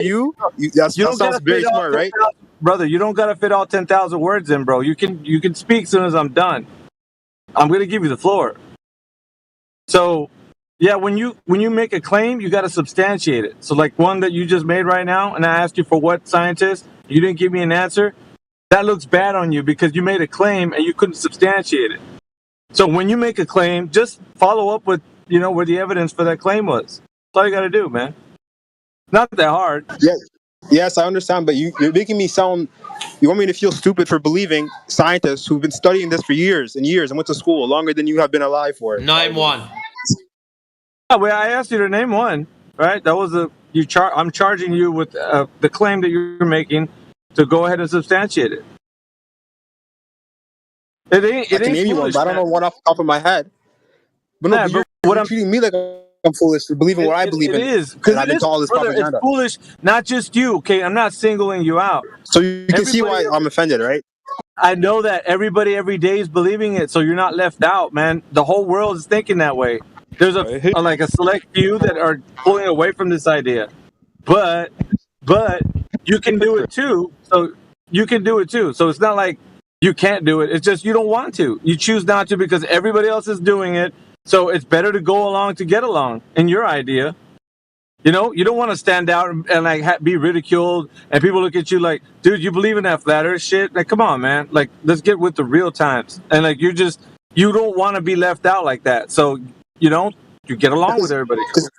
That You don't sounds gotta very fit all smart, right? 10,000, brother. You don't gotta fit all 10,000 words in, bro. You can speak as soon as I'm done. I'm gonna give you the floor. So, yeah, when you make a claim, you got to substantiate it. So, like one that you just made right now, and I asked you for what scientist, you didn't give me an answer. That looks bad on you because you made a claim and you couldn't substantiate it. So, when you make a claim, just follow up with where the evidence for that claim was. That's all you got to do, man. Not that hard. Yeah. Yes, I understand, but you're making me sound. You want me to feel stupid for believing scientists who've been studying this for years and years and went to school longer than you have been alive for, Name probably. one. Yeah, well, I asked you to name one, right? That was I'm charging you with the claim that you're making to go ahead and substantiate it. It ain't. I It can ain't name you one, foolish, but I don't man. know one off the top of my head. But no, Yeah, but but you're treating me like I'm foolish for believing what I believe it in, is and because I've it been is, to all this brother. It's propaganda. foolish. Not just you. Okay, I'm not singling you out. So you can see Everybody. why I'm offended, right? I know that everybody every day is believing it, so you're not left out, man. The whole world is thinking that way. There's like a select few that are pulling away from this idea, but but you can do it too. So you can do it too. So it's not like you can't do it. It's just you don't want to. You choose not to because everybody else is doing it. So it's better to go along to get along in your idea. You don't want to stand out and like be ridiculed, and people look at you like, dude, you believe in that flat Earth shit? Like, come on, man. Like, let's get with the real times. And like, you don't want to be left out like that. So you get along with everybody. Because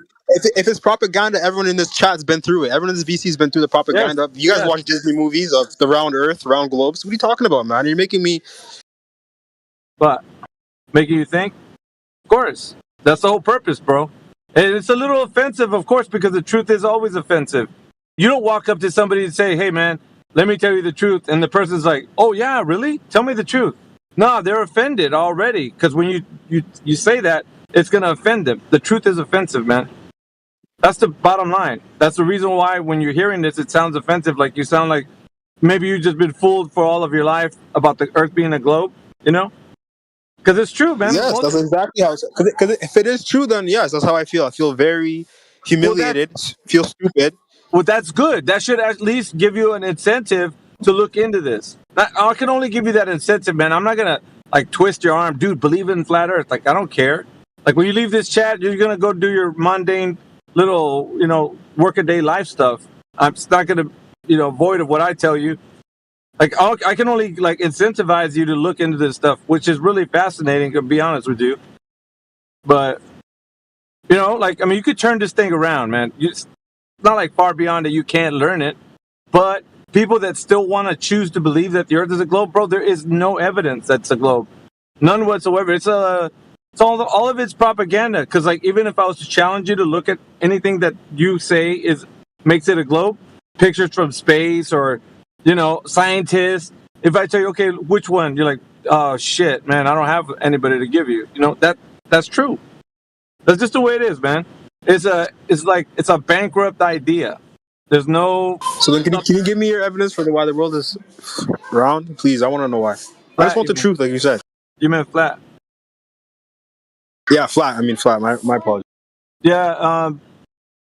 if it's propaganda, everyone in this chat's been through it. Everyone in this VC's been through the Yes, propaganda. You guys yes. watch Disney movies of the round Earth, round globes. What are you talking about, man? You're making me. But making you think, of course, that's the whole purpose, bro. And it's a little offensive, of course, because the truth is always offensive. You don't walk up to somebody and say, hey, man, let me tell you the truth. And the person's like, oh, yeah, really? Tell me the truth. No, they're offended already. Because when you say that, it's going to offend them. The truth is offensive, man. That's the bottom line. That's the reason why when you're hearing this, it sounds offensive. Like you sound like maybe you've just been fooled for all of your life about the Earth being a globe, Because it's true, man. Yes, that's exactly how. Because if it is true, then yes, that's how I feel. I feel very Well, that humiliated. Feel stupid. Well, that's good. That should at least give you an incentive to look into this. I can only give you that incentive, man. I'm not gonna like twist your arm, dude. Believe in flat Earth. Like I don't care. Like when you leave this chat, you're gonna go do your mundane little, workaday life stuff. I'm just not gonna, void of what I tell you. Like I can only like incentivize you to look into this stuff, which is really fascinating. To be honest with you, but like I mean, you could turn this thing around, man. It's not like far beyond that you can't learn it. But people that still want to choose to believe that the Earth is a globe, bro, there is no evidence that's a globe, none whatsoever. It's all of it's propaganda. Because like even if I was to challenge you to look at anything that you say makes it a globe, pictures from space or scientists. If I tell you, okay, which one? You're like, oh shit, man, I don't have anybody to give you. That's true. That's just the way it is, man. It's a bankrupt idea. There's no So then, can you give me your evidence for why the world is round, please? I want to know why. I just flat. want the truth, like you said. You meant flat. Yeah, flat. I mean flat. My apologies. Yeah.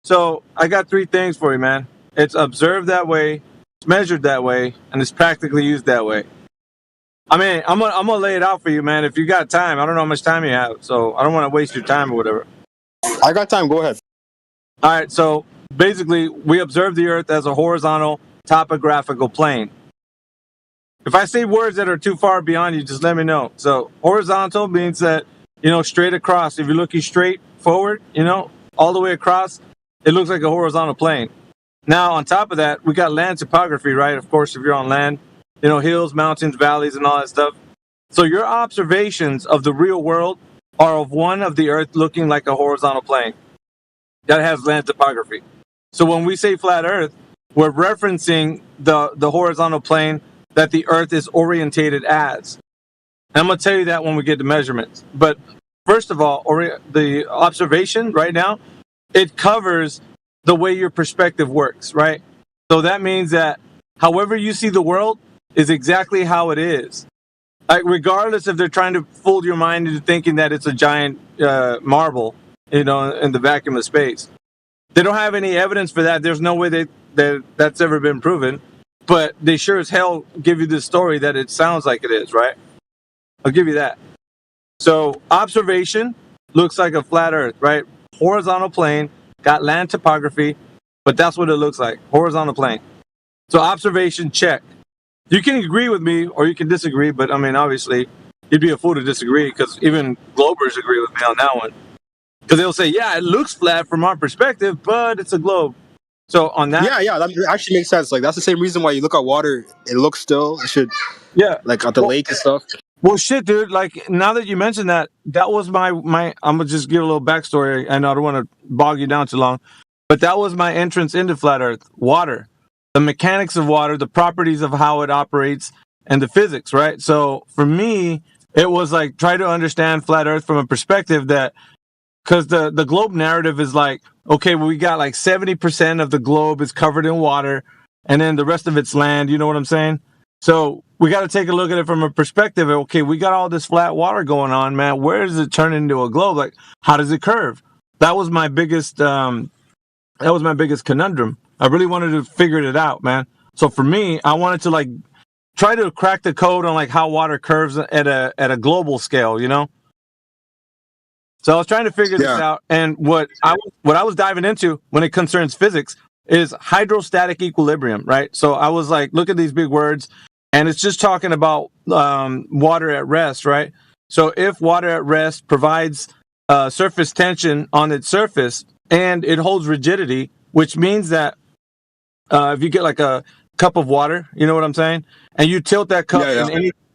So I got three things for you, man. It's observed that way, it's measured that way, and it's practically used that way. I mean, I'm gonna lay it out for you, man. If you got time, I don't know how much time you have, so I don't want to waste your time or whatever. I got time. Go ahead. All right. So basically, we observe the Earth as a horizontal topographical plane. If I say words that are too far beyond you, just let me know. So horizontal means that straight across. If you're looking straight forward, all the way across, it looks like a horizontal plane. Now, on top of that, we got land topography, right? Of course, if you're on land, hills, mountains, valleys, and all that stuff. So your observations of the real world are of one of the Earth looking like a horizontal plane that has land topography. So when we say flat Earth, we're referencing the horizontal plane that the Earth is orientated as. And I'm going to tell you that when we get to measurements. But first of all, the observation right now, it covers the way your perspective works, right? So that means that however you see the world is exactly how it is. Like regardless if they're trying to fool your mind into thinking that it's a giant marble, in the vacuum of space. They don't have any evidence for that. There's no way that's ever been proven, but they sure as hell give you this story that it sounds like it is, right? I'll give you that. So observation looks like a flat Earth, right? Horizontal plane, got land topography, but that's what it looks like, horizontal plane. So observation, check. You can agree with me or you can disagree, but I mean, obviously, you'd be a fool to disagree because even Globers agree with me on that one. Because they'll say, yeah, it looks flat from our perspective, but it's a globe. So on that, Yeah, that actually makes sense. Like that's the same reason why you look at water, it looks still. It should yeah. like at the Well, lake and stuff. well, shit, dude. Like now that you mentioned that, that was my. I'm gonna just give a little backstory. I know I don't want to bog you down too long, but that was my entrance into flat Earth. Water, the mechanics of water, the properties of how it operates, and the physics. Right. So for me, it was like try to understand flat Earth from a perspective that because the globe narrative is like, okay, well, we got like 70% of the globe is covered in water, and then the rest of it's land. You know what I'm saying? So we got to take a look at it from a perspective of, okay, we got all this flat water going on, man. Where does it turn into a globe? Like, how does it curve? That was my biggest conundrum. I really wanted to figure it out, man. So for me, I wanted to like try to crack the code on like how water curves at a global scale, you know? So I was trying to figure this Yeah. out, and what I was diving into when it concerns physics is hydrostatic equilibrium, right? So I was like, look at these big words, and it's just talking about water at rest, right? So if water at rest provides surface tension on its surface and it holds rigidity, which means that if you get like a cup of water, you know what I'm saying, and you tilt that cup Yeah.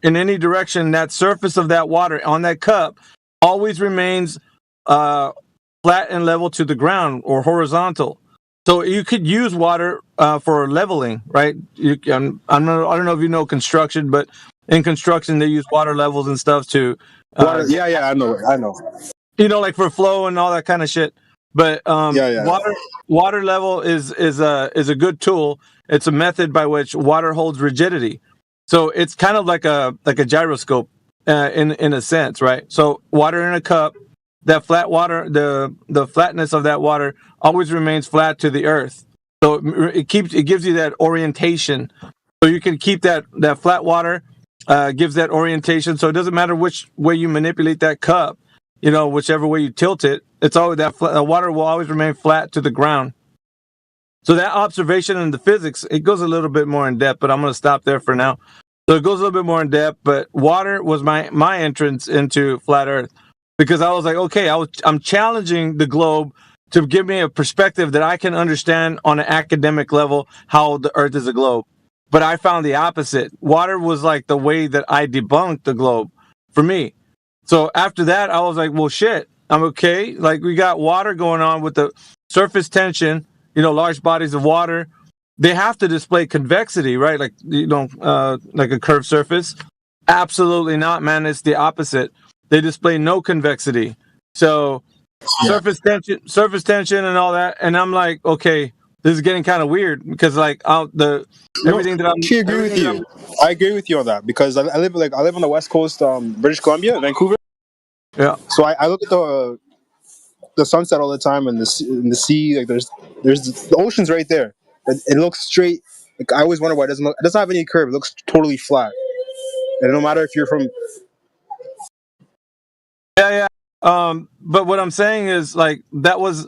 in any direction, that surface of that water on that cup always remains flat and level to the ground or horizontal. So you could use water for leveling, right? I don't know if you know construction, but in construction they use water levels and stuff to, Water. Yeah. I know. you know, like for flow and all that kind of shit. But Yeah. water level is a good tool. It's a method by which water holds rigidity. So it's kind of like a gyroscope in a sense, right? So water in a cup, that flat water, the flatness of that water always remains flat to the earth. So it gives you that orientation. So you can keep that flat water gives that orientation. So it doesn't matter which way you manipulate that cup, you know, whichever way you tilt it, it's always that water will always remain flat to the ground. So that observation and the physics, it goes a little bit more in depth, but I'm going to stop there for now. So it goes a little bit more in depth, but water was my entrance into flat Earth because I was like, okay, I'm challenging the globe to give me a perspective that I can understand on an academic level how the Earth is a globe. But I found the opposite. Water was like the way that I debunked the globe for me. So after that, I was like, well, shit, I'm okay. Like we got water going on with the surface tension, you know, large bodies of water. They have to display convexity, right? Like, you know, like a curved surface. Absolutely not, man. It's the opposite. They display no convexity. So surface tension and all that. And I'm like, okay, this is getting kind of weird because like everything that I'm I agree with you. I agree with you on that because I live on the west coast, British Columbia, Vancouver. yeah. So I look at the sunset all the time and the sea. Like there's the ocean's right there. It looks straight. Like I always wonder why it doesn't have any curve. It looks totally flat. And no matter if you're from Yeah. But what I'm saying is like that was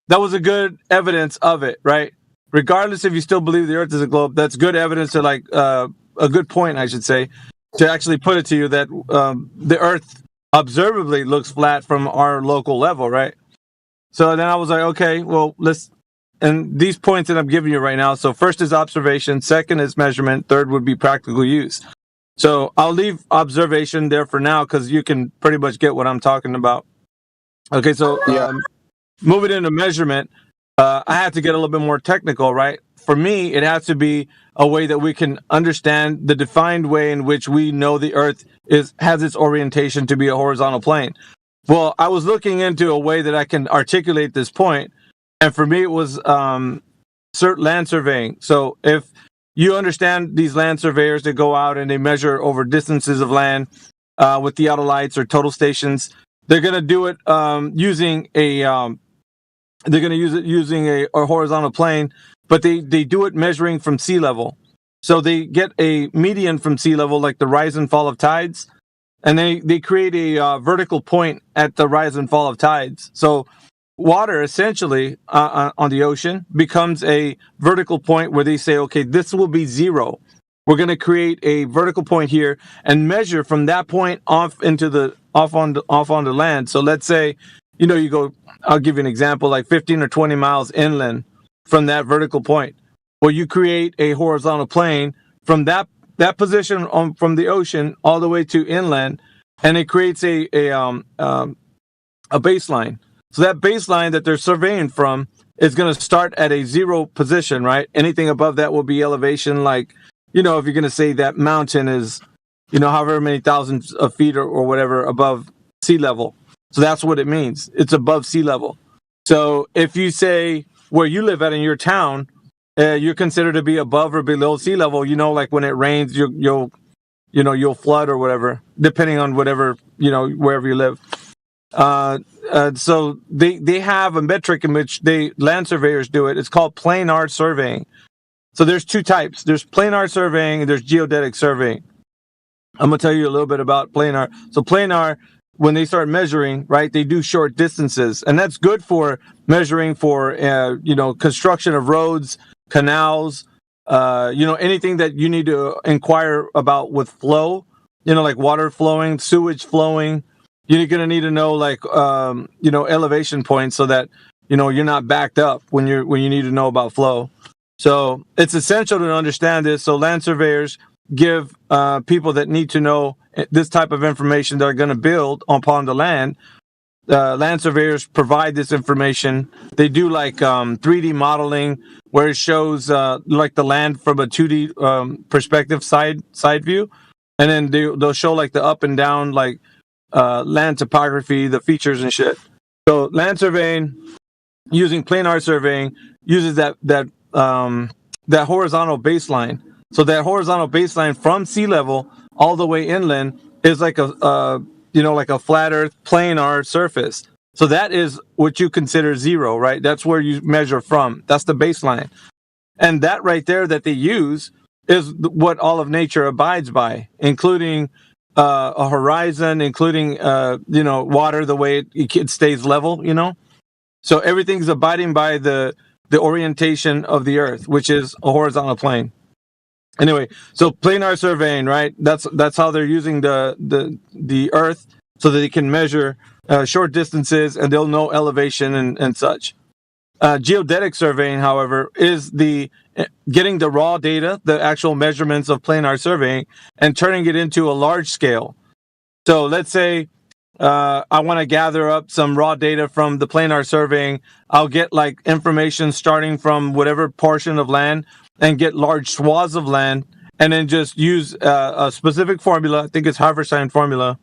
a good evidence of it, right? Regardless if you still believe the Earth is a globe, that's good evidence to like a good point, I should say, to actually put it to you that the Earth observably looks flat from our local level, right? So then I was like, okay, well, and these points that I'm giving you right now. So first is observation, second is measurement, third would be practical use. So I'll leave observation there for now because you can pretty much get what I'm talking about. Okay, so yeah moving into measurement, I had to get a little bit more technical, right? For me, it has to be a way that we can understand the defined way in which we know the Earth has its orientation to be a horizontal plane. Well, I was looking into a way that I can articulate this point, and for me, it was land surveying. So if you understand these land surveyors that go out and they measure over distances of land with theodolites or total stations, they're going to do it using a horizontal plane but they do it measuring from sea level. So they get a median from sea level, like the rise and fall of tides, and they create a vertical point at the rise and fall of tides. So water essentially on the ocean becomes a vertical point where they say, okay, this will be zero. We're going to create a vertical point here and measure from that point off onto land. So let's say, you go. I'll give you an example, like 15 or 20 miles inland from that vertical point. Well, you create a horizontal plane from that position from the ocean all the way to inland, and it creates a baseline. So that baseline that they're surveying from is going to start at a zero position, right? Anything above that will be elevation, like, if you're going to say that mountain is, however many thousands of feet or whatever above sea level. So that's what it means. It's above sea level. So if you say where you live at in your town, you're considered to be above or below sea level, like when it rains, you'll flood or whatever, depending on whatever, wherever you live. So they have a metric in which land surveyors do it. It's called planar surveying. So there's two types. There's planar surveying and there's geodetic surveying. I'm going to tell you a little bit about planar. So planar, when they start measuring, right, they do short distances, and that's good for measuring for, construction of roads, canals, anything that you need to inquire about with flow, like water flowing, sewage flowing. You're going to need to know, like, elevation points so that, you're not backed up when you need to know about flow. So it's essential to understand this. So land surveyors give people that need to know this type of information that are going to build upon the land. Land surveyors provide this information. They do like 3D modeling where it shows like the land from a 2D perspective side view. And then they'll show like the up and down, like land topography, the features and shit. So land surveying using planar surveying uses that horizontal baseline. So that horizontal baseline from sea level all the way inland is like a flat earth planar surface. So that is what you consider zero, right? That's where you measure from. That's the baseline. And that right there that they use is what all of nature abides by, including a horizon, including water, the way it stays level, So everything's abiding by the orientation of the earth, which is a horizontal plane. Anyway, so planar surveying, right? That's how they're using the earth so that they can measure short distances and they'll know elevation and such. Geodetic surveying, however, is getting the raw data, the actual measurements of planar surveying, and turning it into a large scale. So let's say I want to gather up some raw data from the planar surveying. I'll get like information starting from whatever portion of land and get large swaths of land, and then just use a specific formula. I think it's Haversine formula.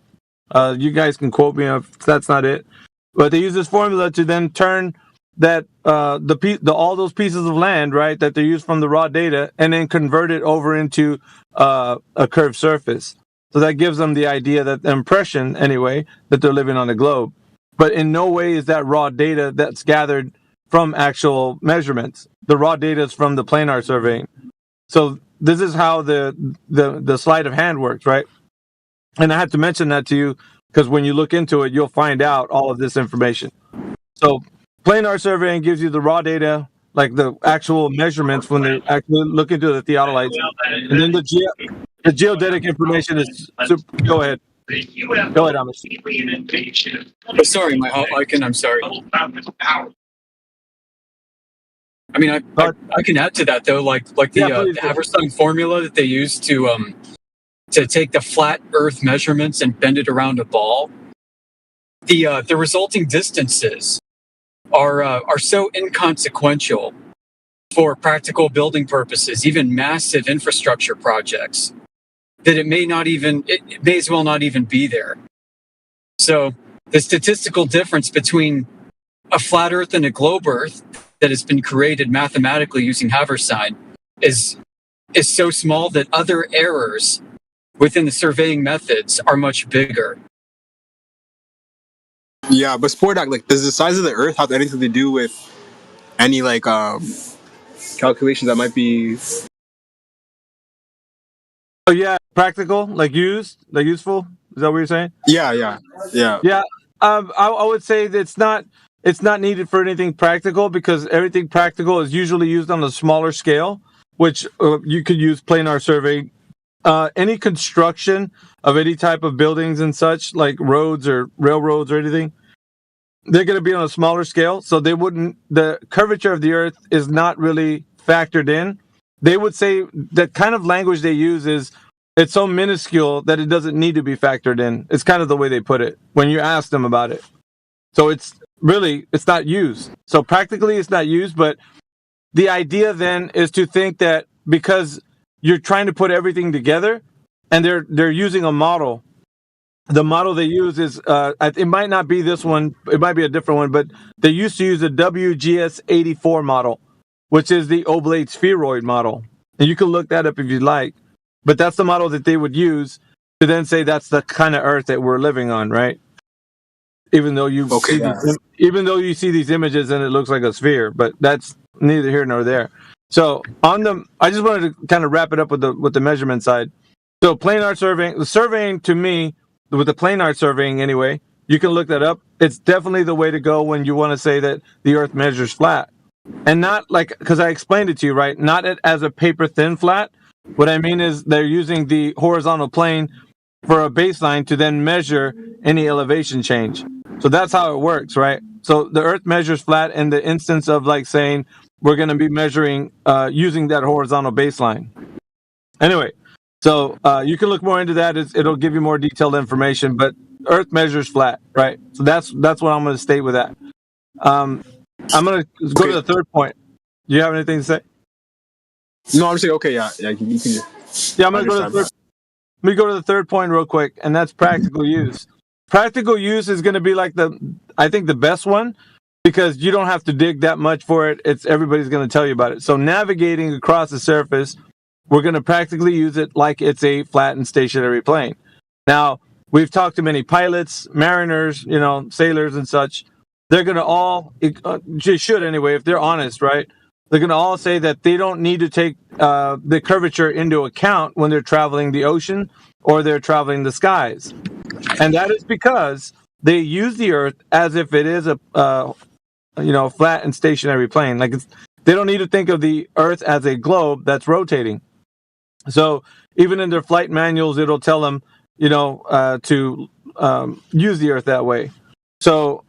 You guys can quote me if that's not it. But they use this formula to then turn that all those pieces of land, right, that they use from the raw data, and then convert it over into a curved surface. So that gives them the idea, that the impression, anyway, that they're living on a globe. But in no way is that raw data that's gathered from actual measurements. The raw data is from the planar surveying. So this is how the sleight of hand works, right? And I had to mention that to you because when you look into it, you'll find out all of this information. So planar surveying gives you the raw data, like the actual measurements when they actually look into the theodolites. And then the geodetic information is go ahead. Go ahead, Amish. Oh, sorry, my icon. I'm sorry. I mean, I can add to that though, like the Haversine formula that they use to take the flat Earth measurements and bend it around a ball. The resulting distances are so inconsequential for practical building purposes, even massive infrastructure projects, that it may as well not even be there. So the statistical difference between a flat Earth and a globe Earth that has been created mathematically using Haversine is so small that other errors within the surveying methods are much bigger. Yeah, but Sportak, like, does the size of the Earth have anything to do with any calculations that might be. Oh yeah, practical, like useful. Is that what you're saying? Yeah. Yeah, I would say that it's not needed for anything practical because everything practical is usually used on a smaller scale, which you could use planar survey. Any construction of any type of buildings and such, like roads or railroads or anything, they're going to be on a smaller scale, so they wouldn't. The curvature of the Earth is not really factored in. They would say the kind of language they use is it's so minuscule that it doesn't need to be factored in. It's kind of the way they put it when you ask them about it. So it's not used. So practically it's not used, but the idea then is to think that because you're trying to put everything together and they're using a model. The model they use is it might not be this one, it might be a different one, but they used to use a WGS84 model, which is the oblate spheroid model. And you can look that up if you'd like. But that's the model that they would use to then say that's the kind of Earth that we're living on, right? Even though you even though you see these images and it looks like a sphere, but that's neither here nor there. So I just wanted to kind of wrap it up with the measurement side. So planar surveying, the surveying to me, with the planar surveying anyway, you can look that up. It's definitely the way to go when you want to say that the Earth measures flat, and not like because I explained it to you, right? Not as a paper thin flat. What I mean is they're using the horizontal plane for a baseline to then measure any elevation change. So that's how it works, right? So the Earth measures flat in the instance of like saying we're going to be measuring using that horizontal baseline. Anyway, so you can look more into that. It'll give you more detailed information, but Earth measures flat, right? So that's what I'm going to state with that. I'm going to go to the third point. Do you have anything to say? No, I'm saying okay. Yeah. You can. Yeah, I'm going to go to the third. Let me go to the third point real quick, and that's practical use. Practical use is going to be like I think the best one because you don't have to dig that much for it. Everybody's going to tell you about it. So navigating across the surface, we're going to practically use it like it's a flat and stationary plane. Now, we've talked to many pilots, mariners, sailors and such. They're going to all, should anyway, if they're honest, right? They're going to all say that they don't need to take the curvature into account when they're traveling the ocean or they're traveling the skies. And that is because they use the Earth as if it is a flat and stationary plane. Like they don't need to think of the Earth as a globe that's rotating. So even in their flight manuals, it'll tell them, to use the Earth that way. So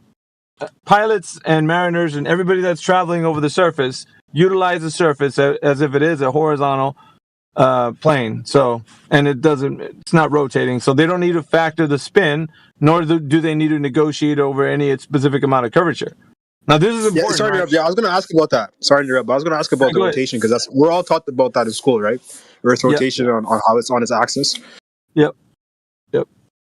pilots and mariners and everybody that's traveling over the surface utilize the surface as if it is a horizontal plane. So, and it's not rotating. So they don't need to factor the spin, nor do they need to negotiate over any specific amount of curvature. Now, this is important. Yeah, sorry to interrupt. Yeah, I was going to ask about that. Sorry to interrupt, but I was going to ask about the rotation because we're all taught about that in school, right? Earth rotation on how it's on its axis. Yep.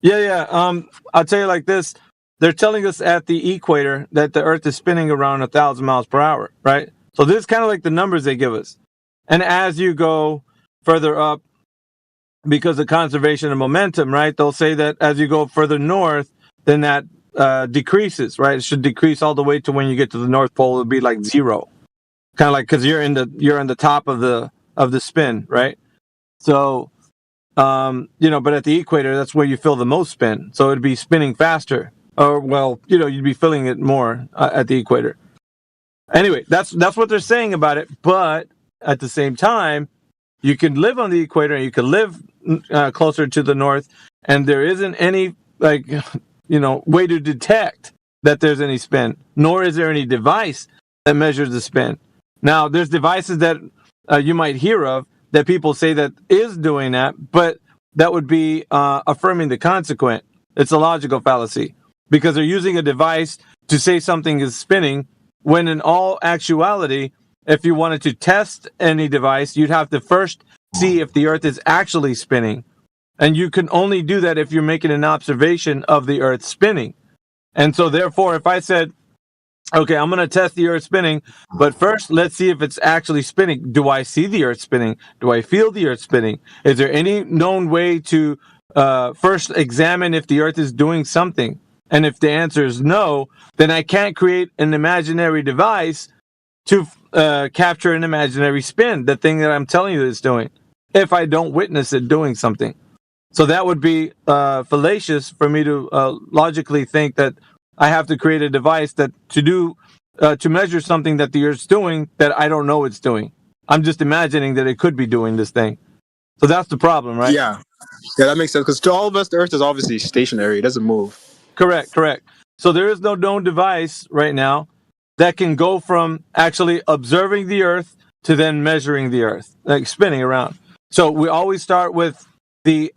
Yeah. I'll tell you like this. They're telling us at the equator that the Earth is spinning around 1,000 miles per hour, right? So this is kind of like the numbers they give us. And as you go further up, because of conservation of momentum, right, they'll say that as you go further north, then that decreases, right? It should decrease all the way to when you get to the North Pole, it'll be like zero. Kind of like because you're in the top of the spin, right? So, but at the equator, that's where you feel the most spin. So it'd be spinning faster. Or, well, you'd be feeling it more at the equator. Anyway, that's what they're saying about it. But at the same time, you can live on the equator and you can live closer to the north, and there isn't any way to detect that there's any spin, nor is there any device that measures the spin. Now, there's devices that you might hear of that people say that is doing that, but that would be affirming the consequent. It's a logical fallacy. Because they're using a device to say something is spinning, when in all actuality, if you wanted to test any device, you'd have to first see if the Earth is actually spinning. And you can only do that if you're making an observation of the Earth spinning. And so therefore, if I said, okay, I'm going to test the Earth spinning, but first let's see if it's actually spinning. Do I see the Earth spinning? Do I feel the Earth spinning? Is there any known way to first examine if the Earth is doing something? And if the answer is no, then I can't create an imaginary device to capture an imaginary spin, the thing that I'm telling you it's doing, if I don't witness it doing something. So that would be fallacious for me to logically think that I have to create a device that to measure something that the Earth's doing that I don't know it's doing. I'm just imagining that it could be doing this thing. So that's the problem, right? Yeah, that makes sense. Because to all of us, the Earth is obviously stationary; it doesn't move. Correct. So there is no known device right now that can go from actually observing the Earth to then measuring the Earth, like spinning around. So we always start with the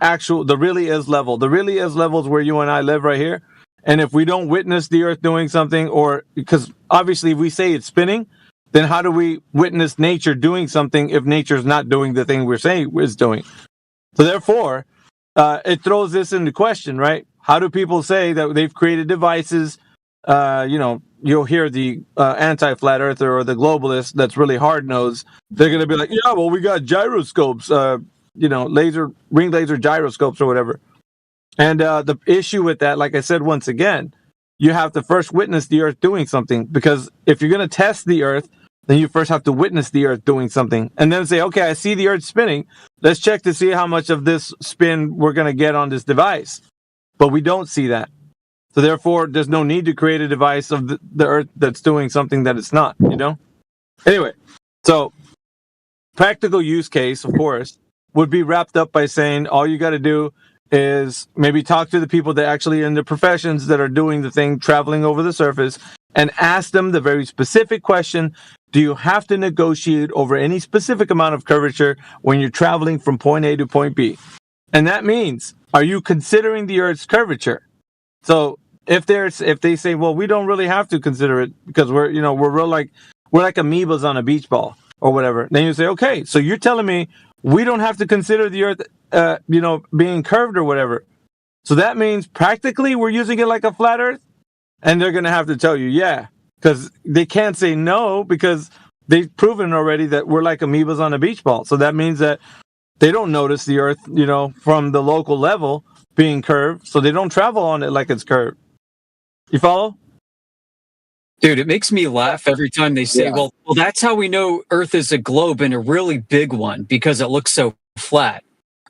really is level. The really is level is where you and I live right here. And if we don't witness the Earth doing something, or because obviously if we say it's spinning, then how do we witness nature doing something if nature's not doing the thing we're saying it's doing? So therefore, it throws this into question, right? How do people say that they've created devices? You'll hear the anti-flat earther or the globalist that's really hard-nosed. They're going to be like, yeah, well, we got gyroscopes, ring laser gyroscopes or whatever. And the issue with that, like I said, once again, you have to first witness the Earth doing something, because if you're going to test the Earth, then you first have to witness the Earth doing something and then say, okay, I see the Earth spinning. Let's check to see how much of this spin we're going to get on this device. But we don't see that. So therefore, there's no need to create a device of the Earth that's doing something that it's not, Anyway, so practical use case, of course, would be wrapped up by saying all you got to do is maybe talk to the people that actually in the professions that are doing the thing, traveling over the surface, and ask them the very specific question: do you have to negotiate over any specific amount of curvature when you're traveling from point A to point B? And that means, are you considering the Earth's curvature? So if they say, well, we don't really have to consider it because we're like amoebas on a beach ball or whatever, then you say, okay, so you're telling me we don't have to consider the Earth being curved or whatever. So that means practically we're using it like a flat Earth? And they're going to have to tell you, yeah, because they can't say no, because they've proven already that we're like amoebas on a beach ball. So that means that they don't notice the Earth, from the local level being curved. So they don't travel on it like it's curved. You follow? Dude, it makes me laugh every time they say, well, that's how we know Earth is a globe, and a really big one, because it looks so flat.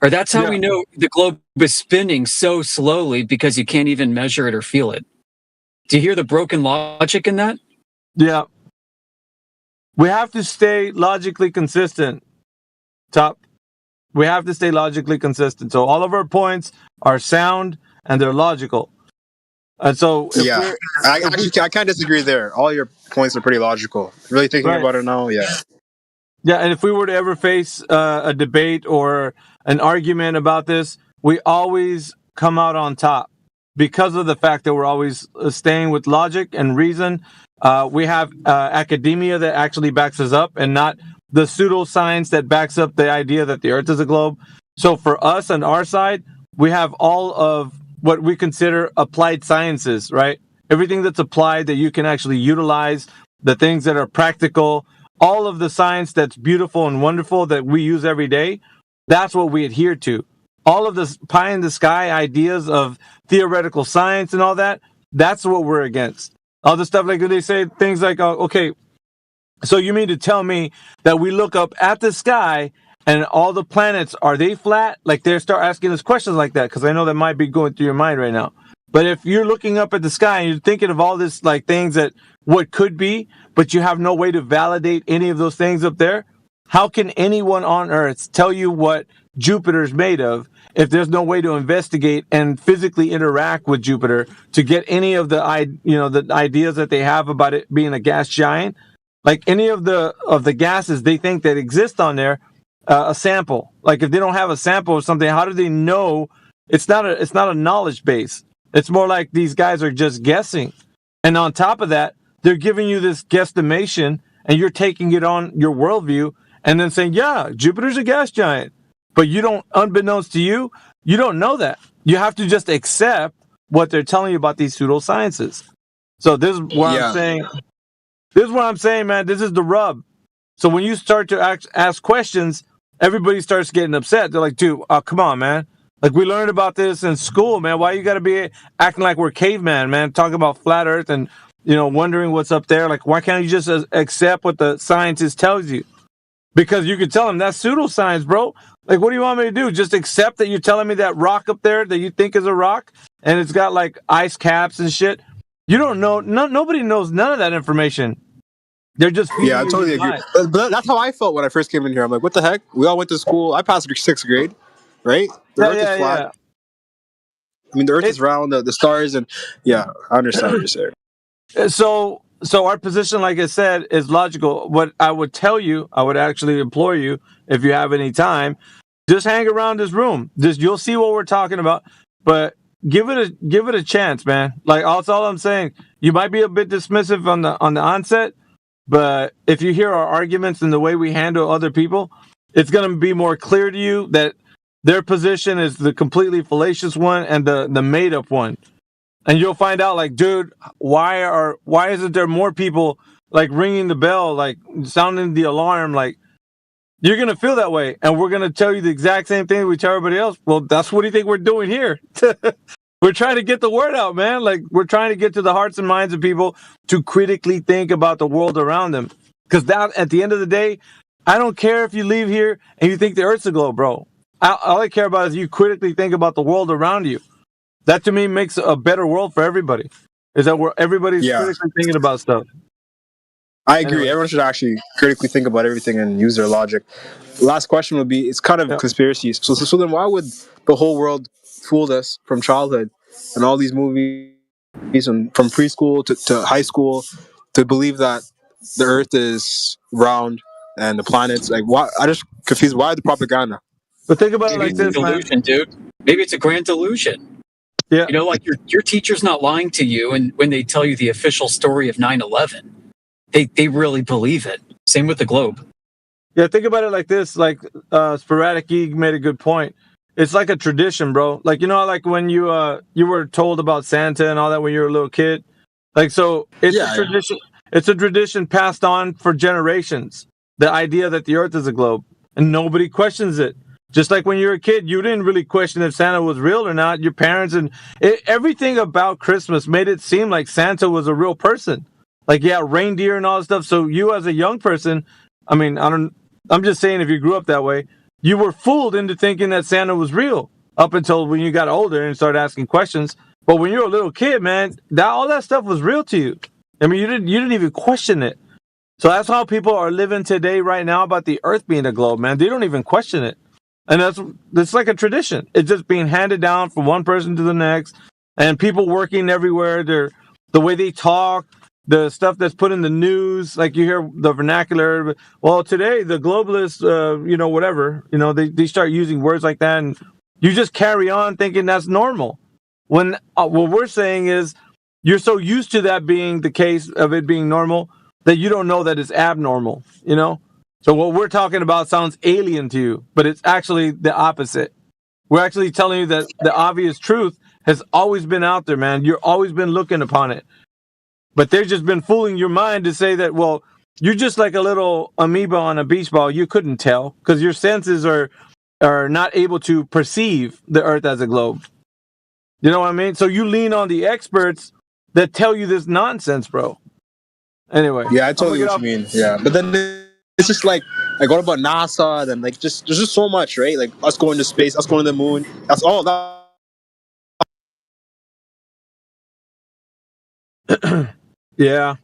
Or that's how we know the globe is spinning so slowly, because you can't even measure it or feel it. Do you hear the broken logic in that? Yeah. We have to stay logically consistent, Top. We have to stay logically consistent. So all of our points are sound and they're logical. And so, I can't disagree there. All your points are pretty logical. Really thinking about it now, yeah. Yeah, and if we were to ever face a debate or an argument about this, we always come out on top because of the fact that we're always staying with logic and reason. We have academia that actually backs us up, and not the pseudoscience that backs up the idea that the Earth is a globe. So for us on our side, we have all of what we consider applied sciences, right? Everything that's applied that you can actually utilize, the things that are practical, all of the science that's beautiful and wonderful that we use every day, that's what we adhere to. All of this pie in the sky ideas of theoretical science and all that, that's what we're against. All the stuff like they say things like, okay, so you mean to tell me that we look up at the sky and all the planets, are they flat? Like they start asking us questions like that, because I know that might be going through your mind right now. But if you're looking up at the sky and you're thinking of all this like things that what could be, but you have no way to validate any of those things up there, how can anyone on Earth tell you what Jupiter's made of if there's no way to investigate and physically interact with Jupiter to get any of the ideas that they have about it being a gas giant? Like any of the gases they think that exist on there, a sample. Like if they don't have a sample of something, how do they know? It's not a knowledge base. It's more like these guys are just guessing. And on top of that, they're giving you this guesstimation, and you're taking it on your worldview and then saying, yeah, Jupiter's a gas giant. But you don't, unbeknownst to you, you don't know that. You have to just accept what they're telling you about these pseudosciences. So this is what I'm saying. This is what I'm saying, man. This is the rub. So when you start to ask questions, everybody starts getting upset. They're like, dude, come on, man. Like, we learned about this in school, man. Why you got to be acting like we're caveman, man? Talking about flat Earth and wondering what's up there. Like, why can't you just accept what the scientist tells you? Because you could tell them that's pseudoscience, bro. Like, what do you want me to do? Just accept that you're telling me that rock up there that you think is a rock and it's got like ice caps and shit. You don't know. Nobody knows none of that information. They're just I totally agree. But that's how I felt when I first came in here. I'm like, what the heck? We all went to school. I passed 6th grade, right? The Earth is flat. Yeah. I mean, the Earth is round. The stars, and I understand what you're saying. So our position, like I said, is logical. What I would tell you, I would actually implore you, if you have any time, just hang around this room. You'll see what we're talking about. But give it a chance, man. Like, that's all I'm saying. You might be a bit dismissive on the onset, but if you hear our arguments and the way we handle other people, it's going to be more clear to you that their position is the completely fallacious one and the made up one. And you'll find out, like, dude, why isn't there more people like ringing the bell, like sounding the alarm? Like, you're gonna feel that way, and we're gonna tell you the exact same thing we tell everybody else. Well, that's what do you think we're doing here? We're trying to get the word out, man. Like, we're trying to get to the hearts and minds of people to critically think about the world around them. Because that, at the end of the day, I don't care if you leave here and you think the Earth's a globe, bro. All I care about is you critically think about the world around you. That to me makes a better world for everybody. Is that where everybody's critically thinking about stuff. I agree. Anyway. Everyone should actually critically think about everything and use their logic. Last question would be: it's kind of conspiracies. So then, why would the whole world fool us from childhood and all these movies and from preschool to high school to believe that the Earth is round and the planets? Like, why? I just confused. Why the propaganda? But think about it like this, delusion, dude. Maybe it's a grand delusion. Yeah. Like your teacher's not lying to you, and when they tell you the official story of 9/11, they really believe it. Same with the globe. Yeah, think about it like this. Like, Sporadic Geek made a good point. It's like a tradition, bro. Like, like when you were told about Santa and all that when you were a little kid. Like, so it's a tradition. It's a tradition passed on for generations. The idea that the Earth is a globe, and nobody questions it. Just like when you were a kid, you didn't really question if Santa was real or not. Your parents and everything about Christmas made it seem like Santa was a real person. Like, reindeer and all that stuff. So you, as a young person, I mean, I'm just saying, if you grew up that way, you were fooled into thinking that Santa was real up until when you got older and started asking questions. But when you were a little kid, man, all that stuff was real to you. I mean, you didn't even question it. So that's how people are living today, right now, about the Earth being a globe, man. They don't even question it. And that's like a tradition. It's just being handed down from one person to the next, and people working everywhere. The way they talk, the stuff that's put in the news, like you hear the vernacular. Well, today the globalists, whatever, they start using words like that, and you just carry on thinking that's normal. When what we're saying is you're so used to that being the case of it being normal that you don't know that it's abnormal. So what we're talking about sounds alien to you, but it's actually the opposite. We're actually telling you that the obvious truth has always been out there, man. You've always been looking upon it. But they've just been fooling your mind to say that, well, you're just like a little amoeba on a beach ball. You couldn't tell because your senses are not able to perceive the Earth as a globe. You know what I mean? So you lean on the experts that tell you this nonsense, bro. Anyway. Yeah, I totally get what you mean. Yeah, but then it's just like what about NASA? Then there's just so much, right? Like us going to space, us going to the moon. That's all that. Yeah.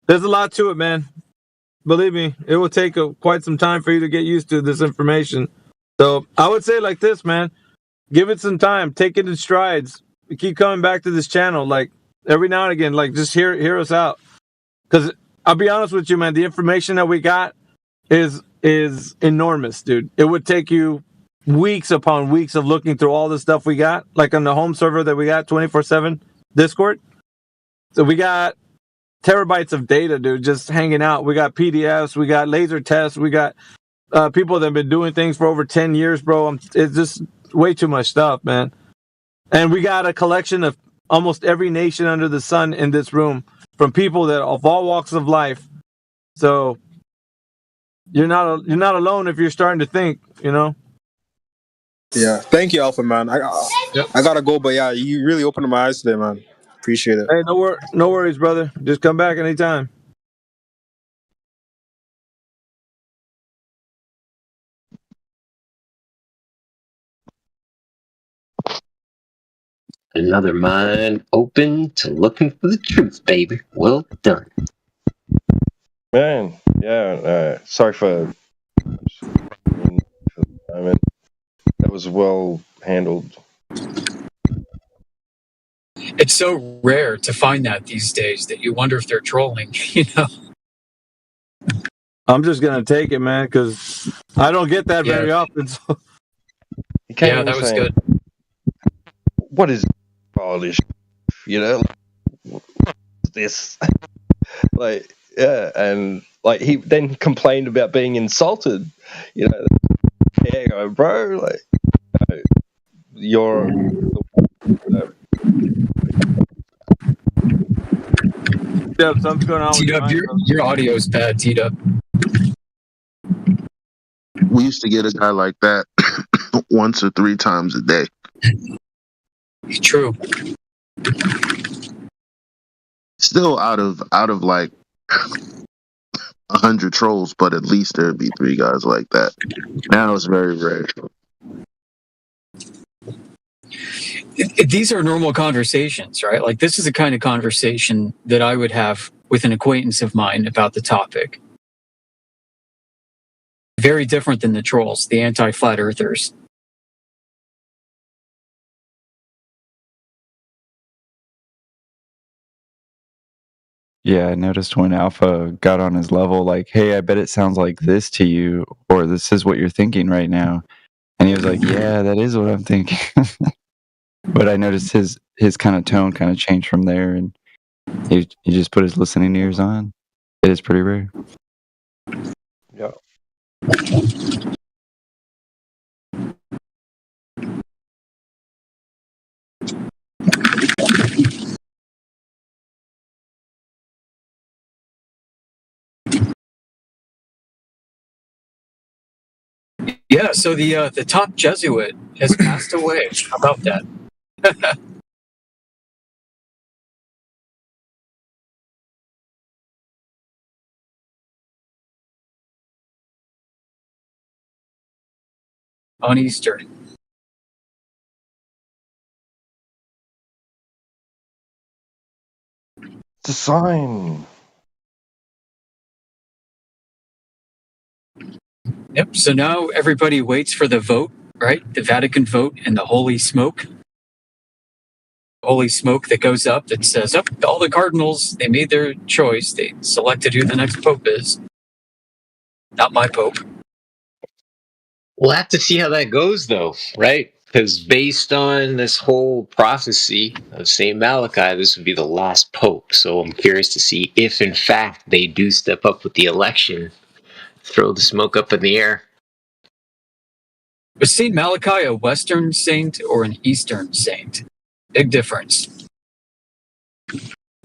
There's a lot to it, man. Believe me, it will take quite some time for you to get used to this information. So I would say like this, man. Give it some time. Take it in strides. Keep coming back to this channel, like every now and again. Like, just hear us out. Because I'll be honest with you, man. The information that we got is enormous, dude. It would take you weeks upon weeks of looking through all the stuff we got, like on the home server that we got 24/7 Discord. So we got terabytes of data, dude, just hanging out. We got PDFs, we got laser tests, we got people that have been doing things for over 10 years, bro. It's just way too much stuff, man. And we got a collection of almost every nation under the sun in this room, from people that of all walks of life. So you're not alone if you're starting to think, Yeah, thank you, Alpha, man. I gotta go, but yeah, you really opened my eyes today, man. Appreciate it. Hey, no worries, brother. Just come back anytime. Another mind open to looking for the truth, baby. Well done. Man, yeah, sorry for the moment. That was well handled. It's so rare to find that these days that you wonder if they're trolling, you know? I'm just gonna take it, man, because I don't get that very often. So. He came Yeah, in that was saying, good. "What is all this? You know, what's this?" Like, yeah, and like he then complained about being insulted. You know, yeah, you go, bro, like you're. Yeah, something's going on with your T-Dub, mic, your audio's bad, T-Dub. We used to get a guy like that once or 3 times a day. True. Still out of like 100 trolls, but at least there'd be 3 guys like that. Now it's very rare. These are normal conversations, right? Like this is the kind of conversation that I would have with an acquaintance of mine about the topic. Very different than the trolls, the anti-flat earthers. Yeah, I noticed when Alpha got on his level, like, hey, I bet it sounds like this to you, or this is what you're thinking right now. And he was like, yeah, that is what I'm thinking. But I noticed his kind of tone kind of changed from there, and he just put his listening ears on. It is pretty rare. Yeah. Yeah, so the top Jesuit has passed away. How about that? On Easter. It's a sign. Yep. So now everybody waits for the vote, right? The Vatican vote and the holy smoke. Holy smoke that goes up that says, "Oh, all the cardinals, they made their choice. They selected who the next pope is. Not my pope." We'll have to see how that goes, though, right? Because based on this whole prophecy of St. Malachi, this would be the last pope. So I'm curious to see if, in fact, they do step up with the election, throw the smoke up in the air. Was St. Malachi a Western saint or an Eastern saint? Big difference.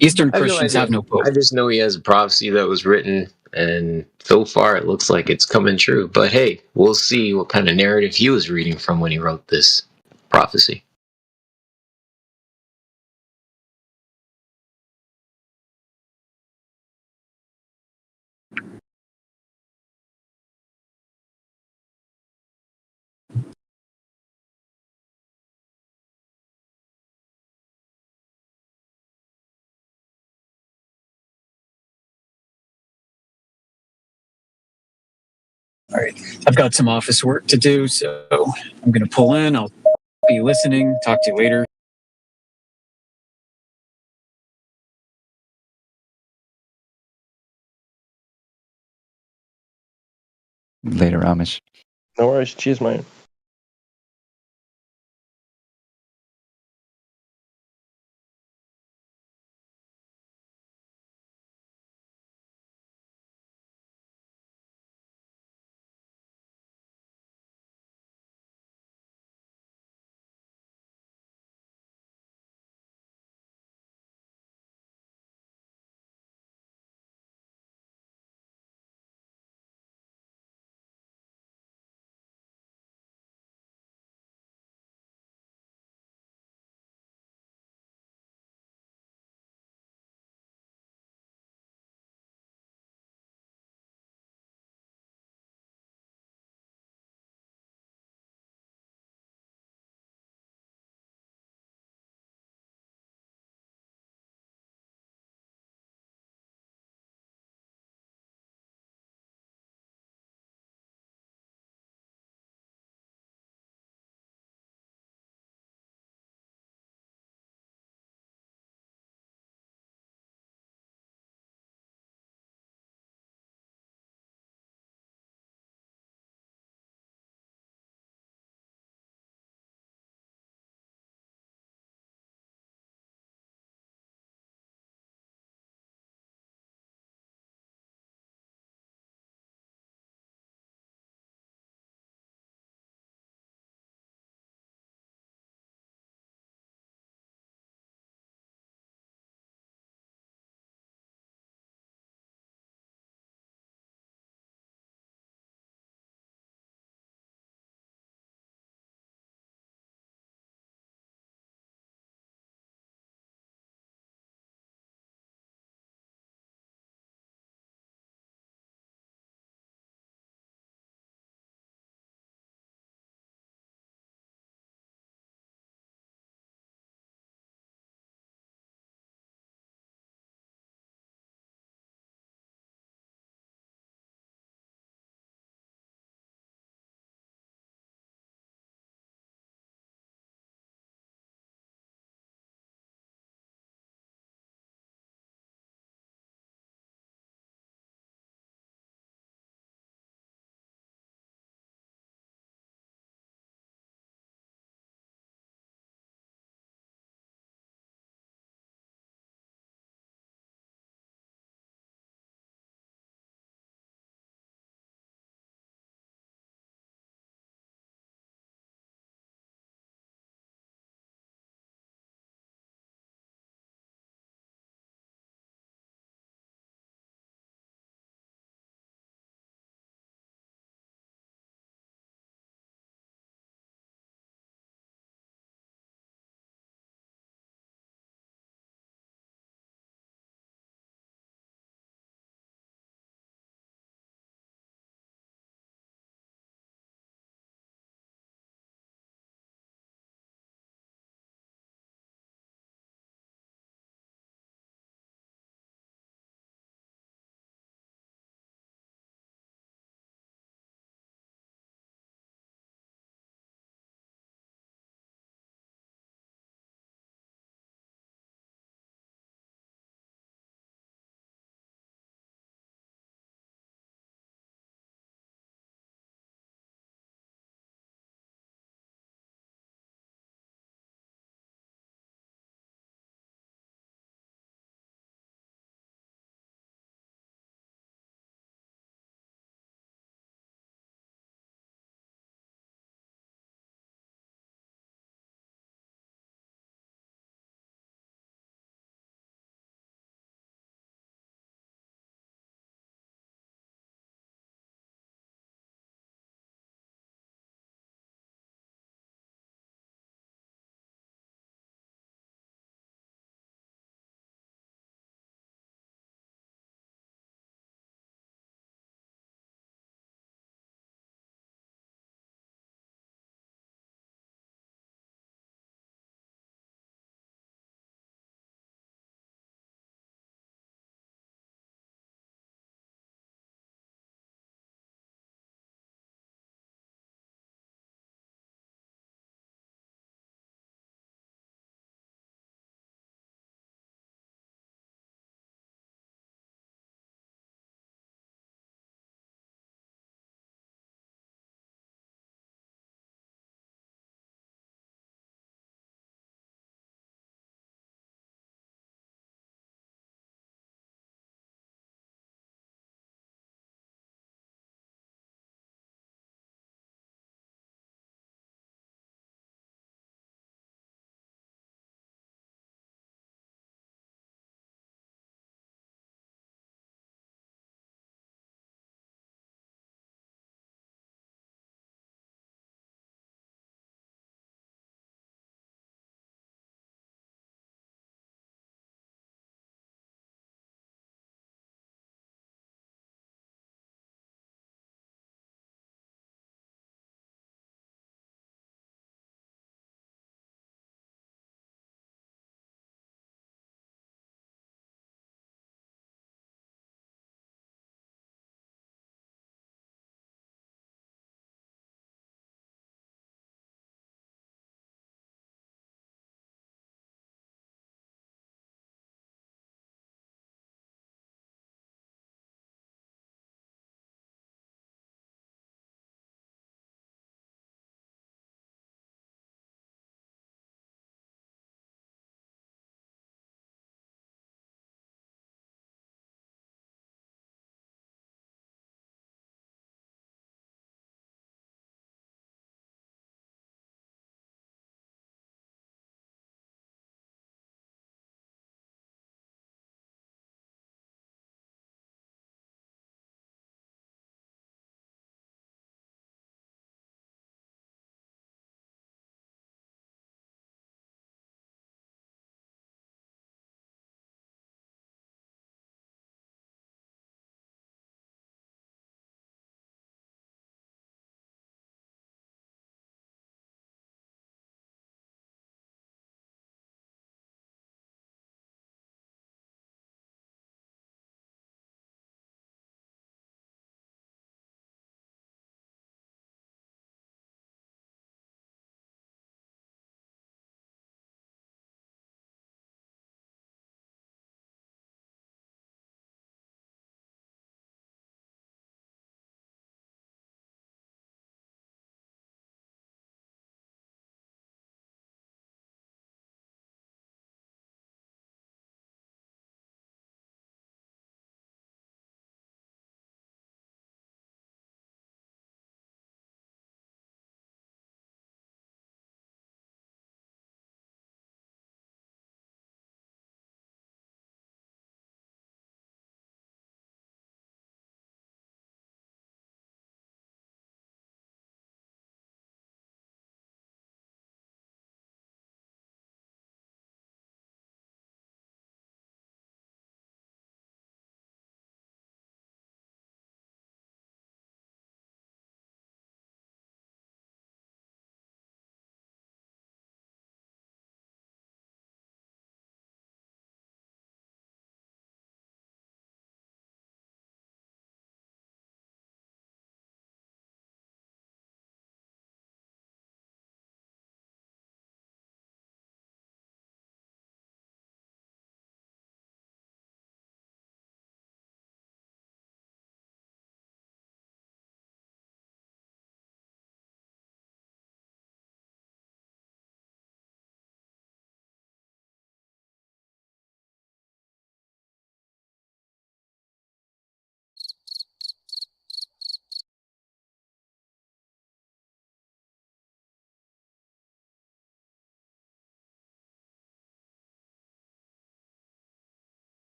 Eastern I have no Christians idea. have no pope. I just know he has a prophecy that was written, and so far it looks like it's coming true. But hey, we'll see what kind of narrative he was reading from when he wrote this prophecy. All right. I've got some office work to do, so I'm going to pull in. I'll be listening. Talk to you later. Later, Amish. No worries. Cheers, mate.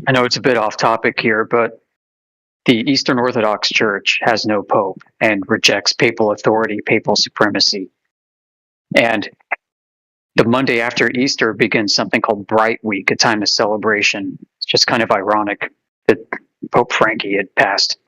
I know it's a bit off topic here, but the Eastern Orthodox Church has no pope and rejects papal authority, papal supremacy. And the Monday after Easter begins something called Bright Week, a time of celebration. It's just kind of ironic that Pope Frankie had passed.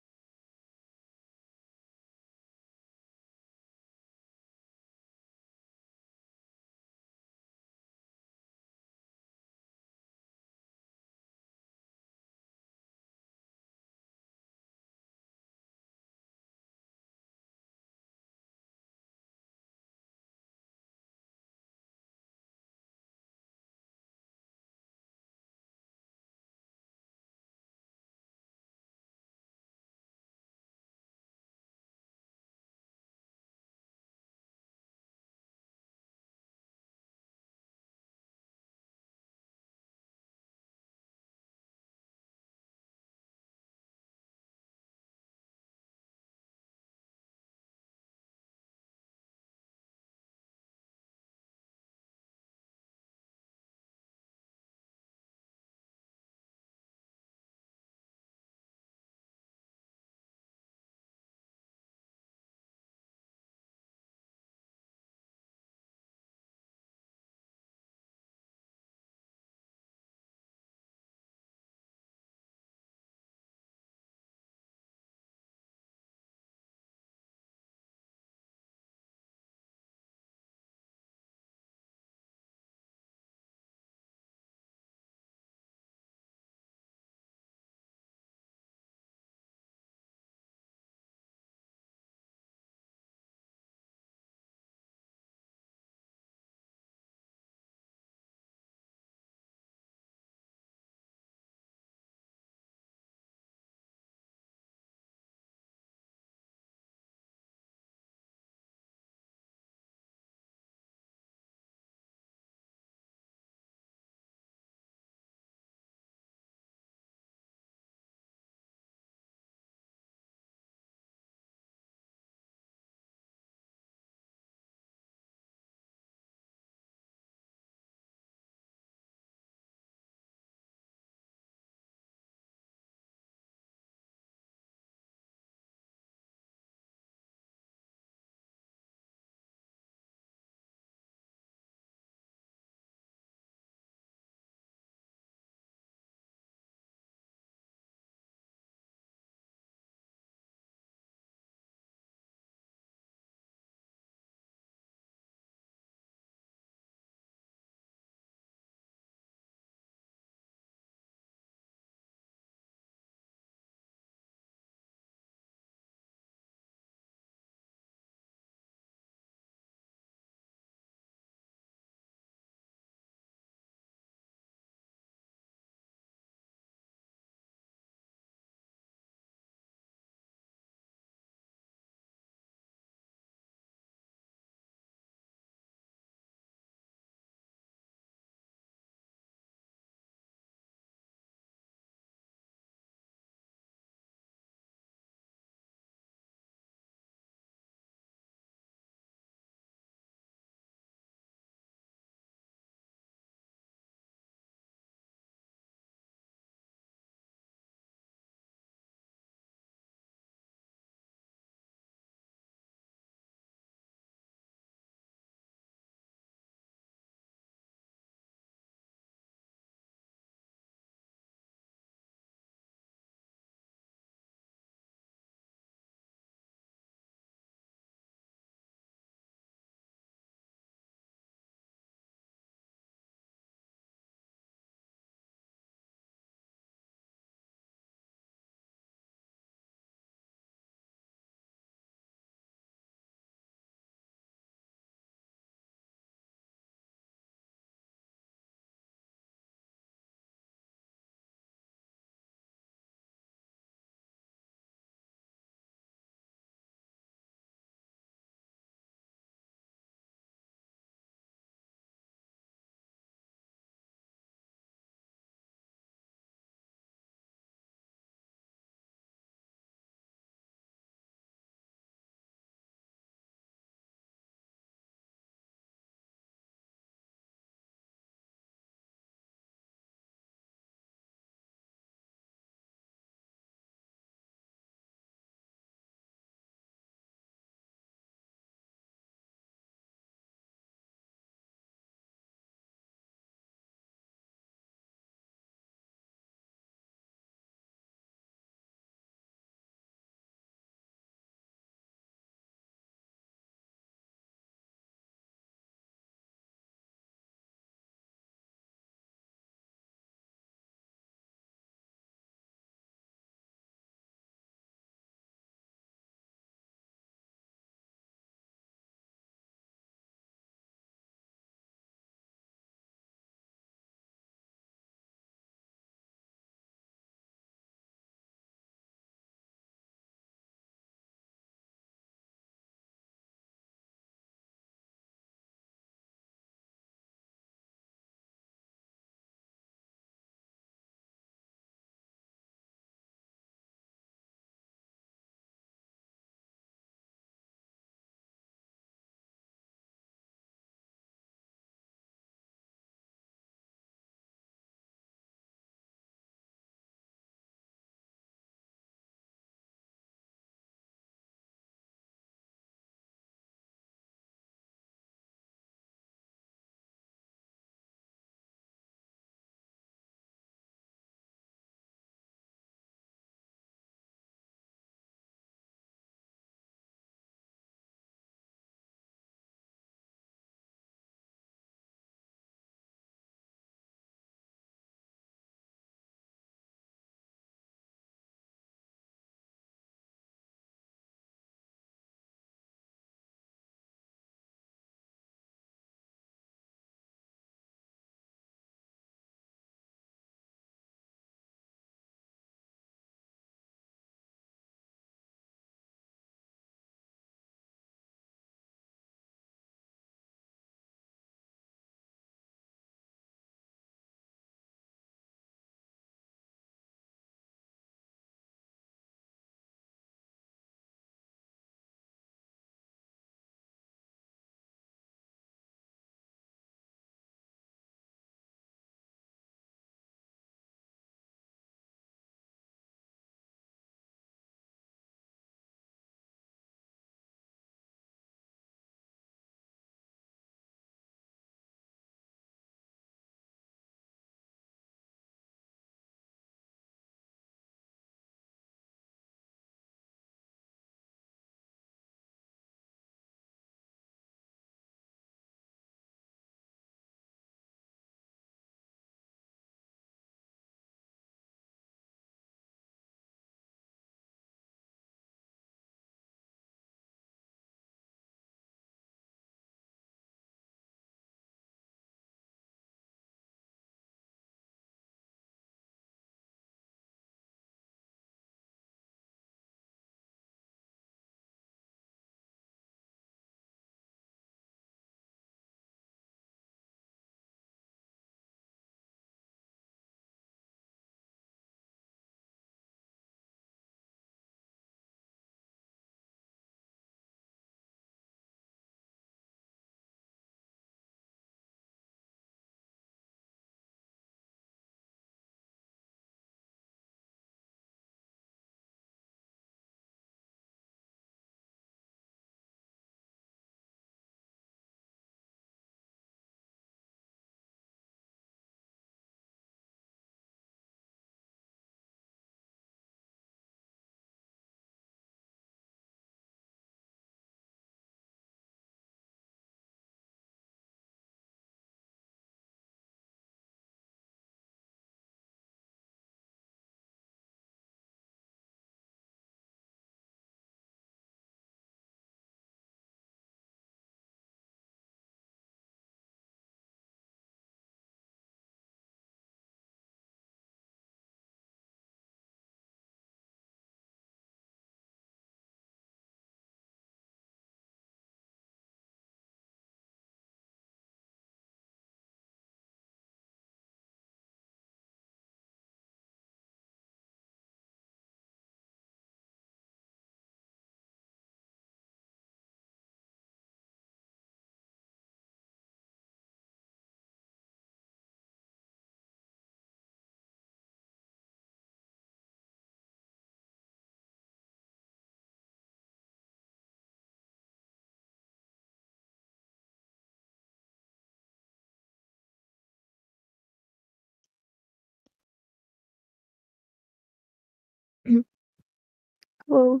Well,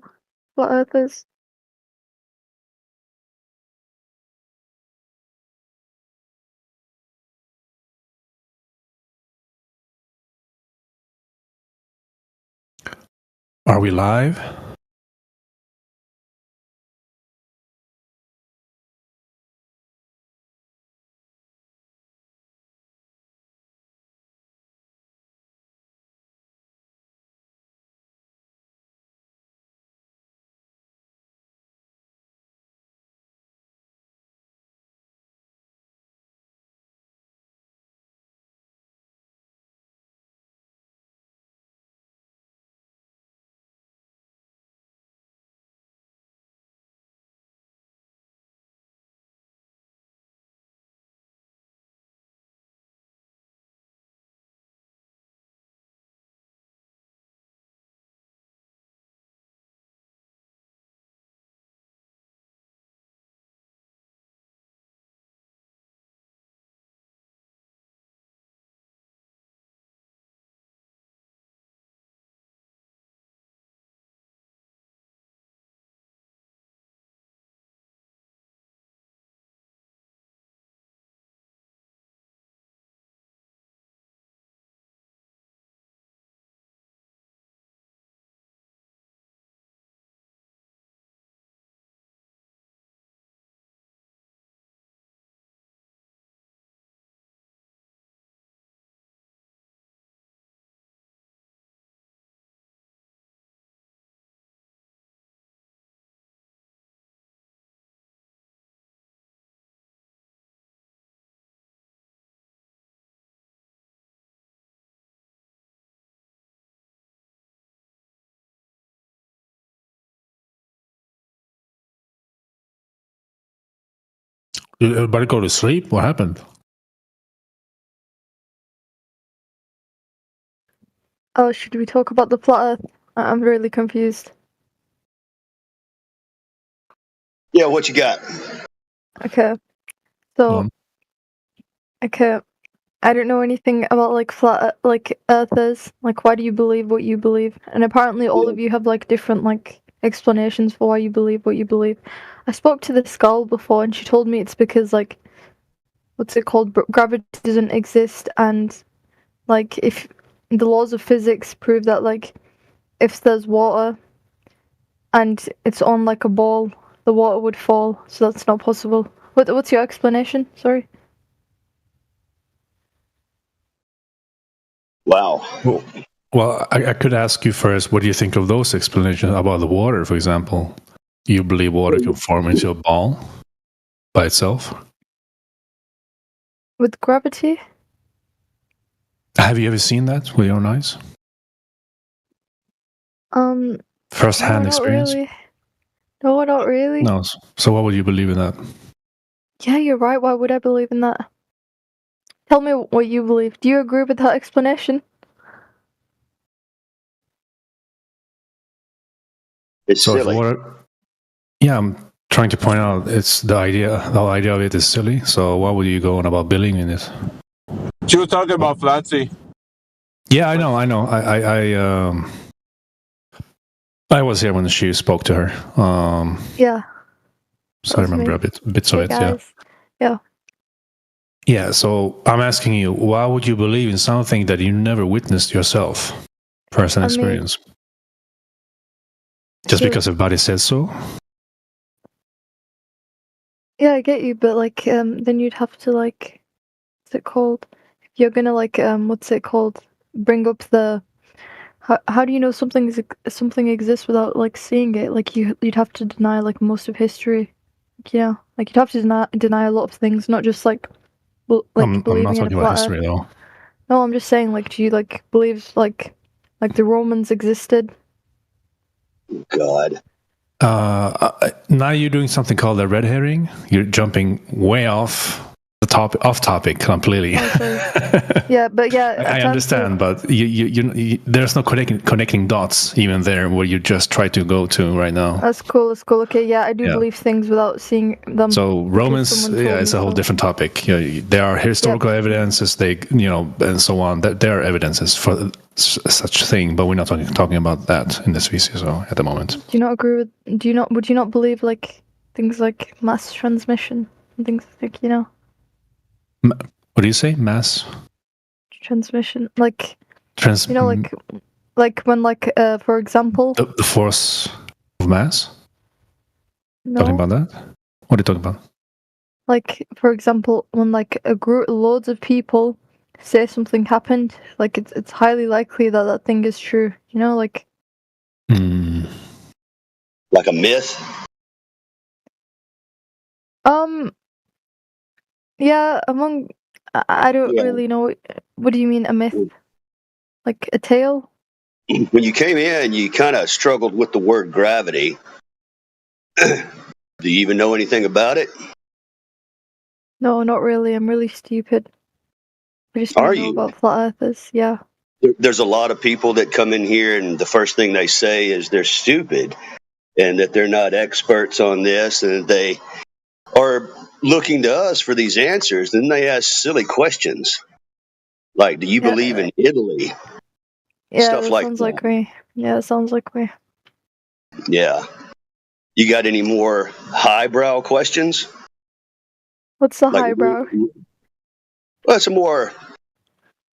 flat earthers. Are we live? Did everybody go to sleep? What happened? Oh, should we talk about the flat earth? I'm really confused. Yeah, what you got? Okay. So, okay. I don't know anything about like flat like earthers. Like, why do you believe what you believe? And apparently, all of you have like different like explanations for why you believe what you believe. I spoke to this girl before, and she told me it's because like, what's it called? Gravity doesn't exist, and like if the laws of physics prove that like if there's water and it's on like a ball, the water would fall. So that's not possible. What's your explanation? Sorry. Wow. Well, I could ask you first, what do you think of those explanations about the water, for example? You believe water can form into a ball by itself? With gravity? Have you ever seen that with your own eyes? First-hand no, experience? Not really. No, not really. No. So why would you believe in that? Yeah, you're right. Why would I believe in that? Tell me what you believe. Do you agree with that explanation? It's so silly. Yeah, I'm trying to point out it's the whole idea of it is silly. So why would you go on about believing in it? She was talking about Flatsy. Yeah, I know. I was here when she spoke to her. Yeah. So I remember bits of it. Guys. Yeah. Yeah. So I'm asking you, why would you believe in something that you never witnessed yourself, first-hand experience? Just because everybody says so? Yeah, I get you, but like, then you'd have to like, what's it called? If you're gonna like, what's it called? Bring up the. How do you know something exists without like seeing it? Like you'd have to deny like most of history. Yeah, like you'd have to deny a lot of things, not just like I'm believing not in a talking about history though. No, I'm just saying, like, do you like believe like the Romans existed? God. Now you're doing something called a red herring. You're jumping way off off topic completely. Oh, sorry. Yeah, but yeah, I understand, but you there's no connecting dots even there where you just try to go to right now. That's cool. That's cool. Okay, yeah, I do believe things without seeing them. So Romans, it's a whole different topic. There are historical evidences, and so on. That there are evidences for such thing, but we're not talking about that in this VCSO at the moment. Do you not agree with? Would you not believe like things like mass transmission and things like What do you say? Mass transmission, like like when for example, the force of mass. No. Talking about that? What are you talking about? Like for example, when like loads of people say something happened, like it's highly likely that thing is true. Like. Like a myth. Yeah, I don't really know. What do you mean, a myth? Like a tale? When you came in, you kind of struggled with the word gravity. Do you even know anything about it? No, not really. I'm really stupid. I just don't know about flat earthers. Yeah. There's a lot of people that come in here and the first thing they say is they're stupid and that they're not experts on this and they are looking to us for these answers. Then they ask silly questions like, do you believe in Italy? Yeah, Stuff that like sounds that. like me. Yeah, it sounds like me. Yeah. You got any more highbrow questions? What's the highbrow? Well, it's a more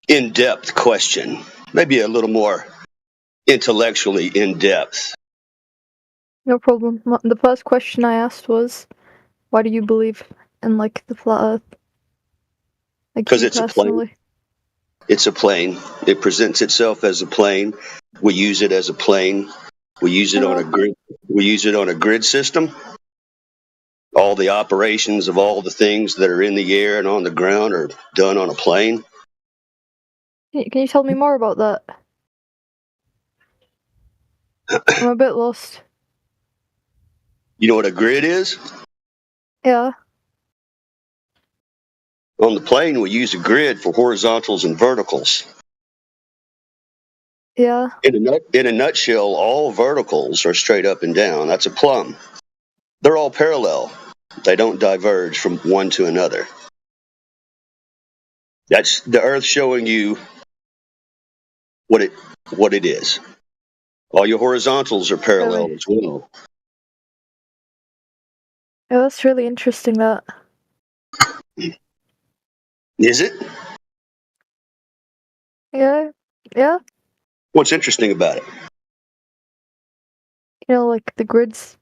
in-depth question. Maybe a little more intellectually in-depth. No problem. The first question I asked was, why do you believe in like the flat earth? Like, because it's a plane. It's a plane. It presents itself as a plane. We use it as a plane. We use it on a grid. We use it on a grid system. All the operations of all the things that are in the air and on the ground are done on a plane. Can you tell me more about that? I'm a bit lost. You know what a grid is? Yeah. On the plane, we use a grid for horizontals and verticals. Yeah. In a nutshell, all verticals are straight up and down. That's a plumb. They're all parallel. They don't diverge from one to another. That's the Earth showing you what it is. All your horizontals are parallel as well. Yeah, that's really interesting. That. Is it? Yeah. Yeah. What's interesting about it? Like the grids.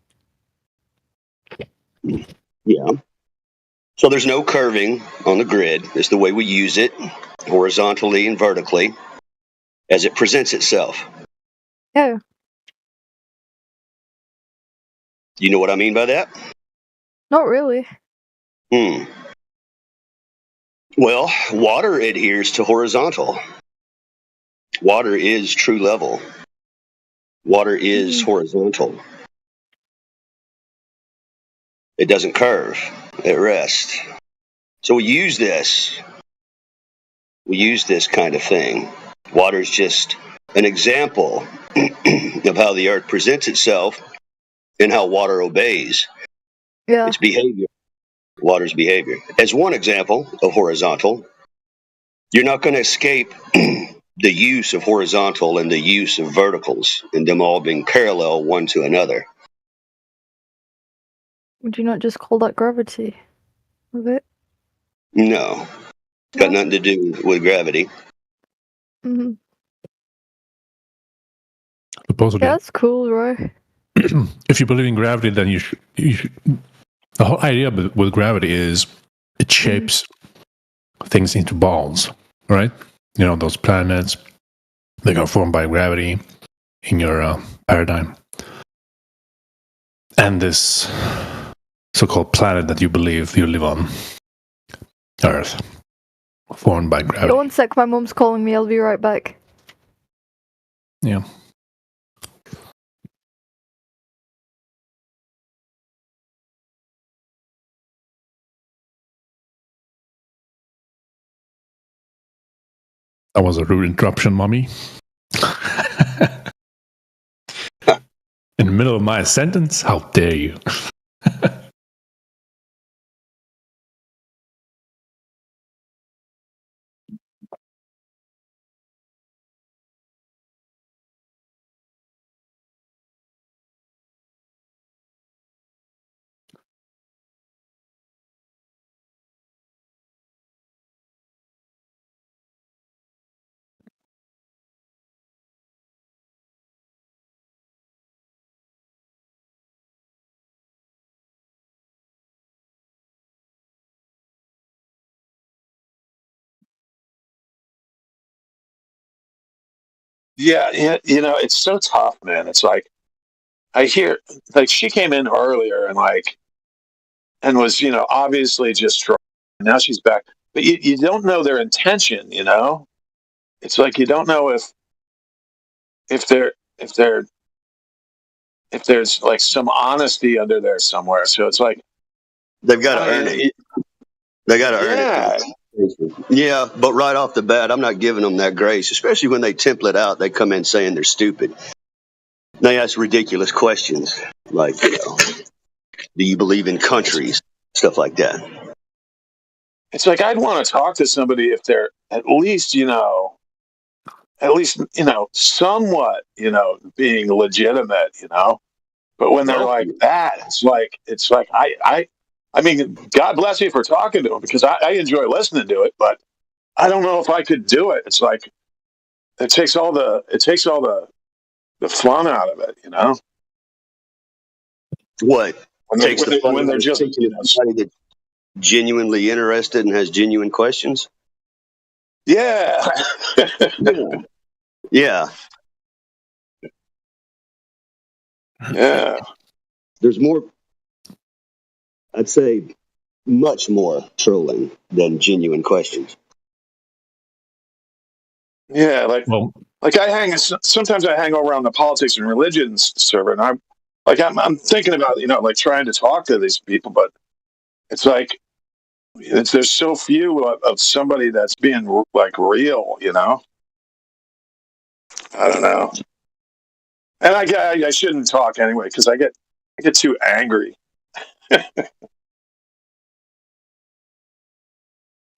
Yeah. So there's no curving on the grid. It's the way we use it, horizontally and vertically, as it presents itself. Yeah. You know what I mean by that? Not really. Well, water adheres to horizontal. Water is true level. Water is horizontal. It doesn't curve at rest. So we use this. We use this kind of thing. Water is just an example of how the earth presents itself and how water obeys its behavior. Water's behavior. As one example of horizontal, you're not going to escape the use of horizontal and the use of verticals and them all being parallel one to another. Would you not just call that gravity? Of it? No. It's got nothing to do with gravity. Mm-hmm. Supposedly. Yeah, that's cool, right? If you believe in gravity, then you should. The whole idea with gravity is it shapes things into balls, right? Those planets, they are formed by gravity in your paradigm. And this so-called planet that you believe you live on, Earth, formed by gravity. Yeah, 1 sec, my mom's calling me. I'll be right back. Yeah. That was a rude interruption, mommy. In the middle of my sentence? How dare you? Yeah, it's so tough, man. It's like I hear, like, she came in earlier and was, obviously just trolling. Now she's back, but you don't know their intention. It's like you don't know if they're if they're if there's like some honesty under there somewhere. So it's like They've got to earn it. They got to earn it. Yeah, but right off the bat, I'm not giving them that grace, especially when they template out. They come in saying they're stupid. They ask ridiculous questions like, do you believe in countries? Stuff like that. It's like I'd want to talk to somebody if they're at least, somewhat, being legitimate. But when they're like that, it's like I mean, God bless you for talking to them because I enjoy listening to it, but I don't know if I could do it. It's like it takes all the fun out of it. What takes the fun when out they're of just somebody that's genuinely interested and has genuine questions? Yeah. Yeah. Yeah. There's more, I'd say, much more trolling than genuine questions. Yeah, like sometimes I hang around the politics and religions server, and I'm thinking about like trying to talk to these people, but it's like there's so few of somebody that's being like real. I don't know, and I shouldn't talk anyway because I get too angry.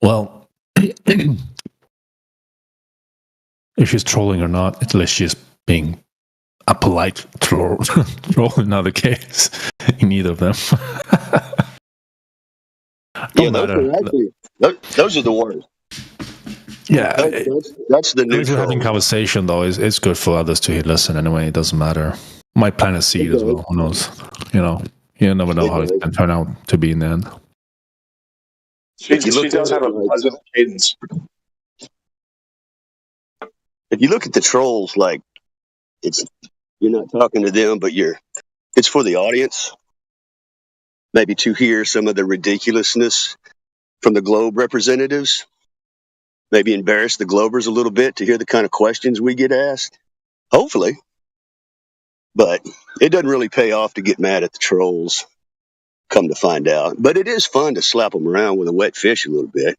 Well, if she's trolling or not, at least she's being a polite troll, in other case, in either of them. Yeah, those are the worst. Yeah, that's the at least we're having conversation though. It's good for others to listen anyway. It doesn't matter. Might plant a seed as well. Who knows? You never know how it can turn out to be in the end. She does have a pleasant cadence. If you look at the trolls, like you're not talking to them, but it's for the audience. Maybe to hear some of the ridiculousness from the Globe representatives. Maybe embarrass the Globers a little bit to hear the kind of questions we get asked. Hopefully. But it doesn't really pay off to get mad at the trolls, come to find out. But it is fun to slap them around with a wet fish a little bit.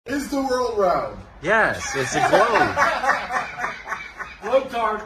Is the world round? Yes, it's a globe. Globe card.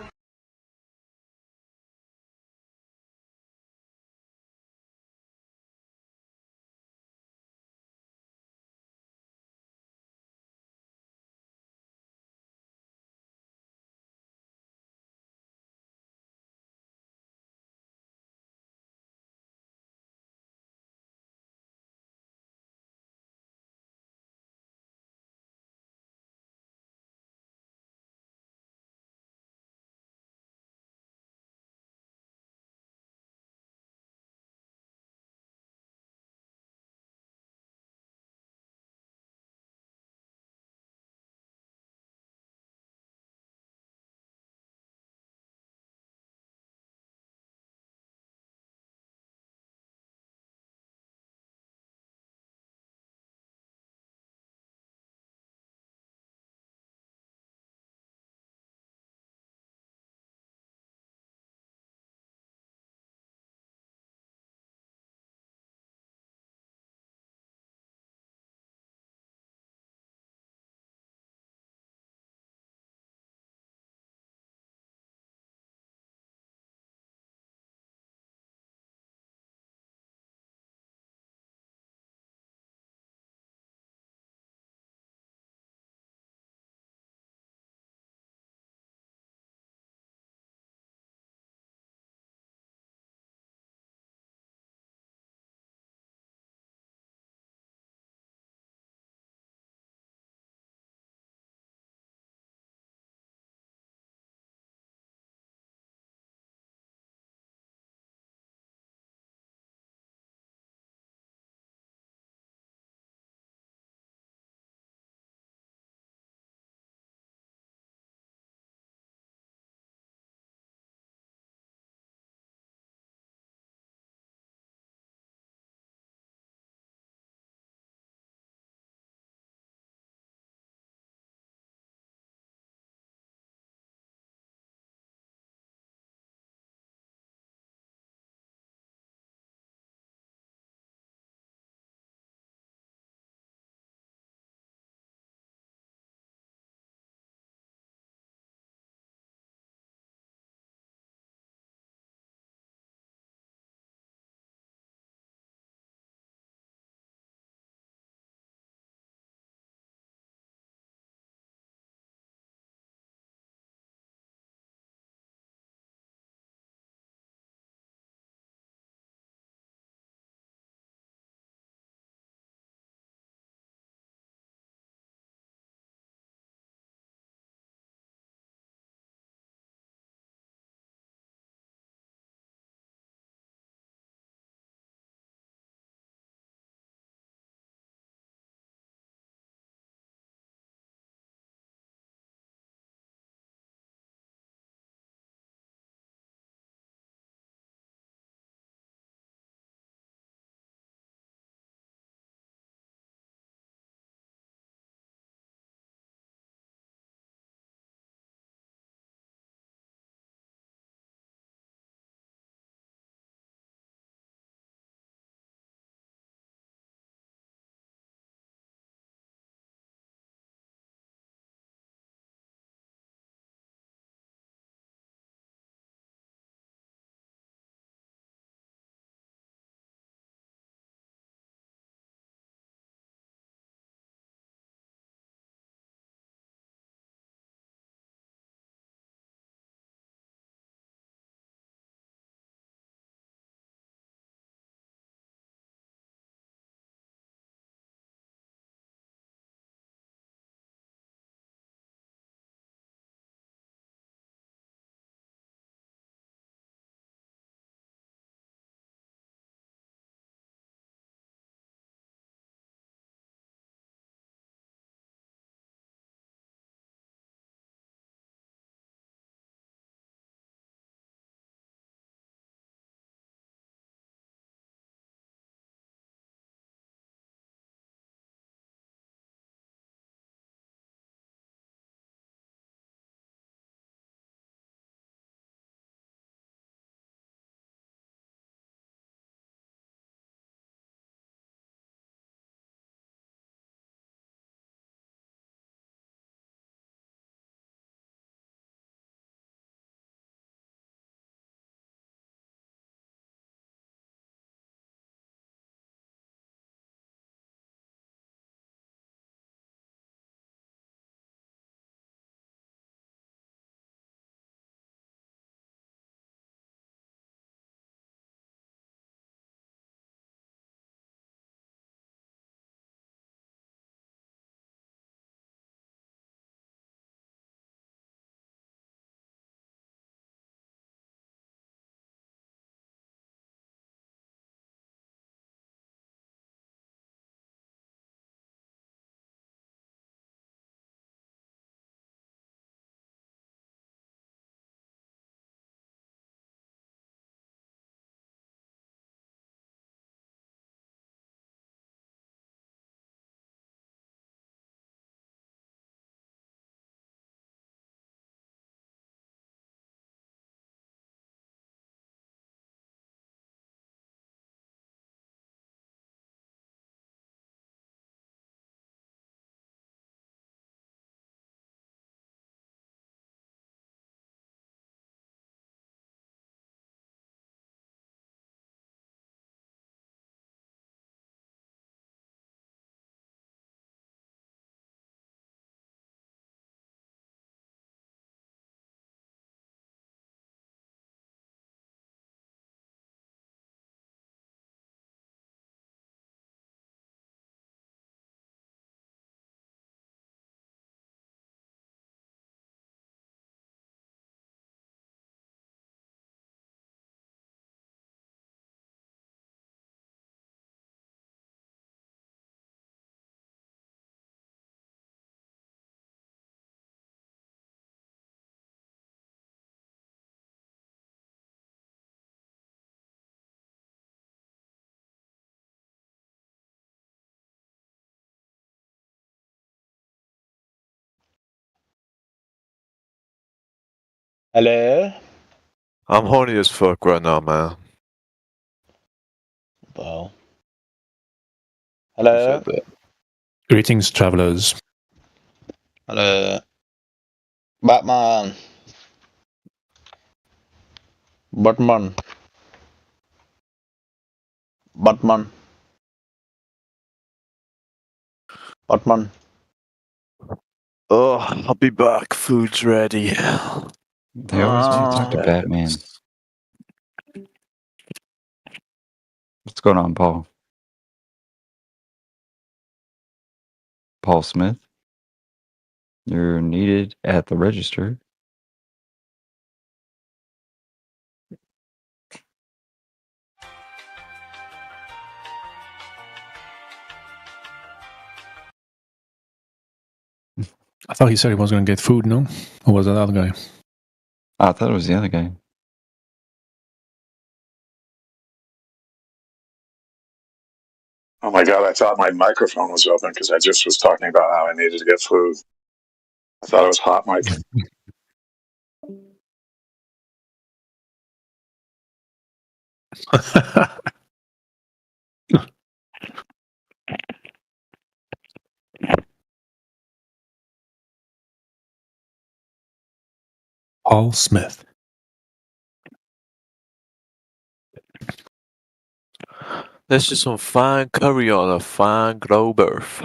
Hello? I'm horny as fuck right now, man. Well. Hello? Greetings, travelers. Hello? Batman. Batman. Batman. Batman. Oh, I'll be back. Food's ready. They always want to talk to Batman. What's going on, Paul? Paul Smith? You're needed at the register. I thought he said he was going to get food, no? Or was that the other guy? I thought it was the other guy. Oh my god, I thought my microphone was open because I just was talking about how I needed to get food. I thought it was hot mic. Paul Smith. Let's just some fine curry on a fine glow berth.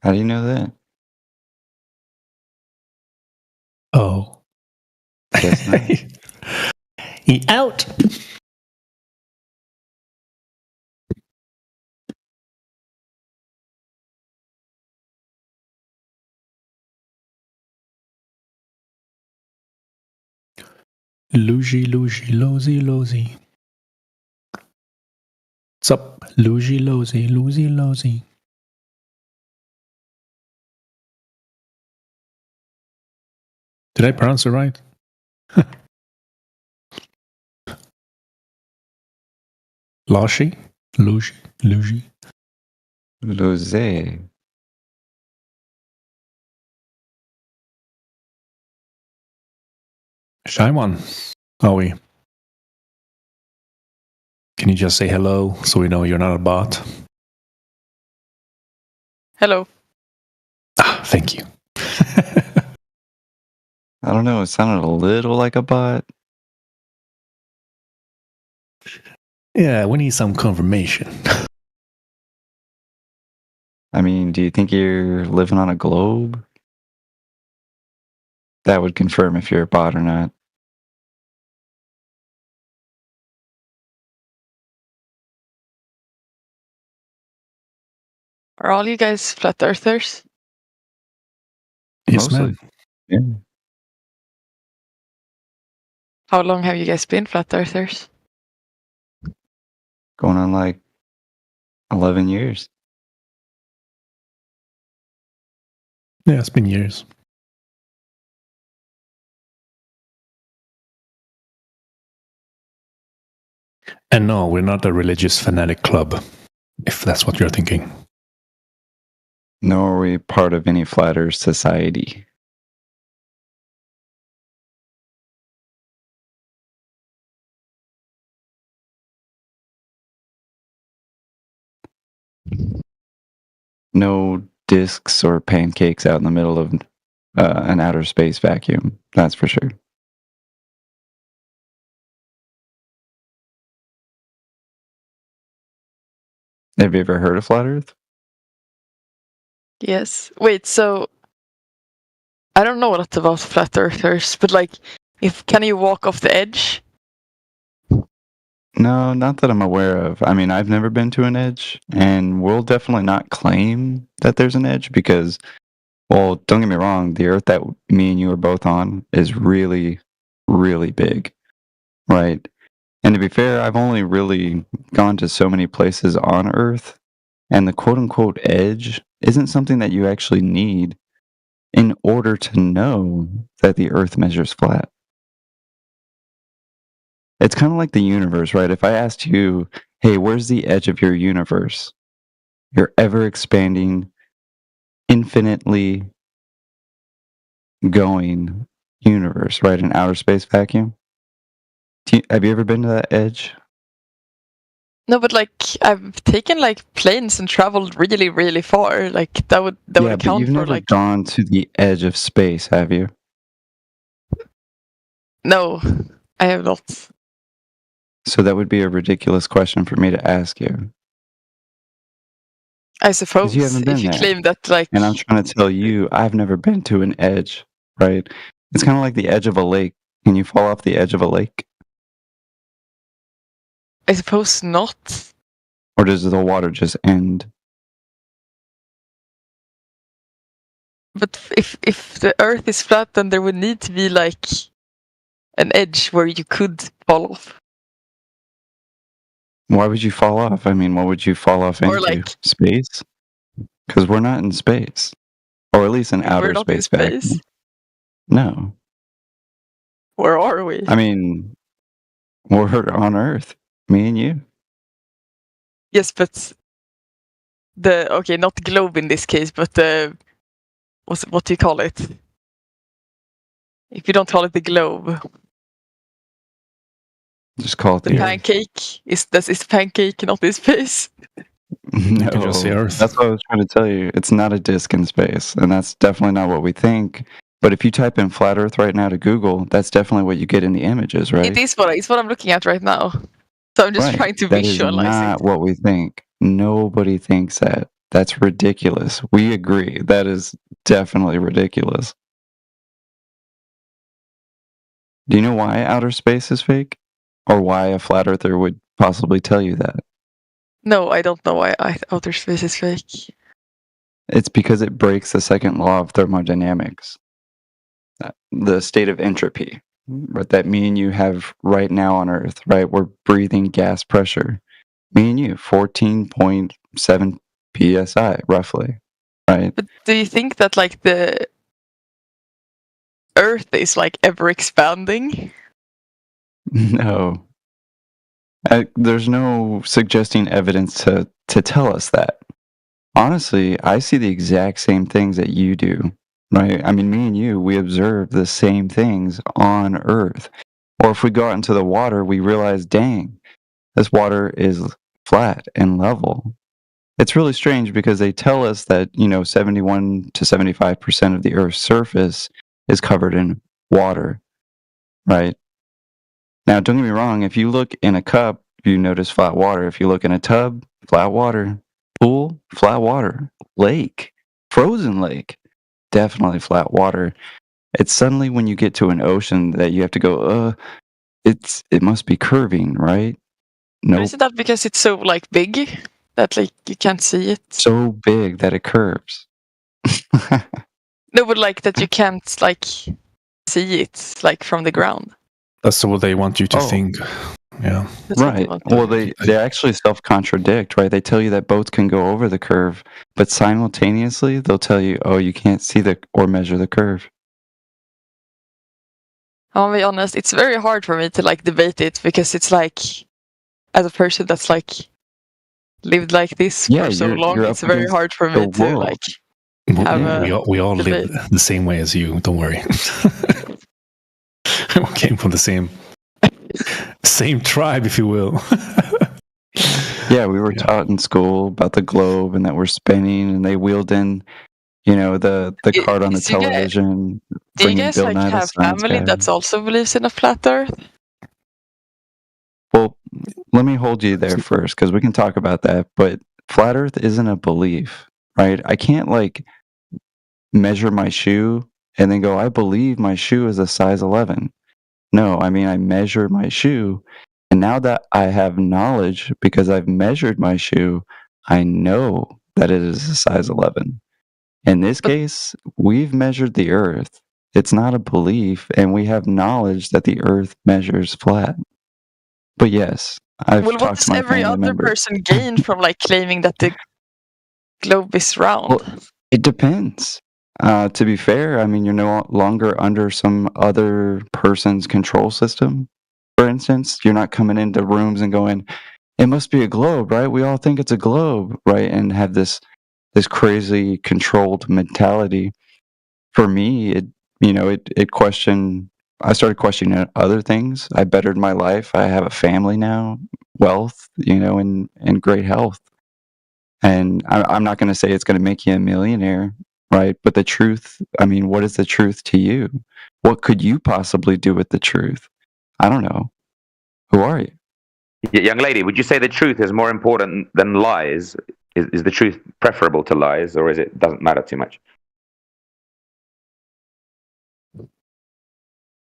How do you know that? Oh. Guess not. He out. Luigi, Luigi, Lozy, Lozy. What's up? Luigi, Lozy, Lozy, Lozy. Did I pronounce it right? Loshi? Luigi, Luigi. Lose. Shaimon, are we? Can you just say hello so we know you're not a bot? Hello. Ah, thank you. I don't know. It sounded a little like a bot. Yeah, we need some confirmation. I mean, do you think you're living on a globe? That would confirm if you're a bot or not. Are all you guys flat earthers? Yes, Mostly. ma'am. Yeah. How long have you guys been flat earthers? Going on like 11 years. Yeah, it's been years. And no, we're not a religious fanatic club, if that's what you're thinking. Nor are we part of any flat earth society. No discs or pancakes out in the middle of an outer space vacuum. That's for sure. Have you ever heard of flat earth? Yes. Wait, so I don't know a lot about flat earthers, but like, can you walk off the edge? No, not that I'm aware of. I mean, I've never been to an edge, and we'll definitely not claim that there's an edge because, well, don't get me wrong, the Earth that me and you are both on is really, really big, right? And to be fair, I've only really gone to so many places on Earth, and the quote unquote edge isn't something that you actually need in order to know that the Earth measures flat. It's kind of like the universe, right? If I asked you, hey, where's the edge of your universe? Your ever expanding, infinitely going universe, right? An outer space vacuum. Have you ever been to that edge? No, but like I've taken like planes and traveled really, really far. Like that would Yeah, but account you've for never like gone to the edge of space, have you? no, I have not. So that would be a ridiculous question for me to ask you. I Because suppose you haven't if been you there. claim that like And I'm trying to tell you, I've never been to an edge, right? It's kind of like the edge of a lake. Can you fall off the edge of a lake? I suppose not. Or does the water just end? But if the Earth is flat, then there would need to be like an edge where you could fall off. Why would you fall off? I mean, what would you fall off Or into? like Space? Because we're not in space. Or at least in we're outer not in space vacuum. space. No. Where are we? I mean, we're on Earth. Me and you. Yes, but okay, not the globe in this case, but what do you call it? If you don't call it the globe, Just call it the the Earth. pancake is pancake not in space? No, can just say Earth. that's what I was trying to tell you. It's not a disk in space, and that's definitely not what we think. But if you type in flat Earth right now to Google, that's definitely what you get in the images, right? It is it's what I'm looking at right now. So I'm just Right. trying to That is visualize not it. what we think. Nobody thinks that. That's ridiculous. We agree. That is definitely ridiculous. Do you know why outer space is fake? Or why a flat earther would possibly tell you that? No, I don't know why outer space is fake. It's because it breaks the second law of thermodynamics, the state of entropy, but that me and you have right now on Earth, right? We're breathing gas pressure. Me and you, 14.7 psi, roughly, right? But do you think that like the Earth is like ever expanding? No. There's no suggesting evidence to tell us that. Honestly, I see the exact same things that you do, right? I mean, me and you, we observe the same things on Earth. Or if we go out into the water, we realize, dang, this water is flat and level. It's really strange because they tell us that, 71 to 75% of the Earth's surface is covered in water, right? Now, don't get me wrong, if you look in a cup, you notice flat water. If you look in a tub, flat water. Pool, flat water. Lake, frozen lake, definitely flat water. It's suddenly when you get to an ocean that you have to go, it must be curving, right? But Nope. isn't that because it's so like big that like you can't see it? So big that it curves. No, but like that you can't like see it like from the ground. That's what they want you to think. Yeah. That's what they Right. want to Well, they actually self-contradict, right? They tell you that boats can go over the curve, but simultaneously they'll tell you, oh, you can't see or measure the curve. I'll be honest, it's very hard for me to like debate it because it's like, as a person that's like lived like this Yeah, for so long, you're it's up very against hard for the me to world. like have a We all live debate. the same way as you. Don't worry. We came from the same tribe, if you will. Yeah, we were taught in school about the globe and that we're spinning, and they wheeled in, the card on the So you guys- television. Do you bringing guys Bill like Nye the have Science family Guy. that's also believes in a flat Earth? Well, let me hold you there first because we can talk about that. But flat Earth isn't a belief, right? I can't measure my shoe and then go, I believe my shoe is a size 11. No, I mean, I measure my shoe. And now that I have knowledge because I've measured my shoe, I know that it is a size 11. In this case, we've measured the Earth. It's not a belief, and we have knowledge that the Earth measures flat. But yes, I've Well, what talked does to my every family other members. person gain from like claiming that the globe is round? Well, it depends. To be fair, I mean, you're no longer under some other person's control system. For instance, you're not coming into rooms and going, it must be a globe, right? We all think it's a globe, right? And have this crazy controlled mentality. For me, it questioned. I started questioning other things. I bettered my life. I have a family now, wealth, and great health. And I'm not going to say it's going to make you a millionaire, right? But the truth, I mean, what is the truth to you? What could you possibly do with the truth? I don't know. Who are you? Young lady, would you say the truth is more important than lies? Is the truth preferable to lies, or doesn't matter too much?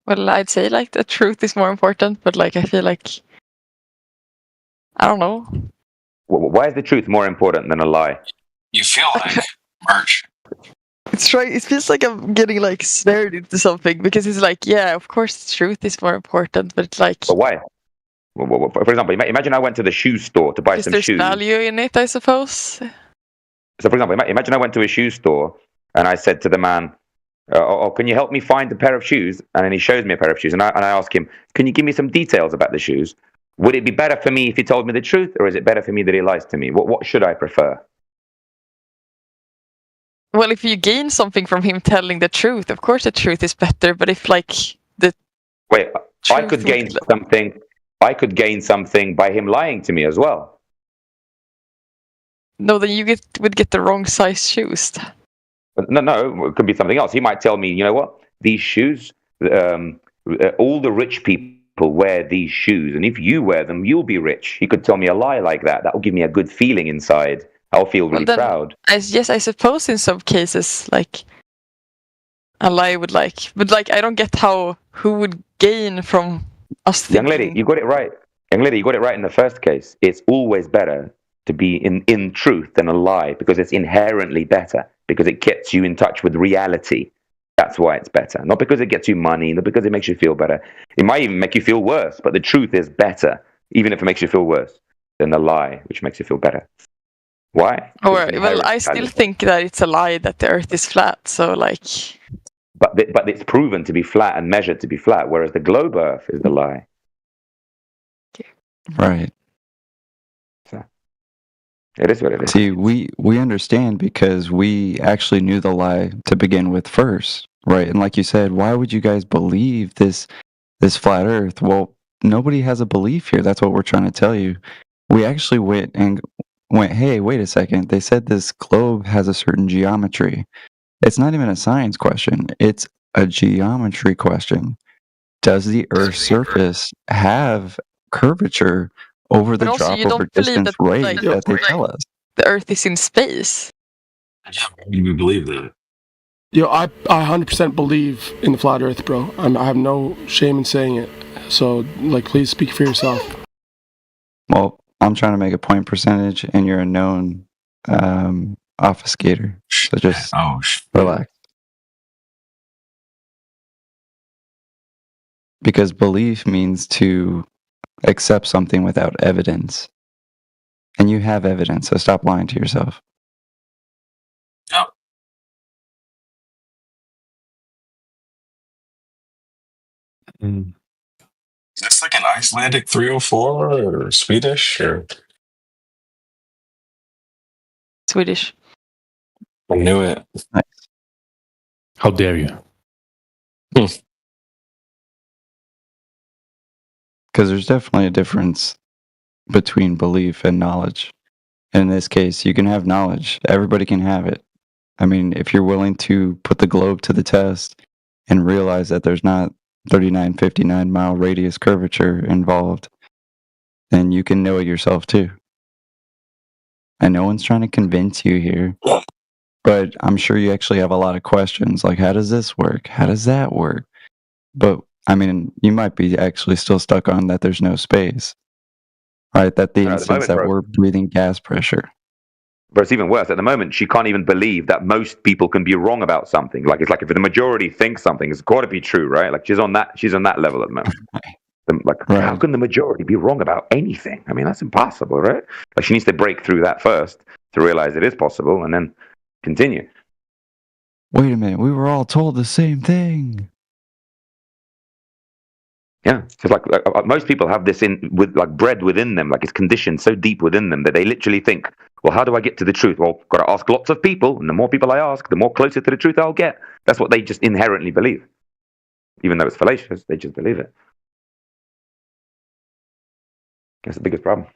Well, I'd say like the truth is more important, but like I feel like I don't know. Why is the truth more important than a lie? You feel like merch. It's right. It feels like I'm getting like snared into something because it's like, yeah, of course, the truth is more important, but it's like. But why? For example, imagine I went to the shoe store to buy some there's shoes. There's value in it, I suppose. So, for example, imagine I went to a shoe store and I said to the man, can you help me find a pair of shoes? And then he shows me a pair of shoes, and I ask him, can you give me some details about the shoes? Would it be better for me if he told me the truth, or is it better for me that he lies to me? What should I prefer? Well, if you gain something from him telling the truth, of course the truth is better. But if like the I could gain something. I could gain something by him lying to me as well. No, then you would get the wrong size shoes. No, it could be something else. He might tell me, you know what? These shoes, all the rich people wear these shoes, and if you wear them, you'll be rich. He could tell me a lie like that. That will give me a good feeling inside. I'll feel really proud. Yes, I suppose in some cases, like a lie would but like I don't get who would gain from us thinking. Young lady, you got it right. Young lady, you got it right in the first case. It's always better to be in truth than a lie, because it's inherently better, because it gets you in touch with reality. That's why it's better. Not because it gets you money, not because it makes you feel better. It might even make you feel worse, but the truth is better, even if it makes you feel worse, than the lie, which makes you feel better. Why? Well, I still think that it's a lie that the Earth is flat, so like... But it's proven to be flat and measured to be flat, whereas the globe Earth is the lie. Right. It is what it is. See, we understand because we actually knew the lie to begin with first, right? And like you said, why would you guys believe this flat Earth? Well, nobody has a belief here. That's what we're trying to tell you. We actually went, hey, wait a second. They said this globe has a certain geometry. It's not even a science question. It's a geometry question. Does the Earth's surface have curvature over the drop over distance rate that they tell us? The Earth is in space. Yeah, we believe that. Yo, I 100% believe in the flat Earth, bro. I have no shame in saying it. So, like, please speak for yourself. Well, I'm trying to make a point percentage, and you're a known obfuscator. So just relax. Because belief means to accept something without evidence. And you have evidence, so stop lying to yourself. Yep. Is this like an Icelandic 304 or Swedish or? Swedish. I knew it. Nice. How dare you? Because there's definitely a difference between belief and knowledge. In this case, you can have knowledge. Everybody can have it. I mean, if you're willing to put the globe to the test and realize that there's not 3959 mile radius curvature involved, then you can know it yourself too. And no one's trying to convince you here. But I'm sure you actually have a lot of questions, like how does this work? How does that work? But I mean, you might be actually still stuck on that there's no space, right? That the instance that we're breathing gas pressure. But it's even worse. At the moment, she can't even believe that most people can be wrong about something. Like it's like if the majority thinks something, it's got to be true, right? Like she's on that level at the moment. How can the majority be wrong about anything? I mean, that's impossible, right? Like she needs to break through that first to realize it is possible, and then continue. Wait a minute, we were all told the same thing. Yeah, so most people have this bred within them, like it's conditioned so deep within them that they literally think, well, how do I get to the truth? Well, got to ask lots of people, and the more people I ask, the more closer to the truth I'll get. That's what they just inherently believe. Even though it's fallacious, they just believe it. That's the biggest problem.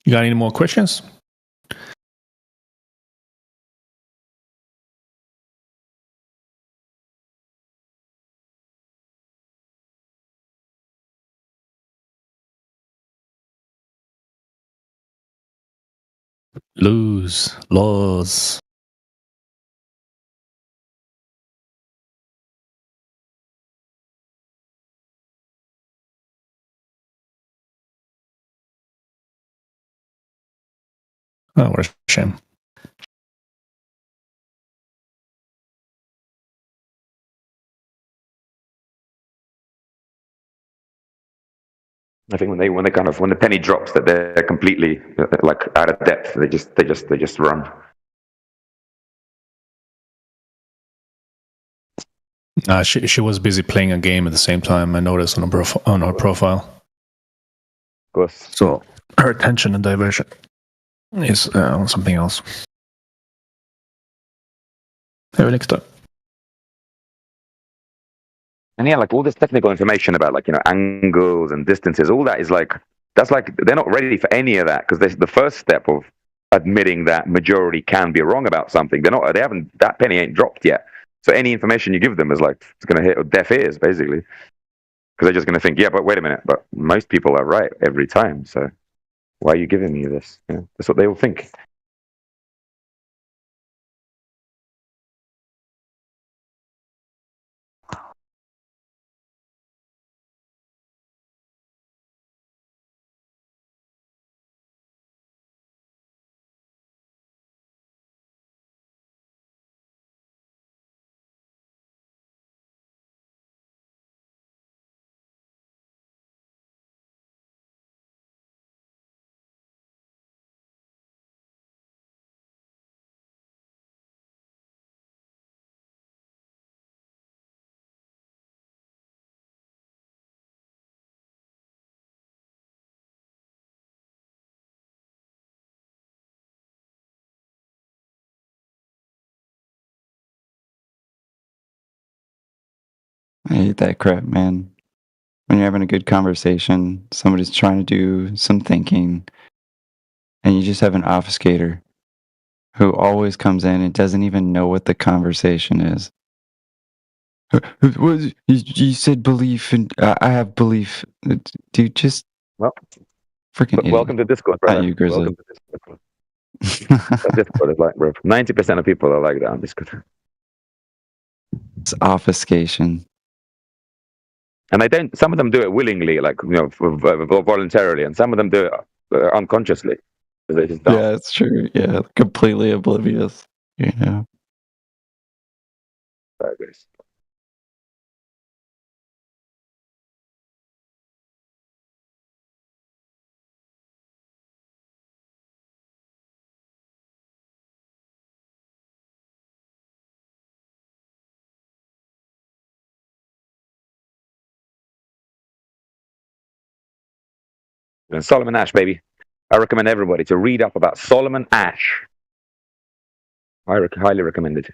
You got any more questions? Laws. Oh, what a shame. I think when the penny drops that they're completely like out of depth, they just run. She was busy playing a game at the same time. I noticed on her profile. Of course. So her attention and diversion is on something else. Have next up. And yeah, like all this technical information about angles and distances, all that is they're not ready for any of that, because the first step of admitting that majority can be wrong about something, that penny ain't dropped yet. So any information you give them is it's going to hit deaf ears, basically, because they're just going to think, yeah, but wait a minute, but most people are right every time, so why are you giving me this? Yeah, that's what they will think. I hate that crap, man. When you're having a good conversation, somebody's trying to do some thinking, and you just have an obfuscator who always comes in and doesn't even know what the conversation is. You said belief, and I have belief. Dude, just freaking idiot. Welcome to Discord, brother. Not you, Grizzly. Welcome to Discord. Discord is bro. 90% of people are like that on Discord. It's obfuscation. And some of them do it willingly, voluntarily, and some of them do it unconsciously. They just don't. Yeah, it's true. Yeah, completely oblivious. And Solomon Ash, baby. I recommend everybody to read up about Solomon Ash. I highly recommend it.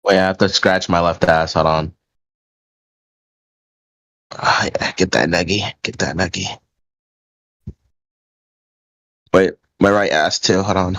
Wait, I have to scratch my left ass. Hold on. Yeah, get that nuggy. Get that nuggy. Wait, my right ass too. Hold on.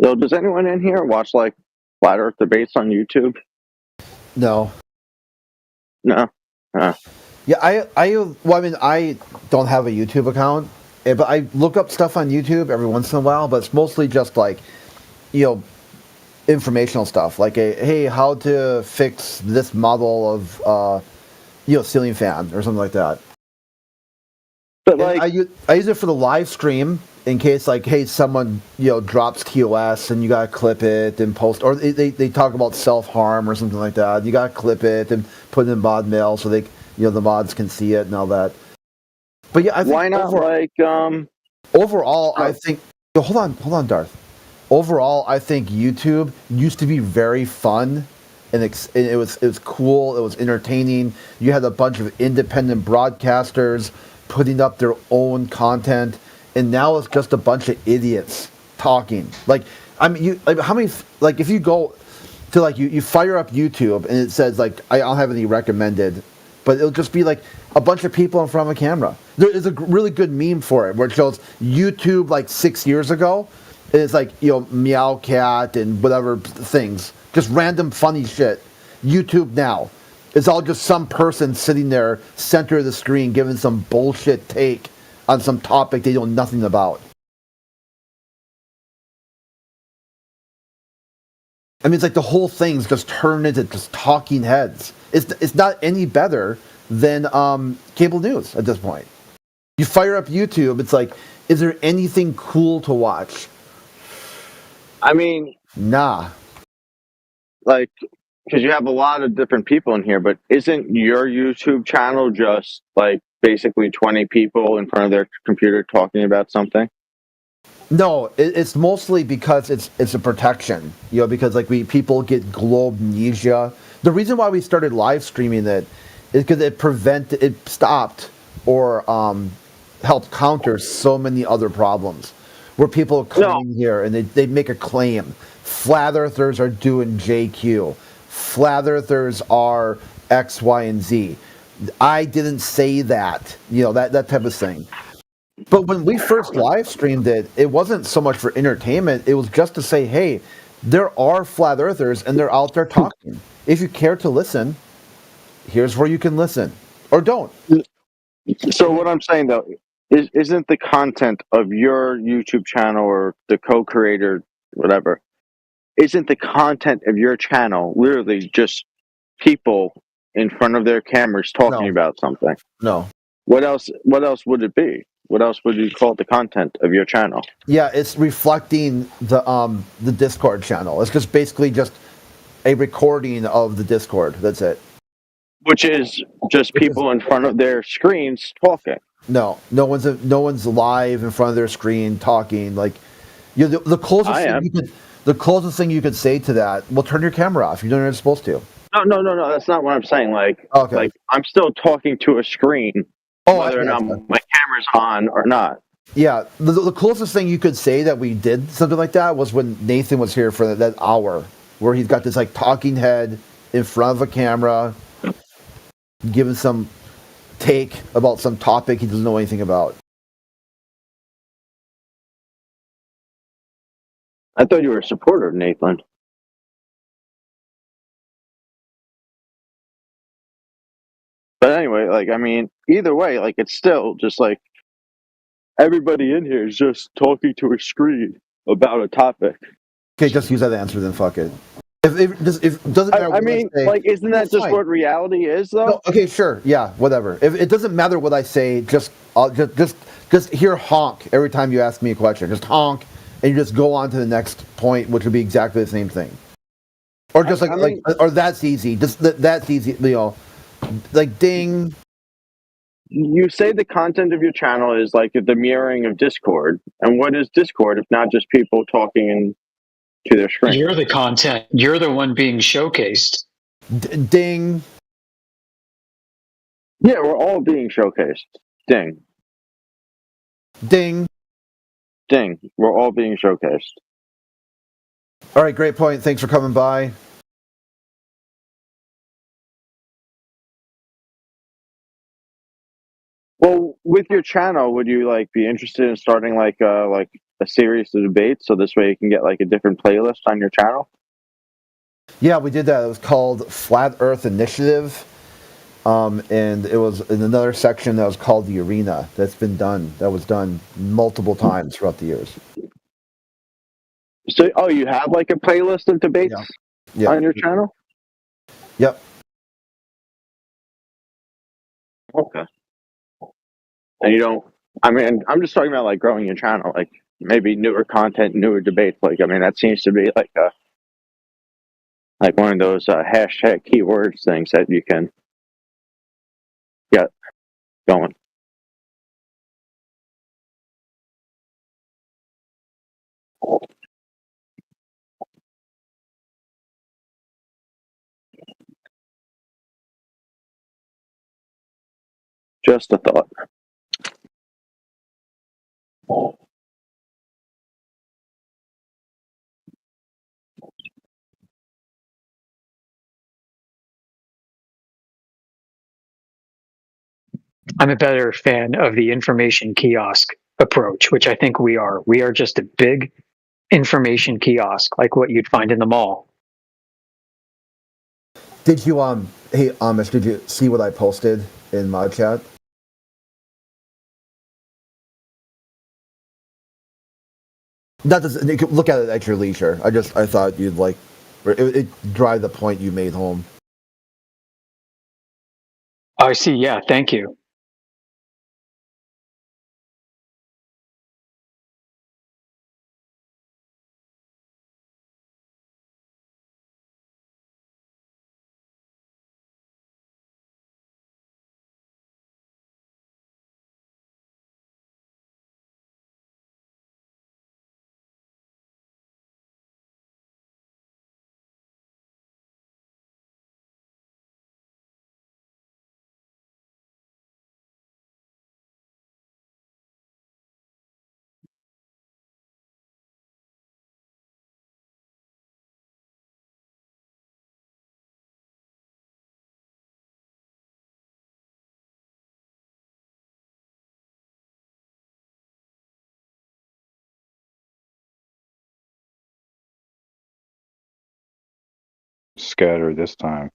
So, does anyone in here watch like flat Earth debates on YouTube? No. No. Yeah, well, I mean, I don't have a YouTube account, but I look up stuff on YouTube every once in a while. But it's mostly just like, informational stuff, like hey, how to fix this model of ceiling fan or something like that. But like, I use it for the live stream in case, like, hey, someone drops TOS and you gotta clip it and post, or they talk about self harm or something like that. You gotta clip it and put it in mod mail so they the mods can see it and all that. But yeah, I think why not overall, I think. Hold on, Darth. Overall, I think YouTube used to be very fun, and it was cool. It was entertaining. You had a bunch of independent broadcasters putting up their own content, and now it's just a bunch of idiots talking. Like, I mean, how many? Like, if you go to you fire up YouTube and it says like, I don't have any recommended, but it'll just be like a bunch of people in front of a camera. There is a really good meme for it where it shows YouTube like 6 years ago. And it's like, Meowcat and whatever things. Just random funny shit. YouTube now. It's all just some person sitting there, center of the screen, giving some bullshit take on some topic they know nothing about. I mean, it's like the whole thing's just turned into just talking heads. It's not any better than cable news at this point. You fire up YouTube, it's like, is there anything cool to watch? I mean, nah. Like, because you have a lot of different people in here, but isn't your YouTube channel just like basically 20 people in front of their computer talking about something? No, it's mostly because it's a protection, because like people get globamnesia. The reason why we started live streaming it is because it stopped or helped counter so many other problems where people come in here and they make a claim. Flat earthers are doing JQ. Flat earthers are X, Y, and Z. I didn't say that, that type of thing. But when we first live streamed it, it wasn't so much for entertainment. It was just to say, hey, there are flat earthers and they're out there talking. If you care to listen, here's where you can listen. Or don't. So what I'm saying, though, isn't the content of your YouTube channel or the co-creator, whatever, isn't the content of your channel literally just people in front of their cameras talking about something? No. What else would it be? What else would you call the content of your channel? Yeah, it's reflecting the Discord channel. It's just basically just a recording of the Discord. That's it. Which is just people in front of their screens talking. No one's live in front of their screen talking. Like, the closest thing you could say to that. Well, turn your camera off. You're not supposed to. No. That's not what I'm saying. Like, okay. Like I'm still talking to a screen, whether or not my camera's on or not. Yeah, the closest thing you could say that we did something like that was when Nathan was here for that hour, where he's got this like talking head in front of a camera, giving some take about some topic he doesn't know anything about. I thought you were a supporter of Nathan. But anyway, like, I mean, either way, like, it's still just like everybody in here is just talking to a screen about a topic. Okay, just use that answer then. Fuck it. If it doesn't matter. I mean, like, isn't that just what reality is, though? No, okay, sure, yeah, whatever. If it doesn't matter what I say, just hear honk every time you ask me a question. Just honk, and you just go on to the next point, which would be exactly the same thing. Or just or that's easy. Just that's easy. Like ding. You say the content of your channel is like the mirroring of Discord, and what is Discord if not just people talking to their screen? You're the content. You're the one being showcased. Ding. Yeah, we're all being showcased. Ding. Ding. Ding. We're all being showcased. All right, great point. Thanks for coming by. Well, with your channel, would you like be interested in starting like a series of debates so this way you can get like a different playlist on your channel? Yeah, we did that. It was called Flat Earth Initiative. And it was in another section that was called the Arena. That was done multiple times throughout the years. So, you have like a playlist of debates on your channel? Yep. Okay. And you don't, I mean, I'm just talking about like growing your channel, like maybe newer content, newer debates. Like, I mean, that seems to be like one of those hashtag keywords things that you can get going. Just a thought. I'm a better fan of the information kiosk approach, which I think we are. We are just a big information kiosk, like what you'd find in the mall. Did you hey Amish, did you see what I posted in my chat? That does, you can look at it at your leisure. I thought you'd like It drive the point you made home. I see. Yeah, thank you. Scatter this time.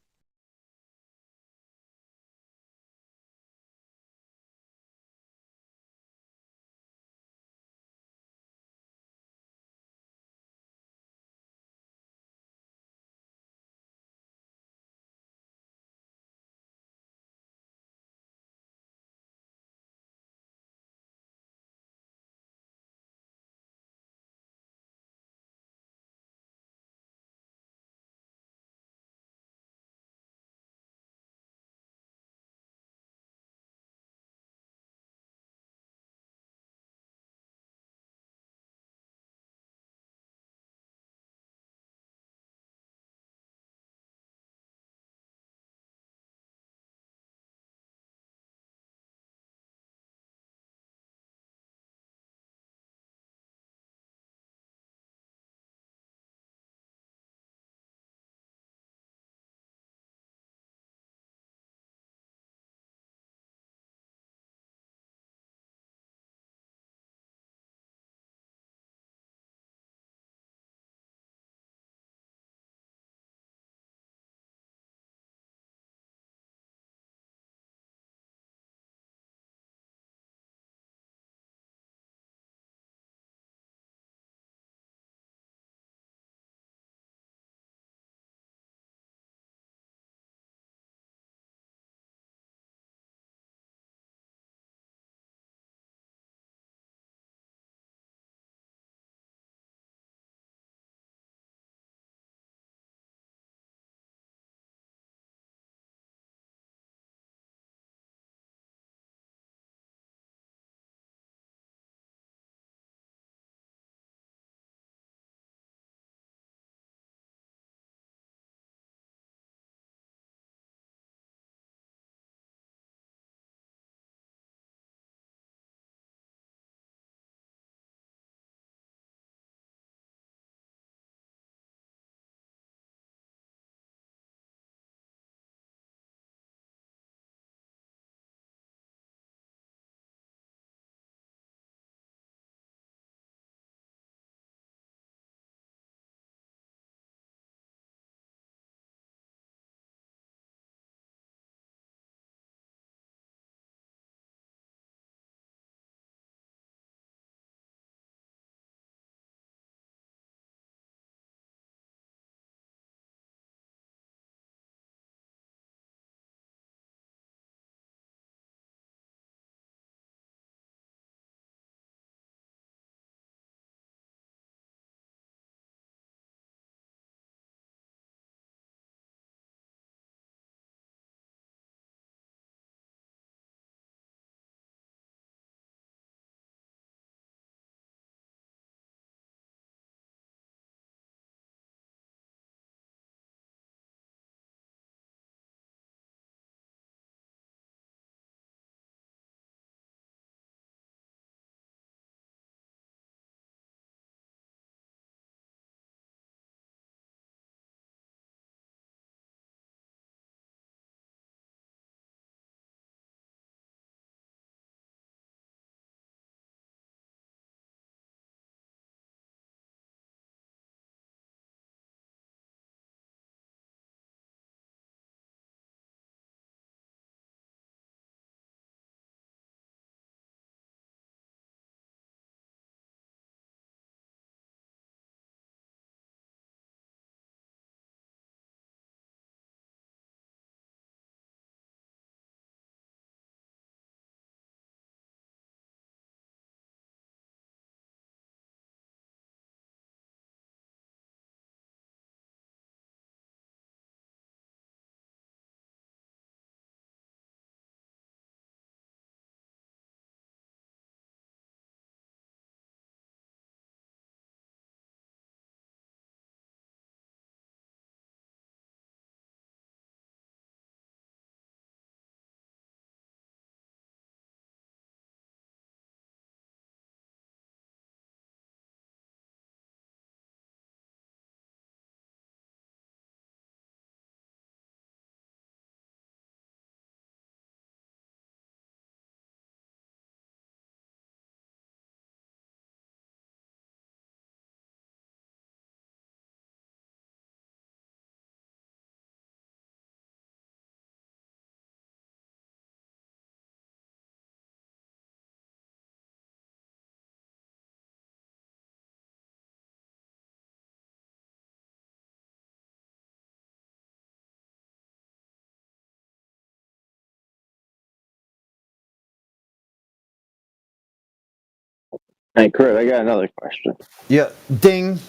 Hey, Kurt, I got another question. Yeah, ding.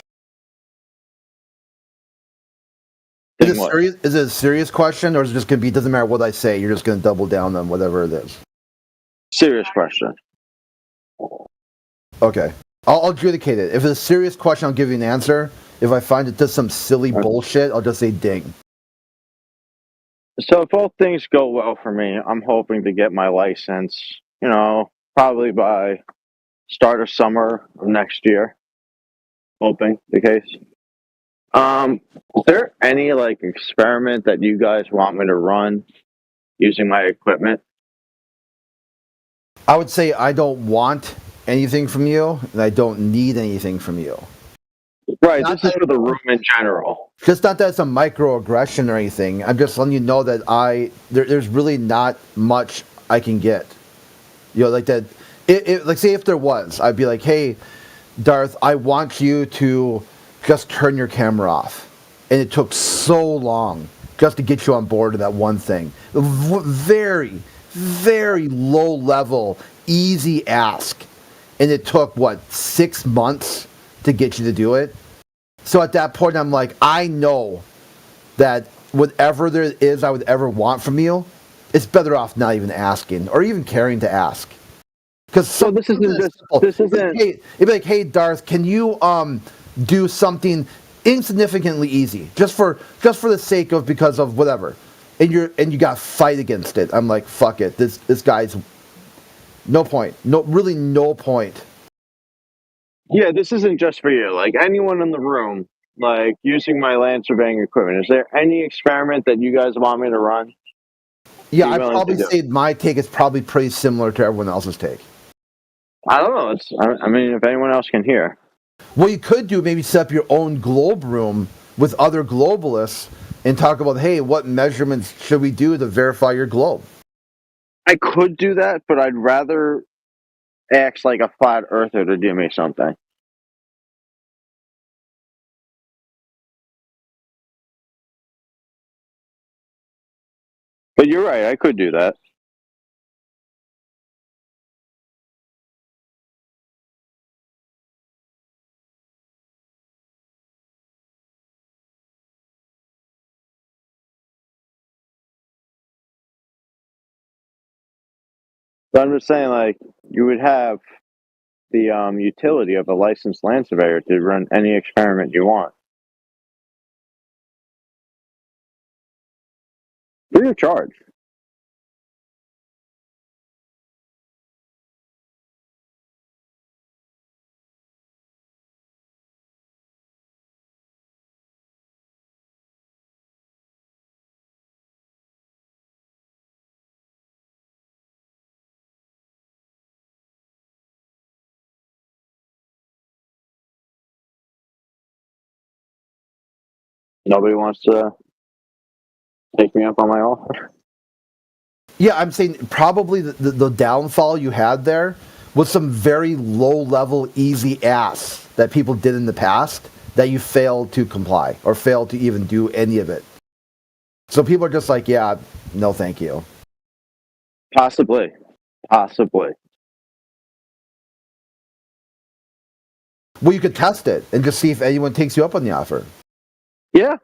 Ding Is it what? serious? Is it a serious question, or is it just gonna be? Doesn't matter what I say. You're just gonna double down on whatever it is. Serious question. Okay, I'll adjudicate it. If it's a serious question, I'll give you an answer. If I find it does some silly bullshit, I'll just say ding. So if all things go well for me, I'm hoping to get my license, probably by start of summer of next year. Hoping the case. Is there any like experiment that you guys want me to run using my equipment? I would say I don't want anything from you, and I don't need anything from you. Right, this is for the room in general. Just not that it's a microaggression or anything. I'm just letting you know that there's really not much I can get. Like that. Like say if there was, I'd be like, hey, Darth, I want you to just turn your camera off. And it took so long just to get you on board to that one thing. Very, very low level, easy ask. And it took, 6 months to get you to do it? So at that point, I'm like, I know that whatever there is I would ever want from you, it's better off not even asking or even caring to ask. Because this isn't. Hey, it'd be like, hey, Darth, can you do something insignificantly easy just for the sake of because of whatever, and you got to fight against it. I'm like, fuck it. This guy's no point. No point. Yeah, this isn't just for you. Like anyone in the room, like using my land surveying equipment. Is there any experiment that you guys want me to run? Yeah, I'd probably say my take is probably pretty similar to everyone else's take. I don't know. I mean, if anyone else can hear. What you could do, maybe set up your own globe room with other globalists and talk about, hey, what measurements should we do to verify your globe? I could do that, but I'd rather ask like a flat earther to do me something. But you're right, I could do that. But I'm just saying, like, you would have the utility of a licensed land surveyor to run any experiment you want. Free of charge. Nobody wants to take me up on my offer. Yeah, I'm saying probably the downfall you had there was some very low level easy ass that people did in the past that you failed to comply or failed to even do any of it. So people are just like, yeah, no thank you. Possibly. Well, you could test it and just see if anyone takes you up on the offer. Yeah.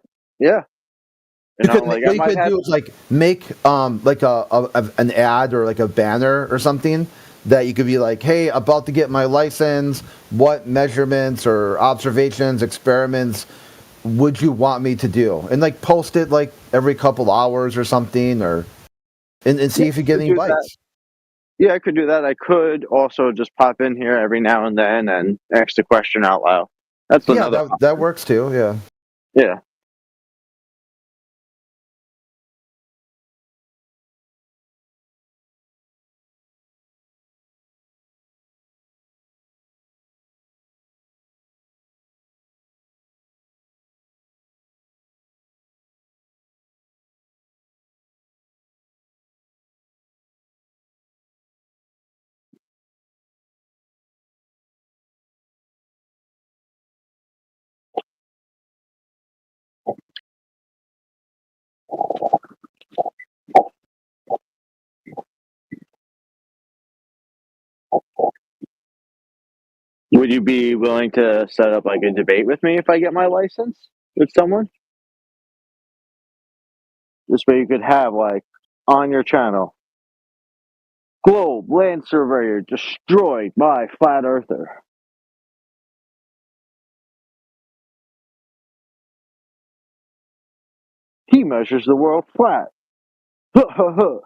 What you could do is like make like an ad or like a banner or something that you could be like, hey, about to get my license, what measurements or observations, experiments would you want me to do? And like post it like every couple hours or something, or and see if you get any bites. Yeah, I could do that. I could also just pop in here every now and then and ask the question out loud. That's another. That works too. Yeah. Yeah. Would you be willing to set up like a debate with me if I get my license with someone? This way you could have like on your channel, Globe Land Surveyor destroyed by Flat Earther. He measures the world flat. Huh, huh, huh.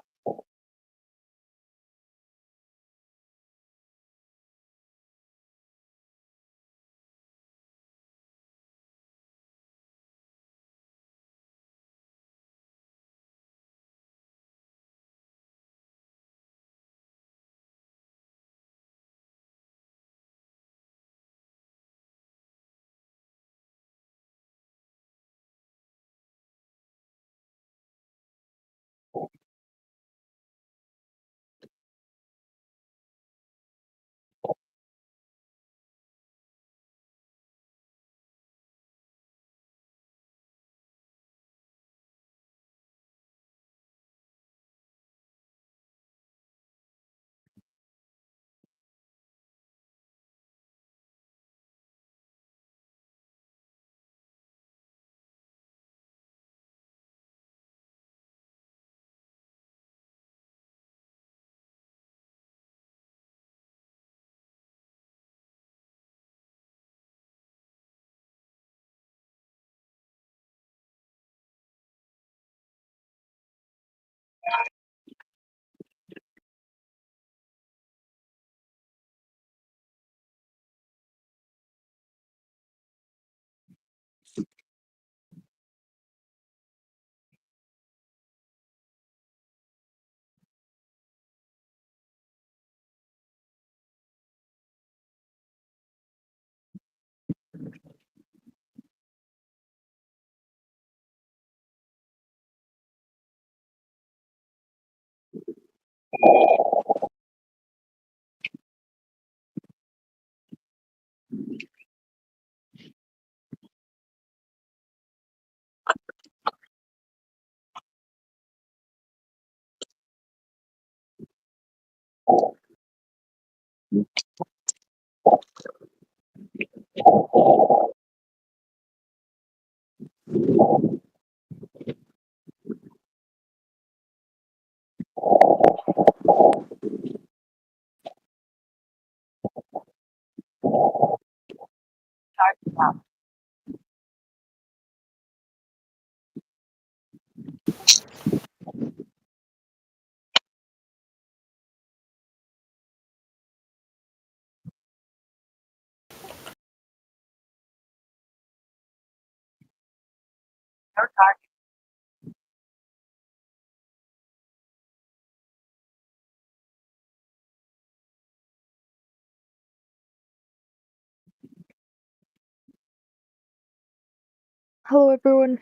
Hello, everyone.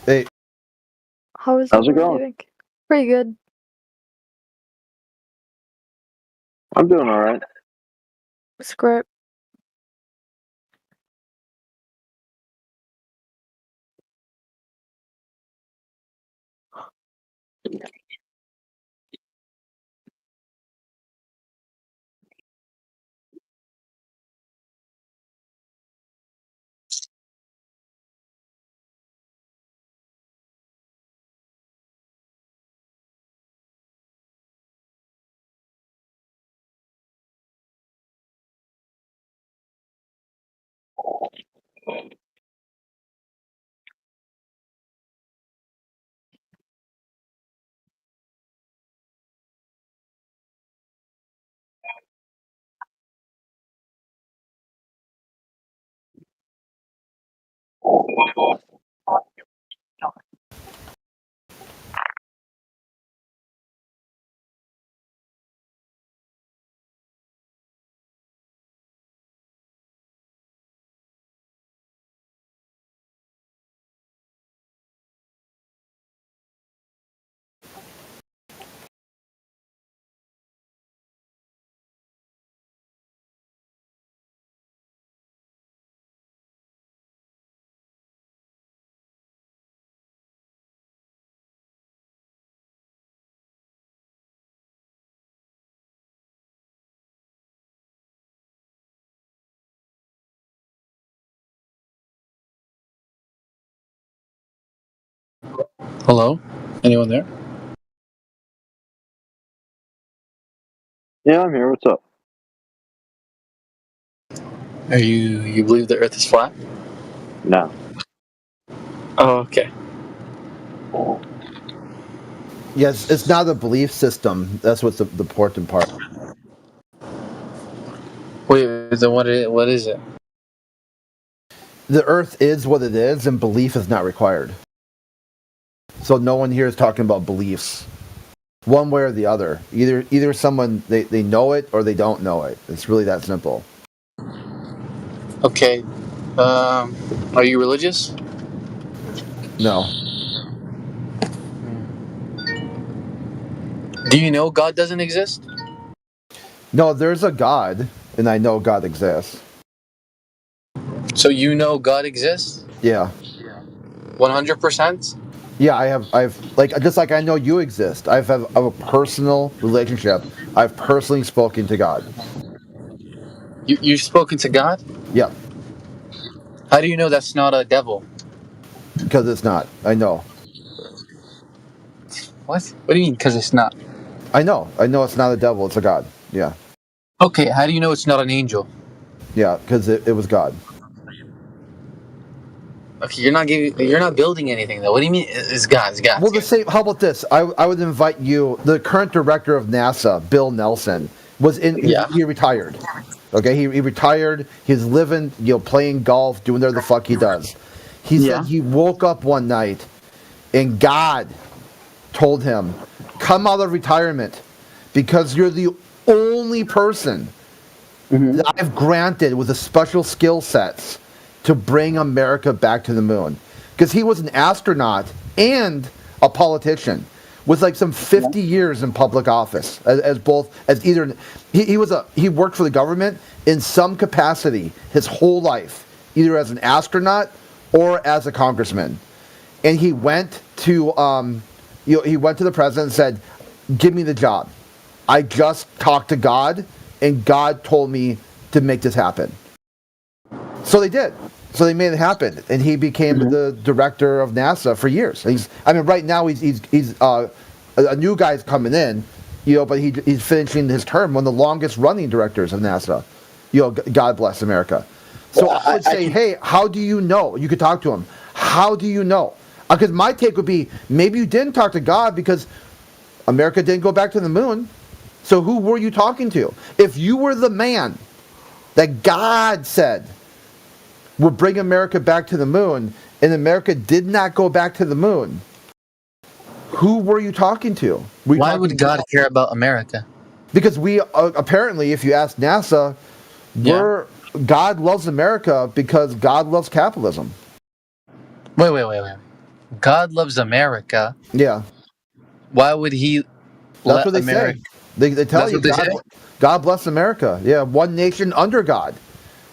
Hey. How is How's it everyone going? doing? Pretty good. I'm doing all right. It's great. Hello? Anyone there? Yeah, I'm here. What's up? Are you believe the Earth is flat? No. Oh, okay. Yes, it's not a belief system. That's what's the important part. Wait, then what is it? The Earth is what it is, and belief is not required. So no one here is talking about beliefs, one way or the other. Either someone they know it or they don't know it. It's really that simple. Okay. Are you religious? No. Do you know God doesn't exist? No, there's a God, and I know God exists. So you know God exists? Yeah. 100%? Yeah, I've like just like I know you exist. I have a personal relationship. I've personally spoken to God. You've spoken to God? Yeah, How do you know that's not a devil? because it's not. I know. What? What do you mean because it's not? I know. I know it's not a devil. It's a God. Yeah. Okay, how do you know it's not an angel? Yeah, because it was God. Okay, you're not building anything though. What do you mean it's God? It's God. Well, the same. How about this? I would invite you. The current director of NASA, Bill Nelson, was in. Yeah. He retired. Okay, he retired. He's living, playing golf, doing whatever the fuck he does. He said he woke up one night, and God told him, "Come out of retirement, because you're the only person that I've granted with the special skill sets to bring America back to the moon." Because he was an astronaut and a politician with like some 50 years in public office as either he worked for the government in some capacity his whole life, either as an astronaut or as a congressman. And he went to he went to the president and said, "Give me the job. I just talked to God, and God told me to make this happen." So they did. So they made it happen, and he became the director of NASA for years. Right now he's a new guy's coming in, but he's finishing his term, one of the longest running directors of NASA. God bless America. So well, I would say, hey, how do you know? You could talk to him. How do you know? Because my take would be, maybe you didn't talk to God because America didn't go back to the moon. So who were you talking to? If you were the man that God said would bring America back to the moon, and America did not go back to the moon, who were you talking to? Why would God care about America? Because we apparently, if you ask NASA, God loves America because God loves capitalism. Wait. God loves America. Yeah. Why would he That's what they say. They tell you God bless America. Yeah, one nation under God.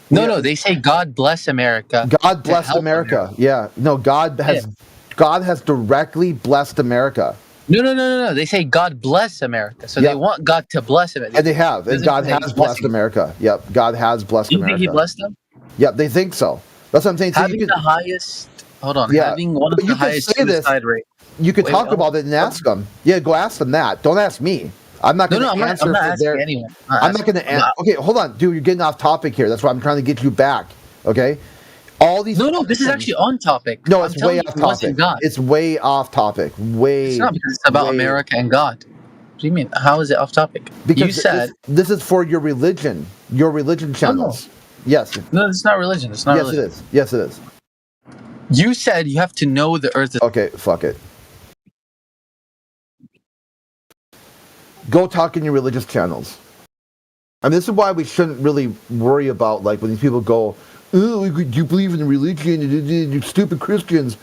No, they say God bless America. God bless America. Yeah. No, God has directly blessed America. No. They say God bless America. So they want God to bless America. And they have. And God has blessed America. Yep. God has blessed America. Do you think he blessed them? Yep, they think so. That's what I'm saying. Having the highest having one of the highest suicide rates. You could talk about it and ask them. Yeah, go ask them that. Don't ask me. I'm not going to answer. I'm not asking anyone. I'm not going to answer. Okay, hold on, dude. You're getting off topic here. That's why I'm trying to get you back. Okay. All these. No. This is actually on topic. No, it's way off topic. It's way off topic. It's not because it's about America and God. What do you mean? How is it off topic? Because you said this is for your religion. Your religion channels. No. Yes. No, it's not religion. It's not. Yes, religion. it is. Yes, it is. You said you have to know the Earth. Okay, fuck it. Go talk in your religious channels. I mean, this is why we shouldn't really worry about, like, when these people go, "Oh, do you believe in religion? You stupid Christians."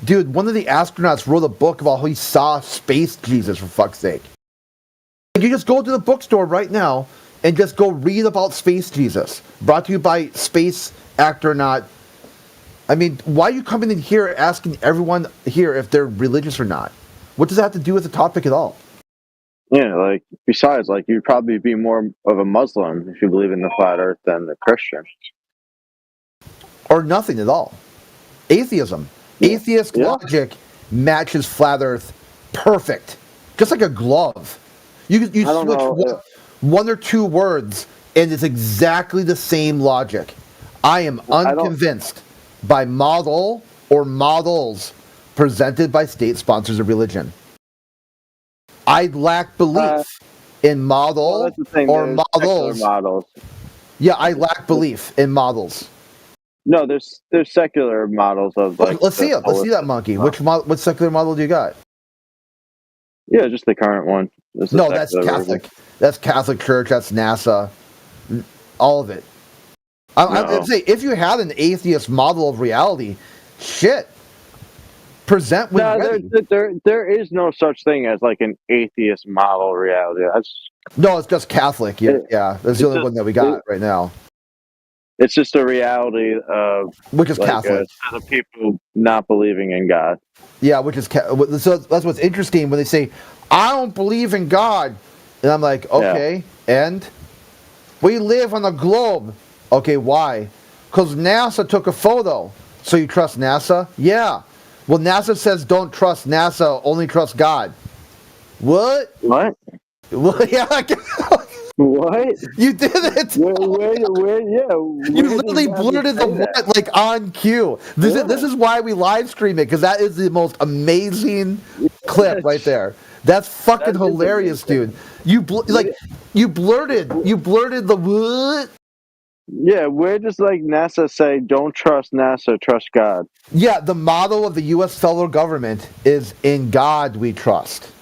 Dude, one of the astronauts wrote a book about how he saw space Jesus, for fuck's sake. You just go to the bookstore right now and just go read about Space Jesus. Brought to you by Space Actornaut. I mean, why are you coming in here asking everyone here if they're religious or not? What does that have to do with the topic at all? Yeah, like, besides, like, you'd probably be more of a Muslim if you believe in the flat earth than a Christian. Or nothing at all. Atheism. Atheist logic matches flat Earth perfect, just like a glove. You switch one or two words, and it's exactly the same logic. I am unconvinced by model or models presented by state sponsors of religion. I lack belief in model or models. Yeah, I lack belief in models. No, there's secular models of like. Let's see it. Let's see that monkey. What secular model do you got? Yeah, just the current one. No, that's Catholic. Version. That's Catholic Church. That's NASA. All of it. I'd say if you had an atheist model of reality, shit. Present with there is no such thing as like an atheist model reality. No, it's just Catholic. Yeah, that's the only one that we got right now. It's just a reality of which is like, Catholic. The people not believing in God. Yeah, which is so that's what's interesting when they say, "I don't believe in God," and I'm like, okay, and we live on a globe. Okay, why? Because NASA took a photo. So you trust NASA? Yeah. Well, NASA says don't trust NASA, only trust God. What? What? Well, yeah. What? You did it. Where, you literally blurted the what like on cue. This is why we live stream it, because that is the most amazing clip right there. That's fucking hilarious, dude. You blurted the what? Yeah, where does like NASA say don't trust NASA, trust God? Yeah, the motto of the U.S. federal government is "In God We Trust."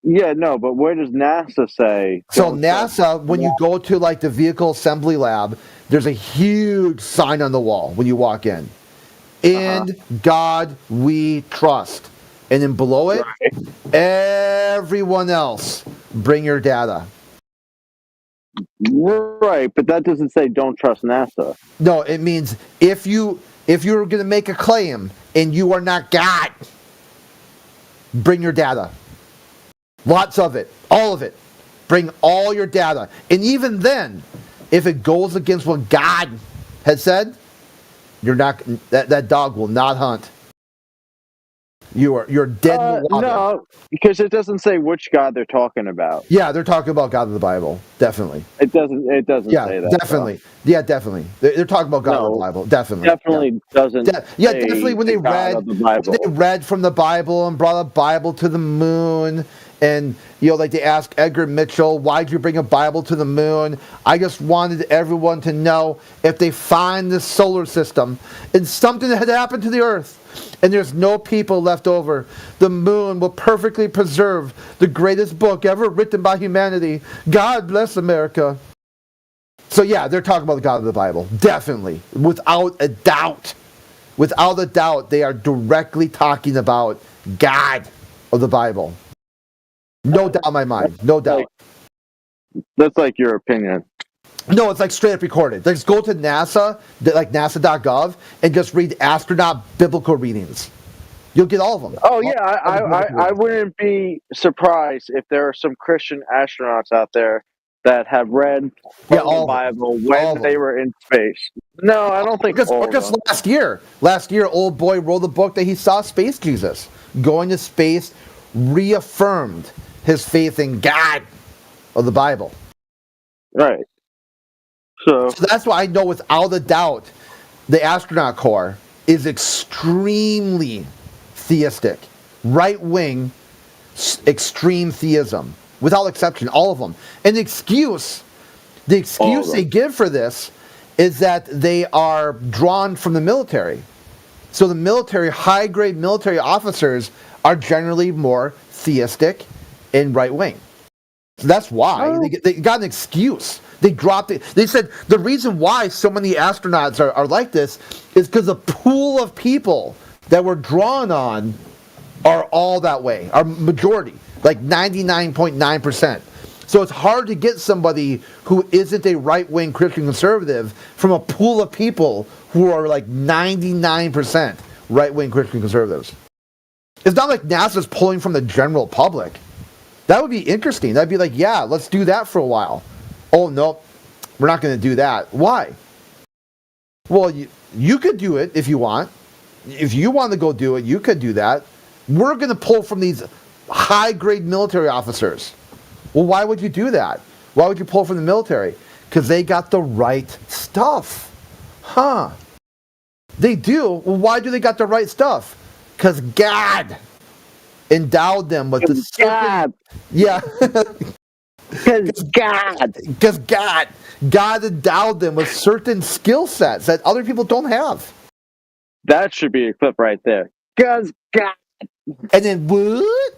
Yeah, no, but where does NASA say? So NASA, when you go to like the vehicle assembly lab, there's a huge sign on the wall when you walk in. In God We Trust. And then below it, everyone else, bring your data. Right, but that doesn't say don't trust NASA. No, it means if you're going to make a claim and you are not God, bring your data. Lots of it, all of it. Bring all your data. And even then, if it goes against what God has said, you're not that dog will not hunt. You're dead in the water. No, because it doesn't say which God they're talking about. Yeah, they're talking about God of the Bible. Definitely. It doesn't say that. Definitely. Though. Yeah, definitely. They're talking about God of the Bible. Definitely. Definitely doesn't. Definitely. When they read from the Bible and brought a Bible to the moon, and like they asked Edgar Mitchell, "Why'd you bring a Bible to the moon?" I just wanted everyone to know if they find the solar system and something that had happened to the Earth, and there's no people left over, the moon will perfectly preserve the greatest book ever written by humanity. God bless America. So yeah, they're talking about the God of the Bible. Definitely. Without a doubt. Without a doubt, they are directly talking about God of the Bible. No doubt in my mind. No doubt. That's like your opinion. No, it's like straight up recorded. Just go to NASA, like NASA.gov, and just read astronaut biblical readings. You'll get all of them. Oh yeah, I wouldn't be surprised if there are some Christian astronauts out there that have read the Bible when they were in space. No, I don't think because last year, old boy wrote a book that he saw Space Jesus. Going to space reaffirmed his faith in God of the Bible. Right. So that's why I know without a doubt the astronaut corps is extremely theistic. Right-wing, extreme theism. Without exception, all of them. And the excuse they give for this is that they are drawn from the military. So the military, high-grade military officers are generally more theistic and right-wing. So that's why they got an excuse. They dropped it. They said the reason why so many astronauts are like this is because the pool of people that we're drawn on are all that way, are majority, like 99.9%. So it's hard to get somebody who isn't a right-wing Christian conservative from a pool of people who are like 99% right-wing Christian conservatives. It's not like NASA's pulling from the general public. That would be interesting. That'd be like, yeah, let's do that for a while. Oh, no, we're not going to do that. Why? Well, you could do it if you want. if you want to go do it, you could do that. We're going to pull from these high-grade military officers. Well, why would you do that? Why would you pull from the military? Because they got the right stuff. Huh. They do. Well, why do they got the right stuff? Because God endowed them with the certain... Yeah. Because God endowed them with certain skill sets that other people don't have. That should be a clip right there. Because God. And then what?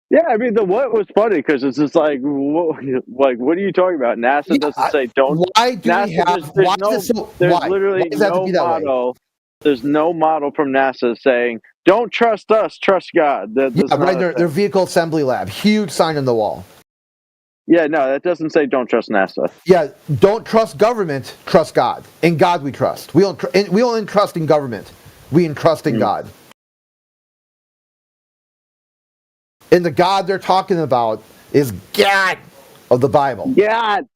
Yeah, I mean, the what was funny because it's just like, what are you talking about? NASA doesn't say don't. Why do NASA, we have? There's Why no, is it so? there's Why? literally Why does that have to no be that way? motto. There's no model from NASA saying, "Don't trust us, trust God." That's Yeah, not right. a Their thing. vehicle assembly lab, huge sign on the wall. Yeah, no, that doesn't say "Don't trust NASA." Yeah, don't trust government, trust God. In God we trust. We don't trust in government. We entrust in God. And the God they're talking about is God of the Bible. God.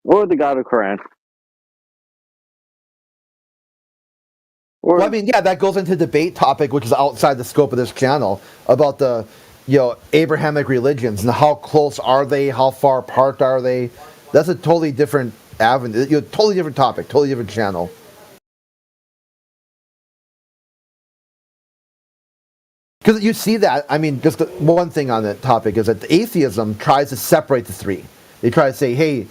Or the God of Quran. Well, I mean, yeah, that goes into debate topic, which is outside the scope of this channel, about the, Abrahamic religions and how close are they, how far apart are they. That's a totally different avenue, totally different topic, totally different channel. Because you see that, I mean, just one thing on that topic is that atheism tries to separate the three. They try to say, hey,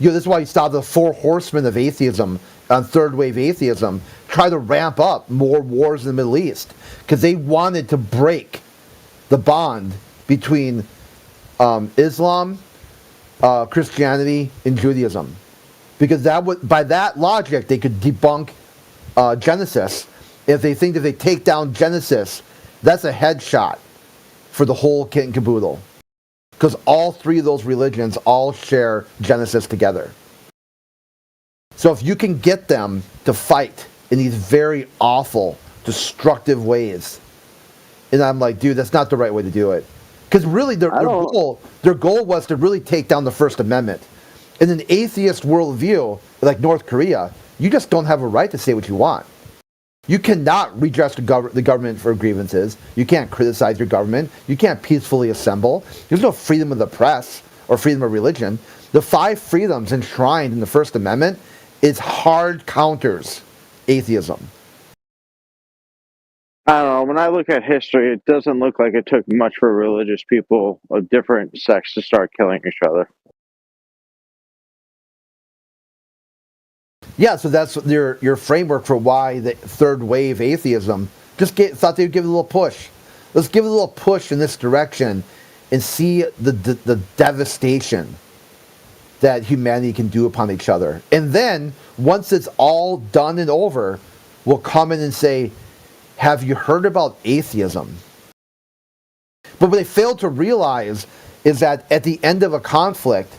this is why you saw the 4 horsemen of atheism on third wave atheism try to ramp up more wars in the Middle East because they wanted to break the bond between Islam, Christianity, and Judaism, because by that logic they could debunk Genesis. If they think if they take down Genesis, that's a headshot for the whole kit and caboodle, because all 3 of those religions all share Genesis together. So if you can get them to fight in these very awful, destructive ways, and I'm like, dude, that's not the right way to do it. Because really, their goal was to really take down the First Amendment. In an atheist worldview, like North Korea, you just don't have a right to say what you want. You cannot redress the government for grievances. You can't criticize your government. You can't peacefully assemble. There's no freedom of the press or freedom of religion. The 5 freedoms enshrined in the First Amendment is hard counters atheism. I don't know. When I look at history, it doesn't look like it took much for religious people of different sects to start killing each other. Yeah, so that's your framework for why the third wave atheism thought they'd give it a little push. Let's give it a little push in this direction and see the devastation that humanity can do upon each other. And then, once it's all done and over, we'll come in and say, have you heard about atheism? But what they fail to realize is that at the end of a conflict,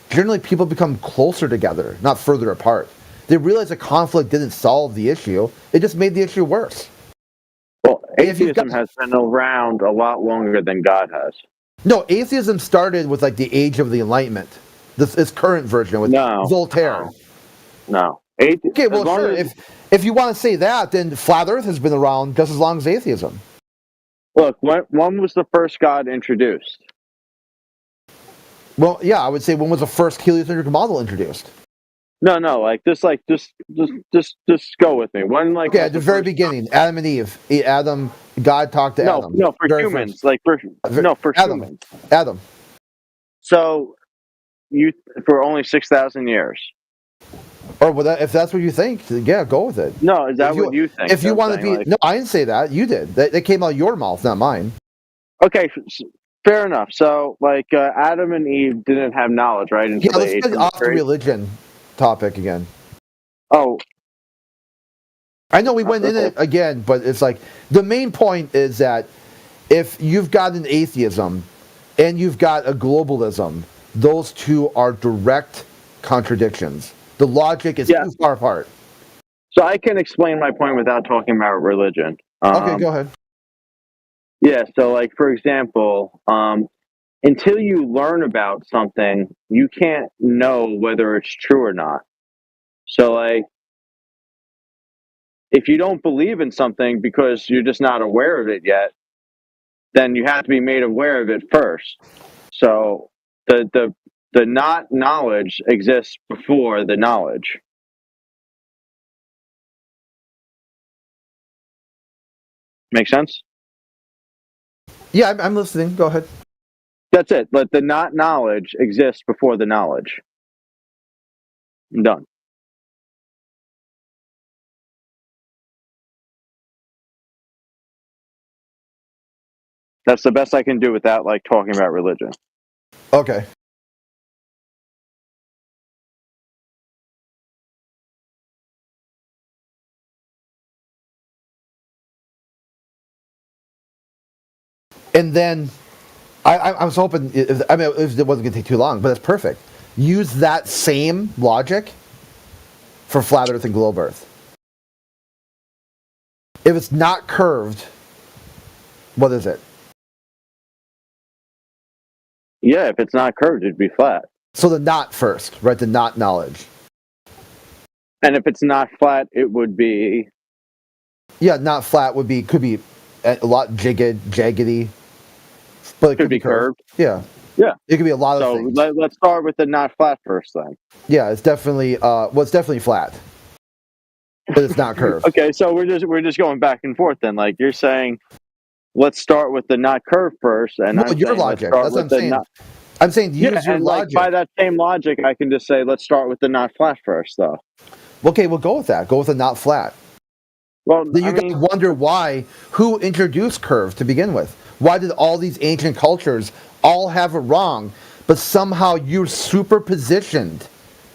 generally people become closer together, not further apart. They realize the conflict didn't solve the issue, it just made the issue worse. Well, atheism has been around a lot longer than God has. No, atheism started with like the Age of the Enlightenment. This current version with Voltaire. No. Okay, well, sure. If you want to say that, then flat Earth has been around just as long as atheism. Look, when was the first God introduced? Well, yeah, I would say when was the first heliocentric model introduced? No, just go with me. When at the very beginning, Adam and Eve. God talked to Adam. No, for humans, for humans. Adam. So, for only 6,000 years. Or if that's what you think, yeah, go with it. No, is that what you think? If you want to be, no, I didn't say that. You did. That came out of your mouth, not mine. Okay, fair enough. So, Adam and Eve didn't have knowledge, right? Until let's get off the religion topic again. Oh, I know we went in it again, but it's like the main point is that if you've got an atheism and you've got a globalism, those two are direct contradictions. The logic is too far apart. So I can explain my point without talking about religion. Okay, go ahead. Yeah, so for example, until you learn about something, you can't know whether it's true or not. So if you don't believe in something because you're just not aware of it yet, then you have to be made aware of it first. So the not knowledge exists before the knowledge. Make sense? Yeah, I'm listening. Go ahead. That's it. But the not knowledge exists before the knowledge. I'm done. That's the best I can do without like talking about religion. Okay. And then I was hoping, it wasn't going to take too long, but it's perfect. Use that same logic for flat Earth and globe Earth. If it's not curved, what is it? Yeah, if it's not curved, it'd be flat. So the not first, right? The not knowledge. And if it's not flat, it would be. Yeah, not flat could be a lot jaggedy, but it could be curved. Yeah. Yeah. It could be a lot of things. So let's start with the not flat first then. Yeah, it's definitely it's definitely flat, but it's not curved. Okay, so we're just going back and forth then. Like you're saying, let's start with the not curved first, and No, your logic. That's what I'm saying. I'm saying use your logic. Like by that same logic, I can just say let's start with the not flat first, though. Okay, we'll go with that. Go with the not flat. Well, then you got to wonder who introduced curve to begin with. Why did all these ancient cultures all have it wrong, but somehow you're superpositioned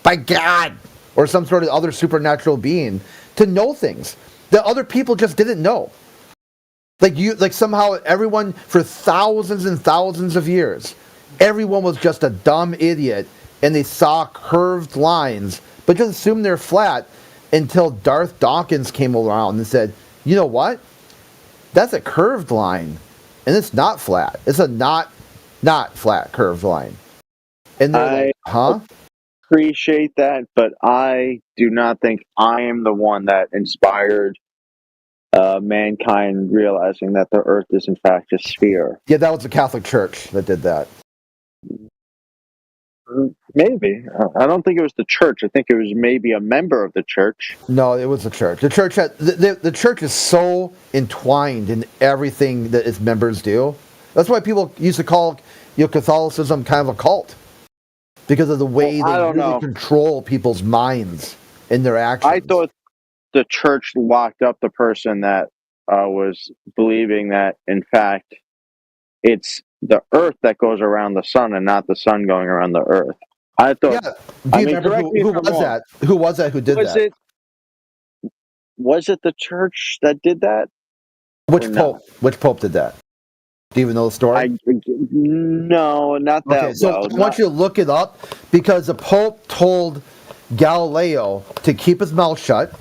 by God or some sort of other supernatural being to know things that other people just didn't know? Like somehow everyone for thousands and thousands of years, everyone was just a dumb idiot and they saw curved lines, but just assumed they're flat until Darth Dawkins came around and said, you know what? That's a curved line. And it's not flat. It's a not flat curved line. And they're like, huh? Appreciate that, but I do not think I am the one that inspired mankind realizing that the Earth is in fact a sphere. Yeah, that was the Catholic Church that did that. Maybe. I don't think it was the church. I think it was maybe a member of the church. No, it was the church. The church the church is so entwined in everything that its members do. That's why people used to call Catholicism kind of a cult, because of the way they really control people's minds and their actions. I thought the church locked up the person that was believing that, in fact, it's the Earth that goes around the sun and not the sun going around the Earth. I thought. Yeah. Do you remember who was that? Who was that? Who did that? Was it the church that did that? Which pope? Which pope did that? Do you even know the story? No, not that. Okay, so I want you to look it up, because the pope told Galileo to keep his mouth shut.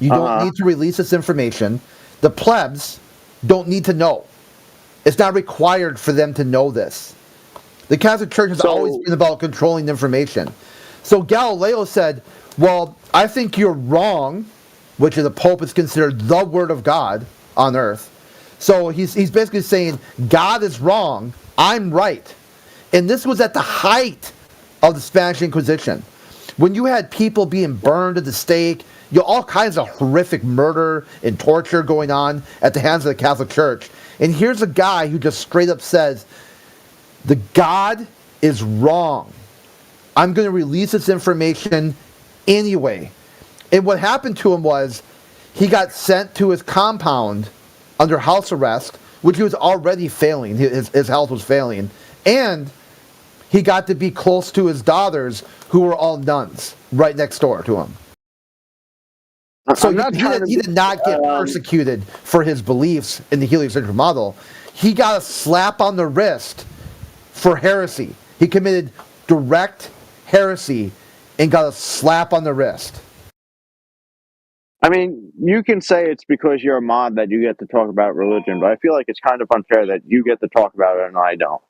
You don't need to release this information. The plebs don't need to know. It's not required for them to know this. The Catholic Church has always been about controlling information. So Galileo said, well, I think you're wrong, which the Pope is considered the Word of God on earth. So he's basically saying, God is wrong, I'm right. And this was at the height of the Spanish Inquisition, when you had people being burned at the stake, all kinds of horrific murder and torture going on at the hands of the Catholic Church. And here's a guy who just straight up says, the God is wrong. I'm going to release this information anyway. And what happened to him was he got sent to his compound under house arrest, which he was already failing. His health was failing. And he got to be close to his daughters, who were all nuns, right next door to him. So he did not get persecuted for his beliefs in the heliocentric model. He got a slap on the wrist for heresy. He committed direct heresy and got a slap on the wrist. I mean, you can say it's because you're a mod that you get to talk about religion, but I feel like it's kind of unfair that you get to talk about it and I don't.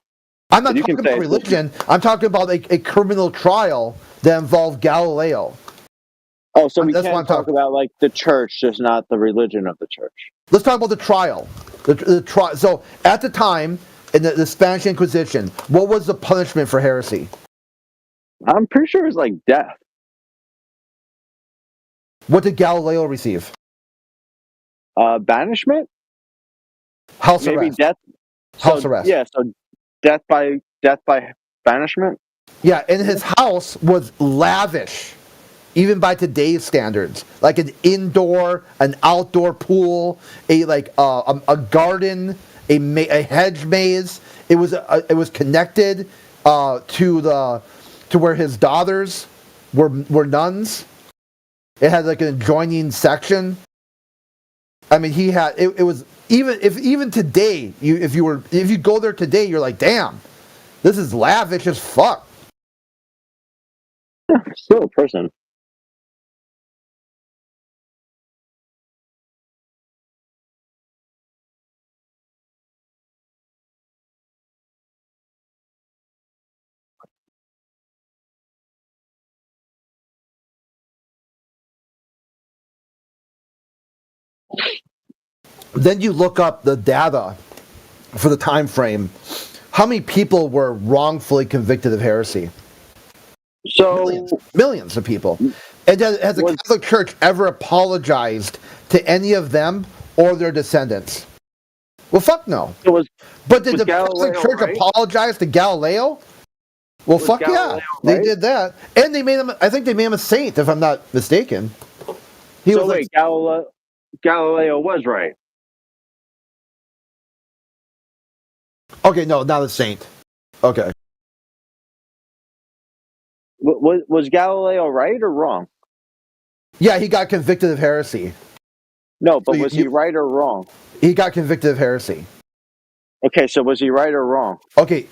I'm not talking about religion. I'm talking about a criminal trial that involved Galileo. Oh, so we That's what can I'm talk talking. about like the church, just not the religion of the church. Let's talk about the trial. The trial. So at the time in the Spanish Inquisition, what was the punishment for heresy? I'm pretty sure it was like death. What did Galileo receive? Banishment. House Maybe arrest. death. House arrest. Yeah. So death by banishment. Yeah, and his house was lavish, even by today's standards. Like an indoor, an outdoor pool, a garden, a hedge maze. It was connected to where his daughters were nuns. It had like an adjoining section. I mean, he had it was even today. If you go there today, you're like, damn, this is lavish as fuck. Still a person. Then you look up the data for the time frame. How many people were wrongfully convicted of heresy? So millions of people. And has the Catholic Church ever apologized to any of them or their descendants? Well, fuck no. But did the Catholic Church apologize to Galileo? Well, fuck Galileo yeah, they did that, and they made him. I think they made him a saint, if I'm not mistaken. Galileo was right. Okay, no, not a saint. Okay. Was Galileo right or wrong? Yeah, he got convicted of heresy. No, but was he right or wrong? He got convicted of heresy. Okay, so was he right or wrong? Okay,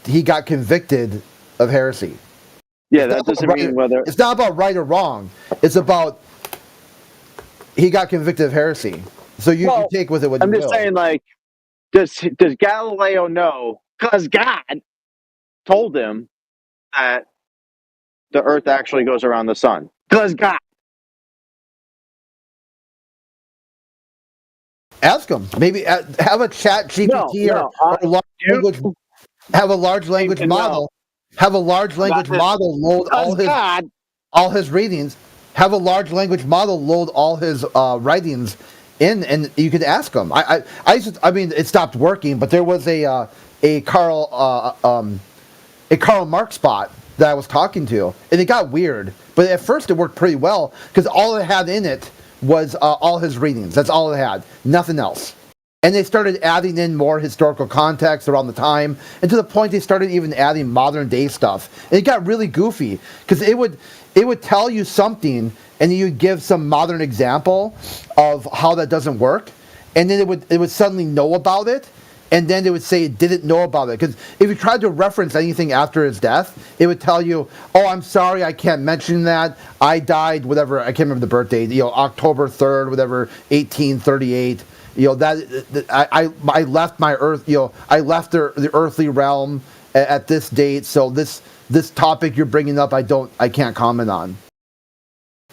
he got convicted of heresy. Yeah, that doesn't mean whether... It's not about right or wrong. It's about he got convicted of heresy. So you can take with it what you will. I'm just saying, like, does Galileo know? Because God told him that the Earth actually goes around the sun. Because God. Ask him. Maybe have a chat GPT or a large language. Have a large language model. Have a large language model load all his readings. Have a large language model load all his writings in, and you could ask him. I mean, it stopped working, but there was a Karl Marx bot that I was talking to, and it got weird. But at first, it worked pretty well because all it had in it was all his readings. That's all it had, nothing else. And they started adding in more historical context around the time, and to the point they started even adding modern day stuff. And it got really goofy because it would tell you something, and you'd give some modern example of how that doesn't work, and then it would suddenly know about it, and then they would say it didn't know about it. Because if you tried to reference anything after his death, it would tell you, "Oh, I'm sorry, I can't mention that. I died, whatever. I can't remember the birth date. October 3rd, whatever, 1838." I left my earth. I left the earthly realm at this date. So this topic you're bringing up, I can't comment on.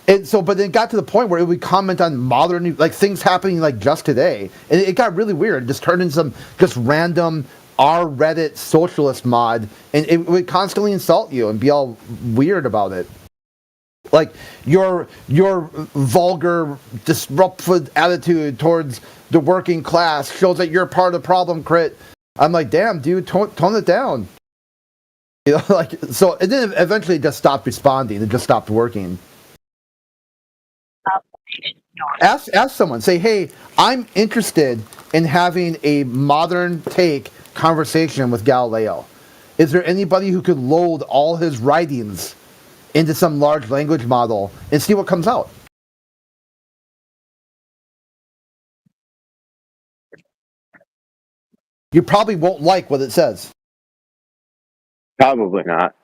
And so, but then it got to the point where it would comment on modern, like things happening like just today, and it got really weird. It just turned into some just random Reddit socialist mod, and it would constantly insult you and be all weird about it. Like your vulgar, disruptive attitude towards the working class shows that you're part of the problem, Crit. I'm like, damn, dude, tone it down. So and then eventually it just stopped responding. It just stopped working. Ask someone. Say, hey, I'm interested in having a modern take conversation with Galileo. Is there anybody who could load all his writings into some large language model and see what comes out? You probably won't like what it says. Probably not.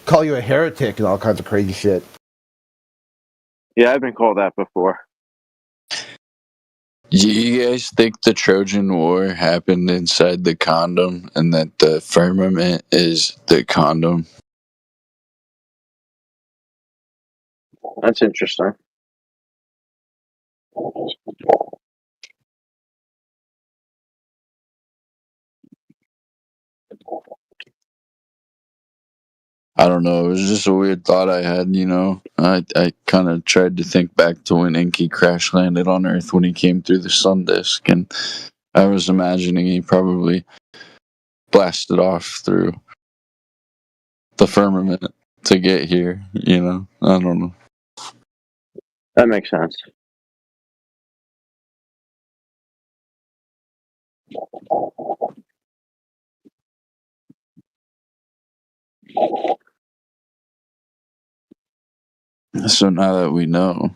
Call you a heretic and all kinds of crazy shit. Yeah, I've been called that before. Do you guys think the Trojan War happened inside the condom and that the firmament is the condom? That's interesting. I don't know. It was just a weird thought I had, you know. I kind of tried to think back to when Enki crash landed on Earth when he came through the sun disk, and I was imagining he probably blasted off through the firmament to get here, you know. I don't know. That makes sense. So now that we know,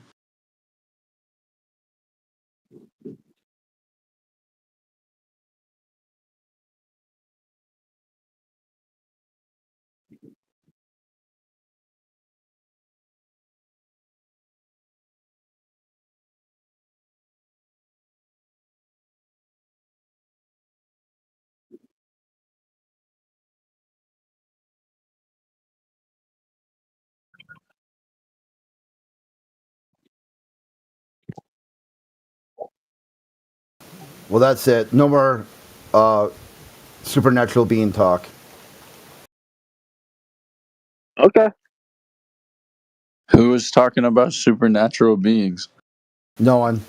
Well, that's it. No more supernatural being talk. Okay. who was talking about supernatural beings? No one.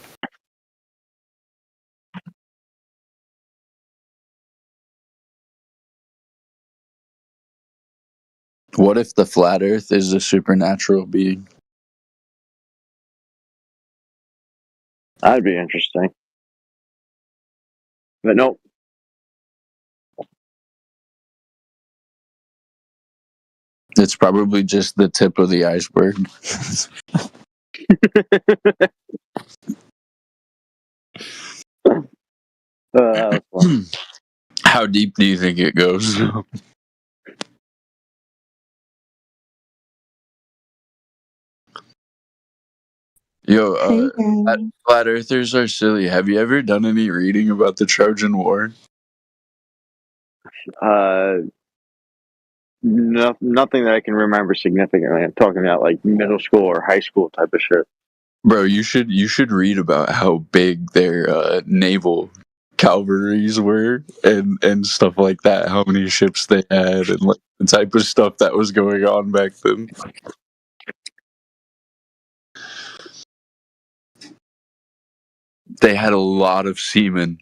What if the flat Earth is a supernatural being? That'd be interesting. But nope. It's probably just the tip of the iceberg. How deep do you think it goes? Yo, flat earthers are silly. Have you ever done any reading about the Trojan War? Nothing that I can remember significantly. I'm talking about like middle school or high school type of shit. Bro, you should read about how big their naval cavalries were and stuff like that. How many ships they had and like the type of stuff that was going on back then. They had a lot of seamen.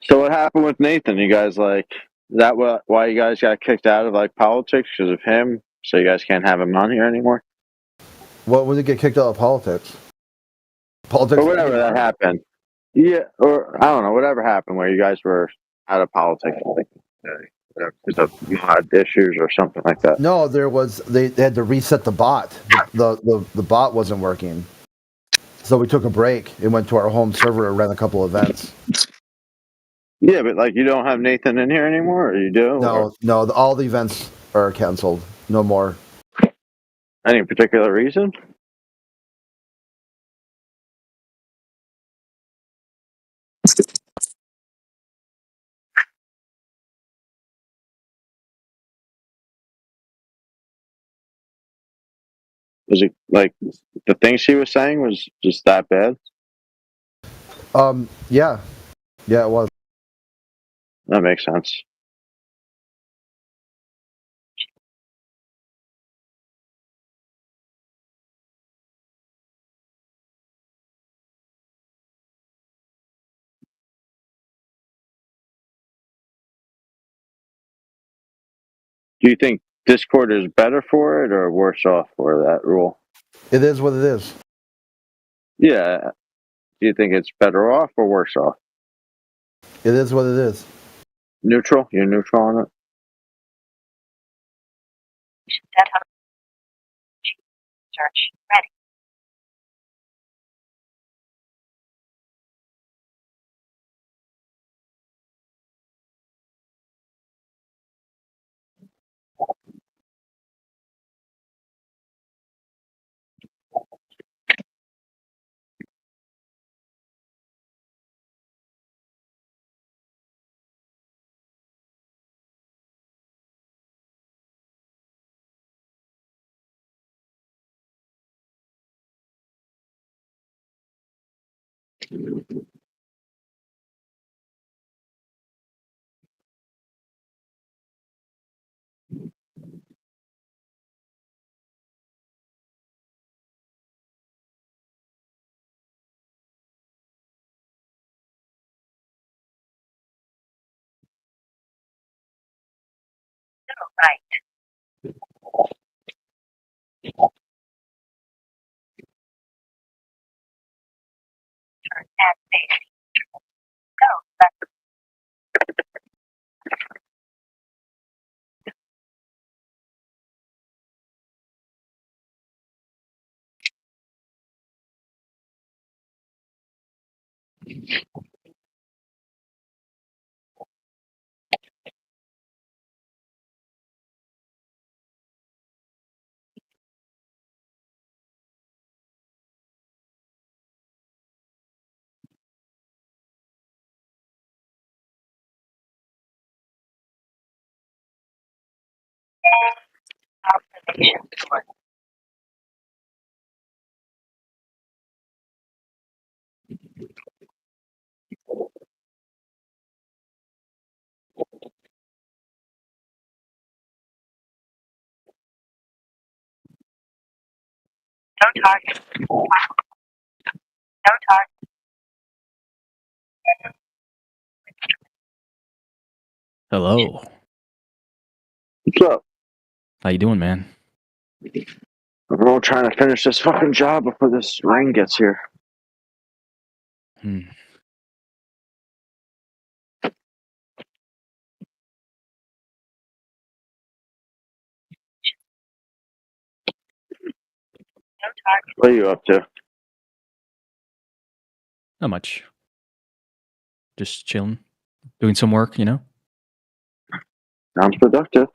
So what happened with Nathan? You guys like is that why you guys got kicked out of like politics because of him? So you guys can't have him on here anymore? What would it get kicked out of politics? Politics Or whatever that happened. Yeah, or I don't know, whatever happened where you guys were out of politics, like because of mod issues or something like that. No, there was they had to reset the bot. The bot wasn't working, so we took a break and went to our home server and ran a couple events. Yeah, but like you don't have Nathan in here anymore, or you do? No, all the events are canceled. No more. Any particular reason? Was it like the things she was saying was just that bad? Yeah, it was. That makes sense. Do you think Discord is better for it or worse off for that rule? It is what it is. Yeah. Do you think it's better off or worse off? It is what it is. Neutral? You're neutral on it? Search ready. Right. Turn at base. Go. Left. Observation source. No target. No target. Hello. What's up? How you doing, man? We're all trying to finish this fucking job before this rain gets here. Hmm. No target. What are you up to? Not much. Just chilling, doing some work, you know. Sounds productive.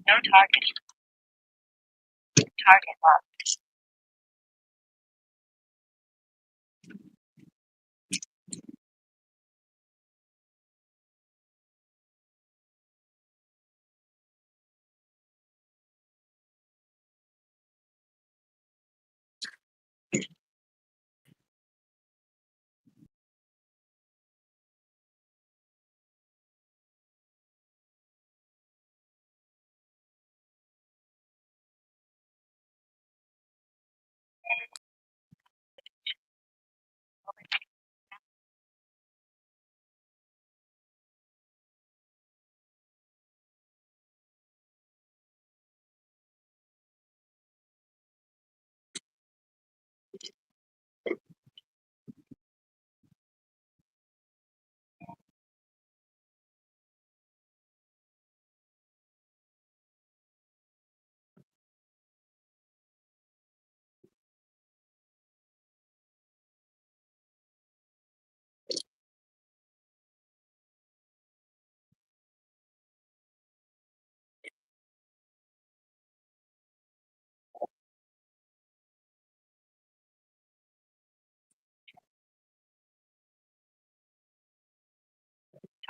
No target. Target locked.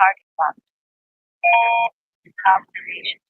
target box. Observation.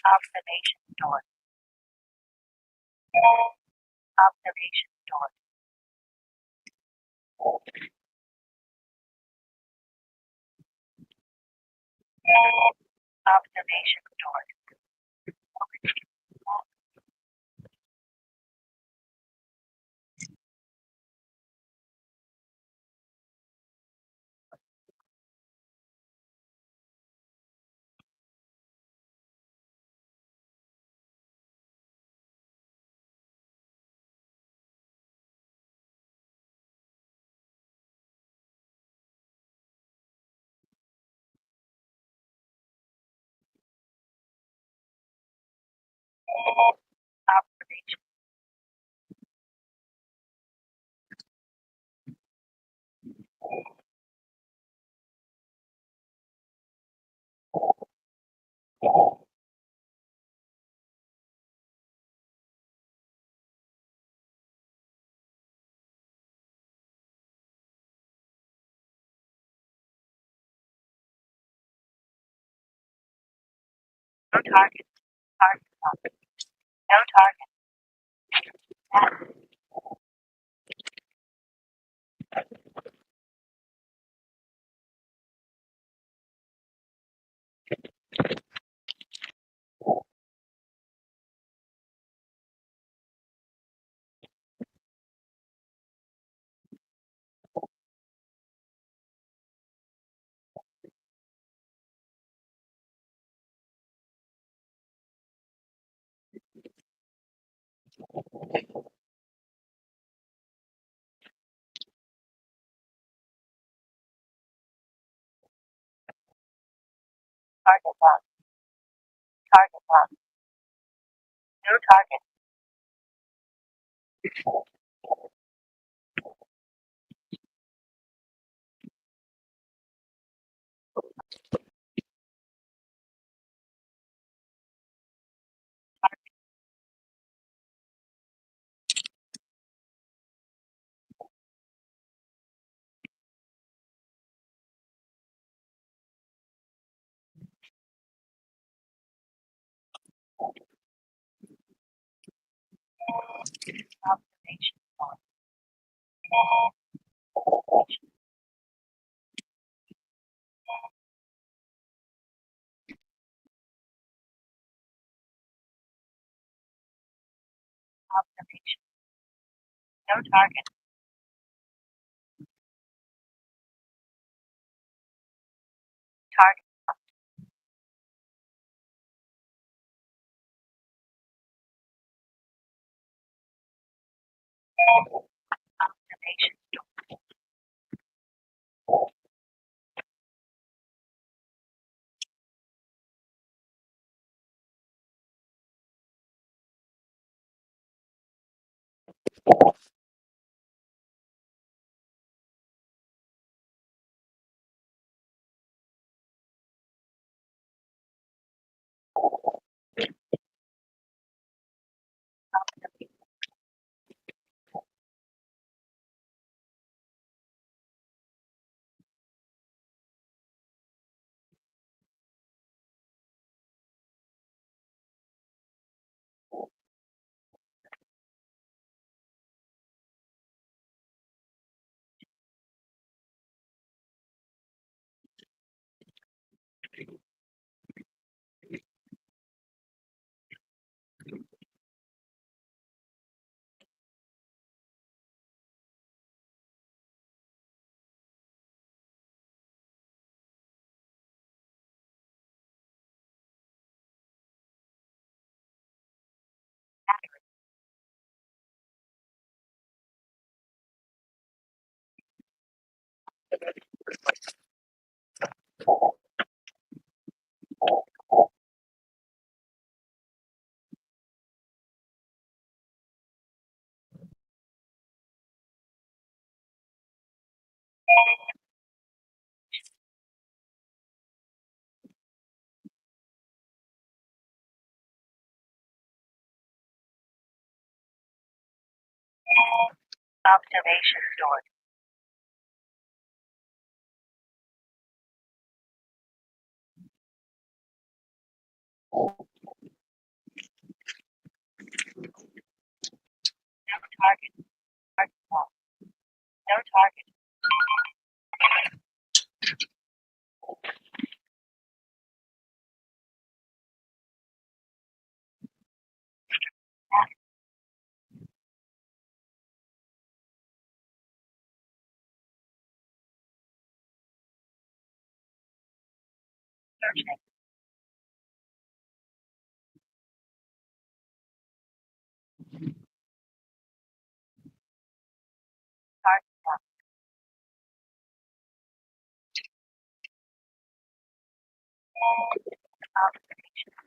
Observation stored. Observation stored. Observation stored. Observation. No target. Target box. No target. Target box. Target box. No target. Observation stored. Observation. No target. Target. Observation. Observation stored. No target. Target lost. No target. Searching. Target lost. Observation.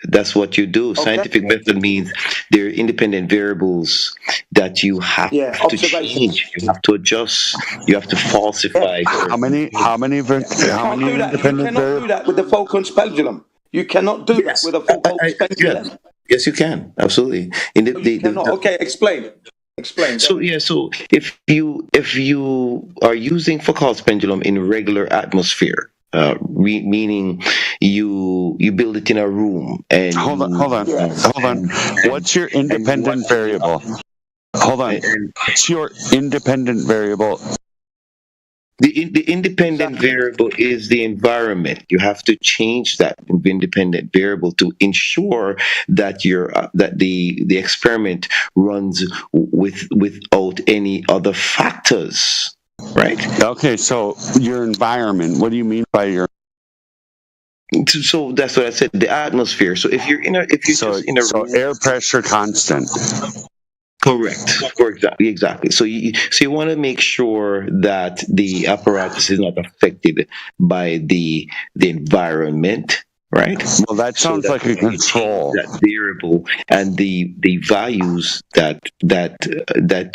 That's what you do. Scientific method means there are independent variables that you have to change. You have to adjust. You have to falsify. How many independent variables? Do that with the Falcon pendulum. You cannot do that with a Falcon pendulum. Yes, you can. Absolutely. Okay, explain. Explain. So if you are using Foucault's pendulum in regular atmosphere, meaning you build it in a room and hold on. What's your independent variable? Hold on. What's your independent variable? The independent variable is the environment. You have to change that independent variable to ensure that that the experiment runs without any other factors. Right. Okay, so your environment. What do you mean by your? So that's what I said. The atmosphere. So if you're just in a room, air pressure constant. Correct. Exactly. So you want to make sure that the apparatus is not affected by the environment. Right. Well, that sounds like a control. That variable and the values that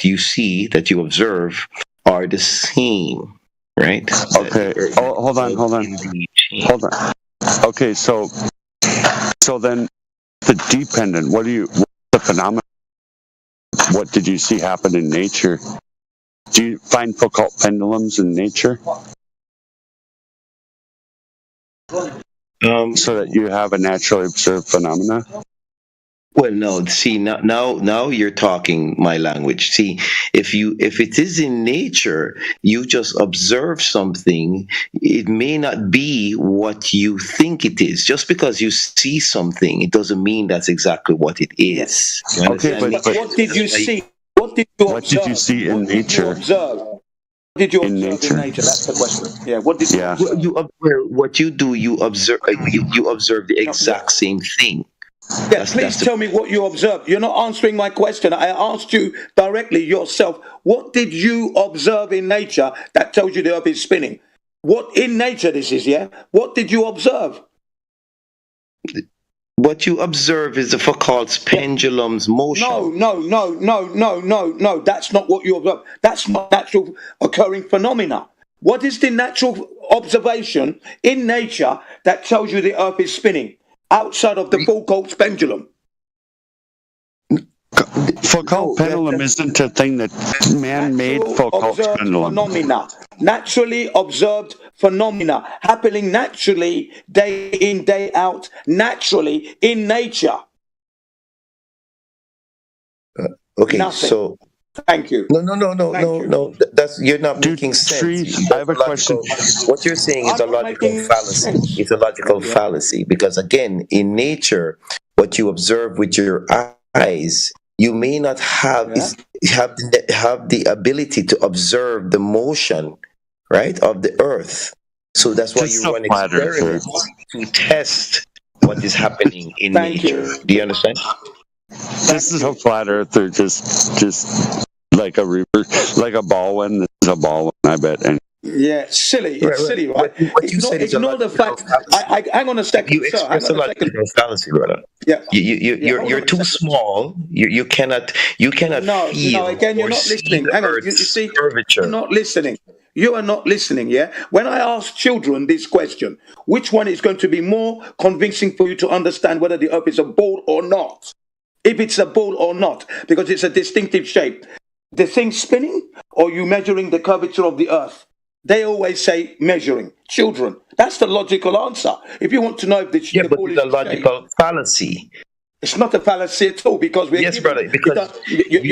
you see, that you observe, are the same, right? Okay. Hold on. Okay, so then the dependent. What's the phenomenon? What did you see happen in nature? Do you find Foucault pendulums in nature? So that you have a naturally observed phenomena? Well, no. See, now you're talking my language. See, if it is in nature, you just observe something. It may not be what you think it is. Just because you see something, it doesn't mean that's exactly what it is. Okay, but what did you see? What did you see in nature? What did you observe in nature? That's the question. Yeah. What did you? What you do, you observe. You observe the exact same thing. Yes, please tell me what you observed. You're not answering my question. I asked you directly yourself. What did you observe in nature that tells you the earth is spinning? What in nature this is, yeah? What did you observe? What you observe is the Foucault's pendulum's motion. No. That's not what you observe. That's not natural occurring phenomena. What is the natural observation in nature that tells you the earth is spinning outside of the Foucault's pendulum? Foucault pendulum isn't a thing that man made. Foucault's pendulum. Phenomena, naturally observed phenomena happening naturally, day in, day out, naturally in nature. Okay, Nothing. so thank you. No. That's you're not making sense. I have a question. What you're saying is a logical fallacy. It's a logical fallacy because again, in nature, what you observe with your eyes, you may not have have the ability to observe the motion, right, of the earth. So that's why you run experiments to test what is happening in nature. Do you understand? This is a flat earther, just like a like a ball one. This is a ball one, I bet. And yeah, silly. It's silly, right? What you said is ignore the fact. I hang on a second. You express a logical fallacy, brother. Yeah. You're too small. You cannot feel. No. Again, you're not listening. Hang on. You see, you're not listening. You are not listening, yeah? When I ask children this question, which one is going to be more convincing for you to understand whether the earth is a ball or not? If it's a ball or not, because it's a distinctive shape. The thing spinning, or you measuring the curvature of the earth? They always say measuring. Children, that's the logical answer. If you want to know if the ball is a logical fallacy. It's not a fallacy at all because we're you're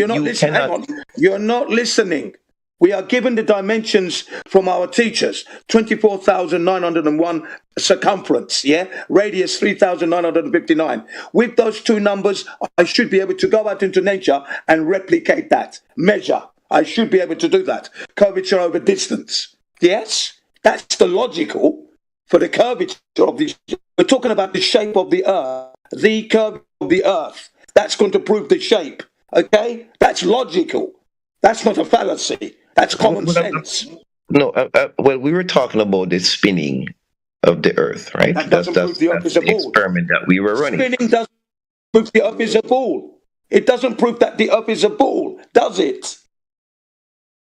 not listening. Hang on. You're not listening. We are given the dimensions from our teachers, 24,901 circumference, radius 3,959. With those two numbers, I should be able to go out into nature and replicate that, measure. I should be able to do that. Curvature over distance. Yes, that's the logical for the curvature of the. We're talking about the shape of the earth, the curve of the earth. That's going to prove the shape. Okay, that's logical. That's not a fallacy. That's common sense. No, well, we were talking about the spinning of the earth, right? That doesn't prove the earth is a ball. Experiment that we were running. Spinning doesn't prove the earth is a ball. It doesn't prove that the earth is a ball, does it?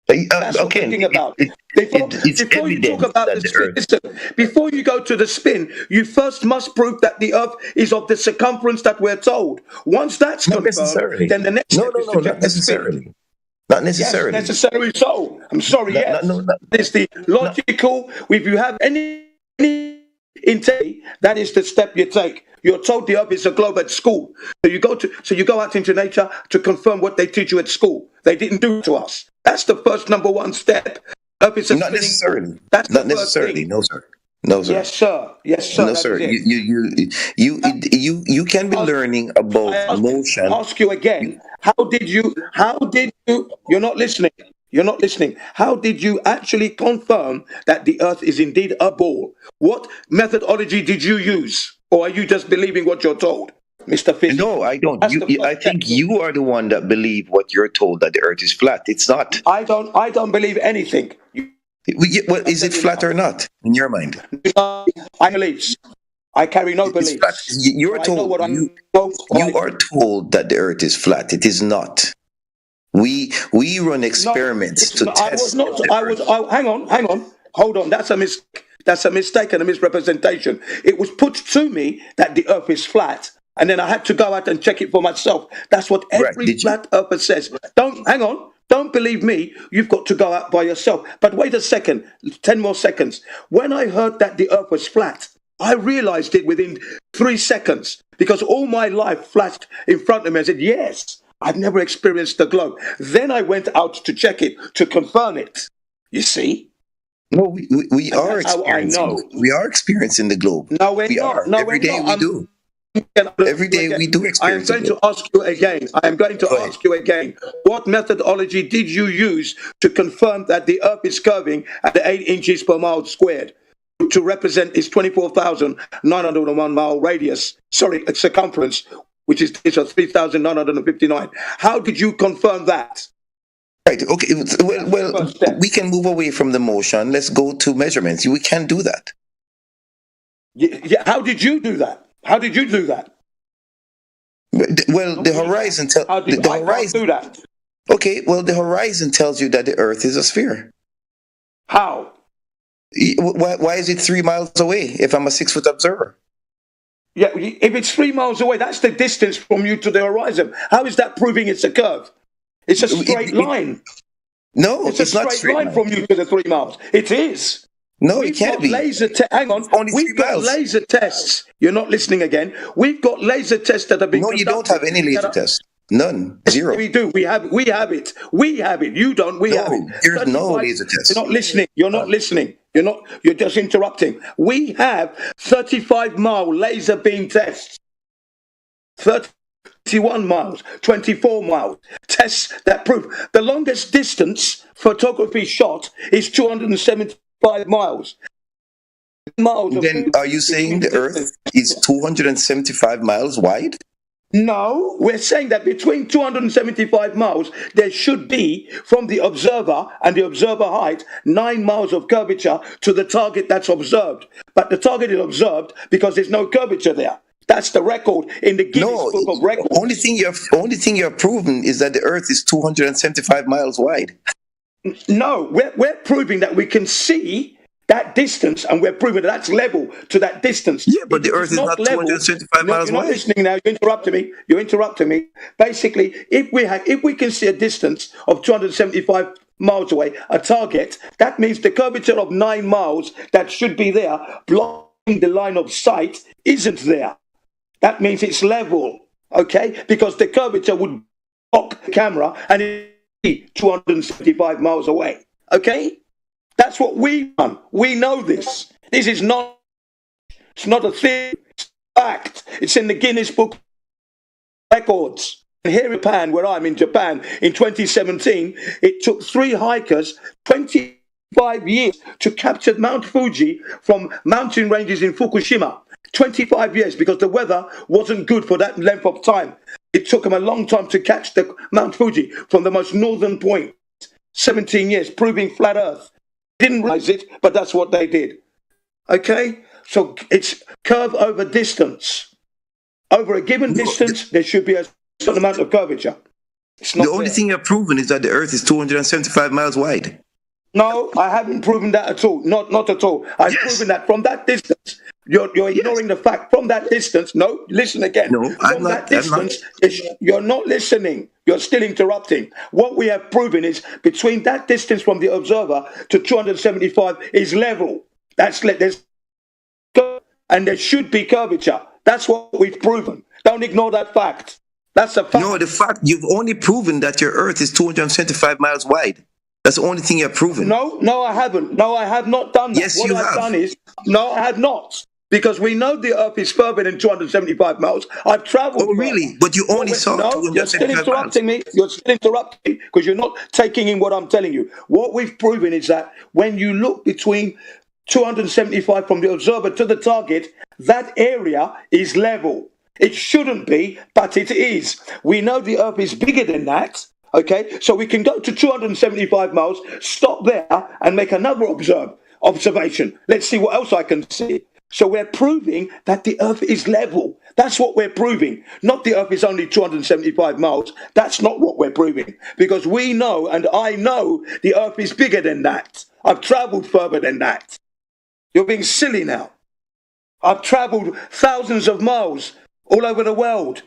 That's what we're thinking about. Before you talk about the spin, listen, before you go to the spin, you first must prove that the earth is of the circumference that we're told. Once that's confirmed, then the next step is to check the spin. Not necessarily. Yes, necessarily so. I'm sorry, yes. It's the logical, if you have any integrity, that is the step you take. You're told the earth is a globe at school. So you go out into nature to confirm what they teach you at school. They didn't do it to us. That's the first number one step. Earth is not necessarily. That's not necessarily. No, sir. No, sir. Yes, sir. Yes, sir. No, sir. You can be learning about motion. I'll ask you again. How did you, you're not listening. You're not listening. How did you actually confirm that the earth is indeed a ball? What methodology did you use? Or are you just believing what you're told, Mr. Physicist? No, I don't. I think you are the one that believe what you're told, that the earth is flat. It's not. I don't believe anything. Well, is it flat or not in your mind? I believe. I carry no beliefs. You're told. You are told that the earth is flat. It is not. We run experiments to test. Hang on. Hold on. That's a mistake. That's a mistake and a misrepresentation. It was put to me that the earth is flat, and then I had to go out and check it for myself. That's what every flat earther says. Don't believe me. You've got to go out by yourself. But wait a second. 10 more seconds. When I heard that the earth was flat, I realized it within 3 seconds because all my life flashed in front of me. I said, yes, I've never experienced the globe. Then I went out to check it, to confirm it. You see? No, we are experiencing. We are experiencing the globe. No, we're not. No, every day we do. Every day we do experience. I am going to ask you again. What methodology did you use to confirm that the earth is curving at the 8 inches per mile squared? to represent its 24,901 mile radius, circumference, which is 3,959. How did you confirm that? Right. Okay. Well, we can move away from the motion. Let's go to measurements. We can't do that. Yeah. How did you do that? How did you do that? Well, the horizon tells the horizon. Do that. Okay. Well, the horizon tells you that the Earth is a sphere. How? Why is it 3 miles away if I'm a 6-foot observer? Yeah. If it's 3 miles away, that's the distance from you to the horizon. How is that proving it's a curve? It's a straight line. No, it's not a straight line from you to the 3 miles. It is. No, it can't be. Hang on. We've got laser tests. You're not listening again. We've got laser tests that have been conducted. No, you don't have any laser tests. None. Zero. We do. We have it. We have it. You don't. We have it. There's no laser test. You're not listening. You're not listening. You're just interrupting. We have 35-mile laser beam tests. 31 miles, 24 miles. Tests that prove the longest distance photography shot is 275 miles. Then are you saying the Earth is 275 miles wide? No, we're saying that between 275 miles, there should be, from the observer and the observer height, 9 miles of curvature to the target that's observed. But the target is observed because there's no curvature there. That's the record in the Guinness Book of Records. Only thing you have proven is that the Earth is 275 miles wide. No, we're proving that we can see that distance, and we're proving that that's level to that distance. Yeah, but the Earth is not 275 miles wide. You're not listening now. You're interrupting me. Basically, if we can see a distance of 275 miles away, a target, that means the curvature of 9 miles that should be there, blocking the line of sight, isn't there. That means it's level, okay? Because the curvature would block the camera and it'd be 275 miles away, okay? That's what we've done. We know this. This is not, it's not a theory, it's a fact. It's in the Guinness Book of Records. And here in Japan, where I'm in Japan, in 2017, it took 3 hikers 25 years to capture Mount Fuji from mountain ranges in Fukushima. 25 years, because the weather wasn't good for that length of time. It took them a long time to catch the Mount Fuji from the most northern point. 17 years, proving flat Earth. Didn't realize it, but that's what they did. Okay? So it's curve over distance. Over a given distance, there should be a certain amount of curvature. The only thing you've proven is that the Earth is 275 miles wide. No, I haven't proven that at all. Not at all. I've proven that from that distance. You're ignoring the fact from that distance. No, listen again. No, from that distance, you're not listening. You're still interrupting. What we have proven is between that distance from the observer to 275 is level. There's and there should be curvature. That's what we've proven. Don't ignore that fact. That's a fact. No, the fact you've only proven that your Earth is 275 miles wide. That's the only thing you've proven. No, I haven't. No, I have not done that. Yes, you have. Done is, no, I have not. Because we know the Earth is further than 275 miles. I've travelled. Oh, really? But you only saw 275 you're still interrupting me. You're still interrupting me because you're not taking in what I'm telling you. What we've proven is that when you look between 275 from the observer to the target, that area is level. It shouldn't be, but it is. We know the Earth is bigger than that. Okay, so we can go to 275 miles, stop there, and make another observation. Let's see what else I can see. So we're proving that the Earth is level. That's what we're proving. Not the Earth is only 275 miles. That's not what we're proving. Because we know, and I know, the Earth is bigger than that. I've travelled further than that. You're being silly now. I've travelled thousands of miles all over the world.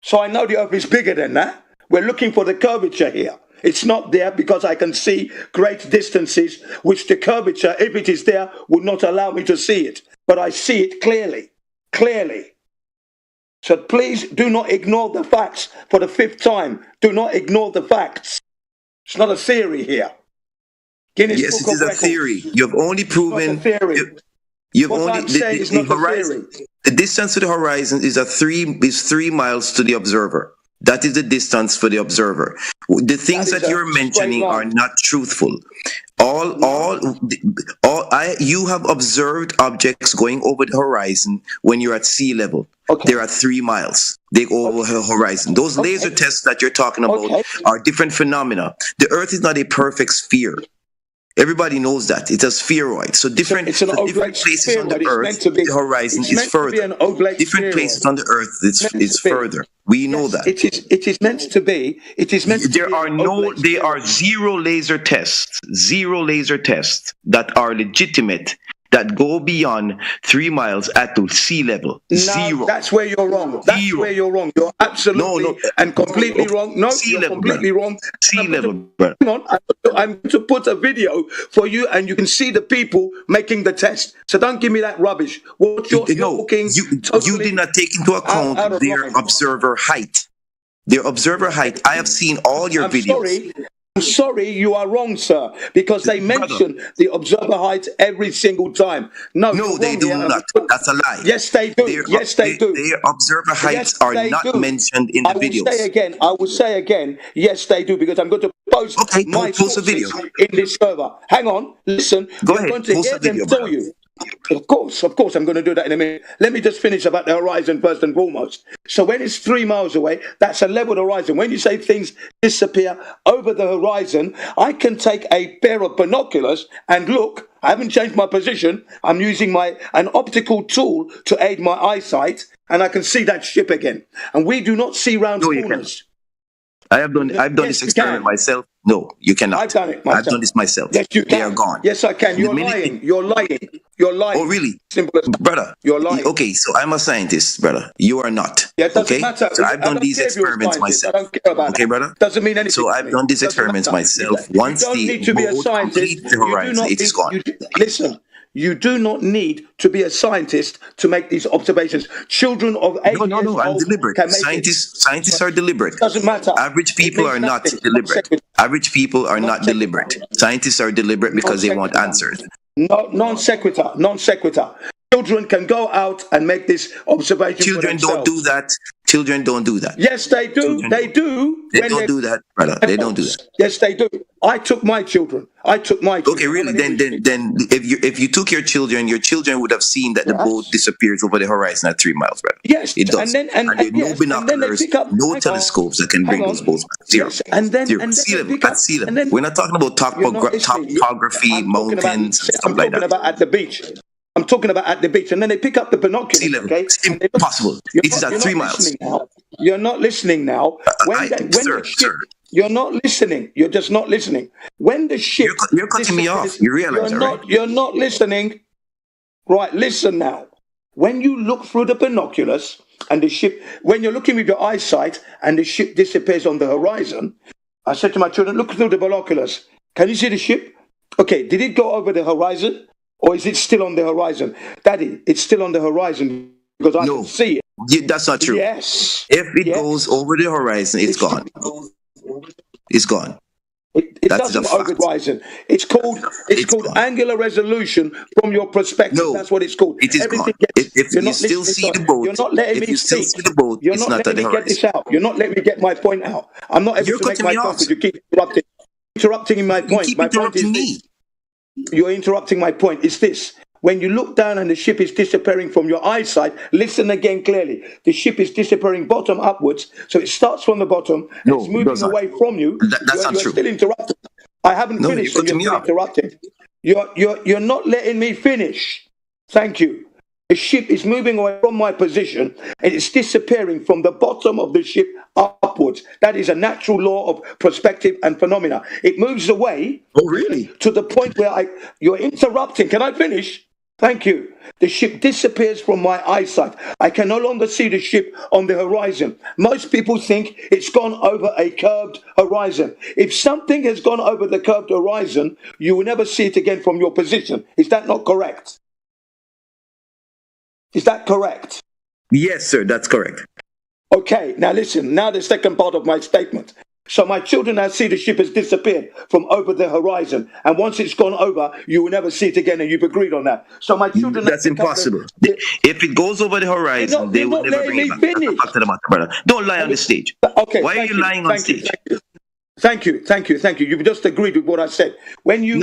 So I know the Earth is bigger than that. We're looking for the curvature here. It's not there because I can see great distances, which the curvature, if it is there, would not allow me to see it. But I see it clearly. Clearly. So please do not ignore the facts for the 5th time. Do not ignore the facts. It's not a theory here. Guinness yes, Book it is a Records. Theory. You've only proven... It's not a theory. You've what only I'm saying is not the horizon. A theory. The distance to the horizon is 3 miles to the observer. That is the distance for the observer. The things that you're mentioning are not truthful. You have observed objects going over the horizon when you're at sea level. Okay. They're at 3 miles. They go over the horizon. Those laser tests that you're talking about are different phenomena. The Earth is not a perfect sphere. Everybody knows that. It's a spheroid. So different places on the Earth, the horizon is further. Different places on the Earth, it's further. We know that. It is meant to be. It is meant to be. There are zero laser tests that are legitimate that go beyond 3 miles at the sea level. Zero. That's where you're wrong. That's where you're wrong. You're absolutely and completely wrong. No, you're completely wrong. Sea level, bro. Hang on. I'm going to put a video for you, and you can see the people making the test. So don't give me that rubbish. What you're talking, you did not take into account their observer height. Their observer height. I have seen all your videos. I'm sorry, you are wrong, sir, because they mention the observer height every single time. No, they do not. That's a lie. Yes, they do. Yes, they do. Their observer heights are not mentioned in the videos. I will say again, yes, they do, because I'm going to post my sources in this server. Hang on, listen. Go ahead. I'm going to hear them tell you. Of course, I'm going to do that in a minute. Let me just finish about the horizon first and foremost. So when it's 3 miles away, that's a leveled horizon. When you say things disappear over the horizon, I can take a pair of binoculars and look. I haven't changed my position. I'm using an optical tool to aid my eyesight, and I can see that ship again. And we do not see round corners. I have done this experiment myself. No, you cannot. I've done it myself. I've done this myself. Yes, you can. They are gone. Yes, I can. You're lying. You're lying. Oh, really? Simple as brother. You're lying. Okay, so I'm a scientist, brother. You are not. Yeah, it doesn't matter. So I've done these experiments myself. I don't care about okay, brother? Doesn't mean anything. So I've done these experiments myself. Once the boat completes the horizon, it is gone. Listen. You do not need to be a scientist to make these observations. Children of 8 years old. I'm deliberate. Scientists are deliberate. Doesn't matter. Average people are not deliberate. Average people are not deliberate. Scientists are deliberate because they want answers. No, non sequitur. Children can go out and make this observation. Children don't do that. Children don't do that. Yes, they do. They do. They don't do that, brother. They don't do that. Yes, they do. I took my children. Okay, really? Then, if you took your children would have seen that the boat disappears over the horizon at 3 miles, brother. Yes, it does. And no binoculars, no telescopes that can bring those boats back. Zero. Yes, and then sea level. We're not talking about topography, mountains, and stuff like that. I'm talking about at the beach. I'm talking about at the beach, and then they pick up the binoculars. Sea level. Okay? It's impossible. It is at 3 miles. You're not listening now. You're not listening. You're just not listening. When the ship, you're cutting me off. You realize, right? You're not listening. Right. Listen now. When you look through the binoculars and the ship, when you're looking with your eyesight and the ship disappears on the horizon, I said to my children, look through the binoculars. Can you see the ship? Okay. Did it go over the horizon? Or is it still on the horizon? Daddy, it's still on the horizon because I can see it. Yeah, that's not true. Yes. If it goes over the horizon, it's gone. It's gone. It doesn't over the horizon. It's called angular resolution from your perspective. No, that's what it's called. It is gone. If you still see the boat, you're not letting me speak. You're not letting me get this out. You're not letting me get my point out. I'm not able to make my point because you keep interrupting in my point. My point is this. You're interrupting my point. It's this. When you look down and the ship is disappearing from your eyesight, listen again clearly. The ship is disappearing bottom upwards. So it starts from the bottom. It's moving away from you. That's not true. You're still interrupting. I haven't finished, so you're still interrupting. You're not letting me finish. Thank you. The ship is moving away from my position and it's disappearing from the bottom of the ship upwards. That is a natural law of perspective and phenomena. It moves away. Oh, really? To the point where you're interrupting. Can I finish? Thank you. The ship disappears from my eyesight. I can no longer see the ship on the horizon. Most people think it's gone over a curved horizon. If something has gone over the curved horizon, you will never see it again from your position. Is that not correct? Is that correct? Yes, sir, that's correct. Okay, now listen, now the second part of my statement. So my children now see the ship has disappeared from over the horizon. And once it's gone over, you will never see it again, and you've agreed on that. So my children... That's impossible. If it goes over the horizon, they will never bring it back. Don't lie on the stage. Okay, why are you lying on stage? Thank you. You just agreed with what I said. When you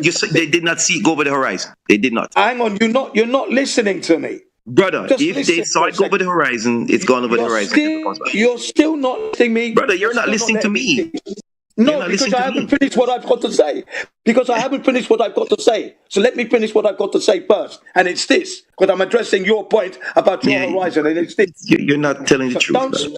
you said they did not see it go over the horizon. They did not. Hang on, you're not listening to me. Brother, if they saw it go over the horizon, it's gone over the horizon. You're still not listening to me. Brother, you're not listening to me. No, because I haven't finished what I've got to say. So let me finish what I've got to say first. And it's this, because I'm addressing your point about your horizon, and it's this. You're not telling the truth.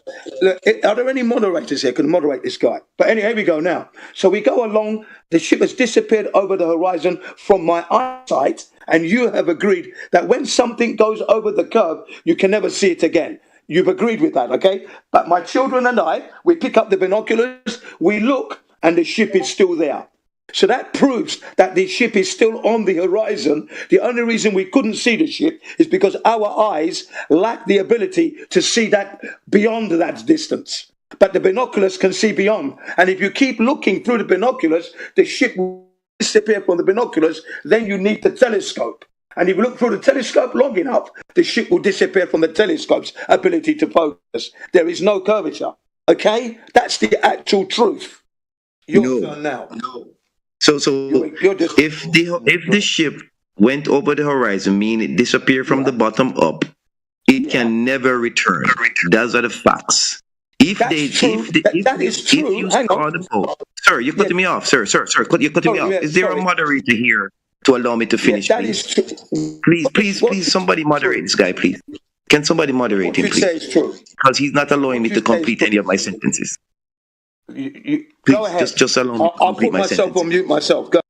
Are there any moderators here? Can moderate this guy? But anyway, here we go now. So we go along. The ship has disappeared over the horizon from my eyesight, and you have agreed that when something goes over the curve, you can never see it again. You've agreed with that, okay? But my children and I, we pick up the binoculars, we look, and the ship is still there. So that proves that the ship is still on the horizon. The only reason we couldn't see the ship is because our eyes lack the ability to see that beyond that distance. But the binoculars can see beyond. And if you keep looking through the binoculars, the ship will disappear from the binoculars. Then you need the telescope. And if you look through the telescope long enough, the ship will disappear from the telescope's ability to focus. There is no curvature. Okay? That's the actual truth. Your turn now. So if the ship went over the horizon, meaning it disappeared from the bottom up, it can never return. Those are the facts. That is true. If you saw the boat, sir, you're cutting me off. Sir, you're cutting me off. Is there a moderator here to allow me to finish, please? Please, somebody moderate this guy, please. Can somebody moderate him, please? Because he's not allowing me to complete any of my sentences. Please, go ahead. Just allow me to I'll complete put my myself sentences. on mute myself. Go.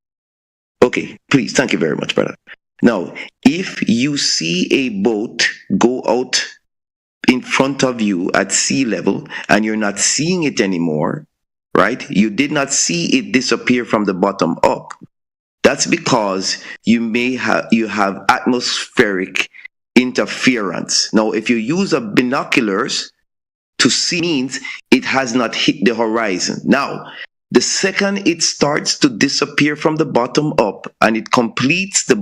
Okay, please. Thank you very much, brother. Now, if you see a boat go out in front of you at sea level and you're not seeing it anymore, right? You did not see it disappear from the bottom up. That's because you have atmospheric interference. Now, if you use binoculars to see, means it has not hit the horizon. Now, the second it starts to disappear from the bottom up and it completes the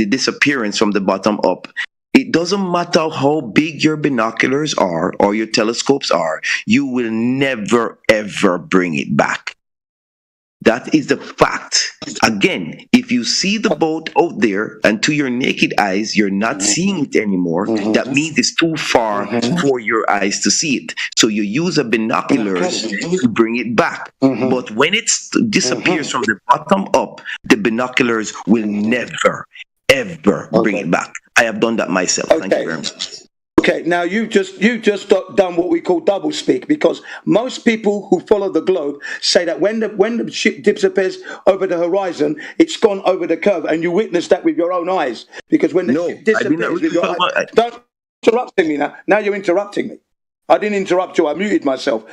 disappearance from the bottom up, it doesn't matter how big your binoculars are or your telescopes are, you will never ever bring it back. That is the fact. Again, if you see the boat out there and to your naked eyes, you're not seeing it anymore, that means it's too far for your eyes to see it. So you use a binoculars to bring it back. But when it disappears from the bottom up, the binoculars will never, ever bring it back. I have done that myself. Thank you very much. Okay, now you just done what we call double speak, because most people who follow the globe say that when the ship disappears over the horizon, it's gone over the curve, and you witness that with your own eyes. Because when the ship disappears with your eyes, don't interrupt me now. Now you're interrupting me. I didn't interrupt you. I muted myself.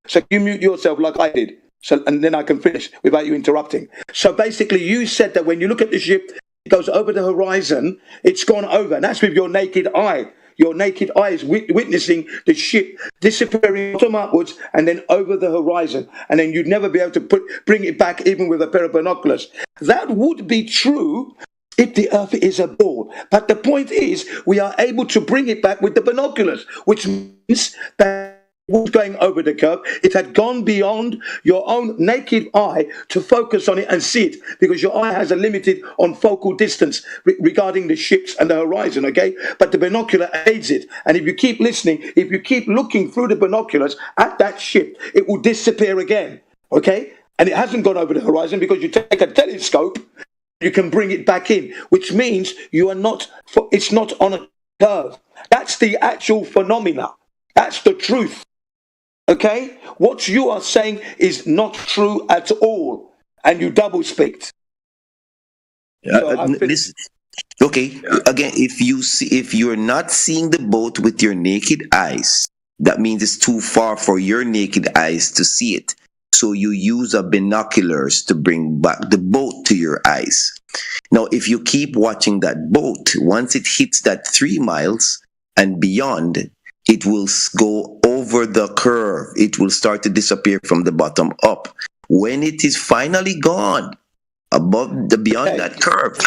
So you mute yourself like I did. So and then I can finish without you interrupting. So basically, you said that when you look at the ship, it goes over the horizon, it's gone over, and that's with your naked eye. Your naked eye is witnessing the ship disappearing bottom upwards and then over the horizon. And then you'd never be able to bring it back even with a pair of binoculars. That would be true if the Earth is a ball. But the point is, we are able to bring it back with the binoculars, which means that it was going over the curve. It had gone beyond your own naked eye to focus on it and see it, because your eye has a limited on focal distance regarding the ships and the horizon, okay? But the binocular aids it. And if you keep listening, if you keep looking through the binoculars at that ship, it will disappear again, okay? And it hasn't gone over the horizon because you take a telescope, you can bring it back in, which means you are not, it's not on a curve. That's the actual phenomena. That's the truth. Okay? What you are saying is not true at all, and you double speak. Listen. Okay, again, if you're not seeing the boat with your naked eyes, that means it's too far for your naked eyes to see it. So you use binoculars to bring back the boat to your eyes. Now, if you keep watching that boat, once it hits that 3 miles and beyond, it will go over the curve. It will start to disappear from the bottom up. When it is finally gone, beyond that curve,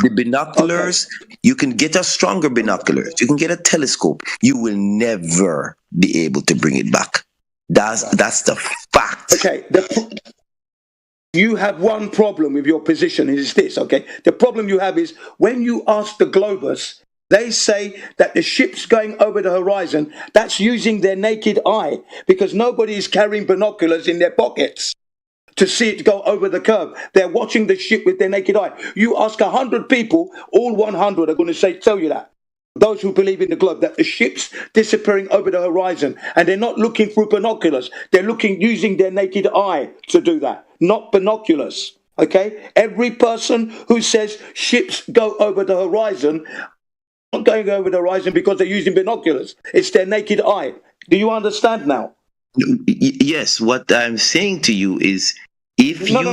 the binoculars, you can get a stronger binoculars. You can get a telescope. You will never be able to bring it back. That's the fact. Okay, you have one problem with your position, is this, okay? The problem you have is when you ask the Globus, they say that the ship's going over the horizon, that's using their naked eye, because nobody is carrying binoculars in their pockets to see it go over the curve. They're watching the ship with their naked eye. You ask 100 people, all 100 are going to tell you that. Those who believe in the globe, that the ship's disappearing over the horizon, and they're not looking through binoculars. They're using their naked eye to do that, not binoculars. Okay? Every person who says ships go over the horizon, not going over the horizon because they're using binoculars. It's their naked eye. Do you understand now? Yes. What I'm saying to you is, if no.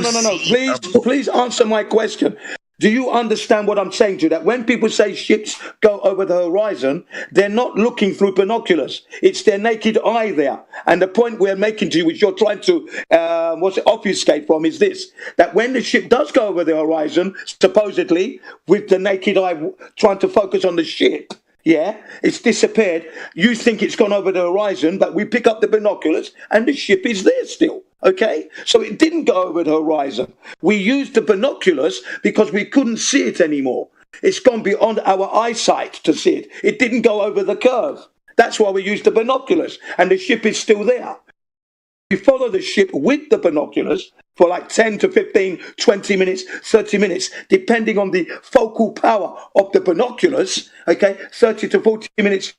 Please answer my question. Do you understand what I'm saying to you? That when people say ships go over the horizon, they're not looking through binoculars. It's their naked eye there. And the point we're making to you, which you're trying to obfuscate from, is this: that when the ship does go over the horizon, supposedly with the naked eye trying to focus on the ship, it's disappeared. You think it's gone over the horizon, but we pick up the binoculars and the ship is there still. Okay, so it didn't go over the horizon. We used the binoculars because we couldn't see it anymore. It's gone beyond our eyesight to see it. It didn't go over the curve. That's why we used the binoculars, and the ship is still there. You follow the ship with the binoculars for like 10 to 15, 20 minutes, 30 minutes, depending on the focal power of the binoculars. Okay, 30 to 40 minutes.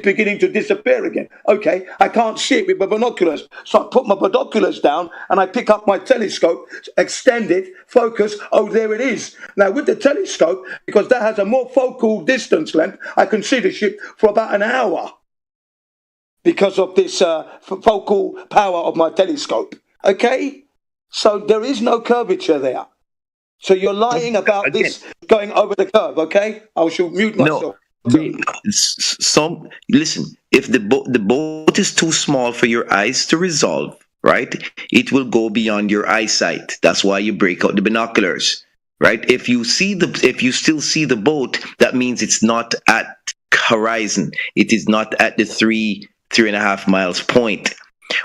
Beginning to disappear again. Okay, I can't see it with my binoculars. So I put my binoculars down and I pick up my telescope, extend it, focus. Oh, there it is. Now with the telescope, because that has a more focal distance length, I can see the ship for about an hour because of this focal power of my telescope. Okay, so there is no curvature there. So you're lying about this going over the curve. Okay, I shall mute myself. No. Listen, if the boat is too small for your eyes to resolve, right, it will go beyond your eyesight. That's why you break out the binoculars, right? If you still see the boat, that means it's not at horizon. It is not at the 3.5 miles point.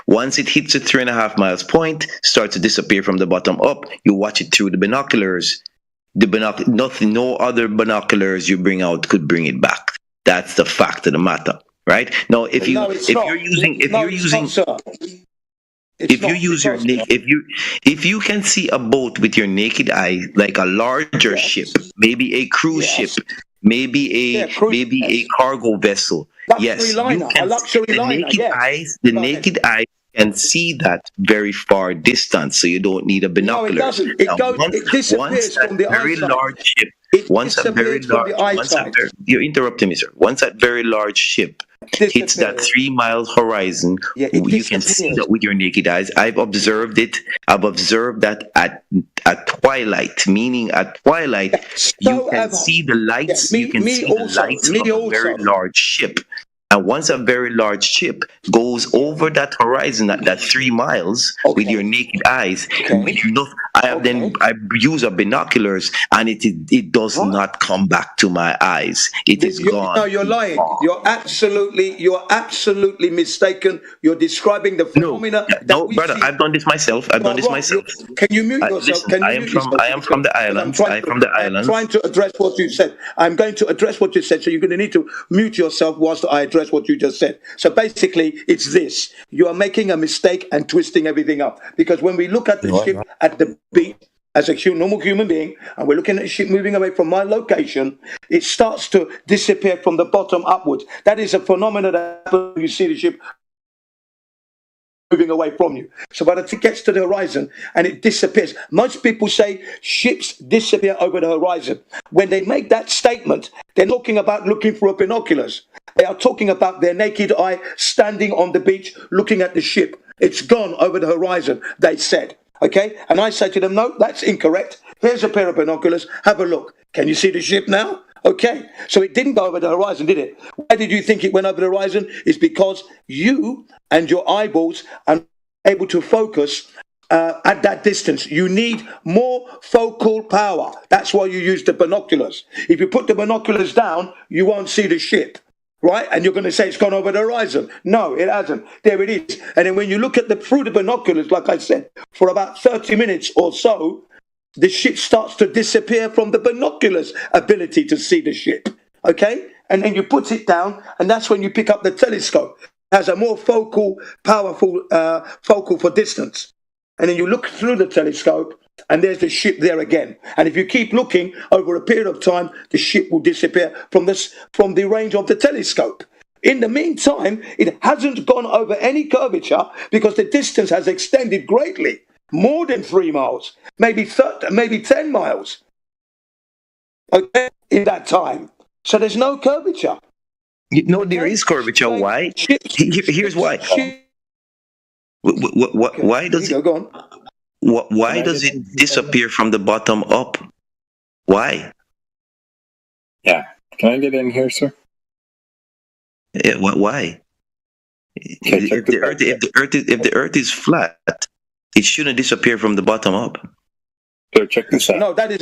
Once it hits the 3.5 miles point, starts to disappear from the bottom up, you watch it through the binoculars. No other binoculars you bring out could bring it back. That's the fact of the matter, right? Now, if you can see a boat with your naked eye, like a larger ship, maybe a cruise ship, maybe a cargo vessel, the naked eye can see that very far distance, so you don't need a binocular. No, it doesn't. It disappears from the eyesight. You're interrupting me, sir. Once that very large ship hits that 3 mile horizon, you can see that with your naked eyes. I've observed it. I've observed that at twilight, meaning at twilight, you can see the lights. You can see the lights of a very large ship. And once a very large ship goes over that horizon at that 3 miles with your naked eyes, I use a binoculars, and it does not come back to my eyes. It is gone. No, you're lying. You're absolutely mistaken. You're describing the phenomena. No, brother, I've done this myself. Can you mute yourself? I am from the islands. I'm trying to address what you said. I'm going to address what you said, so you're going to need to mute yourself whilst I address what you just said. So basically, it's this. You are making a mistake and twisting everything up. Because when we look at the ship at the beach, as a normal human being, and we're looking at the ship moving away from my location, it starts to disappear from the bottom upwards. That is a phenomenon that happens when you see the ship moving away from you. So by the time it gets to the horizon and it disappears, most people say ships disappear over the horizon. When they make that statement, they're talking about looking through binoculars. They are talking about their naked eye standing on the beach looking at the ship. It's gone over the horizon, they said. Okay? And I say to them, no, that's incorrect. Here's a pair of binoculars. Have a look. Can you see the ship now? Okay. So it didn't go over the horizon, did it? Why did you think it went over the horizon? It's because you and your eyeballs are able to focus at that distance. You need more focal power. That's why you use the binoculars. If you put the binoculars down, you won't see the ship. right? And you're going to say it's gone over the horizon. No, it hasn't. There it is. And then when you look at through the binoculars, like I said, for about 30 minutes or so, the ship starts to disappear from the binoculars' ability to see the ship. Okay? And then you put it down, and that's when you pick up the telescope. It has a more powerful focal for distance. And then you look through the telescope, and there's the ship there again. And if you keep looking over a period of time, the ship will disappear from the range of the telescope. In the meantime, it hasn't gone over any curvature because the distance has extended greatly, more than 3 miles, maybe 10 miles. Okay, in that time. So there's no curvature. No, there is curvature. Why? Here's why. Why does it? Go on. Why does it disappear from the bottom up? Why? Yeah. Can I get in here, sir? Yeah, why? If the Earth is flat, it shouldn't disappear from the bottom up. So check this out. No, that is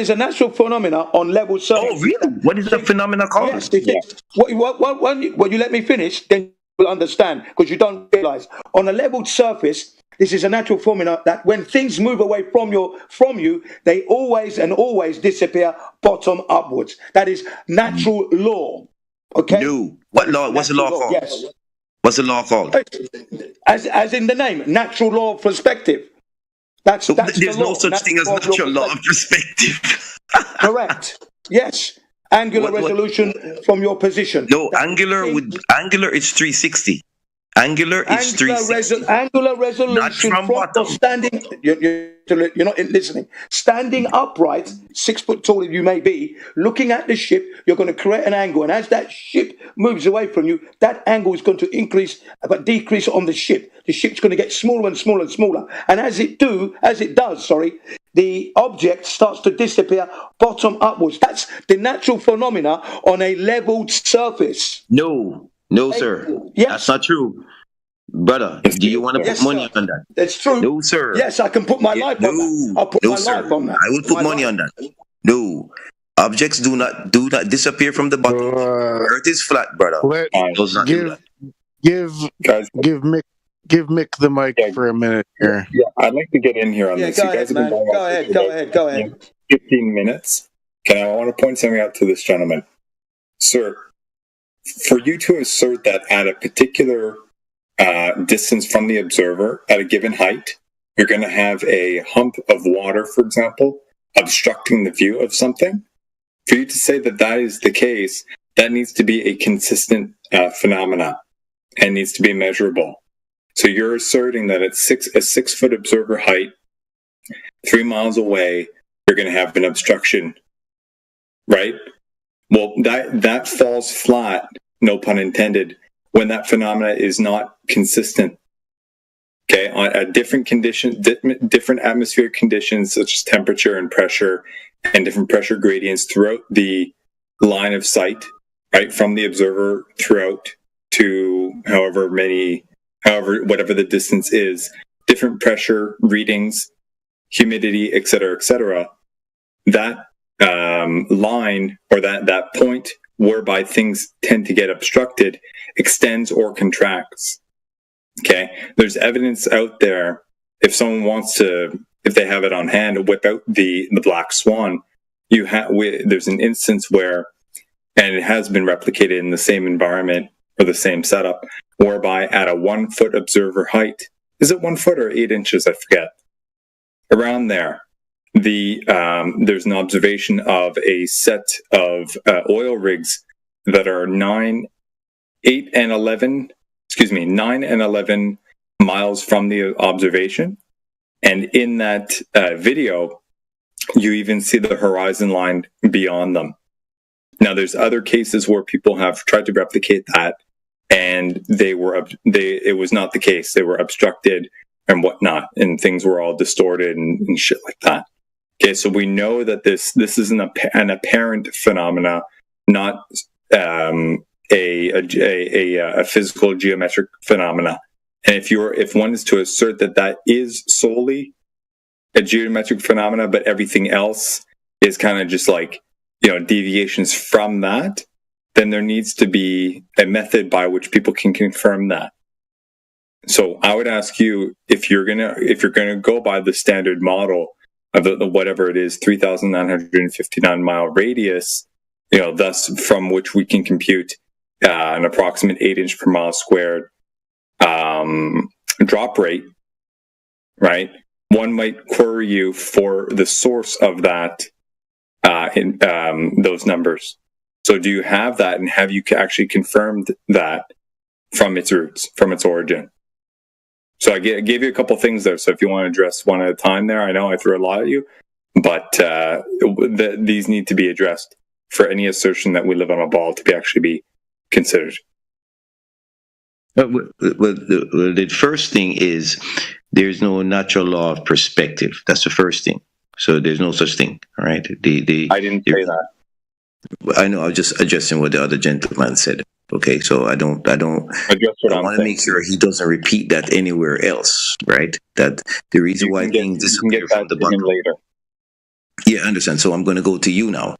a natural phenomena on level surface. Oh, really? What is the phenomena called? Yes, it is. When you let me finish, then you'll understand, because you don't realize. On a leveled surface, this is a natural phenomena that when things move away from you, they always disappear bottom upwards. That is natural law. Okay? No. What law? What's the law called? Yes. What's the law called? As in the name, natural law of perspective. That's There's no such thing as natural law of perspective. Correct. Yes. Angular resolution from your position. No, angular is 360. Angular is 360. Angular resolution from bottom. Standing. You're not listening. Standing upright, 6 foot tall if you may be, looking at the ship, you're going to create an angle, and as that ship moves away from you, that angle is going to increase but decrease on the ship. The ship's going to get smaller and smaller and smaller, and as it does, the object starts to disappear bottom upwards. That's the natural phenomena on a leveled surface. No, sir. Yes. That's not true. Brother, do you want to put money on that? That's true. No, sir. Yes, I can put my life on that. I'll put my life on that. I will put money on that. No. Objects do not disappear from the bottom. Earth is flat, brother. Give Mick the mic for a minute here. Yeah, I'd like to get in here on this. Go ahead. 15 minutes. Okay, I want to point something out to this gentleman. Sir, for you to assert that at a particular distance from the observer, at a given height, you're going to have a hump of water, for example, obstructing the view of something. For you to say that that is the case, that needs to be a consistent phenomena and needs to be measurable. So you're asserting that at a 6 foot observer height, 3 miles away, you're going to have an obstruction, right? Well, that falls flat, no pun intended, when that phenomena is not consistent. Okay, on a different condition, different atmospheric conditions such as temperature and pressure, and different pressure gradients throughout the line of sight, right, from the observer throughout to whatever the distance is, different pressure readings, humidity, etc., that line or that point whereby things tend to get obstructed extends or contracts. Okay, there's evidence out there. If someone wants to, if they have it on hand, whip out the black swan. There's an instance where, and it has been replicated in the same environment or the same setup, whereby at a 1 foot observer height, is it 1 foot or 8 inches? I forget. Around there, there's an observation of a set of oil rigs that are 9 and 11 miles from the observation. And in that video, you even see the horizon line beyond them. Now, there's other cases where people have tried to replicate that, and it was not the case. They were obstructed and whatnot, and things were all distorted and shit like that. Okay, so we know that this is an apparent phenomena, not a physical geometric phenomena. And if one is to assert that is solely a geometric phenomena, but everything else is kind of just like, deviations from that, then there needs to be a method by which people can confirm that. So I would ask you, if you're gonna go by the standard model of the whatever it is, 3,959 mile radius, thus from which we can compute an approximate 8 inch per mile squared drop rate, right? One might query you for the source of that in those numbers. So do you have that, and have you actually confirmed that from its roots, from its origin? So I gave you a couple things there. So if you want to address one at a time there, I know I threw a lot at you, but these need to be addressed for any assertion that we live on a ball to actually be considered. Well, the first thing is there's no natural law of perspective. That's the first thing. So there's no such thing, all right? I didn't say that. I know. I was just adjusting what the other gentleman said. Okay, so I don't. I want to make sure he doesn't repeat that anywhere else, right? That the reason why things disappear from the Bible later. Yeah, I understand. So I'm going to go to you now.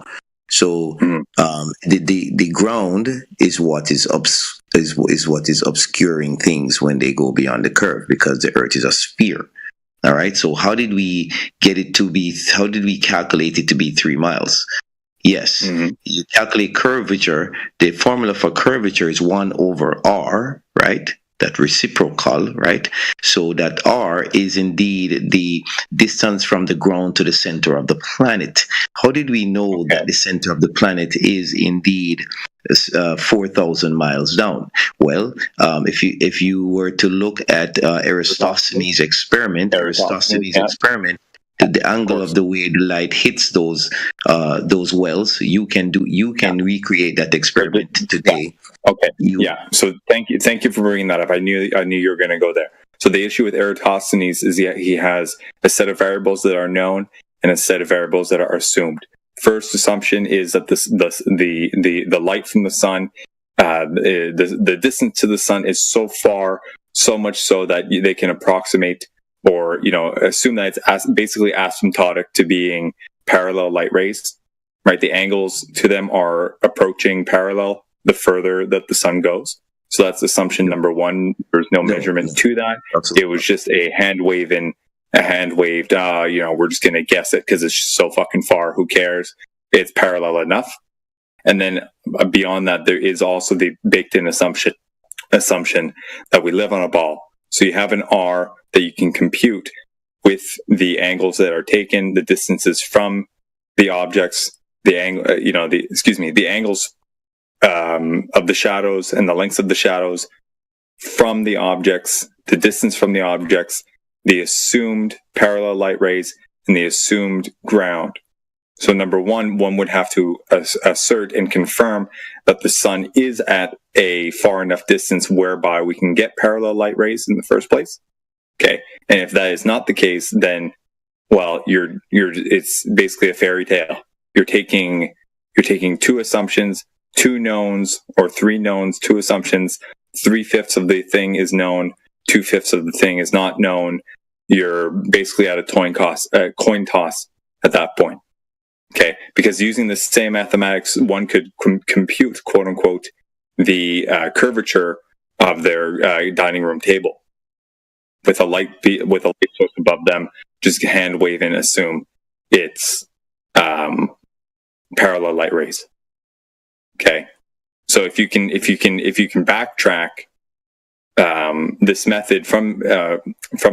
So the ground is what is what is obscuring things when they go beyond the curve, because the Earth is a sphere. All right. So how did we get it to be? How did we calculate it to be 3 miles? Yes, you calculate curvature. The formula for curvature is 1 over r, right? That reciprocal, right? So that r is indeed the distance from the ground to the center of the planet. How did we know that the center of the planet is indeed 4,000 miles down? Well, if you were to look at Eratosthenes' experiment, the angle of the way the light hits those wells, you can recreate that experiment today. Okay. So thank you for bringing that up. I knew you were going to go there. So the issue with Eratosthenes is he has a set of variables that are known and a set of variables that are assumed. First assumption is that the light from the sun, the distance to the sun is so far, so much so that they can approximate or assume that it's basically asymptotic to being parallel light rays, right? The angles to them are approaching parallel the further that the sun goes. So that's assumption number one. There's no measurement to that. Absolutely. It was just a hand waved, we're just going to guess it because it's just so fucking far. Who cares? It's parallel enough. And then beyond that, there is also the baked in assumption that we live on a ball. So you have an R that you can compute with the angles that are taken, the distances from the objects, the angles of the shadows and the lengths of the shadows from the objects, the distance from the objects, the assumed parallel light rays, and the assumed ground. So number one would have to assert and confirm that the sun is at a far enough distance whereby we can get parallel light rays in the first place. Okay. And if that is not the case, then, well, it's basically a fairy tale. You're taking two assumptions, 2 knowns, or 3 knowns, 2 assumptions, 3/5 of the thing is known, 2/5 of the thing is not known. You're basically at a coin toss at that point. Okay, because using the same mathematics, one could compute, quote unquote, the curvature of their dining room table with a light source above them. Just hand wave and assume it's parallel light rays. Okay, so if you can backtrack this method from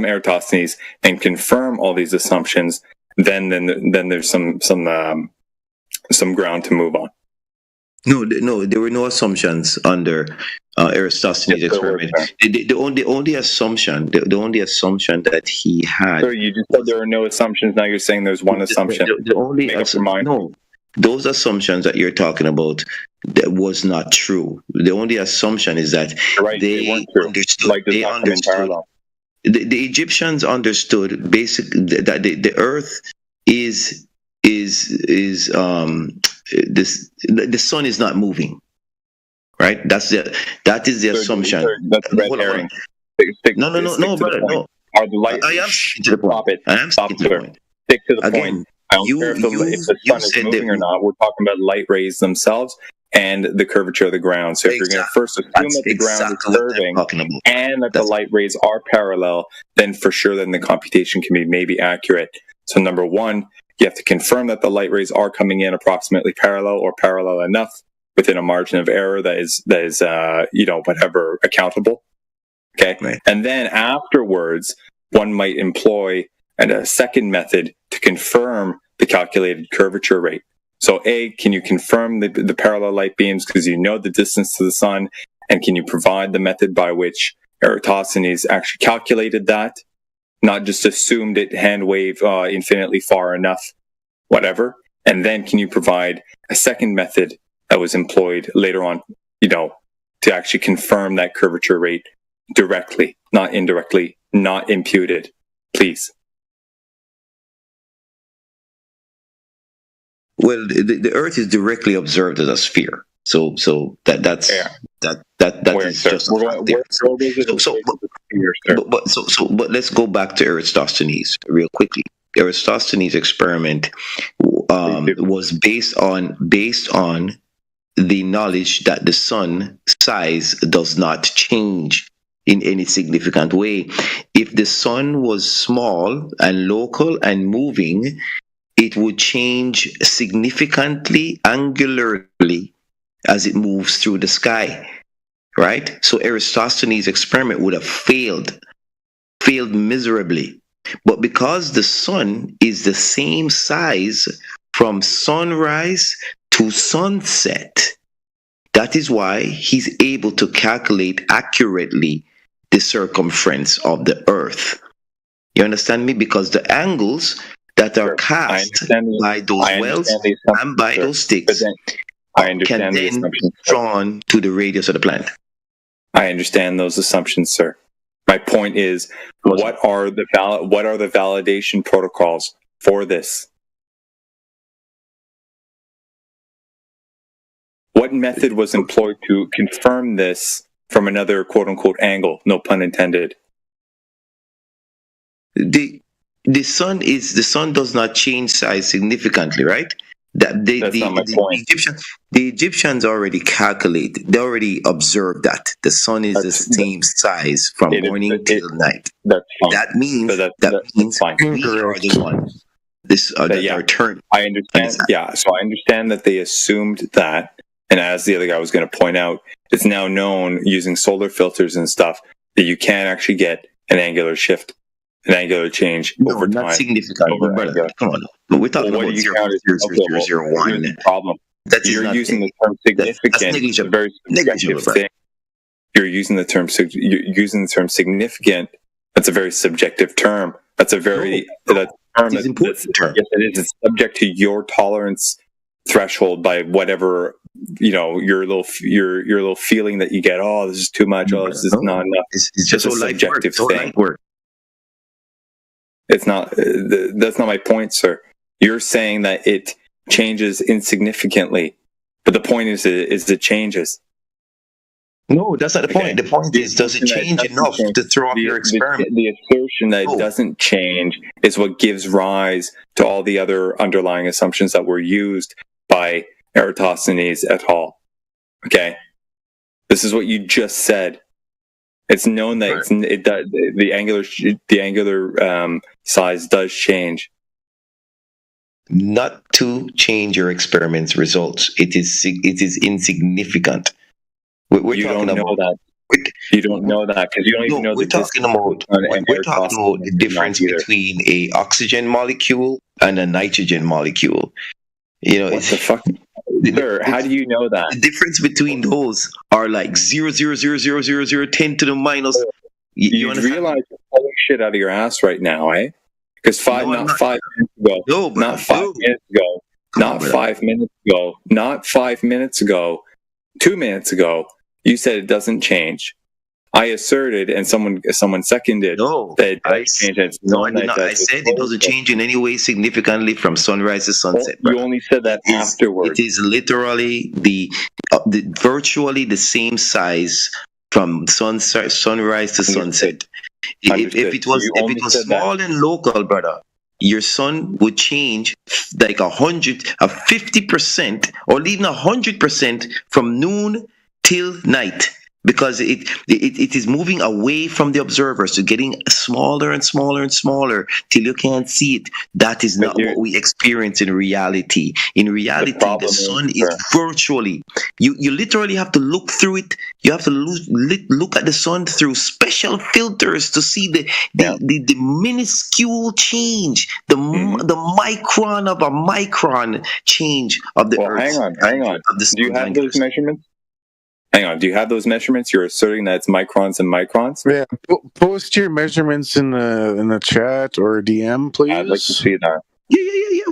Eratosthenes and confirm all these assumptions, then there's some ground to move on. No, there were no assumptions under Eratosthenes' experiment. The only assumption that he had. So you just said there are no assumptions. Now you're saying there's one assumption. Those assumptions that you're talking about, that was not true. The only assumption is that they understood. Like they understood. The Egyptians understood basically that the Earth is the sun is not moving, right? That is the assumption. That's red herring. No, brother, no. Are the light? I am sticking to the point. Stick to the point. I don't care if the sun is moving or not. We're talking about light rays themselves, and the curvature of the ground. So if you're going to first assume that the ground is curving and that the light rays are parallel, then for sure then the computation can be maybe accurate. So number one, you have to confirm that the light rays are coming in approximately parallel or parallel enough within a margin of error that is whatever, accountable. Okay. Right. And then afterwards, one might employ a second method to confirm the calculated curvature rate. So A, can you confirm the parallel light beams because you know the distance to the sun, and can you provide the method by which Eratosthenes actually calculated that, not just assumed it hand wave infinitely far enough, whatever. And then can you provide a second method that was employed later on, to actually confirm that curvature rate directly, not indirectly, not imputed, please. Well, the Earth is directly observed as a sphere, so that's just a fact there. But let's go back to Eratosthenes real quickly. Eratosthenes' experiment was based on the knowledge that the sun size does not change in any significant way. If the sun was small and local and moving, it would change significantly angularly as it moves through the sky, right? So Eratosthenes' experiment would have failed miserably. But because the sun is the same size from sunrise to sunset, that is why he's able to calculate accurately the circumference of the Earth. You understand me? Because the angles that are cast by those wells and by those sticks can then be drawn to the radius of the planet. I understand those assumptions, sir. My point is, what are the validation protocols for this? What method was employed to confirm this from another quote-unquote angle? No pun intended. The sun does not change size significantly, right? That's not my point. The Egyptians already calculate. They already observed that the sun is the same size from morning till night. That's fine. That means fine. We are the ones. Our turn. I understand. Yeah, so I understand that they assumed that, and as the other guy was going to point out, it's now known using solar filters and stuff that you can actually get an angular shift, an angular change over time. Not significant. Come on. But we're talking about 0.0001. Problem. You're using the term significant. That's a very subjective thing. You're using the term significant. That's a very subjective term. That's a very important term. Yes, it is. It's subject to your tolerance threshold by whatever your little feeling that you get. Oh, this is too much. Oh, this is not enough. It's just a subjective thing. It's not. That's not my point, sir. You're saying that it changes insignificantly, but the point is it changes. No, that's not the point. The point is, does it change enough to throw off your experiment? The assertion that it doesn't change is what gives rise to all the other underlying assumptions that were used by Eratosthenes et al. Okay, this is what you just said. It's known that the angular size does change. Not to change your experiment's results. It is insignificant. You don't know that because you don't even know. We're talking about the difference between a oxygen molecule and a nitrogen molecule. What the fuck? Sir, how do you know that? The difference between those are like 0.0000010 to the minus. You realize you're pulling shit out of your ass right now, eh? Because 5 minutes ago, 2 minutes ago, you said it doesn't change. I asserted, and someone seconded that it does change. No, I did not. I said it doesn't change in any way significantly from sunrise to sunset. You only said that afterwards. It is literally virtually the same size from sunrise to sunset. If it was small and local, brother, your sun would change like 50%, or even 100% from noon till night, because it is moving away from the observer, so getting smaller and smaller and smaller till you can't see it. That is not what we experience in reality. In reality, the sun is virtually, you literally have to look through it. You have to look at the sun through special filters to see the minuscule change, the micron of a micron change of the Earth. Hang on. Do you have those measurements? Hang on. Do you have those measurements? You're asserting that it's microns and microns? Yeah. Post your measurements in the chat or DM, please. I'd like to see that. Yeah.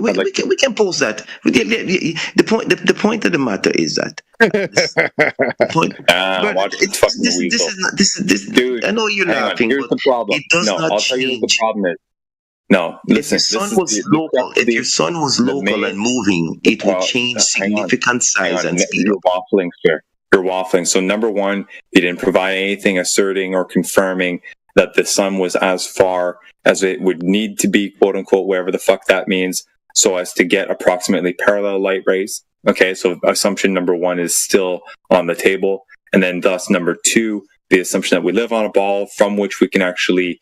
We can post that. The point of the matter is that. Dude, I know you're laughing. Here's the problem. It does not I'll tell you what the problem is. No, listen. If your sun was local and moving, it would change significant size and speed. You're waffling, sir. You're waffling. So number one, you didn't provide anything asserting or confirming that the sun was as far as it would need to be, quote unquote, wherever the fuck that means, so as to get approximately parallel light rays. Okay, so assumption number one is still on the table. And then thus number two, the assumption that we live on a ball from which we can actually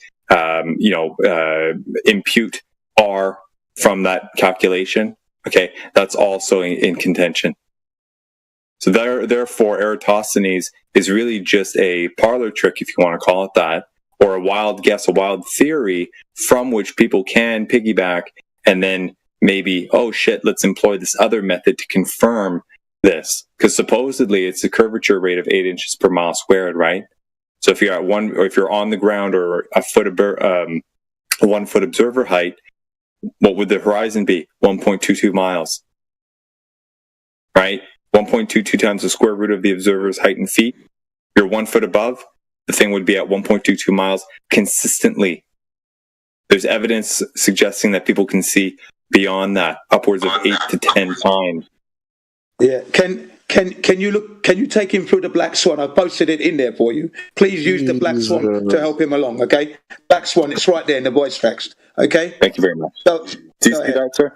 impute R from that calculation. Okay, that's also in contention. So therefore, Eratosthenes is really just a parlor trick, if you want to call it that, or a wild guess, a wild theory from which people can piggyback and then maybe, oh shit, let's employ this other method to confirm this. Because supposedly it's a curvature rate of 8 inches per mile squared, right? So if you're at if you're on the ground or a 1 foot observer height, what would the horizon be? 1.22 miles, right? 1.22 times the square root of the observer's height in feet. You're 1 foot above, the thing would be at 1.22 miles consistently. There's evidence suggesting that people can see beyond that, upwards of 8 to 10 times. Yeah. Can you take him through the Black Swan? I've posted it in there for you. Please use the Black Swan to help him along, okay? Black Swan, it's right there in the voice text, okay? Thank you very much. So, do you see that, sir?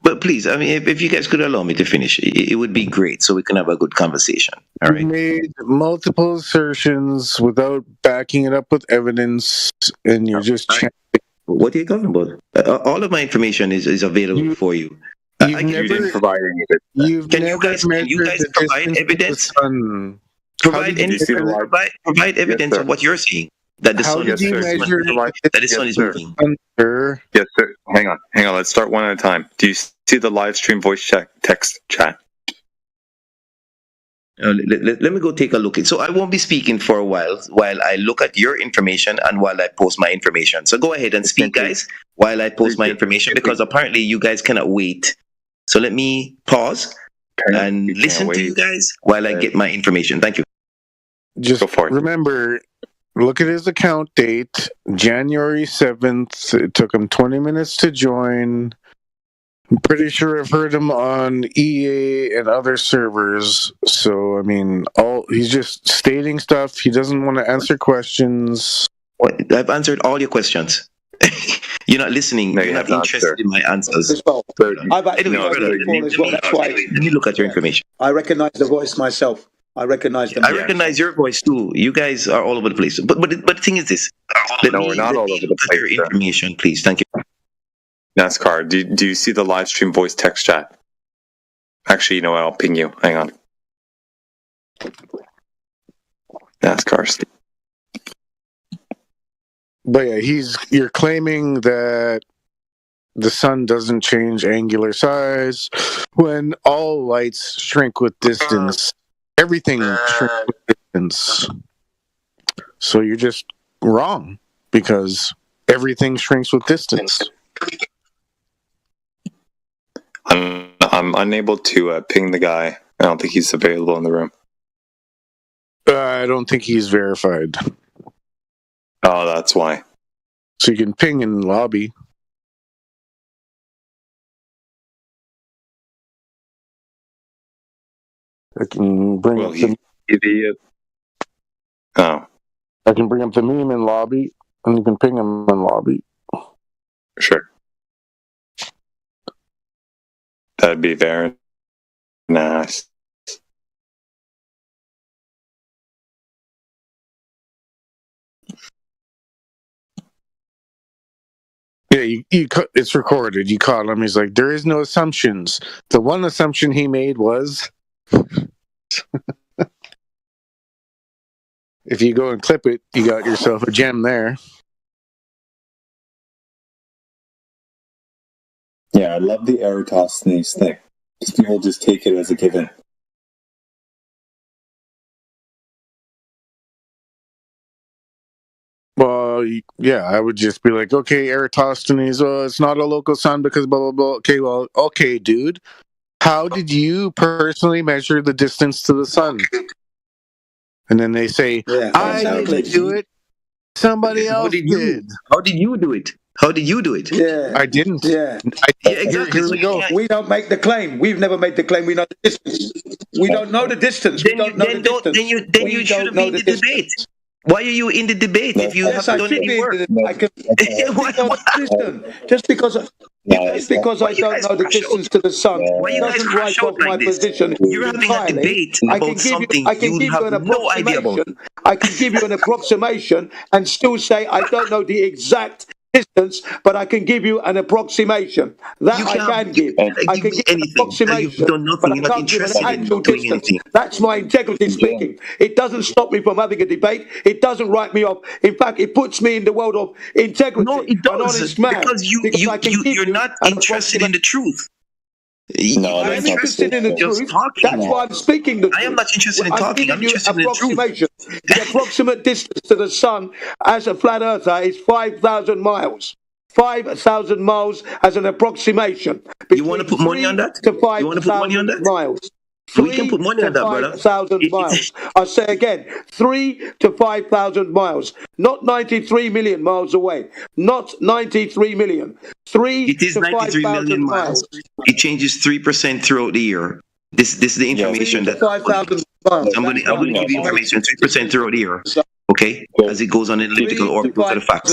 But please, I mean, if you guys could allow me to finish, it would be great, so we can have a good conversation. All right. You made multiple assertions without backing it up with evidence, and you're just chanting. What are you talking about? All of my information is available for you. You didn't provide any of it. Can you guys provide evidence? Provide evidence of what you're seeing. That the sun is moving. Yes, sir. Hang on. Let's start one at a time. Do you see the live stream voice text chat? Let me go take a look. So I won't be speaking for a while I look at your information and while I post my information. So go ahead and speak, guys, while I post my information, because apparently you guys cannot wait. So let me pause and listen to you guys while I get my information. Thank you. Just remember, look at his account date, January 7th. It took him 20 minutes to join. I'm pretty sure I've heard him on EA and other servers. So, I mean, he's just stating stuff. He doesn't want to answer questions. I've answered all your questions. You're not listening. You're not interested in my answers. Let me look at your information. I recognize the voice myself. I recognize your voice too. You guys are all over the place. But the thing is this. We're not all over the place. Your information, please. Thank you. NASCAR, do you see the live stream voice text chat? Actually, you know what? I'll ping you. Hang on. NASCAR, Steve. But yeah, you're claiming that the sun doesn't change angular size when all lights shrink with distance. Everything shrinks with distance. So you're just wrong because everything shrinks with distance. I'm unable to ping the guy. I don't think he's available in the room. I don't think he's verified. Oh, that's why. So you can ping in lobby. I can bring up the idiot. Oh. I can bring up the meme in lobby, and you can ping him in lobby. Sure. That'd be very nice. Yeah, it's recorded. You caught him. He's like, there is no assumptions. The one assumption he made was, if you go and clip it, you got yourself a gem there. Yeah, I love the Eratosthenes thing. People just take it as a given. Well, yeah, I would just be like, okay, Eratosthenes, it's not a local sun because blah, blah, blah. Okay, well, okay, dude. How did you personally measure the distance to the sun? And then they say, I didn't do it. Somebody else did. How did you do it? How did you do it? Yeah. I didn't. Yeah. Exactly. Here we go. We don't make the claim. We've never made the claim. We know the distance. We don't know the distance. We don't know the distance. Then you shouldn't be in the debate. Why are you in the debate if you haven't done any work? Listen, just because I don't know the distance to the sun doesn't write off my position. You're having a debate about something you have no idea about. I can give you an approximation and still say I don't know the exact distance, but I can give you an approximation. That I can give. I can give an approximation, but I can't give an actual distance. That's my integrity speaking. It doesn't stop me from having a debate. It doesn't write me off. In fact, it puts me in the world of integrity. No, it doesn't. An honest man. Because you're not interested in the truth. I am interested in the truth. That's why I'm speaking the truth. I am not interested in talking. I'm interested in the truth. The approximate distance to the sun as a flat earther is 5,000 miles. 5,000 miles as an approximation. You want to put money on that? To 5,000 miles. We can put money on that, brother. 5,000 miles. I say again, 3 to 5,000 miles. Not 93 million miles away. Not 93 million. 3 it is to 93 million miles. It changes 3% throughout the year. This is the information that 5,000 miles. I'm going to give you information 3% throughout the year. Okay, as it goes on an elliptical orbit to the facts,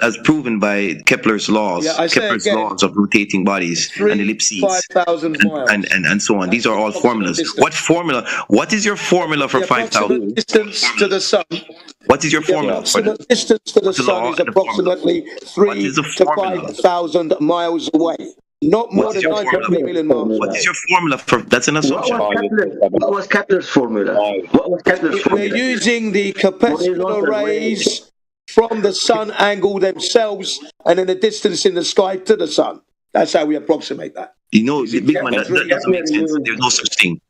as proven by Kepler's laws, Kepler's laws of rotating bodies and ellipses, and so on. These are all formulas. What formula? What is your formula for 5,000? Distance to the sun. What is your formula for the distance to the sun is approximately 3 to 5,000 miles away. Not more than 93 million miles. What is your formula for? That's an assumption. What was Kepler's formula? What was Kepler's formula? We're using the corpuscular rays from the sun angle themselves and then the distance in the sky to the sun. That's how we approximate that. You know, big man, that doesn't make sense. There's no such thing.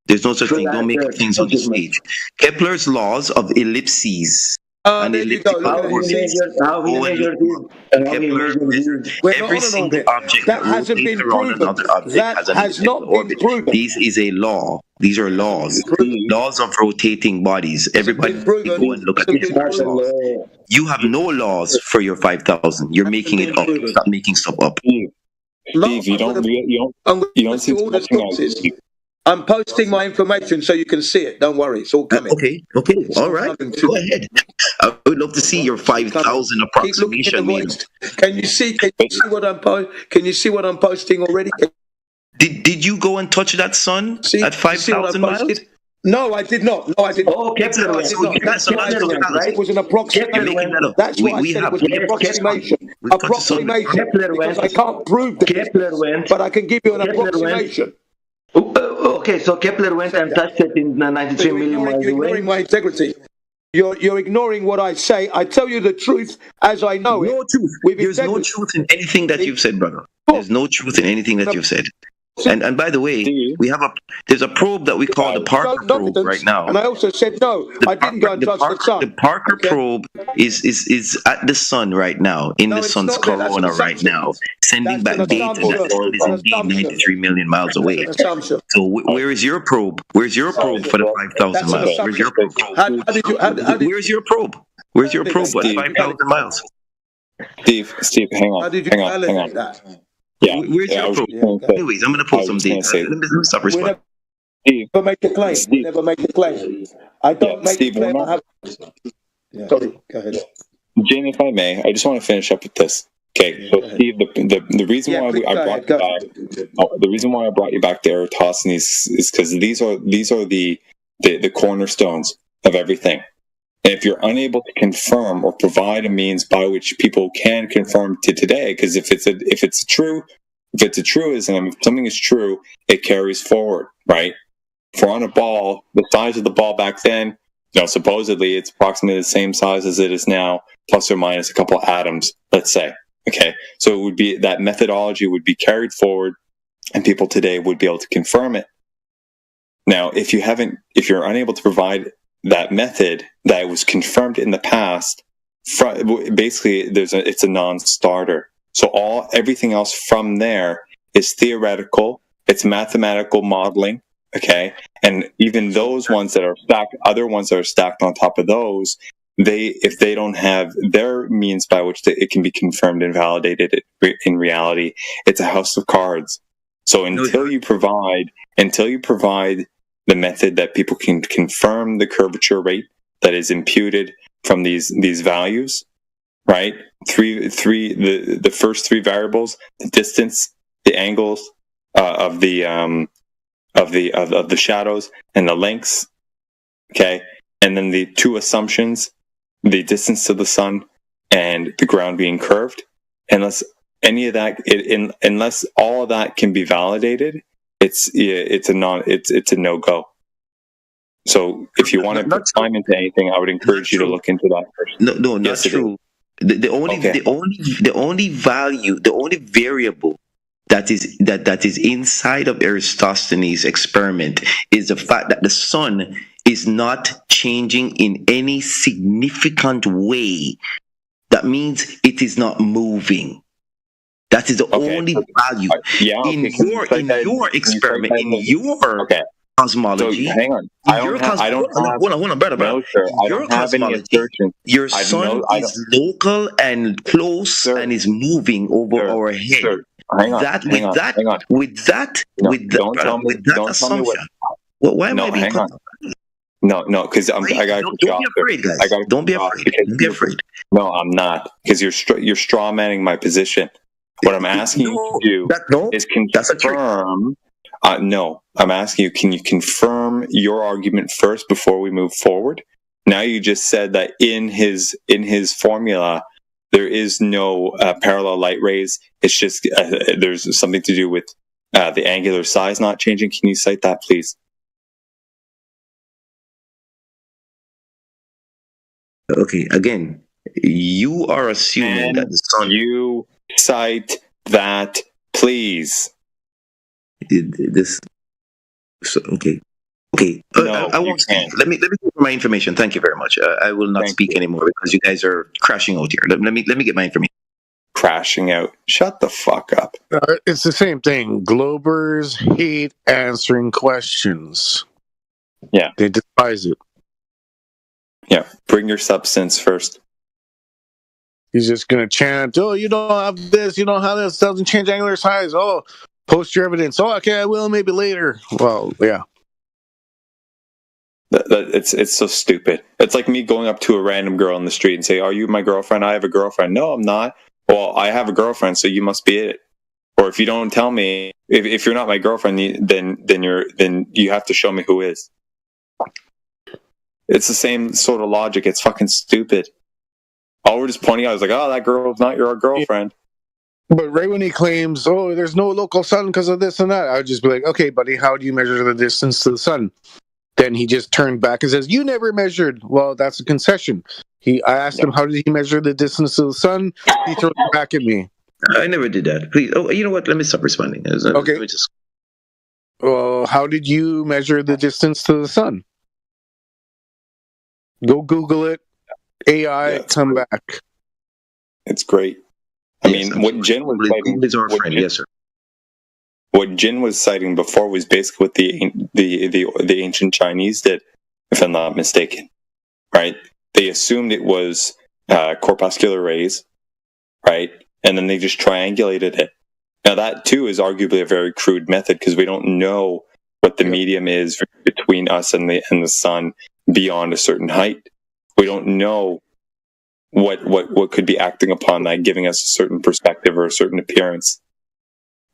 There's no such thing. Don't make up things on the stage. Kepler's laws of ellipses. And elliptical orbits. Every single object that hasn't been proven. That has not been proven. This is a law. These are laws. Laws of rotating bodies. Everybody go and look at these laws. You have no laws for your 5,000. You're making it up. Stop making stuff up. Steve, you don't see all the sources. I'm posting my information so you can see it. Don't worry, it's all coming. Okay, all right. Go ahead. I would love to see your 5,000 approximation. Can you see what I'm Can you see what I'm posting already? Did you go and touch that sun at 5,000 miles? No, I did not. No, I didn't. Oh, Kepler went. It was an approximation. That's why I said it was an approximation. Approximation. Because I can't prove the distance, but I can give you an approximation. Okay, so Kepler went and touched it in 93 million miles away. You're ignoring my integrity. You're ignoring what I say. I tell you the truth as I know it. No truth. There's no truth in anything that you've said, brother. There's no truth in anything that you've said. And by the way, there's a probe that we call the Parker probe right now. And I also said no, I didn't go and touch the sun. The Parker probe is at the sun right now, in the sun's corona right now, sending back data that the sun is indeed 93 million miles away. So where is your probe? Where's your probe for the 5,000 miles? Where's your probe? Where's your probe? Where's your probe at 5,000 miles? Steve, hang on. How did you validate that? Yeah. Where's your probe? Anyways, I'm going to pull some data. Let me stop responding. Never make the claim. Never make the claim. I don't make the claim. Sorry, go ahead. Jane, if I may, I just want to finish up with this. Okay, so Steve, the reason why the reason why I brought you back to Eratosthenes is because these are the cornerstones of everything. And if you're unable to confirm or provide a means by which people can confirm to today, because if it's a truism, if something is true, it carries forward, right? If we're on a ball, the size of the ball back then, supposedly it's approximately the same size as it is now, plus or minus a couple of atoms, let's say. Okay, so it would be that methodology would be carried forward, and people today would be able to confirm it. Now, if you're unable to provide that method that was confirmed in the past, basically it's a non-starter. So everything else from there is theoretical. It's mathematical modeling. Okay, and even those ones that are stacked, other ones that are stacked on top of those, if they don't have their means by which it can be confirmed and validated in reality, it's a house of cards. So until you provide the method that people can confirm the curvature rate that is imputed from these values, right? The first three variables, the distance, the angles of the shadows, and the lengths, okay, and then the two assumptions, the distance to the sun and the ground being curved. Unless any of that, unless all of that can be validated, it's a no-go. So if you want to put time into anything, I would encourage you to look into that first. No, not true. The only variable that is inside of Eratosthenes' experiment is the fact that the sun is not changing in any significant way. That means it is not moving. That is the only value in your experiment, in your cosmology. So, hang on. Hold on, brother. No, sir. I don't have any assertion. Your sun is local and close and is moving over our head. Sir, hang on. With that assumption. Why am I being cut? No, because I got to Don't be afraid, guys. Don't be afraid. Don't be afraid. No, I'm not, because you're straw manning my position. What I'm asking you to do is confirm. No, I'm asking you, can you confirm your argument first before we move forward? Now you just said that in his formula there is no parallel light rays. It's just there's something to do with the angular size not changing. Can you cite that, please? Okay, again, you are assuming that the sun. You cite that, please. Okay. No, I won't speak. Let me give my information. Thank you very much. I will not speak anymore because you guys are crashing out here. Let me get my information. Crashing out. Shut the fuck up. It's the same thing. Globers hate answering questions. Yeah. They despise it. Yeah. Bring your substance first. He's just going to chant, oh, you don't have this, you don't have this, doesn't change angular size. Oh, post your evidence. Oh, okay, I will, maybe later. Well, yeah. It's so stupid. It's like me going up to a random girl in the street and say, are you my girlfriend? I have a girlfriend. No, I'm not. Well, I have a girlfriend, so you must be it. Or if you don't tell me, if you're not my girlfriend, then you have to show me who is. It's the same sort of logic. It's fucking stupid. All we're just pointing out is like, oh, that girl's not your girlfriend. But right when he claims, oh, there's no local sun because of this and that, I would just be like, okay, buddy, how do you measure the distance to the sun? Then he just turned back and says, you never measured. Well, that's a concession. I asked him, how did he measure the distance to the sun? He threw it back at me. I never did that. Please. Oh, you know what? Let me stop responding. Okay. Well, how did you measure the distance to the sun? Go Google it. AI, come back. It's great. I mean, what Jin was citing. Yes, sir. What Jin was citing before was basically what the ancient Chinese did, if I'm not mistaken. Right? They assumed it was corpuscular rays, right? And then they just triangulated it. Now that too is arguably a very crude method because we don't know what the medium is between us and the sun beyond a certain height. We don't know what could be acting upon that, giving us a certain perspective or a certain appearance,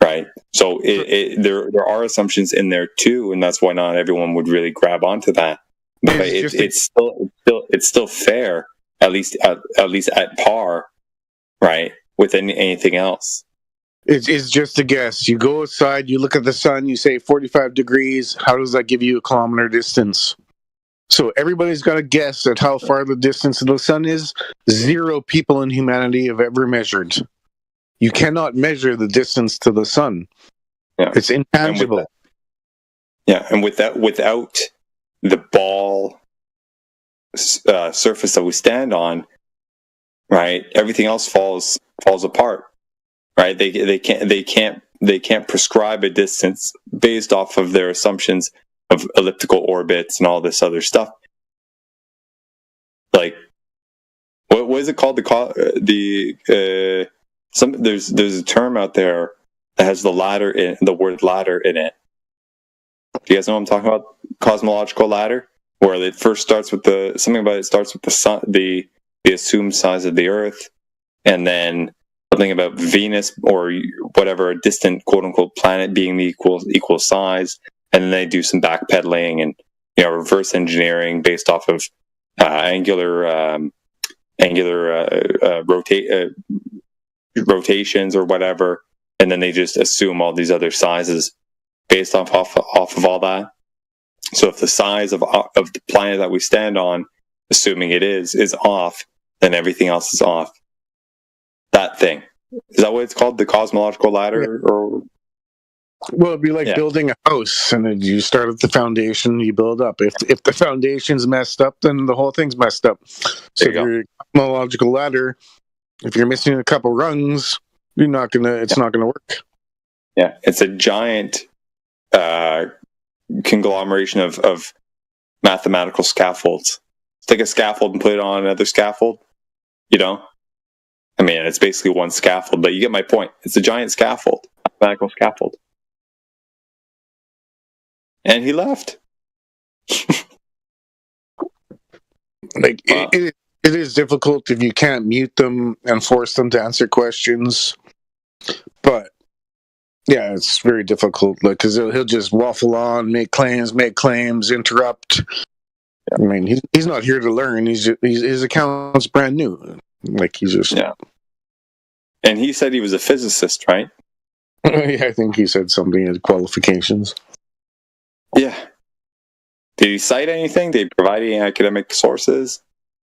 right? So there are assumptions in there too, and that's why not everyone would really grab onto that. But it's still fair, at least at par, right, with anything else. It's just a guess. You go outside, you look at the sun, you say 45 degrees. How does that give you a kilometer distance? So everybody's got to guess at how far the distance of the sun is. 0 people in humanity have ever measured. You cannot measure the distance to the sun. Yeah. It's intangible. And without the ball surface that we stand on, right, everything else falls apart. Right? They can't prescribe a distance based off of their assumptions of elliptical orbits and all this other stuff. Like, what is it called? There's a term out there that has the word ladder in it. Do you guys know what I'm talking about? Cosmological ladder, where it first starts with something about it starts with the sun, the assumed size of the Earth, and then something about Venus or whatever, a distant quote unquote planet being the equal size, and then they do some backpedaling and reverse engineering based off of angular rotations or whatever, and then they just assume all these other sizes based off of all that. So if the size of the planet that we stand on, assuming it is off, then everything else is off. That thing. Is that what it's called? The cosmological ladder? Yeah. Or well, it'd be like building a house, and then you start at the foundation, you build up. If the foundation's messed up, then the whole thing's messed up. So if your cosmological ladder, if you're missing a couple rungs, it's not gonna work. Yeah, it's a giant conglomeration of mathematical scaffolds. Take a scaffold and put it on another scaffold. I mean, it's basically one scaffold, but you get my point. It's a giant scaffold, mathematical scaffold. And he left. It is difficult if you can't mute them and force them to answer questions. But yeah, it's very difficult because he'll just waffle on, make claims, interrupt. I mean, he's not here to learn. His account's brand new. And he said he was a physicist, right? Yeah, I think he said something in qualifications. Yeah. Did he cite anything? Did he provide any academic sources,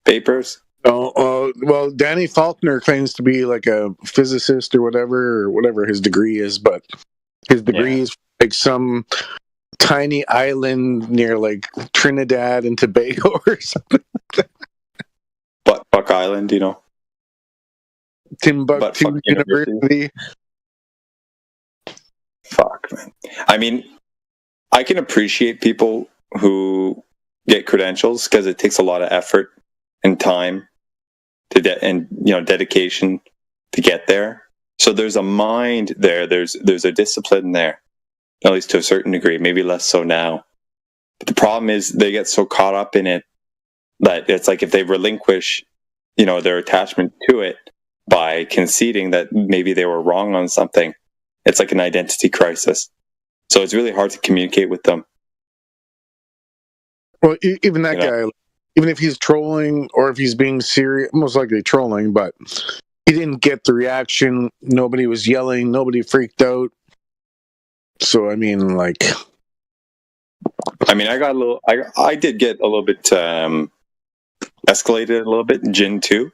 papers? Well, Danny Faulkner claims to be like a physicist or whatever his degree is, but his degree is like some tiny island near like Trinidad and Tobago or something like that. Buck Island, Timbuktu University. Fuck, man. I mean, I can appreciate people who get credentials because it takes a lot of effort and time and dedication to get there. So there's a mind there. There's a discipline there, at least to a certain degree. Maybe less so now. But the problem is they get so caught up in it that it's like if they relinquish, their attachment to it by conceding that maybe they were wrong on something, it's like an identity crisis. So it's really hard to communicate with them. Well, even that guy, even if he's trolling or if he's being serious, most likely trolling, but he didn't get the reaction. Nobody was yelling. Nobody freaked out. So, I mean, I did get a little bit escalated a little bit in Gen 2,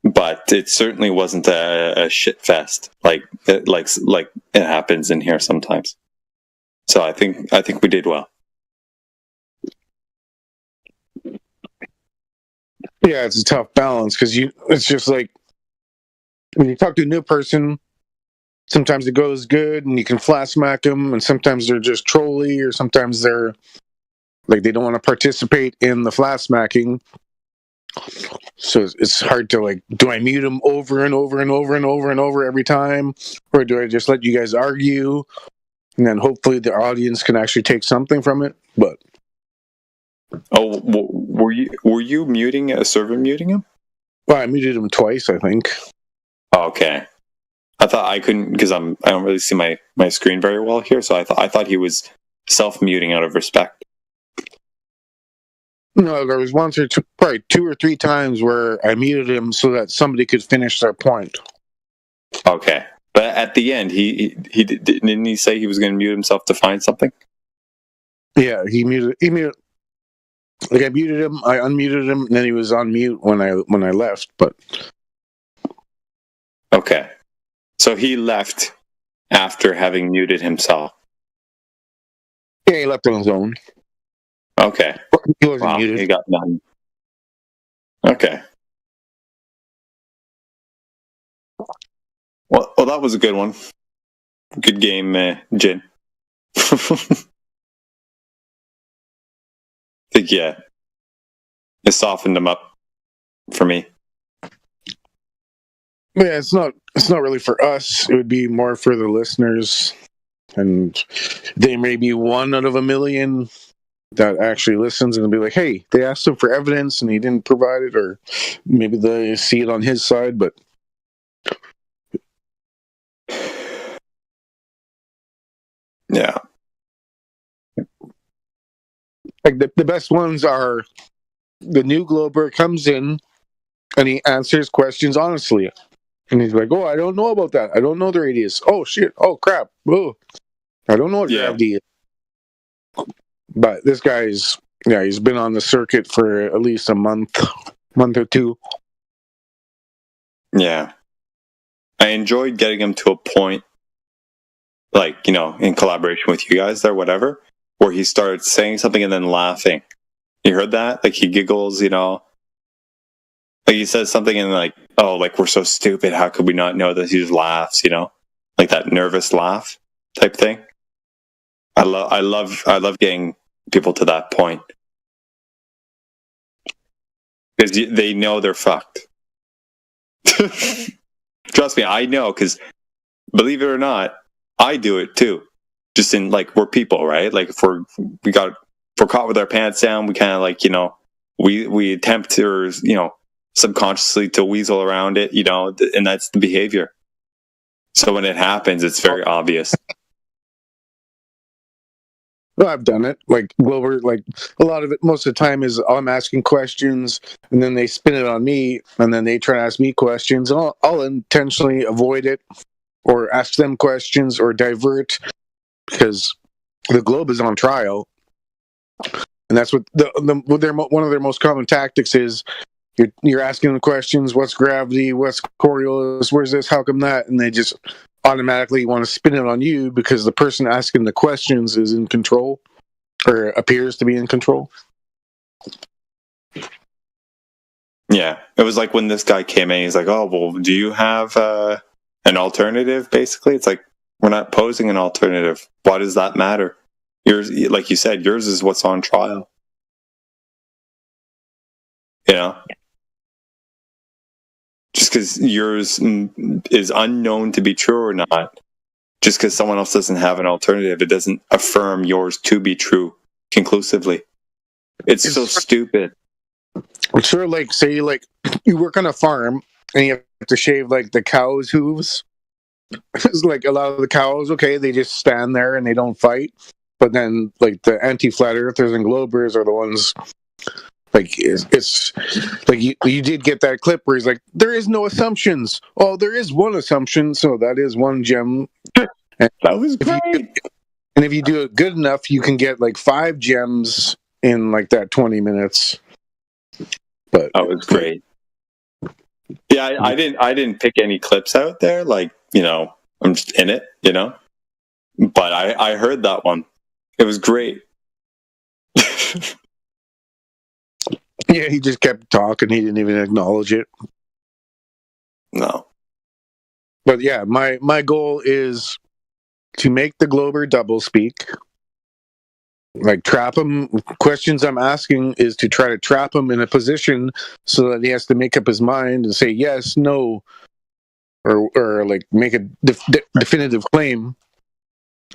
but it certainly wasn't a shit fest like it happens in here sometimes. So I think we did well. Yeah, it's a tough balance because it's just like when you talk to a new person, sometimes it goes good and you can flat smack them, and sometimes they're just trolly, or sometimes they're like they don't want to participate in the flat smacking. So it's hard to do I mute them over and over and over and over and over every time, or do I just let you guys argue and then hopefully the audience can actually take something from it? But were you muting a server muting him? Well, I muted him twice, I think. Okay. I thought I couldn't because I don't really see my screen very well here, so I thought he was self-muting out of respect. No, there was once or two, probably 2 or 3 times where I muted him so that somebody could finish their point. Okay, but at the end, he didn't he say he was going to mute himself to find something? Yeah, he muted. Like I muted him, I unmuted him, and then he was on mute when I left. But okay, so he left after having muted himself. Yeah, he left on his own. Okay, he wasn't muted. He got none. Okay. Well, that was a good one. Good game, Jin. I think, yeah, it softened them up for me. Yeah, it's not really for us. It would be more for the listeners, and they may be 1 out of a million that actually listens and be like, "Hey, they asked him for evidence and he didn't provide it," or maybe they see it on his side, but. Yeah. Like the best ones are the new Glober comes in and he answers questions honestly. And he's like, "Oh, I don't know about that. I don't know the radius. Oh, shit. Oh, crap. Oh, I don't know what gravity is." But this guy's, he's been on the circuit for at least a month or 2. Yeah. I enjoyed getting him to a point, like, in collaboration with you guys there, whatever, where he started saying something and then laughing. You heard that? Like, he giggles, like he says something and like, "Oh, like, we're so stupid. How could we not know this?" He just laughs, like that nervous laugh type thing. I love getting people to that point. Because they know they're fucked. Trust me, I know, because believe it or not, I do it too. Just in, like, we're people, right? Like, if we're caught with our pants down, we kind of, like, we attempt to, subconsciously to weasel around it, and that's the behavior. So when it happens, it's very obvious. Well, I've done it. Like Glover, like a lot of it, most of the time is I'm asking questions, and then they spin it on me, and then they try to ask me questions. I'll intentionally avoid it, or ask them questions, or divert, because the globe is on trial, and that's what one of their most common tactics is. You're asking them questions. What's gravity? What's Coriolis? Where's this? How come that? And they just automatically want to spin it on you because the person asking the questions is in control or appears to be in control. Yeah, it was like when this guy came in, he's like, "Oh, well, do you have an alternative?" Basically, it's like, we're not posing an alternative. Why does that matter? Yours, like you said, yours is what's on trial. Just because yours is unknown to be true or not, just because someone else doesn't have an alternative, it doesn't affirm yours to be true conclusively. It's so stupid. It's sort of like, say, like, you work on a farm and you have to shave, like, the cow's hooves. It's like a lot of the cows, okay, they just stand there and they don't fight. But then, like, the anti-flat earthers and globers are the ones... Like, it's like you did get that clip where he's like, "There is no assumptions." Oh, there is one assumption, so that is one gem. And that was great. And if you do it good enough, you can get like 5 gems in like that 20 minutes. But that was great. Yeah, I didn't pick any clips out there. Like, I'm just in it, But I heard that one. It was great. Yeah, he just kept talking. He didn't even acknowledge it. No. But yeah, my goal is to make the Glober double speak. Like, trap him. Questions I'm asking is to try to trap him in a position so that he has to make up his mind and say yes, no, or like make a definitive claim.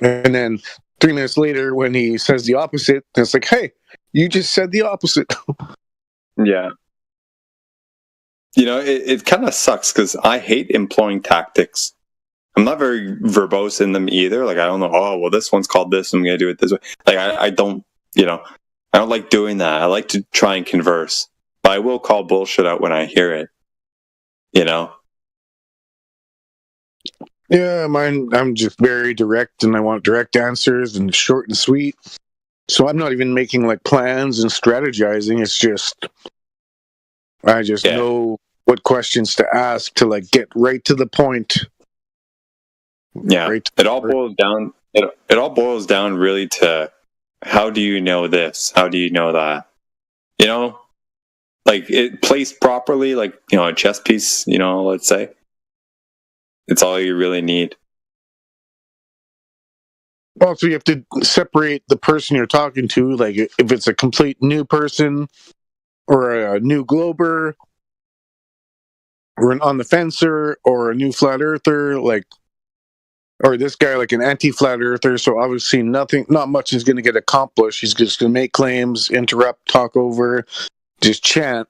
And then 3 minutes later, when he says the opposite, it's like, "Hey, you just said the opposite." Yeah. you know, it kind of sucks because I hate employing tactics. I'm not very verbose in them either. Like, I don't know, oh, well, this one's called this, I'm going to do it this way. Like, I don't, you know, I don't like doing that. I like to try and converse, but I will call bullshit out when I hear it, you know? Yeah, I'm just very direct, and I want direct answers and short and sweet. So I'm not even making like plans and strategizing. It's just, I just know what questions to ask to like get right to the point. Yeah, it all boils down. It all boils down really to how do you know this? How do you know that? You know, like it placed properly, like, you know, a chess piece. You know, let's say it's all you really need. Also, you have to separate the person you're talking to. Like, if it's a complete new person, or a new glober, or an on the fencer, or a new flat earther, like. Or this guy, like an anti-flat earther, so obviously not much is going to get accomplished. He's just going to make claims, interrupt, talk over, just chant.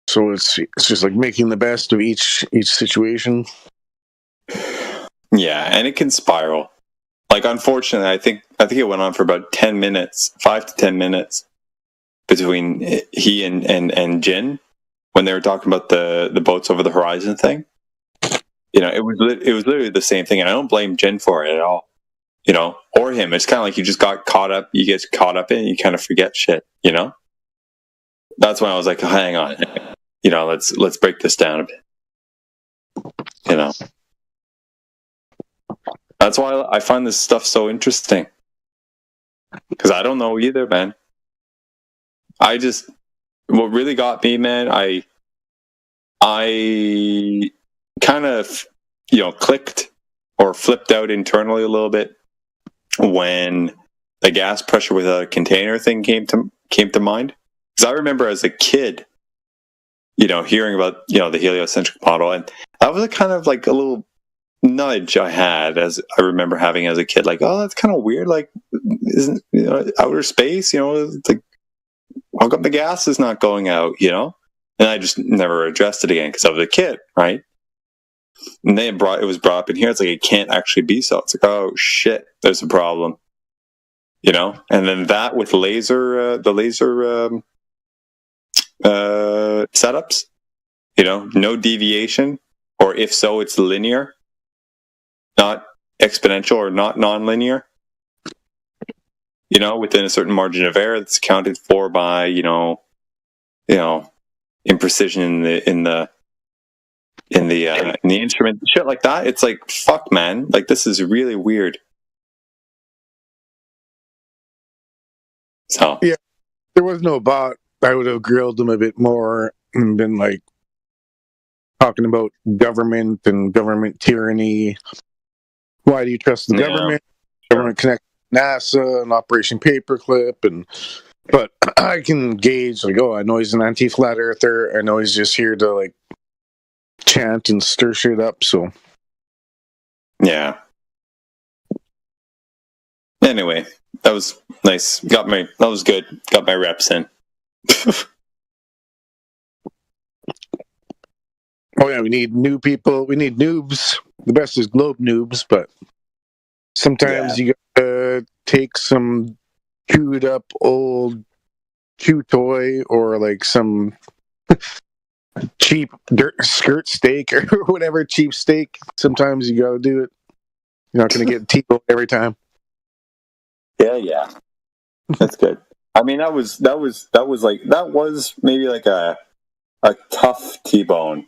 So it's just like making the best of each situation. Yeah, and it can spiral. Like, unfortunately, I think it went on for about 10 minutes, 5 to 10 minutes, between he and Jin when they were talking about the boats over the horizon thing. You know, it was literally the same thing, and I don't blame Jin for it at all. You know, or him. It's kind of like you just got caught up. You get caught up in it, and you kind of forget shit. You know, that's when I was like, hang on, you know, let's break this down a bit. You know, that's why I find this stuff so interesting, because I don't know either, man. What really got me, man, I kind of, you know, clicked or flipped out internally a little bit when the gas pressure without a container thing came to mind. Because I remember as a kid, you know, hearing about, you know, the heliocentric model, and that was a kind of like a little nudge I had, as I remember having as a kid, like, oh, that's kind of weird. Like, isn't, you know, outer space, you know, it's like, how come the gas is not going out, you know? And I just never addressed it again because I was a kid, right? And then it was brought up in here. It's like, it can't actually be so. It's like, oh shit, there's a problem, you know. And then that with the laser setups, you know, no deviation, or if so, it's linear, not exponential or not non-linear. You know, within a certain margin of error that's accounted for by, you know, imprecision in the instrument, shit like that. It's like, fuck, man, like, this is really weird. So yeah, there was no bot. I would have grilled them a bit more and been like talking about government and government tyranny. Why do you trust the government? Government connect NASA and Operation Paperclip, but I can gauge, like, oh, I know he's an anti-flat earther. I know he's just here to like chant and stir shit up. So yeah. Anyway, that was nice. That was good. Got my reps in. Oh yeah, we need new people. We need noobs. The best is globe noobs, but sometimes you gotta take some chewed up old chew toy or like some cheap dirt skirt steak or whatever, cheap steak. Sometimes you gotta do it. You're not gonna get T-bone every time. Yeah. That's good. I mean, that was maybe like a tough T-bone.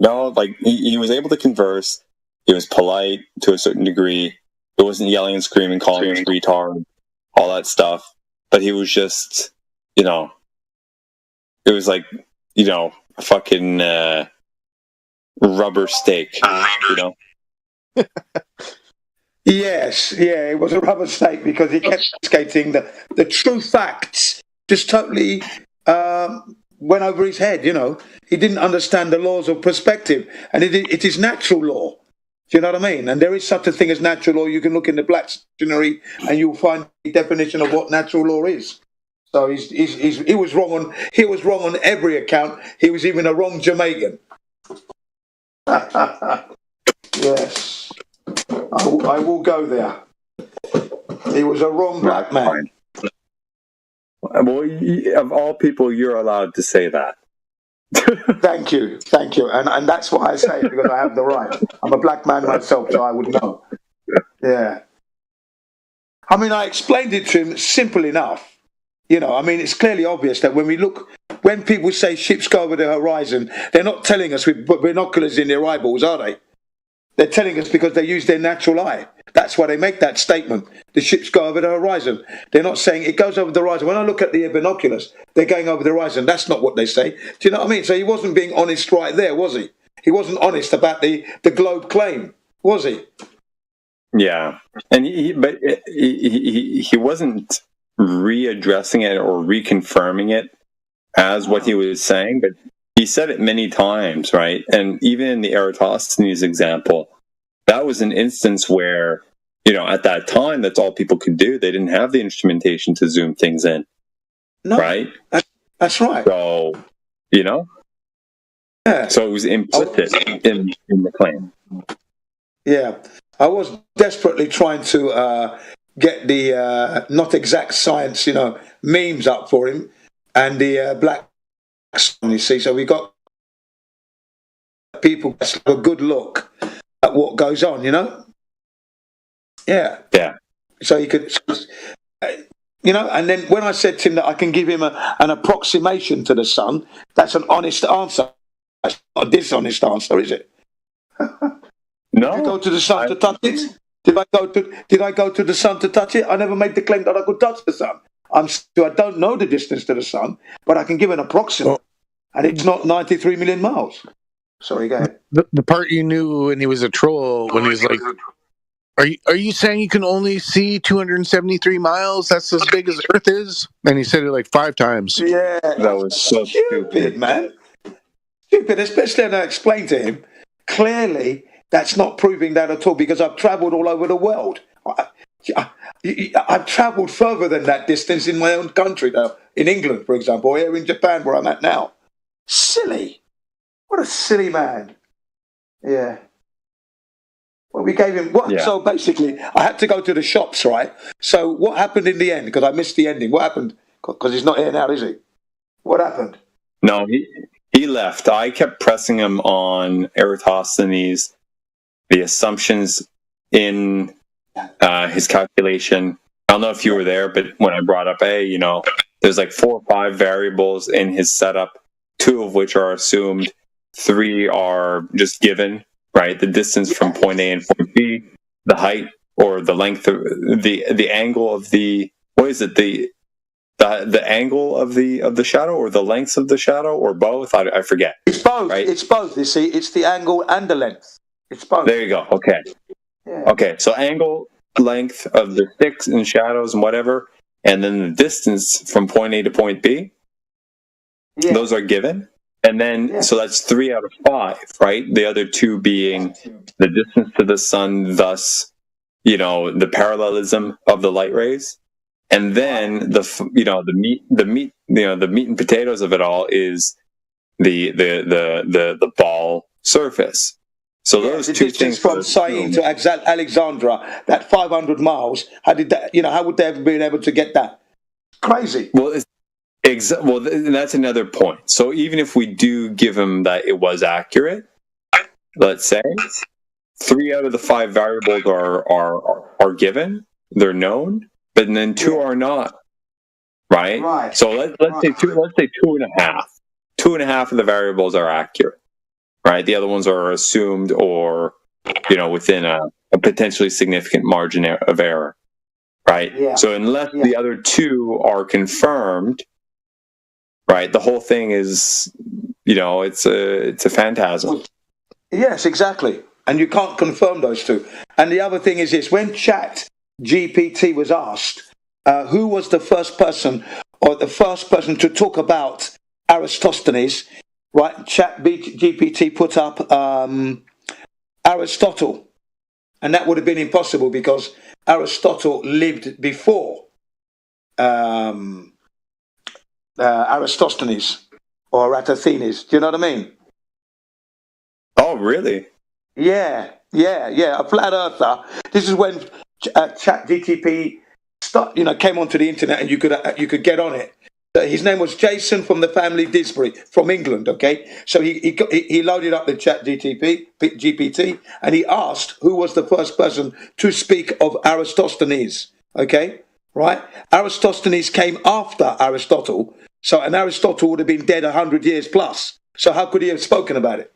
No, like he was able to converse. He was polite to a certain degree. He wasn't yelling and screaming, calling us retard, all that stuff. But he was just, you know, it was like, you know, a fucking rubber steak, you know. Yes, yeah, it was a rubber steak because he kept skating the true facts. Just totally went over his head, you know. He didn't understand the laws of perspective, and it is natural law. Do you know what I mean? And there is such a thing as natural law. You can look in the Black's Dictionary and you'll find the definition of what natural law is. So he was wrong on every account. He was even a wrong Jamaican. Yes, I will go there. He was a wrong black man. Well, of all people, you're allowed to say that. Thank you, and that's why I say it, because I have the right. I'm a black man myself, so I would know. Yeah. I mean, I explained it to him simple enough. You know, I mean, it's clearly obvious that when people say ships go over the horizon, they're not telling us with binoculars in their eyeballs, are they? They're telling us because they use their natural eye. That's why they make that statement. The ships go over the horizon. They're not saying it goes over the horizon. When I look at the binoculars, they're going over the horizon. That's not what they say. Do you know what I mean? So he wasn't being honest right there, was he? He wasn't honest about the globe claim, was he? Yeah, and he wasn't readdressing it or reconfirming it as what he was saying, but he said it many times, right? And even in the Eratosthenes example, that was an instance where, you know, at that time, that's all people could do. They didn't have the instrumentation to zoom things in, right? That's right. So, you know, so it was implicit in the claim. Yeah, I was desperately trying to get the not exact science, you know, memes up for him, and the black sun, you see. So we got people have a good look at what goes on, you know. Yeah. So he could, you know. And then when I said to him that I can give him an approximation to the sun, that's an honest answer. That's not a dishonest answer, is it? No. Did you go to the sun to touch it? Did I go to the sun to touch it? I never made the claim that I could touch the sun. I don't know the distance to the sun, but I can give an approximate, and it's not 93 million miles. Sorry, go ahead. The part you knew when he was a troll, when he was like, "Are you saying you can only see 273 miles? That's as big as Earth is?" And he said it like 5 times. Yeah, that was so stupid, man. Stupid, especially when I explained to him clearly. That's not proving that at all, because I've travelled all over the world. I've travelled further than that distance in my own country, though, in England, for example, or here in Japan, where I'm at now. Silly. What a silly man. Yeah. Well, we gave him what? Yeah. So basically, I had to go to the shops, right? So what happened in the end? Because I missed the ending. What happened? Because he's not here now, is he? What happened? No, he left. I kept pressing him on Eratosthenes, the assumptions in his calculation. I don't know if you were there, but when I brought up, hey, you know, there's like 4 or 5 variables in his setup, 2 of which are assumed, 3 are just given, right? The distance from point A and point B, the height or the length of the angle of the, what is it? The angle of the shadow, or the length of the shadow, or both? I forget. It's both. Right? It's both. You see, it's the angle and the length. It's both. There you go. Okay. Yeah. Okay. So angle, length of the sticks and shadows and whatever, and then the distance from point A to point B. Yeah. Those are given. And then, so that's 3 out of 5, right? The other 2 being the distance to the sun, thus, you know, the parallelism of the light rays. And then the meat and potatoes of it all is the ball surface. So those the 2 distance things from Syene to Alexandra, that 500 miles. How would they have been able to get that? Crazy. Well, and that's another point. So even if we do give him that it was accurate, let's say 3 out of the 5 variables are given, they're known, but then 2 are not. Right. So let's say 2.5. 2.5 of the variables are accurate. Right, the other ones are assumed, or, you know, within a potentially significant margin of error. Right. Yeah. So unless the other 2 are confirmed, right, the whole thing is, you know, it's a phantasm. Yes, exactly. And you can't confirm those 2. And the other thing is this: when ChatGPT was asked who was the first person to talk about Eratosthenes. Right, ChatGPT put up Aristotle, and that would have been impossible because Aristotle lived before Aristophanes or Eratosthenes. Do you know what I mean? Oh, really? Yeah. A flat earther. This is when ChatGTP came onto the internet and you could get on it. His name was Jason from the family Disbury from England. Okay, so he loaded up the GPT and he asked who was the first person to speak of Aristophanes. Okay, right? Aristophanes came after Aristotle, and Aristotle would have been dead 100 years plus. So how could he have spoken about it?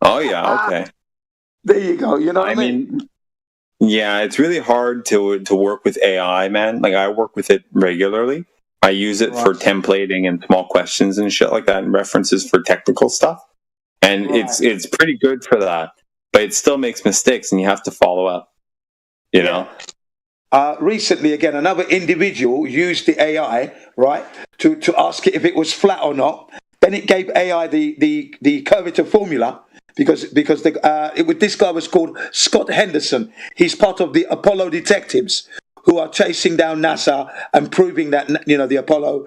Oh yeah, okay. There you go. You know what I mean? Yeah, it's really hard to work with AI, man. Like I work with it regularly. I use it for templating and small questions and shit like that, and references for technical stuff. And it's pretty good for that, but it still makes mistakes, and you have to follow up. You know. Recently, again, another individual used the AI to ask it if it was flat or not. Then it gave AI the curvature formula. Because this guy was called Scott Henderson. He's part of the Apollo detectives who are chasing down NASA and proving that the Apollo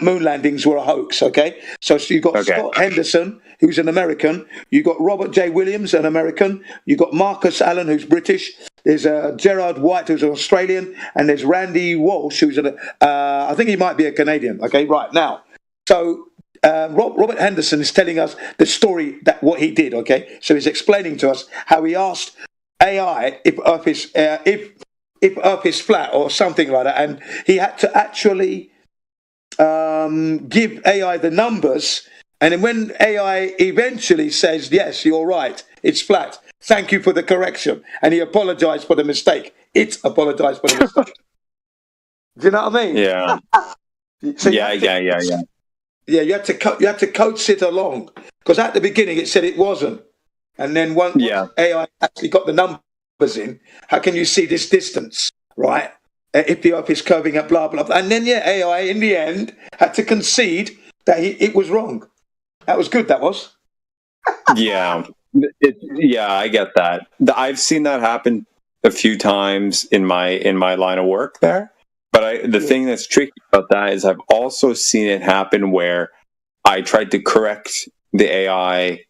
moon landings were a hoax. Okay, so you got Scott Henderson, who's an American. You got Robert J. Williams, an American. You got Marcus Allen, who's British. There's Gerard White, who's an Australian, and there's Randy Walsh, who's I think he might be a Canadian. Okay, right now, so. Robert Henderson is telling us the story that what he did. Okay, so he's explaining to us how he asked AI if Earth is flat or something like that, and he had to actually give AI the numbers. And then when AI eventually says yes, you're right, it's flat. Thank you for the correction, and he apologized for the mistake. It apologized for the mistake. Do you know what I mean? Yeah. So yeah. Yeah, you had to coach it along, because at the beginning it said it wasn't, and then once AI actually got the numbers in, how can you see this distance, right? If the Earth is curving up, blah blah blah, and then AI in the end had to concede that it was wrong. That was good. That was. Yeah, I get that. I've seen that happen a few times in my line of work there. But the thing that's tricky about that is I've also seen it happen where I tried to correct the AI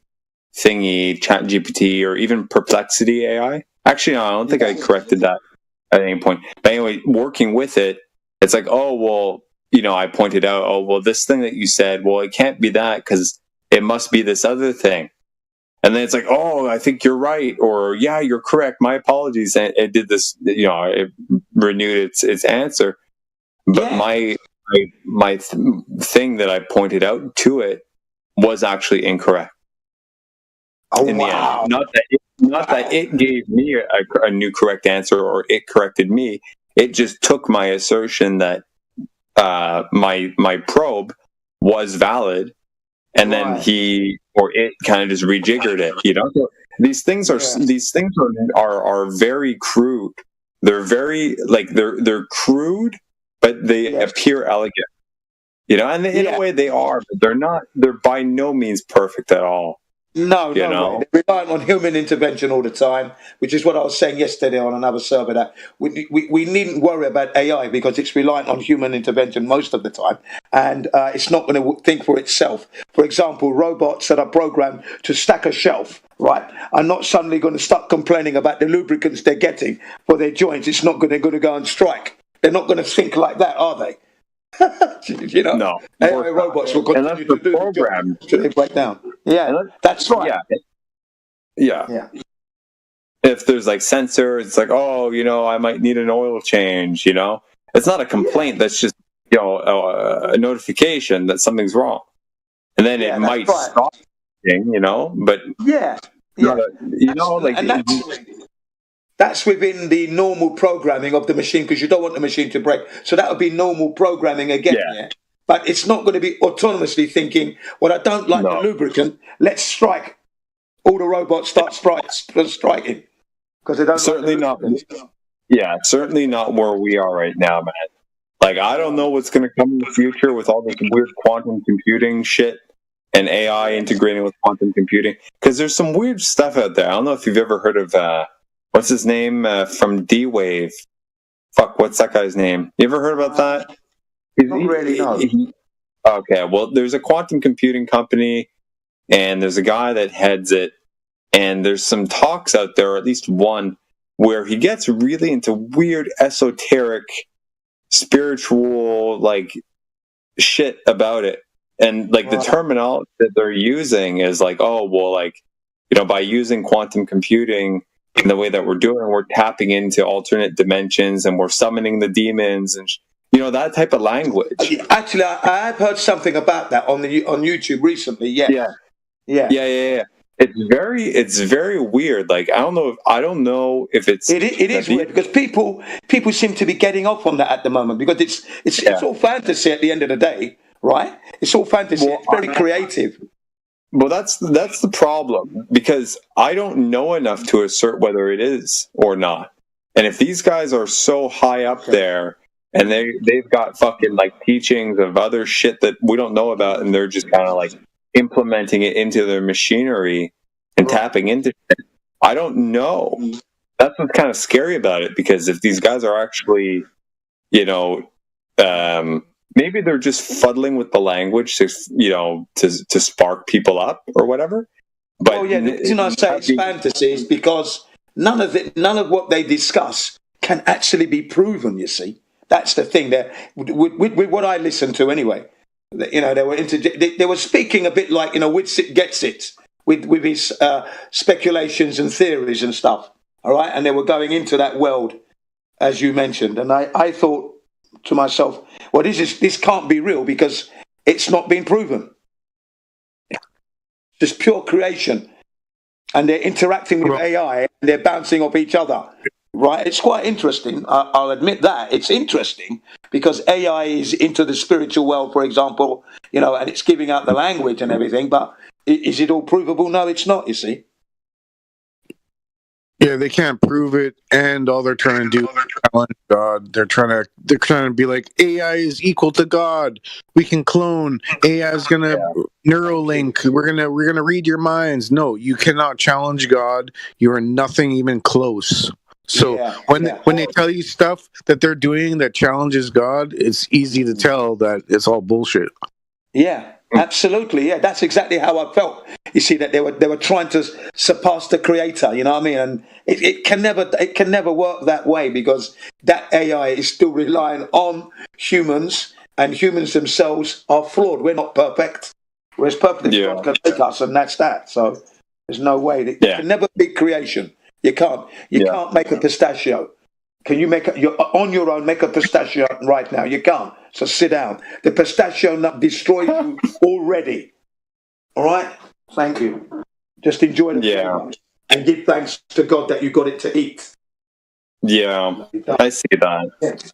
thingy, ChatGPT, or even Perplexity AI. Actually, no, I don't think I corrected that at any point. But anyway, working with it, it's like, oh, well, I pointed out, oh, well, this thing that you said, well, it can't be that because it must be this other thing. And then it's like, oh, I think you're right, or yeah, you're correct. My apologies. And it did this, it renewed its answer. But my thing that I pointed out to it was actually incorrect. Oh, in the end, not that it gave me a new correct answer or it corrected me. It just took my assertion that my probe was valid. And then it kind of just rejiggered it, So these things are very crude. They're very they're crude, but they appear elegant, And in a way they are, but they're not. They're by no means perfect at all. No, they're relying on human intervention all the time, which is what I was saying yesterday on another server, that we needn't worry about AI because it's reliant on human intervention most of the time, and it's not going to think for itself. For example, robots that are programmed to stack a shelf, right, are not suddenly going to start complaining about the lubricants they're getting for their joints. It's not going to go and strike. They're not going to think like that, are they? No. AI robots will continue to do the job until they break down. Yeah, that's right. Yeah. If there's sensors, it's like, oh, I might need an oil change. It's not a complaint. That's just a notification that something's wrong, and then it might stop, But that's within the normal programming of the machine, because you don't want the machine to break. So that would be normal programming again. Yeah. But it's not going to be autonomously thinking, well, I don't like the lubricant, let's strike. All the robots start striking because they don't. Certainly not. Yeah, certainly not where we are right now, man. I don't know what's going to come in the future with all this weird quantum computing shit and AI integrating with quantum computing. Because there's some weird stuff out there. I don't know if you've ever heard of what's his name from D-Wave. Fuck, what's that guy's name? You ever heard about that? Not really, no. Okay, well, there's a quantum computing company, and there's a guy that heads it, and there's some talks out there, or at least one, where he gets really into weird, esoteric, spiritual, like, shit about it. And, like, the terminology that they're using is like, oh, well, like, you know, by using quantum computing in the way that we're doing, we're tapping into alternate dimensions, and we're summoning the demons, and you know, that type of language. Actually, I've heard something about that on YouTube recently. Yeah. It's very weird. Like, I don't know if it's it is weird because people seem to be getting off on that at the moment because it's all fantasy at the end of the day, right? It's all fantasy. It's very creative. Well, that's the problem, because I don't know enough to assert whether it is or not. And if these guys are so high up there, and they've got fucking like teachings of other shit that we don't know about, and they're just kind of like implementing it into their machinery and tapping into it, I don't know. That's what's kind of scary about it, because if these guys are actually, you know, maybe they're just fuddling with the language to, you know, to spark people up or whatever. But the reason I say it's fantasy is because none of what they discuss can actually be proven. You see, that's the thing. That with what I listened to anyway, you know, they were speaking a bit like, you know, Witsit gets it with his speculations and theories and stuff. All right, and they were going into that world as you mentioned, and I thought to myself, well, this can't be real because it's not been proven. It's pure creation, and they're interacting with AI and they're bouncing off each other, right? It's quite interesting. I'll admit that it's interesting because AI is into the spiritual world, for example, you know, and it's giving out the language and everything. But is it all provable? No, it's not. You see. Yeah, they can't prove it, and all they're trying to do is challenge God. They're trying to be like, AI is equal to God. We can clone. AI is gonna Neuralink. We're gonna read your minds. No, you cannot challenge God. You are nothing even close. So when they tell you stuff that they're doing that challenges God, it's easy to tell that it's all bullshit. Yeah. Absolutely, yeah. That's exactly how I felt. You see that they were trying to surpass the creator. You know what I mean? And it can never work that way because that AI is still relying on humans, and humans themselves are flawed. We're not perfect. We're as perfect as God can make us, and that's that. So there's no way that you can never beat creation. You can't. You can't make a pistachio. Can you you're on your own, make a pistachio right now? You can't. So sit down. The pistachio nut destroys you already. All right? Thank you. Just enjoy the flavor and give thanks to God that you got it to eat. Yeah, I see that.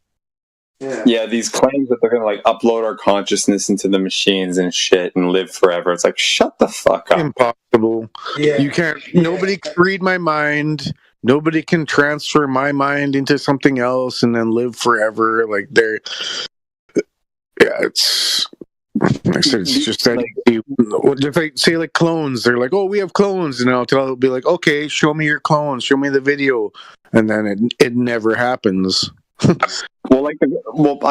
Yeah, these claims that they're going to like upload our consciousness into the machines and shit and live forever. It's like, shut the fuck up. Impossible. Yeah. You can't. Nobody can read my mind. Nobody can transfer my mind into something else and then live forever. Like it's. Like I said, it's just that if I say like clones, they're like, "Oh, we have clones," and I'll be like, "Okay, show me your clones, show me the video," and then it never happens. I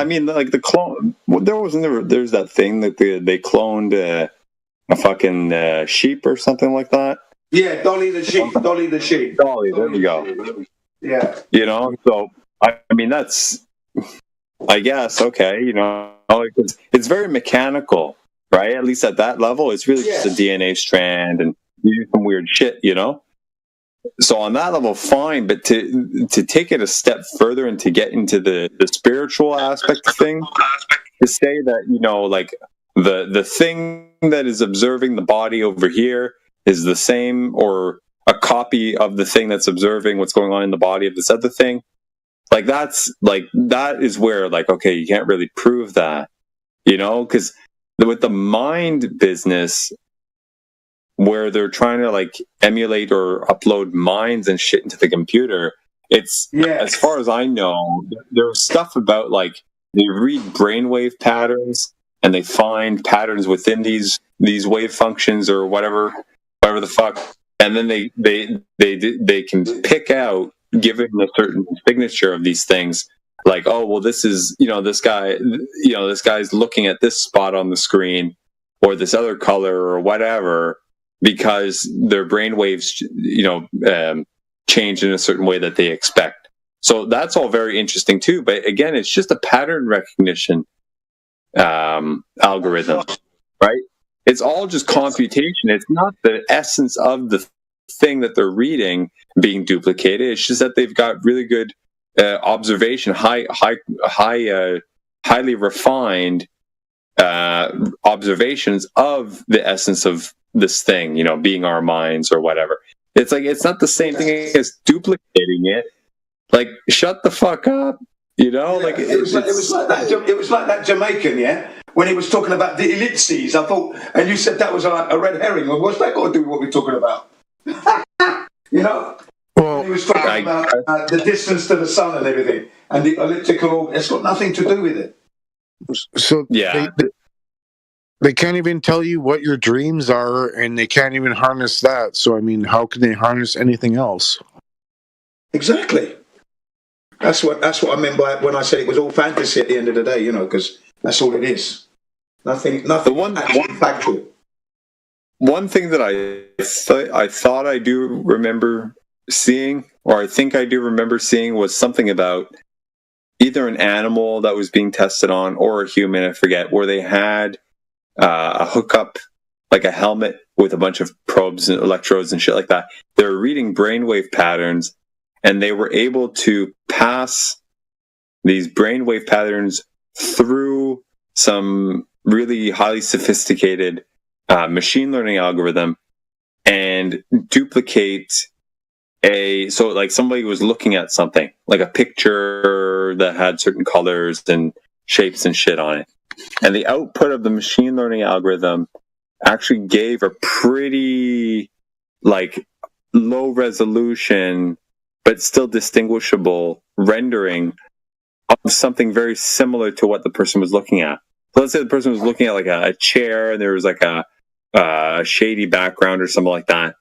mean, like the clone. There's that thing that they cloned a fucking sheep or something like that. Yeah, Dolly the sheep. Dolly the sheep. Dolly, there we go. Yeah. You know, so I mean that's, I guess, okay. You know, it's very mechanical, right? At least at that level, it's really just a DNA strand and you do some weird shit, you know. So on that level, fine, but to take it a step further and to get into the spiritual aspect of things, to say that, you know, like the thing that is observing the body over here is the same or a copy of the thing that's observing what's going on in the body of this other thing, like that is where, like, okay, you can't really prove that, you know, because with the mind business, where they're trying to like emulate or upload minds and shit into the computer, it's as far as I know, there's stuff about like they read brainwave patterns and they find patterns within these wave functions or whatever the fuck, and then they can pick out, given a certain signature of these things, like, oh, well, this is, this guy's looking at this spot on the screen or this other color or whatever because their brainwaves, change in a certain way that they expect. So that's all very interesting too. But again, it's just a pattern recognition algorithm, right? It's all just computation. It's not the essence of the thing that they're reading being duplicated. It's just that they've got really good observation, highly refined observations of the essence of this thing, being our minds or whatever. It's like, it's not the same thing as duplicating it. Like, shut the fuck up, It was like that Jamaican, yeah, when he was talking about the ellipses. I thought, and you said that was a red herring. Well, what's that got to do with what we're talking about? Well, he was talking about the distance to the sun and everything, and the elliptical orbit. It's got nothing to do with it. So they can't even tell you what your dreams are, and they can't even harness that. So I mean, how can they harness anything else? Exactly. That's what I meant by when I said it was all fantasy at the end of the day. Because that's all it is. Nothing actually factual. One thing that I thought I do remember seeing, or I think I do remember seeing, was something about either an animal that was being tested on or a human, I forget, where they had a hookup, like a helmet with a bunch of probes and electrodes and shit like that. They were reading brainwave patterns, and they were able to pass these brainwave patterns through some really highly sophisticated machine learning algorithm and duplicate so like somebody was looking at something, like a picture that had certain colors and shapes and shit on it. And the output of the machine learning algorithm actually gave a pretty low resolution, but still distinguishable rendering of something very similar to what the person was looking at. So let's say the person was looking at like a chair and there was like a shady background or something like that.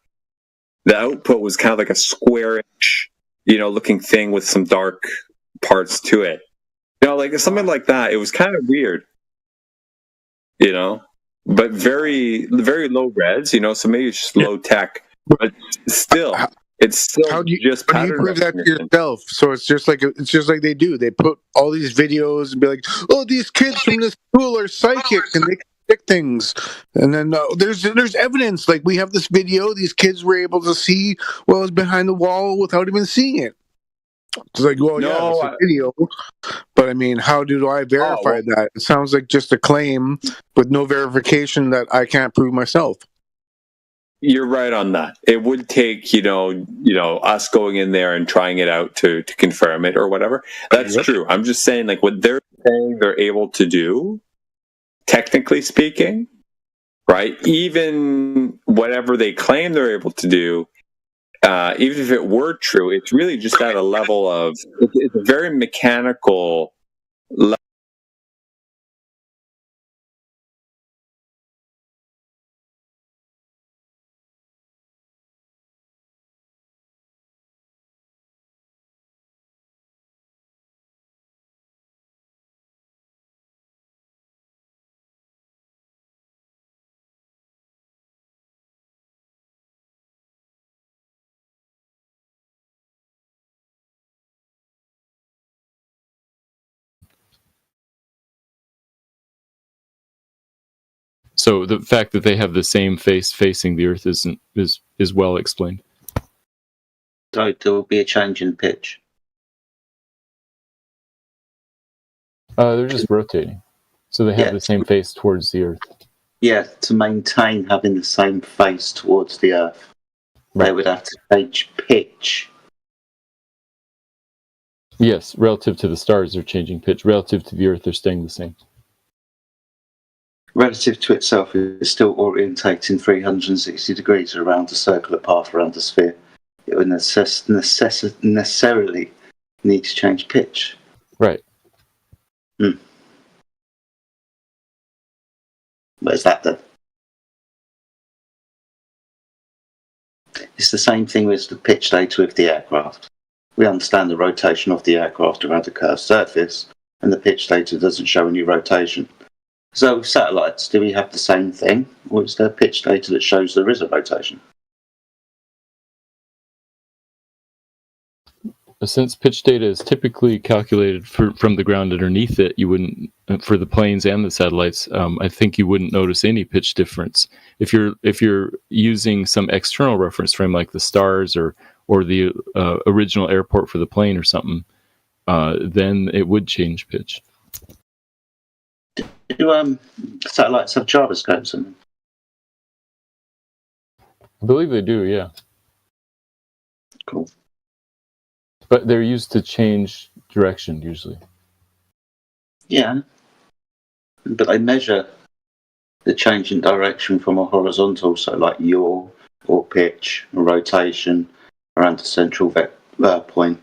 The output was kind of like a squarish, looking thing with some dark parts to it. Like something like that. It was kind of weird, but very, very low res, so maybe it's just low tech, but still, it's still how do you pattern prove that to yourself? So it's just like they do. They put all these videos and be like, "Oh, these kids from this school are psychic and they can predict things." And then there's evidence. Like we have this video. These kids were able to see what was behind the wall without even seeing it. It's like, well, yeah, it's a video. But I mean, how do I verify that? It sounds like just a claim with no verification that I can't prove myself. You're right on that. It would take, us going in there and trying it out to confirm it or whatever. That's true. I'm just saying, like, what they're saying they're able to do, technically speaking, right? Even whatever they claim they're able to do, even if it were true, it's really just at a level of, it's a very mechanical level. So the fact that they have the same face facing the Earth is well explained. So there will be a change in pitch. They're just rotating, so they have the same face towards the Earth. Yeah, to maintain having the same face towards the Earth, they would have to change pitch. Yes, relative to the stars, they're changing pitch. Relative to the Earth, they're staying the same. Relative to itself, it's still orientating 360 degrees around a circular path around the sphere. It would necessarily need to change pitch. Right. Where's that then? It's the same thing with the pitch data with the aircraft. We understand the rotation of the aircraft around the curved surface, and the pitch data doesn't show any rotation. So satellites, do we have the same thing, or is there pitch data that shows there is a rotation? Since pitch data is typically calculated from the ground underneath it, you wouldn't, for the planes and the satellites, I think you wouldn't notice any pitch difference. If you're using some external reference frame like the stars or the original airport for the plane or something, then it would change pitch. Do satellites have gyroscopes in them? I believe they do, yeah. Cool. But they're used to change direction usually. Yeah, but they measure the change in direction from a horizontal, so like yaw or pitch or rotation around the central point.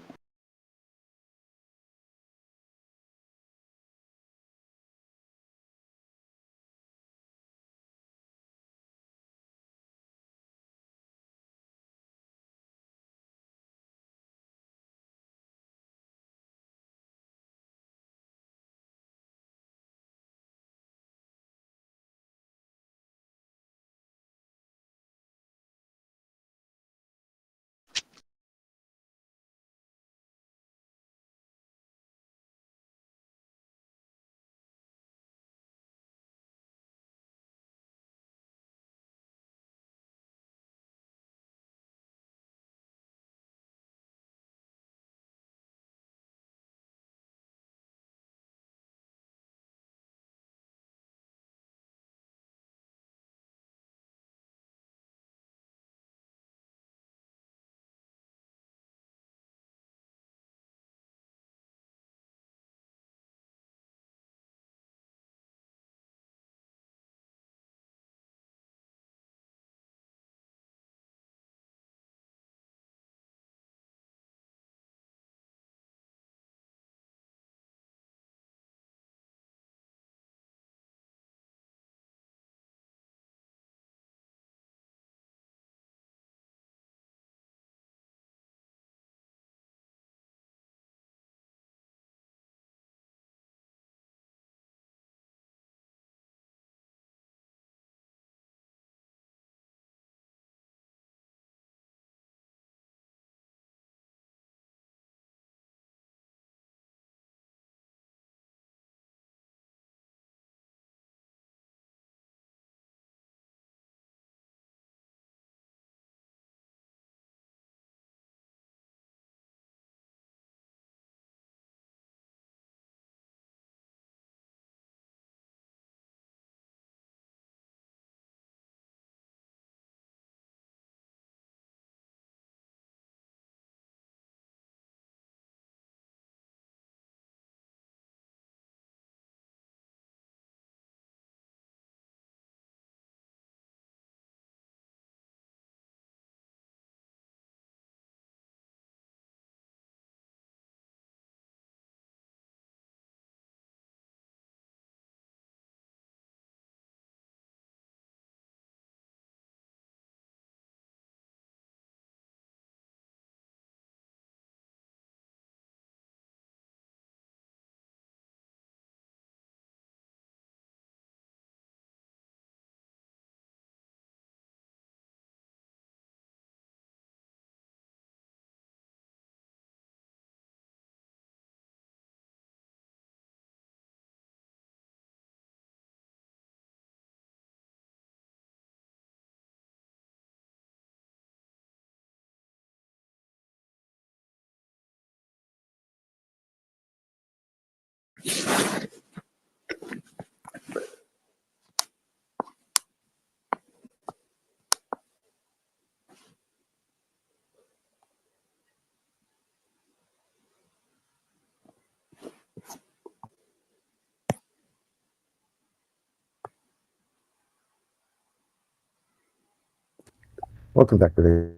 Welcome back to the.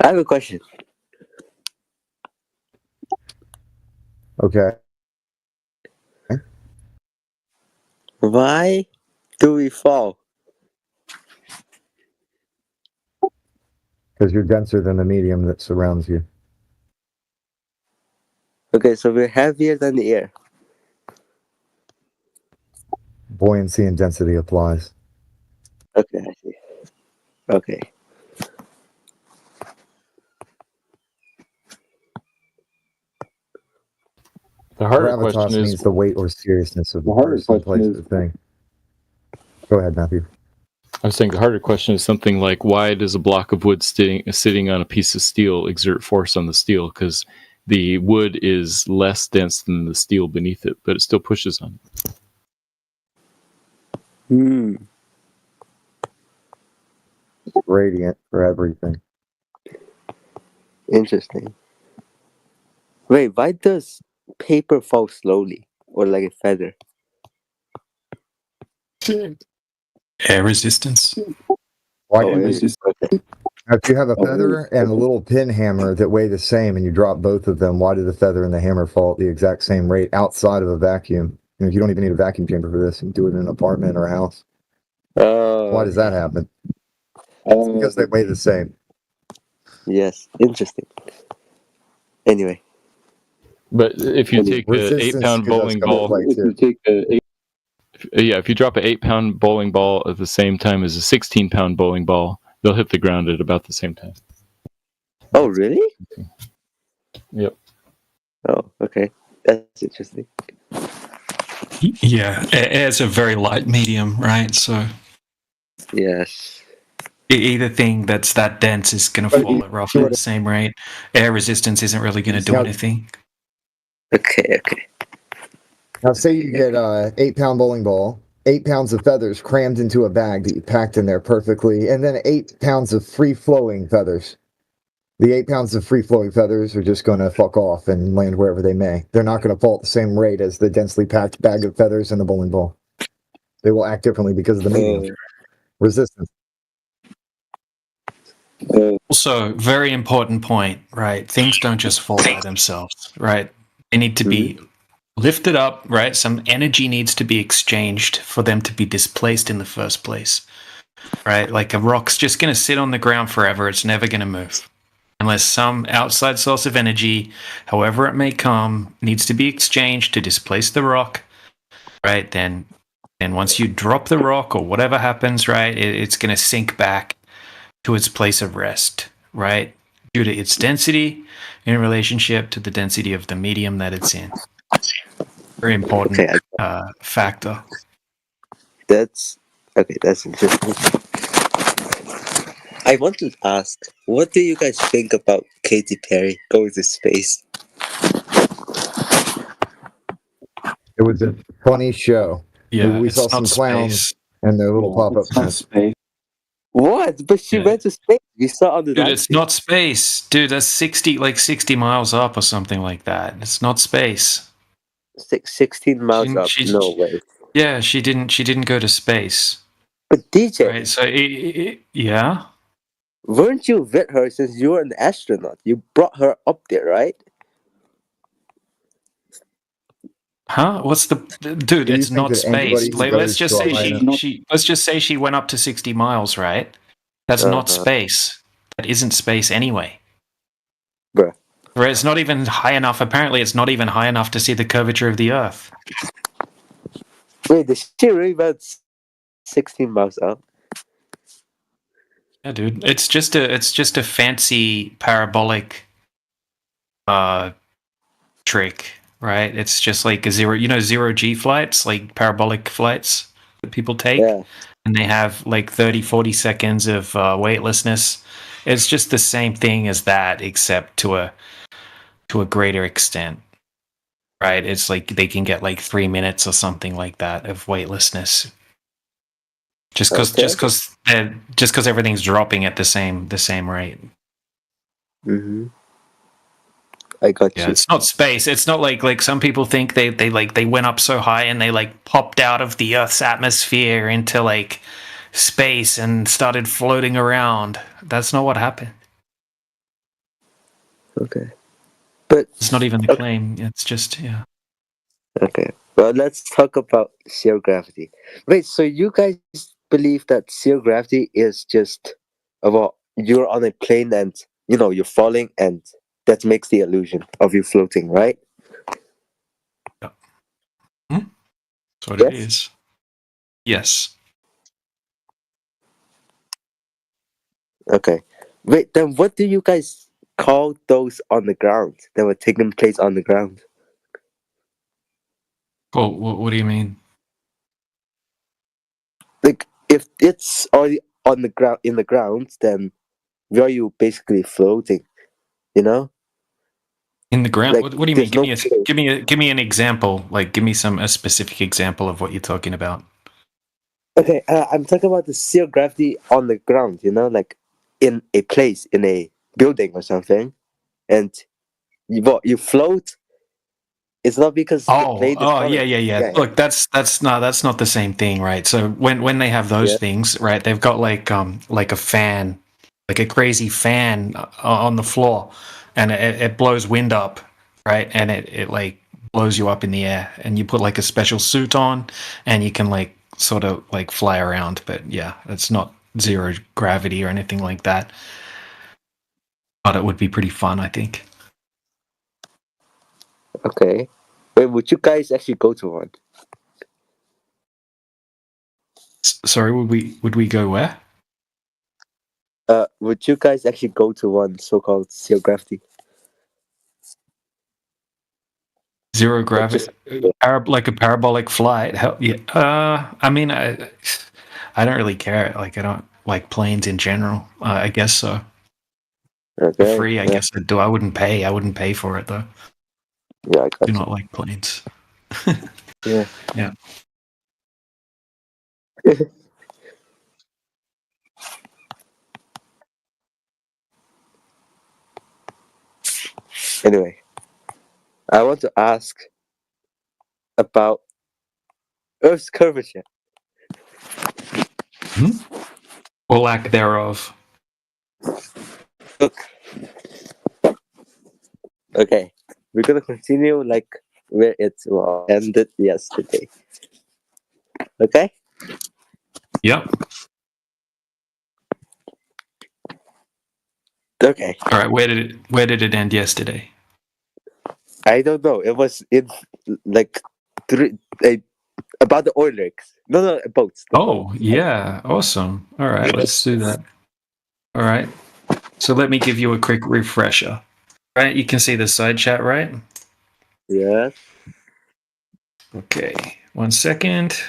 I have a question. Okay. Why do we fall? because you're denser than the medium that surrounds you. Okay, so we're heavier than the air. Buoyancy and density applies. Okay, I see. Okay. The harder Gravitas question is means the weight or seriousness of the person, place, or the thing. Go ahead, Matthew. I was saying the harder question is something like, why does a block of wood sitting on a piece of steel exert force on the steel? Because the wood is less dense than the steel beneath it, but it still pushes on it. Gradient for everything. Interesting. Wait, why does paper fall slowly, or like a feather? Air resistance. Why Oh, do air you, okay. if you have a feather and a little pin hammer that weigh the same and you drop both of them, why do the feather and the hammer fall at the exact same rate outside of a vacuum? You don't even need a vacuum chamber for this. You can do it in an apartment or a house. Why does that happen? It's because they weigh the same. Yes, interesting. Anyway. But if you take an Resistance 8-pound does bowling come into ball, play, too. if you drop an 8-pound bowling ball at the same time as a 16-pound bowling ball, they'll hit the ground at about the same time. Oh, really? Yep. Oh, okay. That's interesting. Yeah, air's a very light medium, right? So yes, either thing that's that dense is going to fall at roughly the same rate. Air resistance isn't really going to do anything. Okay. Now, say you get a 8-pound bowling ball, 8 pounds of feathers crammed into a bag that you packed in there perfectly, and then 8 pounds of free-flowing feathers. The 8 pounds of free-flowing feathers are just going to fuck off and land wherever they may. They're not going to fall at the same rate as the densely packed bag of feathers in the bowling ball. They will act differently because of the medium. Resistance. Also, very important point, right? Things don't just fall by themselves, right? They need to be lifted up, right? Some energy needs to be exchanged for them to be displaced in the first place, right? Like a rock's just going to sit on the ground forever. It's never going to move. Unless some outside source of energy, however it may come, needs to be exchanged to displace the rock, right? Then once you drop the rock or whatever happens, right, it's going to sink back to its place of rest, right? Due to its density in relationship to the density of the medium that it's in. Very important factor. That's interesting. I want to ask, what do you guys think about Katy Perry going to space? It was a funny show. Yeah, we it's saw not some clowns space. and their little pop-up tents. What? But she went to space. We saw on the Dude, it's not space. Dude, that's 60 miles up or something like that. It's not space. 16 miles up. No way. Yeah, she didn't go to space. But DJ, right? So yeah. Weren't you with her since you were an astronaut? You brought her up there, right? Huh? What's the dude? It's not space. Like, let's just say she went up to 60 miles, right? That's not space. That isn't space anyway. Bruh. Right? It's not even high enough. Apparently, it's not even high enough to see the curvature of the Earth. Wait, did she really went 16 miles up? Yeah, dude. It's just a fancy parabolic trick, right? It's just like a zero G flights, like parabolic flights that people take. Yeah. And they have like 30-40 seconds of weightlessness. It's just the same thing as that, except to a greater extent, right? It's like they can get like 3 minutes or something like that of weightlessness, just because everything's dropping at the same rate. Mm-hmm. I got you. It's not space. It's not like some people think they went up so high and they like popped out of the Earth's atmosphere into like space and started floating around. That's not what happened. Okay. But it's not even the claim. It's just Okay. Well, let's talk about zero gravity. Wait, so you guys believe that zero gravity is just about you're on a plane and you're falling, and that makes the illusion of you floating, right? That's what it is. Yes. Okay. Wait, then what do you guys call those on the ground that were taking place on the ground? Well, what do you mean? Like, if it's already on the ground, in the ground, then where are you basically floating? You know? In the ground? Like, What do you mean? there's no Give me an example. Like, give me a specific example of what you're talking about. Okay, I'm talking about the zero gravity on the ground. Like in a place, in a building or something, and you float. It's not because the plane is falling. Yeah. Look, that's not the same thing, right? So when they have those things, right, they've got like a fan, like a crazy fan on the floor, and it blows wind up, right, and it like blows you up in the air, and you put like a special suit on, and you can like sort of like fly around. But yeah, it's not zero gravity or anything like that. But it would be pretty fun, I think. Okay. Wait, would you guys actually go to one? Sorry, would we go where? Would you guys actually go to one so-called zero gravity? Zero gravity, like a parabolic flight. Hell, yeah. I mean, I don't really care. Like, I don't like planes in general. I guess so. Okay, For free, I guess I do. I wouldn't pay for it though. Yeah, I do not like planes. Yeah. Yeah. Anyway, I want to ask about Earth's curvature. Or lack thereof. Look. Okay, we're gonna continue like where it ended yesterday. Okay? Yep. Okay. All right. Where did it end yesterday? I don't know. It was in like about the oil rigs. No, boats. Oh, yeah. Awesome. All right. Let's do that. All right. So let me give you a quick refresher. Right. You can see the side chat, right? Yeah. Okay. 1 second.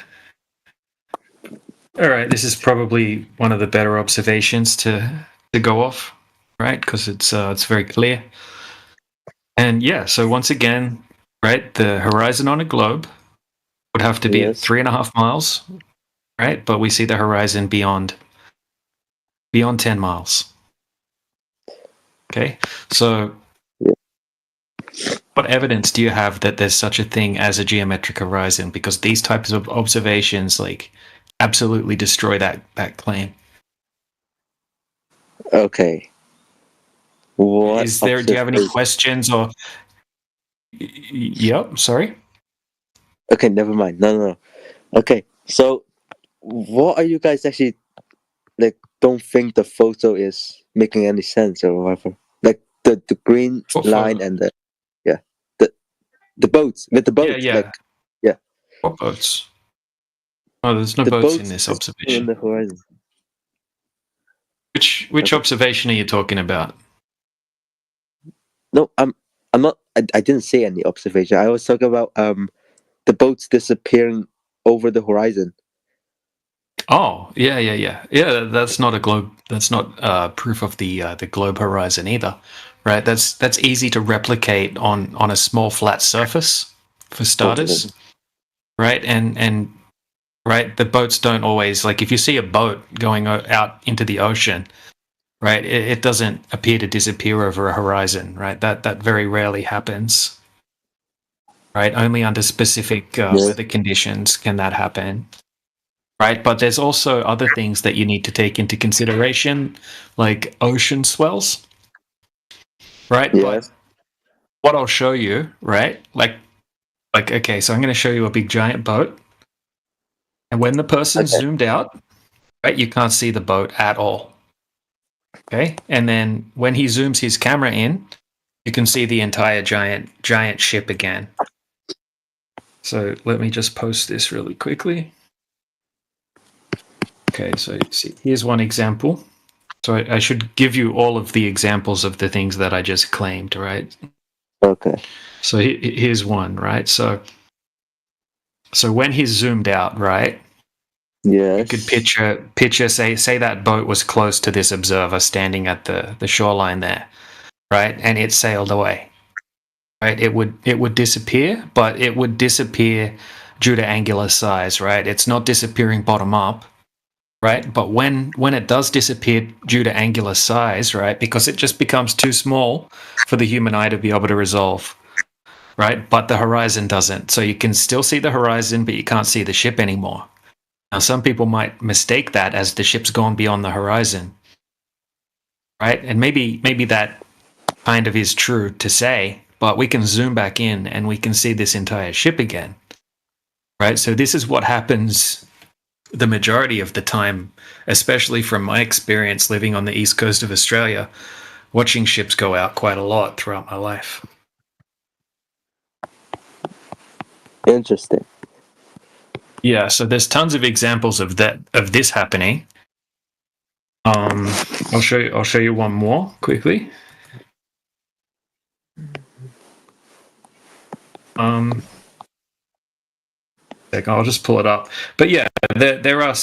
All right. This is probably one of the better observations to go off, right? Because it's very clear. And yeah, so once again, right, the horizon on a globe would have to be at 3.5 miles, right? But we see the horizon beyond 10 miles. Okay, so what evidence do you have that there's such a thing as a geometric horizon? Because these types of observations, like, absolutely destroy that claim. Okay. What is there? Do you have any questions or? Yep. Sorry. Okay, never mind. No. Okay, so what are you guys actually like? Don't think the photo is making any sense or whatever. Like the green line and the boats with the boats. Yeah. Like, yeah. What boats? Oh, there's no boats in this observation. On the horizon. Which observation are you talking about? No, I'm not. I didn't say any observation. I was talking about the boats disappearing over the horizon. Oh, yeah. That's not a globe. That's not proof of the globe horizon either, right? That's easy to replicate on a small flat surface, for starters, right? And right, the boats don't always, like, if you see a boat going out into the ocean, right, it doesn't appear to disappear over a horizon, right? That very rarely happens, right? Only under specific weather conditions can that happen. Right, but there's also other things that you need to take into consideration, like ocean swells. Right, but what I'll show you, right, like okay, so I'm going to show you a big giant boat, and when the person's zoomed out, right, you can't see the boat at all. Okay, and then when he zooms his camera in, you can see the entire giant ship again. So let me just post this really quickly. Okay, so see, here's one example. So I should give you all of the examples of the things that I just claimed, right? Okay. So here's one, right? So when he's zoomed out, right? Yes. You could picture say that boat was close to this observer standing at the shoreline there, right? And it sailed away. Right? It would disappear, but it would disappear due to angular size, right? It's not disappearing bottom up, right? But when it does disappear due to angular size, right? Because it just becomes too small for the human eye to be able to resolve, right? But the horizon doesn't. So you can still see the horizon, but you can't see the ship anymore. Now, some people might mistake that as the ship's gone beyond the horizon, right? And maybe that kind of is true to say, but we can zoom back in and we can see this entire ship again, right? So this is what happens the majority of the time, especially from my experience living on the east coast of Australia, watching ships go out quite a lot throughout my life. Interesting. Yeah, so there's tons of examples of this happening. I'll show you one more quickly. I'll just pull it up. But yeah, there are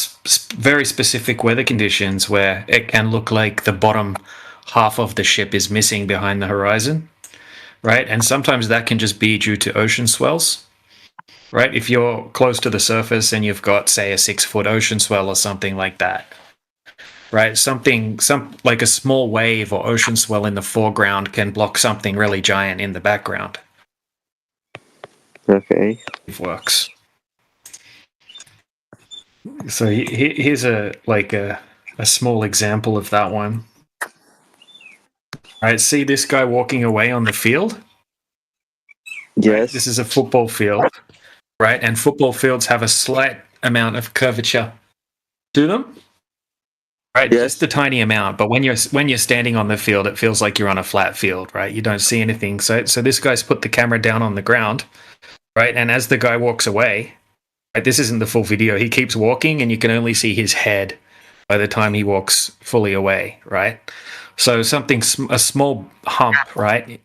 very specific weather conditions where it can look like the bottom half of the ship is missing behind the horizon, right? And sometimes that can just be due to ocean swells, right? If you're close to the surface and you've got, say, a 6-foot ocean swell or something like that, right? Some like a small wave or ocean swell in the foreground can block something really giant in the background. Okay. It works. So here's a small example of that one. All right, see this guy walking away on the field? Yes. Right? This is a football field, right? And football fields have a slight amount of curvature to them, right? Yes. Just a tiny amount. But when you're standing on the field, it feels like you're on a flat field, right? You don't see anything. So this guy's put the camera down on the ground, right? And as the guy walks away, right, this isn't the full video. He keeps walking, and you can only see his head by the time he walks fully away, right? So a small hump, right,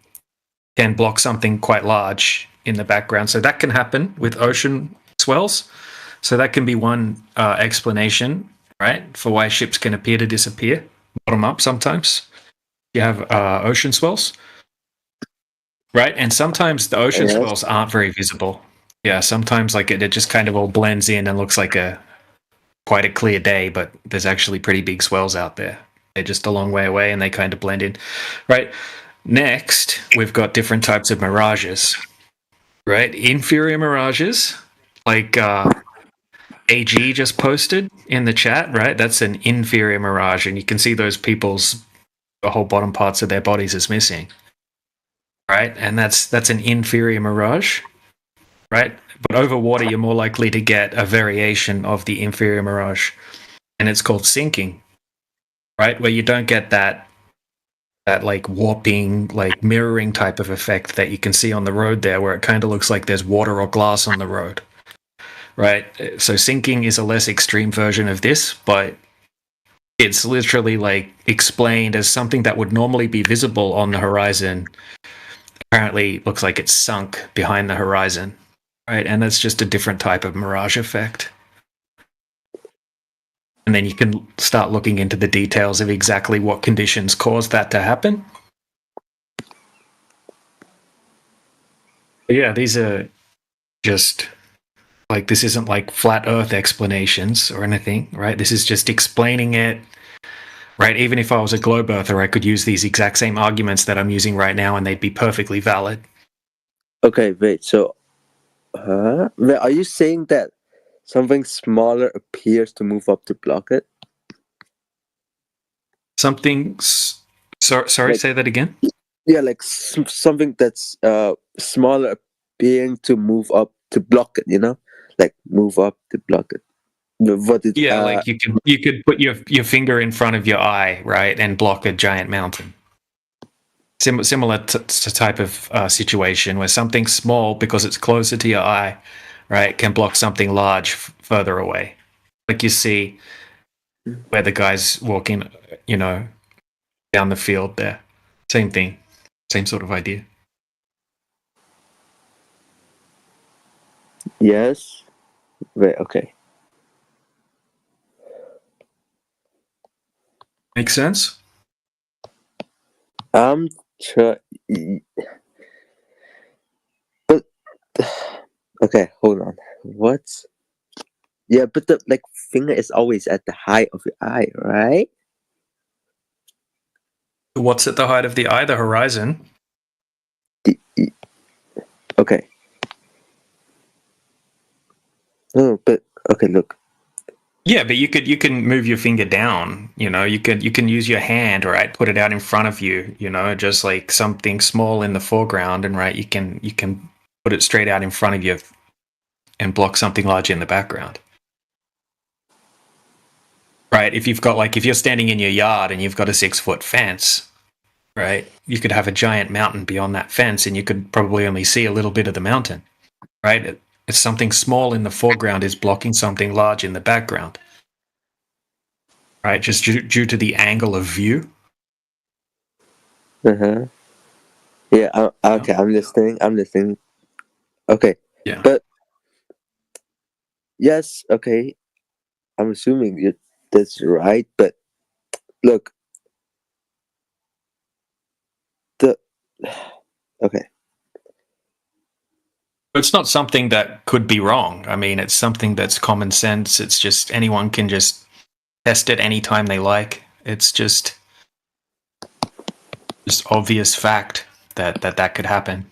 can block something quite large in the background. So that can happen with ocean swells. So that can be one explanation, right, for why ships can appear to disappear bottom up sometimes. You have ocean swells, right? And sometimes the ocean swells aren't very visible. Yeah, sometimes like it just kind of all blends in and looks like quite a clear day, but there's actually pretty big swells out there. They're just a long way away and they kind of blend in, right? Next, we've got different types of mirages, right? Inferior mirages, like AG just posted in the chat, right? That's an inferior mirage, and you can see those people's the whole bottom parts of their bodies is missing, right? And that's an inferior mirage. Right? But over water, you're more likely to get a variation of the inferior mirage, and it's called sinking, right? Where you don't get that like warping, like mirroring type of effect that you can see on the road there, where it kind of looks like there's water or glass on the road, right? So sinking is a less extreme version of this, but it's literally like explained as something that would normally be visible on the horizon. Apparently, looks like it's sunk behind the horizon. Right, and that's just a different type of mirage effect. And then you can start looking into the details of exactly what conditions caused that to happen. But yeah, these are just like, this isn't like flat Earth explanations or anything, right? This is just explaining it, right? Even if I was a globe earther, I could use these exact same arguments that I'm using right now and they'd be perfectly valid. Okay, wait, so wait, are you saying that something smaller appears to move up to block it? Sorry, say that again? Yeah, like something that's smaller appearing to move up to block it, you know? Like move up to block it. What did, Yeah, like you could put your finger in front of your eye, right, and block a giant mountain. Similar to type of situation where something small, because it's closer to your eye, right, can block something large further away. Like you see where the guy's walking, down the field there. Same thing. Same sort of idea. Yes. Wait, okay. Makes sense? I'm trying. But okay, hold on. What? Yeah, but the finger is always at the height of your eye, right? What's at the height of the eye? The horizon. Okay. Oh, but okay, look. Yeah, but you can move your finger down. You can use your hand, right? Put it out in front of you. Just like something small in the foreground, and right, you can put it straight out in front of you, and block something large in the background. Right? If you're standing in your yard and you've got a 6-foot fence, right? You could have a giant mountain beyond that fence, and you could probably only see a little bit of the mountain, right? If something small in the foreground is blocking something large in the background, right? Just due to the angle of view. Yeah. Okay. I'm listening. Okay. Yeah. But yes. Okay. I'm assuming that's right. But look. Okay. It's not something that could be wrong. I mean, it's something that's common sense. It's just anyone can just test it anytime they like. It's just obvious fact that could happen.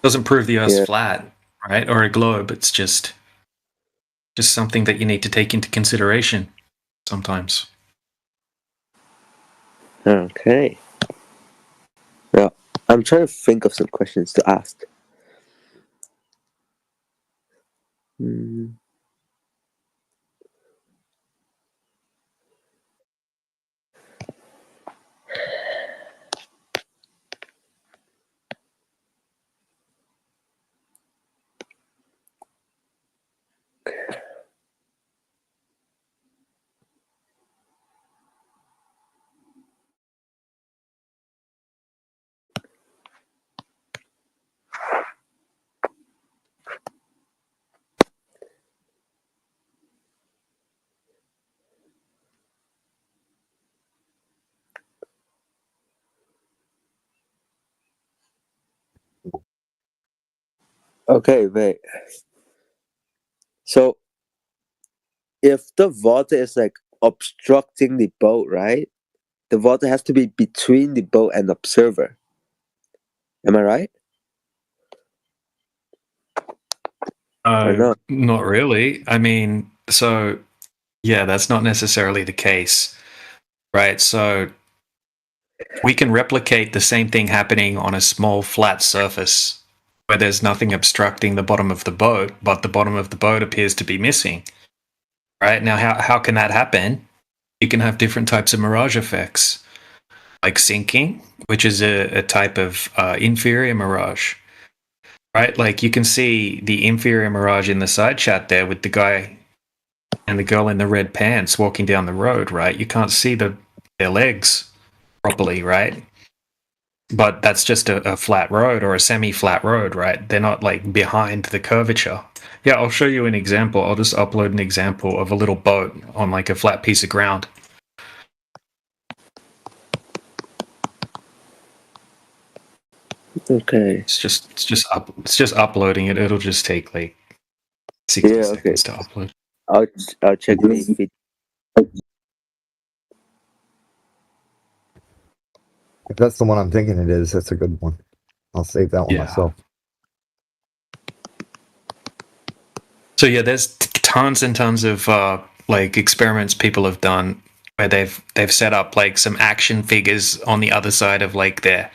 Doesn't prove the Earth's flat, right? Or a globe. It's just something that you need to take into consideration sometimes. Okay. Well, I'm trying to think of some questions to ask. Okay, wait. So, if the water is obstructing the boat, right? The water has to be between the boat and the observer. Am I right? Not really. I mean, so yeah, that's not necessarily the case, right? So we can replicate the same thing happening on a small flat surface where there's nothing obstructing the bottom of the boat, but the bottom of the boat appears to be missing. Right? Now, how can that happen? You can have different types of mirage effects, like sinking, which is a type of inferior mirage. Right? Like you can see the inferior mirage in the side chat there with the guy and the girl in the red pants walking down the road, right? You can't see their legs properly, right? But that's just a flat road or a semi-flat road, right? They're not behind the curvature. Yeah, I'll show you an example. I'll just upload an example of a little boat on a flat piece of ground. Okay. It's just uploading it. It'll just take 60 seconds to upload. I'll check the feed. If that's the one I'm thinking it is, that's a good one. I'll save that one myself. So yeah, there's tons and tons of experiments people have done where they've set up some action figures on the other side of their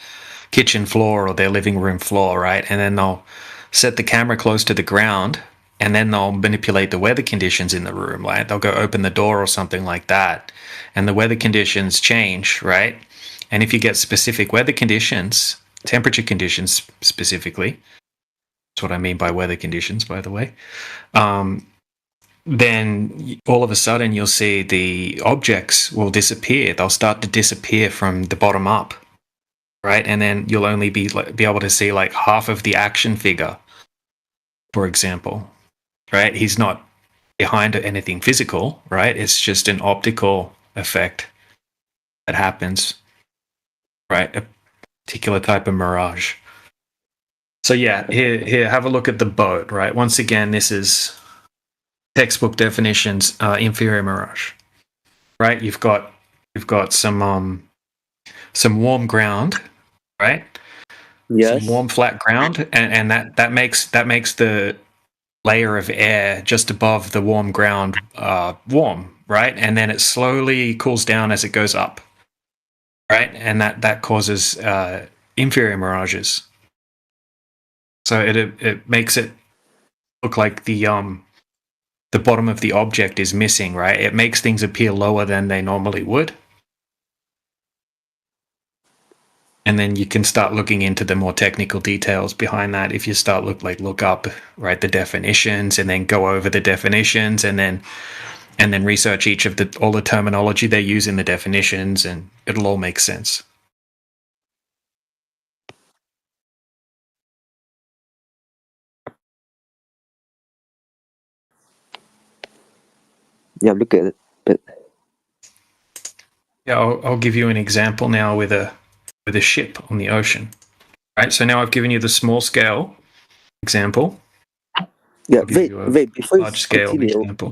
kitchen floor or their living room floor, right? And then they'll set the camera close to the ground and then they'll manipulate the weather conditions in the room. Like they'll go open the door or something like that, and the weather conditions change, right? And if you get specific weather conditions, temperature conditions specifically, that's what I mean by weather conditions, by the way, then all of a sudden you'll see the objects will disappear. They'll start to disappear from the bottom up, right? And then you'll only be able to see like half of the action figure, for example, right? He's not behind anything physical, right? It's just an optical effect that happens, right? A particular type of mirage. So yeah, here, have a look at the boat, right? Once again, this is textbook definitions, inferior mirage, right? You've got some warm ground, right? Yes. Some warm flat ground, and that makes the layer of air just above the warm ground warm, right? And then it slowly cools down as it goes up, right? And that causes inferior mirages. So it makes it look like the bottom of the object is missing, right? It makes things appear lower than they normally would. And then you can start looking into the more technical details behind that. If you start look up, right, the definitions, and then go over the definitions, and then research each of all the terminology they use in the definitions, and it'll all make sense. Yeah, look at it. But yeah, I'll give you an example now with a ship on the ocean. Right. So now I've given you the small scale example. Yeah, wait. Before you large scale continue, example.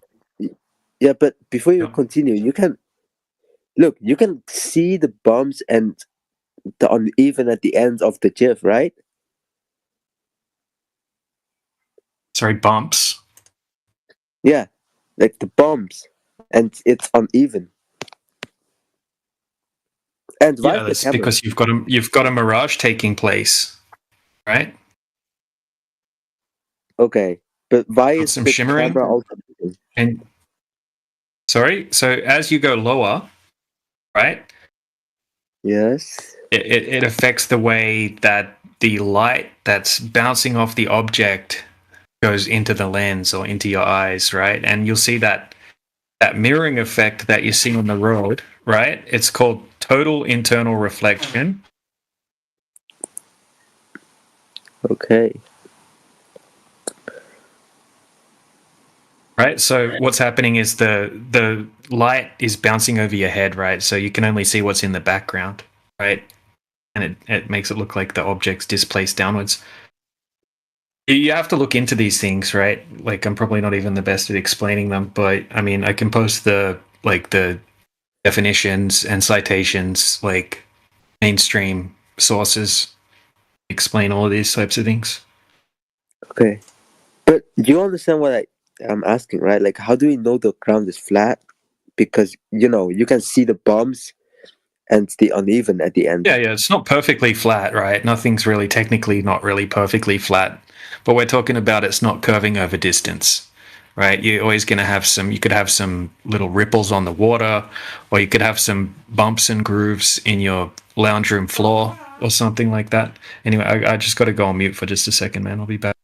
Yeah, but before you continue, you can see the bumps and the uneven at the ends of the GIF, right? Sorry, bumps. Yeah, like the bumps, and it's uneven. And yeah, that's because you've got a mirage taking place, right? Okay, but why is some the shimmering camera also? And sorry, so as you go lower, right? Yes. It affects the way that the light that's bouncing off the object goes into the lens or into your eyes, right? And you'll see that mirroring effect that you see on the road, right? It's called total internal reflection. Okay. Right, so what's happening is the light is bouncing over your head, right? So you can only see what's in the background, right? And it makes it look like the object's displaced downwards. You have to look into these things, right? Like, I'm probably not even the best at explaining them, but I mean, I can post the definitions and citations, like mainstream sources, explain all of these types of things. Okay, but you understand what I'm asking, right? Like, how do we know the ground is flat? Because you can see the bumps and the uneven at the end. Yeah, it's not perfectly flat, right? Nothing's really technically not really perfectly flat, but we're talking about it's not curving over distance, right? You're always going to have you could have some little ripples on the water, or you could have some bumps and grooves in your lounge room floor or something like that. Anyway, I just got to go on mute for just a second, man. I'll be back.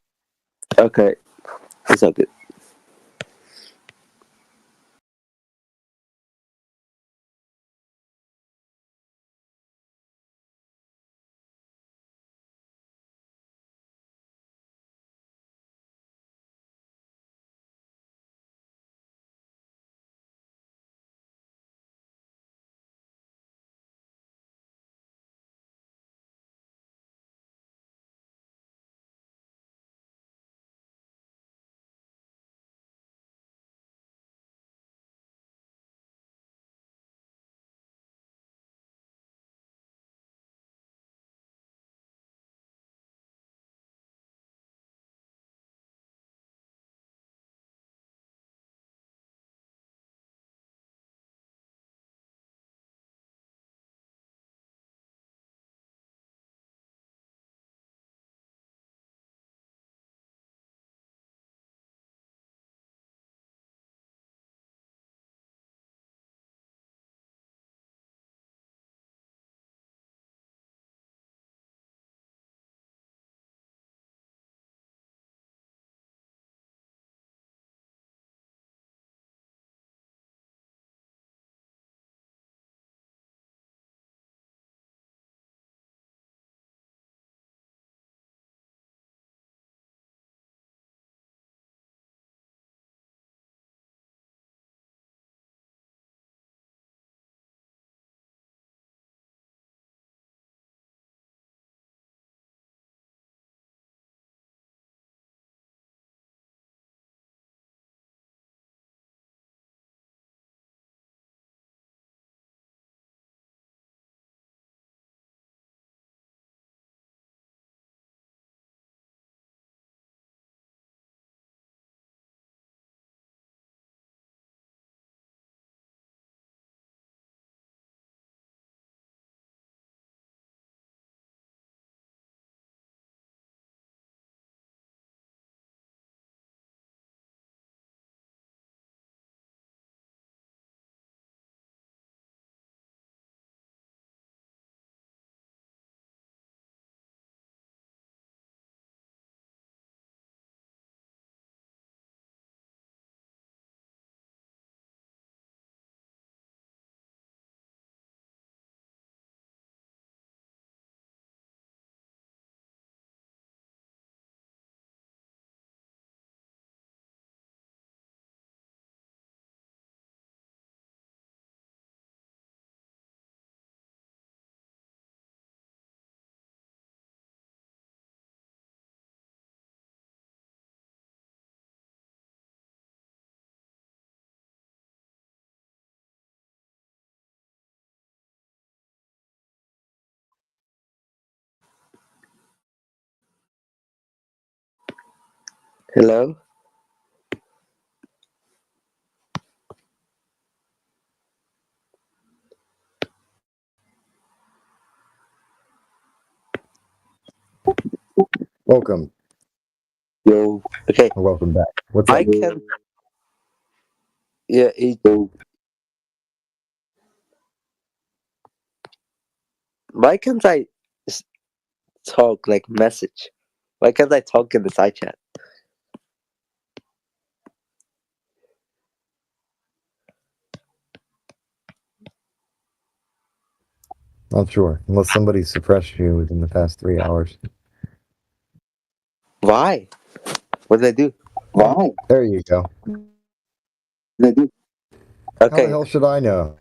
Okay, it's all good. Hello? Welcome. Yo. Okay. Welcome back. What's I up? can. Yeah. Why can't I talk like message? Why can't I talk in the side chat? Not sure. Unless somebody suppressed you within the past 3 hours. Why? What did I do? Why? There you go. How the Okay. hell should I know?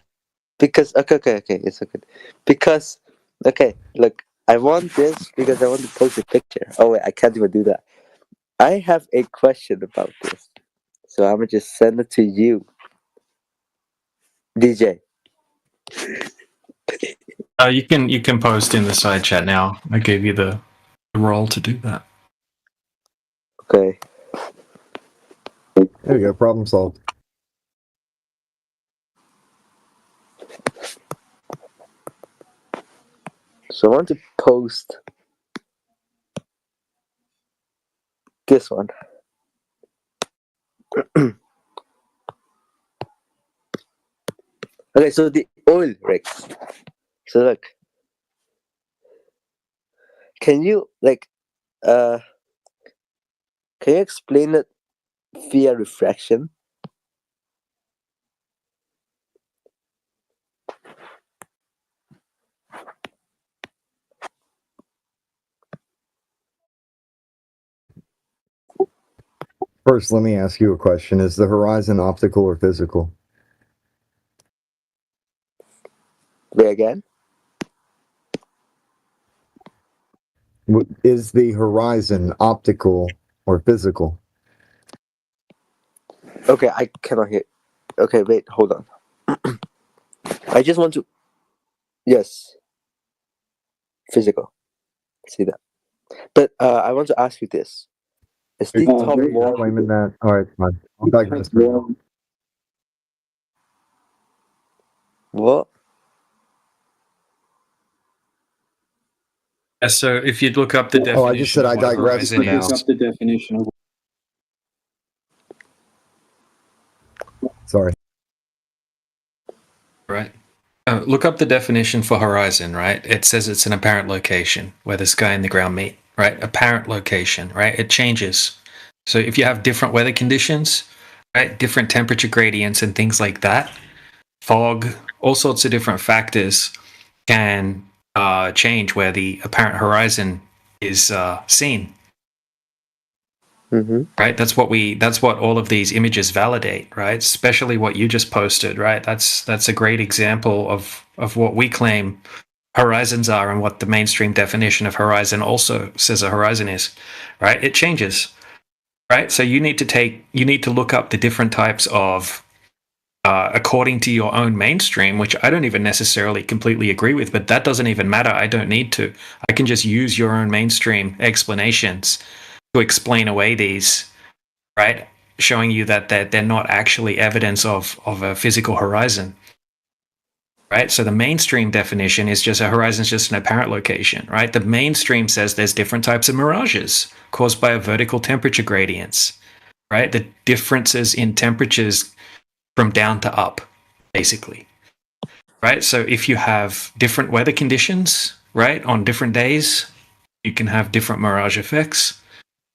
Because okay, it's okay. Because okay, look, I want this because I want to post a picture. Oh wait, I can't even do that. I have a question about this, so I'm gonna just send it to you, DJ. You can post in the side chat now. I gave you the role to do that. Okay. There you go. Problem solved. So I want to post this one. Okay, so the oil rigs. So look, can you can you explain it via refraction? First, let me ask you a question. Is the horizon optical or physical? Wait again? Is the horizon optical or physical? Okay, I cannot hear. Okay, wait, hold on. I just want to. Yes. Physical. See that. But I want to ask you this. Is the top wall claiming that? All right, fine. I'll digress. What? So if you look up the definition, Oh, I just said I of what digress for horizon now. is, the definition of Sorry. right? Look up the definition for horizon, right? It says it's an apparent location where the sky and the ground meet, right? Apparent location, right? It changes. So if you have different weather conditions, right, different temperature gradients and things like that, fog, all sorts of different factors can change where the apparent horizon is seen. Mm-hmm. Right, that's what all of these images validate, right? Especially what you just posted, right? That's a great example of what we claim horizons are and what the mainstream definition of horizon also says a horizon is, right? It changes, right? So you need to look up the different types of according to your own mainstream, which I don't even necessarily completely agree with, but that doesn't even matter. I don't need to. I can just use your own mainstream explanations to explain away these, right? Showing you that they're not actually evidence of a physical horizon, right? So the mainstream definition is just a horizon is just an apparent location, right? The mainstream says there's different types of mirages caused by a vertical temperature gradients, right? The differences in temperatures from down to up, basically, right? So if you have different weather conditions, right, on different days, you can have different mirage effects.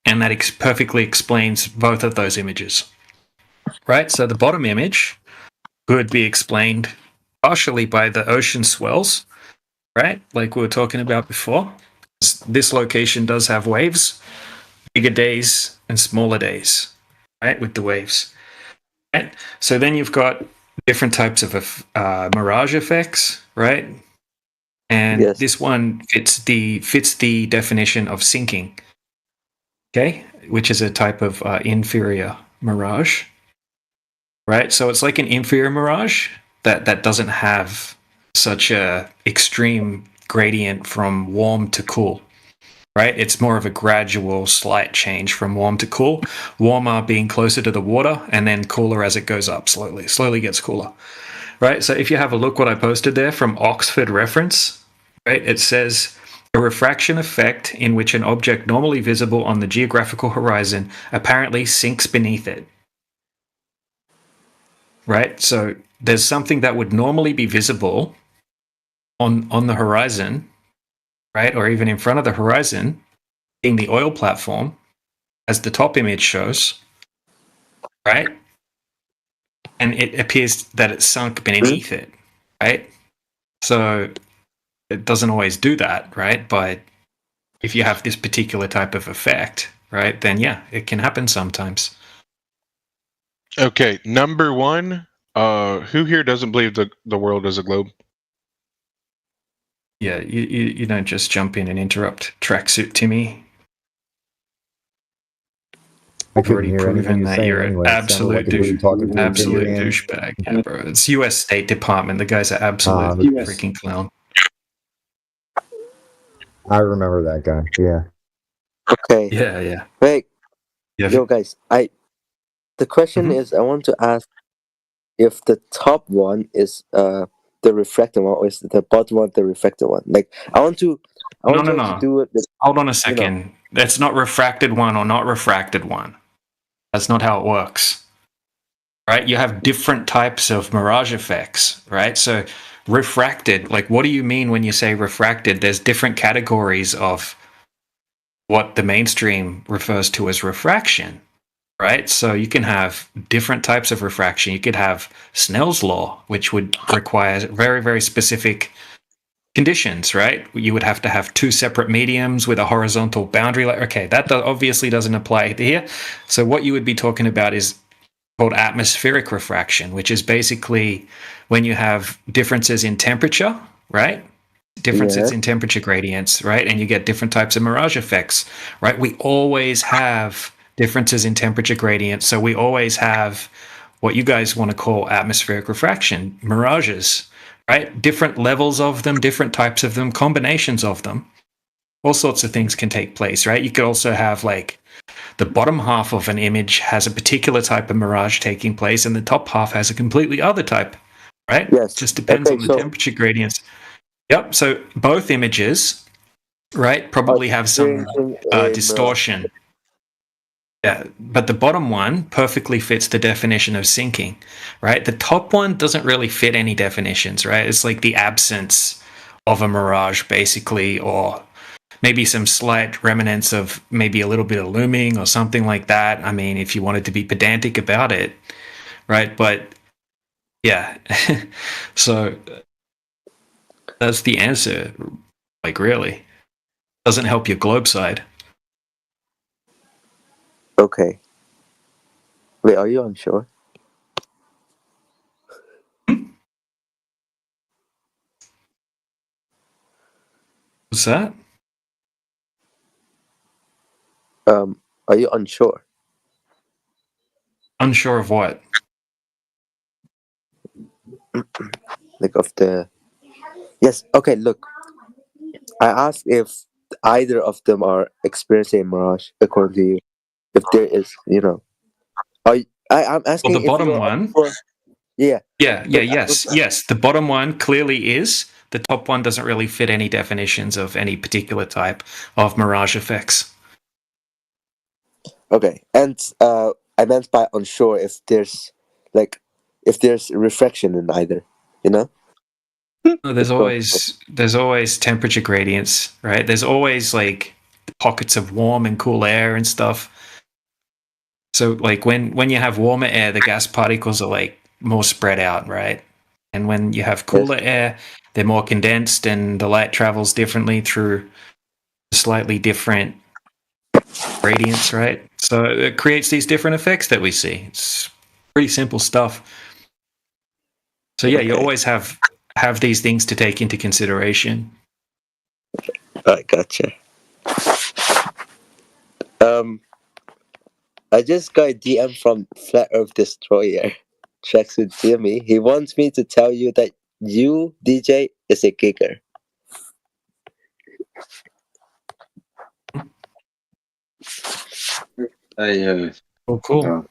And that perfectly explains both of those images, right? So the bottom image could be explained partially by the ocean swells, right? Like we were talking about before. This location does have waves, bigger days and smaller days, right? With the waves, right? So then you've got different types of mirage effects, right? And this one fits the definition of sinking. Okay, which is a type of inferior mirage, right? So it's like an inferior mirage that doesn't have such a extreme gradient from warm to cool, right? It's more of a gradual, slight change from warm to cool. Warmer being closer to the water, and then cooler as it goes up slowly. Slowly gets cooler, right? So if you have a look what I posted there from Oxford Reference, right? It says a refraction effect in which an object normally visible on the geographical horizon apparently sinks beneath it. Right? So there's something that would normally be visible on the horizon, right? Or even in front of the horizon, being the oil platform, as the top image shows, right? And it appears that it's sunk beneath it, right? So it doesn't always do that, right? But if you have this particular type of effect, right, then yeah, it can happen sometimes. Okay, number one, who here doesn't believe the world is a globe? Yeah, you don't just jump in and interrupt Tracksuit Timmy. I've already proven that you're an absolute douchebag. Yeah, bro. It's U.S. State Department. The guy's an absolute freaking clown. I remember that guy. Yeah. Okay. Yeah. Wait. Yeah. Yo, guys. The question is, I want to ask if the top one is the refracted one, or is the bottom one the refracted one? Like, I want to do it. Hold on a second. That's not refracted one or not refracted one. That's not how it works. Right? You have different types of mirage effects, right? So refracted, like what do you mean when you say refracted? There's different categories of what the mainstream refers to as refraction, right? So you can have different types of refraction. You could have Snell's law, which would require very, very specific conditions, right? You would have to have two separate mediums with a horizontal boundary. Okay, that obviously doesn't apply here. So what you would be talking about is called atmospheric refraction, which is basically when you have differences in temperature, right? Differences in temperature gradients, right? And you get different types of mirage effects, right? We always have differences in temperature gradients. So we always have what you guys want to call atmospheric refraction, mirages, right? Different levels of them, different types of them, combinations of them. All sorts of things can take place, right? You could also have like the bottom half of an image has a particular type of mirage taking place, and the top half has a completely other type, right? Yes. It just depends on the temperature gradients. Yep. So both images, right, probably have some distortion. Yeah, but the bottom one perfectly fits the definition of sinking, right? The top one doesn't really fit any definitions, right? It's like the absence of a mirage, basically, or maybe some slight remnants of maybe a little bit of looming or something like that. I mean, if you wanted to be pedantic about it, right? But yeah, so that's the answer. Like, really, doesn't help your globe side. Okay. Wait, are you unsure? What's that? Are you unsure? Unsure of what? Like of the... Yes, okay, look. I asked if either of them are experiencing a mirage, according to you. If there is, I'm asking. Well, the bottom one. Yeah. Yes. The bottom one clearly is. The top one doesn't really fit any definitions of any particular type of mirage effects. Okay, and I meant by unsure if there's refraction in either, No, there's always temperature gradients, right? There's always like pockets of warm and cool air and stuff. So like when you have warmer air, the gas particles are like more spread out, right? And when you have cooler air, they're more condensed and the light travels differently through slightly different gradients, right? So it creates these different effects that we see. It's pretty simple stuff. So yeah, you always have these things to take into consideration. I gotcha. I just got a DM from Flat Earth Destroyer, Tracksuit Jimmy. He wants me to tell you that you, DJ, is a giger. Oh, cool.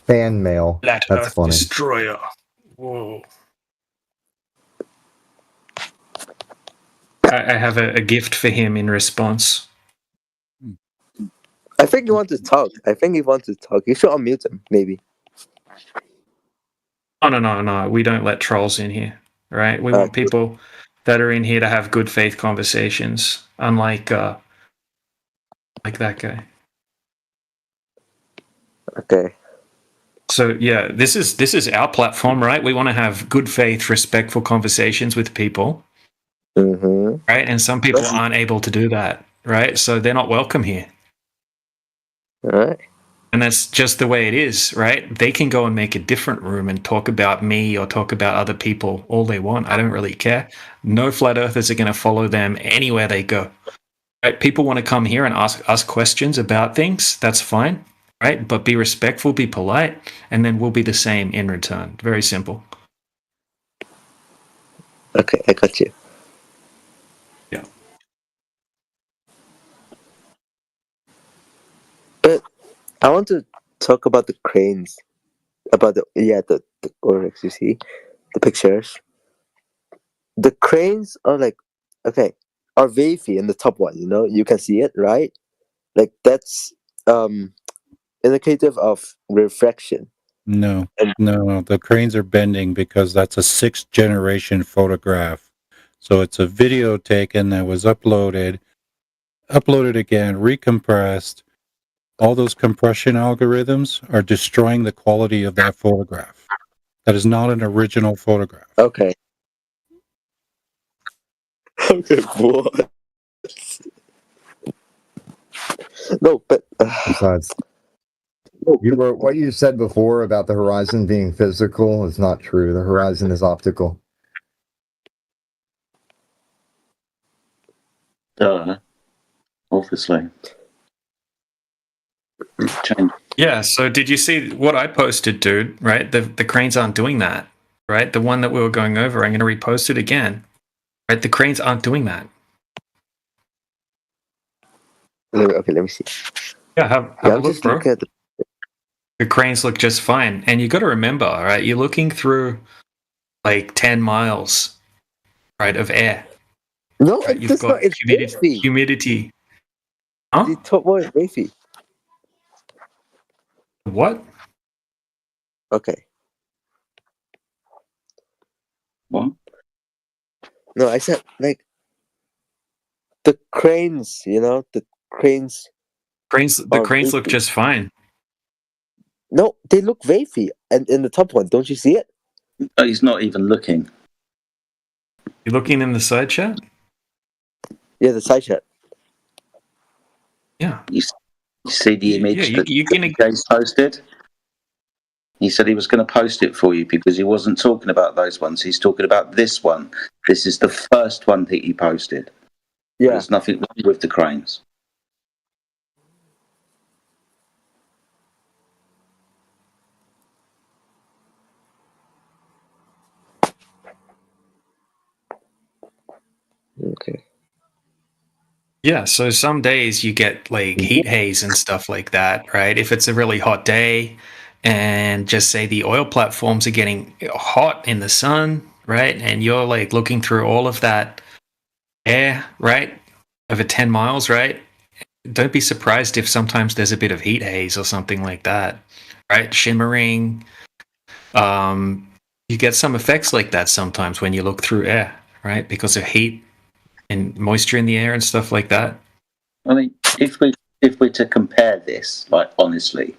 Fan mail. Flat That's Earth funny. Destroyer. Whoa. I have a gift for him in response. I think he wants to talk. You should unmute him, maybe. Oh, no. We don't let trolls in here, right? We want people that are in here to have good faith conversations, unlike like that guy. Okay. So yeah, this is our platform, right? We want to have good faith, respectful conversations with people, right? And some people aren't able to do that, right? So they're not welcome here. All right. And that's just the way it is, right? They can go and make a different room and talk about me or talk about other people all they want. I don't really care. No flat earthers are going to follow them anywhere they go. Right? People want to come here and ask questions about things. That's fine, right? But be respectful, be polite, and then we'll be the same in return. Very simple. Okay, I got you. Yeah. But I want to talk about the cranes. About the Oryx, you see? The pictures. The cranes are like, okay, are wavy in the top one, you know? You can see it, right? Like that's indicative of refraction. No, the cranes are bending because that's a 6th generation photograph. So it's a video taken that was uploaded again, recompressed. All those compression algorithms are destroying the quality of that photograph. That is not an original photograph. Okay. Okay, what? No, but besides, what you said before about the horizon being physical is not true. The horizon is optical. Obviously. Yeah, so did you see what I posted, dude? Right? The cranes aren't doing that, right? The one that we were going over, I'm going to repost it again. Right? The cranes aren't doing that. Okay, let me see. Yeah, have a look, bro. At the cranes look just fine. And you got to remember, right? You're looking through like 10 miles, right, of air. No, right? You've got humidity. Huh? The top one is wavy. What? Okay. What? No, I said like the cranes, you know, the cranes. The cranes look just fine. No, they look wavy, and in the top one, don't you see it? Oh, he's not even looking. You're looking in the side chat? Yeah, the side chat. Yeah. You see the image that gonna... Jace posted? He said he was going to post it for you because he wasn't talking about those ones. He's talking about this one. This is the first one that he posted. Yeah. There's nothing wrong with the cranes. Okay. Yeah, so some days you get like heat haze and stuff like that, right? If it's a really hot day and just say the oil platforms are getting hot in the sun, right? And you're like looking through all of that air, right? Over 10 miles, right? Don't be surprised if sometimes there's a bit of heat haze or something like that, right? Shimmering. You get some effects like that sometimes when you look through air, right? Because of heat and moisture in the air and stuff like that. I mean, if we're to compare this, like honestly,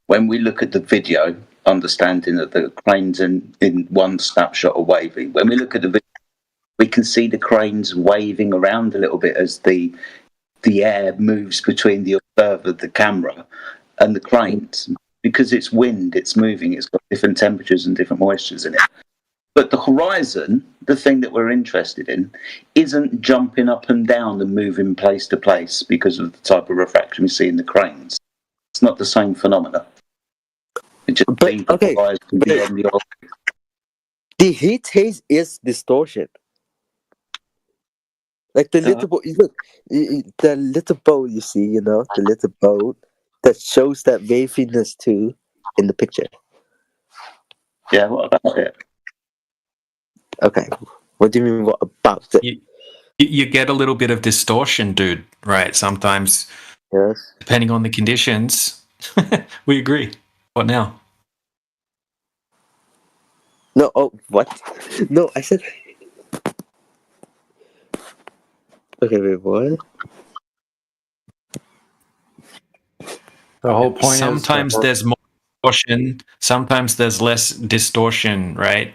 when we look at the video, understanding that the cranes in one snapshot are wavy, when we look at the video, we can see the cranes waving around a little bit as the air moves between the observer, the camera, and the cranes. Because it's wind, it's moving, it's got different temperatures and different moistures in it. But the horizon, the thing that we're interested in, isn't jumping up and down and moving place to place because of the type of refraction we see in the cranes. It's not the same phenomena. It just seems the horizon beyond the The heat haze is distortion. Like the little boat. Look, the little boat. You see, the little boat that shows that waviness too in the picture. Yeah, what about it? Okay, what do you mean? What about it? You get a little bit of distortion, dude. Right? Sometimes, yes. Depending on the conditions, we agree. What now? No. Oh, what? No, I said. Okay, wait. What? The whole point sometimes is there's more distortion, sometimes there's less distortion, right?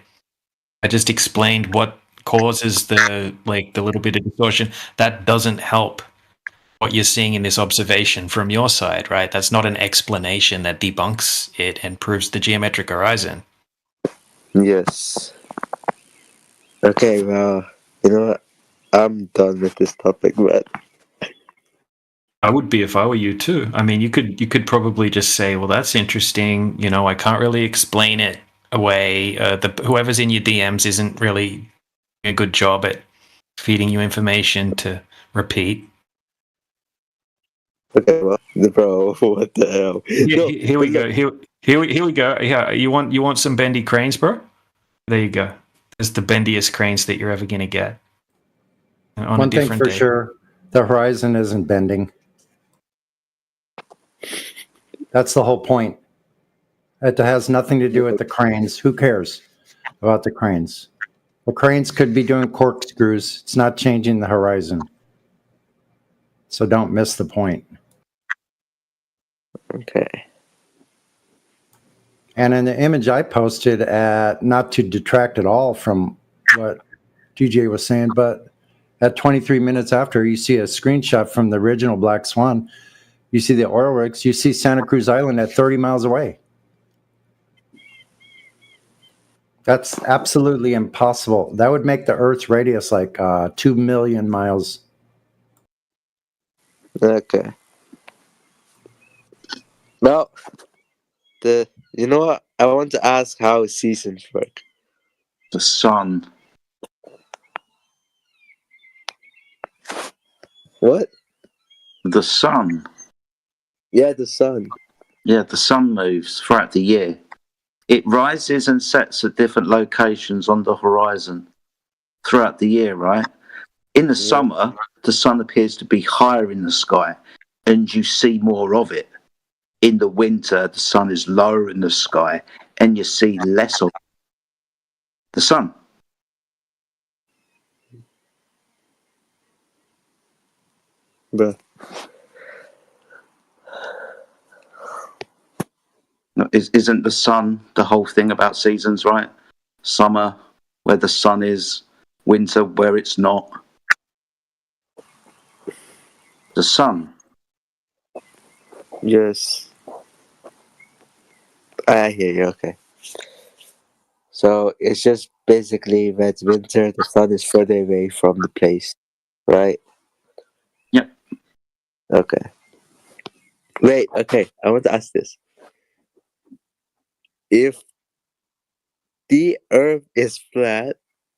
I just explained what causes the little bit of distortion. That doesn't help what you're seeing in this observation from your side, right? That's not an explanation that debunks it and proves the geometric horizon. Yes. Okay, well, you know what? I'm done with this topic, but I would be if I were you too. I mean, you could probably just say, "Well, that's interesting. I can't really explain it away. Whoever's in your DMs isn't really doing a good job at feeding you information to repeat." okay, well, bro, what the hell? Here we go. Here we go. Yeah, you want some bendy cranes, bro? There you go. There's the bendiest cranes that you're ever gonna get on one a thing different for day. sure: the horizon isn't bending. That's the whole point. It has nothing to do with the cranes. Who cares about the cranes? The cranes could be doing corkscrews. It's not changing the horizon. So don't miss the point. Okay. And in the image I posted, not to detract at all from what DJ was saying, but at 23 minutes after, you see a screenshot from the original Black Swan. You see the oil rigs. You see Santa Cruz Island at 30 miles away. That's absolutely impossible. That would make the Earth's radius like 2 million miles. Okay. Now, you know what? I want to ask how seasons work. The sun. What? The sun. Yeah, the sun. Yeah, the sun moves throughout the year. It rises and sets at different locations on the horizon throughout the year, right? In the summer, the sun appears to be higher in the sky and you see more of it. In the winter, the sun is lower in the sky and you see less of the sun. Bruh. Isn't the sun the whole thing about seasons, right? Summer, where the sun is, winter, where it's not. The sun. Yes. I hear you, okay. So it's just basically when it's winter, the sun is further away from the place, right? Yep. Okay. Wait, okay, I want to ask this. If the Earth is flat,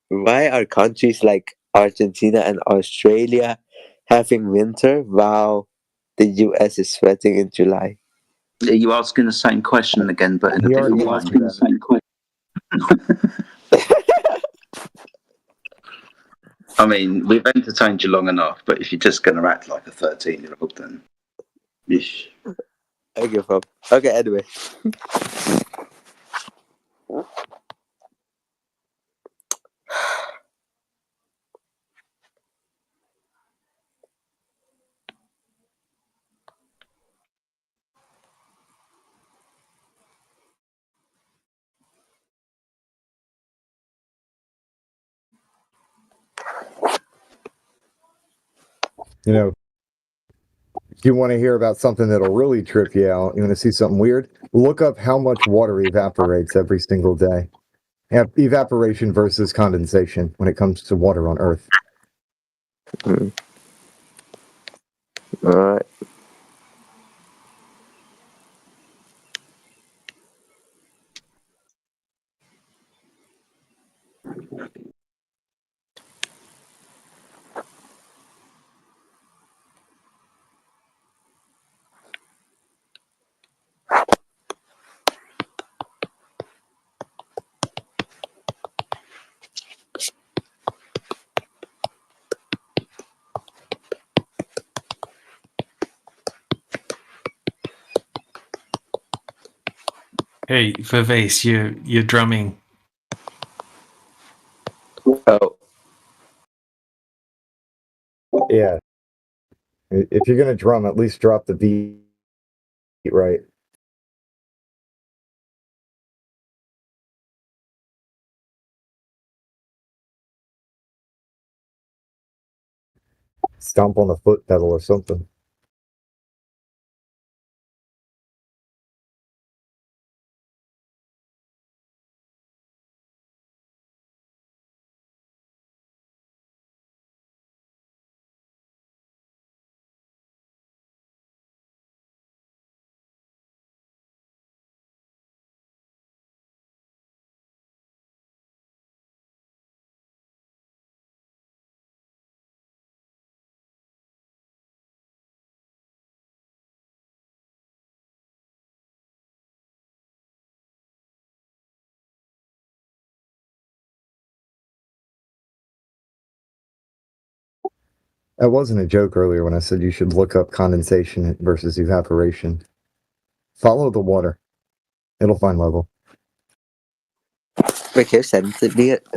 why are countries like Argentina and Australia having winter while the US is sweating in July? Are you asking the same question again, but in a different way? I mean, we've entertained you long enough, but if you're just going to act like a 13-year-old, then yeesh. I give up. Okay, anyway. If you want to hear about something that'll really trip you out, you want to see something weird, look up how much water evaporates every single day. Evaporation versus condensation when it comes to water on Earth. All right. Hey, Vivace, you're drumming. Oh. Yeah. If you're gonna drum, at least drop the beat right. Stomp on the foot pedal or something. That wasn't a joke earlier when I said you should look up condensation versus evaporation. Follow the water. It'll find level. Wait, can you send it?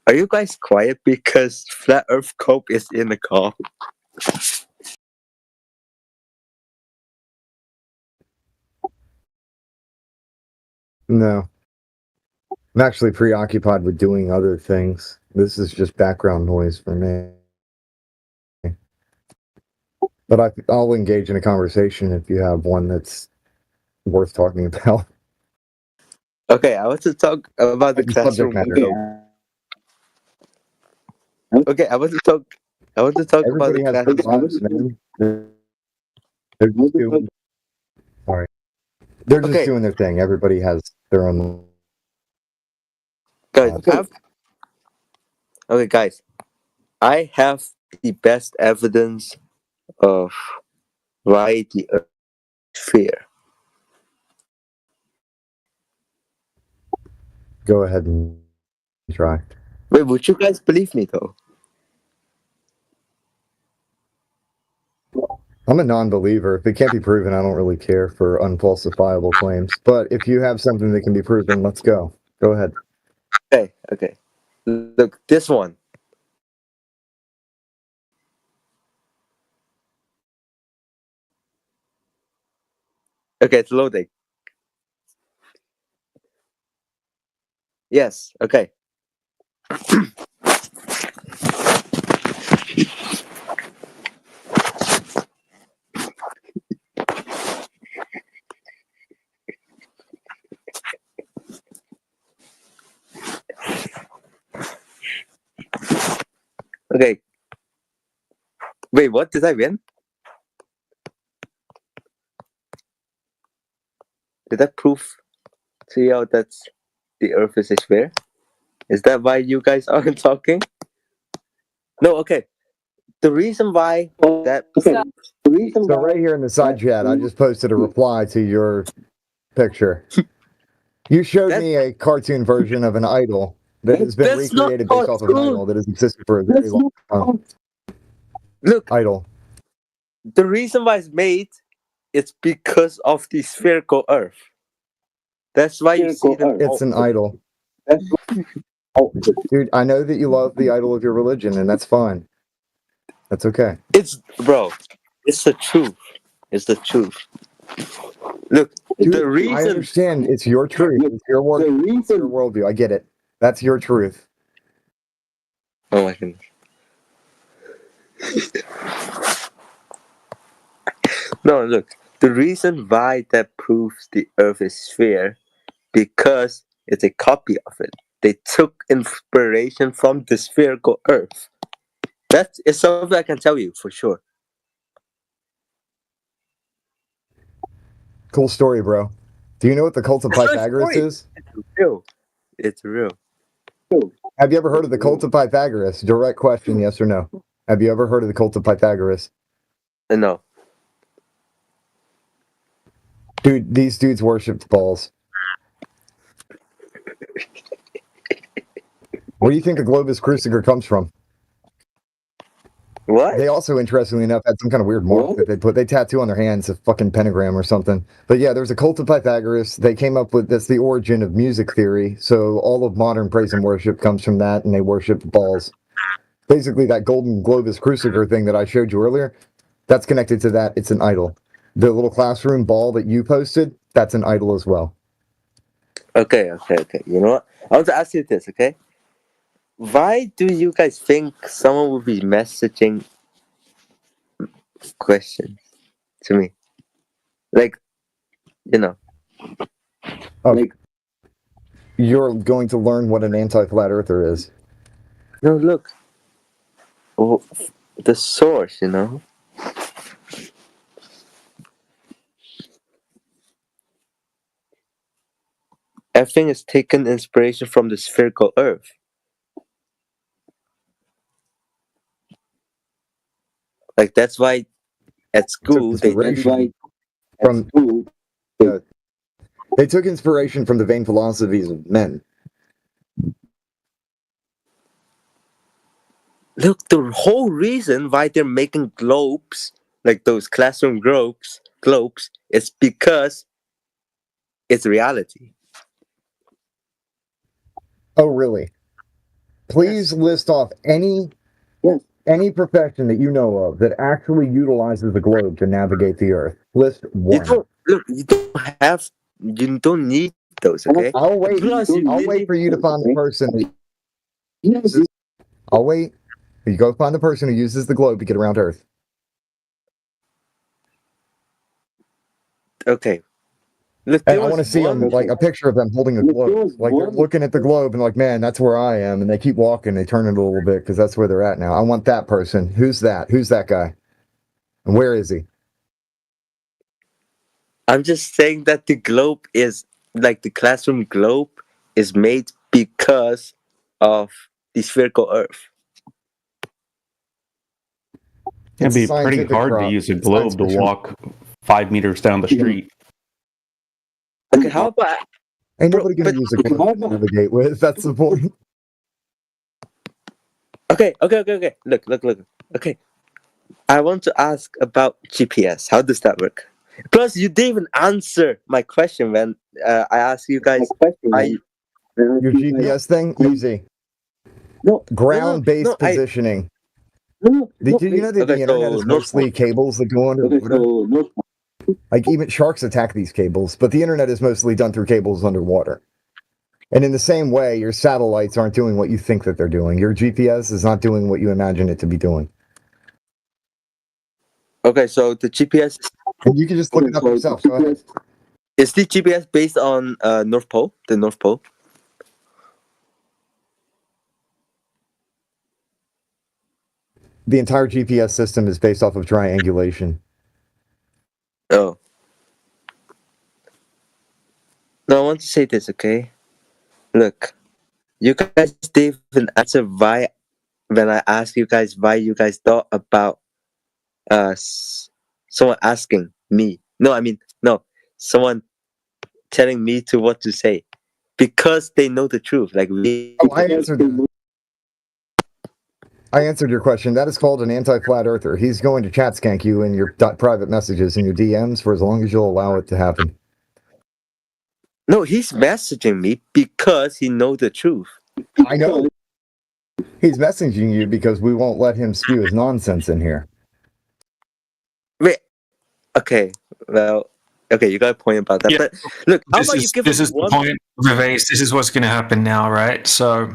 Are you guys quiet because Flat Earth Cope is in the call? No. I'm actually preoccupied with doing other things. This is just background noise for me. But I'll engage in a conversation if you have one that's worth talking about. Okay, I want to talk about the classroom window. Okay, I want to talk about the Everybody has classroom. lives, man. They're just doing. Sorry. They're just doing their thing. Everybody has their own. Guys, guys, I have the best evidence of why the Earth is sphere. Go ahead and try. Wait, would you guys believe me though? I'm a non-believer. If it can't be proven, I don't really care for unfalsifiable claims. But if you have something that can be proven, let's go. Go ahead. Okay. Look, this one. Okay, it's loading. Yes, okay. Okay. Wait, what did I win? Did I prove to you that the Earth is a sphere? Is that why you guys aren't talking? No, okay. the reason why that So right here in the side chat, I just posted a reply to your picture. You showed me a cartoon version of an idol that has been recreated based off of an idol that has existed for a very long time. Look, idol. The reason why it's made, it's because of the spherical Earth. That's why you see them. It's an idol. Dude, I know that you love the idol of your religion, and that's fine. That's okay. It's the truth. It's the truth. Look, Dude, the reason I understand it's your truth. It's your word. It's your worldview. I get it. That's your truth. Oh my goodness. No, look. The reason why that proves the Earth is sphere, because it's a copy of it. They took inspiration from the spherical Earth. That is something I can tell you for sure. Cool story, bro. Do you know what the cult of Pythagoras is? It's real. It's real. Have you ever heard of the cult of Pythagoras? Direct question, yes or no? Have you ever heard of the cult of Pythagoras? No. Dude, these dudes worshipped balls. Where do you think the Globus Cruciger comes from? What? They also, interestingly enough, had some kind of weird mark that they tattoo on their hands, a fucking pentagram or something. But yeah, there's a cult of Pythagoras. They came up with that's the origin of music theory. So all of modern praise and worship comes from that, and they worship balls. Basically, that golden Globus Cruciger thing that I showed you earlier, that's connected to that. It's an idol. The little classroom ball that you posted, that's an idol as well. Okay. You know what? I want to ask you this, okay? Why do you guys think someone will be messaging questions to me? Like, you know. Oh, you're going to learn what an anti-flat earther is. No, look. Oh, the source, you know. Everything is taken inspiration from the spherical Earth. Like that's why at school they they took inspiration from the vain philosophies of men. Look, the whole reason why they're making globes, like those classroom globes, is because it's reality. Oh, really? Please list off any profession that you know of that actually utilizes the globe to navigate the Earth. List one. You don't need those, okay? I'll wait. I'll wait for you to find the person. I'll wait. You go find the person who uses the globe to get around Earth. Okay. And I want to see them, like a picture of them holding a globe. Like they're looking at the globe and like, man, that's where I am. And they keep walking. They turn it a little bit because that's where they're at now. I want that person. Who's that? Who's that guy? And where is he? I'm just saying that the globe is, like the classroom globe, is made because of the spherical Earth. It'd be pretty hard to use a globe to walk 5 meters down the street. Okay, how about... Ain't nobody gonna use a globe to navigate with. That's the point. Okay. Look. Okay. I want to ask about GPS. How does that work? Plus, you didn't even answer my question when I asked you guys. Your GPS thing? Easy. Ground-based positioning. Do you know that the internet is mostly cables that go underwater? Like even sharks attack these cables, but the internet is mostly done through cables underwater. And in the same way, your satellites aren't doing what you think that they're doing. Your GPS is not doing what you imagine it to be doing. Okay, so the GPS... And you can just look it up yourself. Go ahead. Is the GPS based on North Pole? The North Pole? The entire GPS system is based off of triangulation. Oh. No, I want to say this, okay? Look, you guys didn't answer why when I asked you guys why you guys thought about someone asking me. No, I mean no, someone telling me to what to say because they know the truth. Like I answered that. I answered your question. That is called an anti-flat earther. He's going to chat skank you in your private messages in your DMs for as long as you'll allow it to happen. No, he's messaging me because he knows the truth. I know. He's messaging you because we won't let him spew his nonsense in here. Wait. Okay. Well. Okay, you got a point about that. Yeah. But look, how about you give this us is one? the point, Vivace. This is what's going to happen now, right? So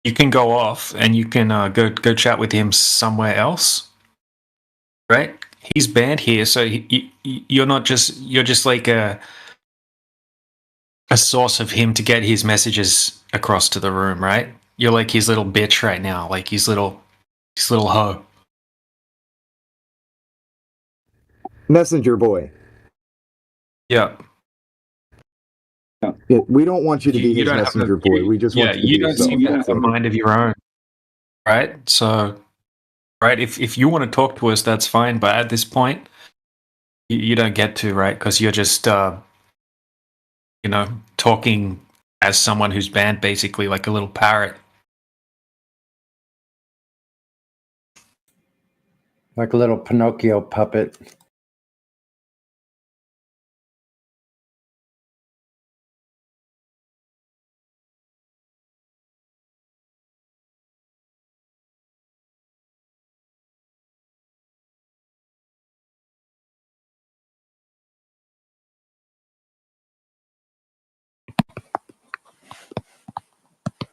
you can go off and you can go chat with him somewhere else, right? He's banned here, so you're just like a source of him to get his messages across to the room, right? You're like his little bitch right now, like his little hoe. Messenger boy. Yeah. Yeah, we don't want you to be You his don't have messenger boy. We just want you to you be don't yourself. seem to have a mind of your own, right? So, right, if you want to talk to us, that's fine. But at this point, you don't get to, right? Because you're just, talking as someone who's banned, basically like a little parrot. Like a little Pinocchio puppet.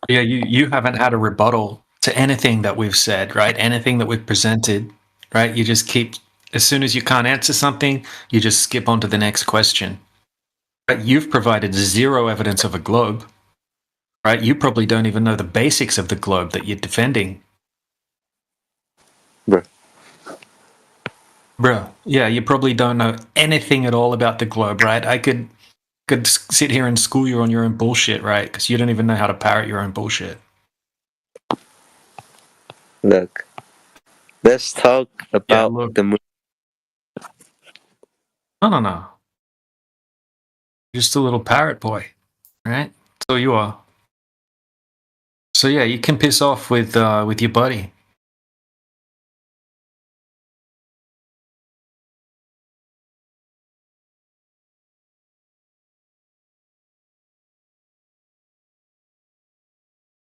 Yeah, you haven't had a rebuttal to anything that we've said, right? Anything that we've presented, right? You just keep, as soon as you can't answer something, you just skip on to the next question. Right? You've provided zero evidence of a globe, right? You probably don't even know the basics of the globe that you're defending. Bruh, yeah, you probably don't know anything at all about the globe, right? I could sit here and school you on your own bullshit, right? Because you don't even know how to parrot your own bullshit. Look, let's talk about the moon. No. Just a little parrot boy, right? That's all you are. So yeah, you can piss off with your buddy.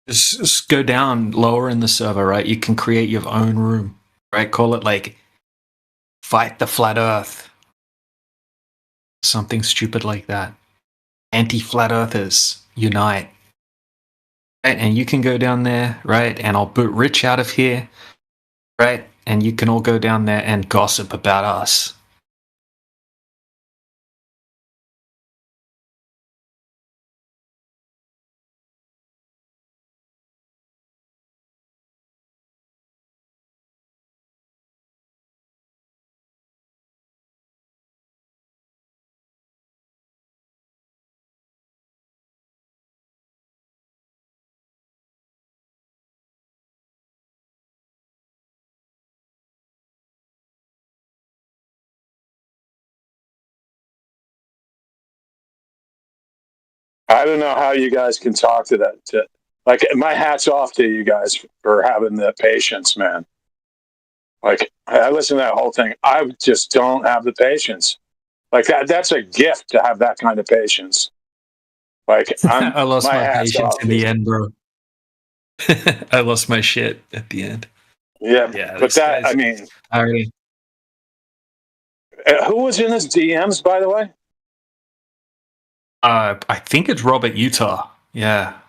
Just go down lower in the server, right? You can create your own room, right? Call it like Fight the Flat Earth. Something stupid like that. Anti-Flat Earthers unite. Right? And you can go down there, right? And I'll boot Rich out of here, right? And you can all go down there and gossip about us. I don't know how you guys can talk to that. Like, my hat's off to you guys for having the patience, man. Like, I listened to that whole thing. I just don't have the patience. Like, that's a gift to have that kind of patience. Like, I lost my patience in the you. end, bro. I lost my shit at the end. Yeah, but that, I mean, who was in his DMs, by the way? I think it's Robert Utah. Yeah,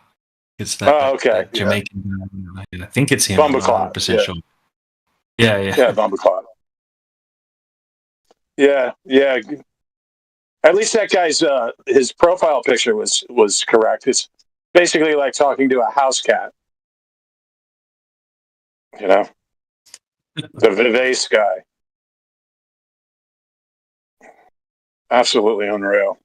it's that. That Jamaican. Yeah. I think it's him. Bumbleclot. Sure. Yeah. Yeah, Bumbleclot. Yeah. At least that guy's his profile picture was correct. It's basically like talking to a house cat. You know, the Vivace guy. Absolutely unreal.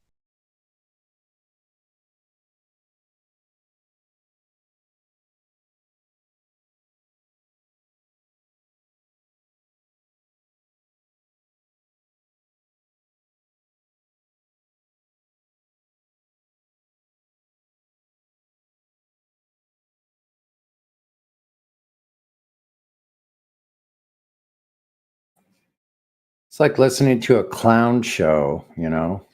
It's like listening to a clown show, you know?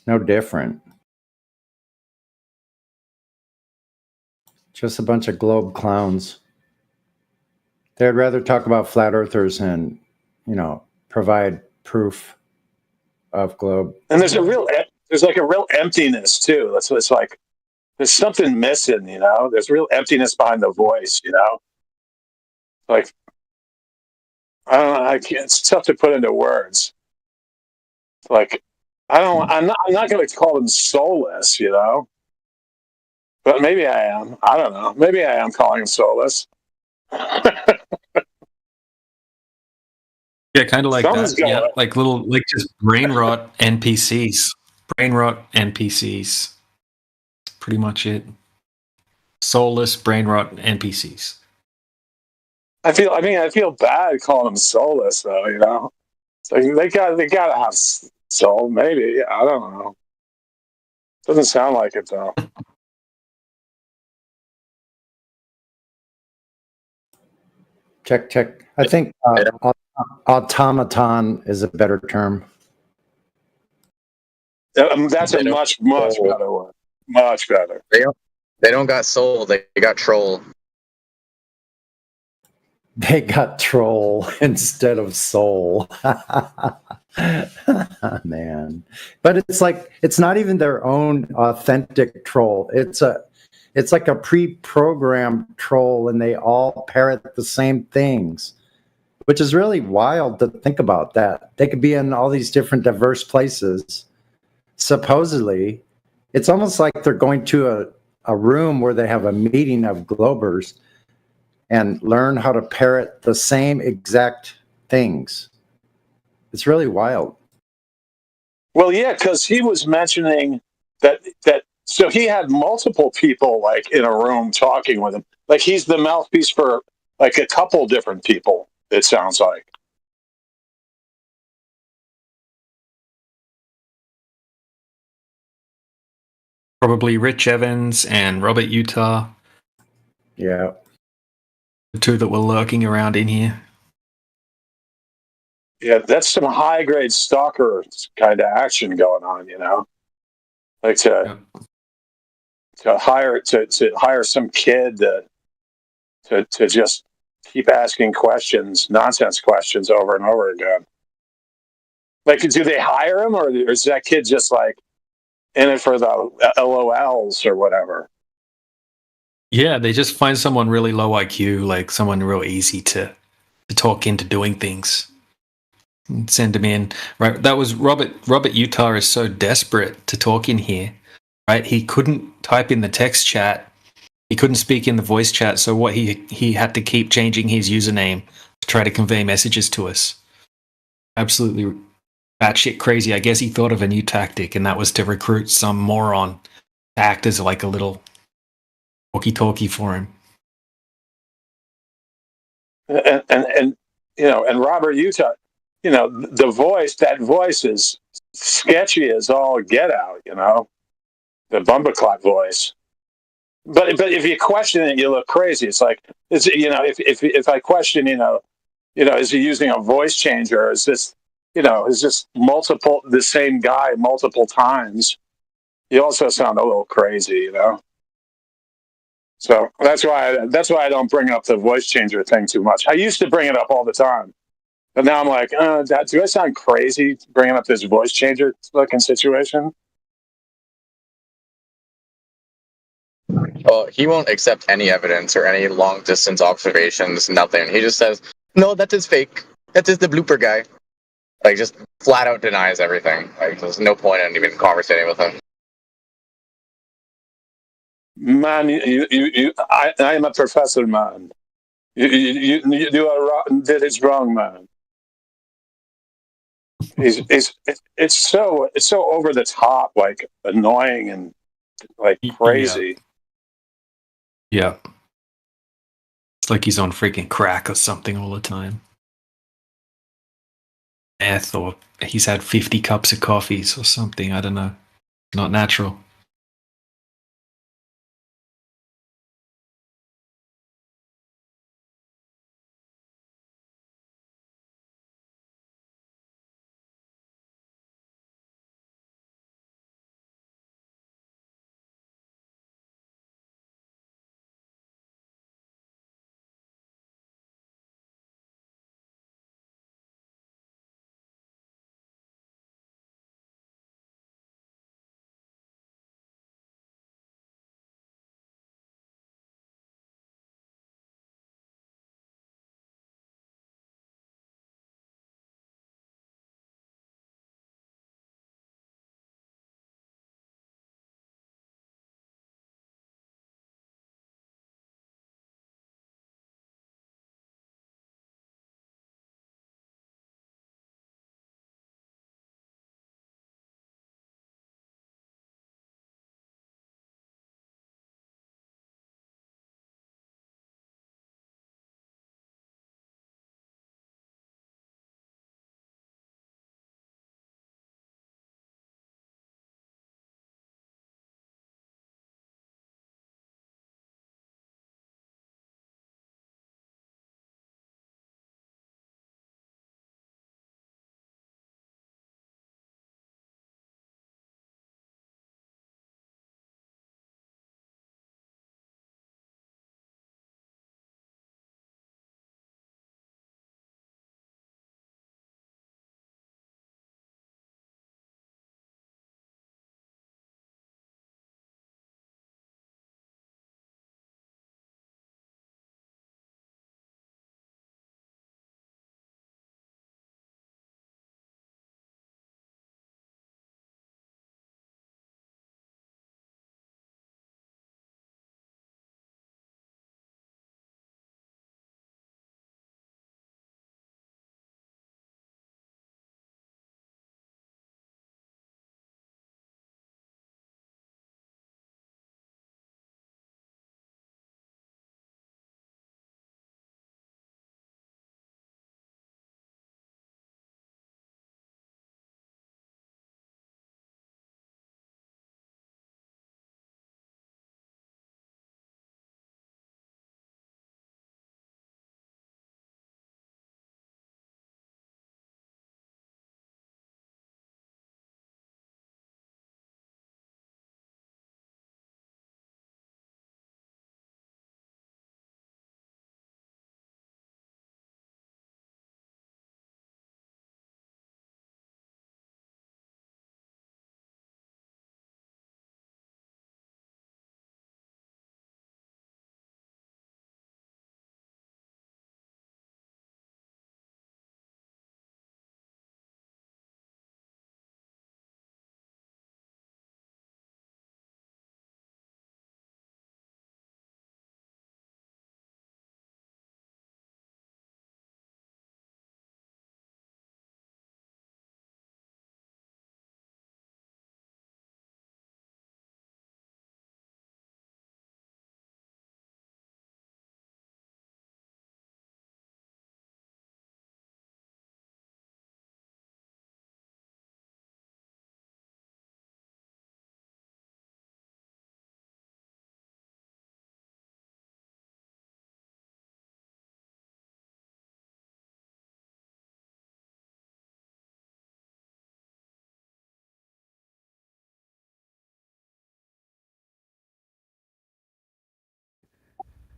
No different. Just a bunch of globe clowns. They'd rather talk about flat earthers and, you know, provide proof of globe. And there's like a real emptiness too. It's like there's something missing, you know. There's real emptiness behind the voice, you know. Like I don't know. It's tough to put into words. Like I'm not going to call them soulless, you know. But maybe I am. I don't know. Maybe I am calling them soulless. Yeah, kind of like Something's that. going Yeah, on. like little, like just brain rot NPCs. Brain rot NPCs. Pretty much it. Soulless brain rot NPCs. I feel bad calling them soulless, though. You know, it's like they gotta have soul. Maybe I don't know. Doesn't sound like it though. Check. I think automaton is a better term. That's a much better word. Much better. They don't got soul. They got troll. They got troll instead of soul. Man. But it's like it's not even their own authentic troll. It's like a pre-programmed troll, and they all parrot the same things, which is really wild to think about that. They could be in all these different diverse places. Supposedly, it's almost like they're going to a room where they have a meeting of Globers and learn how to parrot the same exact things. It's really wild. Well, yeah, because he was mentioning that so he had multiple people like in a room talking with him. Like he's the mouthpiece for like a couple different people, it sounds like. Probably Rich Evans and Robert Utah. Yeah. The two that were lurking around in here. Yeah, that's some high grade stalker kind of action going on, you know. Like to hire some kid to just keep asking questions, nonsense questions over and over again. Like, do they hire him, or is that kid just like in it for the LOLs or whatever? Yeah, they just find someone really low IQ, like someone real easy to talk into doing things. And send him in. Right. That was Robert Utah is so desperate to talk in here. Right. He couldn't type in the text chat. He couldn't speak in the voice chat. So what he had to keep changing his username to try to convey messages to us. Absolutely batshit crazy. I guess he thought of a new tactic, and that was to recruit some moron to act as like a little walkie-talkie for him. And you know, and Robert Utah, you know, that voice is sketchy as all get out, you know, the Bumbleclot voice. But if you question it, you look crazy. It's like, you know, if I question, you know, is he using a voice changer? Is this, you know, is this the same guy multiple times? You also sound a little crazy, you know. So that's why I don't bring up the voice changer thing too much. I used to bring it up all the time, but now I'm like, do I sound crazy bringing up this voice changer looking situation? Well, he won't accept any evidence or any long distance observations, nothing. He just says, no, that is fake. That is the blooper guy. Like, just flat out denies everything. Like, there's no point in even conversating with him. Man, I am a professor, man. You are wrong. That is wrong, man. It's so over the top, like annoying and like crazy. Yeah. It's like he's on freaking crack or something all the time. Meth, or he's had 50 cups of coffees or something. I don't know. Not natural.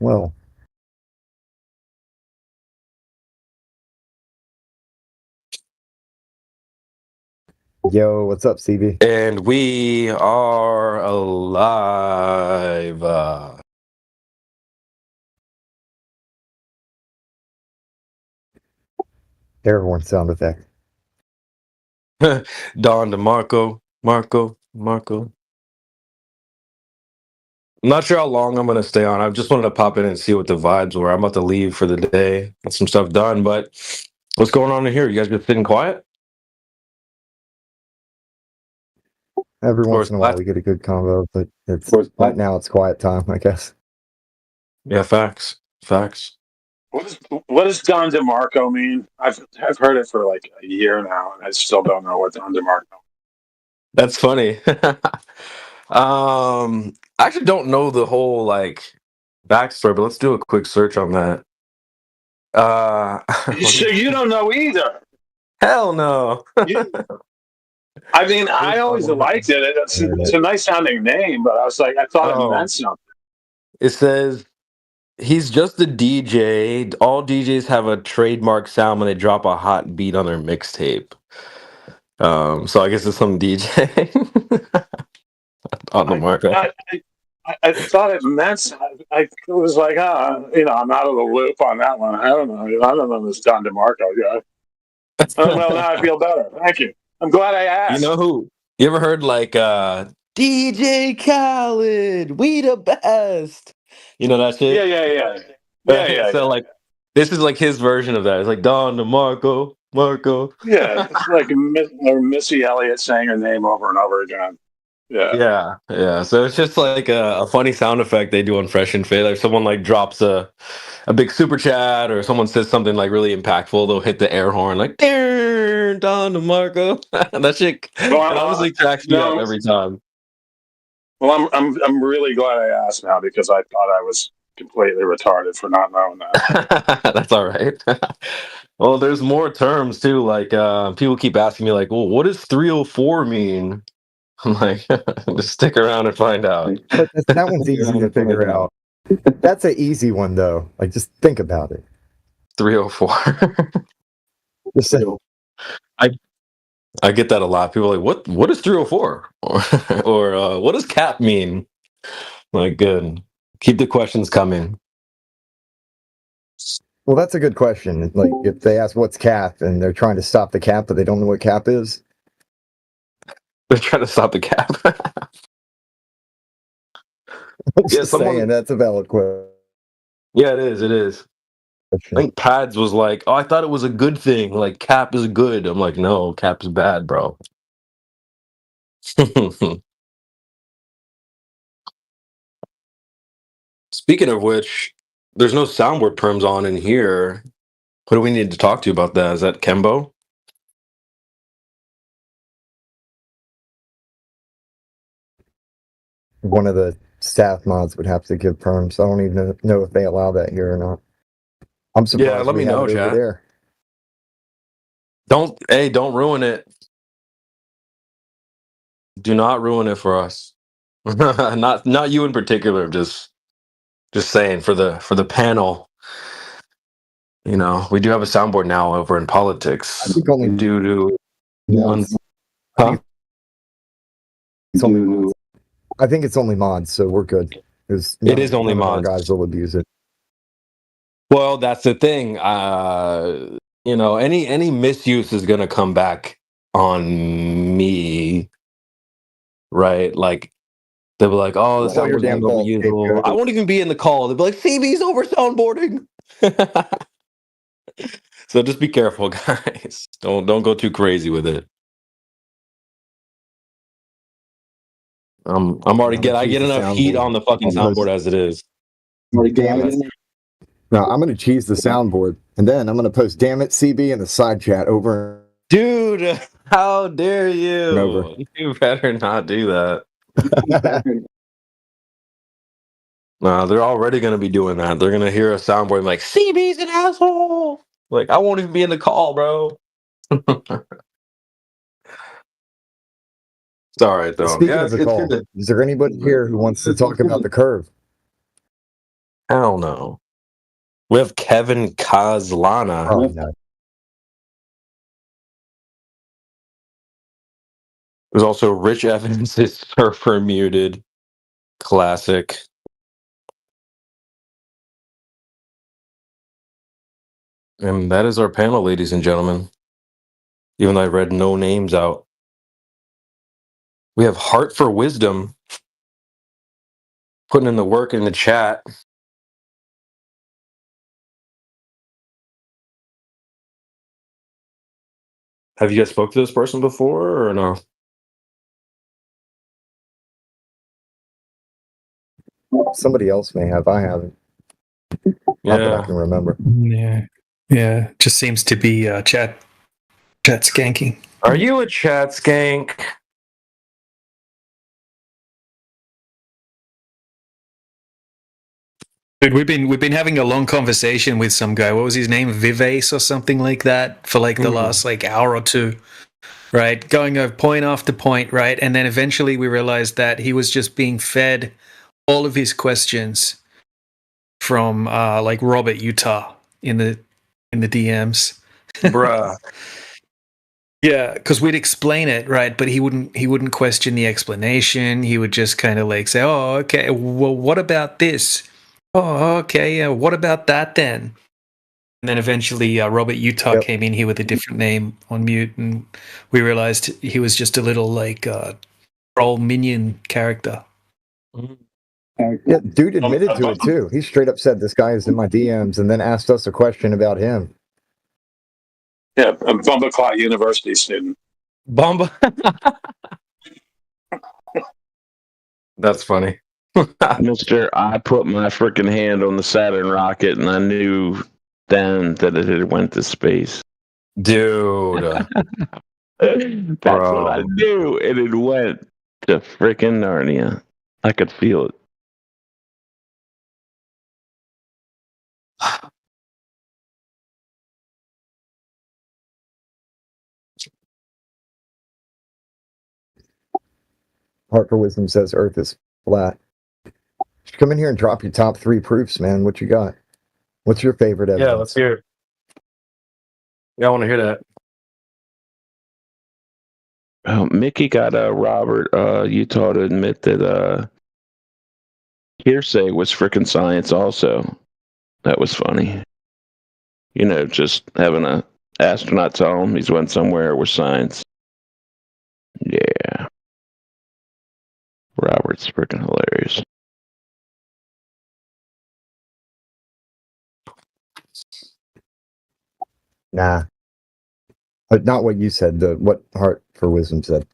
Well. Yo, what's up, CB? And we are alive. Everyone's sound effect. Don DeMarco, Marco. I'm not sure how long I'm going to stay on. I just wanted to pop in and see what the vibes were. I'm about to leave for the day. Got some stuff done, but what's going on in here? You guys just sitting quiet? Every once in a while we get a good combo, but it's right now it's quiet time, I guess. Yeah, facts. What does Don DeMarco mean? I've heard it for like a year now, and I still don't know what Don DeMarco. That's funny. I actually don't know the whole like backstory, but let's do a quick search on that. So you don't know either? Hell no. I mean, I always liked it. It's a nice sounding name, but I was like, I thought it meant something. It says he's just a DJ. All DJs have a trademark sound when they drop a hot beat on their mixtape. So I guess it's some DJ on the market. I thought it meant. I was like, I'm out of the loop on that one. I don't know. I don't know this Don DeMarco guy. Well, now I feel better. Thank you. I'm glad I asked. You know who? You ever heard like DJ Khaled? We the best. You know that shit? Yeah. So like, this is like his version of that. It's like Don DeMarco, Marco. Yeah, it's like Missy Elliott saying her name over and over again. Yeah. So it's just like a funny sound effect they do on Fresh and Fit. Like someone like drops a big super chat, or someone says something like really impactful, they'll hit the air horn like Don DeMarco. That shit honestly cracks me up every time. Well, I'm really glad I asked now, because I thought I was completely retarded for not knowing that. That's all right. Well, there's more terms too. Like people keep asking me like, well, what does 304 mean? I'm like, just stick around and find out. But that one's easy to figure out. That's an easy one though. Like, just think about it. 304. I get that a lot. People are like, what is 304? Or what does cap mean? Like, good. Keep the questions coming. Well, that's a good question. Like, if they ask what's cap and they're trying to stop the cap, but they don't know what cap is. They're trying to stop the cap. Just saying, that's a valid question. Yeah, it is. I think Pads was like, oh, I thought it was a good thing. Like, cap is good. I'm like, no, cap is bad, bro. Speaking of which, there's no soundboard perms on in here. What do we need to talk to you about that? Is that Kembo? One of the staff mods would have to give perms. I don't even know if they allow that here or not. I'm surprised. Yeah, let me know, chat. There. Don't ruin it. Do not ruin it for us. not you in particular. Just saying for the panel. You know, we do have a soundboard now over in politics. I think only due to I think it's only mods, so we're good. It is only mods. Guys will abuse it. Well, that's the thing. You know, any misuse is gonna come back on me, right? Like they'll be like, "Oh, the soundboard's overusable." I won't even be in the call. They'll be like, "CB's over soundboarding." So just be careful, guys. Don't go too crazy with it. I get enough heat on the fucking soundboard as it is. No, I'm gonna cheese the soundboard, and then I'm gonna post "Damn it, CB" in the side chat over. Dude, how dare you? Over. You better not do that. No, they're already gonna be doing that. They're gonna hear a soundboard and be like, "CB's an asshole." Like, I won't even be in the call, bro. It's all right though. Speaking of the call, is there anybody here who wants to talk about the curve? Hell no. We have Kevin Kozlana. Oh, no. There's also Rich Evans is Surfer muted. Classic. And that is our panel, ladies and gentlemen. Even though I read no names out. We have Heart for Wisdom putting in the work in the chat. Have you guys spoke to this person before or no? Somebody else may have. I haven't. Not that I can remember. Yeah. Just seems to be chat skanking. Are you a chat skank? Dude, we've been having a long conversation with some guy. What was his name? Vivace or something like that for like the last like hour or two. Right? Going over point after point, right? And then eventually we realized that he was just being fed all of his questions from like Robert Utah in the DMs. Bruh. Yeah, because we'd explain it, right? But he wouldn't question the explanation. He would just kind of like say, "Oh, okay. Well, what about this? Oh, okay. Yeah. What about that then?" And then eventually, Robert Utah came in here with a different name on mute, and we realized he was just a little like troll minion character. Yeah, dude admitted to it too. He straight up said, "This guy is in my DMs," and then asked us a question about him. Yeah, a Bumbleclot University student. Bumba. That's funny. Mister, I put my freaking hand on the Saturn rocket and I knew then that it had went to space. Dude. That's what I knew. And it went to freaking Narnia. I could feel it. Heart for Wisdom says Earth is flat. Come in here and drop your top 3 proofs, man. What you got? What's your favorite evidence? Yeah, let's hear it. Yeah, I want to hear that. Mickey got Robert Utah to admit that hearsay was freaking science also. That was funny. You know, just having an astronaut tell him he's went somewhere with science. Yeah. Robert's freaking hilarious. Nah. But not what you said, what Heart for Wisdom said.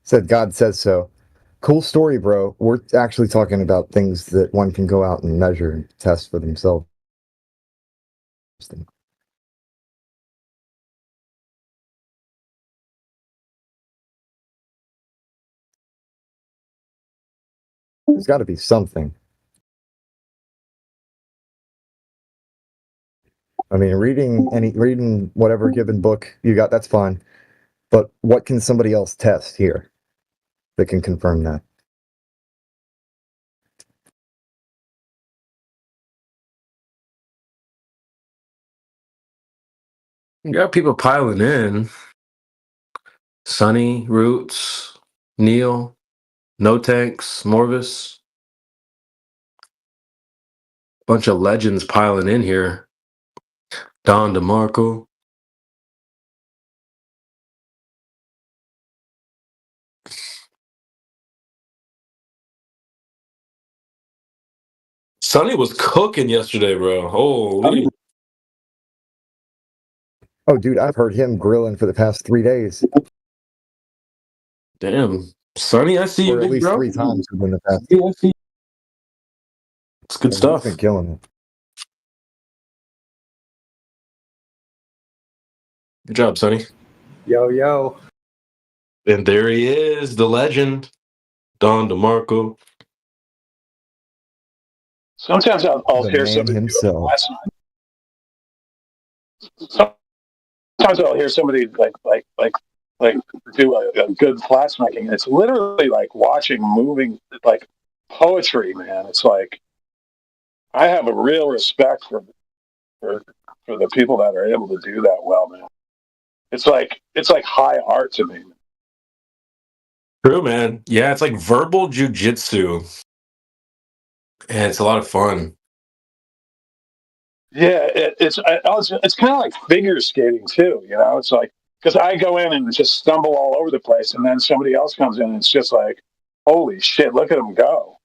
Said God says so. Cool story, bro. We're actually talking about things that one can go out and measure and test for themselves. There's got to be something. I mean, reading whatever given book you got, that's fine. But what can somebody else test here that can confirm that? You got people piling in. Sunny, Roots, Neil, No Tanks, Morvis. Bunch of legends piling in here. Don DeMarco. Sonny was cooking yesterday, bro. Holy. Oh, dude, I've heard him grilling for the past 3 days. Damn. Sonny, I see you, or at big least bro. 3 times within the past. Yeah, I see. It's good stuff. He's been killing it. Good job, Sonny. Yo. And there he is, the legend, Don DeMarco. Sometimes I'll The hear man somebody himself. Sometimes I'll hear somebody like do a good plasmacking. It's literally like watching moving, like poetry, man. It's like I have a real respect for the people that are able to do that well, man. It's like high art to me. True, man. Yeah, it's like verbal jujitsu, and it's a lot of fun. Yeah, it's kind of like figure skating too. You know, it's like because I go in and just stumble all over the place, and then somebody else comes in, and it's just like, holy shit, look at them go.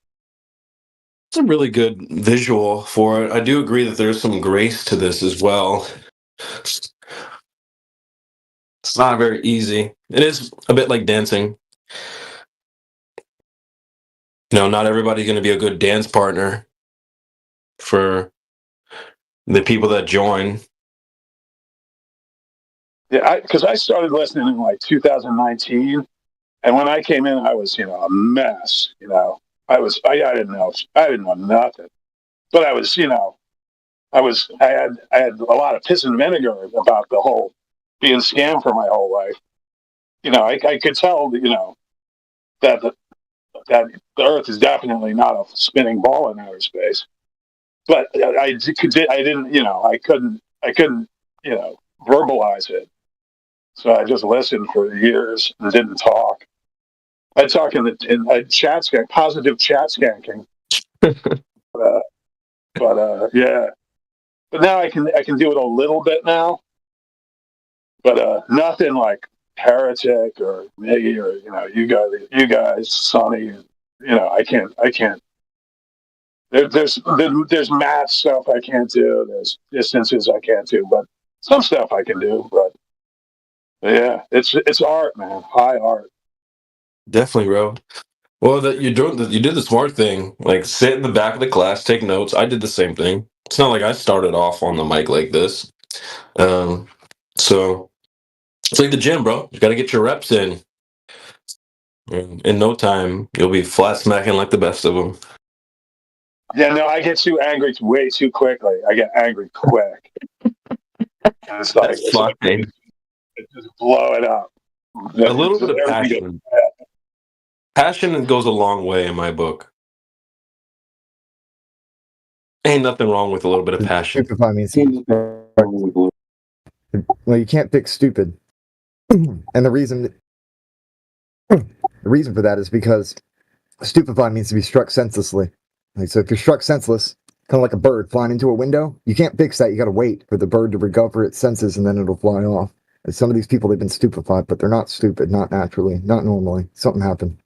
It's a really good visual for it. I do agree that there's some grace to this as well. It's not very easy. It is a bit like dancing. You know, not everybody's going to be a good dance partner for the people that join. Yeah, because I started listening in like 2019, and when I came in, I was a mess. I didn't know nothing, but I was I had a lot of piss and vinegar about the whole being scammed for my whole life. I could tell that the Earth is definitely not a spinning ball in outer space, but I couldn't verbalize it. So I just listened for years and didn't talk. I talk in chat skank, positive chat skanking. Yeah. But now I can do it a little bit now. But nothing like Heretic or Miggy or you guys, Sonny. I can't. There's math stuff I can't do. There's distances I can't do, but some stuff I can do. But yeah, it's art, man. High art. Definitely, bro. Well, you did the smart thing. Like, sit in the back of the class, take notes. I did the same thing. It's not like I started off on the mic like this. So it's like the gym, bro. You got to get your reps in. In no time, you'll be flat smacking like the best of them. Yeah, no, I get too angry way too quickly. I get angry quick. And it's like, just blow it up. A little bit of passion. Passion goes a long way in my book. Ain't nothing wrong with a little bit of passion. Stupefy means well, you can't fix stupid, and the reason for that is because stupefy means to be struck senselessly. Like, so if you're struck senseless, kind of like a bird flying into a window, you can't fix that. You got to wait for the bird to recover its senses, and then it'll fly off. And some of these people, they've been stupefied, but they're not stupid, not naturally, not normally. Something happened.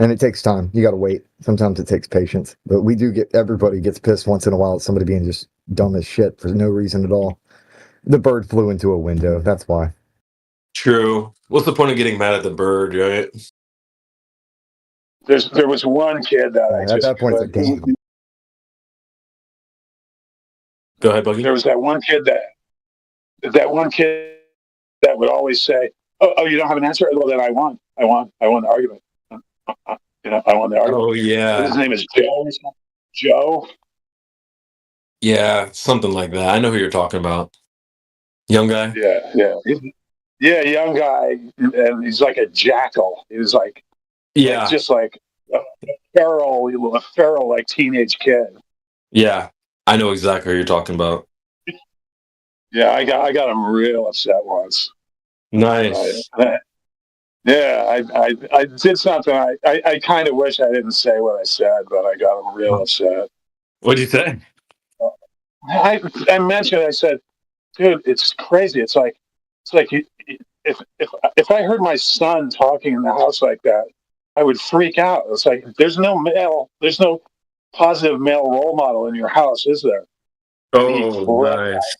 And it takes time. You got to wait. Sometimes it takes patience. But everybody gets pissed once in a while at somebody being just dumb as shit for no reason at all. The bird flew into a window. That's why. True. What's the point of getting mad at the bird, right? There was one kid that at that point, it's like, damn. Go ahead, Buggy. There was that one kid that would always say, "Oh, you don't have an answer? Well, then I won. I won the argument. I won the argument." Oh yeah. His name is Joe. Joe. Yeah, something like that. I know who you're talking about. Young guy. Yeah, young guy, and he's like a jackal. He was like, just like a feral like teenage kid. Yeah, I know exactly who you're talking about. Yeah, I got him real upset once. Nice. I did something. I kind of wish I didn't say what I said, but I got him real upset. What'd you say? I mentioned. I said, "Dude, it's crazy. It's like if I heard my son talking in the house like that, I would freak out. It's like there's no positive male role model in your house, is there?" Oh, nice.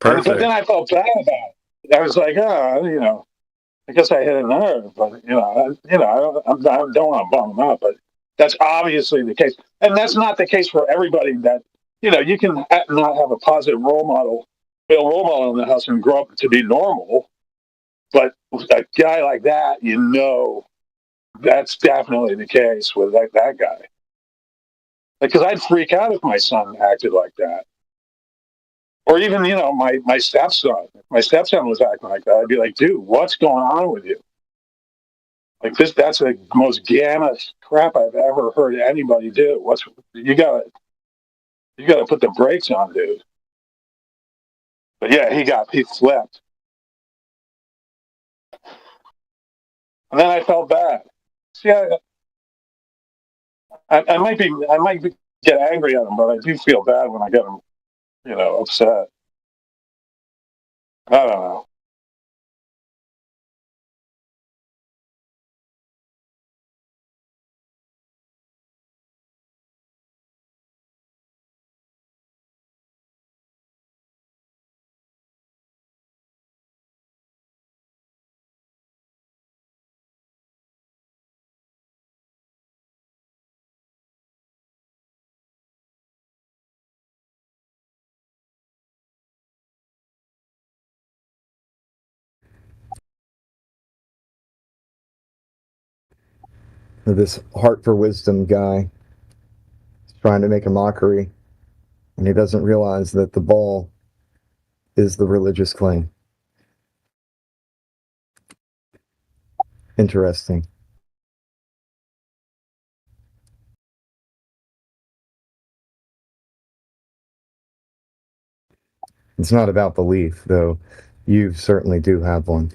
Perfect. But then I felt bad about it. I was like, I guess I hit a nerve, but I don't want to bum them up, but that's obviously the case, and that's not the case for everybody. That you can not have a positive male role model in the house and grow up to be normal, but a guy like that, that's definitely the case with that guy. Because I'd freak out if my son acted like that. Or even, my stepson. If my stepson was acting like that, I'd be like, dude, what's going on with you? Like this, that's the most gamma crap I've ever heard anybody do. You gotta put the brakes on, dude. But yeah, he flipped. And then I felt bad. See, I might get angry at him, but I do feel bad when I get him, upset. I don't know. This Heart for Wisdom guy is trying to make a mockery, and he doesn't realize that the ball is the religious claim. Interesting. It's not about belief, though you certainly do have one.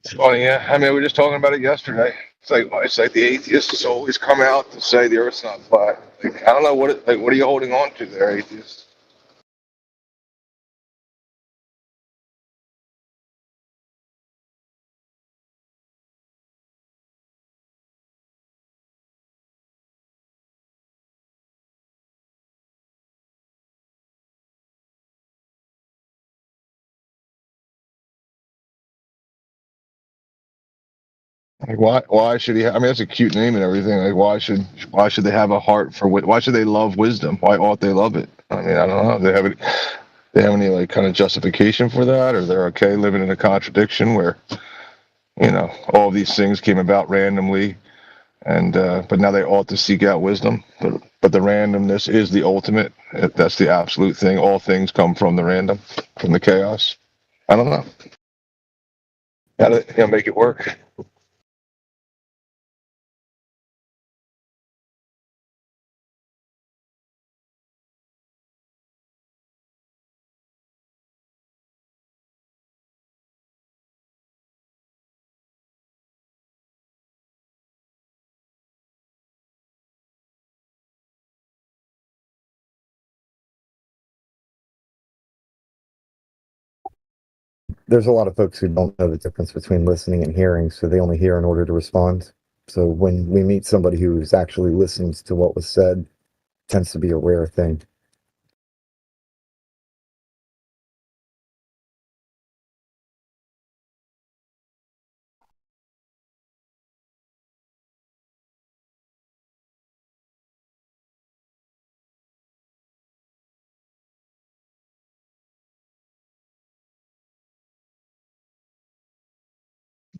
It's funny, yeah. I mean, we were just talking about it yesterday. It's like the atheists always come out to say the Earth's not flat. Like, I don't know what are you holding on to there, atheists? Like why should he? I mean, that's a cute name and everything. Like why should they have a heart for? Why should they love wisdom? Why ought they love it? I mean, I don't know. They have any like kind of justification for that, or they're okay living in a contradiction where all of these things came about randomly, and but now they ought to seek out wisdom. But the randomness is the ultimate. That's the absolute thing. All things come from the random, from the chaos. I don't know. How to make it work. There's a lot of folks who don't know the difference between listening and hearing, so they only hear in order to respond. So when we meet somebody who's actually listened to what was said, it tends to be a rare thing.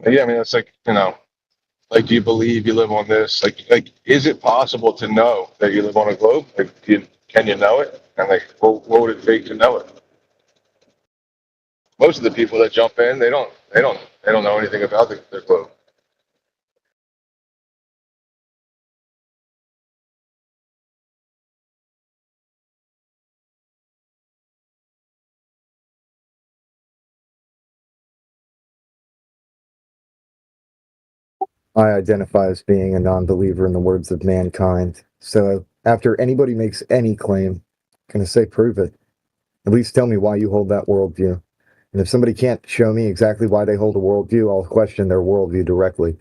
Yeah, I mean, it's like, like, do you believe you live on this? Like, is it possible to know that you live on a globe? Like, can you know it? And like, what would it take to know it? Most of the people that jump in, they don't know anything about the globe. I identify as being a non-believer in the words of mankind. So after anybody makes any claim, I'm going to say prove it. At least tell me why you hold that worldview. And if somebody can't show me exactly why they hold a worldview, I'll question their worldview directly.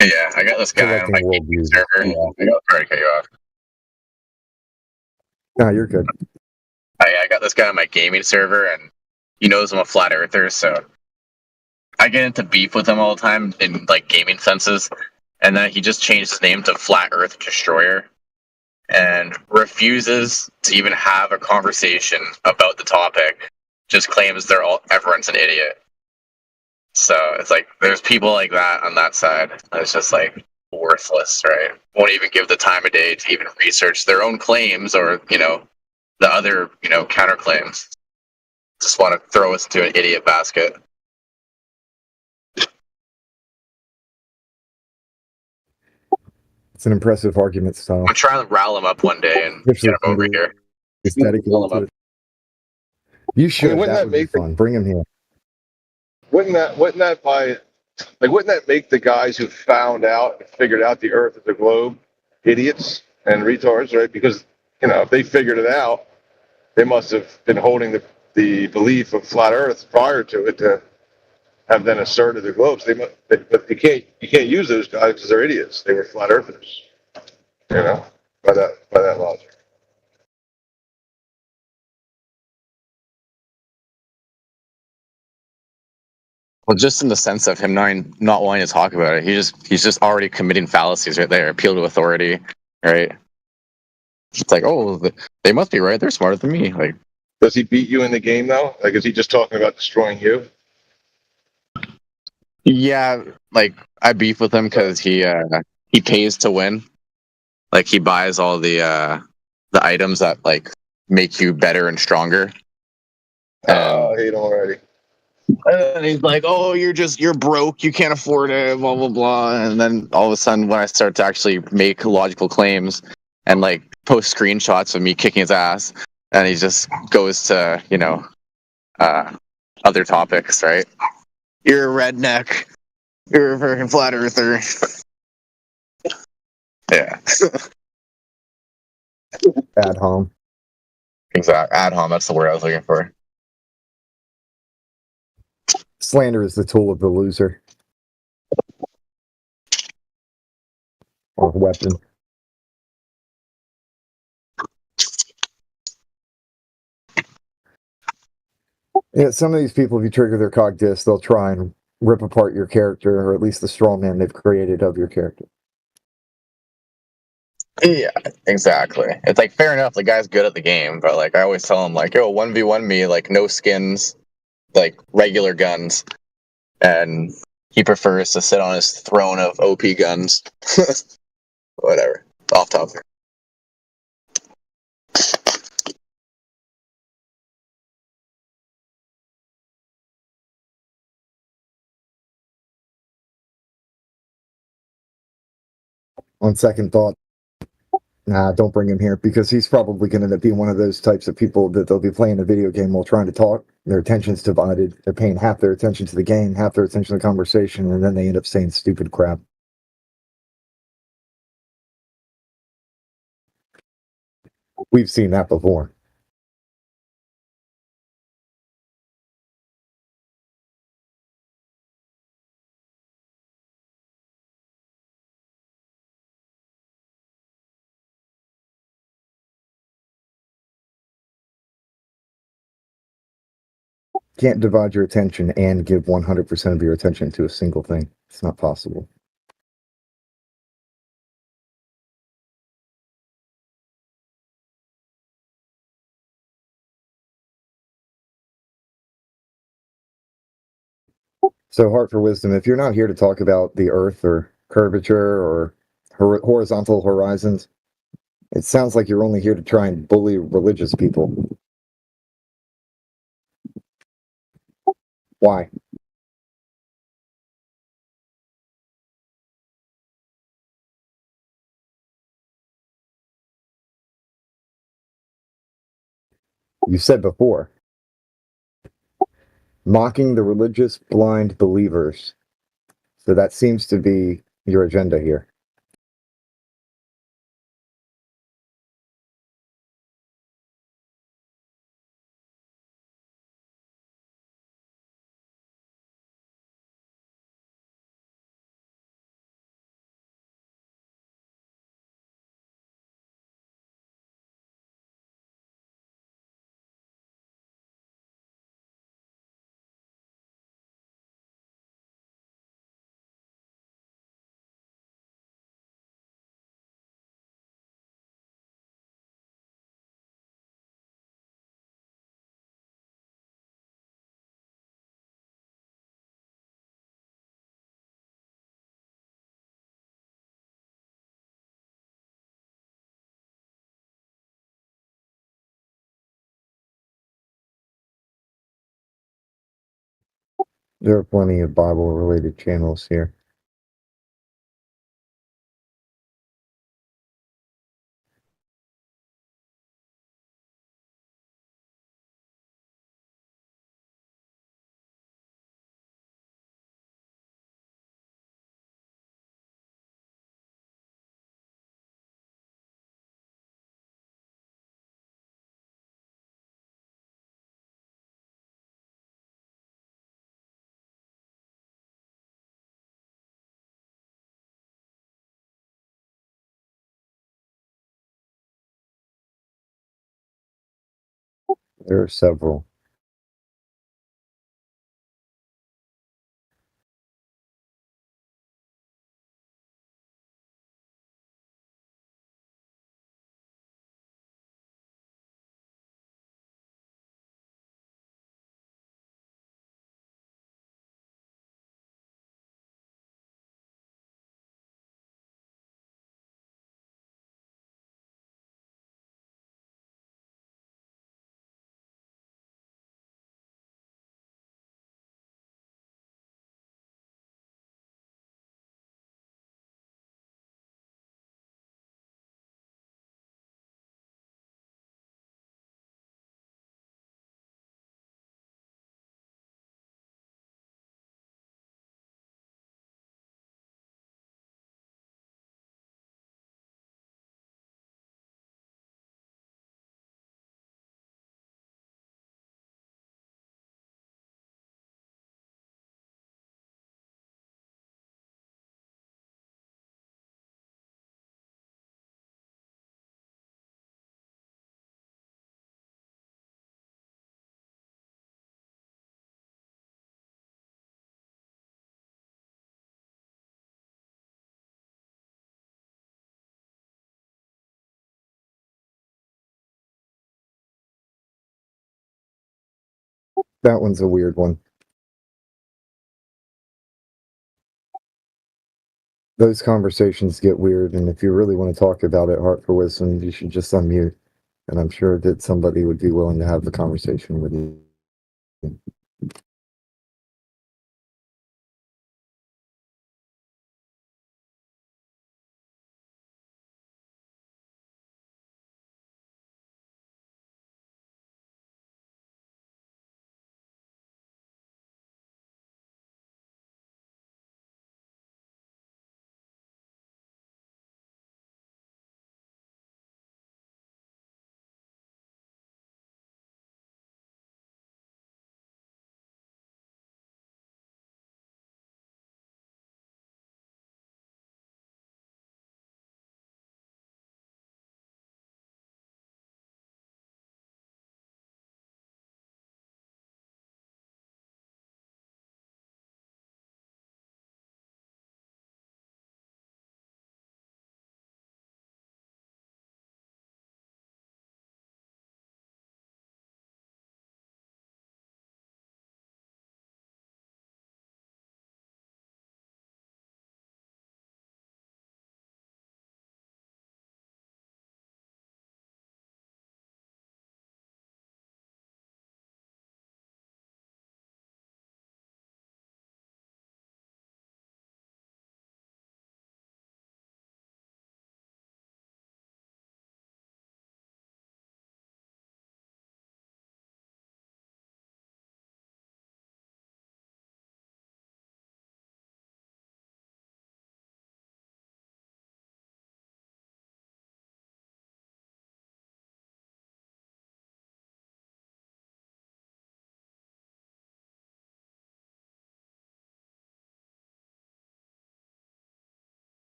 Yeah, I got this guy on my gaming server. Sorry to cut you off. No, you're good. I got this guy on my gaming server, and he knows I'm a flat earther, so I get into beef with him all the time in like gaming senses. And then he just changed his name to Flat Earth Destroyer, and refuses to even have a conversation about the topic. Just claims everyone's an idiot. So it's like there's people like that on that side. It's just like worthless, right? Won't even give the time of day to even research their own claims or, the other, counterclaims. Just want to throw us into an idiot basket. It's an impressive argument style. I'm trying to ral him up one day and get him over here. It's dedicated to it. You should. Wouldn't that that would be make fun. Bring him here. Wouldn't that make the guys who found out and figured out the Earth is a globe idiots and retards, right? Because if they figured it out, they must have been holding the belief of flat Earth prior to it to have then asserted the globes. But you can't use those guys because they're idiots. They were flat earthers, by that logic. Well, just in the sense of him not wanting to talk about it, he's just already committing fallacies right there. Appeal to authority, right? It's like, oh, they must be right. They're smarter than me. Like, does he beat you in the game though? Like, is he just talking about destroying you? Yeah, like I beef with him because he pays to win. Like he buys all the items that like make you better and stronger. I hate him already. And he's like, "Oh, you're broke. You can't afford it." Blah blah blah. And then all of a sudden, when I start to actually make logical claims and like post screenshots of me kicking his ass, and he just goes to other topics, right? You're a redneck. You're a freaking flat earther. Yeah. Ad hom. Exactly. Ad hom. That's the word I was looking for. Slander is the tool of the loser. Or weapon. Yeah, some of these people, if you trigger their cog disc, they'll try and rip apart your character, or at least the straw man they've created of your character. Yeah, exactly. It's like fair enough, the guy's good at the game, but like I always tell him like, yo, 1v1 me, like no skins, like regular guns. And he prefers to sit on his throne of OP guns. Whatever. Off topic. On second thought, nah, don't bring him here, because he's probably going to end up being one of those types of people that they'll be playing a video game while trying to talk. Their attention's divided. They're paying half their attention to the game, half their attention to the conversation, and then they end up saying stupid crap. We've seen that before. Can't divide your attention and give 100% of your attention to a single thing. It's not possible. So, Heart for Wisdom, if you're not here to talk about the Earth or curvature or horizontal horizons, it sounds like you're only here to try and bully religious people. Why? You said before. Mocking the religious blind believers. So that seems to be your agenda here. There are plenty of Bible-related channels here. There are several. That one's a weird one. Those conversations get weird, and if you really want to talk about it, Heart for Wisdom, you should just unmute. And I'm sure that somebody would be willing to have the conversation with you.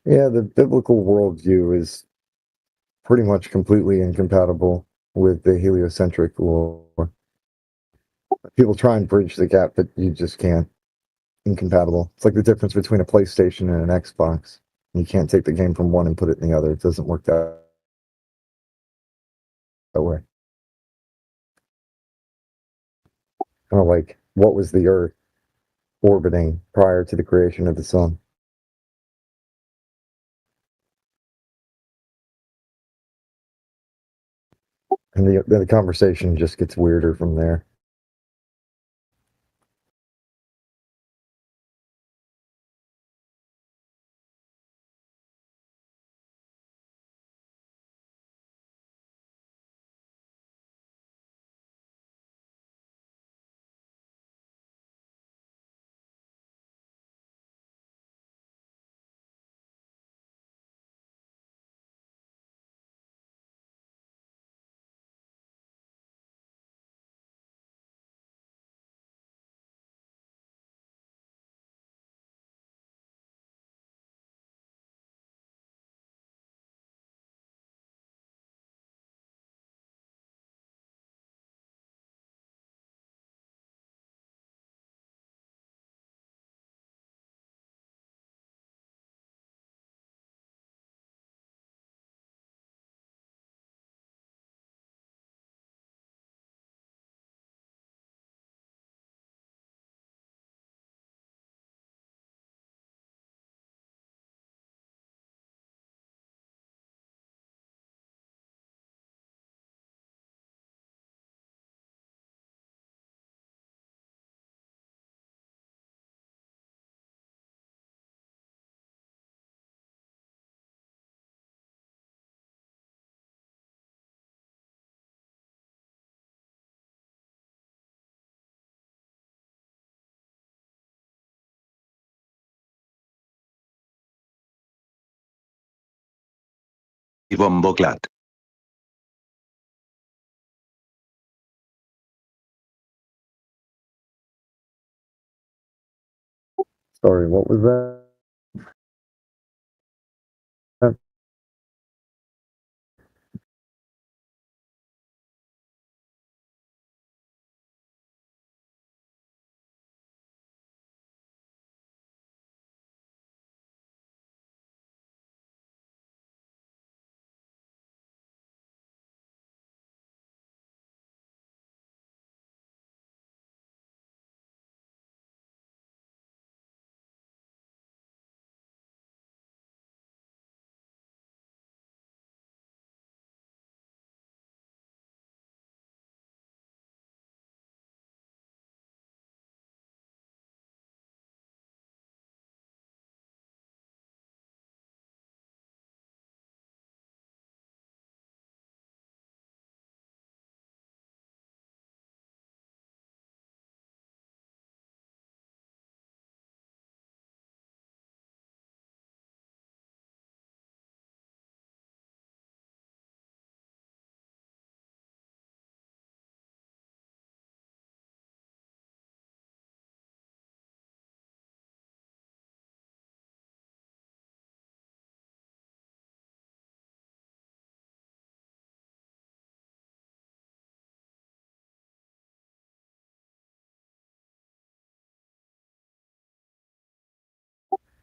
Yeah, the biblical worldview is pretty much completely incompatible with the heliocentric lore. People try and bridge the gap, but you just can't. Incompatible. It's like the difference between a PlayStation and an Xbox. You can't take the game from one and put it in the other. It doesn't work that way. Kind of like, what was the Earth orbiting prior to the creation of the sun? And the conversation just gets weirder from there. Bomboclat. Sorry, what was that?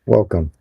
Welcome.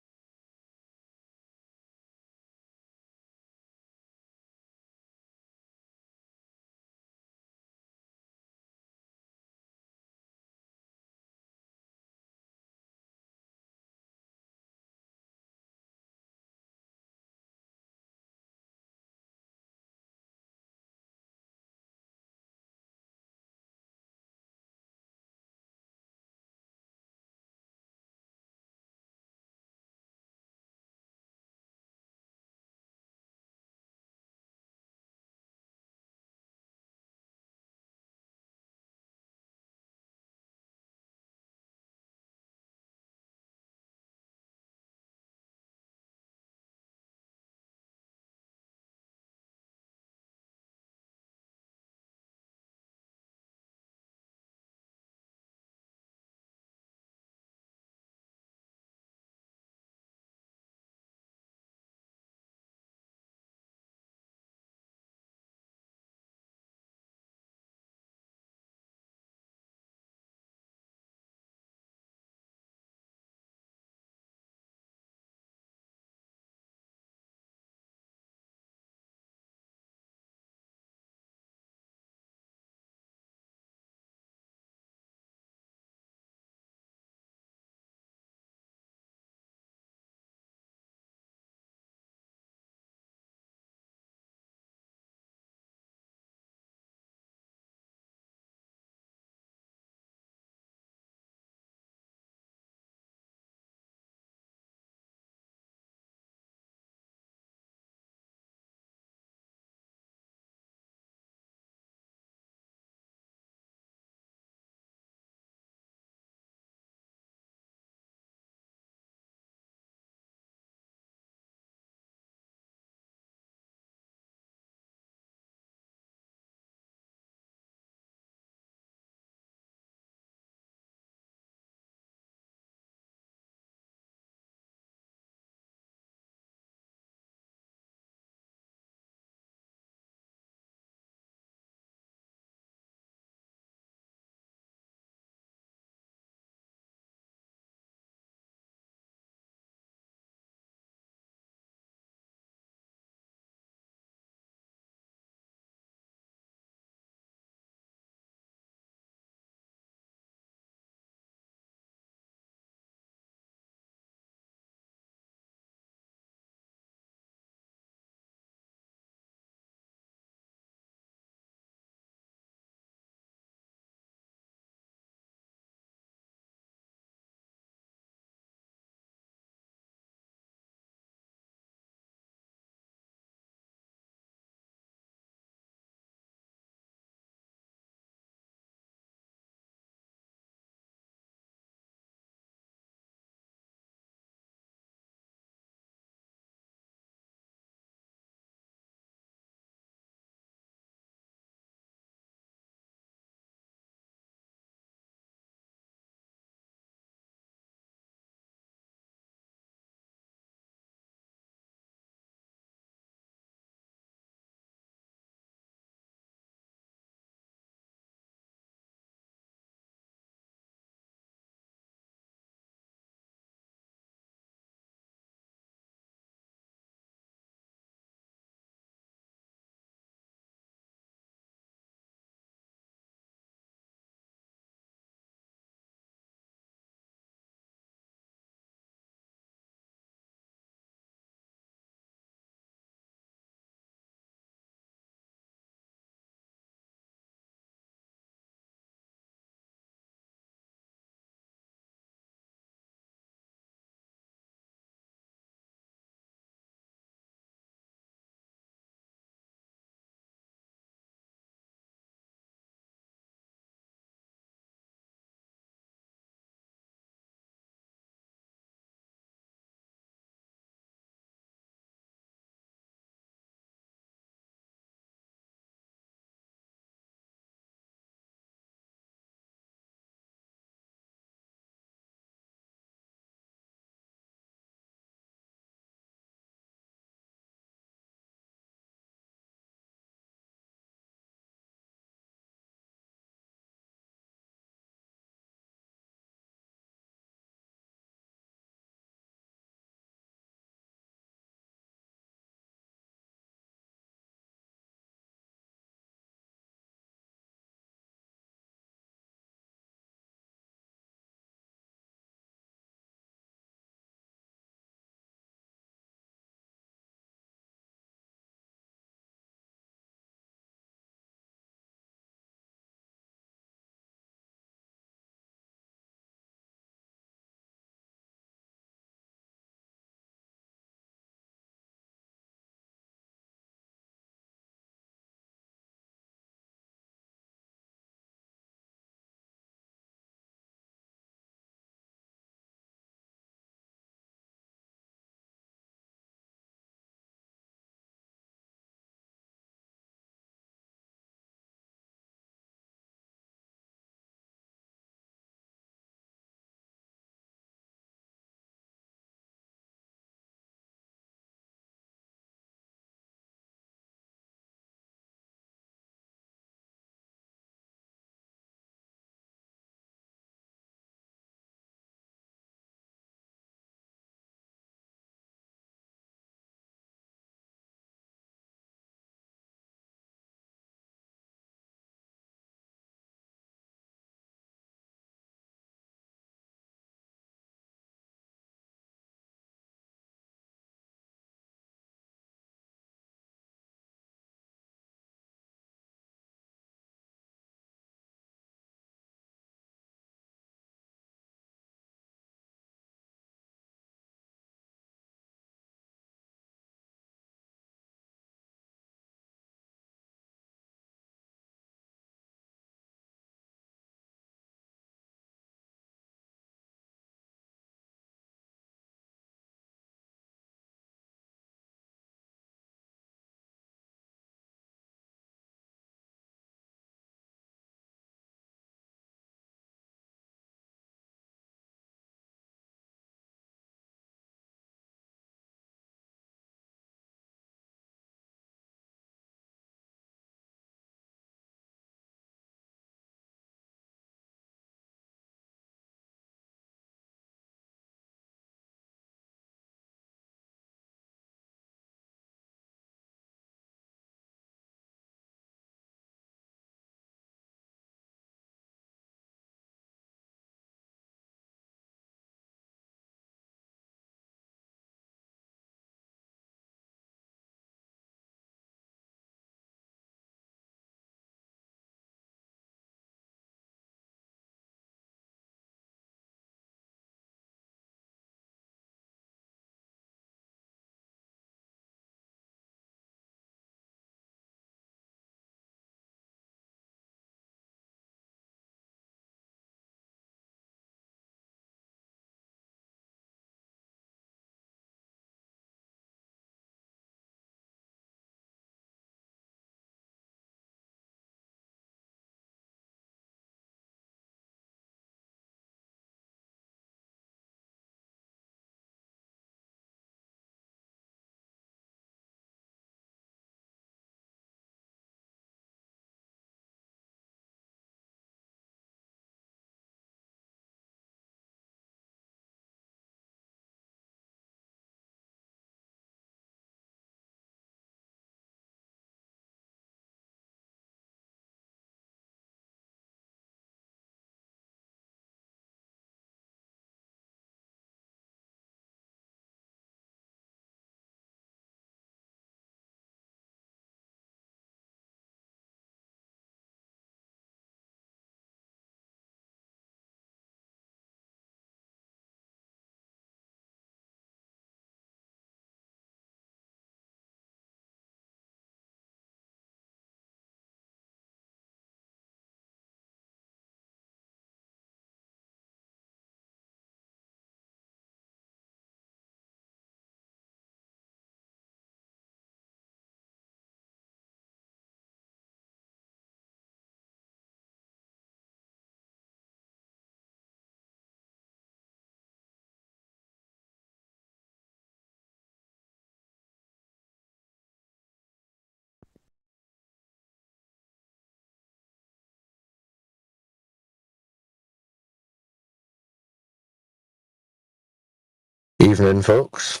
Evening, folks.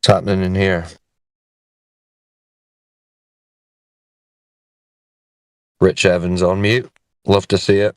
What's happening in here? Rich Evans on mute. Love to see it.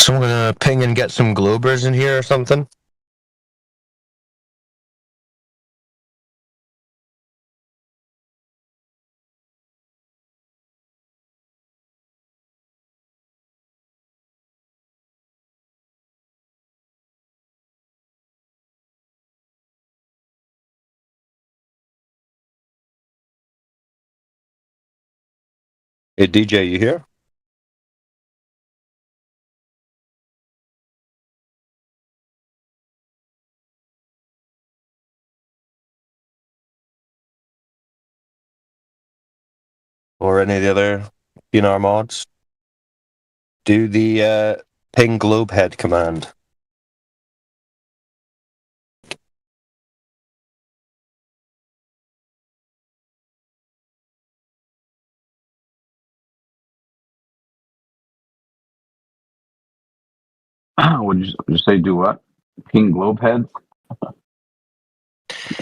Someone gonna ping and get some Globers in here or something? Hey DJ, you here? Or any of the other BNR mods? Do the ping globe head command. Would you say do what? Ping globe heads?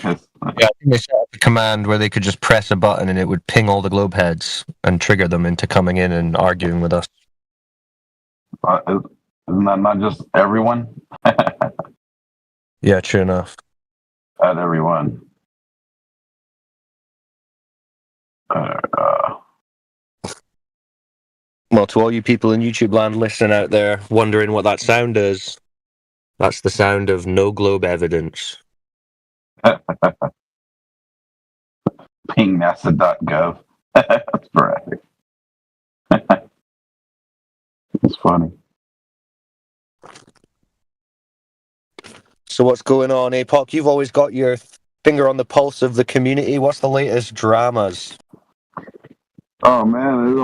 Yeah, I think they set up a command where they could just press a button and it would ping all the globe heads and trigger them into coming in and arguing with us. Isn't that not just everyone? Yeah, true enough. Not everyone. Well, to all you people in YouTube land listening out there wondering what that sound is, that's the sound of no globe evidence. Ping NASA.gov. That's correct. It's funny. So what's going on, APOC? You've always got your finger on the pulse of the community. What's the latest dramas? Oh man, there's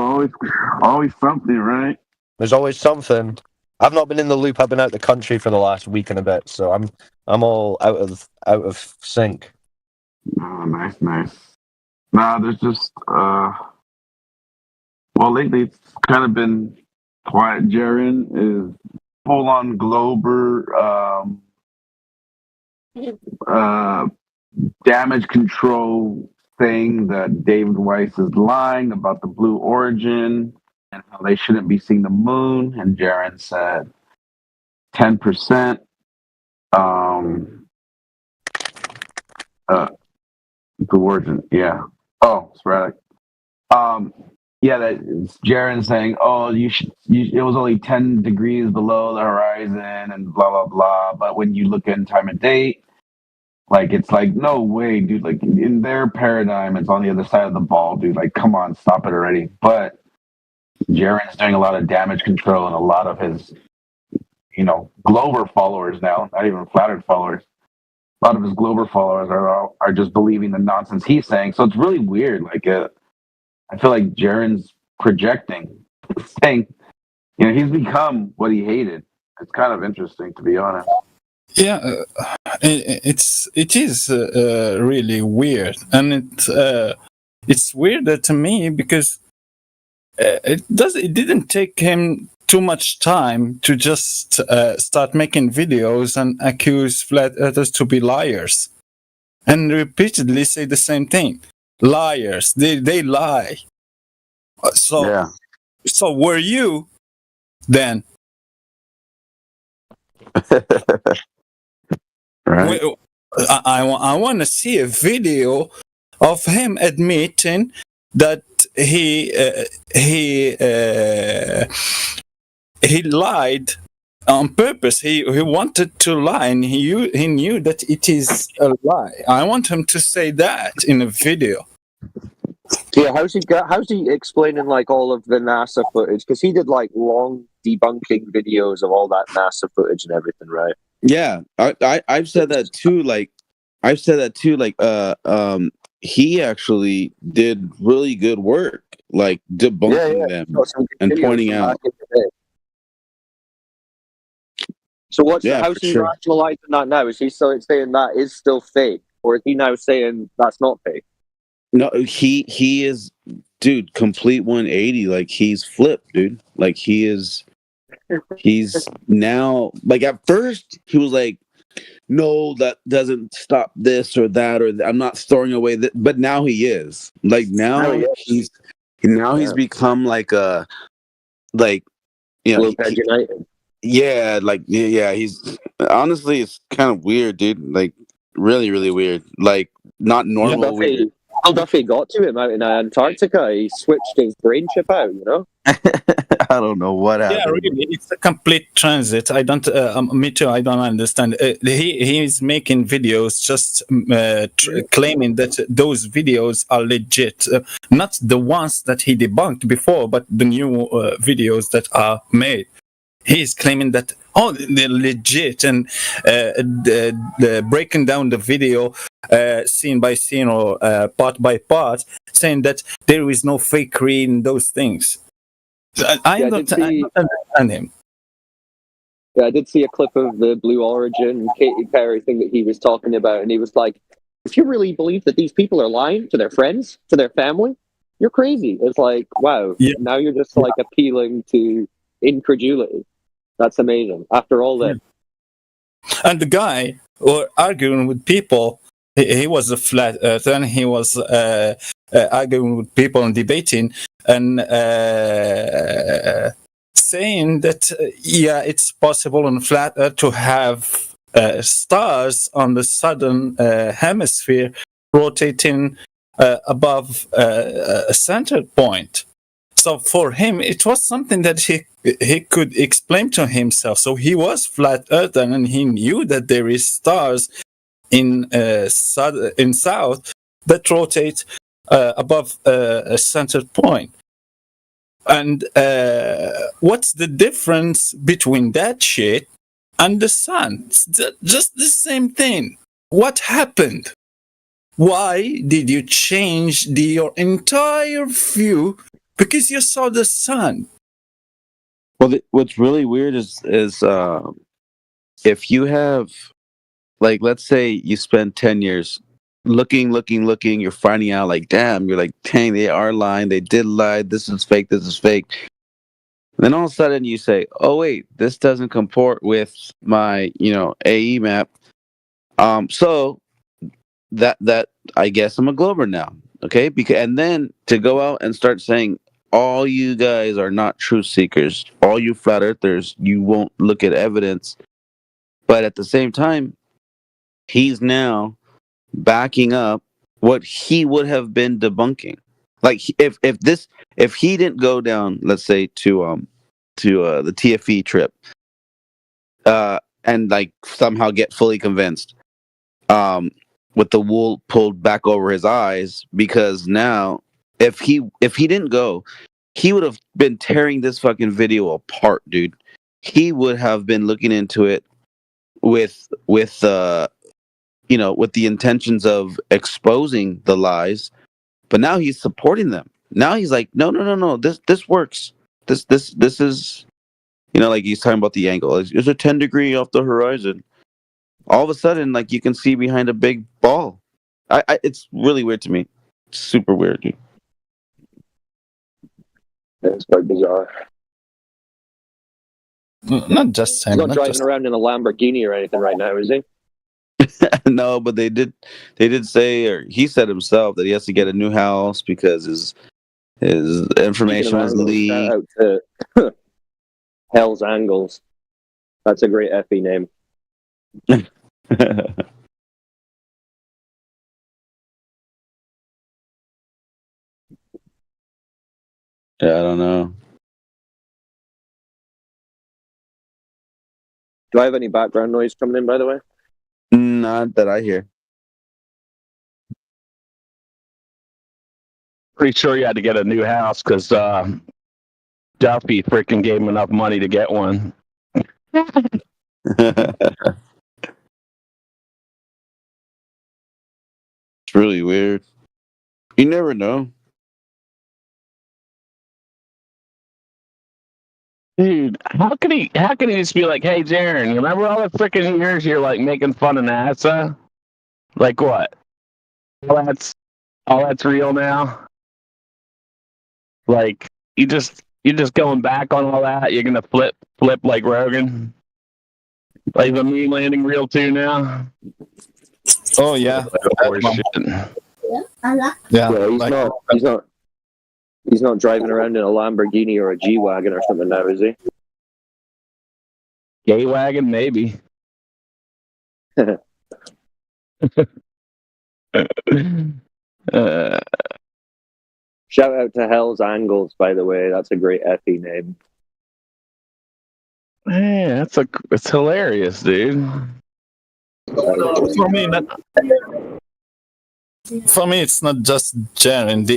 always something, right? There's always something. I've not been in the loop. I've been out the country for the last week and a bit, so I'm all out of sync. Oh, nice. Nah, there's just well, lately it's kind of been quiet. Jaren is full on Glober, damage control thing that David Weiss is lying about the Blue Origin and how they shouldn't be seeing the moon. And Jaren said 10%. Blue Origin, yeah. Oh, sporadic. Yeah, that Jaren saying, "Oh, it was only 10 degrees below the horizon," and blah blah blah. But when you look in time and date, like it's like, no way, dude. Like in their paradigm, it's on the other side of the ball, dude. Like, come on, stop it already. But Jaren's doing a lot of damage control, and a lot of his, Glober followers now, not even flattered followers. A lot of his Glober followers are just believing the nonsense he's saying. So it's really weird. Like, I feel like Jaren's projecting, saying, he's become what he hated. It's kind of interesting, to be honest. Yeah, it is really weird, and it's weirder to me because it didn't take him too much time to just start making videos and accuse flat earthers to be liars, and repeatedly say the same thing. Liars, they lie. So were you then? Right. I want to see a video of him admitting that he lied on purpose. He wanted to lie, and he knew that it is a lie. I want him to say that in a video. Yeah, how's he explaining like all of the NASA footage? Because he did like long debunking videos of all that NASA footage and everything, right? Yeah, I've said that too. He actually did really good work, like debunking them and pointing out. So how's he rationalizing that now? Is he still saying that is still fake, or is he now saying that's not fake? No, he is, dude, complete 180. Like he's flipped, dude. Like he's now, like at first he was like, no, that doesn't stop this or that, or I'm not throwing away that. But now he is. Like now he's become like a, like, Globehead United. Yeah, like yeah, he's honestly it's kind of weird, dude. Like really, really weird. Like not normal weird. How Duffy got to him out in Antarctica. He switched his brain chip out, you know? I don't know what happened. Yeah, really, it's a complete transit. I don't. Me too. I don't understand. He's making videos, just claiming that those videos are legit, not the ones that he debunked before, but the new videos that are made. He's claiming that they're legit, and the breaking down the video scene by scene or part by part, saying that there is no fake in those things. I don't understand him. Yeah, I did see a clip of the Blue Origin Katy Perry thing that he was talking about, and he was like, if you really believe that these people are lying to their friends, to their family, you're crazy. It's like, wow, now you're just like appealing to incredulity. That's amazing. After all that. And the guy were arguing with people. He was a flat earther, and he was arguing with people and debating and saying that yeah, it's possible on flat earth to have stars on the southern hemisphere rotating above a center point. So for him, it was something that he could explain to himself. So he was flat earther, and he knew that there is stars in south that rotate above a center point. And what's the difference between that shit and the sun? It's just the same thing. What happened? Why did you change your entire view because you saw the sun? Well, what's really weird is if you have, like, let's say you spend 10 years looking, you're finding out, like, damn, you're like, dang, they are lying, they did lie, this is fake. And then all of a sudden you say, oh wait, this doesn't comport with my, AE map. So that I guess I'm a Glober now, okay? And then to go out and start saying, all you guys are not truth seekers, all you flat earthers, you won't look at evidence. But at the same time, he's now backing up what he would have been debunking. Like if he didn't go down, let's say to the TFE trip, and like somehow get fully convinced, with the wool pulled back over his eyes, because now if he didn't go, he would have been tearing this fucking video apart, dude. He would have been looking into it with the intentions of exposing the lies, but now he's supporting them. Now he's like, no, this works. This is, like he's talking about the angle. It's a 10 degree off the horizon. All of a sudden, like, you can see behind a big ball. It's really weird to me. It's super weird, dude. It's quite bizarre. Not just him. He's not driving around in a Lamborghini or anything right now, is he? No, but they did say, or he said himself, that he has to get a new house because his information was leaked. Shout out to Hell's Angles. That's a great FE name. Yeah, I don't know. Do I have any background noise coming in, by the way? Not that I hear. Pretty sure you had to get a new house because Duffy freaking gave him enough money to get one. It's really weird. You never know. Dude, how can he just be like, hey, Jaren, you remember all the freaking years you're like making fun of NASA? Like what? All that's real now? Like you're just going back on all that? You're gonna flip like Rogan? Like the moon landing real too now? Oh yeah. Yeah, he's not driving around in a Lamborghini or a G-Wagon or something now, is he? Gay wagon, maybe. Shout out to Hell's Angles, by the way. That's a great Effie name. Man, it's hilarious, dude. For me, it's not just Jaren.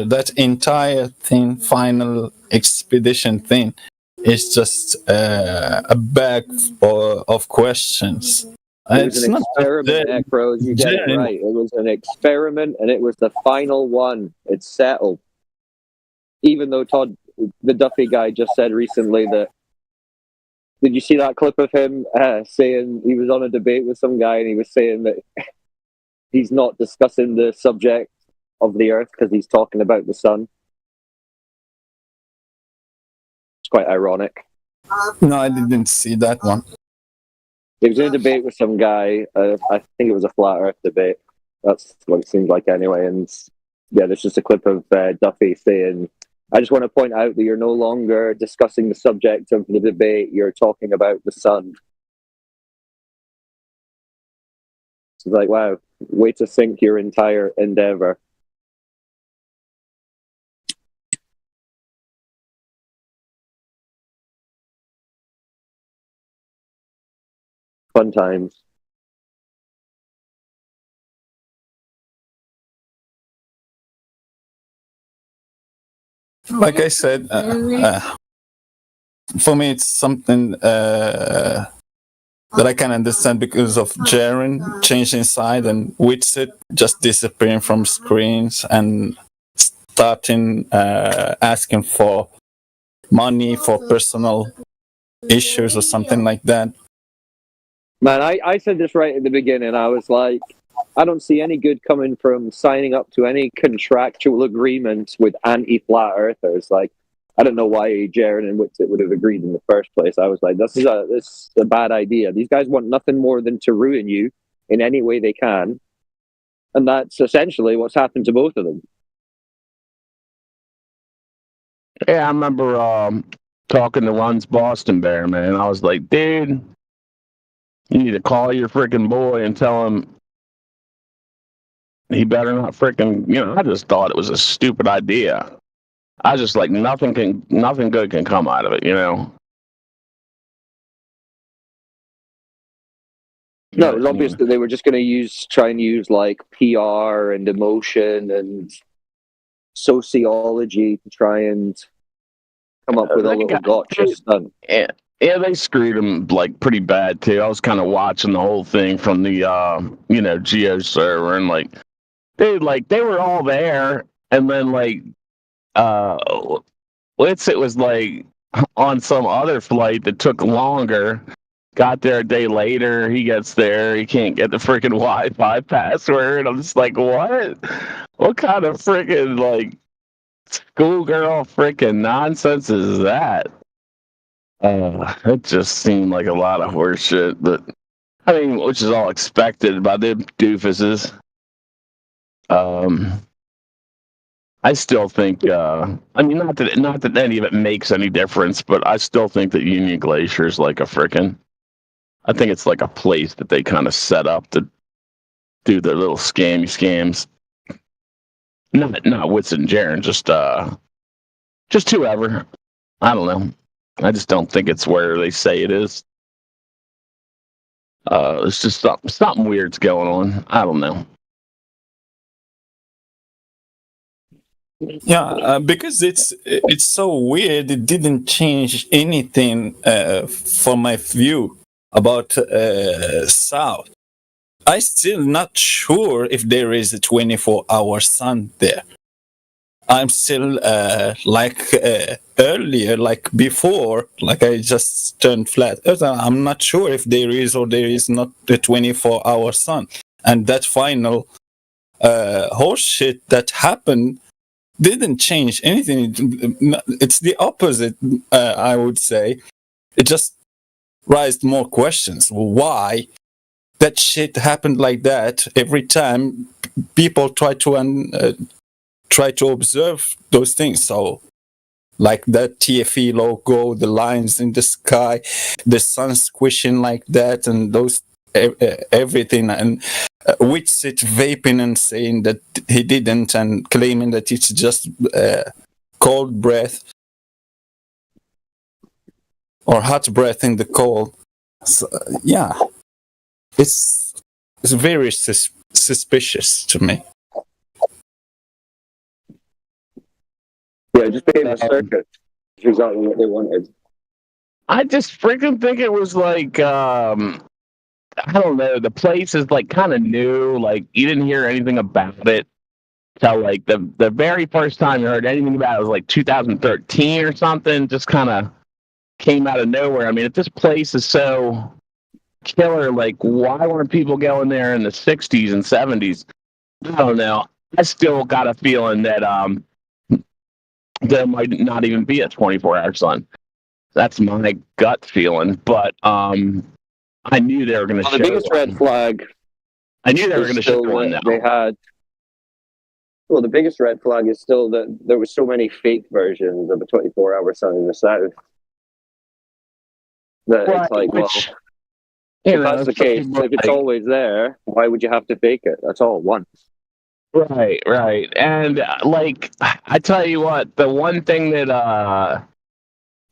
That entire thing, final expedition thing, is just a bag of questions. It was an experiment, Necros. You get it right. It was an experiment, and it was the final one. It's settled. Even though Todd, the Duffy guy, just said recently that. Did you see that clip of him saying he was on a debate with some guy, and he was saying that he's not discussing the subject of the Earth because he's talking about the sun? It's quite ironic. No, I didn't see that one. He was in a debate with some guy. I think it was a flat Earth debate. That's what it seems like anyway. And yeah, there's just a clip of Duffy saying, I just want to point out that you're no longer discussing the subject of the debate. You're talking about the sun. It's like, wow, way to sink your entire endeavor. Fun times. Like I said, for me, it's something that I can understand because of Jaren changing side and Witsit just disappearing from screens and starting asking for money for personal issues or something like that. Man, I said this right at the beginning. I was like, I don't see any good coming from signing up to any contractual agreements with anti-flat earthers. Like, I don't know why Jaren and Witsit would have agreed in the first place. I was like, this is a bad idea. These guys want nothing more than to ruin you in any way they can. And that's essentially what's happened to both of them. Yeah, I remember talking to Runs Boston Bear, man. I was like, dude, you need to call your freaking boy and tell him he better not freaking, I just thought it was a stupid idea. I just like nothing good can come out of it, No, it was obvious that they were just going to try and use like PR and emotion and sociology to try and come up with a little gotcha stunt. Yeah, they screwed him like pretty bad too. I was kind of watching the whole thing from the Geo server, and like, dude, like they were all there, and then like Witsit was like on some other flight that took longer. Got there a day later. He gets there. He can't get the freaking Wi-Fi password. I'm just like, what? What kind of freaking like schoolgirl freaking nonsense is that? It just seemed like a lot of horse shit. But I mean, which is all expected by the doofuses. I still think, not that any of it makes any difference, but I still think that Union Glacier is like I think it's like a place that they kind of set up to do their little scams. Not Witsit and Jaren, just whoever. I don't know. I just don't think it's where they say it is. It's just something weird's going on. I don't know. Yeah, because it's so weird. It didn't change anything for my view about South. I still not sure if there is a 24-hour sun there. I'm still earlier, like before, like I just turned flat Earth. I'm not sure if there is or there is not the 24-hour sun. And that final horse shit that happened didn't change anything. It's the opposite, I would say. It just raised more questions. Why that shit happened like that every time people try to observe those things? So like the TFE logo, the lines in the sky, the sun squishing like that, and those everything, and Witsit vaping and saying that he didn't, and claiming that it's just cold breath or hot breath in the cold. So, yeah, it's very suspicious to me. Yeah, just became a circus. It's exactly what they wanted. I just freaking think it was like, I don't know, the place is like kind of new. Like, you didn't hear anything about it till like the very first time you heard anything about it was like 2013 or something. Just kind of came out of nowhere. I mean, if this place is so killer, like, why weren't people going there in the 60s and 70s? I don't know. I still got a feeling that there might not even be a 24-hour sun. That's my gut feeling. But I knew they were going to show the biggest red flag. I knew they were going to show one now. They had. Well, the biggest red flag is still that there were so many fake versions of a 24-hour sun in the south. That it's like, well, if that's the case, if it's always there, why would you have to fake it? That's all once. Right. And like, I tell you what, the one thing that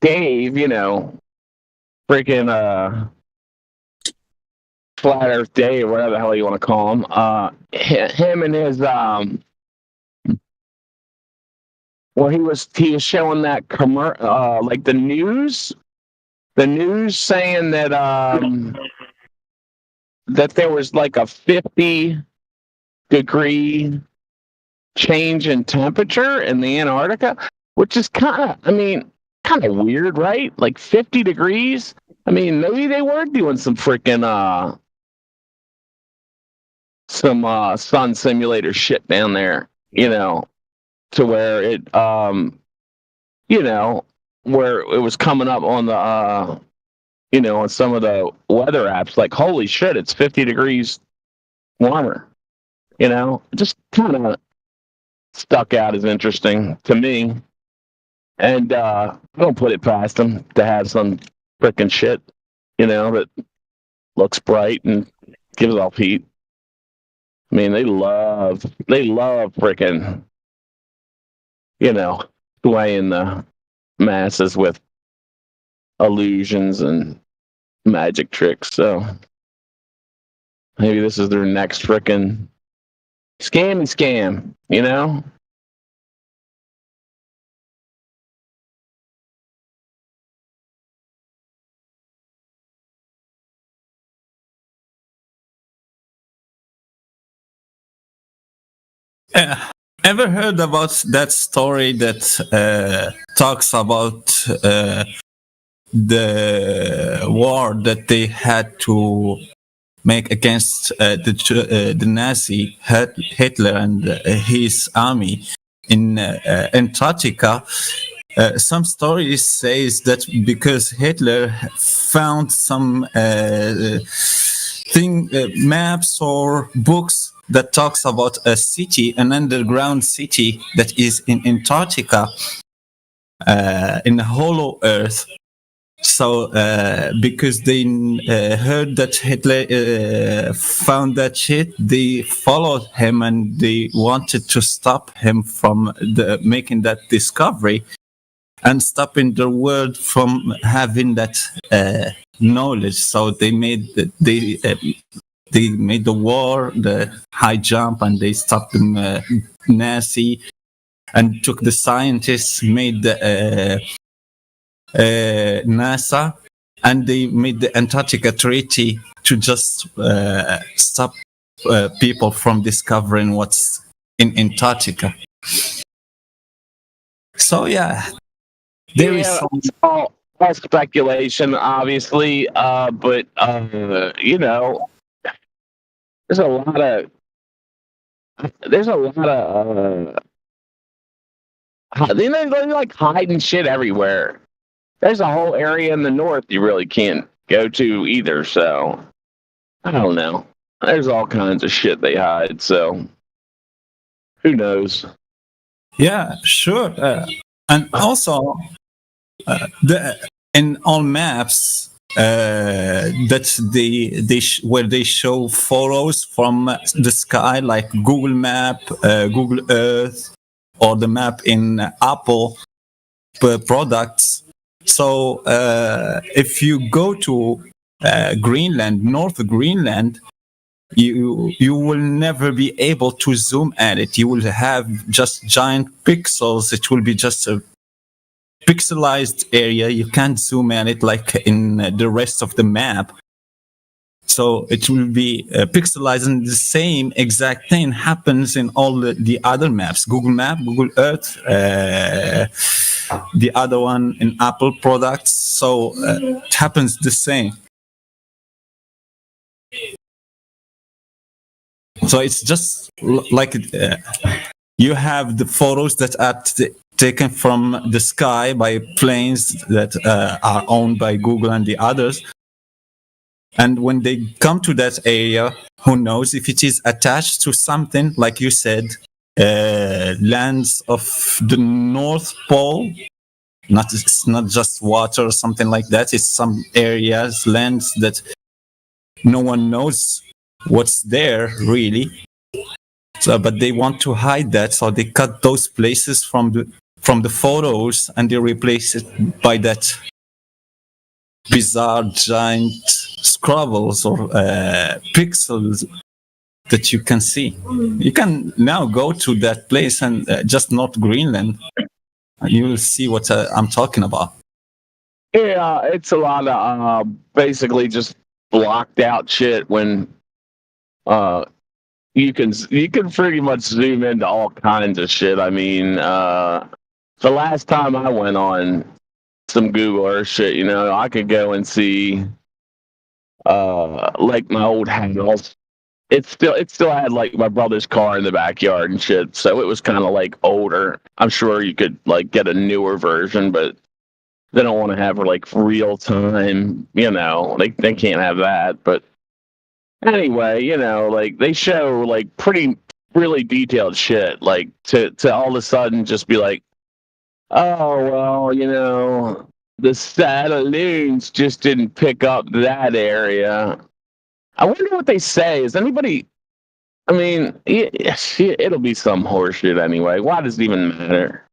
Dave, freaking Flat Earth Dave, whatever the hell you want to call him, him and his well, he was showing that like the news saying that that there was like a 50-degree change in temperature in the Antarctica, which is kind of weird, right? Like 50 degrees. I mean, maybe they were doing some freaking sun simulator shit down there, to where it where it was coming up on the on some of the weather apps, like, holy shit, it's 50 degrees warmer. Just kind of stuck out as interesting to me. And I don't put it past them to have some frickin' shit, that looks bright and gives off heat. I mean, they love frickin', swaying the masses with illusions and magic tricks. So maybe this is their next frickin' scam, Ever heard about that story that talks about the war that they had to make against the Nazi Hitler and his army in Antarctica? Some stories says that because Hitler found some maps or books that talks about a city, an underground city that is in Antarctica, in the hollow earth. So because they heard that Hitler found that shit, they followed him and they wanted to stop him from making that discovery and stopping the world from having that knowledge. So they made they made the war, the high jump, and they stopped the Nazi and took the scientists, made the NASA, and they made the Antarctica Treaty to just stop people from discovering what's in Antarctica. So yeah, there is some... It's all speculation, obviously, but there's a lot of they're like hiding shit everywhere. There's a whole area in the north you really can't go to either, so I don't know. There's all kinds of shit they hide, so who knows? Yeah, sure. And also, in all maps that where they show photos from the sky, like Google Map, Google Earth, or the map in Apple products. So if you go to Greenland, North Greenland, you will never be able to zoom at it. You will have just giant pixels. It will be just a pixelized area. You can't zoom at it like in the rest of the map. So it will be pixelized, and the same exact thing happens in all the other maps. Google Map, Google Earth, the other one in Apple products. So it happens the same. So it's just like you have the photos that are taken from the sky by planes that are owned by Google and the others. And when they come to that area, who knows if it is attached to something, like you said, lands of the North Pole. It's not just water or something like that. It's some areas, lands that no one knows what's there really. So, but they want to hide that, so they cut those places from the photos and they replace it by that bizarre giant scribbles or pixels that you can see. You can now go to that place and just North Greenland, and you will see what I'm talking about. Yeah, it's a lot of basically just blocked out shit when you can pretty much zoom into all kinds of shit. I mean, the last time I went on some Google Earth shit, I could go and see like my old house. It still had like my brother's car in the backyard and shit, so it was kind of like older. I'm sure you could like get a newer version, but they don't want to have like real time, they can't have that. But anyway, like they show like really detailed shit, like to all of a sudden just be like, oh well, the satellites just didn't pick up that area. I wonder what they say. Is anybody? I mean, it'll be some horseshit anyway. Why does it even matter?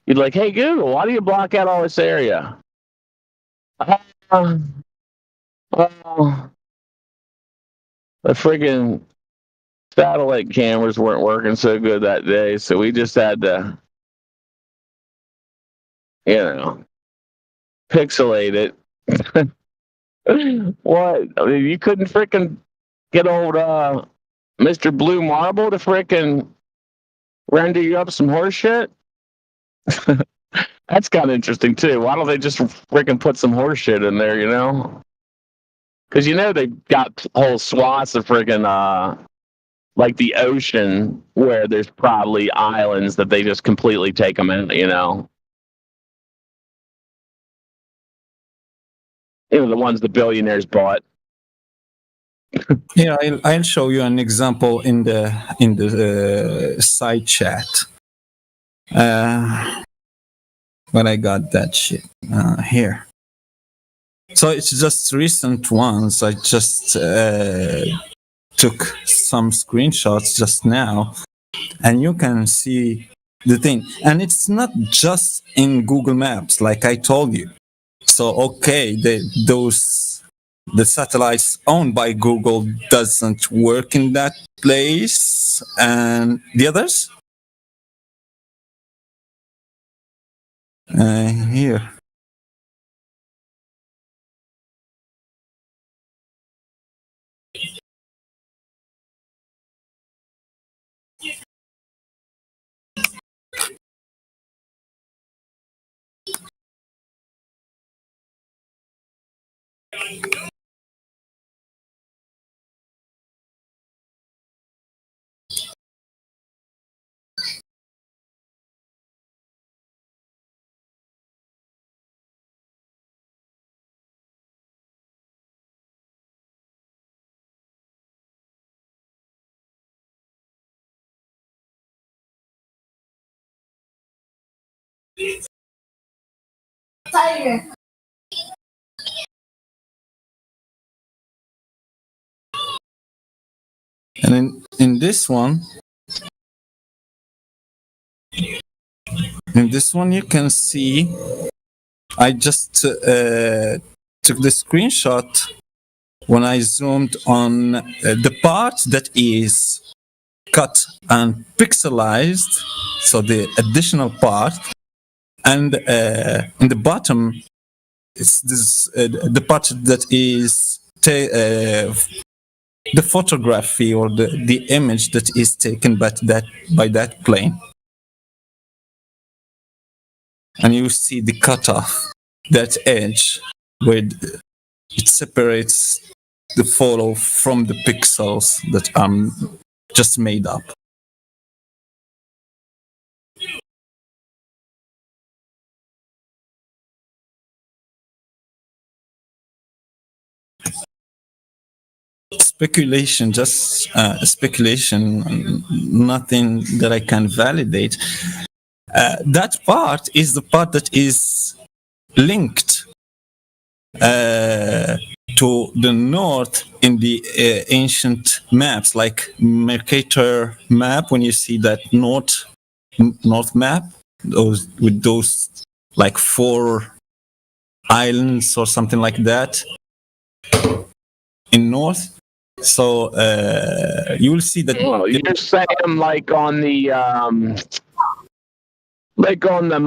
You'd like, hey Google, why do you block out all this area? The friggin' satellite cameras weren't working so good that day, so we just had to, pixelate it. What? I mean, you couldn't frickin' get old Mr. Blue Marble to frickin' render you up some horse shit? That's kind of interesting too. Why don't they just frickin' put some horse shit in there, Because they've got whole swaths of frickin' like the ocean where there's probably islands that they just completely take them out, the ones the billionaires bought. Yeah, I'll show you an example in the side chat. But I got that shit here. So it's just recent ones. I just took some screenshots just now, and you can see the thing. And it's not just in Google Maps, like I told you. So okay, the satellites owned by Google doesn't work in that place, and the others here. And in this one, you can see I just took the screenshot when I zoomed on the part that is cut and pixelized, so the additional part, and in the bottom, it's this the part that is the photography or the image that is taken by that plane. And you see the cutoff, that edge where it separates the photo from the pixels that are just made up. Speculation, just speculation, nothing that I can validate. That part is the part that is linked to the north in the ancient maps, like Mercator map. When you see that north map, those like 4 islands or something like that in north. So you will see that. Well, you're saying like on the Erbo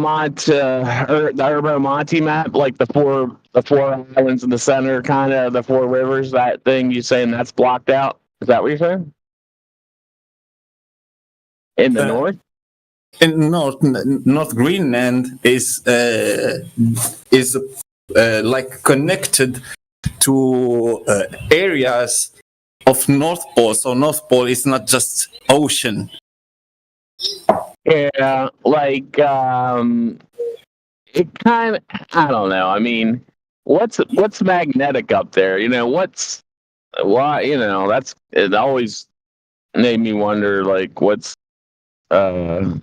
Monte map, like the four islands in the center, kind of the 4 rivers. That thing you saying that's blocked out? Is that what you're saying? In the north. In North Greenland is like connected to areas of North Pole. So North Pole is not just ocean. Yeah, like it kind of, I don't know. I mean, what's magnetic up there? You know, why? You know, it always made me wonder. Like, what's it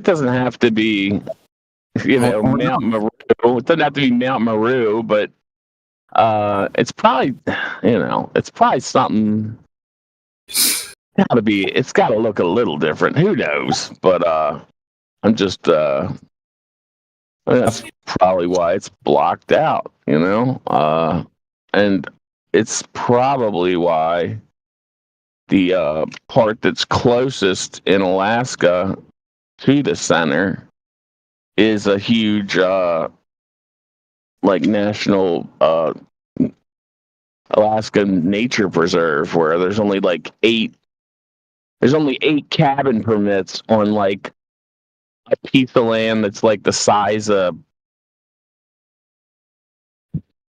doesn't have to be, you know, Mount Meru. It doesn't have to be Mount Meru, but it's probably, you know, it's probably something. It's got to look a little different. Who knows? But I'm just that's probably why it's blocked out, you know. And it's probably why the part that's closest in Alaska to the center is a huge like national Alaska nature preserve, where there's only like 8 cabin permits on like a piece of land that's like the size of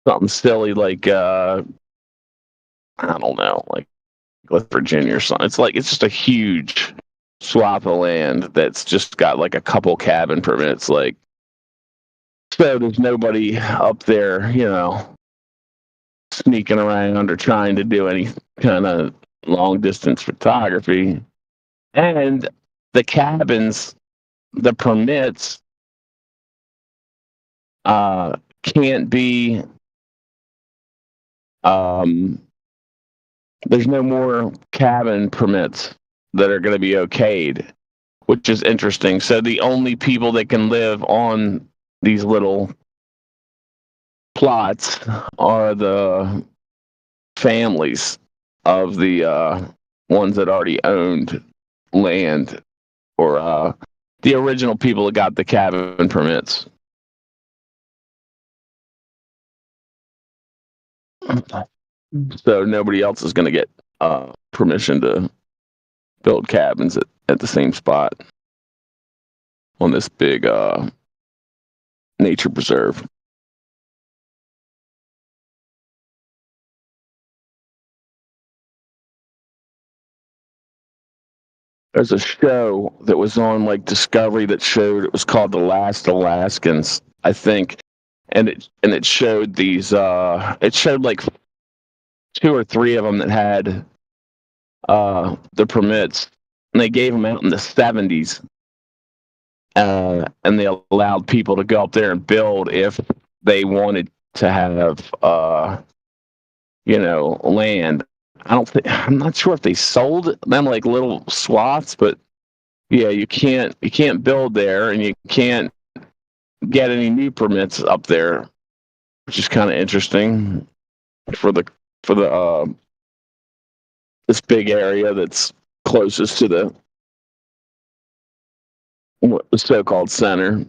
something silly like I don't know, like West Virginia or something. It's just a huge swath of land that's just got like a couple cabin permits. Like, so there's nobody up there, you know, sneaking around or trying to do any kind of long distance photography. And the cabins, the permits can't be there's no more cabin permits that are going to be okayed, which is interesting. So the only people that can live on these little plots are the families of the ones that already owned land, or the original people that got the cabin permits. So nobody else is going to get permission to build cabins at the same spot on this big nature preserve. There's a show that was on like Discovery that showed, it was called The Last Alaskans, I think, and it showed these it showed like 2 or 3 of them that had the permits, and they gave them out in the 70s. and they allowed people to go up there and build if they wanted to have, land. I'm not sure if they sold them like little swaths, but yeah, you can't build there, and you can't get any new permits up there, which is kind of interesting for the this big area that's closest to the so-called center.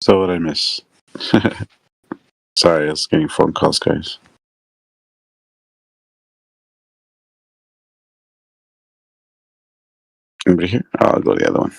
So what did I miss? Sorry, I was getting phone calls, guys. Anybody here? I'll go to the other one.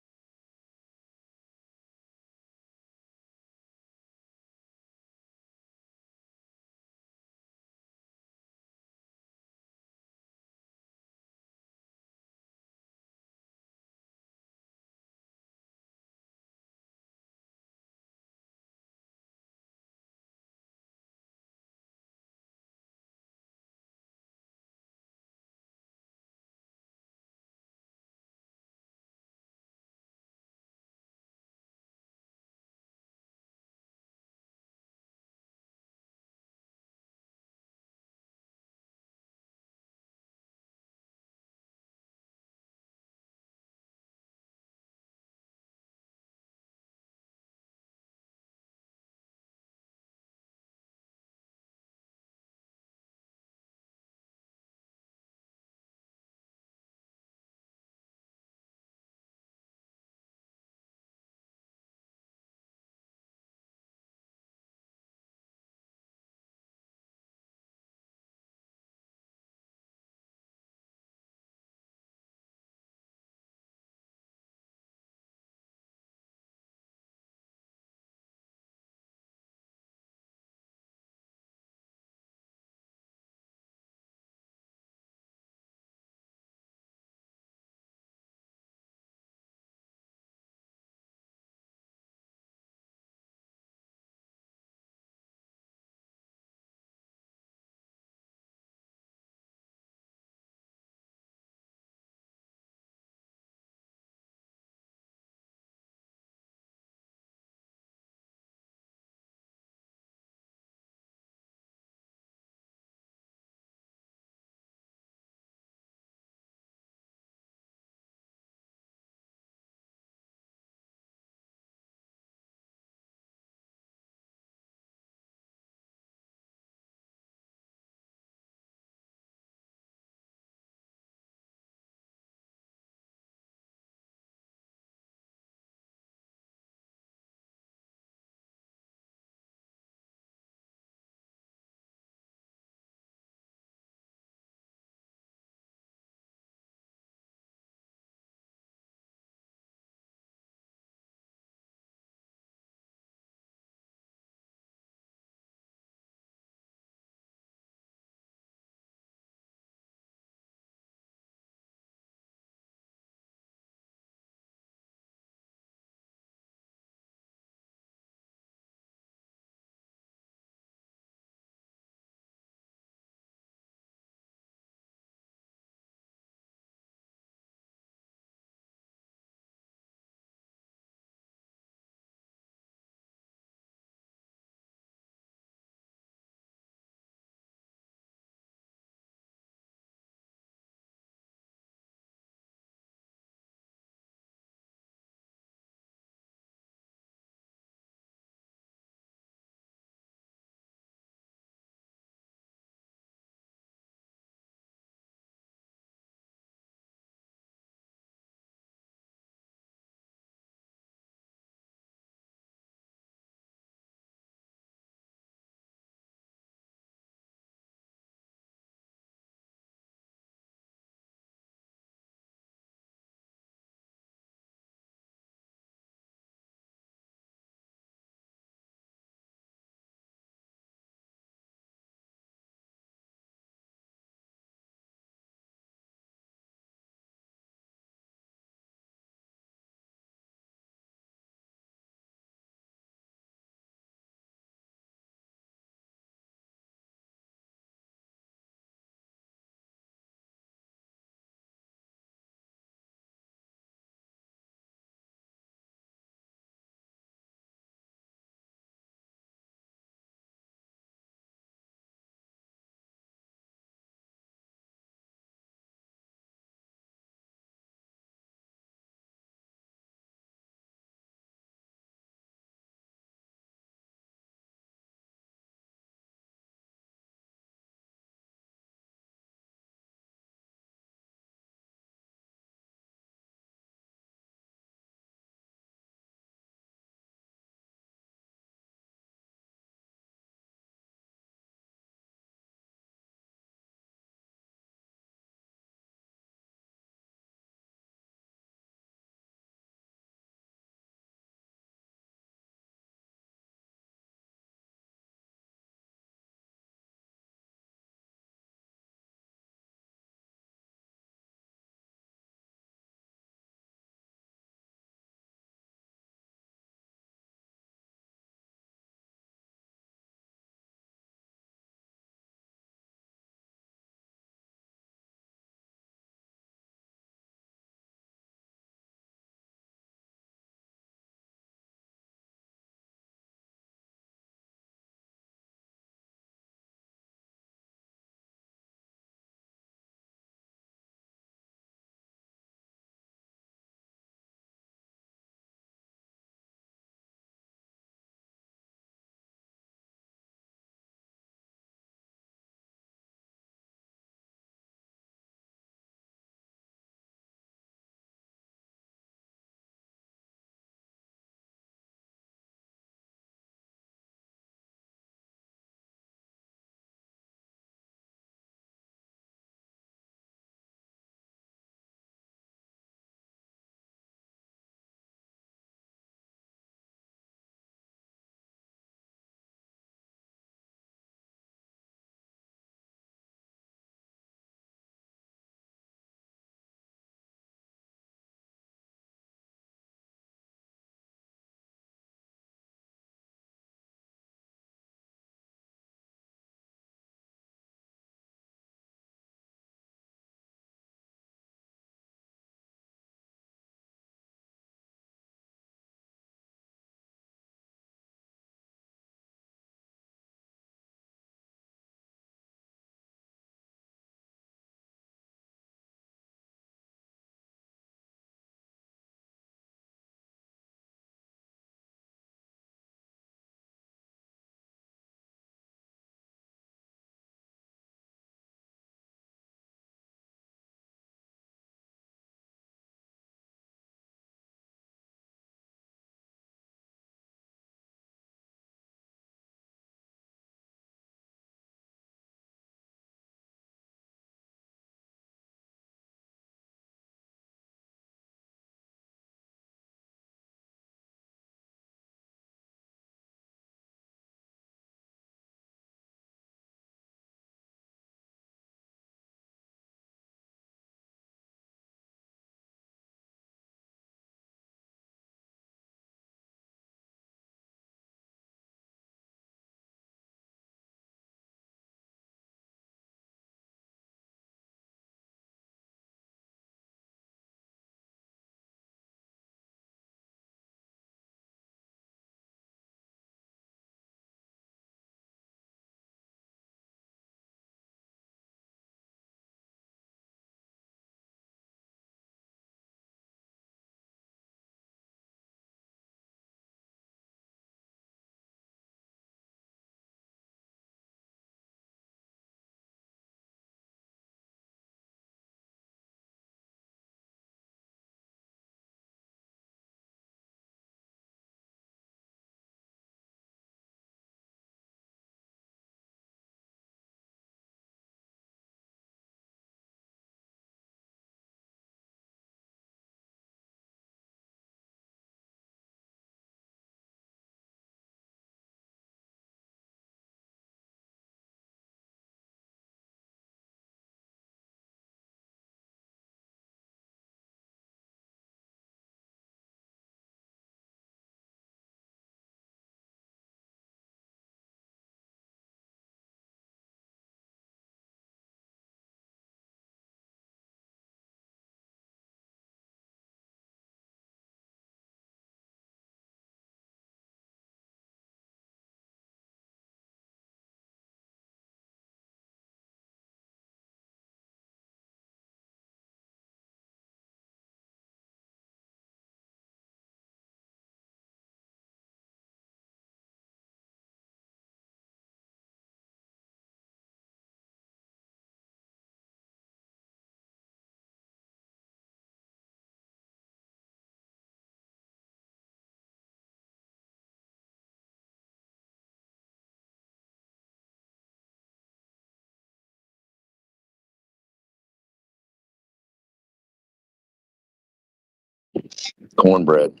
cornbread.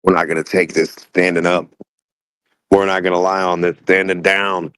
We're not going to take this standing up. We're not going to lie on this standing down.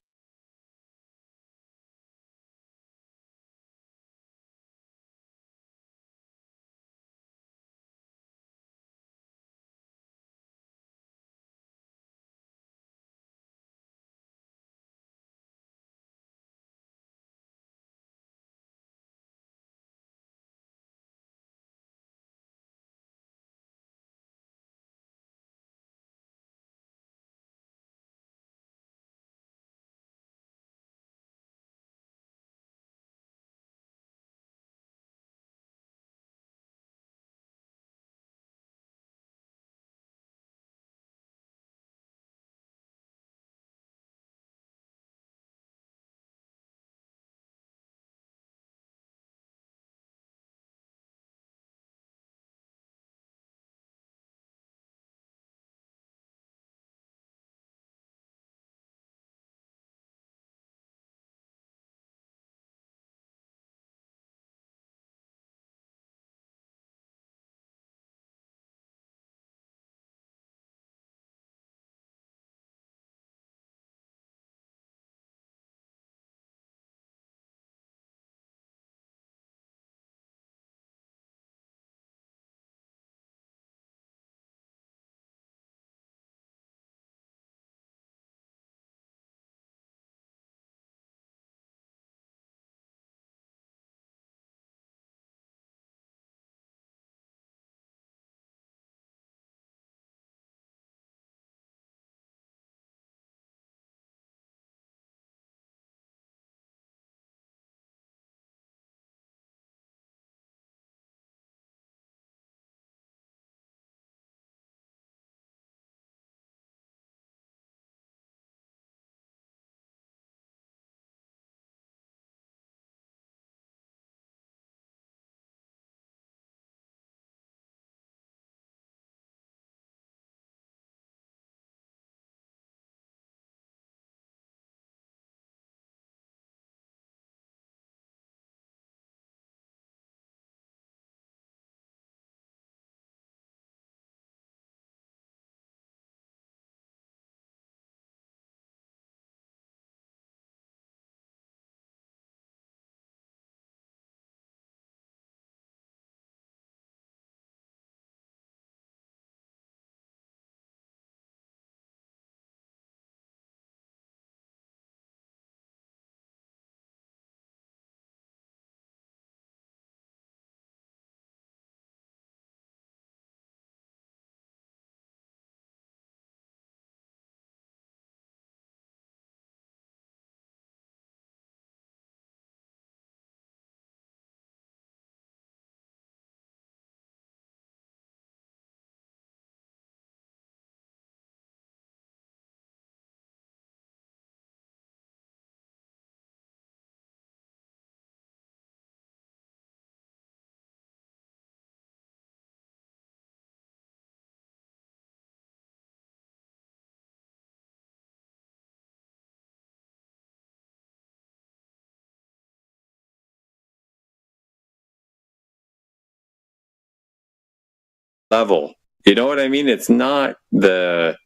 Level. You know what I mean? It's not the,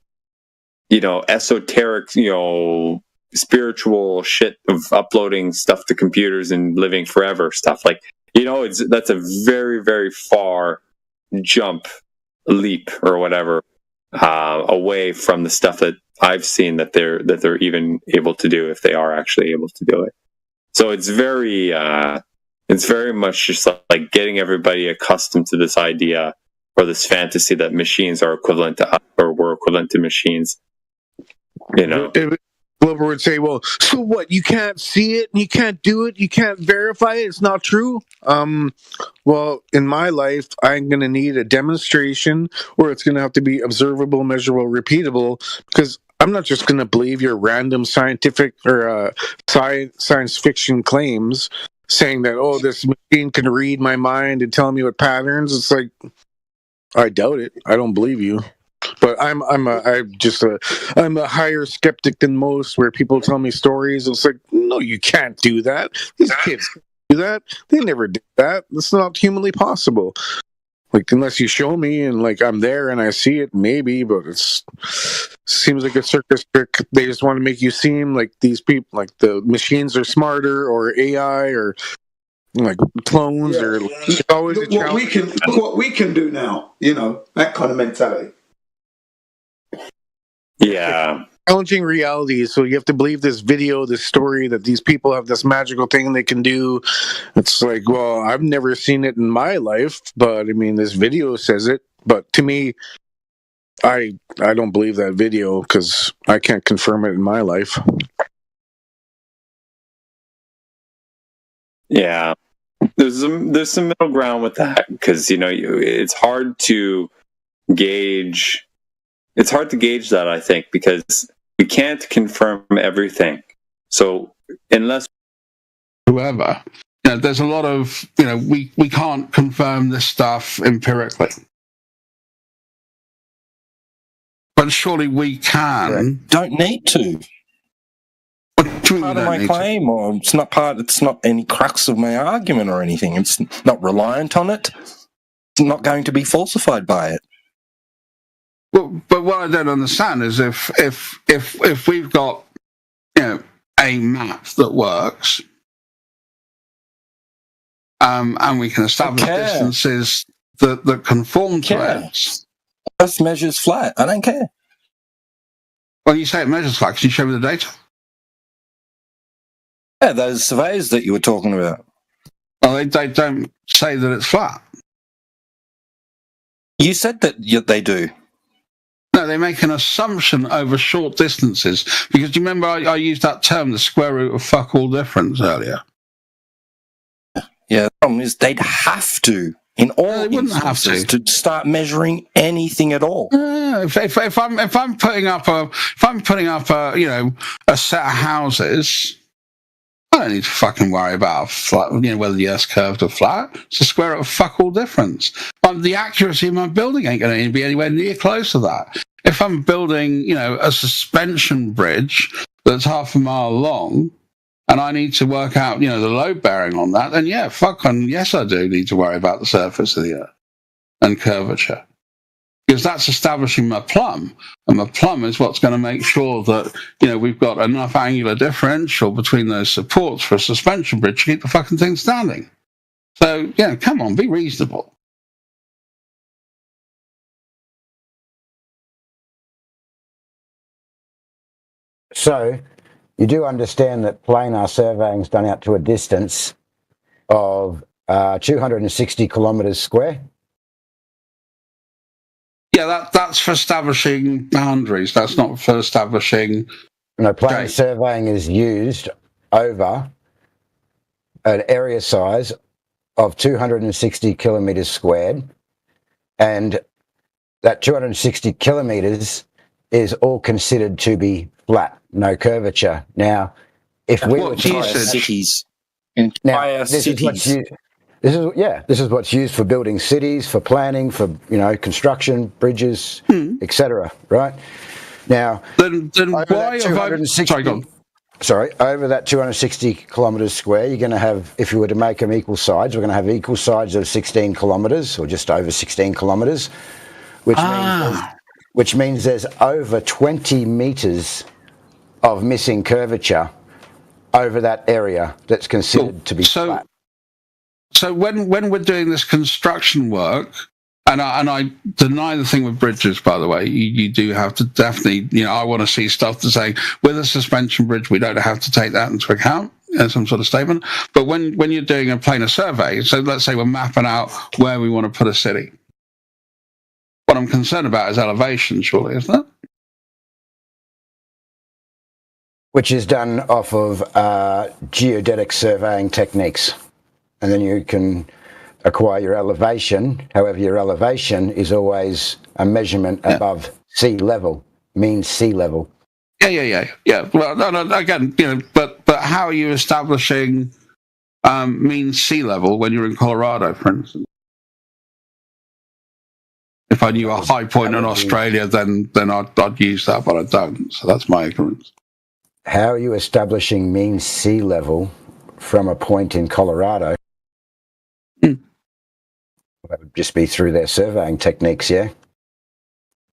esoteric, spiritual shit of uploading stuff to computers and living forever stuff. Like, that's a very, very far jump, leap, or whatever, away from the stuff that I've seen that they're even able to do, if they are actually able to do it. So it's very much just like getting everybody accustomed to this idea or this fantasy that machines are equivalent to us, or we're equivalent to machines. Glover would say, well, so what? You can't see it, and you can't do it, you can't verify it, it's not true? Well, in my life, I'm going to need a demonstration, or it's going to have to be observable, measurable, repeatable, because I'm not just going to believe your random scientific or science fiction claims saying that, oh, this machine can read my mind and tell me what patterns. It's like, I doubt it. I don't believe you. But I'm a higher skeptic than most. Where people tell me stories, it's like, no, you can't do that. These kids do that. They never did that. It's not humanly possible. Like, unless you show me and like I'm there and I see it, maybe. But it seems like a circus trick. They just want to make you seem like these people, like the machines are smarter, or AI, or like clones, or it's always Look what we can do now. You know, that kind of mentality. Yeah. Challenging reality. So you have to believe this video, this story, that these people have this magical thing they can do. It's like, well, I've never seen it in my life, but I mean, this video says it. But to me, I don't believe that video because I can't confirm it in my life. Yeah. There's some middle ground with that because, you know, it's hard to gauge. It's hard to gauge that, I think, because we can't confirm everything. So unless whoever, you know, there's a lot of, you know, we can't confirm this stuff empirically. But surely we can. Don't need to. Part of my claim, or it's not any crux of my argument or anything. It's not reliant on it. It's not going to be falsified by it. Well, but what I don't understand is if we've got, you know, a map that works, and we can establish distances that conform to it. Earth measures flat. I don't care. Well, you say it measures flat. Can you show me the data? Yeah, those surveys that you were talking about. Well, they don't say that it's flat. You said that they do. No, they make an assumption over short distances. Because do you remember I used that term, the square root of fuck all difference, earlier? Yeah, the problem is they'd have to, in all instances, to start measuring anything at all. If I'm putting up a you know, a set of houses, I don't need to fucking worry about flat, you know, whether the Earth's curved or flat. It's a square root of fuck all difference. But the accuracy of my building ain't going to be anywhere near close to that. If I'm building, you know, a suspension bridge that's half a mile long, and I need to work out, you know, the load bearing on that, then yeah, yes, I do need to worry about the surface of the Earth and curvature. Because that's establishing my plumb. And my plumb is what's going to make sure that, you know, we've got enough angular differential between those supports for a suspension bridge to keep the fucking thing standing. So, yeah, come on, be reasonable. So, you do understand that planar surveying is done out to a distance of 260 kilometres square? Yeah, that's for establishing boundaries. That's not for establishing... No, planar surveying is used over an area size of 260 kilometres squared, and that 260 kilometres is all considered to be flat, no curvature. Now, if we were to cities, this is what's used for building cities, for planning, for, you know, construction, bridges, etc. Right now, then why have over that 260 kilometres square, you're going to have, if you were to make them equal sides, we're going to have equal sides of 16 kilometres or just over 16 kilometres, which means there's over 20 metres of missing curvature over that area that's considered to be flat. So when we're doing this construction work, and I deny the thing with bridges, by the way, you do have to definitely, you know, I want to see stuff to say, with a suspension bridge, we don't have to take that into account in some sort of statement. But when you're doing a planar survey, so let's say we're mapping out where we want to put a city, what I'm concerned about is elevation, surely, isn't it? Which is done off of geodetic surveying techniques. And then you can acquire your elevation. However, your elevation is always a measurement above sea level, means sea level. Yeah. Well, no, again, you know, but how are you establishing mean sea level when you're in Colorado, for instance? If I knew a high point in Australia, then I'd use that, but I don't. So that's my ignorance. How are you establishing mean sea level from a point in Colorado? That would just be through their surveying techniques, yeah?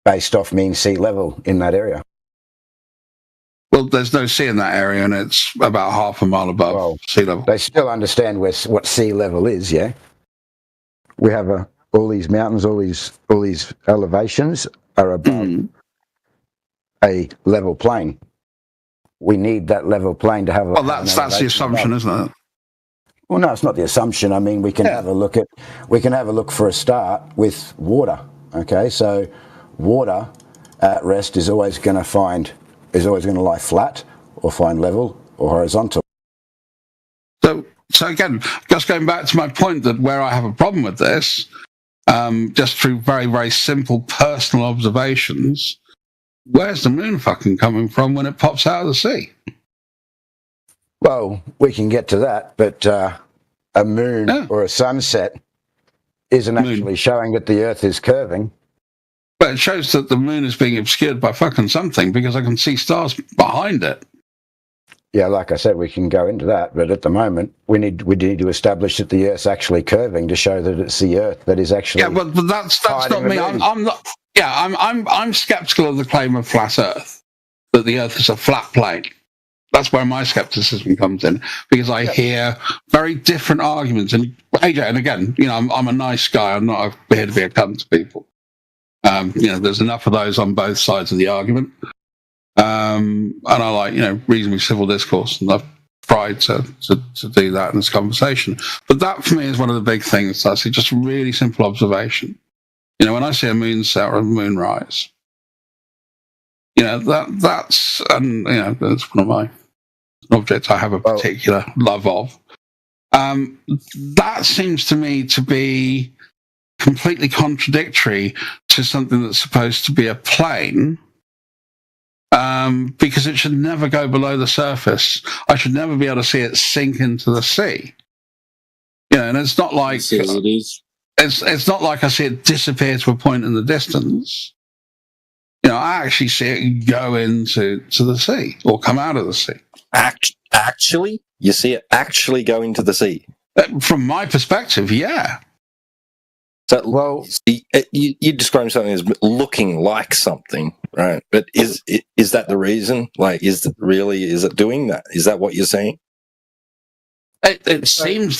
Based off mean sea level in that area. Well, there's no sea in that area, and it's about half a mile above sea level. They still understand what sea level is, yeah? We have all these mountains, all these elevations are above a level plain. We need that level plain to have Well, that's the assumption, isn't it? Well, no, it's not the assumption. I mean, we can have a look for a start with water. Okay, so water at rest is always going to lie flat or find level or horizontal. So again, just going back to my point that where I have a problem with this, just through very, very simple personal observations, where's the moon fucking coming from when it pops out of the sea? Well, we can get to that, but a moon or a sunset isn't actually showing that the Earth is curving. But it shows that the moon is being obscured by fucking something because I can see stars behind it. Yeah, like I said, we can go into that, but at the moment, we need to establish that the Earth's actually curving to show that it's the Earth that is actually. Yeah, but that's not me. I'm not. Yeah, I'm skeptical of the claim of flat Earth, that the Earth is a flat plane. That's where my skepticism comes in, because I hear very different arguments. And AJ, and again, I'm a nice guy. I'm not here to be a cunt to people. There's enough of those on both sides of the argument. And I like, reasonably civil discourse, and I've tried to do that in this conversation. But that, for me, is one of the big things. That's just a really simple observation. When I see a moon set or a moon rise, that's one of my objects I have a particular love of. That seems to me to be completely contradictory to something that's supposed to be a plane, because it should never go below the surface. I should never be able to see it sink into the sea. And it's not like it's not like I see it disappear to a point in the distance. I actually see it go into the sea or come out of the sea. Actually, you see it actually go into the sea. From my perspective, yeah. So, you describe something as looking like something, right? But is that the reason? Like, is it doing that? Is that what you're saying? It seems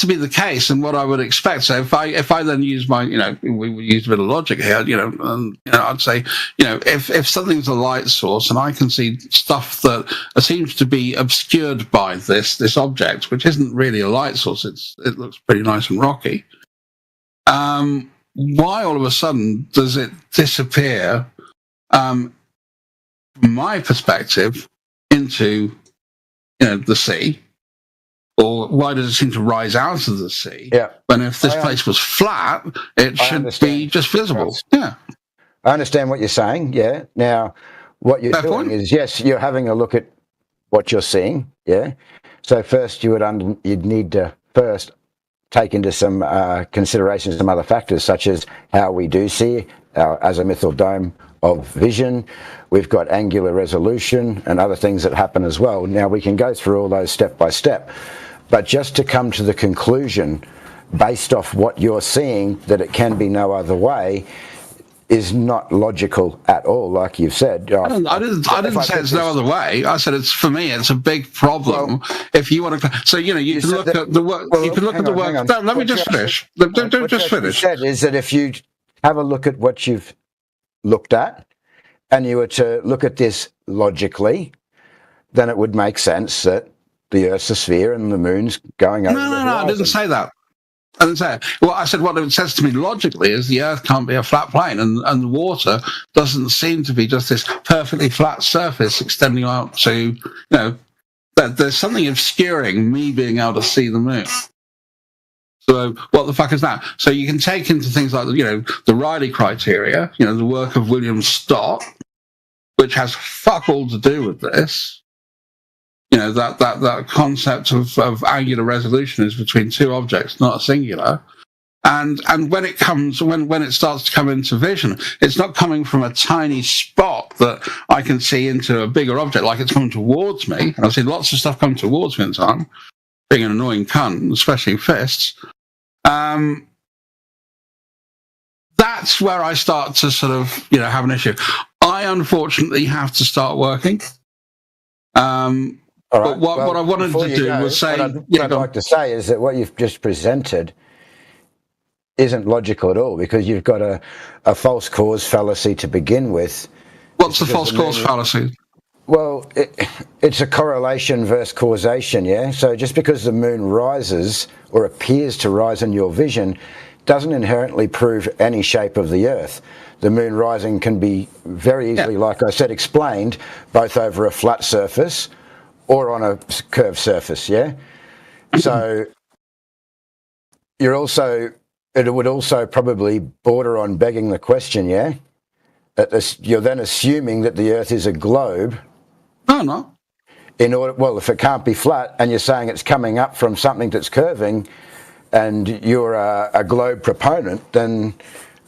to be the case, and what I would expect. So if I then use my, we use a bit of logic here, I'd say, if something's a light source and I can see stuff that seems to be obscured by this object, which isn't really a light source, it looks pretty nice and rocky. Why all of a sudden does it disappear? From my perspective, into the sea. Or why does it seem to rise out of the sea? Yeah. When if this place was flat, it should be just visible. Yeah. I understand what you're saying. Yeah. Now, what you're doing is, yes, you're having a look at what you're seeing. Yeah. So first, you'd need to first take into some consideration some other factors, such as how we do see our azimuthal dome of vision. We've got angular resolution and other things that happen as well. Now, we can go through all those step by step. But just to come to the conclusion, based off what you're seeing, that it can be no other way, is not logical at all, like you've said. I didn't say it's no other way. I said for me, it's a big problem. If you want to, so you can look at the work. You can look at the work. No, let me just finish. Don't just finish. What you said is that if you have a look at what you've looked at, and you were to look at this logically, then it would make sense that the Earth's a sphere and the moon's going over. No, I didn't say that. I didn't say it. Well, I said what it says to me logically is the Earth can't be a flat plane, and the water doesn't seem to be just this perfectly flat surface extending out to, there's something obscuring me being able to see the moon. So what the fuck is that? So you can take into things like, the Rayleigh criteria, the work of William Stott, which has fuck all to do with this. That concept of angular resolution is between two objects, not a singular. And when it starts to come into vision, it's not coming from a tiny spot that I can see into a bigger object, like it's coming towards me. And I've seen lots of stuff come towards me in time, being an annoying cunt, especially fists. That's where I start to sort of, have an issue. I unfortunately have to start working. All right. But what I wanted to do was say... What I'd like to say is that what you've just presented isn't logical at all, because you've got a false cause fallacy to begin with. What's the false cause fallacy? Well, it's a correlation versus causation, yeah? So just because the moon rises or appears to rise in your vision doesn't inherently prove any shape of the Earth. The moon rising can be very easily, like I said, explained both over a flat surface or on a curved surface, yeah? So it would also probably border on begging the question, yeah? You're then assuming that the Earth is a globe. No, no. If it can't be flat and you're saying it's coming up from something that's curving and you're a globe proponent, then...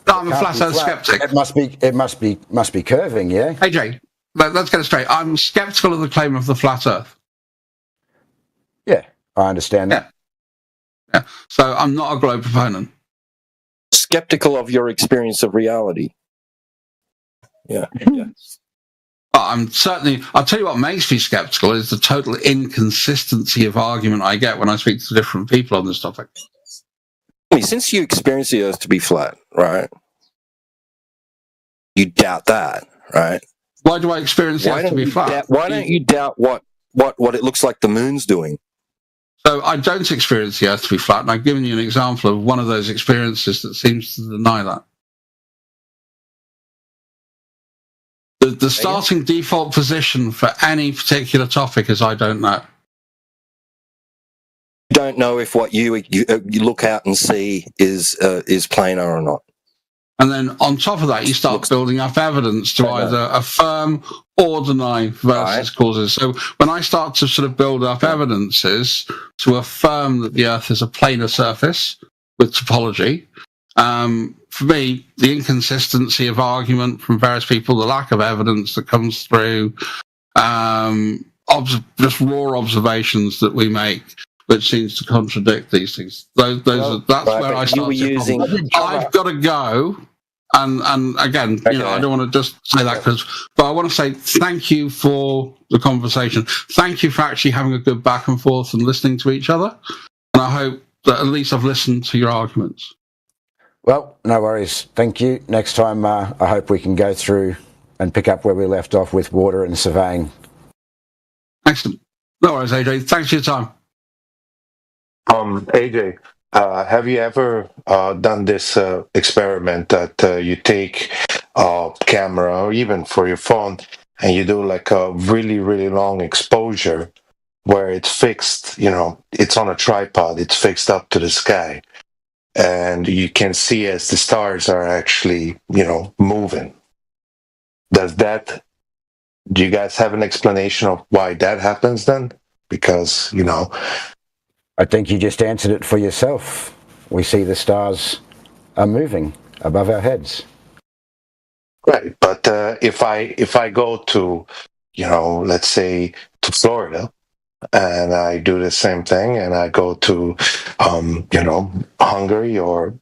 No, I'm a flat Earth skeptic. It must be curving, yeah? AJ, let's get it straight. I'm skeptical of the claim of the flat Earth. Yeah, I understand that. Yeah. So I'm not a globe proponent. Skeptical of your experience of reality. Yeah. I'll tell you what makes me skeptical is the total inconsistency of argument I get when I speak to different people on this topic. I mean, since you experience the Earth to be flat, right? You doubt that, right? Why do I experience the Earth to be flat? Why don't you doubt what it looks like the moon's doing? So I don't experience the Earth to be flat, and I've given you an example of one of those experiences that seems to deny that. The starting default position for any particular topic is I don't know. You don't know if what you look out and see is planar or not. And then on top of that, you start building up evidence to either affirm or deny versus causes. So when I start to sort of build up evidences to affirm that the Earth is a planar surface with topology, for me, the inconsistency of argument from various people, the lack of evidence that comes through, just raw observations that we make, which seems to contradict these things. That's where I start to... I've got to go. And again, I don't want to just say that but I want to say thank you for the conversation. Thank you for actually having a good back and forth and listening to each other. And I hope that at least I've listened to your arguments. Well, no worries. Thank you. Next time, I hope we can go through and pick up where we left off with water and surveying. Excellent. No worries, AJ. Thanks for your time. AJ, have you ever done this experiment that you take a camera or even for your phone and you do like a really, really long exposure where it's fixed, it's on a tripod, it's fixed up to the sky, and you can see as the stars are actually, moving. Do you guys have an explanation of why that happens then? Because, I think you just answered it for yourself. We see the stars are moving above our heads. Right, but if I go to, let's say to Florida, and I do the same thing, and I go to, Hungary or,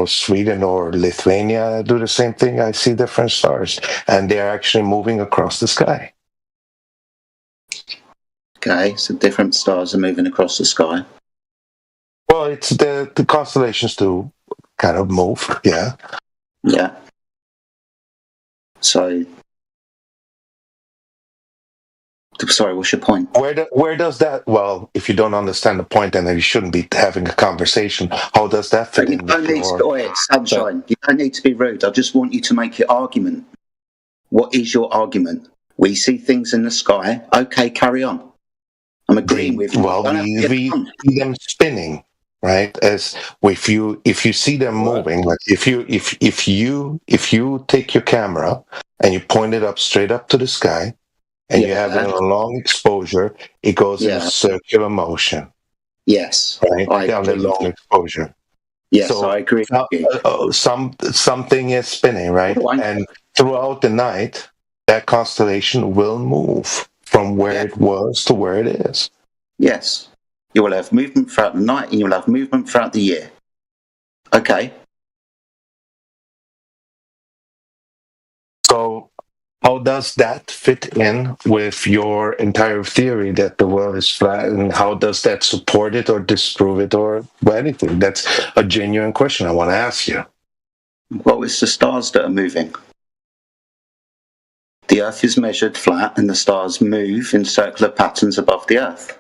Sweden or Lithuania, I do the same thing, I see different stars, and they're actually moving across the sky. Okay, so different stars are moving across the sky. Well, it's the constellations do kind of move, yeah. Yeah. So, sorry, what's your point? Where does that? Well, if you don't understand the point, then you shouldn't be having a conversation. How does that fit in? Sunshine. You don't need to be rude. I just want you to make your argument. What is your argument? We see things in the sky. Okay, carry on. I'm agreeing with you. Well, we see them spinning, right? As if you see them moving, like if you take your camera and you point it up straight up to the sky, and you have it in a long exposure, it goes in a circular motion. Yes, right down the long exposure. Yes, So I agree. something is spinning, right? And throughout the night, that constellation will move from where it was to where it is. Yes. You will have movement throughout the night and you'll have movement throughout the year. Okay. So how does that fit in with your entire theory that the world is flat, and how does that support it or disprove it or anything? That's a genuine question I want to ask you. Well, it's the stars that are moving. The Earth is measured flat and the stars move in circular patterns above the Earth.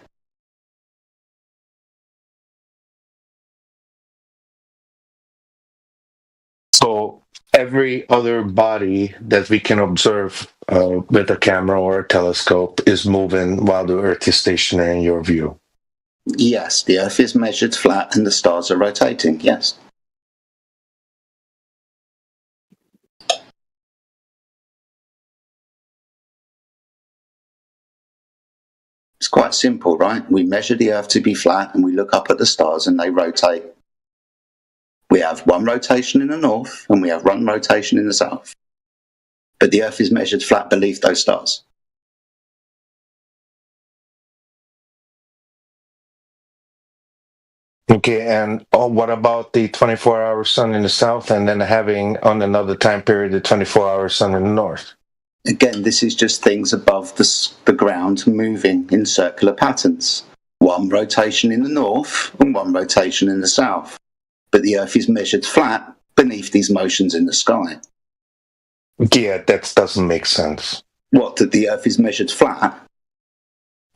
So every other body that we can observe with a camera or a telescope is moving while the Earth is stationary in your view? Yes, the Earth is measured flat and the stars are rotating, yes. It's quite simple, right? We measure the Earth to be flat and we look up at the stars and they rotate. We have one rotation in the north and we have one rotation in the south. But the Earth is measured flat beneath those stars. Okay, and what about the 24-hour sun in the south and then having on another time period the 24-hour sun in the north? Again, this is just things above the ground moving in circular patterns. One rotation in the north and one rotation in the south. But the Earth is measured flat beneath these motions in the sky. Yeah, that doesn't make sense. What, that the Earth is measured flat?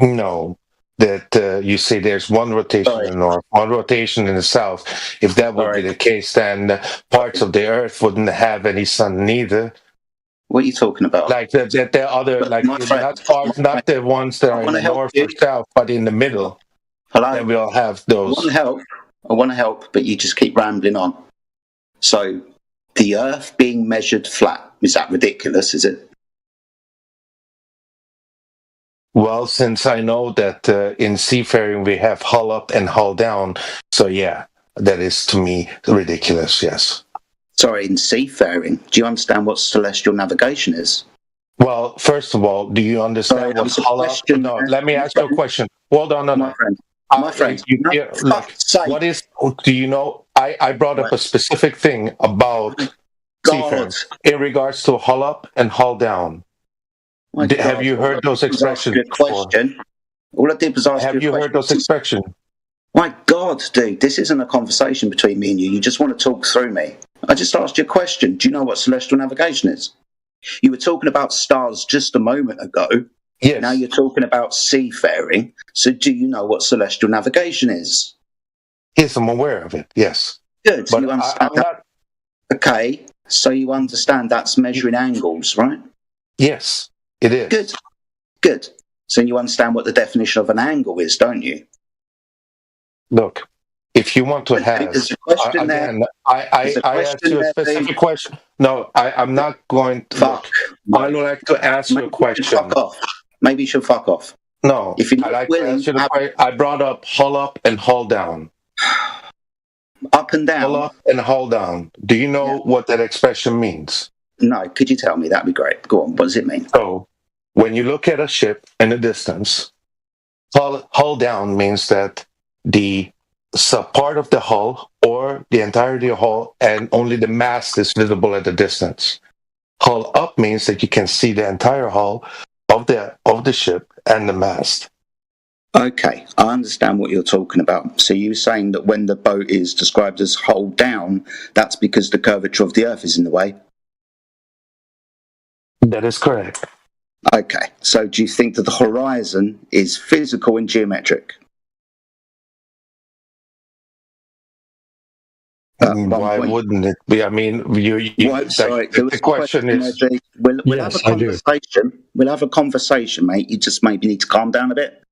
No, that you say there's one rotation in the north, one rotation in the south. If that would be the case, then parts of the Earth wouldn't have any sun neither. What are you talking about? Like the other, like not the ones that are in the north or south, but in the middle. Hello? Then we'll have those. I want to help, but you just keep rambling on. So, the Earth being measured flat, is that ridiculous, is it? Well, since I know that in seafaring we have hull up and hull down, so yeah, that is to me ridiculous, yes. Sorry, in seafaring, do you understand what celestial navigation is? Well, first of all, do you understand what hull up? No, let me ask you a question. Hold on, my friend. My friend, what is? Do you know? I brought up a specific thing about seafaring in regards to hull up and hull down. Have you heard those expressions? All I did was ask you a question. Have you heard those expressions? My God, dude, this isn't a conversation between me and you. You just want to talk through me. I just asked you a question. Do you know what celestial navigation is? You were talking about stars just a moment ago. Yes. Now you're talking about seafaring. So do you know what celestial navigation is? Yes, I'm aware of it. Yes. Good. But you understand that? Okay. So you understand that's measuring angles, right? Yes, it is. Good. Good. So you understand what the definition of an angle is, don't you? Look, if you want to have again, I asked you a specific question. No, I'm not going to. Fuck. I would like to ask you a question. Fuck off. Maybe you should fuck off. No, if you're I like to ask you the question. I brought up hull up and hull down. Up and down. Hull up and hull down. Do you know what that expression means? No. Could you tell me? That'd be great. Go on. What does it mean? So, when you look at a ship in the distance, hull down means that the part of the hull or the entirety of the hull and only the mast is visible at a distance. Hull up means that you can see the entire hull of the ship and the mast. Okay, I understand what you're talking about. So you're saying that when the boat is described as hull down, that's because the curvature of the Earth is in the way? That is correct. Okay, so do you think that the horizon is physical and geometric? Why wouldn't it be? I mean, the question is. We'll have a conversation. We'll have a conversation, mate. You just maybe need to calm down a bit.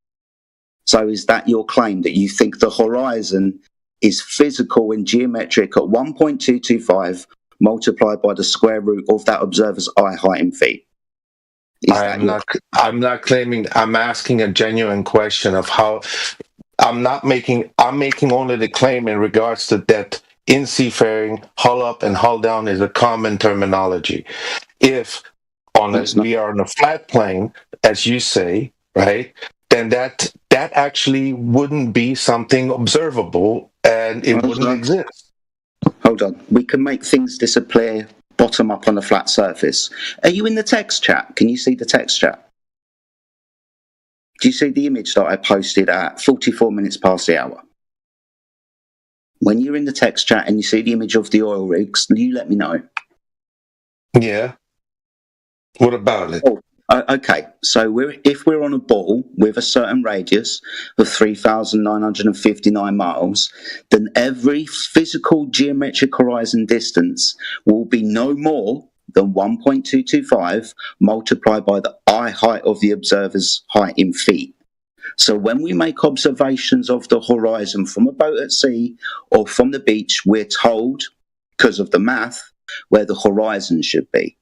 So, is that your claim that you think the horizon is physical and geometric at 1.225 multiplied by the square root of that observer's eye height in feet? I'm not claiming. I'm asking a genuine question of how. I'm making only the claim in regards to that in seafaring, hull up and hull down is a common terminology. If we are on a flat plane, as you say, right, then that actually wouldn't be something observable and it wouldn't exist. Hold on. We can make things disappear bottom up on a flat surface. Are you in the text chat? Can you see the text chat? Do you see the image that I posted at 44 minutes past the hour? When you're in the text chat and you see the image of the oil rigs, you let me know. Yeah. What about it? Oh, okay, so if we're on a ball with a certain radius of 3,959 miles, then every physical geometric horizon distance will be no more than 1.225 multiplied by the eye height of the observer's height in feet. So when we make observations of the horizon from a boat at sea or from the beach, we're told, because of the math, where the horizon should be.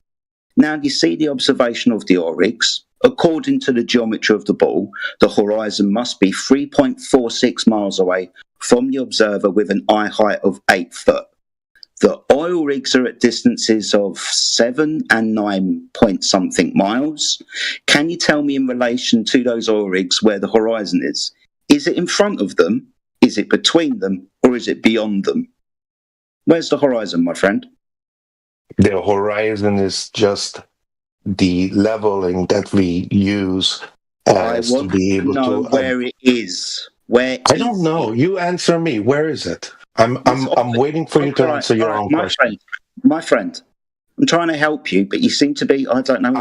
Now, you see the observation of the oil rigs. According to the geometry of the ball, the horizon must be 3.46 miles away from the observer with an eye height of 8 foot. The oil rigs are at distances of 7 and 9 point something miles. Can you tell me in relation to those oil rigs where the horizon is? Is it in front of them? Is it between them? Or is it beyond them? Where's the horizon, my friend? The horizon is just the leveling that we use to be able know to where it is. Where I don't know. You answer me. Where is it? I'm waiting for you to answer your own question. My friend, I'm trying to help you, but you seem to be, I don't know,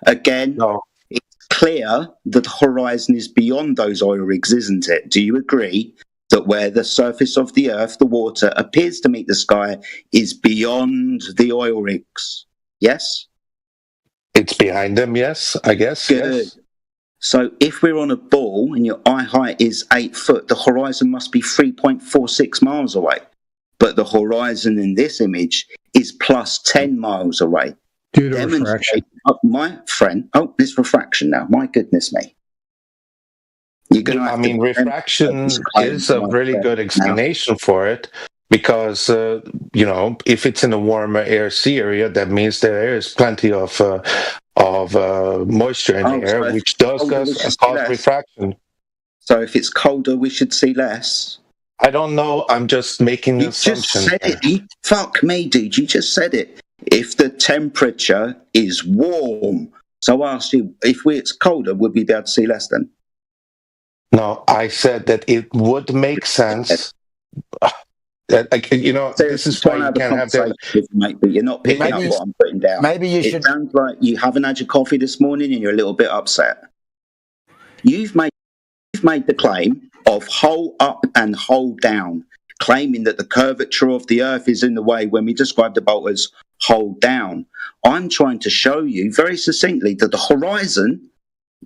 again. No. It's clear that the horizon is beyond those oil rigs, isn't it? Do you agree that where the surface of the earth, the water, appears to meet the sky is beyond the oil rigs? Yes? It's behind them, yes, I guess. Good. Yes. So if we're on a ball and your eye height is 8 foot, the horizon must be 3.46 miles away. But the horizon in this image is plus 10 miles away. Due to refraction. My friend, it's refraction now. My goodness me. Refraction is a really good explanation for it because, if it's in a warmer air sea area, that means there is plenty of moisture in the air, which does cause refraction. So if it's colder, we should see less? I don't know. I'm just making an assumption. You just said it. Fuck me, dude. You just said it. If the temperature is warm. So I asked you, if it's colder, would we be able to see less then? No, I said that it would make sense. This is why you can't have that. Mate, but you're not picking up what I'm putting down. Maybe you should. It sounds like you haven't had your coffee this morning and you're a little bit upset. You've made the claim of hull up and hull down, claiming that the curvature of the earth is in the way when we describe the bolt as hull down. I'm trying to show you very succinctly that the horizon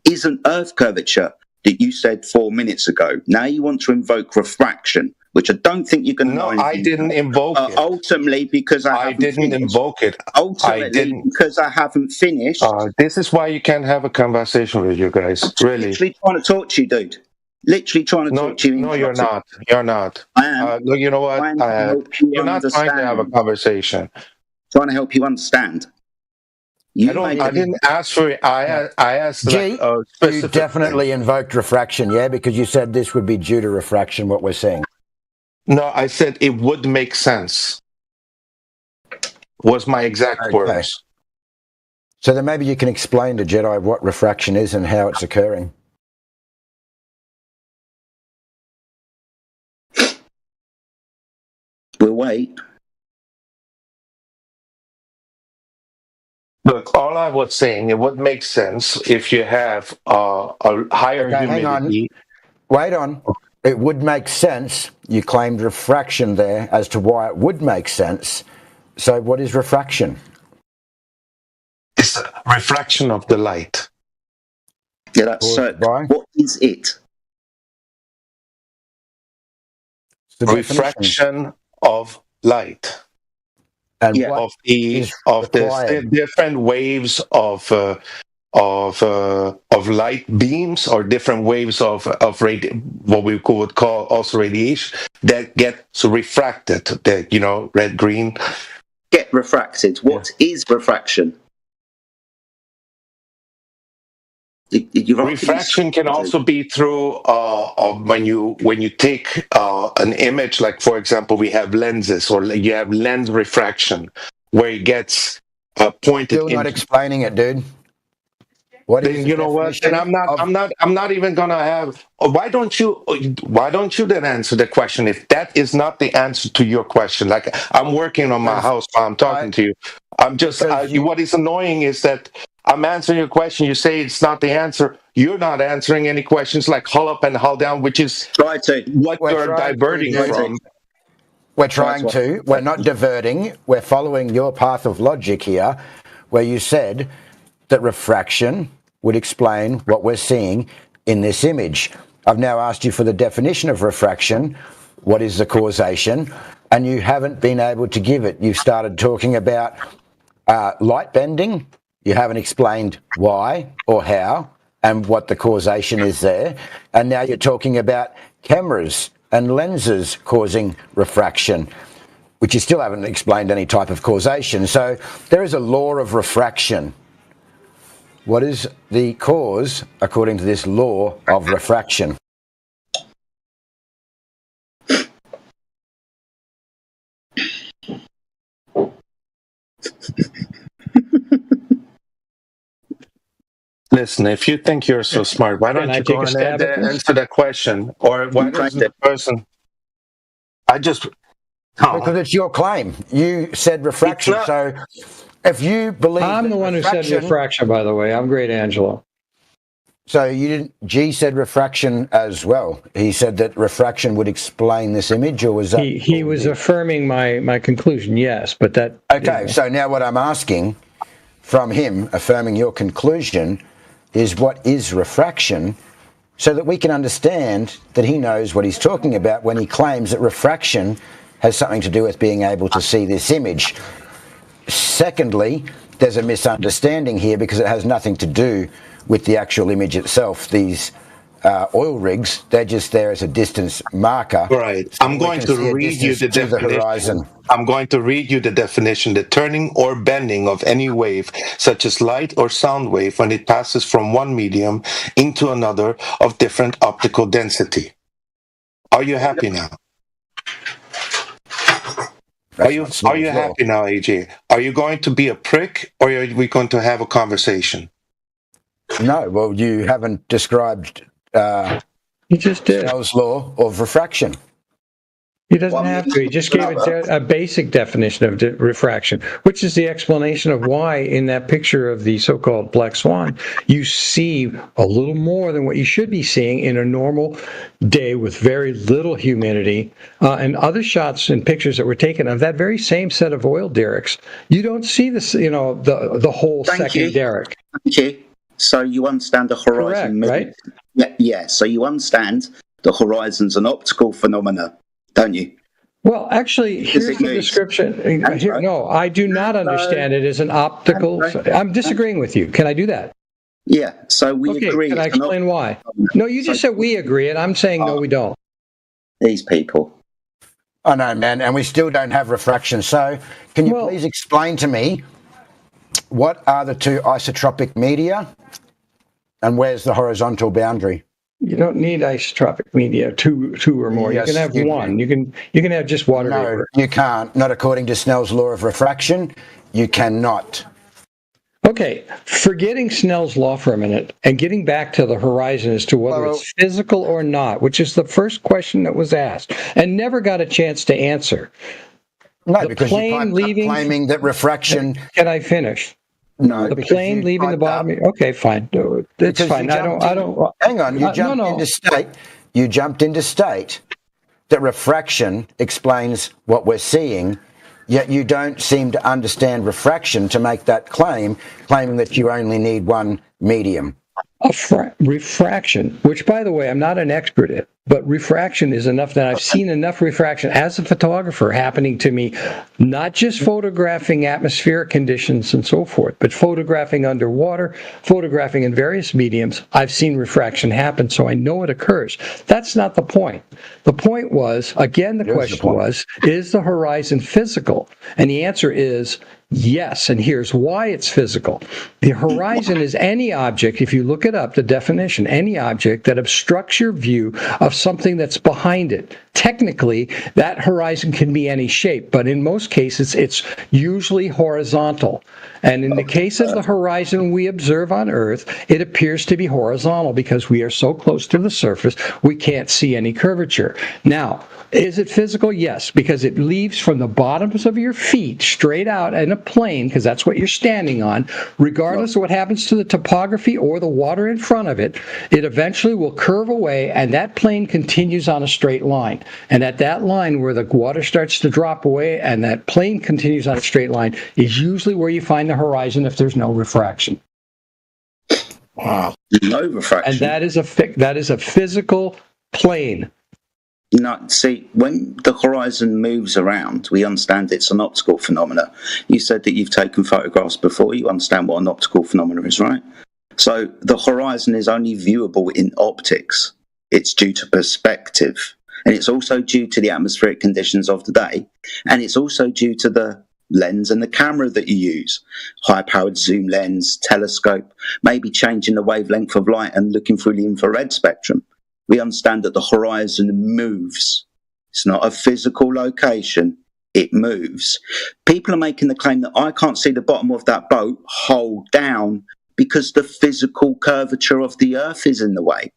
is an earth curvature that you said 4 minutes ago. Now you want to invoke refraction, which I don't think you're going to know. No, I didn't invoke it. Ultimately, because I didn't invoke it. Ultimately, because I haven't finished. This is why you can't have a conversation with you guys. Really. Literally trying to talk to you, dude. Literally trying to talk to you. No, you're not. You're not. I am. You know what? You're not trying to have a conversation. Trying to help you understand. I didn't ask for it. I asked. You definitely invoked refraction, yeah, because you said this would be due to refraction. What we're seeing. No, I said it would make sense. Was my exact words. So then maybe you can explain to Jedi what refraction is and how it's occurring. We'll wait. Look, all I was saying, it would make sense if you have a higher humidity. Wait on. It would make sense. You claimed refraction there as to why it would make sense. So what is refraction? It's a refraction of the light. Yeah, that's what is it? Refraction of light. And of the different waves of light beams or different waves of what we would call also radiation that gets refracted, that, you know, red, green. Get refracted. What is refraction? Refraction can also be through when you take an image, like for example, we have lenses, or you have lens refraction, where it gets pointed. Still not explaining it, dude. What is you know what? And I'm not even gonna have. Why don't you then answer the question if that is not the answer to your question? Like, I'm working on my house while I'm talking to you. I'm just. What is annoying is that I'm answering your question. You say it's not the answer. You're not answering any questions like hull up and hull down, which is what you're diverting from. We're trying to. We're not diverting. We're following your path of logic here, where you said that refraction would explain what we're seeing in this image. I've now asked you for the definition of refraction. What is the causation? And you haven't been able to give it. You've started talking about light bending. You haven't explained why or how and what the causation is there. And now you're talking about cameras and lenses causing refraction, which you still haven't explained any type of causation. So there is a law of refraction. What is the cause, according to this law of refraction? Listen, if you think you're so smart, why don't you go ahead and answer that question? Or why doesn't the person... Because it's your claim. You said refraction, so if you believe... I'm the one who said refraction, by the way. I'm great, Angelo. So you didn't... G said refraction as well. He said that refraction would explain this image, or was that... He was affirming my conclusion, yes, but that... Okay, so now what I'm asking from him, affirming your conclusion, is what is refraction, so that we can understand that he knows what he's talking about when he claims that refraction has something to do with being able to see this image. Secondly, there's a misunderstanding here because it has nothing to do with the actual image itself. These oil rigs, they're just there as a distance marker. Right. So I'm going to read you the definition. I'm going to read you the definition. The turning or bending of any wave, such as light or sound wave, when it passes from one medium into another of different optical density. Are you happy now? Are you happy now, AJ? Are you going to be a prick, or are we going to have a conversation? No, well, you haven't described he just did. Snell's law of refraction. He doesn't have to. He just gave it a basic definition of refraction, which is the explanation of why in that picture of the so-called black swan, you see a little more than what you should be seeing in a normal day with very little humidity. And other shots and pictures that were taken of that very same set of oil derricks, you don't see this, the whole second derrick. Thank you. So you understand the horizon, correct, right? Yeah. So you understand the horizon's an optical phenomena, don't you? Well, actually, here's the description. No, I do not understand it as an optical. I'm disagreeing with you. Can I do that? Yeah. So we agree. Can I explain why? No, you just said we agree, and I'm saying no, we don't. These people. I know, man, and we still don't have refraction. So, can you please explain to me what are the two isotropic media, and where's the horizontal boundary? You don't need isotropic media, two or more. Yes, you can have one. You can have just water vapor. No, you can't. Not according to Snell's law of refraction. You cannot. Okay, forgetting Snell's law for a minute and getting back to the horizon as to whether it's physical or not, which is the first question that was asked and never got a chance to answer. No, because you're claiming that refraction... Can I finish? No, the plane leaving the bottom. Okay, fine. It's fine. I don't. Hang on. You jumped into state. You jumped into state that refraction explains what we're seeing, yet you don't seem to understand refraction to make that claim, claiming that you only need one medium. Refraction, which, by the way, I'm not an expert at, but refraction is enough that I've seen enough refraction as a photographer happening to me, not just photographing atmospheric conditions and so forth, but photographing underwater, photographing in various mediums. I've seen refraction happen, so I know it occurs. That's not the point. The point was, again, the question was, is the horizon physical? And the answer is yes, and here's why it's physical. The horizon is any object, if you look it up, the definition, any object that obstructs your view of something that's behind it. Technically, that horizon can be any shape, but in most cases, it's usually horizontal. And in the case of the horizon we observe on Earth, it appears to be horizontal because we are so close to the surface, we can't see any curvature. Now, is it physical? Yes, because it leaves from the bottoms of your feet straight out in a plane, because that's what you're standing on, regardless of what happens to the topography or the water in front of it, it eventually will curve away, and that plane continues on a straight line. And at that line where the water starts to drop away and that plane continues on a straight line is usually where you find the horizon if there's no refraction. Wow. No refraction. And that is a physical plane. No, see, when the horizon moves around, we understand it's an optical phenomena. You said that you've taken photographs before. You understand what an optical phenomena is, right? So the horizon is only viewable in optics. It's due to perspective. And it's also due to the atmospheric conditions of the day. And it's also due to the lens and the camera that you use. High-powered zoom lens, telescope, maybe changing the wavelength of light and looking through the infrared spectrum. We understand that the horizon moves. It's not a physical location. It moves. People are making the claim that I can't see the bottom of that boat, hold down, because the physical curvature of the Earth is in the way.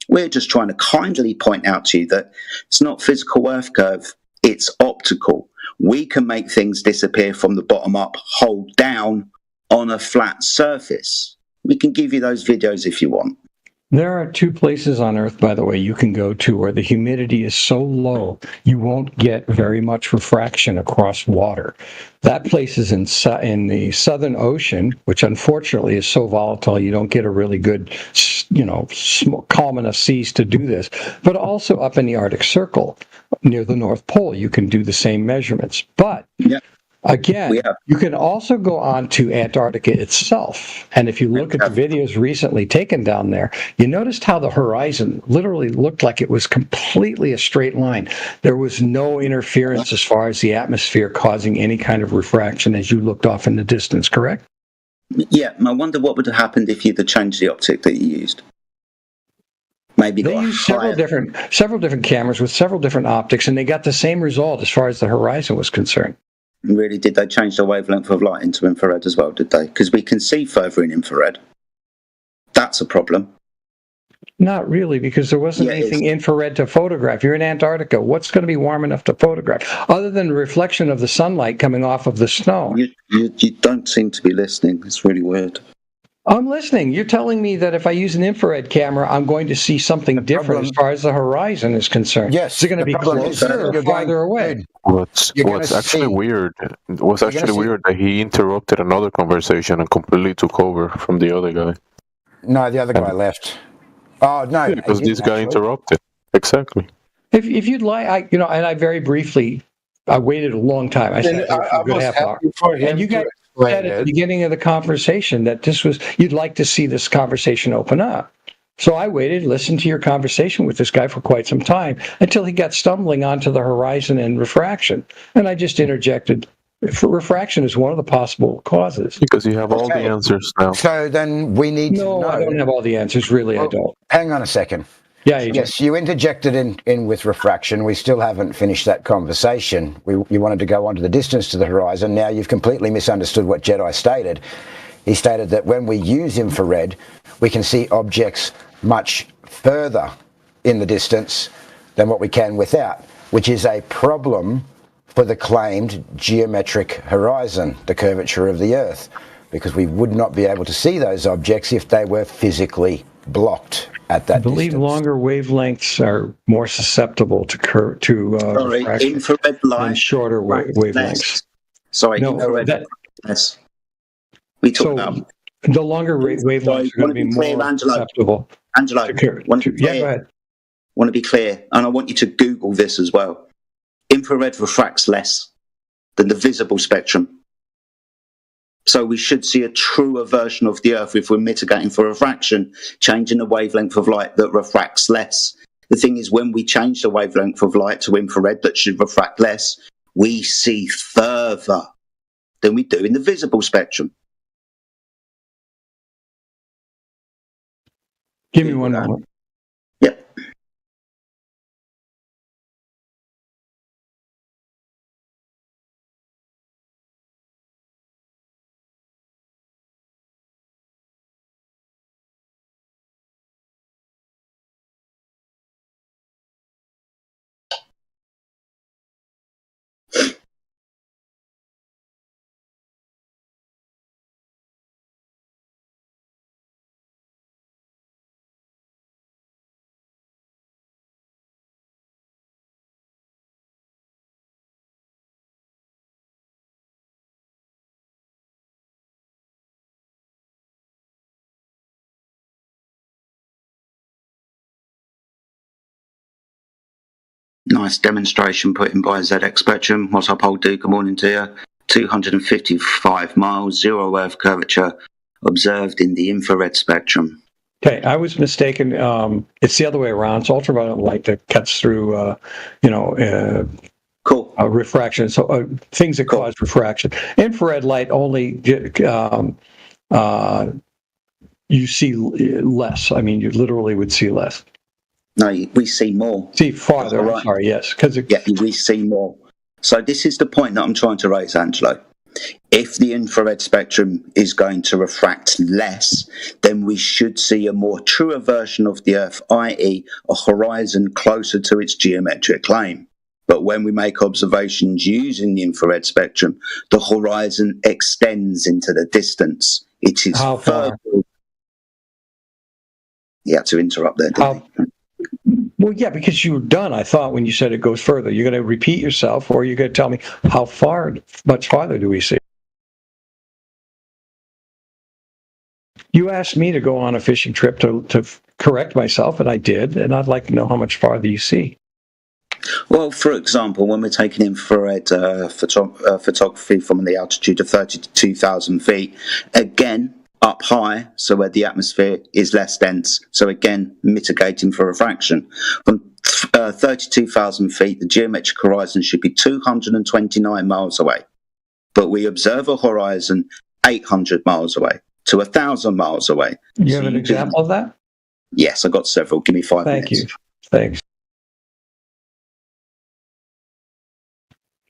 We're just trying to kindly point out to you that it's not physical Earth curve, it's optical. We can make things disappear from the bottom up, hold down on a flat surface. We can give you those videos if you want. There are two places on Earth, by the way, you can go to where the humidity is so low you won't get very much refraction across water. That place is in the Southern Ocean, which unfortunately is so volatile you don't get a really good, calm enough seas to do this. But also up in the Arctic Circle, near the North Pole, you can do the same measurements. But again, you can also go on to Antarctica itself. And if you look at the videos recently taken down there, you noticed how the horizon literally looked like it was completely a straight line. There was no interference as far as the atmosphere causing any kind of refraction as you looked off in the distance, correct? Yeah, I wonder what would have happened if you'd have changed the optic that you used. Maybe they used several different cameras with several different optics, and they got the same result as far as the horizon was concerned. Really, did they change the wavelength of light into infrared as well, did they? Because we can see further in infrared. That's a problem. Not really, because there wasn't anything infrared to photograph. You're in Antarctica. What's going to be warm enough to photograph? Other than the reflection of the sunlight coming off of the snow. You don't seem to be listening. It's really weird. I'm listening. You're telling me that if I use an infrared camera, I'm going to see something different as far as the horizon is concerned. Yes. You're going to be closer or farther away. What's actually weird that he interrupted another conversation and completely took over from the other guy. No, the other guy left. Oh, no. Yeah, because this guy interrupted. Exactly. If you'd like, and I very briefly, I waited a long time. I sat there for a good half hour. And you guys said at the beginning of the conversation that you'd like to see this conversation open up. So I waited, listened to your conversation with this guy for quite some time until he got stumbling onto the horizon and refraction. And I just interjected, refraction is one of the possible causes. Because you have all the answers now. So then we need to know. No, I don't have all the answers, really, I don't. Hang on a second. Yeah, yes, you interjected in with refraction. We still haven't finished that conversation. You wanted to go on to the distance to the horizon. Now you've completely misunderstood what Jedi stated. He stated that when we use infrared, we can see objects much further in the distance than what we can without, which is a problem for the claimed geometric horizon, the curvature of the Earth, because we would not be able to see those objects if they were physically blocked at that distance. I believe longer wavelengths are more susceptible to infrared light than shorter wavelengths. Sorry, no, infrared. We talk about The longer wavelengths are going to be more acceptable. Angelo, want to go ahead. Want to be clear, and I want you to Google this as well. Infrared refracts less than the visible spectrum. So we should see a truer version of the Earth if we're mitigating for refraction, changing the wavelength of light that refracts less. The thing is, when we change the wavelength of light to infrared that should refract less, we see further than we do in the visible spectrum. Give me one moment. Yep. Nice demonstration put in by ZX Spectrum. What's up, old dude? Good morning to you. 255 miles, zero Earth curvature observed in the infrared spectrum. Okay, I was mistaken. It's the other way around. It's ultraviolet light that cuts through, refraction. So things that cause refraction. Infrared light only you see less. I mean, you literally would see less. No, we see more. See farther. Right. I'm sorry. Yes, we see more. So this is the point that I'm trying to raise, Angelo. If the infrared spectrum is going to refract less, then we should see a more truer version of the Earth, i.e. a horizon closer to its geometric plane. But when we make observations using the infrared spectrum, the horizon extends into the distance. It is how far? You had to interrupt there, didn't you? Well, yeah, because you were done, I thought, when you said it goes further. You're going to repeat yourself, or you're going to tell me how far, much farther do we see? You asked me to go on a fishing trip to correct myself, and I did, and I'd like to know how much farther you see. Well, for example, when we're taking infrared photography from the altitude of 32,000 feet, again, up high, so where the atmosphere is less dense, so again, mitigating for refraction. From 32,000 feet, the geometric horizon should be 229 miles away. But we observe a horizon 800 miles away to 1,000 miles away. You have an example of that? Yes, I've got several. Give me 5 minutes. Thank you. Thanks.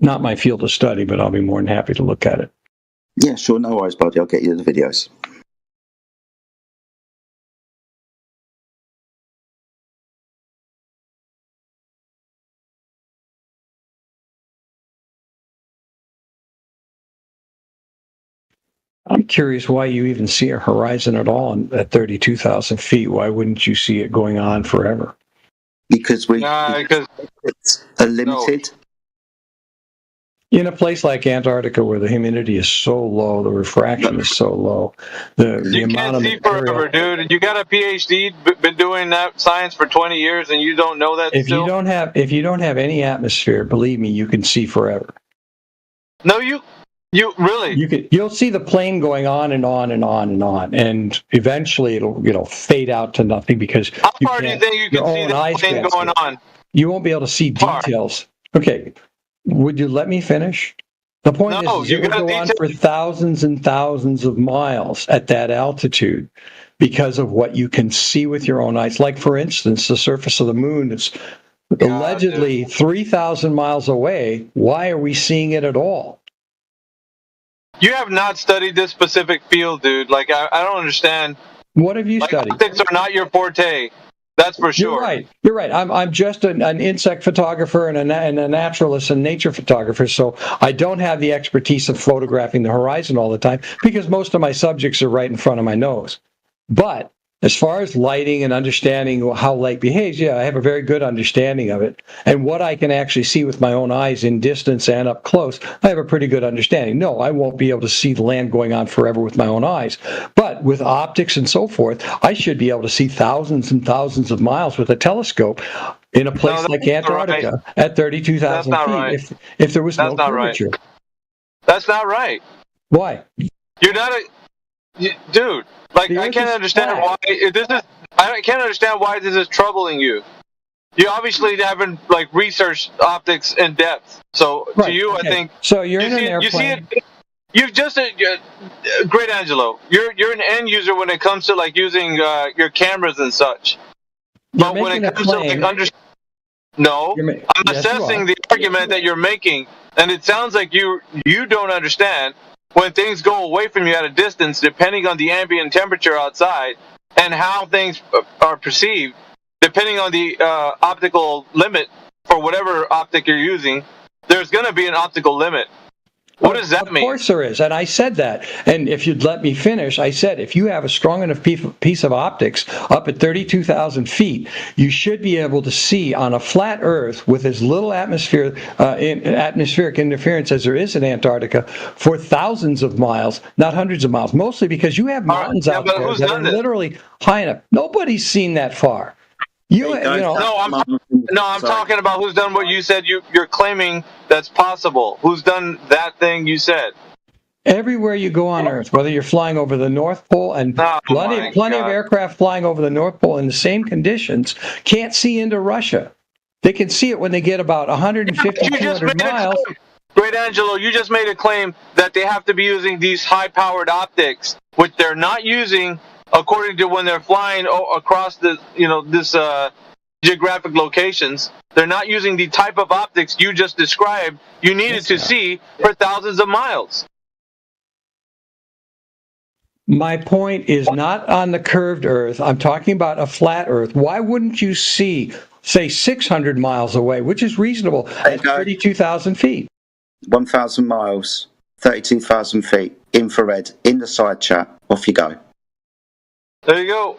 Not my field of study, but I'll be more than happy to look at it. Yeah, sure. No worries, buddy. I'll get you the videos. I'm curious why you even see a horizon at all at 32,000 feet. Why wouldn't you see it going on forever? Because it's limited. In a place like Antarctica, where the humidity is so low, the refraction is so low, the amount of see forever, dude. You got a PhD, been doing that science for 20 years, and you don't know that. If you don't have any atmosphere, believe me, you can see forever. No, you really? You'll see the plane going on and on and on and on, and eventually it'll fade out to nothing because how far do you think you can see the plane going on? You won't be able to see details. Okay. Would you let me finish? The point is it will go on for thousands and thousands of miles at that altitude because of what you can see with your own eyes. Like, for instance, the surface of the moon is allegedly 3,000 miles away. Why are we seeing it at all? You have not studied this specific field, dude. Like, I don't understand. What have you studied? Optics are not your forte. That's for sure. You're right. I'm just an insect photographer and a naturalist and nature photographer, so I don't have the expertise of photographing the horizon all the time because most of my subjects are right in front of my nose. But As far as lighting and understanding how light behaves, yeah, I have a very good understanding of it. And what I can actually see with my own eyes in distance and up close, I have a pretty good understanding. No, I won't be able to see the land going on forever with my own eyes. But with optics and so forth, I should be able to see thousands and thousands of miles with a telescope in a place like Antarctica at 32,000 feet right. if there was no curvature. Right. That's not right. Why? You're not dude. Like I can't understand why this is. I can't understand why this is troubling you. You obviously haven't like researched optics in depth. So to you, I think. So you're in an airplane. You see it. You've just great, Angelo. You're an end user when it comes to like using your cameras and such. But when it comes to like I'm assessing the argument that you're making, and it sounds like you don't understand when things go away from you at a distance, depending on the ambient temperature outside and how things are perceived, depending on the optical limit for whatever optic you're using, there's going to be an optical limit. What does that mean? Of course there is, and I said that. And if you'd let me finish, I said if you have a strong enough piece of optics up at 32,000 feet, you should be able to see on a flat Earth with as little atmospheric interference as there is in Antarctica for thousands of miles, not hundreds of miles. Mostly because you have mountains out there that are literally high enough. Nobody's seen that far. I'm talking about who's done what you said you're claiming that's possible. Who's done that thing you said? Everywhere you go on Earth, whether you're flying over the North Pole, and plenty of aircraft flying over the North Pole in the same conditions, can't see into Russia. They can see it when they get about 150, 200 miles. Great Angelo, you just made a claim that they have to be using these high-powered optics, which they're not using according to when they're flying across the this geographic locations. They're not using the type of optics you just described you needed to see for thousands of miles. My point is not on the curved Earth. I'm talking about a flat Earth. Why wouldn't you see, say, 600 miles away, which is reasonable, at 32,000 feet? 1,000 miles, 32,000 feet, infrared, in the side chat. Off you go. There you go.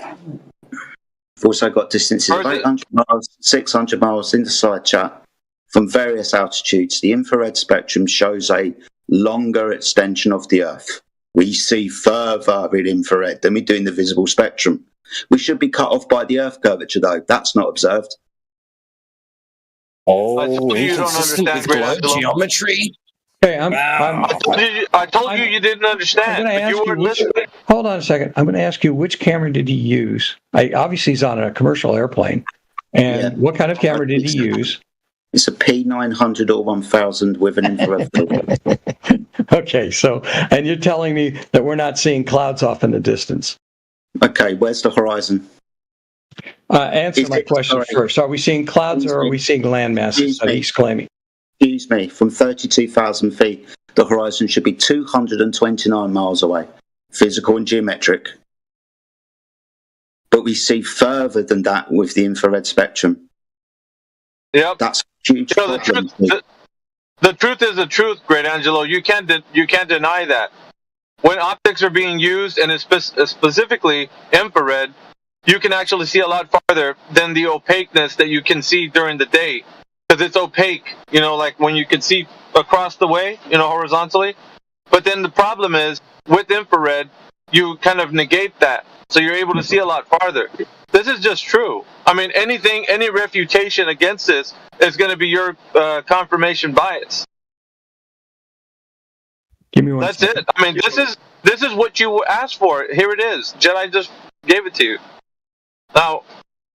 We've also got distances of 800 miles, 600 miles in the side chat from various altitudes. The infrared spectrum shows a longer extension of the Earth. We see further in infrared than we do in the visible spectrum. We should be cut off by the Earth curvature, though. That's not observed. Oh, inconsistent with globe geometry. Okay, I told you you didn't understand. But you weren't listening. Hold on a second. I'm going to ask you, which camera did he use? Obviously, he's on a commercial airplane. And what kind of camera did he use? It's a P900 or 1000 with an infrared filter. Okay, and you're telling me that we're not seeing clouds off in the distance. Okay, where's the horizon? Answer my question first. Are we seeing clouds or are we seeing land masses that he's claiming? Excuse me, from 32,000 feet, the horizon should be 229 miles away, physical and geometric. But we see further than that with the infrared spectrum. Yep. That's huge. The truth is the truth, Great Angelo. You can't deny that. When optics are being used, and it's specifically infrared, you can actually see a lot farther than the opaqueness that you can see during the day. Because it's opaque, like when you can see across the way, horizontally. But then the problem is, with infrared, you kind of negate that. So you're able to see a lot farther. This is just true. I mean, any refutation against this is going to be your confirmation bias. Give me one. That's it. I mean, this is what you asked for. Here it is. Jedi just gave it to you. Now,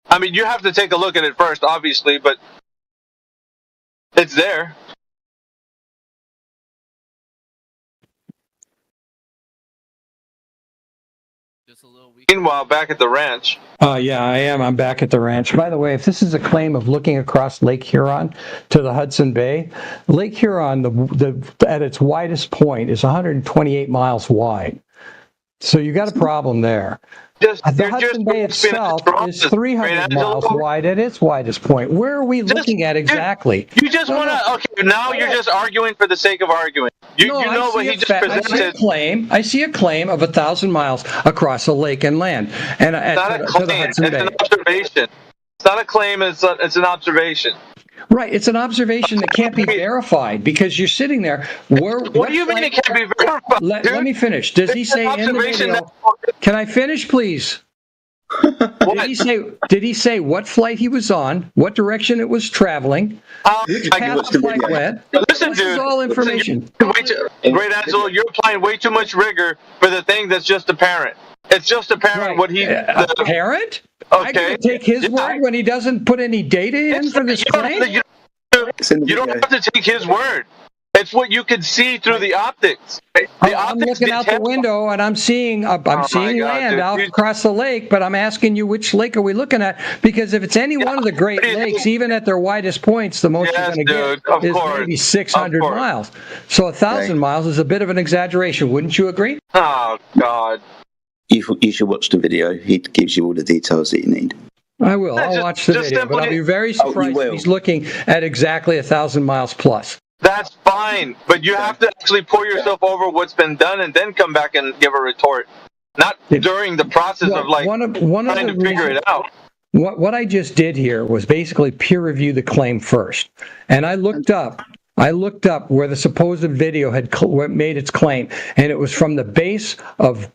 I mean, you have to take a look at it first, obviously, but it's there. Meanwhile, back at the ranch. Yeah, I am. I'm back at the ranch. By the way, if this is a claim of looking across Lake Huron to the Hudson Bay, Lake Huron, at its widest point, is 128 miles wide. So you got a problem there. Just, The you're Hudson just Bay itself is Great 300 miles Angelo. wide at its widest point. Where are we looking at exactly? You just want to. Okay, now you're just arguing for the sake of arguing. You No, know what he just I see a presented. claim. I see a claim of 1,000 miles across a lake and land, and It's not a to the claim. Hudson It's Bay. an observation. It's not a claim. It's an observation. Right, it's an observation that can't be verified because you're sitting there. What do you mean it can't be verified? Let me finish. Does he It's an say in the observation video? Can I finish, please? Did he say what flight he was on, what direction it was traveling, which path the flight went? Listen, This dude. is all information. Great Angelo, you're applying way too much rigor for the thing that's just apparent. It's just apparent what he. Apparent? I Okay. can take his word when he doesn't put any data in for this claim? You don't have to take his word. It's what you can see through the optics. I'm looking out the window and I'm seeing land out across the lake, but I'm asking you which lake are we looking at? Because if it's any one of the Great Lakes, even at their widest points, the most you're going to get is maybe 600 miles. So 1,000 miles is a bit of an exaggeration, wouldn't you agree? Oh God! You should watch the video. He gives you all the details that you need. I will. I'll watch the video, but I'll be very surprised if he's looking at exactly 1,000 miles plus. That's fine, but you have to actually pour yourself over what's been done and then come back and give a retort, not during the process of one of trying the to figure it out. What I just did here was basically peer review the claim first, and I looked up where the supposed video had made its claim, and it was from the base of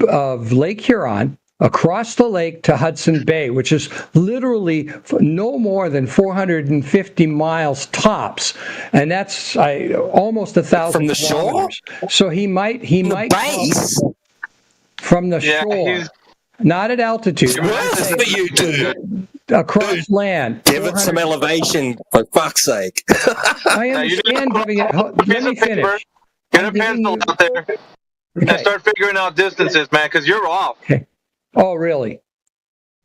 Lake Huron across the lake to Hudson Bay, which is literally no more than 450 miles tops, and that's almost 1,000 from the kilometers. shore. So he might base from the shore, not at altitude. for you two. Across land. Give it some elevation, for fuck's sake. I understand giving it. Let me finish. Get a pencil out there and start figuring out distances, man, because you're off. Okay. Oh, really?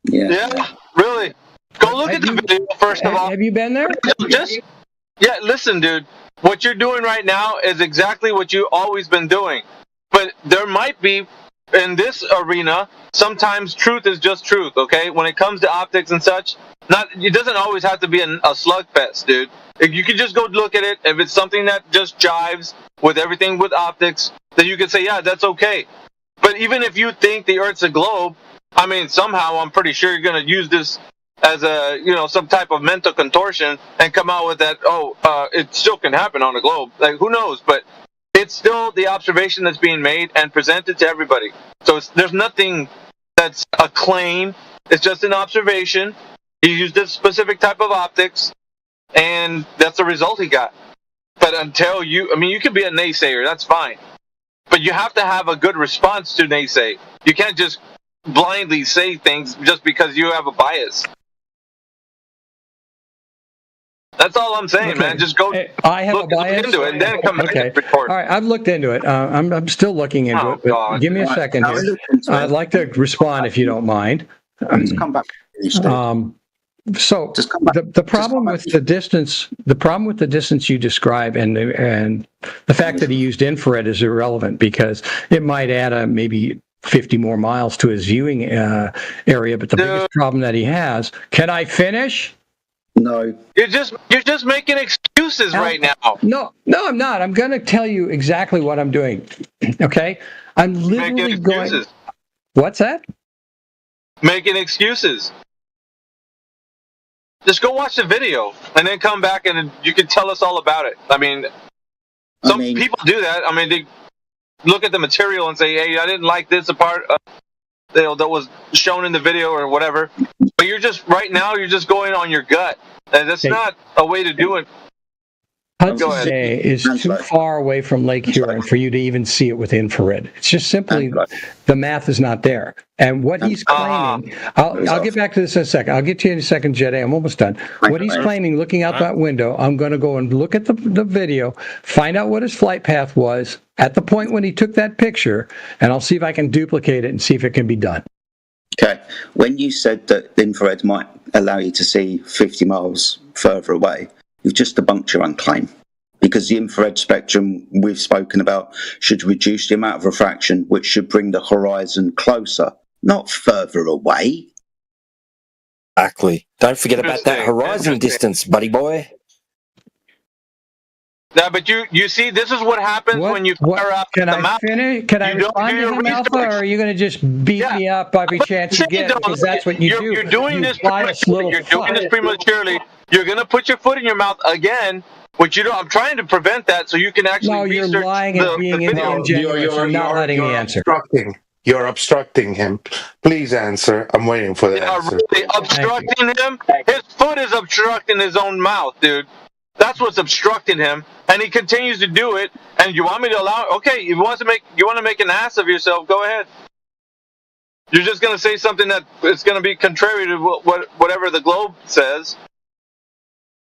Yeah, really. Go look at the video first of all. Have you been there? Listen, dude. What you're doing right now is exactly what you've always been doing. But there might be, in this arena, sometimes truth is just truth, okay? When it comes to optics and such, it doesn't always have to be a slugfest, dude. If you can just go look at it. If it's something that just jives with everything with optics, then you can say, yeah, that's okay. But even if you think the Earth's a globe, I mean, somehow I'm pretty sure you're going to use this as some type of mental contortion and come out with that, it still can happen on a globe. Like, who knows? But it's still the observation that's being made and presented to everybody. So there's nothing that's a claim. It's just an observation. He used this specific type of optics, and that's the result he got. But until you can be a naysayer, that's fine. But you have to have a good response to naysay. You can't just blindly say things just because you have a bias. That's all I'm saying, man. Just go I have look a bias into it and then come back and record. All right, I've looked into it. I'm still looking into it. But God. give me a second here. I'd like to respond if you don't mind. Just come back. So the problem with the distance you describe and the fact that he used infrared is irrelevant because it might add maybe 50 more miles to his viewing area. But the biggest problem that he has. Can I finish? No. You're just making excuses right now. No, I'm not. I'm going to tell you exactly what I'm doing. Okay, I'm literally going. What's that? Making excuses. Just go watch the video and then come back and you can tell us all about it. I mean, some people do that. I mean, they look at the material and say, "Hey, I didn't like this part that was shown in the video or whatever." But you're just going on your gut, and that's not a way to do it. Hudson Bay is too far away from Lake Huron for you to even see it with infrared. It's just simply the math is not there. And what he's claiming, I'll get back to this in a second. I'll get to you in a second, Jedi. I'm almost done. What he's claiming, looking out that window, I'm going to go and look at the video, find out what his flight path was at the point when he took that picture, and I'll see if I can duplicate it and see if it can be done. Okay. When you said that infrared might allow you to see 50 miles further away, you've just debunked your own claim. because the infrared spectrum we've spoken about should reduce the amount of refraction, which should bring the horizon closer, not further away. Exactly. Don't forget about that horizon distance, buddy boy. Yeah, but you see, this is what happens when you fire up Can the I mouth. finish? Can I You don't respond do to your him, Alpha, research. or are you going to just beat me up every chance you get? Because that's what you do. You're doing this little You're doing this prematurely. You're going to put your foot in your mouth again, which you don't. I'm trying to prevent that so you can actually No, you're research lying and being video. ingenuous and not letting me answer. You're obstructing him. Please answer. I'm waiting for the answer. Really obstructing him? His foot is obstructing his own mouth, dude. That's what's obstructing him, and he continues to do it. And you want me to allow? Okay, you want to make an ass of yourself? Go ahead. You're just going to say something that is going to be contrary to whatever the globe says.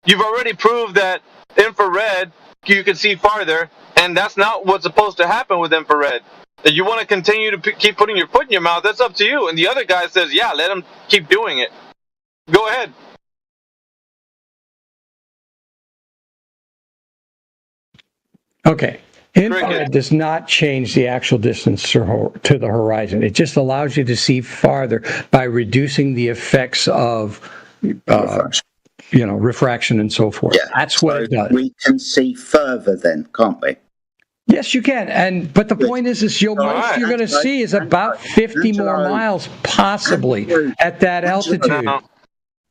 You've already proved that infrared you can see farther, and that's not what's supposed to happen with infrared. If you want to continue to keep putting your foot in your mouth, that's up to you. And the other guy says, yeah, let him keep doing it. Go ahead. Okay. Infrared does not change the actual distance to the horizon. It just allows you to see farther by reducing the effects of refraction and so forth. Yeah. That's what it does. We can see further then, can't we? Yes, you can. But the point is most you're going to see is about 50 more miles, possibly, at that altitude.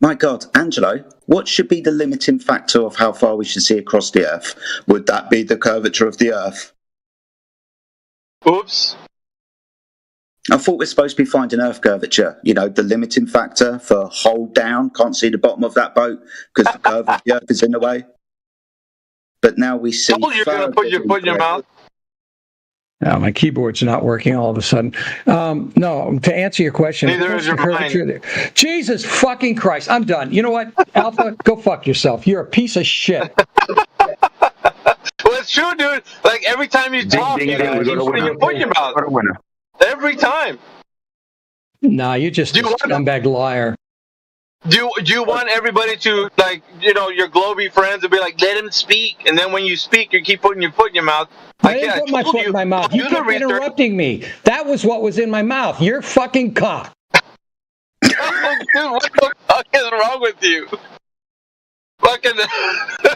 My God, Angelo, what should be the limiting factor of how far we should see across the Earth? Would that be the curvature of the Earth? Oops. I thought we're supposed to be finding Earth curvature. You know, the limiting factor for hold down, can't see the bottom of that boat because the curve of the Earth is in the way. But now we see. You're going to put your foot in your mouth. No, my keyboard's not working all of a sudden. No, to answer your question, neither is your mind. Jesus fucking Christ, I'm done. You know what, Alpha, go fuck yourself. You're a piece of shit. Well, it's true, dude. Like every time you talk, you keep putting your foot in your mouth. Every time. Nah, you're just a scumbag liar. Do you want everybody to, like, your Globey friends to be like, let him speak, and then when you speak, you keep putting your foot in your mouth? I didn't put my foot in my mouth. You kept interrupting me. That was what was in my mouth. Your fucking cock. Dude, what the fuck is wrong with you? Fucking.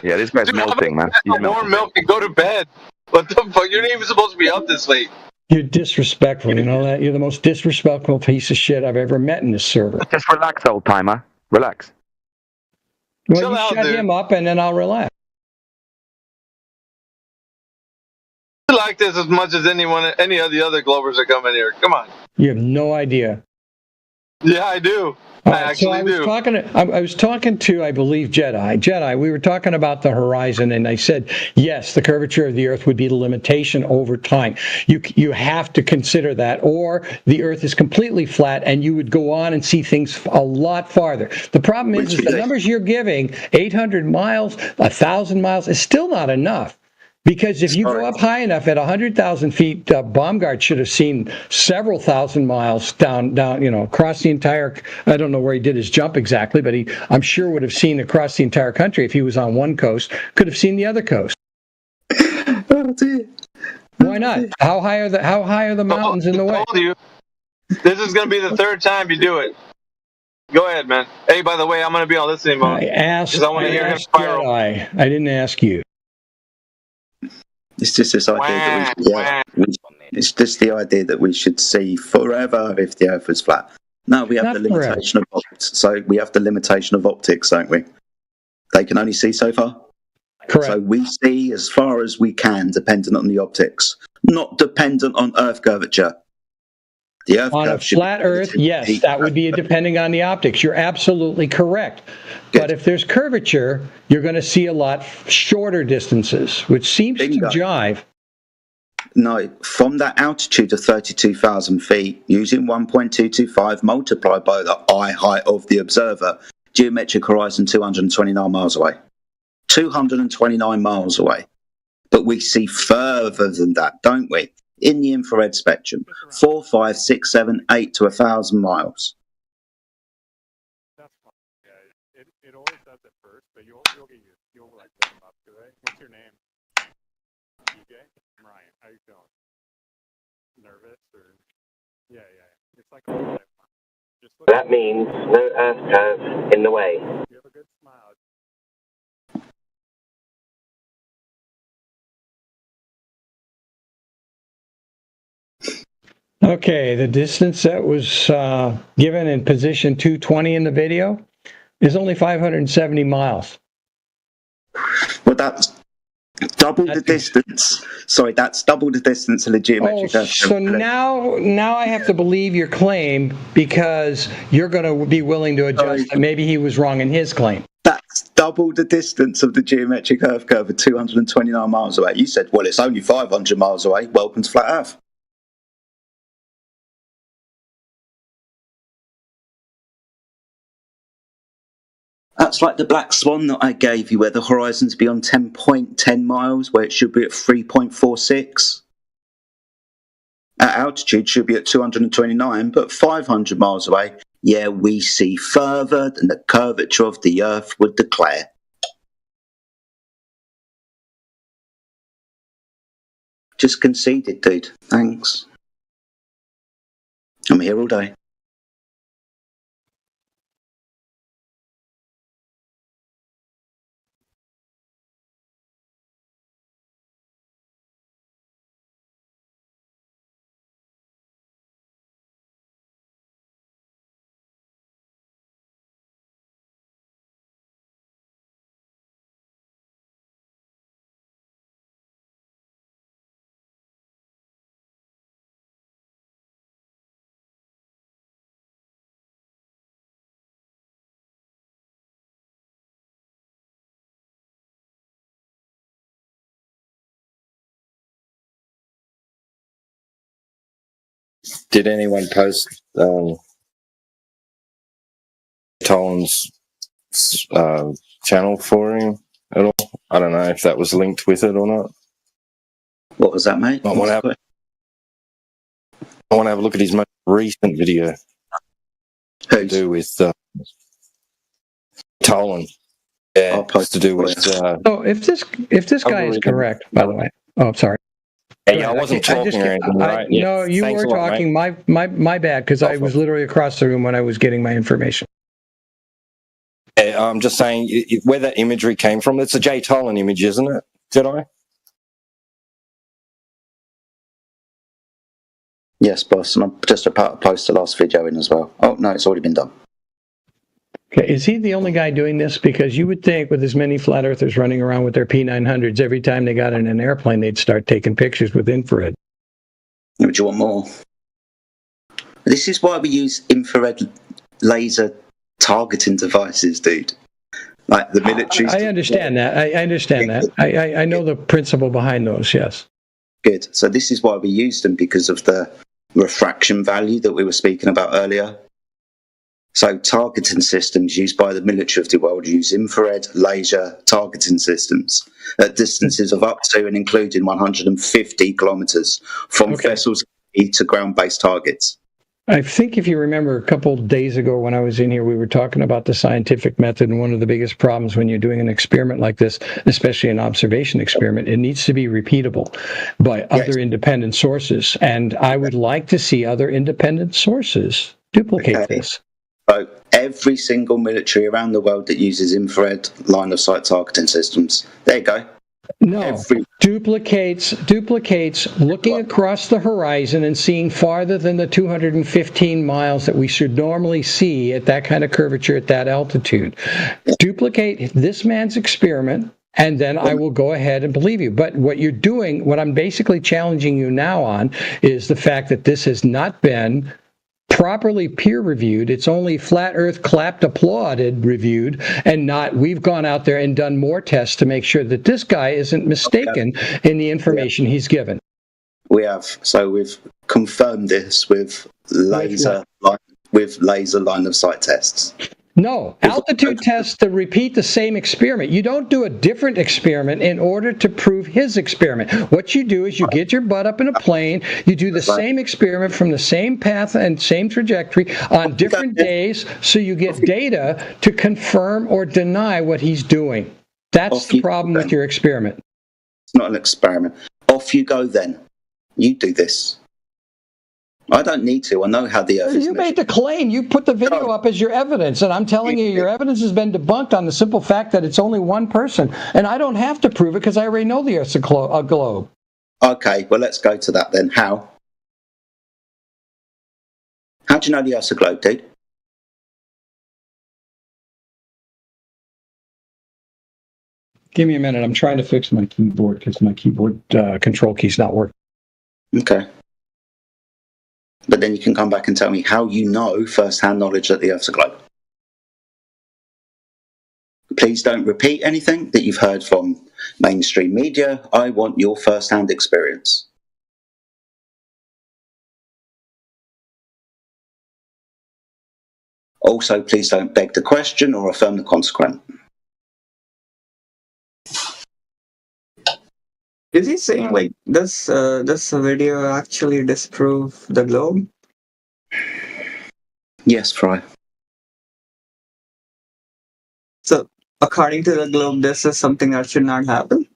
Yeah, this guy's melting, man. He's warm milk and go to bed. What the fuck? You're not even supposed to be up this late. You're disrespectful. You know that? You're the most disrespectful piece of shit I've ever met in this server. Just relax, old timer. Relax. Well, you shut him up, and then I'll relax. You like this as much as any of the other Globers that come in here. Come on. You have no idea. Yeah, I do. I actually do. I was talking to, I believe, Jedi. We were talking about the horizon, and I said, yes, the curvature of the Earth would be the limitation over time. You have to consider that, or the Earth is completely flat, and you would go on and see things a lot farther. The problem is the numbers you're giving, 800 miles, 1,000 miles, is still not enough. Because if you go up high enough at 100,000 feet, Baumgart should have seen several thousand miles down, across the entire. I don't know where he did his jump exactly, but I'm sure would have seen across the entire country if he was on one coast. Could have seen the other coast. Oh dear. Why not? How high are the mountains in the way? This is going to be the third time you do it. Go ahead, man. Hey, by the way, I'm going to be on listening mode. I asked spiral. I didn't ask you. It's just this idea it's just the idea that we should see forever if the Earth was flat. No, we have the limitation of optics. So we have the limitation of optics, don't we? They can only see so far. Correct. So we see as far as we can, dependent on the optics, not dependent on Earth curvature. The Earth on a flat Earth, yes, that would be depending on the optics. You're absolutely correct. But if there's curvature, you're going to see a lot shorter distances, which seems to jive. No, from that altitude of 32,000 feet, using 1.225 multiplied by the eye height of the observer, geometric horizon 229 miles away. 229 miles away. But we see further than that, don't we? In the infrared spectrum, 4, 5, 6, 7, 8 to 1,000 miles. That's fine. Yeah, it always does at first, but you'll get used. You'll like warm up to it. What's your name? DJ? I'm Ryan. How you feeling? Nervous or? Yeah. It's like a just look. That means no earth curve in the way. You have a good smile. Okay, the distance that was given in position 220 in the video is only 570 miles. Well, that's double the distance. Sorry, that's double the distance of the geometric Earth. So now I have to believe your claim because you're going to be willing to adjust that maybe he was wrong in his claim. That's double the distance of the geometric Earth curve of 229 miles away. You said, well, it's only 500 miles away. Welcome to flat Earth. That's like the black swan that I gave you, where the horizon's beyond 10.10 miles, where it should be at 3.46. At altitude, should be at 229, but 500 miles away, yeah, we see further than the curvature of the Earth would declare. Just conceded, dude. Thanks. I'm here all day. Did anyone post Tolan's channel for him at all? I don't know if that was linked with it or not. What was that, mate? I want to have a look at his most recent video. To do with Tolan. Yeah, to do with. So if this guy is correct, by the way. Oh, I'm sorry. Yeah, I wasn't talking or anything, right? Yeah. No, you Thanks were a lot, talking. mate. My bad, because I was literally across the room when I was getting my information. Yeah, I'm just saying where that imagery came from. It's a Jay Tolan image, isn't it, Jedi? Yes, boss, and I'm just about to post the last video in as well. Oh, no, it's already been done. Okay, is he the only guy doing this? Because you would think with as many flat earthers running around with their P900s, every time they got in an airplane, they'd start taking pictures with infrared. Would you want more? This is why we use infrared laser targeting devices, dude. Like the military. I understand that. I understand that. I know the principle behind those, yes. Good. So this is why we use them, because of the refraction value that we were speaking about earlier. So targeting systems used by the military of the world use infrared laser targeting systems at distances of up to and including 150 kilometers from vessels to ground-based targets. I think if you remember a couple of days ago when I was in here, we were talking about the scientific method, and one of the biggest problems when you're doing an experiment like this, especially an observation experiment, it needs to be repeatable by other independent sources. And I would like to see other independent sources duplicate this. So every single military around the world that uses infrared line of sight targeting systems, there you go. No, duplicates looking across the horizon and seeing farther than the 215 miles that we should normally see at that kind of curvature at that altitude. Duplicate this man's experiment, and then I will go ahead and believe you. But what you're doing, what I'm basically challenging you now on, is the fact that this has not been properly peer-reviewed. It's only flat earth clapped, applauded, reviewed, and not we've gone out there and done more tests to make sure that this guy isn't mistaken in the information he's given. We have. So we've confirmed this with laser line of sight tests. No, altitude tests to repeat the same experiment. You don't do a different experiment in order to prove his experiment. What you do is you get your butt up in a plane, you do the same experiment from the same path and same trajectory on different days, so you get data to confirm or deny what he's doing. That's the problem with your experiment. It's not an experiment. Off you go then. You do this. I don't need to. I know how the Earth is You measured. made the claim. You put the video up as your evidence, and I'm telling you, your evidence has been debunked on the simple fact that it's only one person, and I don't have to prove it because I already know the Earth's a globe. Okay, well, let's go to that then. How? How do you know the Earth's a globe, dude? Give me a minute. I'm trying to fix my keyboard because my keyboard control key's not working. Okay. But then you can come back and tell me how you know first-hand knowledge that the Earth's a globe. Please don't repeat anything that you've heard from mainstream media. I want your first-hand experience. Also, please don't beg the question or affirm the consequent. Is he saying like this video actually disprove the globe? Yes, Fry. So, according to the globe, this is something that should not happen?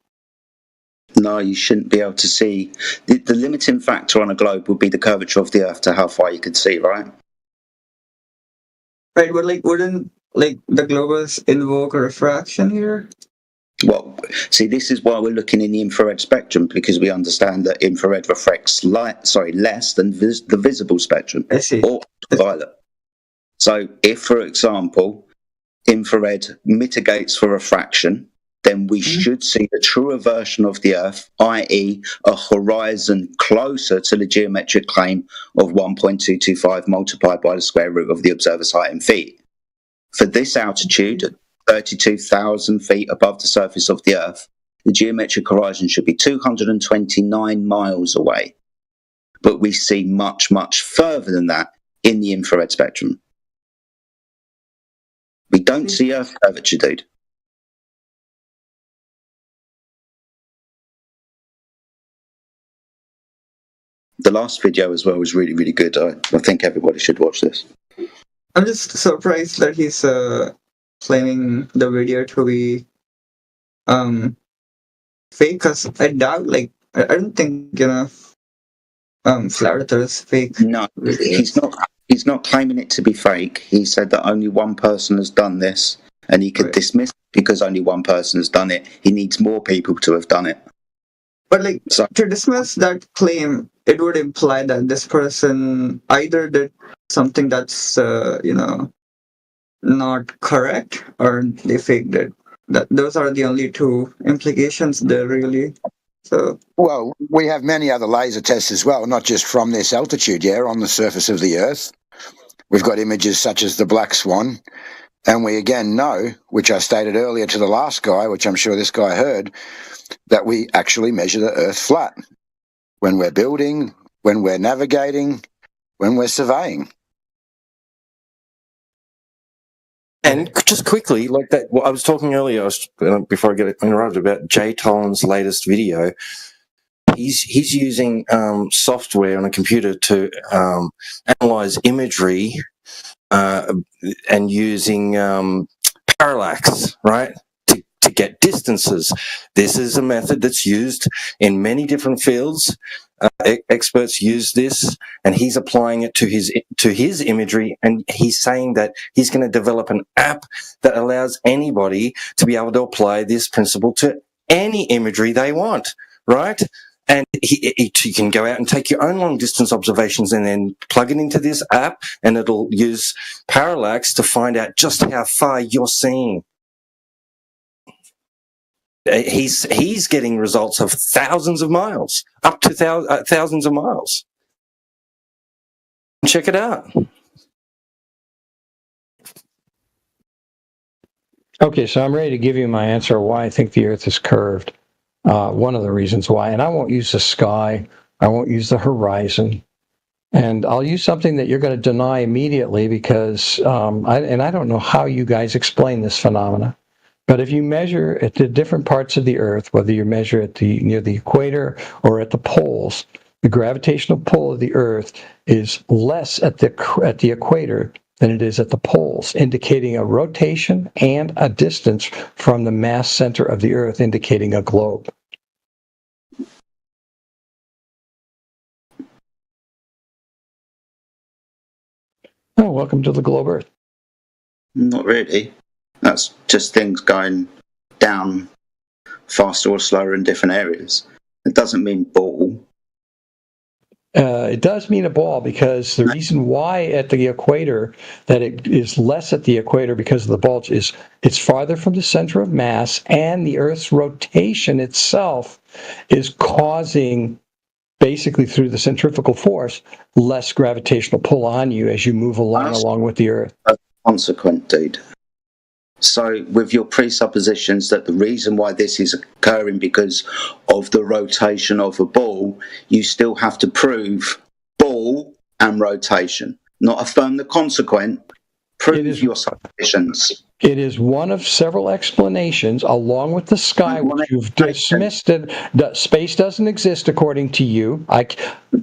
No, you shouldn't be able to see. The limiting factor on a globe would be the curvature of the Earth to how far you could see, right? Right, but like, wouldn't like the globes invoke a refraction here? Well, see, this is why we're looking in the infrared spectrum, because we understand that infrared refracts less than the visible spectrum, or ultraviolet. So if, for example, infrared mitigates for refraction, then we should see the truer version of the Earth, i.e. a horizon closer to the geometric claim of 1.225 multiplied by the square root of the observer's height in feet. For this altitude, 32,000 feet above the surface of the Earth, the geometric horizon should be 229 miles away. But we see much, much further than that in the infrared spectrum. We don't see Earth curvature, dude. The last video as well was really, really good. I think everybody should watch this. I'm just surprised that he's claiming the video to be fake, because I doubt, like, I don't think, Flat Earth is fake. No, he's not claiming it to be fake. He said that only one person has done this, and he could dismiss it because only one person has done it. He needs more people to have done it. But like, to dismiss that claim, it would imply that this person either did something that's, not correct, or they faked it. Those are the only two implications there, really. So, well, we have many other laser tests as well, not just from this altitude, on the surface of the Earth. We've got images such as the Black Swan, and we again know, which I stated earlier to the last guy, which I'm sure this guy heard, that we actually measure the Earth flat when we're building, when we're navigating, when we're surveying. And just quickly, like that, well, I was talking earlier, before I get interrupted, about Jay Tolan's latest video. He's using software on a computer to analyze imagery and using parallax, right, to get distances. This is a method that's used in many different fields. Experts use this, and he's applying it to his imagery, and he's saying that he's going to develop an app that allows anybody to be able to apply this principle to any imagery they want, right? And you can go out and take your own long-distance observations and then plug it into this app, and it'll use parallax to find out just how far you're seeing. He's getting results of thousands of miles, up to thousands of miles. Check it out. Okay, so I'm ready to give you my answer why I think the Earth is curved. One of the reasons why, and I won't use the sky, I won't use the horizon, and I'll use something that you're going to deny immediately because, I don't know how you guys explain this phenomena. But if you measure at the different parts of the Earth, whether you measure at near the equator or at the poles, the gravitational pull of the Earth is less at the equator than it is at the poles, indicating a rotation and a distance from the mass center of the Earth, indicating a globe. Oh, welcome to the globe Earth. Not really. That's just things going down faster or slower in different areas. It doesn't mean ball. It does mean a ball, because the reason why at the equator that it is less at the equator because of the bulge is it's farther from the center of mass, and the Earth's rotation itself is causing, basically through the centrifugal force, less gravitational pull on you as you move along with the Earth. Consequent, dude. So with your presuppositions that the reason why this is occurring because of the rotation of a ball, you still have to prove ball and rotation, not affirm the consequent. Prove your suppositions. It is one of several explanations, along with the sky, which you've dismissed. That space doesn't exist according to you.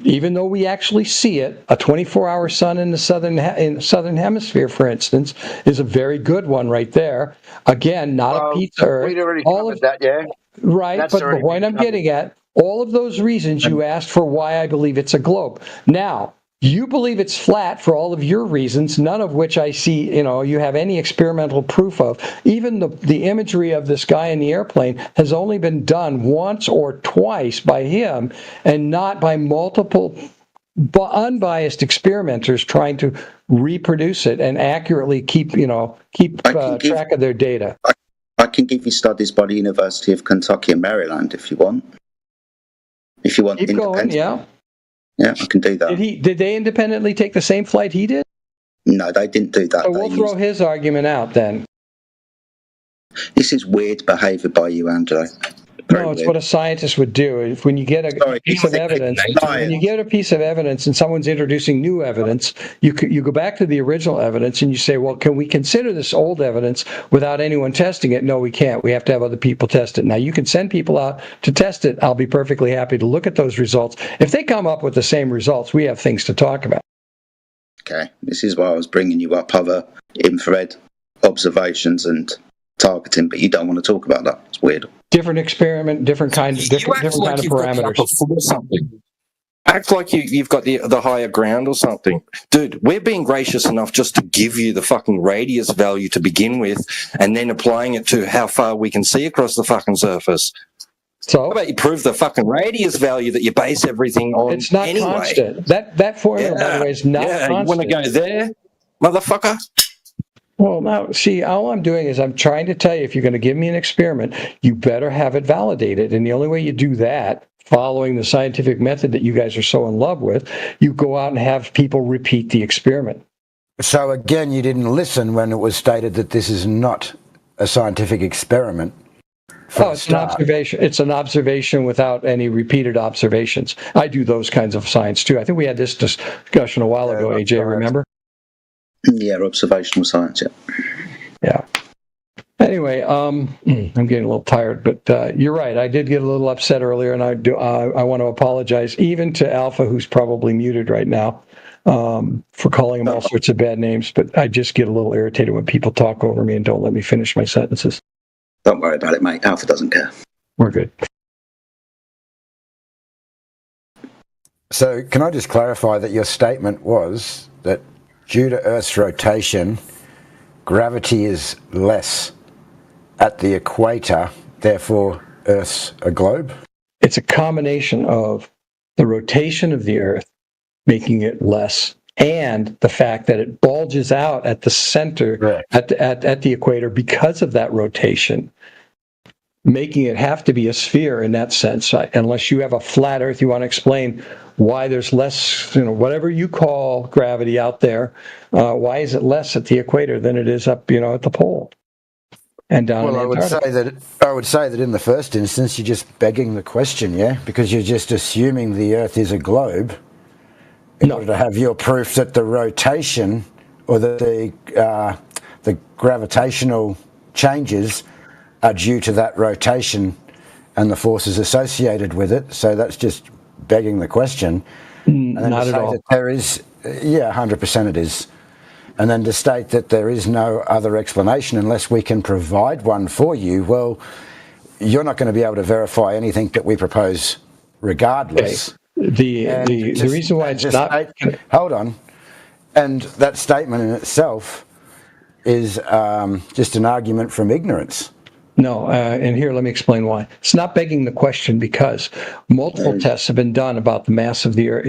Even though we actually see it, a 24-hour sun in the southern hemisphere, for instance, is a very good one right there. Again, not a pizza Earth. We'd already covered that, yeah. Right, That's but the already point been I'm getting at, all of those reasons you asked for why I believe it's a globe. Now, you believe it's flat for all of your reasons, none of which I see, you have any experimental proof of. Even the imagery of this guy in the airplane has only been done once or twice by him, and not by multiple unbiased experimenters trying to reproduce it and accurately keep track of their data. I can give you studies by the University of Kentucky and Maryland if you want. If you want Keep going, yeah. Yeah, I can do that. Did they independently take the same flight he did? No, they didn't do that. So we'll throw his argument out then. This is weird behaviour by you, Angelo. No, it's what a scientist would do. If when you get a piece of evidence, and someone's introducing new evidence, you go back to the original evidence and you say, well, can we consider this old evidence without anyone testing it? No, we can't. We have to have other people test it. Now, you can send people out to test it. I'll be perfectly happy to look at those results. If they come up with the same results, we have things to talk about. Okay, this is why I was bringing you up other infrared observations and targeting, but you don't want to talk about that. It's weird. Different experiment, different kind of parameters. Act like you've got the higher ground or something. Dude, we're being gracious enough just to give you the fucking radius value to begin with, and then applying it to how far we can see across the fucking surface. So how about you prove the fucking radius value that you base everything on? It's not anyway. Constant. That formula, by the way, is not constant. You want to go there, motherfucker? Well, now, see, all I'm doing is I'm trying to tell you, if you're going to give me an experiment, you better have it validated. And the only way you do that, following the scientific method that you guys are so in love with, you go out and have people repeat the experiment. So again, you didn't listen when it was stated that this is not a scientific experiment. It's an observation. It's an observation without any repeated observations. I do those kinds of science too. I think we had this discussion a while ago, AJ, remember? Yeah, observational science, yeah. Anyway, I'm getting a little tired, but you're right. I did get a little upset earlier, and I want to apologize even to Alpha, who's probably muted right now, for calling him all sorts of bad names. But I just get a little irritated when people talk over me and don't let me finish my sentences. Don't worry about it, mate. Alpha doesn't care. We're good. So can I just clarify that your statement was that due to Earth's rotation, gravity is less at the equator, therefore Earth's a globe? It's a combination of the rotation of the Earth making it less, and the fact that it bulges out at the center, at the equator because of that rotation, making it have to be a sphere in that sense. Unless you have a flat Earth, you want to explain why there's less, whatever you call gravity out there, why is it less at the equator than it is up, at the pole and down in Antarctica? I would say that in the first instance, you're just begging the question, yeah? Because you're just assuming the Earth is a globe in order to have your proof that the rotation or the gravitational changes are due to that rotation and the forces associated with it. So that's just begging the question. And then not at all. That there is, 100% it is. And then to state that there is no other explanation unless we can provide one for you, well, you're not going to be able to verify anything that we propose regardless. The reason why it's not... Hold on. And that statement in itself is just an argument from ignorance. No, and here, let me explain why. It's not begging the question because multiple tests have been done about the mass of the Earth,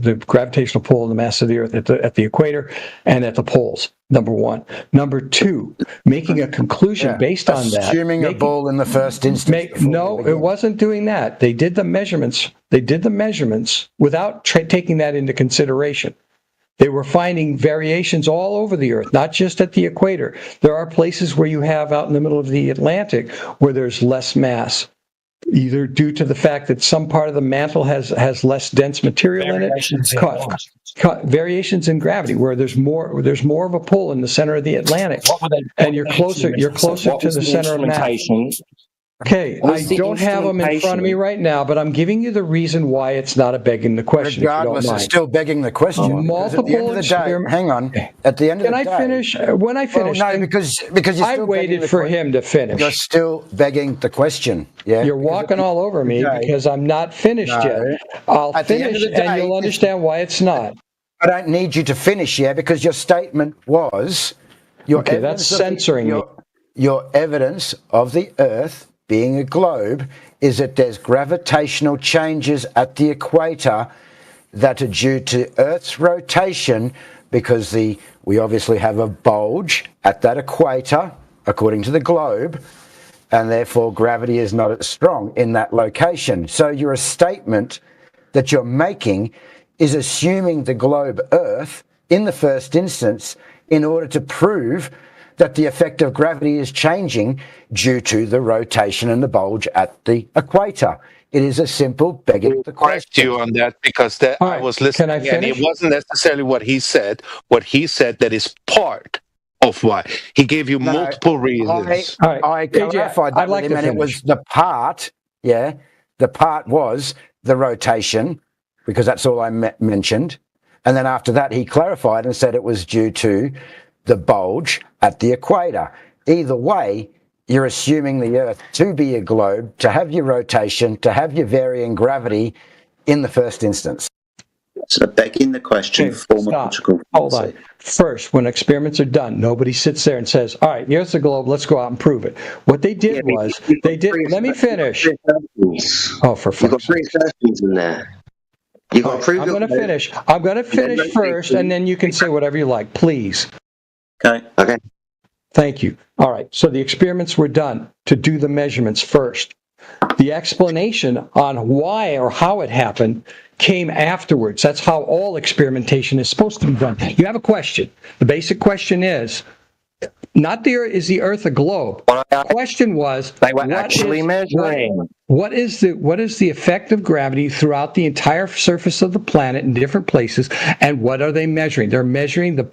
the gravitational pull and the mass of the Earth at the equator and at the poles, number one. Number two, making a conclusion based on that. Assuming a ball in the first instance. No, it wasn't doing that. They did the measurements. They did the measurements without taking that into consideration. They were finding variations all over the Earth, not just at the equator. There are places where you have out in the middle of the Atlantic where there's less mass, either due to the fact that some part of the mantle has less dense material in it. Variations in gravity, where there's more of a pull in the center of the Atlantic, and you're closer to the center of mass. Okay, I don't have them in front of me right now, but I'm giving you the reason why it's not a begging the question. Regardless, it's still begging the question. Multiple at the end of the day, hang on. At the end of the day, can I finish? When I finish, no, because you're I waited for him to finish. You're still begging the question. Yeah, you're walking all over me because I'm not finished yet. I'll finish, and you'll understand why it's not. I don't need you to finish yet because your statement was that's censoring me. Your evidence of the Earth being a globe is that there's gravitational changes at the equator that are due to Earth's rotation because we obviously have a bulge at that equator, according to the globe, and therefore gravity is not as strong in that location. So your statement that you're making is assuming the globe Earth in the first instance in order to prove that the effect of gravity is changing due to the rotation and the bulge at the equator. It is a simple begging the question. You on that because I was listening, and it wasn't necessarily what he said. What he said that is part of why he gave you multiple reasons. I clarified that with him, and it was the part. Yeah, the part was the rotation because that's all I mentioned, and then after that he clarified and said it was due to the bulge at the equator. Either way, you're assuming the Earth to be a globe, to have your rotation, to have your varying gravity in the first instance. So begging the question, Hold on. First, when experiments are done, nobody sits there and says, all right, here's the globe, let's go out and prove it. What they did was, let me finish. Oh, for fuck's sake. In there. I'm going to finish. I'm going to finish first, and then you can say whatever you like, please. Okay. Thank you. All right. So the experiments were done to do the measurements first. The explanation on why or how it happened came afterwards. That's how all experimentation is supposed to be done. You have a question. The basic question is, not is the Earth a globe? The question was, they were actually measuring. What is the effect of gravity throughout the entire surface of the planet in different places, and what are they measuring? They're measuring the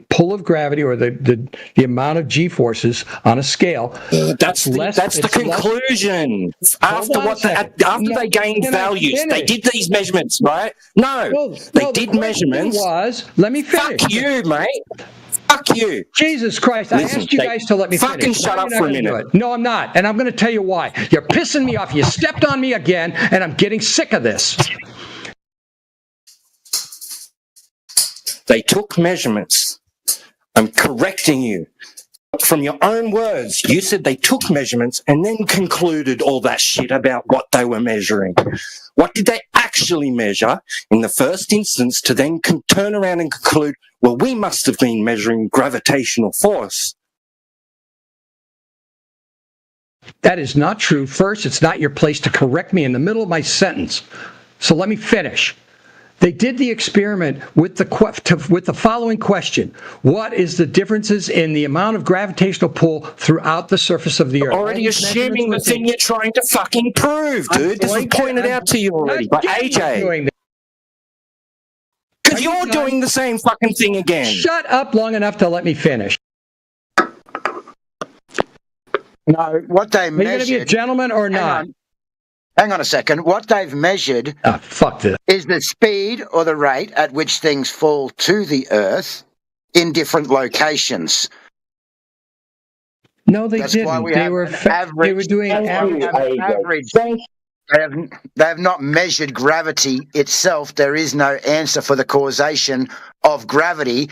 pull of gravity or the amount of g-forces on a scale. That's the conclusion. After they gained values, they did these measurements, right? No, they did measurements. Let me finish. Fuck you, mate. Fuck you. Jesus Christ, I asked you guys to let me fucking finish. Shut up for a minute. No, I'm not. And I'm going to tell you why. You're pissing me off. You stepped on me again, and I'm getting sick of this. They took measurements. I'm correcting you. From your own words, you said they took measurements and then concluded all that shit about what they were measuring. What did they actually measure in the first instance to then turn around and conclude, well, we must have been measuring gravitational force? That is not true. First, it's not your place to correct me in the middle of my sentence. So let me finish. They did the experiment with the following question. What is the differences in the amount of gravitational pull throughout the surface of the Earth? Already assuming the thing you're trying to fucking prove, dude. This was pointed out to you already by AJ. Because you're doing the same fucking thing again. Shut up long enough to let me finish. No, what they measured... Are you going to be a gentleman or not? Hang on a second. What they've measured is the speed or the rate at which things fall to the Earth in different locations. No, they didn't. They were doing average. they have not measured gravity itself. There is no answer for the causation of gravity.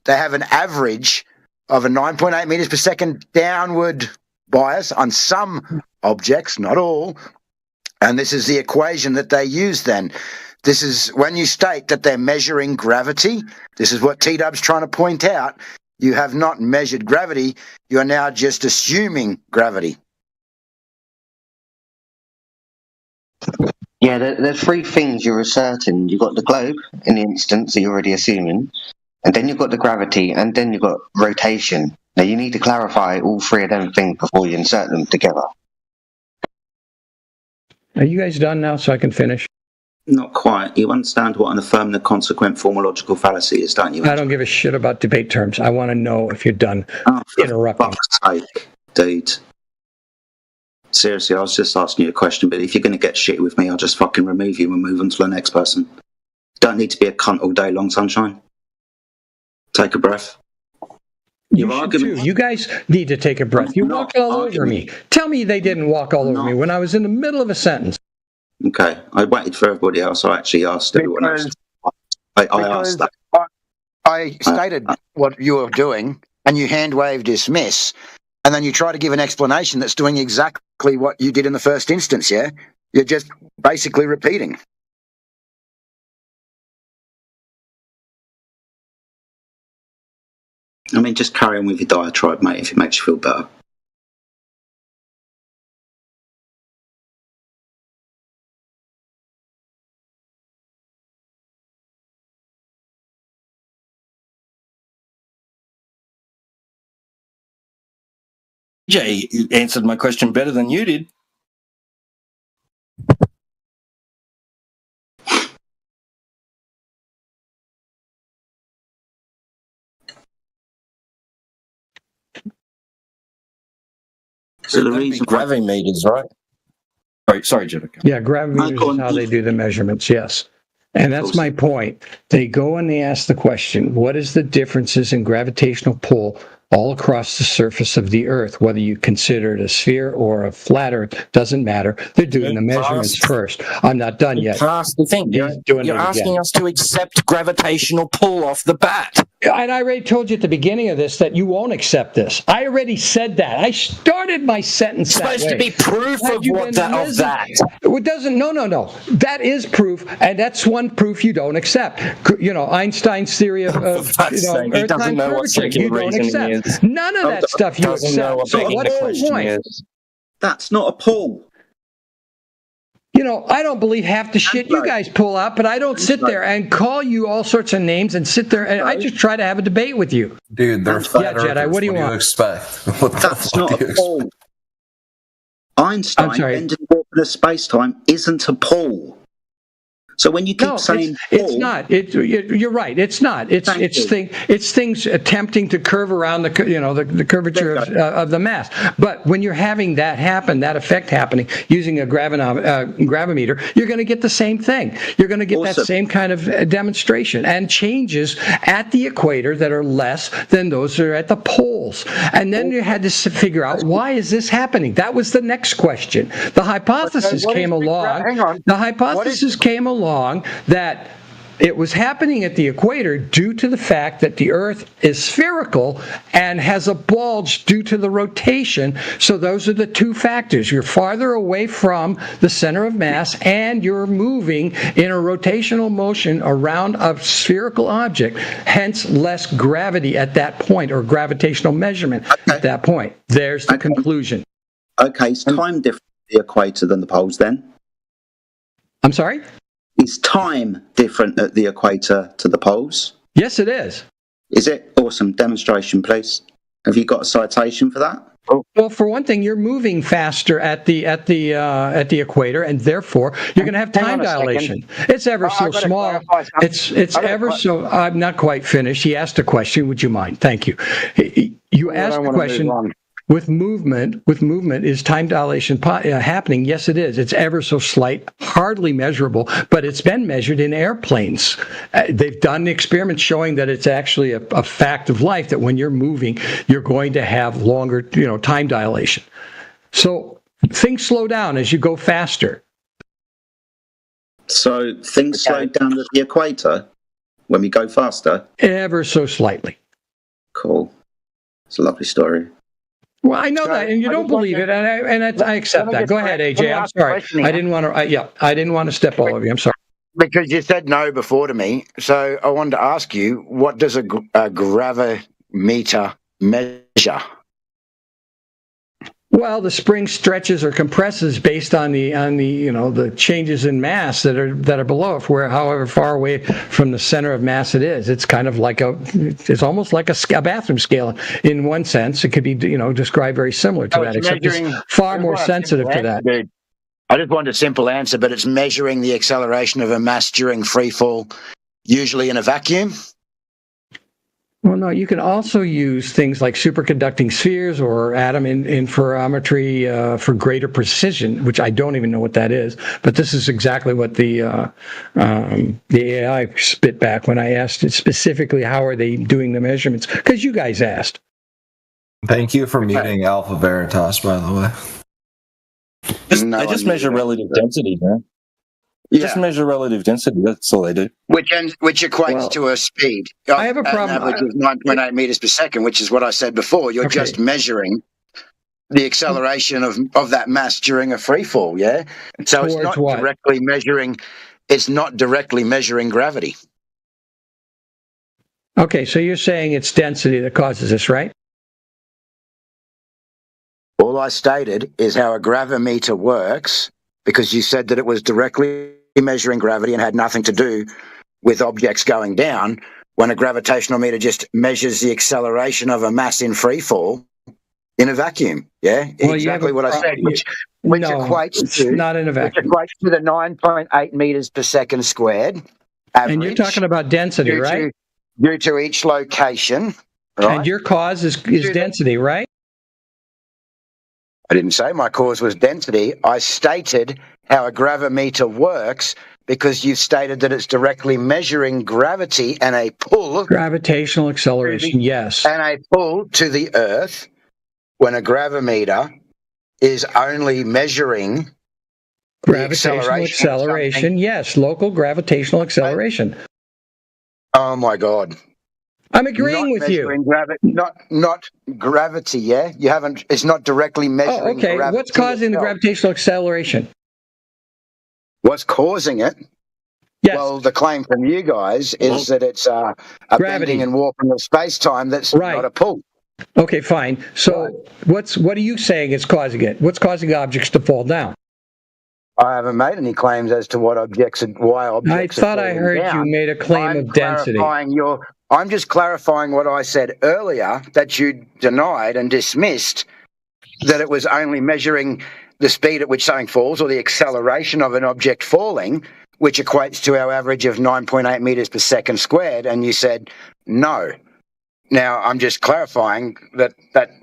They have an average of a 9.8 meters per second downward bias on some objects, not all. And this is the equation that they use then. This is when you state that they're measuring gravity. This is what T-Dub's trying to point out. You have not measured gravity. You are now just assuming gravity. Yeah, there's three things you're asserting. You've got the globe in the instance that you're already assuming, and then you've got the gravity, and then you've got rotation. Now you need to clarify all three of them things before you insert them together. Are you guys done now so I can finish? Not quite. You understand what an affirmative consequent formological fallacy is, don't you? I don't give a shit about debate terms. I want to know if you're done interrupting. For fuck's sake, dude. Seriously, I was just asking you a question, but if you're going to get shit with me, I'll just fucking remove you and move on to the next person. Don't need to be a cunt all day long, sunshine. Take a breath. You should too. You guys need to take a breath. You walked all over me. Tell me they didn't walk all over me when I was in the middle of a sentence. Okay, I waited for everybody else. I actually asked everyone else. I asked that. I stated what you were doing, and you hand-wave dismiss, and then you try to give an explanation that's doing exactly what you did in the first instance, yeah? You're just basically repeating. I mean, just carry on with your diatribe, mate, if it makes you feel better. Jay answered my question better than you did. So the reason gravimeters, right? Sorry, Jericho. Yeah, gravimeters is how they do the measurements, yes. And that's my point. They go and they ask the question, what is the differences in gravitational pull all across the surface of the Earth, whether you consider it a sphere or a flat Earth, doesn't matter. They're doing the measurements first. I'm not done yet. That's the thing. You're asking us to accept gravitational pull off the bat. And I already told you at the beginning of this that you won't accept this. I already said that. I started my sentence it's that way. Supposed to be proof of that. It doesn't. No. That is proof, and that's one proof you don't accept. You know, Einstein's theory of Earth time curvature. You don't accept. None of that stuff you accept. So what's the point? That's not a pull. You know, I don't believe half the shit you guys pull out, but I don't sit there and call you all sorts of names and sit there and I just try to have a debate with you. Dude, they're flat earthers. Jedi, what do you want? Expect? That's not a pull. Einstein bending warp of space-time isn't a pull. So when you keep saying it's not. You're right. It's not. It's things attempting to curve around the curvature of the mass. But when you're having that happen, that effect happening using a gravimeter, you're going to get the same thing. You're going to get that same kind of demonstration and changes at the equator that are less than those that are at the poles. And then you had to figure out, why is this happening? That was the next question. The hypothesis came along. The hypothesis came along that it was happening at the equator due to the fact that the Earth is spherical and has a bulge due to the rotation. So those are the two factors. You're farther away from the center of mass and you're moving in a rotational motion around a spherical object, hence less gravity at that point, or gravitational measurement at that point. There's the conclusion. Okay, is time different at the equator than the poles then? I'm sorry? Is time different at the equator to the poles? Yes, it is. Is it? Awesome. Demonstration, please. Have you got a citation for that? Well, for one thing, you're moving faster at the equator, and therefore you're going to have time dilation. It's ever so small. It's ever so. I'm not quite finished. He asked a question. Would you mind? Thank you. You asked the question. With movement, is time dilation happening? Yes, it is. It's ever so slight, hardly measurable, but it's been measured in airplanes. They've done experiments showing that it's actually a fact of life that when you're moving, you're going to have longer, time dilation. So things slow down as you go faster. So things slow down at the equator when we go faster? Ever so slightly. Cool. It's a lovely story. Well, I know that, and you don't believe it, and I accept that. Go ahead, AJ. I'm sorry. I didn't want to. I didn't want to step all over you. I'm sorry. Because you said no before to me, so I wanted to ask you, what does a gravimeter measure? Well, the spring stretches or compresses based on the the changes in mass that are below it, where however far away from the center of mass it is. It's kind of like it's almost like a bathroom scale in one sense. It could be described very similar to that, except it's far more sensitive to that. Dude, I just want a simple answer, but it's measuring the acceleration of a mass during free fall, usually in a vacuum. Well, no, you can also use things like superconducting spheres or atom interferometry for greater precision, which I don't even know what that is. But this is exactly what the AI spit back when I asked it specifically, how are they doing the measurements? Because you guys asked. Thank you for muting Alpha Veritas, by the way. They just measure relative density, man. Just measure relative density. That's all they do. Which equates to a speed. I have a problem. An average of 9.8 meters per second, which is what I said before. You're just measuring the acceleration of that mass during a free fall, yeah? So it's not directly measuring. It's not directly measuring gravity. Okay, so you're saying it's density that causes this, right? All I stated is how a gravimeter works, because you said that it was directly measuring gravity and had nothing to do with objects going down, when a gravitational meter just measures the acceleration of a mass in free fall in a vacuum. Yeah, well, exactly what I said, which equates to not in a vacuum. Which equates to the 9.8 meters per second squared. And you're talking about density, right? Due to each location. Right? And your cause is density, right? I didn't say my cause was density. I stated how a gravimeter works, because you've stated that it's directly measuring gravity and a pull. Gravitational acceleration, yes. And a pull to the Earth, when a gravimeter is only measuring gravitational acceleration, yes. Local gravitational acceleration. Oh, my God. I'm agreeing with you. Not gravity, yeah? You haven't. It's not directly measuring gravity. Okay, what's causing the gravitational acceleration? What's causing it? Yes. Well, the claim from you guys is that it's a bending and warping of space-time that's not a pull. Okay, fine. So what are you saying is causing it? What's causing objects to fall down? I haven't made any claims as to why objects are falling down. I thought I heard you made a claim of density. I'm just clarifying what I said earlier, that you denied and dismissed, that it was only measuring the speed at which something falls, or the acceleration of an object falling, which equates to our average of 9.8 meters per second squared, and you said no. Now, I'm just clarifying that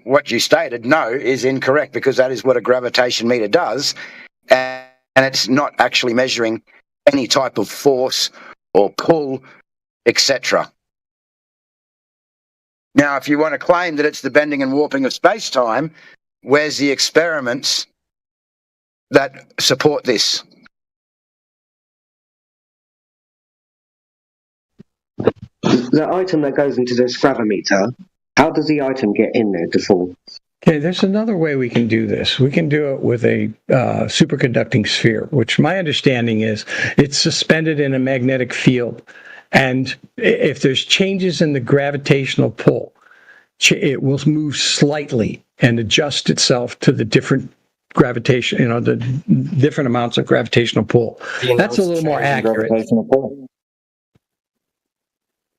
what you stated, no, is incorrect, because that is what a gravitation meter does, and it's not actually measuring any type of force or pull, etc. Now, if you want to claim that it's the bending and warping of space-time, where's the experiments that support this? The item that goes into this gravimeter, how does the item get in there to fall? Okay, there's another way we can do this. We can do it with a superconducting sphere, which my understanding is it's suspended in a magnetic field. And if there's changes in the gravitational pull, it will move slightly and adjust itself to the different gravitation, the different amounts of gravitational pull. That's a little more accurate.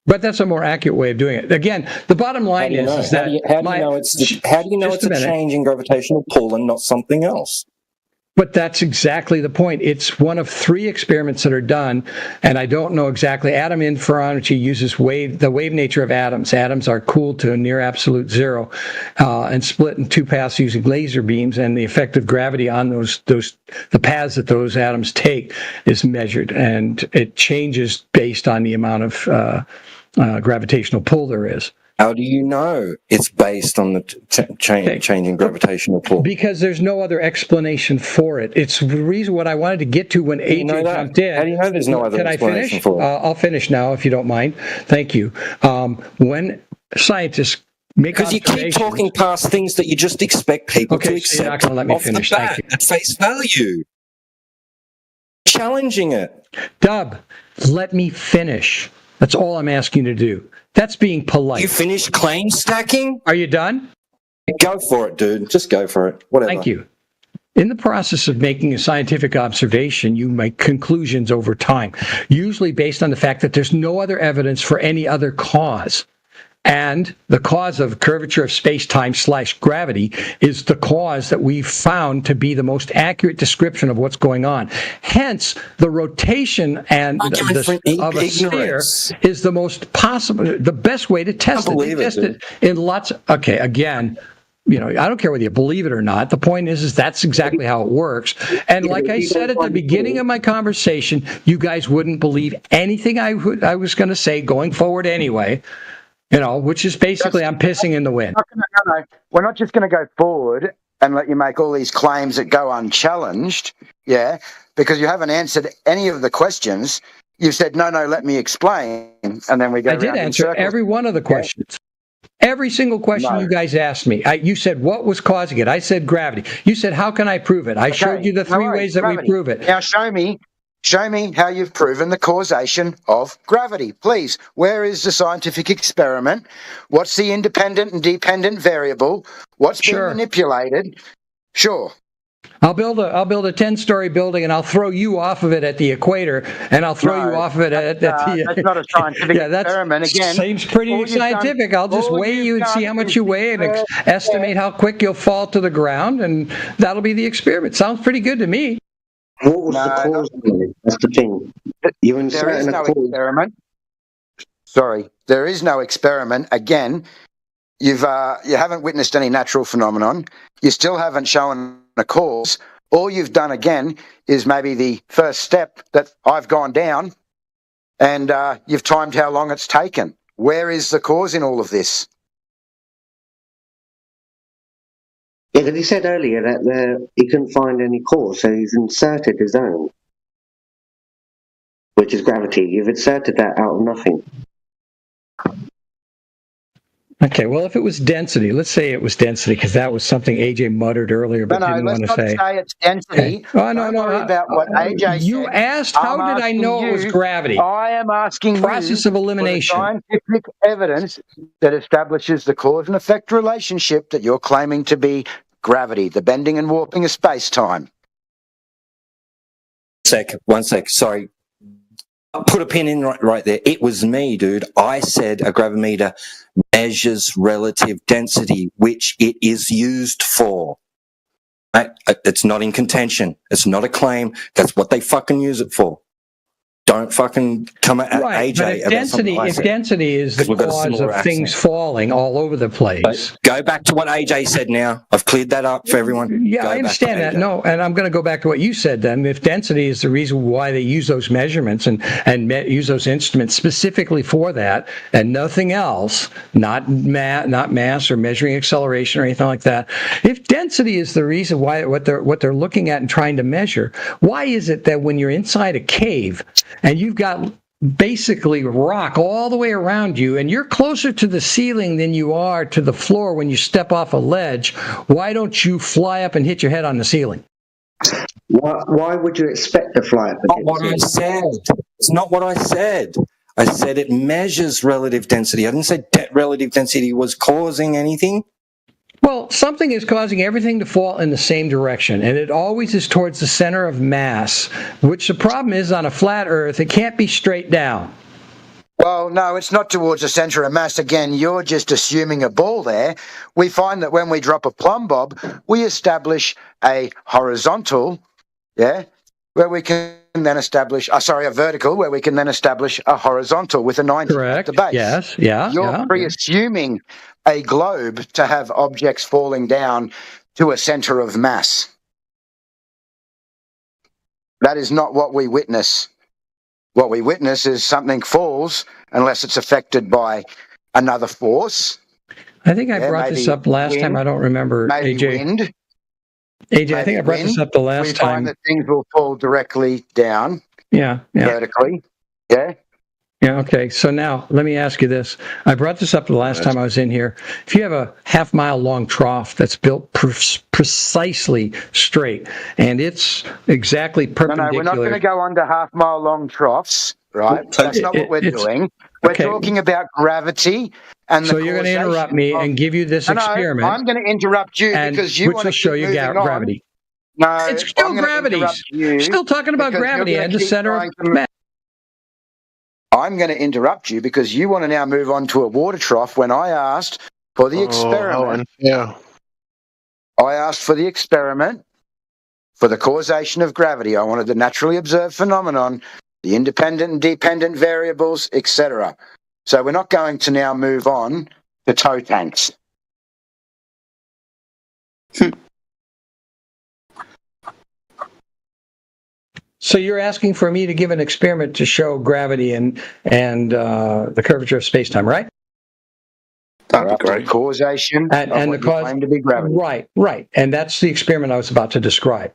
But that's a more accurate way of doing it. Again, the bottom line is that how do you know it's a change in gravitational pull and not something else? But that's exactly the point. It's one of 3 experiments that are done, and I don't know exactly. Atom interferometry uses the wave nature of atoms. Atoms are cooled to a near absolute zero and split in 2 paths using laser beams, and the effect of gravity on the paths that those atoms take is measured, and it changes based on the amount of gravitational pull there is. How do you know it's based on the changing gravitational pull? Because there's no other explanation for it. It's the reason what I wanted to get to when AJ jumped in. How do you know there's no other Can I explanation finish? for it? I'll finish now if you don't mind. Thank you. When scientists make Because you keep talking past things that you just expect people to so accept you're not going to let me off finish. the Thank bat you. at face value. Challenging it. Dub, let me finish. That's all I'm asking you to do. That's being polite. You finished claim stacking? Are you done? Go for it, dude. Just go for it. Whatever. Thank you. In the process of making a scientific observation, you make conclusions over time, usually based on the fact that there's no other evidence for any other cause. And the cause of curvature of space-time / gravity is the cause that we've found to be the most accurate description of what's going on. Hence, the rotation and of a sphere is the most possible, the best way to test it. They test it in lots. Okay, again, you know, I don't care whether you believe it or not. The point is that's exactly how it works. And like I said at the beginning of my conversation, you guys wouldn't believe anything I was going to say going forward anyway. You know, which is basically I'm pissing in the wind. No. We're not just going to go forward and let you make all these claims that go unchallenged, yeah, because you haven't answered any of the questions. You've said, no, let me explain, and then we go. I did answer every one of the questions. Every single question you guys asked me. You said, what was causing it? I said gravity. You said, how can I prove it? I showed you the three ways that we prove it. Now show me how you've proven the causation of gravity, please. Where is the scientific experiment? What's the independent and dependent variable? What's been manipulated? Sure. I'll build a 10-story building and I'll throw you off of it at the equator, and I'll throw you off of it at the. That's not a scientific experiment. Again, seems pretty scientific. I'll just weigh you and see how much you weigh and estimate how quick you'll fall to the ground, and that'll be the experiment. Sounds pretty good to me. What was the cause of it? That's the thing. You there is no experiment. Sorry, there is no experiment. Again, you haven't witnessed any natural phenomenon. You still haven't shown a cause. All you've done again is maybe the first step that I've gone down, and you've timed how long it's taken. Where is the cause in all of this? Yeah, because he said earlier that he couldn't find any cause, so he's inserted his own, which is gravity. You've inserted that out of nothing. Okay, well, if it was density, let's say it was density, because that was something AJ muttered earlier, but didn't want to say. Let's not say it's density. Okay. Oh, no. Worry about what AJ said. You asked, how did I know it was gravity? I am asking process of elimination. For the scientific evidence that establishes the cause and effect relationship that you're claiming to be gravity, the bending and warping of space-time. One sec. Sorry. Put a pin in right there. It was me, dude. I said a gravimeter measures relative density, which it is used for. Right? It's not in contention. It's not a claim. That's what they fucking use it for. Don't fucking come at AJ but if density is the cause of things falling all over the place. But go back to what AJ said now. I've cleared that up for everyone. Yeah, I understand that. No, and I'm going to go back to what you said then. If density is the reason why they use those measurements and use those instruments specifically for that and nothing else, not mass or measuring acceleration or anything like that. If density is the reason why what they're looking at and trying to measure, why is it that when you're inside a cave and you've got basically rock all the way around you, and you're closer to the ceiling than you are to the floor when you step off a ledge, why don't you fly up and hit your head on the ceiling? Why would you expect to fly up? Not what I said. It's not what I said. I said it measures relative density. I didn't say relative density was causing anything. Well, something is causing everything to fall in the same direction, and it always is towards the center of mass, which the problem is on a flat Earth, it can't be straight down. Well, no, it's not towards the center of mass. Again, you're just assuming a ball there. We find that when we drop a plumb bob, we establish a horizontal, where we can then establish, a vertical, where we can then establish a horizontal with a 90 at the base. Yes, yeah. You're pre-assuming a globe to have objects falling down to a center of mass. That is not what we witness. What we witness is something falls unless it's affected by another force. I think I brought this up last time. I don't remember. Maybe AJ. wind. AJ, I think I brought this up the last we time. find that things will fall directly down. Yeah. Vertically. Yeah. Yeah, okay. So now let me ask you this. I brought this up the last time I was in here. If you have a half-mile long trough that's built precisely straight and it's exactly perpendicular. No, we're not going to go under half-mile long troughs, right? That's not what we're doing. We're talking about gravity and so you're going to interrupt me and give you this experiment. I'm going to interrupt you because you want to show you gravity. No, it's still gravity. Still talking about gravity and the center of mass. I'm going to interrupt you because you want to now move on to a water trough when I asked for the experiment. Yeah. I asked for the experiment for the causation of gravity. I wanted the naturally observed phenomenon, the independent and dependent variables, etc. So we're not going to now move on to tow tanks. So you're asking for me to give an experiment to show gravity and the curvature of space-time, right? That'd be great. Causation and the cause claim to be gravity. Right. And that's the experiment I was about to describe,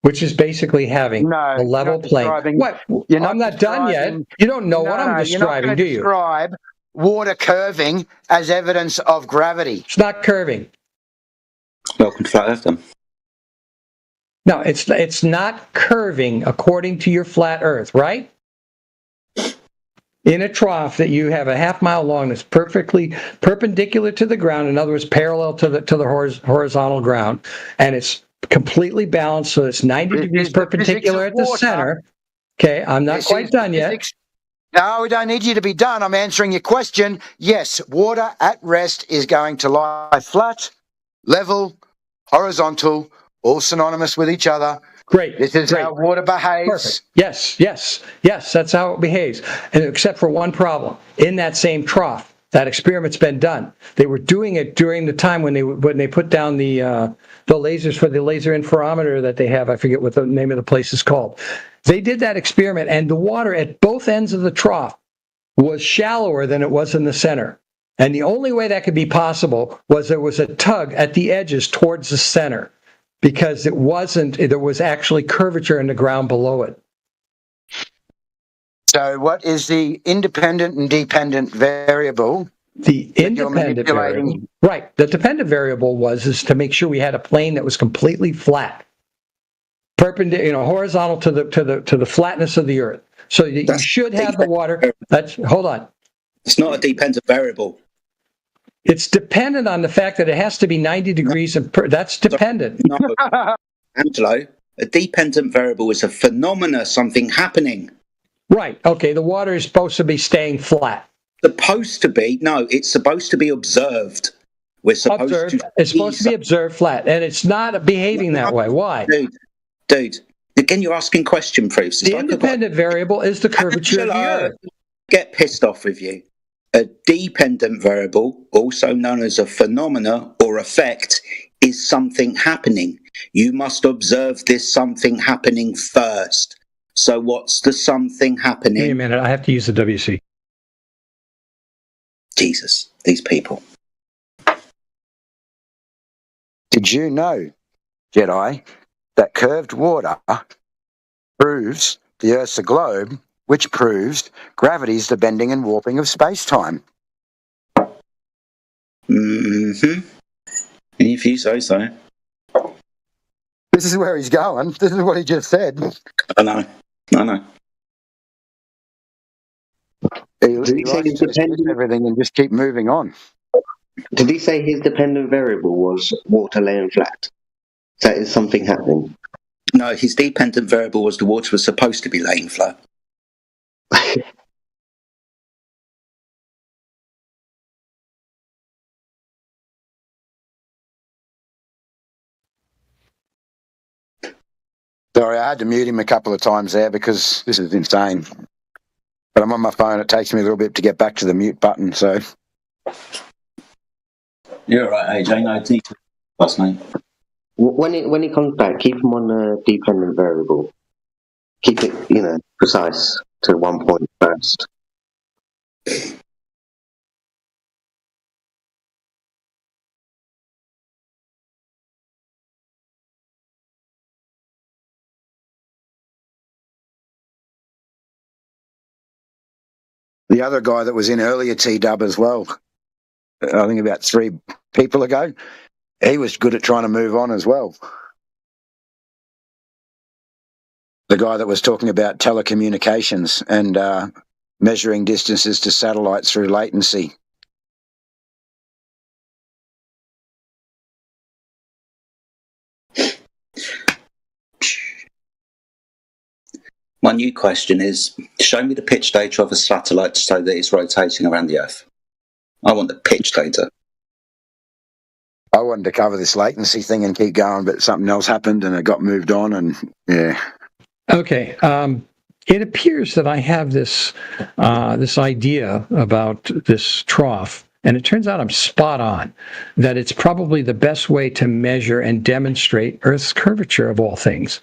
which is basically having a level plane. What? I'm not done yet. You don't know what I'm describing, do you? Describe water curving as evidence of gravity. It's not curving. Welcome to Flat Earth, then. No, it's not curving according to your flat Earth, right? In a trough that you have a half-mile long that's perfectly perpendicular to the ground, in other words, parallel to the horizontal ground, and it's completely balanced, so it's 90 degrees perpendicular at the center. Okay, I'm not quite done yet. No, we don't need you to be done. I'm answering your question. Yes, water at rest is going to lie flat, level, horizontal, all synonymous with each other. Great. This is how water behaves. Perfect. Yes, that's how it behaves. And except for one problem. In that same trough, that experiment's been done. They were doing it during the time when they put down the lasers for the laser interferometer that they have. I forget what the name of the place is called. They did that experiment, and the water at both ends of the trough was shallower than it was in the center. And the only way that could be possible was there was a tug at the edges towards the center, because there was actually curvature in the ground below it. So what is the independent and dependent variable? The independent variable. Right. The dependent variable is to make sure we had a plane that was completely flat. Perpendicular, horizontal to the flatness of the Earth. So you should have the water. Hold on. It's not a dependent variable. It's dependent on the fact that it has to be 90 degrees, and that's dependent. No, Angelo, a dependent variable is a phenomena, something happening. Right. Okay. The water is supposed to be staying flat. Supposed to be? No, it's supposed to be observed. We're supposed to. It's supposed to be observed flat, and it's not behaving that way. Why? Dude. Again, you're asking question proofs. The independent variable is the curvature of the Earth. Get pissed off with you. A dependent variable, also known as a phenomena or effect, is something happening. You must observe this something happening first. So what's the something happening? Wait a minute, I have to use the WC. Jesus, these people. Did you know, Jedi, that curved water proves the Earth's a globe, which proves gravity is the bending and warping of space-time? Mm-hmm. If you say so. This is where he's going. This is what he just said. I know. He likes to dismiss everything and just keep moving on. Did he say his dependent variable was water laying flat? That is something happening. No, his dependent variable was the water was supposed to be laying flat. Sorry, I had to mute him a couple of times there because this is insane. But I'm on my phone. It takes me a little bit to get back to the mute button, so... You're right, AJ. No, it's last name. When he comes back, keep him on the dependent variable. Keep it, precise to 1 point first. The other guy that was in earlier T-Dub as well, I think about 3 people ago, he was good at trying to move on as well. The guy that was talking about telecommunications and measuring distances to satellites through latency. My new question is, show me the pitch data of a satellite so that it's rotating around the Earth. I want the pitch data. I wanted to cover this latency thing and keep going, but something else happened and it got moved on, and yeah. Okay. It appears that I have this this idea about this trough, and it turns out I'm spot on, that it's probably the best way to measure and demonstrate Earth's curvature of all things.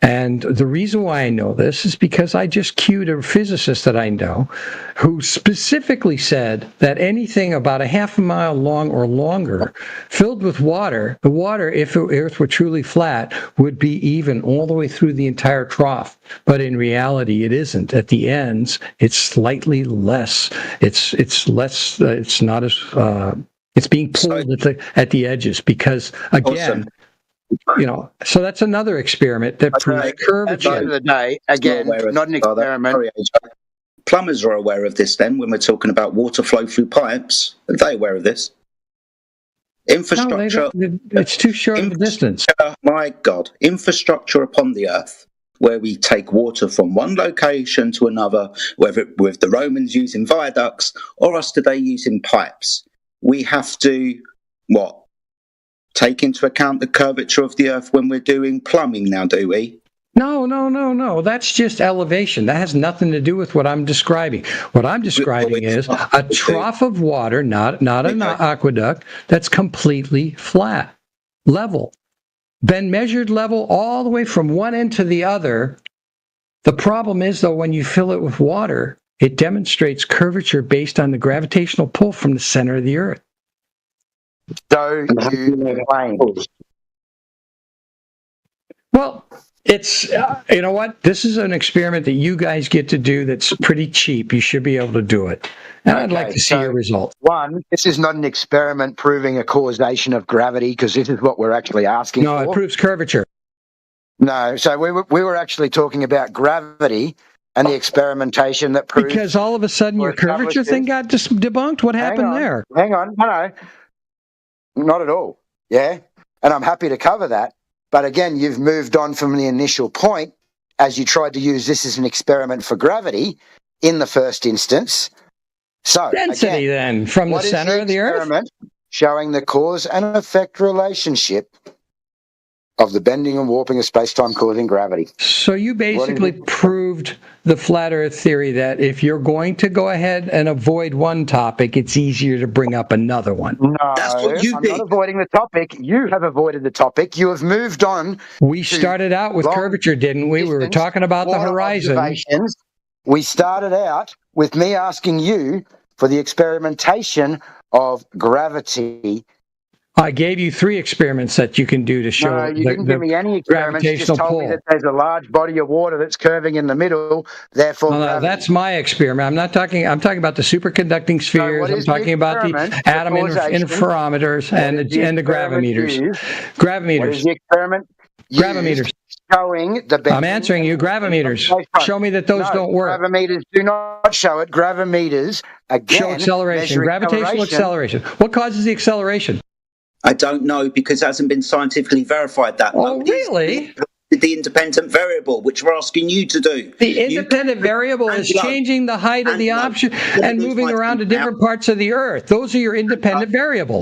And the reason why I know this is because I just queued a physicist that I know who specifically said that anything about a half a mile long or longer filled with water, the water, if the Earth were truly flat, would be even all the way through the entire trough. But in reality, it isn't. At the ends, it's slightly less. It's less. It's not as. It's being pulled at the edges because, again. Awesome. You know, so that's another experiment that proves curvature. At the end of the day, again, not an experiment. Plumbers are aware of this then when we're talking about water flow through pipes. Are they aware of this? Infrastructure. No, it's too short of a distance. My God. Infrastructure upon the Earth, where we take water from one location to another, whether it, with the Romans using viaducts or us today using pipes. We have to, what? Take into account the curvature of the Earth when we're doing plumbing now, do we? No. That's just elevation. That has nothing to do with what I'm describing. What I'm describing is a trough of water, not an aqueduct, that's completely flat, level. Been measured level all the way from one end to the other. The problem is, though, when you fill it with water, it demonstrates curvature based on the gravitational pull from the center of the Earth. So you claim. Well, it's, you know what? This is an experiment that you guys get to do that's pretty cheap. You should be able to do it. And I'd like to see your results. One, this is not an experiment proving a causation of gravity, because this is what we're actually asking for. No, it proves curvature. No, so we were actually talking about gravity and the experimentation that proves... Because all of a sudden your curvature thing got debunked? What happened there? Hang on. No. Not at all. Yeah. And I'm happy to cover that. But again, you've moved on from the initial point as you tried to use this as an experiment for gravity in the first instance. So density again, then from the center of the Earth? Showing the cause and effect relationship of the bending and warping of space-time causing gravity. So you basically proved the flat Earth theory that if you're going to go ahead and avoid one topic, it's easier to bring up another one. No, I'm not avoiding the topic. You have avoided the topic. You have moved on. We started out with curvature, didn't we? We were talking about the horizon. We started out with me asking you for the experimentation of gravity. I gave you 3 experiments that you can do to show. No, you didn't give me any experiments. You just told me that there's a large body of water that's curving in the middle, therefore gravity. That's my experiment. I'm talking about the superconducting spheres. I'm talking about the atom interferometers and the gravimeters. Gravimeters. What is the experiment? Gravimeters. Showing the I'm answering you. Gravimeters. Show me that those don't work. Gravimeters do not show it. Gravimeters, again, show acceleration. Gravitational acceleration. What causes the acceleration? I don't know, because it hasn't been scientifically verified that. Oh, really? The independent variable, which we're asking you to do. The independent variable is changing the height of the object and moving around to different parts of the Earth. Those are your independent variables.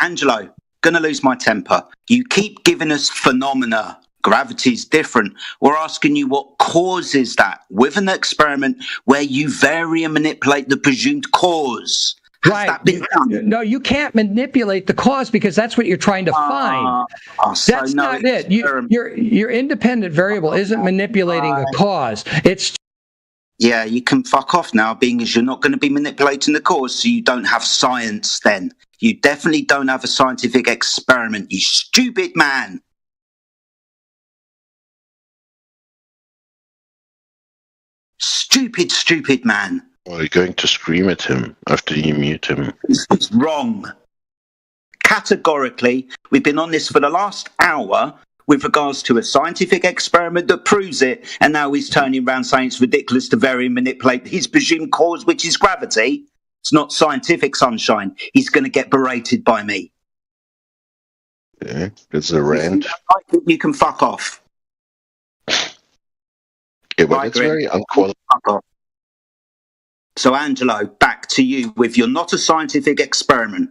Angelo, gonna lose my temper. You keep giving us phenomena. Gravity's different. We're asking you what causes that with an experiment where you vary and manipulate the presumed cause. Has that been done? No, you can't manipulate the cause because that's what you're trying to find. That's not it. Your independent variable isn't manipulating a cause. It's yeah, you can fuck off now, being as you're not going to be manipulating the cause, so you don't have science then. You definitely don't have a scientific experiment, you stupid man. Stupid man. Or are you going to scream at him after you mute him? It's wrong. Categorically, we've been on this for the last hour with regards to a scientific experiment that proves it, and now he's turning around saying it's ridiculous to vary and manipulate his presumed cause, which is gravity. It's not scientific, sunshine. He's going to get berated by me. Yeah, it's a rant. You can fuck off. Yeah, but it's very unqualified. So, Angelo, back to you with you're not a scientific experiment.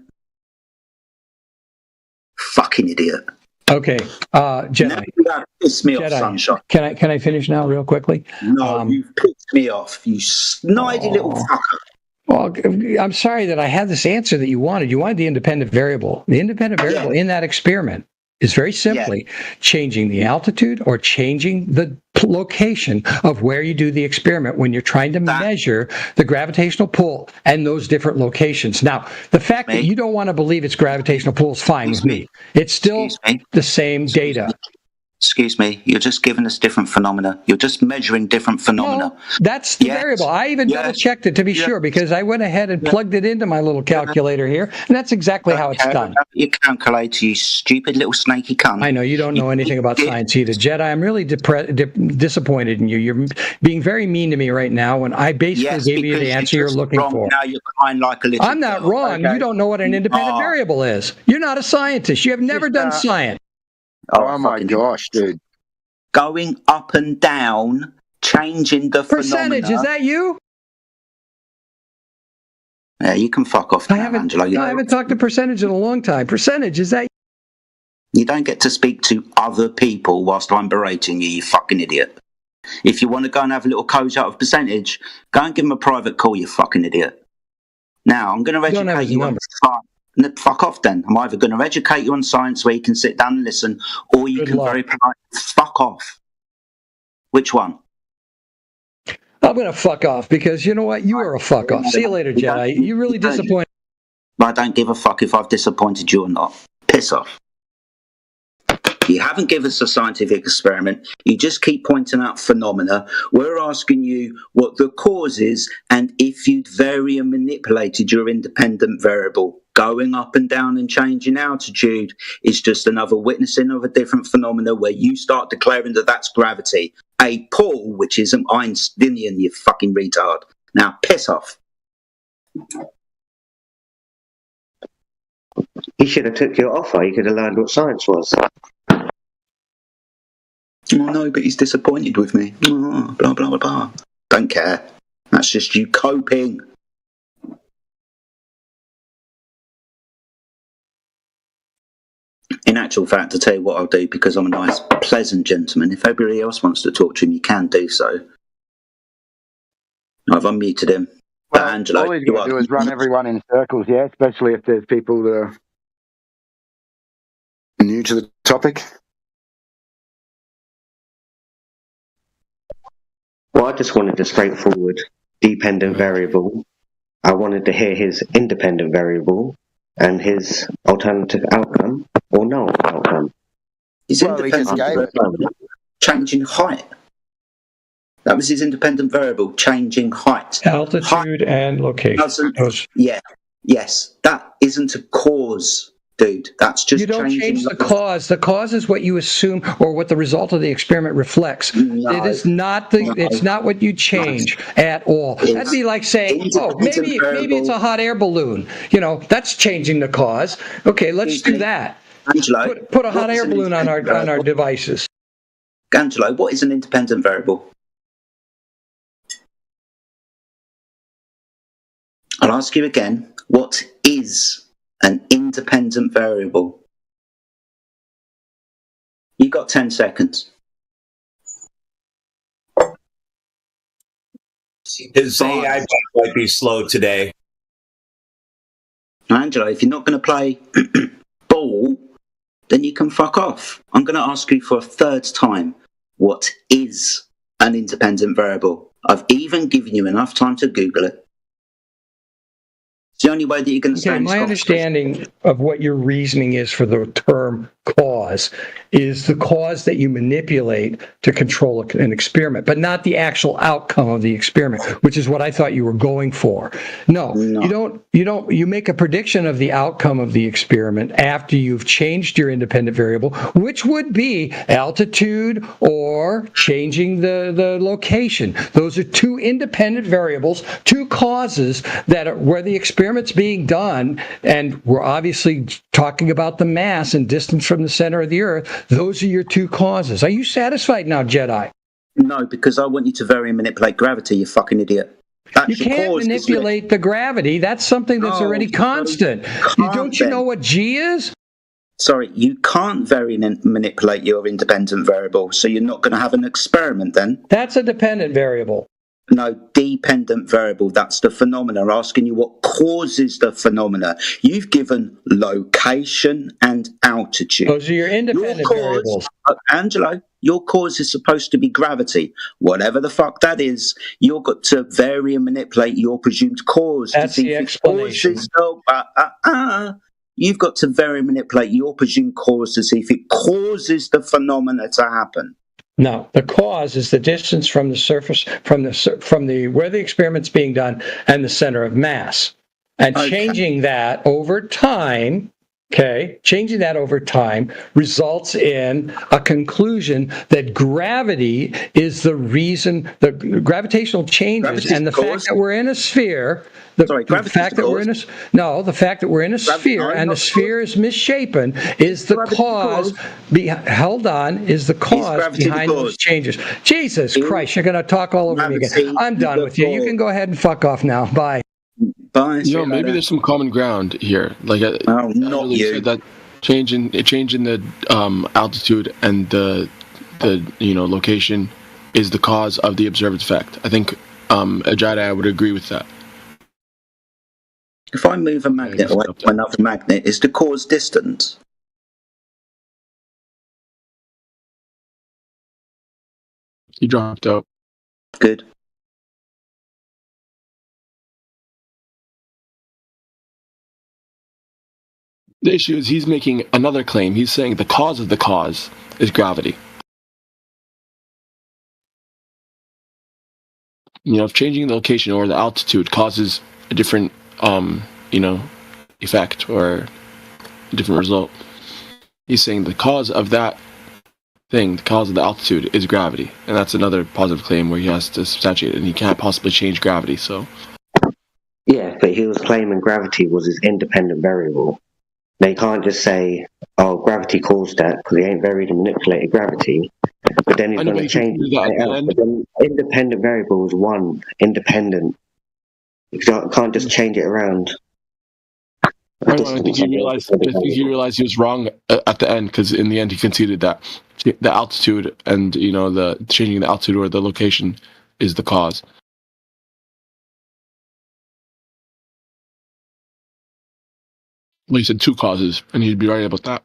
Fucking idiot. Okay, Jedi. Now you have pissed me off, sunshine. Can I finish now, real quickly? No, you've pissed me off. You snidey little fucker. Well, I'm sorry that I had this answer that you wanted. You wanted the independent variable. The independent variable in that experiment is very simply changing the altitude or changing the location of where you do the experiment when you're trying to measure the gravitational pull and those different locations. Now, the fact that you don't want to believe it's gravitational pull is fine with me. It's still the same data. Excuse me, you're just giving us different phenomena. You're just measuring different phenomena. No, that's the variable. I even double-checked it to be sure because I went ahead and plugged it into my little calculator here, and that's exactly how it's done. Your calculator, you stupid little snaky cunt. I know, you don't know anything about science either. Jedi, I'm really disappointed in you. You're being very mean to me right now when I basically gave you the answer you're looking for. Now you're crying like a little I'm not wrong. Okay. You don't know what an independent variable is. You're not a scientist. You have never done science. Oh my gosh, dude. Going up and down, changing the percentage. Phenomena. Is that you? Yeah, you can fuck off now, Angelo. I haven't talked to percentage in a long time. Percentage, is that you? Don't get to speak to other people whilst I'm berating you, you fucking idiot. If you want to go and have a little coach out of percentage, go and give him a private call, you fucking idiot. Now, I'm going to educate you on science. Fuck off then. I'm either going to educate you on science where you can sit down and listen, or you can very politely fuck off. Which one? I'm going to fuck off because you know what? You are a fuck off. See you later, Jedi. You really disappointed. I don't give a fuck if I've disappointed you or not. Piss off. You haven't given us a scientific experiment. You just keep pointing out phenomena. We're asking you what the cause is and if you'd vary and manipulated your independent variable. Going up and down and changing altitude is just another witnessing of a different phenomena where you start declaring that that's gravity. A pull, which isn't Einsteinian, you fucking retard. Now, piss off. He should have took your offer. He could have learned what science was. Oh, no, but he's disappointed with me. Oh, blah, blah, blah, blah. Don't care. That's just you coping. In actual fact, I'll tell you what I'll do because I'm a nice, pleasant gentleman. If everybody else wants to talk to him, you can do so. I've unmuted him. But Angelo, all he's going to do is run everyone in circles, yeah, especially if there's people that are new to the topic. Well, I just wanted a straightforward dependent variable. I wanted to hear his independent variable and his alternative outcome or no outcome. His independent variable, changing height. That was his independent variable, changing height. Altitude and location. Yes. That isn't a cause, dude. That's just you don't changing change the cause. The cause is what you assume or what the result of the experiment reflects. No, it is not it's not what you change at all. That'd be like saying, maybe it's a hot air balloon. You know, that's changing the cause. Okay, let's do that. Angelo, put a hot air balloon on our devices. Angelo, what is an independent variable? I'll ask you again, what is an independent variable? You got 10 seconds. His AI might be slow today. Angelo, if you're not going to play ball, then you can fuck off. I'm going to ask you for a third time, what is an independent variable? I've even given you enough time to Google it. It's the only way that you can My understanding of what your reasoning is for the term cause is the cause that you manipulate to control an experiment, but not the actual outcome of the experiment, which is what I thought you were going for. No, you make a prediction of the outcome of the experiment after you've changed your independent variable, which would be altitude or changing the location. Those are two independent variables, two causes that are where the experiment's being done, and we're obviously talking about the mass and distance from the center of the Earth. Those are your two causes. Are you satisfied now, Jedi? No, because I want you to vary and manipulate gravity, you fucking idiot. You can't manipulate the gravity. That's something that's already constant. Don't you know what G is? Sorry, you can't vary and manipulate your independent variable, so you're not going to have an experiment then? That's a dependent variable. No, dependent variable. That's the phenomena. Asking you what causes the phenomena. You've given location and altitude. Those are your independent variables. Angelo, your cause is supposed to be gravity. Whatever the fuck that is, you've got to vary and manipulate your presumed cause. That's the explanation. You've got to vary and manipulate your presumed cause to see if it causes the phenomena to happen. No, the cause is the distance from the surface, from the where the experiment's being done and the center of mass. And changing that over time, changing that over time results in a conclusion that gravity is the reason, the gravitational changes and the fact that we're in a sphere, the fact that we're in a sphere and the sphere is misshapen is the cause, is the cause behind those changes. Jesus Christ, you're going to talk all over me again. I'm done with you. You can go ahead and fuck off now. Bye. Bye. Maybe there's some common ground here. Like, not you. Said that change in the altitude and the location is the cause of the observed effect. I think a Jedi would agree with that. If I move a magnet away from another magnet, is the cause distance? He dropped out. Good. The issue is he's making another claim. He's saying the cause of the cause is gravity. If changing the location or the altitude causes a different, effect or a different result, he's saying the cause of that thing, the cause of the altitude, is gravity. And that's another positive claim where he has to substantiate it, and he can't possibly change gravity, so... Yeah, but he was claiming gravity was his independent variable. They can't just say, oh, gravity caused that, because he ain't varied and manipulated gravity. But then he's going to change it. But then independent variable is one, independent. You can't just change it around. I think he realized he was wrong at the end, because in the end he conceded that the altitude and, the changing the altitude or the location is the cause. Well, he said two causes, and he'd be right about that.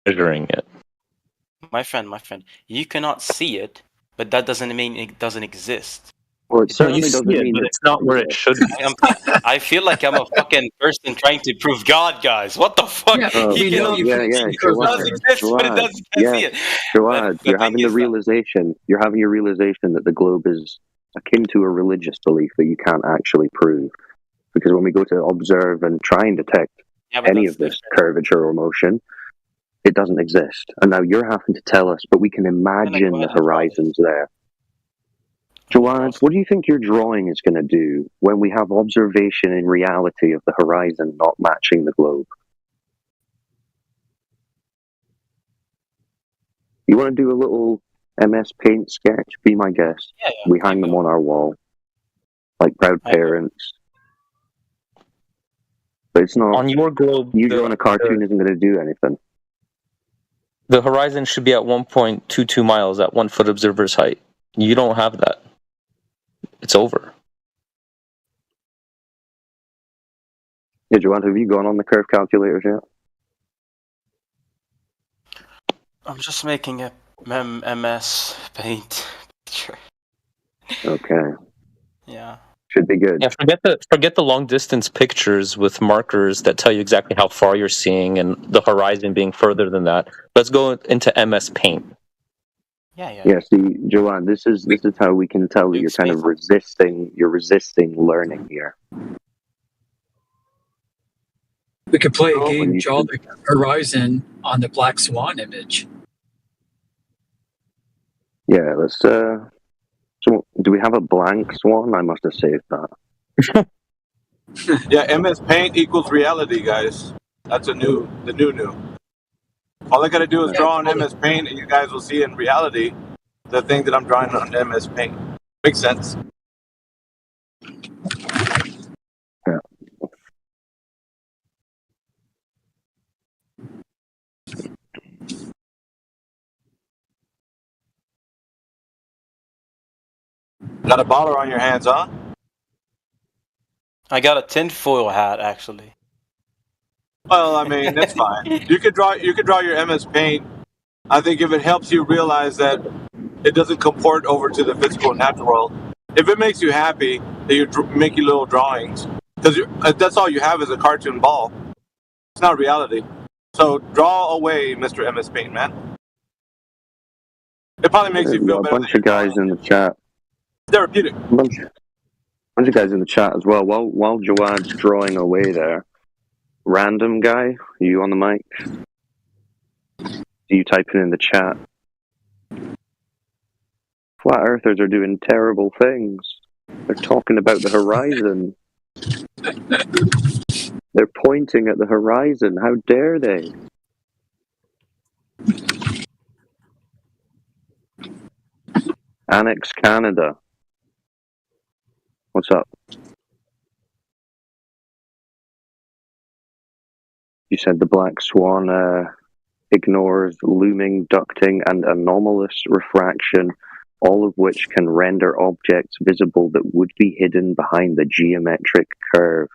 measuring it. My friend, you cannot see it, but that doesn't mean it doesn't exist. Well, it certainly doesn't mean but it's not where it should be. I feel like I'm a fucking person trying to prove God, guys. What the fuck? He cannot see it. It does exist, but it doesn't see it. Jawad, you're having the realization. You're having a realization that the globe is akin to a religious belief that you can't actually prove, because when we go to observe and try and detect any of this curvature or motion, it doesn't exist. And now you're having to tell us, but we can imagine the horizons there. Jawad, what do you think your drawing is going to do when we have observation in reality of the horizon not matching the globe? You want to do a little MS Paint sketch? Be my guest. Yeah, we hang them on our wall, like proud parents. But it's not on your globe. You drawing a cartoon isn't going to do anything. The horizon should be at 1.22 miles at 1 foot observer's height. You don't have that. It's over. Yeah, Joanne, have you gone on the curve calculators yet? I'm just making a MS Paint picture. Okay. Yeah. Should be good. Yeah, forget the long distance pictures with markers that tell you exactly how far you're seeing and the horizon being further than that. Let's go into MS Paint. Yeah, see, Joanne, this is how we can tell that you're kind of resisting learning here. We could play a game, draw the horizon on the Black Swan image. Yeah, let's so do we have a blank swan? I must have saved that. Yeah, MS Paint equals reality, guys. That's the new. All I gotta do is draw on MS Paint, and you guys will see in reality the thing that I'm drawing on MS Paint. Makes sense. Yeah. Got a baller on your hands, huh? I got a tinfoil hat, actually. Well, I mean, that's fine. You could draw your MS Paint. I think if it helps you realize that it doesn't comport over to the physical and natural world, if it makes you happy that you make your little drawings, because that's all you have is a cartoon ball. It's not reality. So draw away, Mr. MS Paint, man. It probably makes you feel better. A bunch of guys in the chat. Therapeutic. A bunch of guys in the chat as well. While Joad's drawing away there, random guy, are you on the mic? Do you type it in the chat? Flat earthers are doing terrible things. They're talking about the horizon. They're pointing at the horizon. How dare they? Annex Canada. What's up? You said the Black Swan ignores looming ducting and anomalous refraction, all of which can render objects visible that would be hidden behind the geometric curve.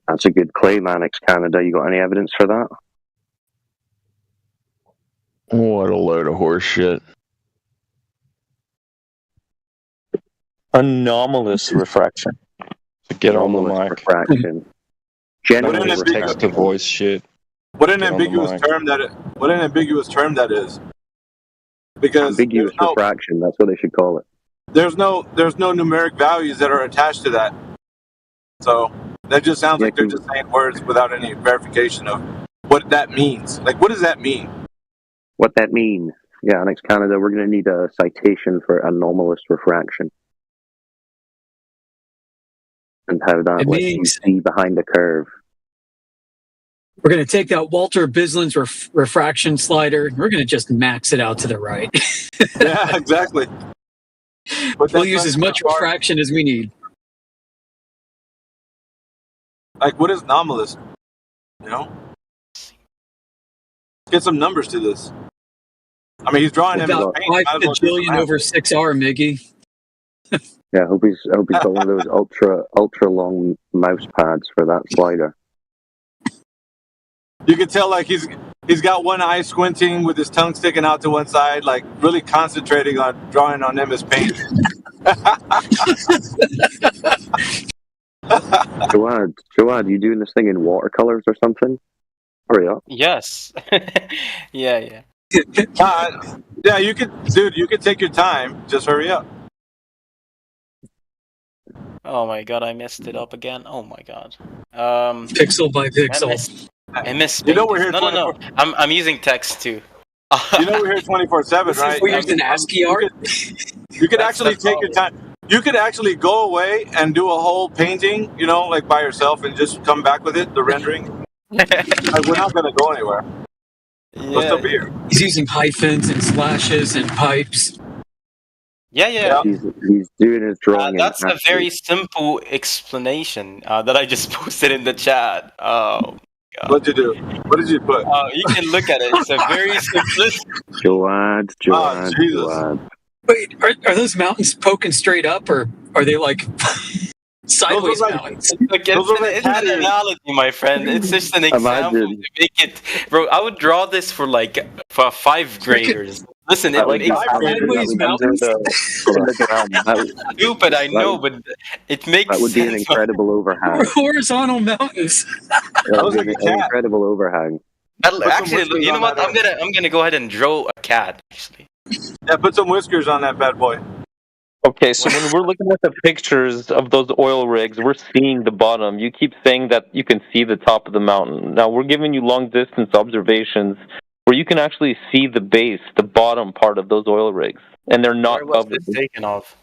That's a good claim, Annex Canada. You got any evidence for that? What a load of horse shit. Anomalous refraction. Get on the mic. Refraction. General text to voice shit. What an ambiguous term that is. Because ambiguous refraction, that's what they should call it. There's no numeric values that are attached to that. So that just sounds like they're just saying words without any verification of what that means. Like, what does that mean? What that mean? Yeah, Annex Canada, we're going to need a citation for anomalous refraction. And how that lets you see behind the curve. We're going to take that Walter Bislin's refraction slider, and we're going to just max it out to the right. Yeah, exactly. But we'll use as much refraction as we need. Like, what is anomalous? You know? Get some numbers to this. I mean, he's drawing about 5 bajillion over 6R, Miggy. Yeah, I hope he's got one of those ultra long mouse pads for that slider. You can tell, like, he's He's got one eye squinting with his tongue sticking out to one side, like really concentrating on drawing on MS Paint. Joad, you doing this thing in watercolors or something? Hurry up. Yes. yeah. Yeah, you could take your time. Just hurry up. Oh my god, I messed it up again. Oh my god. Pixel by pixel. MS You know we're here. No. I'm using text too. You know we're here 24/7, right? We're using ASCII art. You could actually take your time. You could actually go away and do a whole painting, like by yourself, and just come back with it, the rendering. Like, we're not gonna go anywhere. We'll still be here. He's using hyphens and slashes and pipes. Yeah. He's doing his drawing. That's a very simple explanation that I just posted in the chat. Oh. God. What'd you do? What did you put? You can look at it. It's a very simplistic. Joad. Wait, are those mountains poking straight up, or are they like sideways mountains? It's an analogy, my friend. It's just an example to make it. Bro, I would draw this for 5th graders. Listen, it makes sideways mountains. Stupid, I know, but it makes that would be an incredible overhang. Horizontal mountains. That would be an incredible overhang. Actually, you know what? I'm gonna go ahead and draw a cat. Actually. Yeah, put some whiskers on that bad boy. Okay, so when we're looking at the pictures of those oil rigs, we're seeing the bottom. You keep saying that you can see the top of the mountain. Now, we're giving you long-distance observations where you can actually see the base, the bottom part of those oil rigs, and they're not covered. Taken off.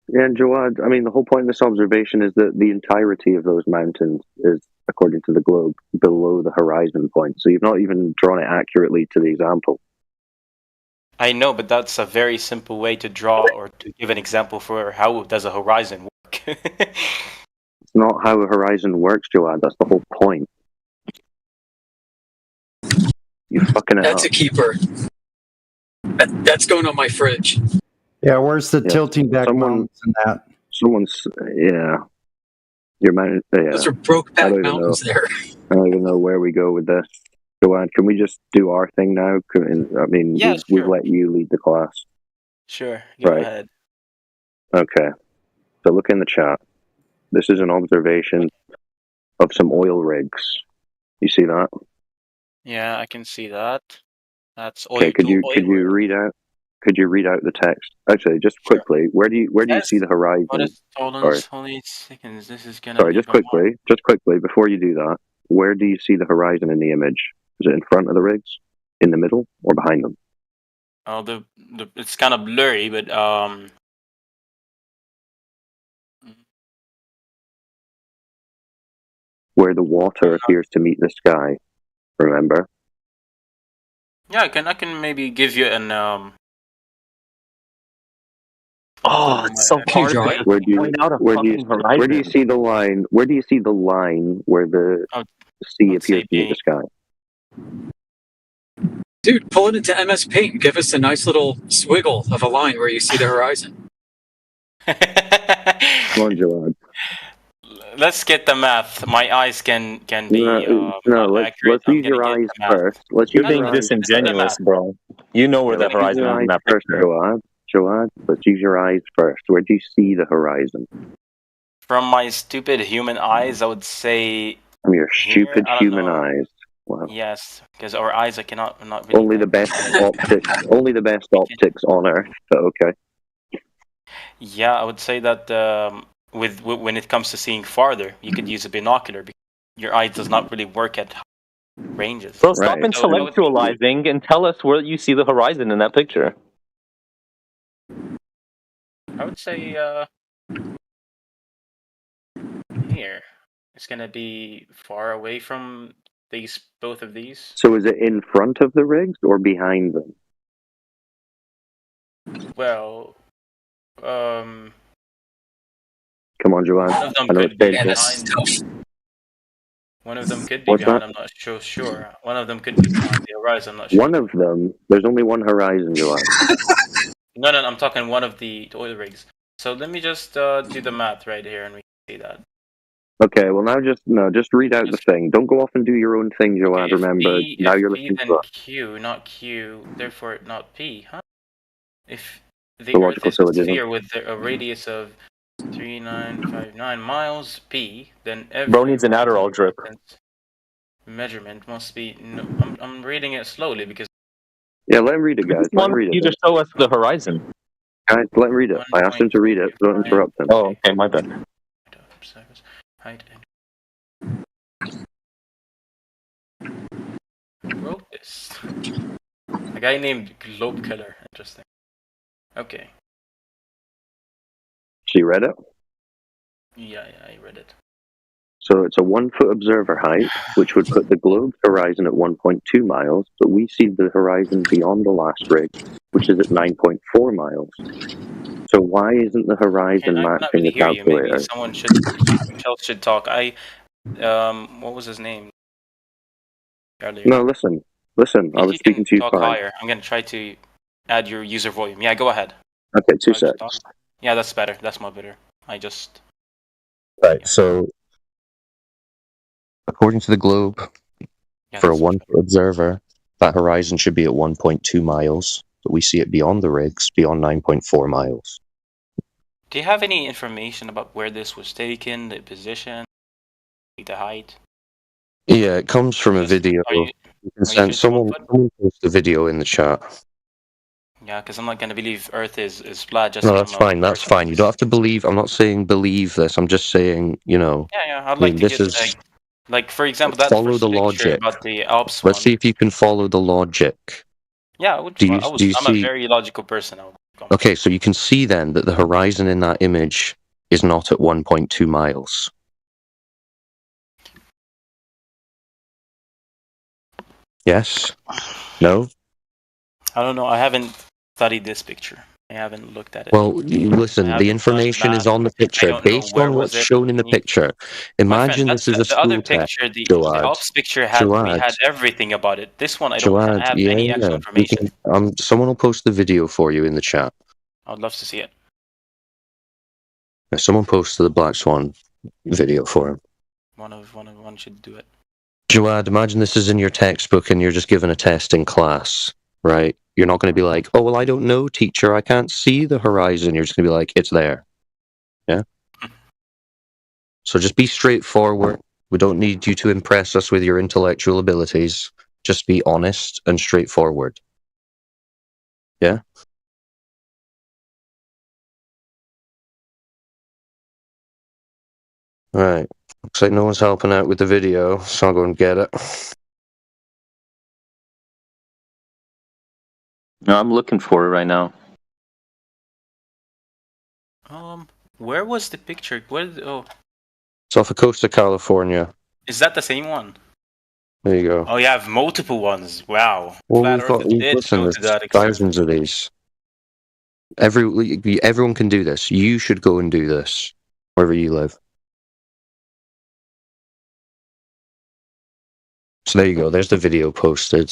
Yeah, and Joad, I mean, the whole point of this observation is that the entirety of those mountains is, according to the globe, below the horizon point. So you've not even drawn it accurately to the example. I know, but that's a very simple way to draw or to give an example for how does a horizon work. It's not how a horizon works, Joad. That's the whole point. You fucking it That's up. a keeper. That's going on my fridge. Yeah, where's the tilting back mountains in that? Your mountain. Yeah. Those are broke back mountains there. I don't even know where we go with this. Joad, can we just do our thing now? We've let you lead the class. Sure, go ahead. Okay. So look in the chat. This is an observation of some oil rigs. You see that? Yeah, I can see that. That's oil. Okay, could you read out the text? Actually, just quickly, where do you see the horizon? Holy seconds, this is gonna. Sorry, just quickly, before you do that, where do you see the horizon in the image? Is it in front of the rigs, in the middle, or behind them? Oh, it's kind of blurry, but where the water appears to meet the sky. Remember? Yeah, I can maybe give you an Oh, it's so hard. Where do you see the line? Where do you see the line where the sea appears to meet the sky? Dude, pull it into MS Paint and give us a nice little swiggle of a line where you see the horizon. Come on, Joad. Let's get the math. My eyes can be let's use your eyes first. You're being disingenuous, bro. You know where the horizon is in that picture. Joad, let's use your eyes first. Where do you see the horizon? From my stupid human eyes, I would say. From your stupid human eyes. Wow. Yes, because our eyes, I cannot not really. Only the best optics. Only the best optics on Earth. But okay. Yeah, I would say that when it comes to seeing farther, you could use a binocular because your eye does not really work at ranges. So stop intellectualizing and tell us where you see the horizon in that picture. I would say here. It's gonna be far away from both of these. So is it in front of the rigs or behind them? Well, come on, Joad. One of them could be behind. One of them could be behind. I'm not so sure. One of them could be behind the horizon. I'm not sure. One of them. There's only one horizon, Joad. No. I'm talking one of the oil rigs. So let me just do the math right here, and we can see that. Okay, well now just read out the thing. Don't go off and do your own thing, Joad. Remember, now you're P, listening then to us. Q, not Q, therefore not P, huh? If the The Earth logical is a syllogism. sphere with a radius of 3959 miles, P, then Bro every needs an Adderall drip. measurement must be. No, I'm reading it slowly because. Yeah, let him read it, guys. Let him read You it. just show us the horizon. Guys, let him read it. I asked him to read it. Don't interrupt him. Oh, okay, my bad. Height and who wrote this? A guy named Globe Killer. Interesting. Okay. She read it. Yeah, I read it. So it's a 1 foot observer height, which would put the globe's horizon at 1.2 miles, but we see the horizon beyond the last rig, which is at 9.4 miles. So why isn't the horizon I cannot matching really the hear you. Maybe calculator? someone else should talk. What was his name? Earlier. No, listen. I If was you can speaking to you talk fine. higher, I'm gonna try to add your user volume. Yeah, go ahead. Okay, 2 Try to secs. talk. Yeah, that's better. That's more better. I just. Right. So, according to the globe, for a 1 foot observer, that horizon should be at 1.2 miles, but we see it beyond the rigs, beyond 9.4 miles. Do you have any information about where this was taken, the position, the height? Yeah, it comes from a video. you can send just someone post the video in the chat. Yeah, because I'm not gonna believe Earth is flat just No, from that's a fine. That's fine. You don't have to believe. I'm not saying believe this. I'm just saying, Yeah, I'd I like mean, to this get is like for example that follow first the picture logic. about the Alps Let's one. see if you can follow the logic. Yeah, I'm I'm a very logical person. Okay, so you can see then that the horizon in that image is not at 1.2 miles. Yes? No? I don't know. I haven't studied this picture. I haven't looked at it. Well, listen, the haven't done information is math. on the I picture. don't know Based where on was what's it. shown in the picture, My friend, imagine this is a the other school test. picture, the Joad. Alps picture had we Joad. had everything about it. This one I don't Joad, have yeah, any actual yeah. information. Someone will post the video for you in the chat. I'd love to see it. Someone posted the Black Swan video for him. One should do it. Joad, imagine this is in your textbook and you're just given a test in class, right? You're not going to be like, oh, well, I don't know, teacher. I can't see the horizon. You're just going to be like, it's there. Yeah? So just be straightforward. We don't need you to impress us with your intellectual abilities. Just be honest and straightforward. Yeah? Right. Looks like no one's helping out with the video, so I'll go and get it. No, I'm looking for it right now. Where was the picture? It's off the coast of California. Is that the same one? There you go. Oh, you have multiple ones. Wow. Well, Flat Earth did listen, go there's to that extent. thousands of these. Everyone can do this. You should go and do this wherever you live. So there you go. There's the video posted.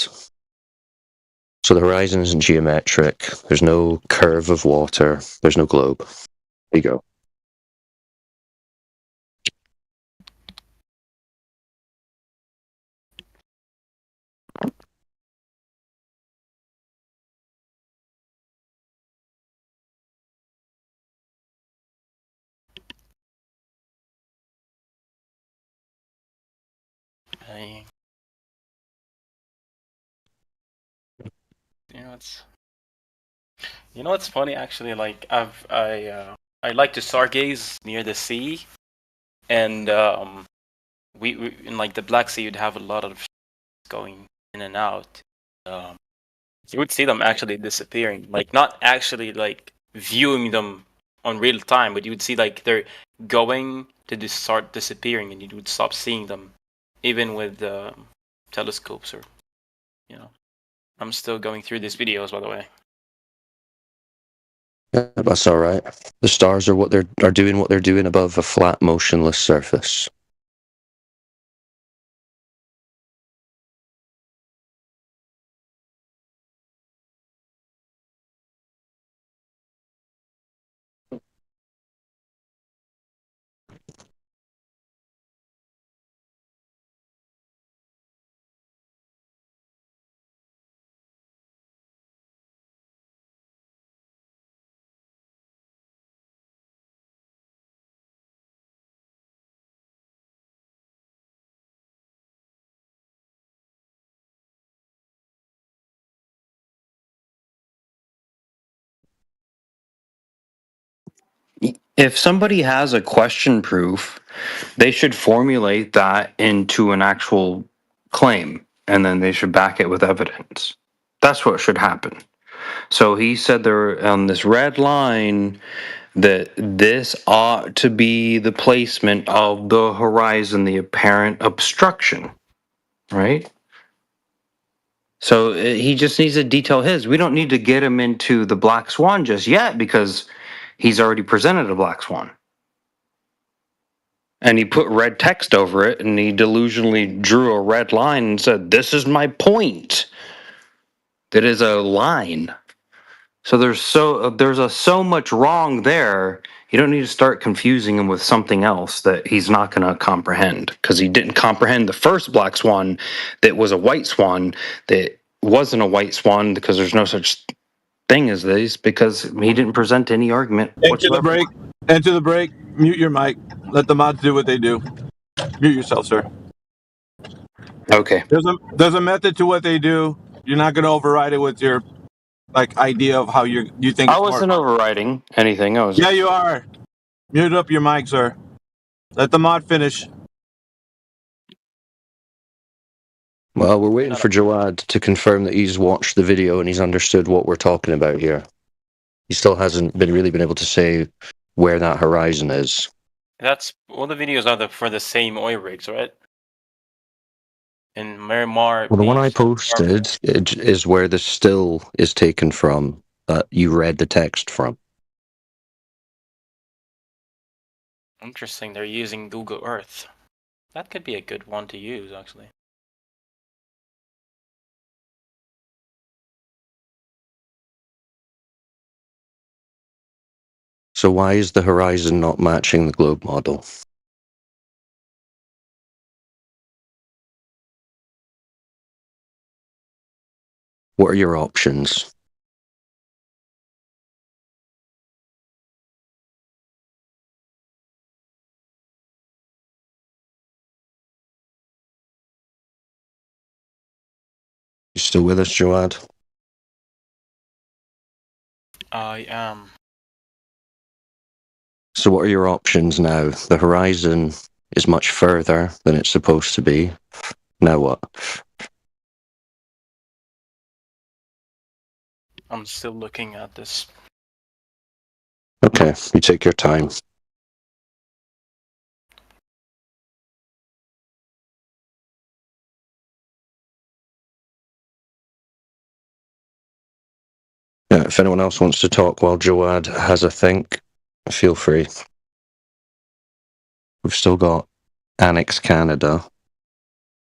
So the horizon isn't geometric. There's no curve of water. There's no globe. There you go. You know what's funny actually? Like I like to stargaze near the sea, and we in like the Black Sea, you'd have a lot of going in and out. You would see them actually disappearing, like not actually like viewing them on real time, but you would see like they're going to just start disappearing, and you would stop seeing them, even with telescopes or, I'm still going through these videos, by the way. Yeah, that's all right. The stars are doing what they're doing above a flat, motionless surface. If somebody has a question proof, they should formulate that into an actual claim, and then they should back it with evidence. That's what should happen. So he said there on this red line that this ought to be the placement of the horizon, the apparent obstruction, right? So he just needs to detail his. We don't need to get him into the black swan just yet because he's already presented a black swan. And he put red text over it, and he delusionally drew a red line and said, "This is my point." That is a line. So there's so much wrong there. You don't need to start confusing him with something else that he's not going to comprehend, because he didn't comprehend the first black swan that was a white swan that wasn't a white swan, because there's no such thing as these, because he didn't present any argument whatsoever. Enter the break. Mute your mic. Let the mods do what they do. Mute yourself, sir. Okay. There's a method to what they do. You're not going to override it with your idea of how you think. I wasn't overriding anything. I was. Yeah, you are. Mute up your mic, sir. Let the mod finish. Well, we're waiting for Jawad to confirm that he's watched the video and he's understood what we're talking about here. He still hasn't really been able to say where that horizon is. That's all the videos are for the same oil rigs, right? And Miramar. Well, the one I posted is where the still is taken from that you read the text from. Interesting. They're using Google Earth. That could be a good one to use, actually. So why is the horizon not matching the globe model? What are your options? You still with us, Jawad? I am. So what are your options now? The horizon is much further than it's supposed to be. Now what? I'm still looking at this. Okay, you take your time. Yeah, if anyone else wants to talk while Jawad has a think, feel free. We've still got Annex Canada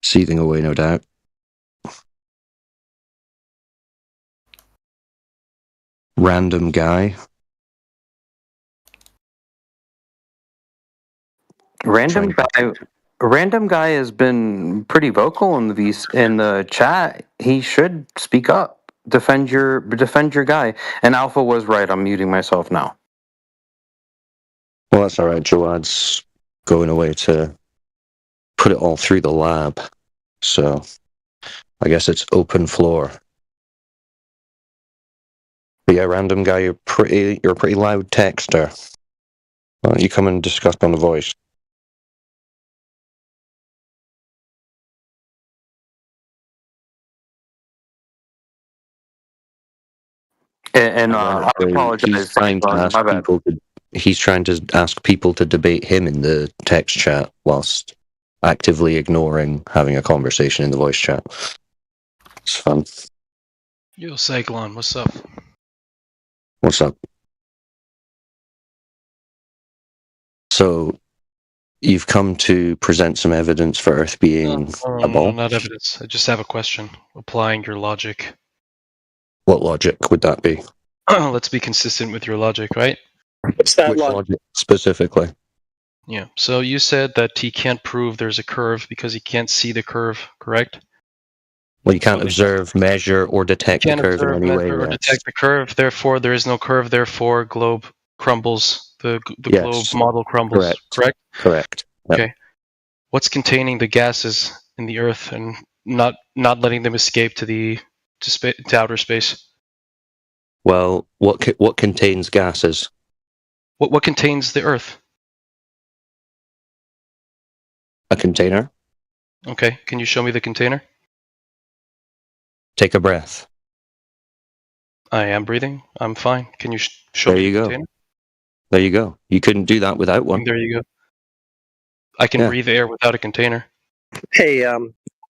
seething away, no doubt. Random guy. Random guy has been pretty vocal in the chat. He should speak up. Defend your guy. And Alpha was right. I'm muting myself now. Well, that's all right. Jawad's going away to put it all through the lab. So I guess it's open floor. But yeah, random guy, you're a pretty loud texter. Why don't you come and discuss on the voice? And I apologize. He's trying to ask people to debate him in the text chat whilst actively ignoring having a conversation in the voice chat. It's fun. Yo, Cyclone, what's up? What's up? So, you've come to present some evidence for Earth being a ball? No, not evidence. I just have a question. Applying your logic. What logic would that be? Let's be consistent with your logic, right? What's that logic specifically? Yeah. So you said that he can't prove there's a curve because he can't see the curve, correct? Well, you can't observe, measure, or detect the curve in any way. Or detect the curve. Therefore, there is no curve. Therefore, globe crumbles. The globe model crumbles. Correct. Correct. Yep. Okay. What's containing the gases in the Earth and not letting them escape to outer space? Well, what contains gases? What contains the Earth? A container. Okay, can you show me the container? Take a breath. I am breathing. I'm fine. Can you show There me you the go. container? There you go. You couldn't do that without one. There you go. I can breathe air without a container. Hey,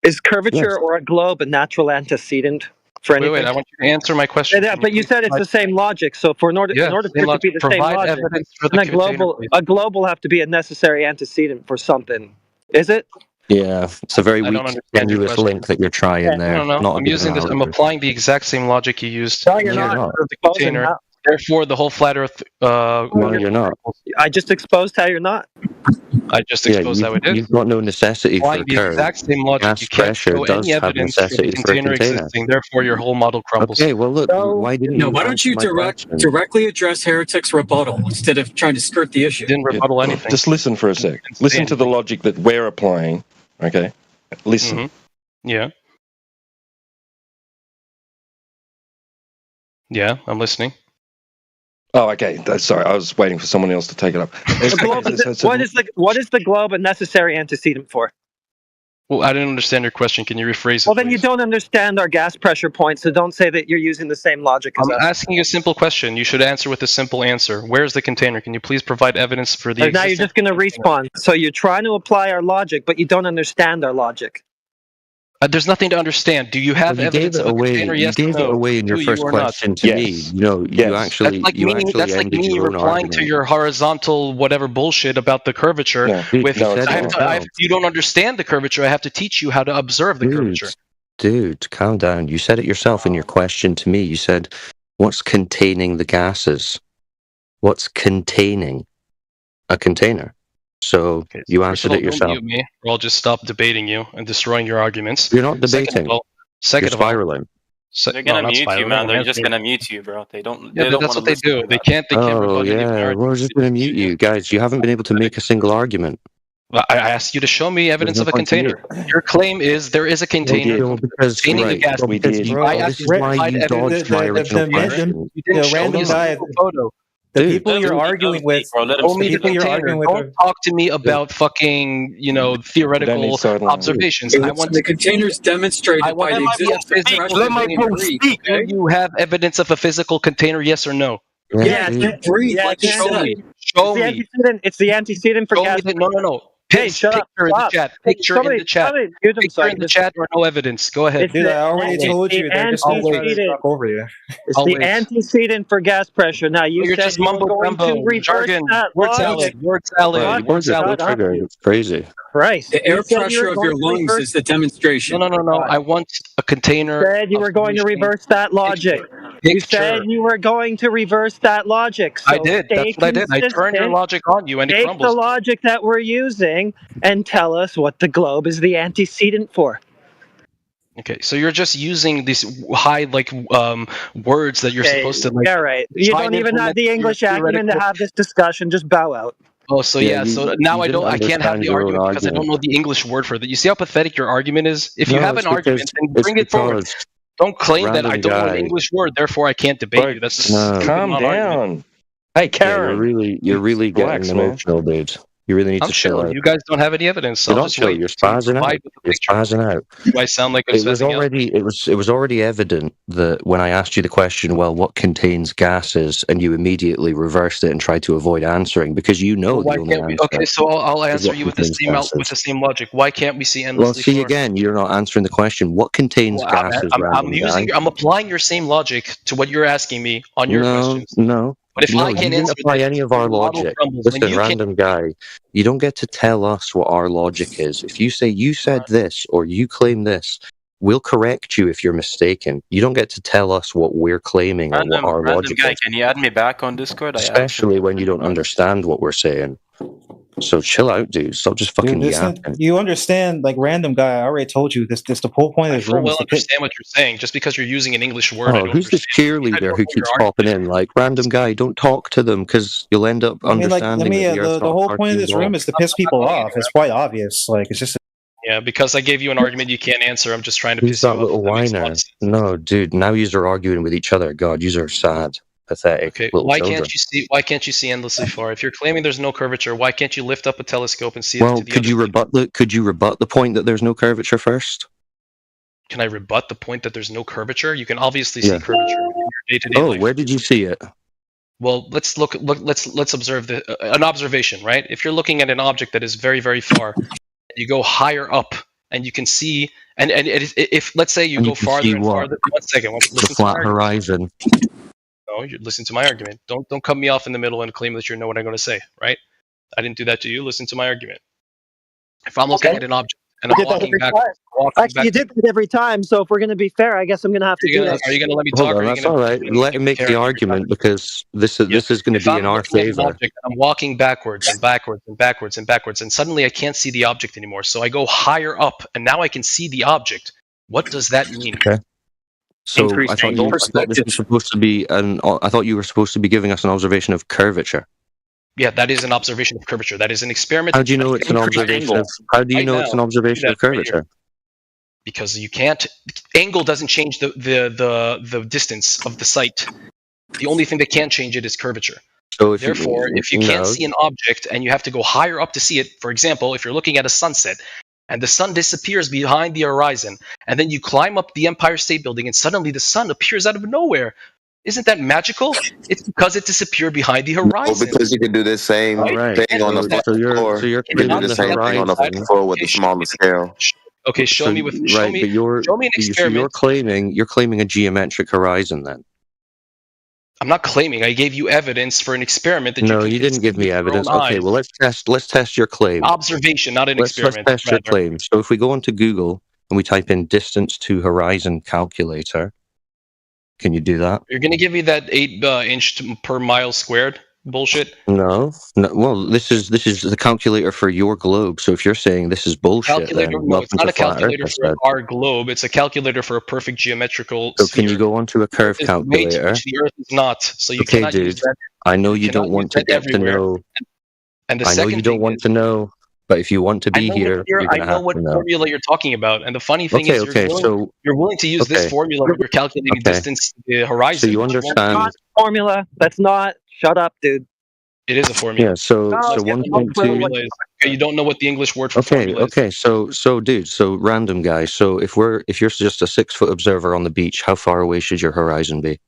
is curvature or a globe a natural antecedent for anything? Wait, I want you to answer my question. Yeah, but you said it's the same logic. So in order for it to be the same Provide logic, evidence for the then container, a globe will have to be a necessary antecedent for something. Is it? Yeah, it's a very I don't weak, understand your tenuous question. link that you're trying there. No. Not a I'm good using this. I'm analogy. applying the exact same logic you used. No, you're to not. the container. Therefore, the whole flat Earth. No, you're not. I just exposed how you're not. I just exposed how it is. You've got no necessity for Applying a the curve. exact same logic. Gas You can't pressure show does any have evidence for the necessity for a container container. existing. Therefore, your whole model crumbles. Okay, well, look, why didn't No, you why don't answer you my question? directly address Heretic's rebuttal instead of trying to skirt the issue? Didn't rebuttal anything. Just listen for a sec. Listen to the logic that we're applying. Okay, listen. Yeah. Yeah, I'm listening. Oh, okay. Sorry, I was waiting for someone else to take it up. What is the globe a necessary antecedent for? Well, I didn't understand your question. Can you rephrase it? Well, then you don't understand our gas pressure point, so don't say that you're using the same logic as I'm us. asking you a simple question. You should answer with a simple answer. Where's the container? Can you please provide evidence for the Now you're just going to respawn. So you're trying to apply our logic, but you don't understand our logic. There's nothing to understand. Do you have Well, you evidence gave of it a away. container? You Yes gave or no? it away in your Do first you or not? question to me. You actually, That's you actually like ended me your own replying argument. to your horizontal whatever bullshit about the curvature. With you don't understand the curvature. I have to teach you how to observe the curvature. Dude, calm down. You said it yourself in your question to me. You said, "What's containing the gases? What's containing a container?" So you First of answered all, it yourself. Don't mute me, or I'll just stop debating you and destroying your arguments. You're not debating. Second You're spiraling. They're gonna mute you, man. They're just gonna mute you, bro. They don't. Yeah, they but don't that's want what to they do. They can't. They can't Oh rebut any of my yeah, arguments. we're just going to mute you guys. You haven't been able to make a single argument. Well, I asked you to show me evidence There's of a no point to container. Your claim is there is a container containing the gas. I asked you to provide evidence. my original question. You didn't show me a single photo. The people you're arguing with, Show me the container. Don't talk to me about fucking, theoretical observations. I want the containers demonstrated I want by the to see a existence of physical pressure being container. agreed, okay? Do you have evidence of a physical container? Yes or no? Yeah, you breathe like you Show said. me. Show me. It's the antecedent for Show gas. me that, no. Hey, shut up. Picture in the chat. Picture in the chat. Picture in the It's chat or no evidence. Go ahead. Dude, I already told you. They're just going to try to talk over you. It's the antecedent for gas pressure. Now you You're said just you were mumbo going to jumbo, reverse jargon, that word logic. salad, word salad, Well, word salad. It's crazy. Christ. The air You said you pressure were of going your to lungs reverse- is the demonstration. No. I want a container. You said you were going to reverse that logic. You said you were going to reverse that logic. So I did. That's what I did. I turned your logic on you and it Take crumbles. the logic that we're using and tell us what the globe is the antecedent for. Okay, so you're just using these high words that you're supposed to Yeah, right. You try don't and even have implement the your English acumen to theoretical- have this discussion. Just bow out. Oh, so so now I can't have the argument because I don't know the English word for that. You see how pathetic your argument is? If you No, have an it's argument, then because- bring it forward. because Don't claim that I random don't know an guy- English word, therefore I can't debate you. That's just No. Calm down. Hey, Karen. You're really Relax, getting man. emotional, dude. You really need I'm to chill chill. out. You guys don't have any evidence. So You're I'll not just chill. wait. You're till you spazzing provide out. with the You're picture. spazzing out. Do I sound like I'm It was spazzing out? already it was already evident that when I asked you the question, well, what contains gases, and you immediately reversed it and tried to avoid answering because you know Well, why the only can't we? answer. Okay, so I'll is answer what you with the contains same gases. logic. Why can't we see Well, endlessly see far? again, you're not answering the question. What contains Well, gases? I'm random guy? I'm applying your same logic to what you're asking me on your questions. No. But if no, I you can't didn't answer apply this, any of your our model logic. crumbles. When Listen, you can't, random guy, you don't get to tell us what our logic is. If you say you said this or you claim this, we'll correct you if you're mistaken. You don't get to tell us what we're claiming or what our Random logic guy, is, can you add me back on Discord? especially when you don't understand what we're saying. So chill out, dude. Stop just fucking yapping. You understand, like random guy. I already told you this. The whole point of I this full room is well to pick. understand what you're saying. Just because you're using an English word, I Oh, don't who's this cheerleader who keeps popping in? Like, random guy, don't talk to them because you'll end up I mean, like, understanding that the Earth's the not a whole point of cartoon this room ball. is to piss people off. It's quite obvious. Like, it's just. Yeah, because I gave you an argument you can't answer. I'm just trying to Who's piss you that off. little whiner? No, dude, now you're arguing with each other. God, you're sad. pathetic Okay, little why children. can't you see? Why can't you see endlessly far? If you're claiming there's no curvature, why can't you lift up a telescope and see it Well, to the could other you side? rebut the point that there's no curvature first? Can I rebut the point that there's no curvature? You can obviously Yeah. see curvature in your day-to-day Oh, life. where did you see it? Well, let's look. Let's observe an observation, right? If you're looking at an object that is very, very far, you go higher up, and you can see. And if let's say you And go you can farther see and what? farther. One second. The Listen to my flat argument. horizon. No, you listen to my argument. Don't cut me off in the middle and claim that you know what I'm going to say. Right? I didn't do that to you. Listen to my argument. If I'm looking at an object and I'm You did that walking every backwards, time. Actually, you did that every time. So if we're going to be fair, I guess I'm going to have to do that. Are you gonna let me Hold talk? on, Or are you that's gonna all right. Let him make the argument because this is going to If be I'm in our looking at an favor. object, I'm walking backwards and backwards and backwards and backwards, and suddenly I can't see the object anymore. So I go higher up, and now I can see the object. What does that mean? Okay. So I thought this was supposed to be I thought you were supposed to be giving us an observation of curvature. Yeah, that is an observation of curvature. That is an experiment. How do you know it's an observation of? How do you know it's an observation of curvature? Because you can't. Angle doesn't change the distance of the sight. The only thing that can change it is curvature. So Therefore, if you can't see an object and you have to go higher up to see it, for example, if you're looking at a sunset and the sun disappears behind the horizon, and then you climb up the Empire State Building and suddenly the sun appears out of nowhere, isn't that magical? It's because it disappeared behind the horizon. No, because you can do the same thing on the floor. You can do the same thing on the floor with a smaller scale. Okay, show me an experiment. You're claiming a geometric horizon then. I'm not claiming. I gave you evidence for an experiment that No, you didn't give me evidence. Okay, well let's test your claim. Observation, not an experiment. Let's test your claim. So if we go onto Google and we type in distance to horizon calculator, can you do that? You're gonna give me that 8 inch per mile squared bullshit? No. Well, this is the calculator for your globe. So if you're saying this is bullshit, then No, it's not a calculator for our globe. It's a calculator for a perfect geometrical So sphere. can you go onto a curve calculator? Which the Earth is not. So you Okay, cannot use dude. that. I know you don't want to get to know. And the I know second you don't want to know, but if you want to be here, you're I gonna know have what to know. formula you're talking about. And the funny thing is, you're willing to use this formula when you're calculating distance to the horizon. So you understand? Not formula. That's not. Shut up, dude. It is a formula. Yeah. So 1.2. You don't know what the English word for formula is. Okay. So dude. So random guy. So if you're just a 6-foot observer on the beach, how far away should your horizon be?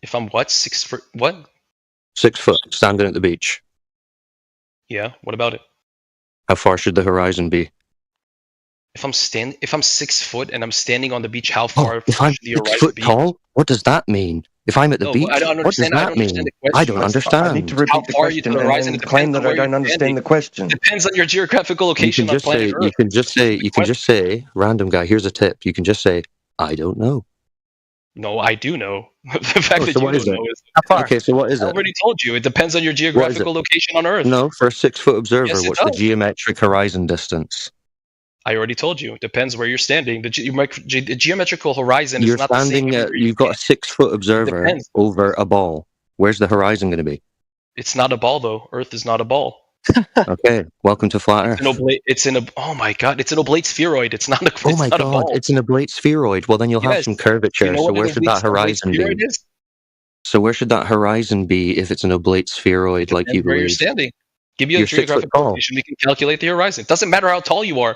If I'm what 6 foot? What? 6 foot standing at the beach. Yeah. What about it? How far should the horizon be? If I'm 6 foot and I'm standing on the beach, how far If I'm should the 6 horizon foot be? tall, what does that mean? If I'm at the No, beach, I don't what does understand- I that don't mean? understand the question. I don't understand. I need to repeat How the far you to question the and horizon, then it claim depends that on I where don't you're understand standing. the question. Depends on your geographical You location can on just say. planet Earth. You can just say. Random guy. Here's a tip. You can just say. I don't know. No, I do know. The fact that so you what don't is it? know is. Okay, so what is I it? already told you. It depends on your geographical location on Earth. No, for a 6-foot observer, Yes, it what's the does. geometric horizon distance? I already told you. It depends where you're standing. The geometrical horizon You're is not the same. standing everywhere. at. You've got a 6-foot observer depends. over a ball. Where's the horizon going to be? It's not a ball though. Earth is not a ball. Okay, welcome to flat Earth. Oh my god! It's an oblate spheroid. It's not a. Oh it's my not a god, ball. it's an oblate spheroid. Well, then you'll have Yes. some Do curvature. you know So what where an should that oblate horizon spheroid be? is? So where should that horizon be if it's an oblate spheroid like you Depends where you're believe? standing. Give you a You're 6 foot geographical tall. location. We can calculate the horizon. It doesn't matter how tall you are.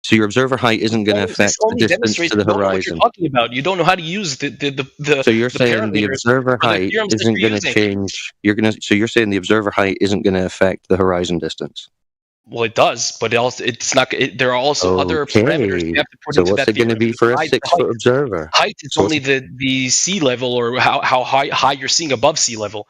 So your observer height isn't going to This affect the only distance demonstrates to you the don't know what you're horizon. talking about. You don't know how to use the. So you're saying the parameters observer or the height theorems that isn't you're going to using. change. So you're saying the observer height isn't going to affect the horizon distance. Well, it does, but it's not. There are also other parameters you have to put So into what's that it going to theorem. be for a Height- 6-foot observer? Height is So what's only the sea level or how high you're seeing above sea level.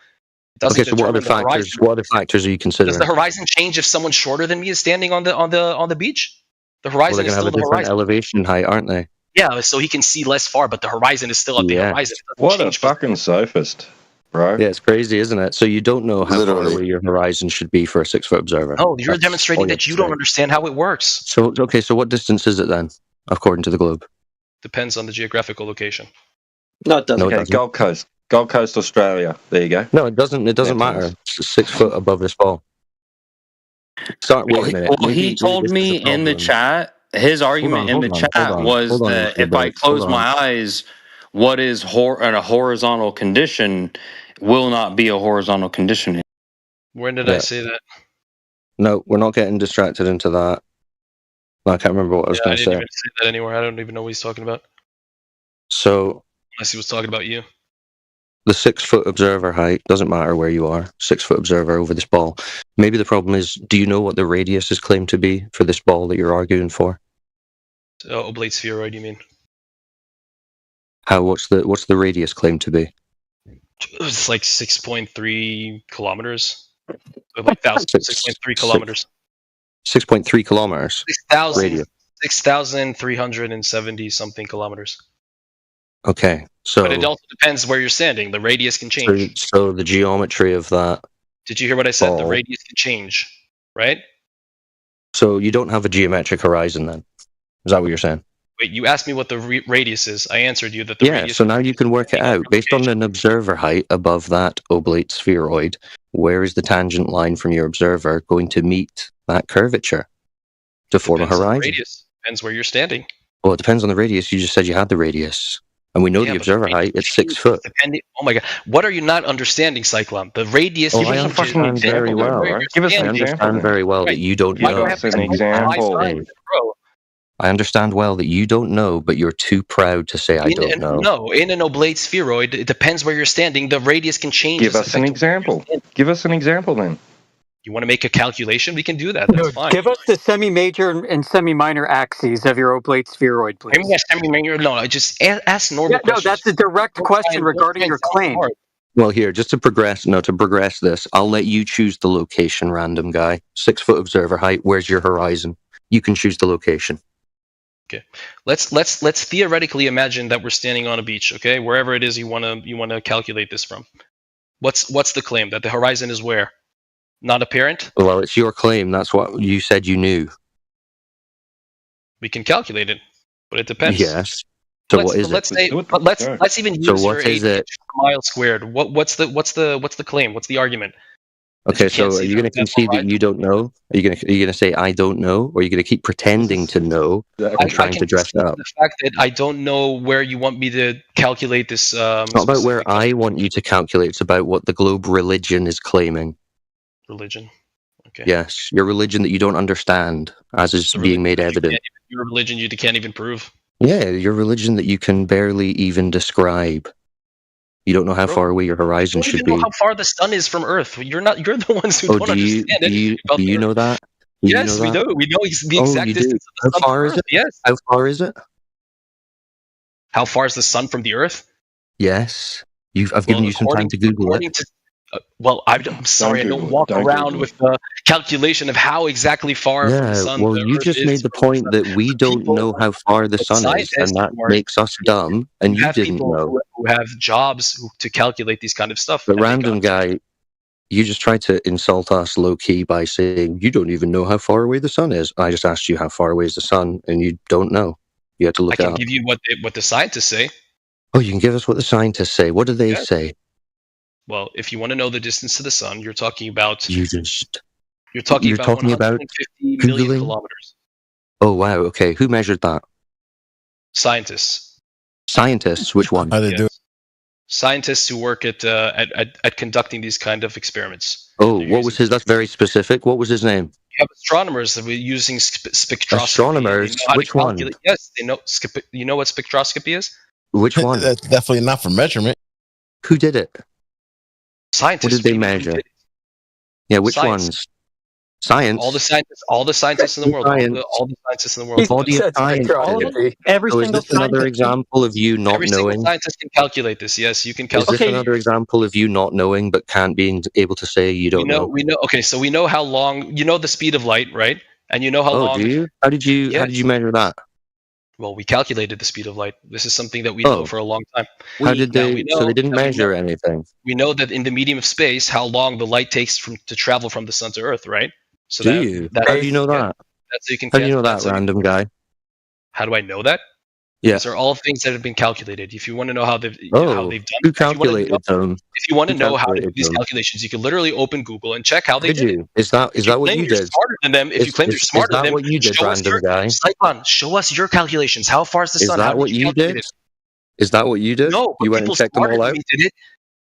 It doesn't Okay, so what other determine the factors? horizon. What other factors are you Does considering? the horizon change if someone shorter than me is standing on the beach? The Well, horizon they're is going to have still a the different horizon. elevation height, aren't they? Yeah, so he can see less far, but the horizon is still at the Yeah. horizon. It doesn't What a change. fucking sophist, bro. Yeah, it's crazy, isn't it? So you don't know how far away your horizon should be for a 6-foot observer. No, you're That's demonstrating all that have you to don't say. understand how it works. So okay, so what distance is it then, according to the globe? Depends on the geographical location. No, it doesn't. No, it Okay, doesn't. Gold Coast, Australia. There you go. No, it doesn't. It doesn't Yeah, it matter. does. It's 6 foot above this ball. Wait a minute. Well, he Maybe told this is me the in the problem. chat, his argument in the chat was Hold on, that if I Mr. close Burt. my eyes what is in a horizontal condition will not be a horizontal condition. When did I say that? No, we're not getting distracted into that. I can't remember what I was going to I say. didn't even say that anywhere. I don't even know what he's talking about. So, Unless he was talking about you. the 6 foot observer height doesn't matter where you are. 6 foot observer over this ball. Maybe the problem is, do you know what the radius is claimed to be for this ball that you're arguing for? Oblate spheroid, you mean? What's the radius claimed to be? It's like 6.3 kilometers. Like 6.3 kilometers. 6.3 kilometers. 6,370 something kilometers. Okay, so. But it also depends where you're standing. The radius can change. So the geometry of that. Did you hear what I said? Ball. The radius can change, right? So you don't have a geometric horizon then? Is that what you're saying? Wait, you asked me what the radius is. I answered you that the radius. So now you can work it out. Based on an observer height above that oblate spheroid, where is the tangent line from your observer going to meet that curvature to form a horizon? Radius depends where you're standing. Well, it depends on the radius. You just said you had the radius. And we know the observer height, it's 6 foot. Oh my god. What are you not understanding, Cyclone? The radius... I understand very well. Give us I understand very well that you don't know. Give us an example. I understand well that you don't know, but you're too proud to say I don't know. No, in an oblate spheroid, it depends where you're standing. The radius can change. Give us an example. Give us an example then. You want to make a calculation? We can do that. That's fine. Give us the semi-major and semi-minor axes of your oblate spheroid, please. I mean, semi-major. No, just ask normal questions. No, that's a direct question regarding your claim. Well, here, just to progress this, I'll let you choose the location, random guy. 6 foot observer height. Where's your horizon? You can choose the location. Okay, let's theoretically imagine that we're standing on a beach. Okay, wherever it is you want to calculate this from. What's the claim? That the horizon is where? Not apparent? Well, it's your claim. That's what you said you knew. We can calculate it, but it depends. Yes. So what is let's it? Say, let's even use so what your is it? mile squared. What's the claim? What's the argument? Okay, so are you going to concede that you don't know? Are you going to say I don't know, or are you going to keep pretending to know and trying to dress it up? The fact that I don't know where you want me to calculate this. It's not about where I want you to calculate. It's about what the globe religion is claiming. Religion. Okay. Yes, your religion that you don't understand, as is being made evident. Your religion you can't even prove. Yeah, your religion that you can barely even describe. You don't know how far away your horizon should be. You don't even know how far the sun is from Earth. You're the ones who don't understand anything about do you know that? Yes, we know. We know the exact distance of the sun. How far is it? Yes. How far is it? How far is the sun from the Earth? Yes. I've given you some time to Google it. I'm sorry, I don't walk around with the calculation of how exactly far from the sun. Well, you just made the point that we don't know how far the sun is, and that makes us dumb, and you didn't know. Who have jobs to calculate these kind of stuff. The random guy, you just tried to insult us low-key by saying, you don't even know how far away the sun is. I just asked you how far away is the sun, and you don't know. You had to look it up. I can give you what the scientists say. Oh, you can give us what the scientists say. What do they say? Well, if you want to know the distance to the sun, you're talking about... You're talking about 150 million kilometers. Oh, wow. Okay. Who measured that? Scientists. Scientists? Which one? How they do it? Scientists who work at conducting these kind of experiments. Oh, what was his? That's very specific. What was his name? You have astronomers that were using spectroscopy. Astronomers? Which one? Yes, they know. You know what spectroscopy is? Which one? That's definitely not for measurement. Who did it? Scientists. What did they measure? Yeah, which ones? Science. All the scientists in the world. All the scientists in the world. Every so is this another example of you not Every knowing? single scientist can calculate this. Yes, you can calculate. Is this another example of you not knowing but can't be able to say you don't know? We know. Okay, so we know how long. You know the speed of light, right? And you know how long. Oh, do you? How did you measure that? Well, we calculated the speed of light. This is something that we know for a long time. How did they? So they didn't measure anything. We know that in the medium of space, how long the light takes to travel from the sun to Earth, right? So do you? How do you know that? That's you can. How do you know that, random guy? How do I know that? Yeah. These are all things that have been calculated. If you want to know how they've done, who calculated them? If you want to know how to do these calculations, you can literally open Google and check how they did it. Is that what you did? Smarter than them. If you claim you're smarter than them, what you did, random guy? Cyclone, show us your calculations. How far is the sun? Is that what you did? Is that what you did? No, but You went and people checked them smarter all than out? me did it.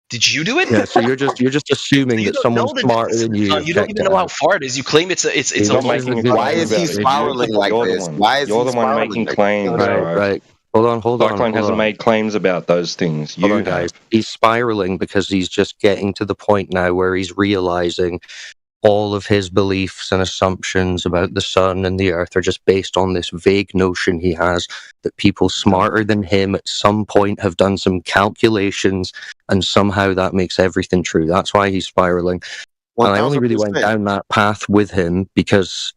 Did you do it? Yeah, so you're just assuming You that don't know someone's the smarter distance than to the you. sun. You don't even know how far it is. You claim it's a He's not making a claim Why is he about it. spiraling like You're this? the one. Why is You're he the one spiraling making like claims, Right. Hold on. Cyclone hasn't made claims about those things. Hold You on, guys. have. He's spiraling because he's just getting to the point now where he's realizing all of his beliefs and assumptions about the sun and the earth are just based on this vague notion he has that people smarter than him at some point have done some calculations and somehow that makes everything true. That's why he's spiraling. And I only really went 1000%. down that path with him because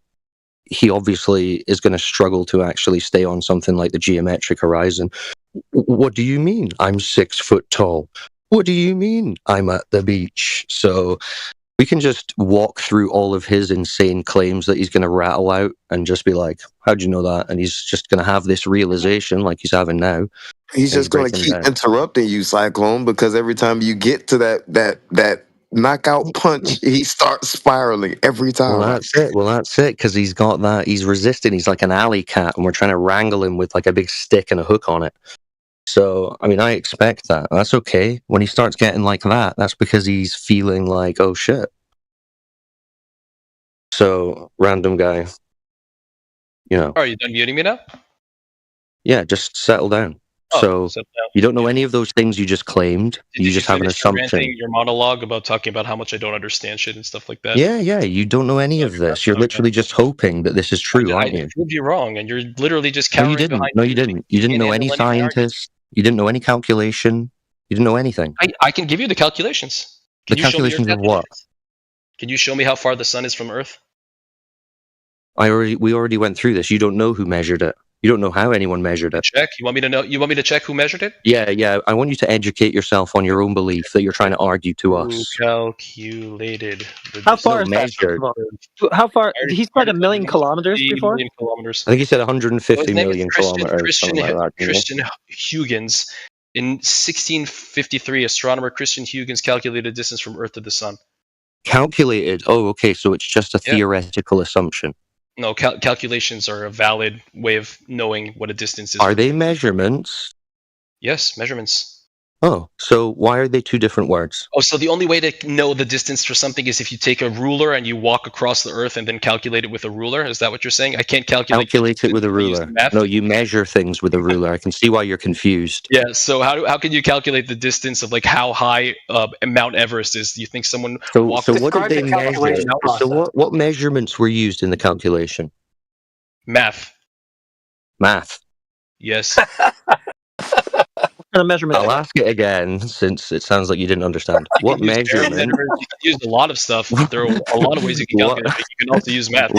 he obviously is going to struggle to actually stay on something like the geometric horizon. What do you mean I'm 6 foot tall? What do you mean I'm at the beach? So we can just walk through all of his insane claims that he's going to rattle out and just be like, how'd you know that? And he's just going to have this realization like he's having now. He's just going to keep interrupting you, Cyclone, because every time you get to that knockout punch, he starts spiraling every time. Well, that's it, because he's got that. He's resisting. He's like an alley cat, and we're trying to wrangle him with like a big stick and a hook on it. So, I mean, I expect that. That's okay. When he starts getting like that, that's because he's feeling like, oh shit. So, random guy, you know. Are you done muting me now? Yeah, just settle down. So, you don't know any of those things you just claimed. You just have an assumption. Your monologue about talking about how much I don't understand shit and stuff like that. Yeah, you don't know any of this. You're literally just hoping that this is true, aren't you? I proved you wrong, and you're literally just No, cowering you didn't. behind. No, you didn't. You didn't know any scientist. You didn't know any calculation. You didn't know anything. I can give you the calculations. The calculations of what? Can you show me how far the sun is from Earth? We already went through this. You don't know who measured it. You don't know how anyone measured it. Check. You want me to know? You want me to check who measured it? Yeah. I want you to educate yourself on your own belief that you're trying to argue to us. Who calculated? How far is that? Measured. How far? He said 1,000,000 kilometers before. Kilometers. I think he said 150 His name is million kilometers. Something like that. Christian Huygens. In 1653, astronomer Christian Huygens calculated distance from Earth to the Sun. Calculated? Oh, okay. So it's just a theoretical assumption. No, calculations are a valid way of knowing what a distance is. Are they measurements? Yes, measurements. Oh, so why are they two different words? Oh, so the only way to know the distance for something is if you take a ruler and you walk across the Earth and then calculate it with a ruler? Is that what you're saying? I can't calculate it with a ruler. No, you measure things with a ruler. I can see why you're confused. Yeah, so how can you calculate the distance of like how high Mount Everest is? Do you think someone walked? So what did they measure? So what measurements were used in the calculation? Math. Yes. What kind of measurement? I'll ask it again, since it sounds like you didn't understand. What measurement? You can use a lot of stuff. There are a lot of ways you can calculate it. You can also use math.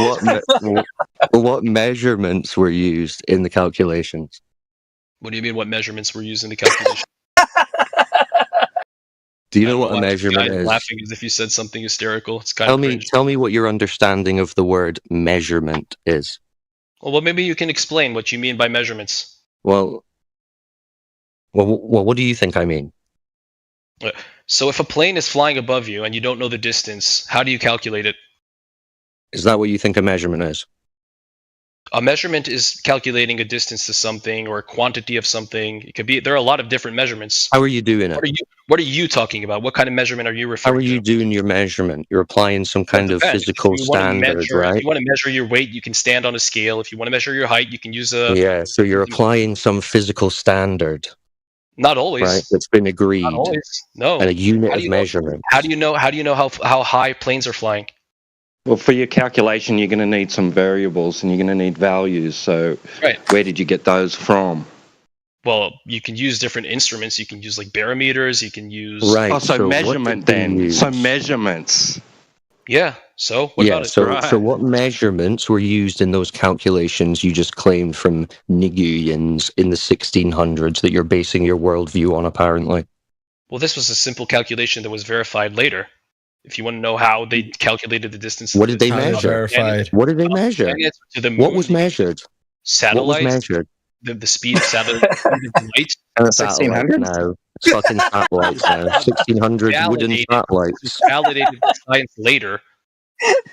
What measurements were used in the calculations? What do you mean? What measurements were used in the calculation? Do you know what a measurement is? Laughing as if you said something hysterical. It's kind of cringe. Tell me what your understanding of the word measurement is. Well, maybe you can explain what you mean by measurements. Well, what do you think I mean? So if a plane is flying above you and you don't know the distance, how do you calculate it? Is that what you think a measurement is? A measurement is calculating a distance to something or a quantity of something. It could be. There are a lot of different measurements. How are you doing it? What are you talking about? What kind of measurement are you referring to? How are you doing your measurement? You're applying some kind of physical standard, right? If you want to measure your weight, you can stand on a scale. If you want to measure your height, you can use a... Yeah, so you're applying some physical standard. Not always. Right, that's been agreed. Not always. No. And a unit of measurement. How do you know how high planes are flying? Well, for your calculation, you're going to need some variables and you're going to need values. So where did you get those from? Well, you can use different instruments. You can use like barometers. You can use... Right. Oh, so measurement then. So measurements. Yeah. So what about it? So what measurements were used in those calculations you just claimed from Nguyens in the 1600s that you're basing your worldview on, apparently? Well, this was a simple calculation that was verified later. If you want to know how they calculated the distance... What did they measure? What did they measure? What was measured? Satellite. What was measured? The speed of satellite. Light. 1600 now. It's fucking satellites now. 1600 wooden satellites. Validated science later.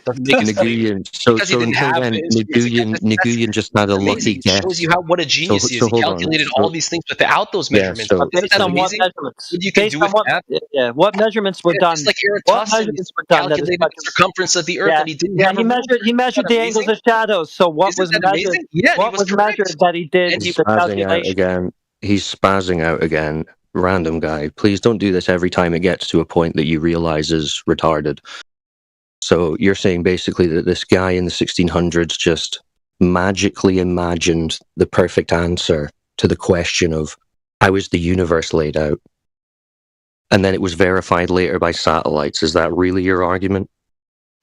Doesn't make sense. Nguyen. So Because he so didn't until have then, the instruments. Nguyen just had a lucky Amazing. It guess. shows you what a genius he is. So He hold on. calculated all these things without those Yeah, measurements. so- But isn't Based that on what amazing? measurements? What you can Based do on with what? math. Yeah, what measurements were Yeah, done? just like What Eratosthenes measurements were done that calculated the circumference of the Earth, Yeah, and he didn't yeah. have He a ruler. measured. He measured Isn't the that angles amazing? of shadows. So what Isn't was that measured? amazing? Yeah, he What was was correct. measured that he did And he He's the spazzing out calculation? again. He's spazzing out again. Random guy. Please don't do this every time it gets to a point that you realize is retarded. So you're saying basically that this guy in the 1600s just magically imagined the perfect answer to the question of how is the universe laid out? And then it was verified later by satellites. Is that really your argument?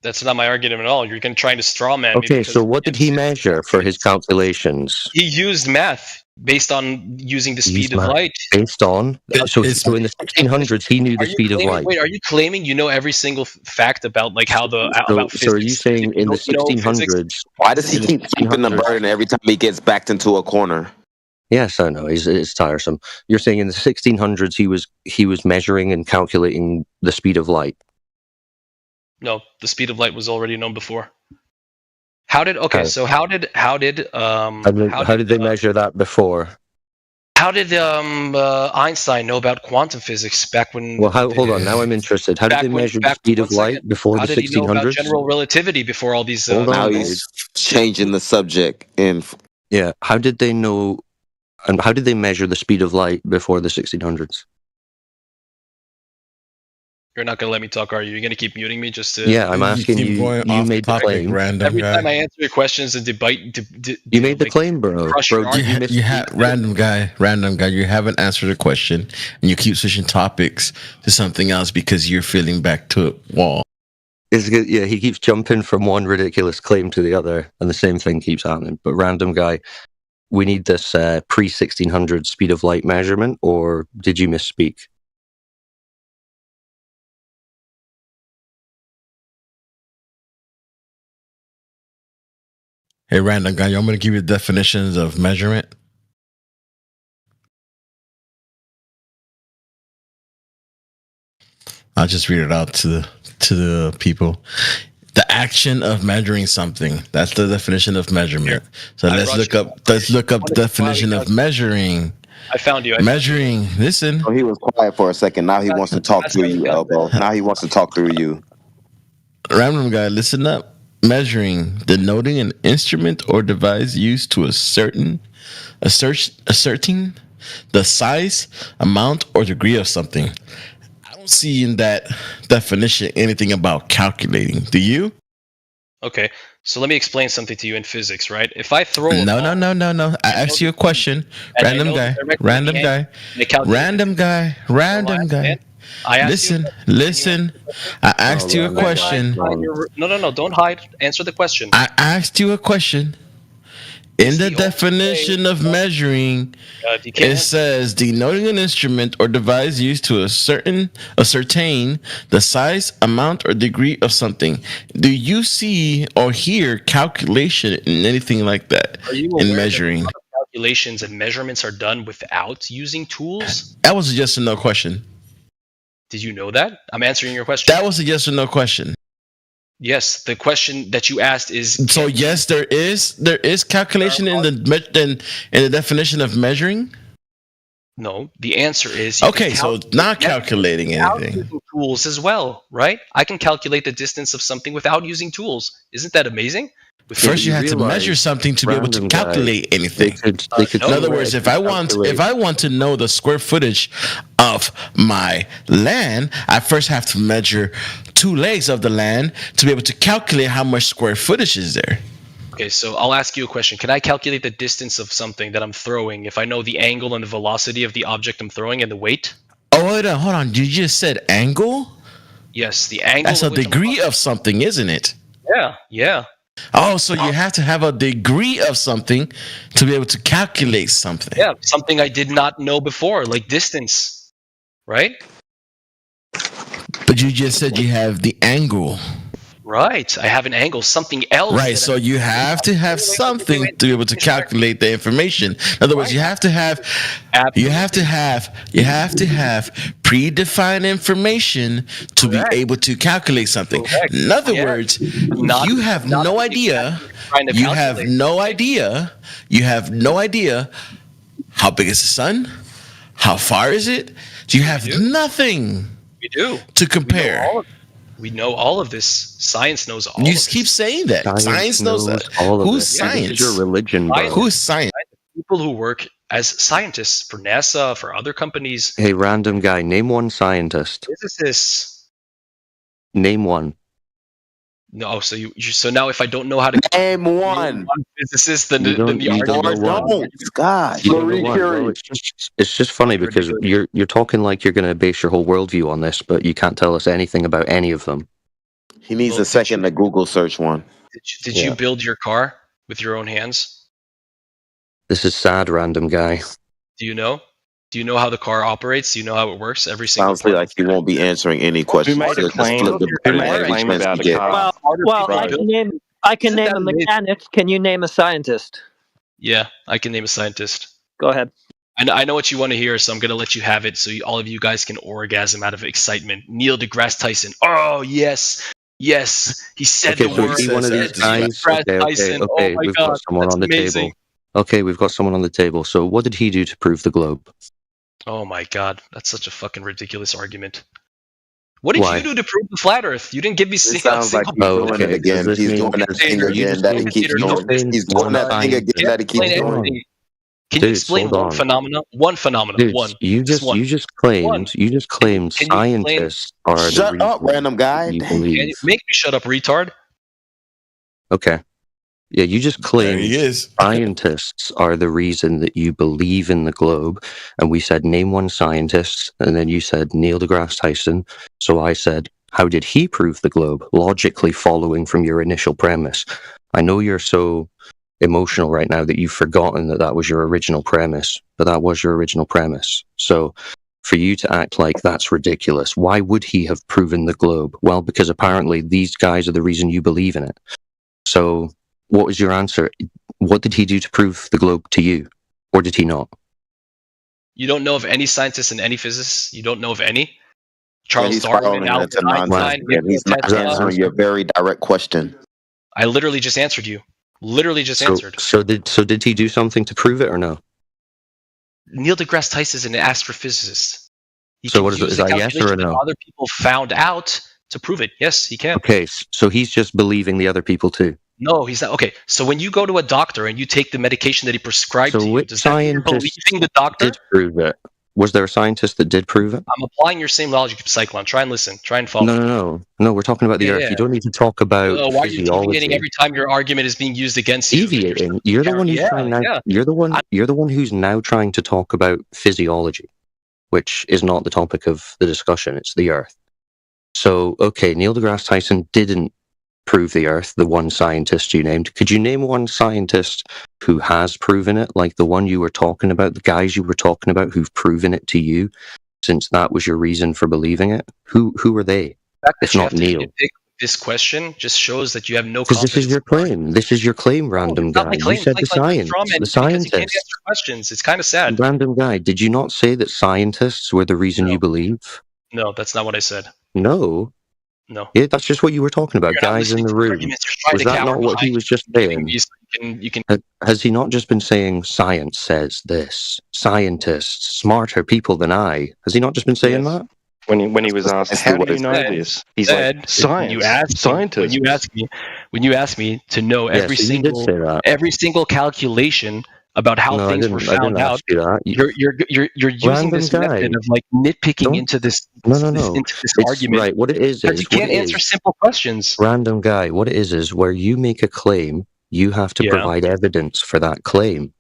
That's not my argument at all. You're trying to straw man me. Okay, because so what did he measure for his calculations? he used math based on using the speed of light. Based on? So in the 1600s, he knew the speed of light. Wait, are you claiming you know every single fact about like how the about physics? So are you saying in the 1600s? Why does he keep keeping the burden every time he gets backed into a corner? Yes, I know. It's tiresome. You're saying in the 1600s he was measuring and calculating the speed of light. No, the speed of light was already known before. How did how did they measure that before? How did Einstein know about quantum physics back when? Well, hold on. Now I'm interested. How did they measure the speed of light before the 1600s? How did he know about general relativity before all these? Now he's changing the subject. Yeah, how did they know? And how did they measure the speed of light before the 1600s? You're not going to let me talk, are you? You're going to keep muting me just to... Yeah, I'm asking you. You made the claim. Every time I answer your questions and debate... You made the claim, bro. You had random guy. You haven't answered a question, and you keep switching topics to something else because you're feeling back to a wall. Yeah, he keeps jumping from one ridiculous claim to the other, and the same thing keeps happening. But random guy, we need this pre-1600 speed of light measurement, or did you misspeak? Hey, random guy, I'm going to give you definitions of measurement. I'll just read it out to the people. The action of measuring something. That's the definition of measurement. So let's look up the definition of measuring. I found you. Measuring. Listen. Oh, he was quiet for a second. Now he wants to talk through you, Elbow. Now he wants to talk through you. Random guy, listen up. Measuring, denoting an instrument or device used to ascertain the size, amount, or degree of something. I don't see in that definition anything about calculating. Do you? Okay, so let me explain something to you in physics, right? If I throw No. I asked you a question. Random guy. Listen. I asked you a question. No. Don't hide. Answer the question. I asked you a question. In the definition of measuring, it says denoting an instrument or device used to ascertain the size, amount, or degree of something. Do you see or hear calculation in anything like that in measuring? Calculations and measurements are done without using tools? That was a yes or no question. Did you know that? I'm answering your question. That was a yes or no question. Yes, the question that you asked is. So yes, there is calculation in the definition of measuring. No, the answer is. Okay, so not calculating anything. Tools as well, right? I can calculate the distance of something without using tools. Isn't that amazing? First, you have to measure something to be able to calculate anything. In other words, if I want to know the square footage of my land, I first have to measure 2 legs of the land to be able to calculate how much square footage is there. Okay, so I'll ask you a question. Can I calculate the distance of something that I'm throwing if I know the angle and the velocity of the object I'm throwing and the weight? Oh, hold on. You just said angle? Yes, the angle. That's a degree of something, isn't it? Yeah. Oh, so you have to have a degree of something to be able to calculate something. Yeah, something I did not know before, like distance, right? But you just said you have the angle. Right. I have an angle, something else. Right. So you have to have something to be able to calculate the information. In other words, you have to have predefined information to be able to calculate something. In other words, you have no idea. You have no idea. You have no idea how big is the sun? How far is it? You have nothing. We do to compare. We know all of this. Science knows all. You keep saying that. Science knows that. Who's science? This is your religion, bro. Who's science? People who work as scientists for NASA, for other companies. Hey, random guy, name one scientist. Physicists. Name one. No, so now if I don't know how to name one physicist, then the argument. God, Marie Curie. Well, it's just funny because you're talking like you're going to base your whole worldview on this, but you can't tell us anything about any of them. He needs a second to Google search one. Did you build your car with your own hands? This is sad, random guy. Do you know? Do you know how the car operates? Do you know how it works? Every single. Sounds like you won't be answering any questions. Who made a claim about a car? Well, I can name a mechanic. Can you name a scientist? Yeah, I can name a scientist. Go ahead. I know what you want to hear, so I'm going to let you have it so all of you guys can orgasm out of excitement. Neil deGrasse Tyson. Oh, yes. Yes. He said the word. One of these guys. Okay, we've got someone on the table. Okay, we've got someone on the table. So what did he do to prove the globe? Oh my God, that's such a fucking ridiculous argument. What did you do to prove the flat Earth? You didn't give me sounds like he's doing it again. He's doing that thing again that he keeps doing. He's doing that thing again that he keeps doing. Can you explain one phenomenon? One phenomenon. Dude, one. You just claimed scientists are the Shut up, random guy. Can you make me shut up, retard? Okay. Yeah, you just claimed scientists are the reason that you believe in the globe. And we said, name one scientist. And then you said Neil deGrasse Tyson. So I said, how did he prove the globe? Logically following from your initial premise. I know you're so emotional right now that you've forgotten that was your original premise. But that was your original premise. So for you to act like that's ridiculous, why would he have proven the globe? Well, because apparently these guys are the reason you believe in it. So what was your answer? What did he do to prove the globe to you? Or did he not? You don't know of any scientists and any physicists? You don't know of any? Charles Darwin, Albert Einstein, he's not answering your very direct question. I literally just answered you. Answered. So did he do something to prove it or no? Neil deGrasse Tyson is an astrophysicist. So what is that, yes or no? Other people found out to prove it. Yes, he can. Okay, so he's just believing the other people too. No, he's not. Okay, so when you go to a doctor and you take the medication that he prescribed to you, does that mean you're believing the doctor? Did prove it? Was there a scientist that did prove it? I'm applying your same logic to Cyclone. Try and listen. Try and follow. No. We're talking about the Earth. You don't need to talk about why are you physiology. deviating every time your argument is being used against you? Deviating. You're the one who's trying now. You're the one who's now trying to talk about physiology, which is not the topic of the discussion. It's the Earth. So, okay, Neil deGrasse Tyson didn't prove the Earth, the one scientist you named. Could you name one scientist who has proven it, like the one you were talking about, the guys you were talking about who've proven it to you, since that was your reason for believing it? Who are they? If not Neil. This question just shows that you have no confidence. Because this is your claim. This is your claim, random guy. You said the science. The scientist. You can't answer questions. It's kind of sad. Random guy, did you not say that scientists were the reason you believe? No, that's not what I said. No. Yeah, that's just what you were talking about, guys in the room. Was that not what he was just saying? You can. Has he not just been saying science says this? Scientists, smarter people than I. Has he not just been saying that? When he was asked, how do you know this? He's like, science, scientists. When you ask me to know every single calculation about how things were found out, you're using this method of like nitpicking into this argument. Right. What it is you can't answer simple questions. Random guy. What it is where you make a claim, you have to provide evidence for that claim.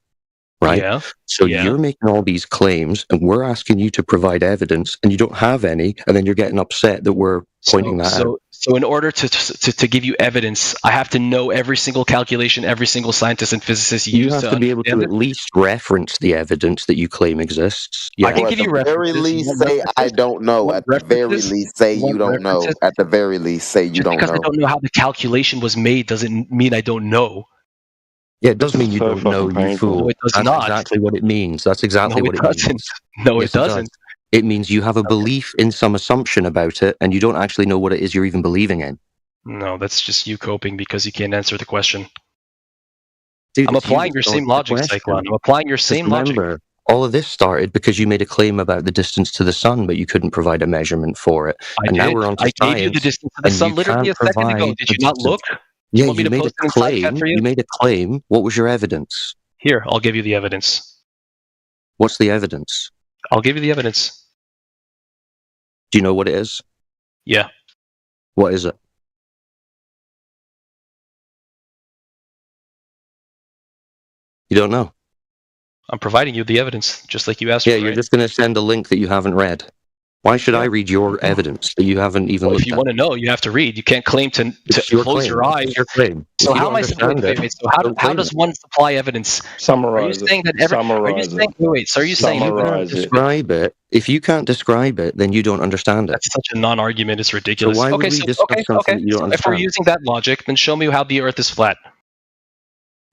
Right? Yeah. So you're making all these claims and we're asking you to provide evidence and you don't have any, and then you're getting upset that we're pointing that out. So in order to give you evidence, I have to know every single calculation every single scientist and physicist You used have to be able to at least reference the evidence that you claim exists. I can give you At the very references. least, say I don't know. At the very least, say you don't know. At the very least, say you don't know. Because I don't know how the calculation was made doesn't mean I don't know. Yeah, it does mean you don't know, you fool. No, it does That's not. exactly what it means. That's exactly what it means. No, Yes, it doesn't. does. It means you have a belief in some assumption about it, and you don't actually know what it is you're even believing in. No, that's just you coping because you can't answer the question. Dude, I'm it's you applying that your don't same answer the logic, question. Cyclone. I'm applying your Just same logic. remember, all of this started because you made a claim about the distance to the sun, but you couldn't provide a measurement for it. And now we're on to I science. gave you the distance to the and sun you literally a can't second ago. provide Did a you not distance. look? Yeah, want me you to made a post it in side chat claim. for you? You made a claim. What was your evidence? Here, I'll give you the evidence. What's the evidence? I'll give you the evidence. Do you know what it is? Yeah. What is it? You don't know? I'm providing you the evidence, just like you asked Yeah, for. you're Right? just going to send a link that you haven't read. Why should I read your evidence that you haven't even Well, looked if you at? want to know, you have to read. You can't claim to your close claim. your eyes. It's your claim. So If you how don't am I saying? understand Wait. it, So how don't how claim does it. one supply evidence? Summarize Are you saying that every? Are you saying? Wait. So are you saying? If you can't describe it, if you can't describe it, then you don't understand it. That's such a non-argument. It's ridiculous. So why would okay, we so discuss okay, something okay. that you don't So if we're understand? using that logic, then show me how the Earth is flat.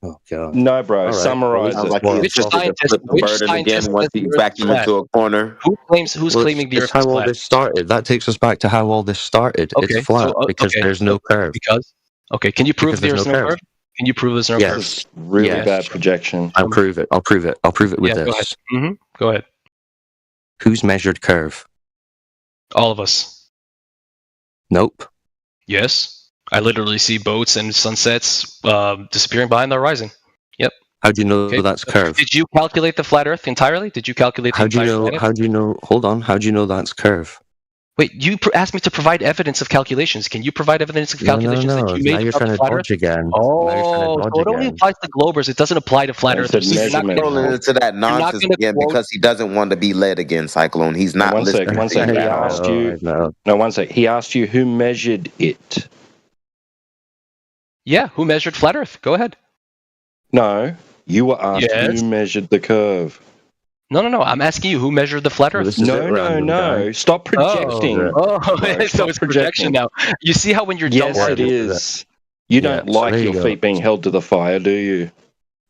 Oh God. No, bro. All right. Summarize Sounds it. like he Which attempted to scientist? flip the Which burden scientist again once says the he Earth backed is him flat? into a corner. Who claims? Who's Well, claiming the it's Earth is how all flat? this started. That takes us back to how all this started. Okay, It's flat so because okay, there's no curve. Because okay, can you prove Because there's there's no no curve. curve? Can you prove there's no Yes. curve? Really Yes. bad projection. I'll prove it. I'll prove it. I'll prove it with Yeah, this. go ahead. Go ahead. Who's measured curve? All of us. Nope. Yes. I literally see boats and sunsets disappearing behind the horizon. Yep. How do you know Okay. that's curve? Did you calculate the flat Earth entirely? Did you calculate the How do you entire know? planet? How do you know? Hold on. How do you know that's curve? Wait, you asked me to provide evidence of calculations. Can you provide evidence of calculations that you Now made you're about trying the to flat Earth? dodge again. Oh, Now you're trying to so dodge it only again. applies to globers. It doesn't apply to flat I earthers. said So you're not measurement. gonna Rolling into that you're not nonsense gonna again quote. because he doesn't want to be led again, Cyclone. He's not One listening sec. One to sec. you He at all. asked you. No, one sec. He asked you who measured it. Yeah, who measured flat Earth? Go ahead. No, you were asked Yes. who measured the curve. No. I'm asking you who measured the flat Earth. No. Stop projecting. Oh, Bro, so it's projection now. You see how when you're Yes, dumb, it is. You don't like there you your go. feet being held to the fire, do you?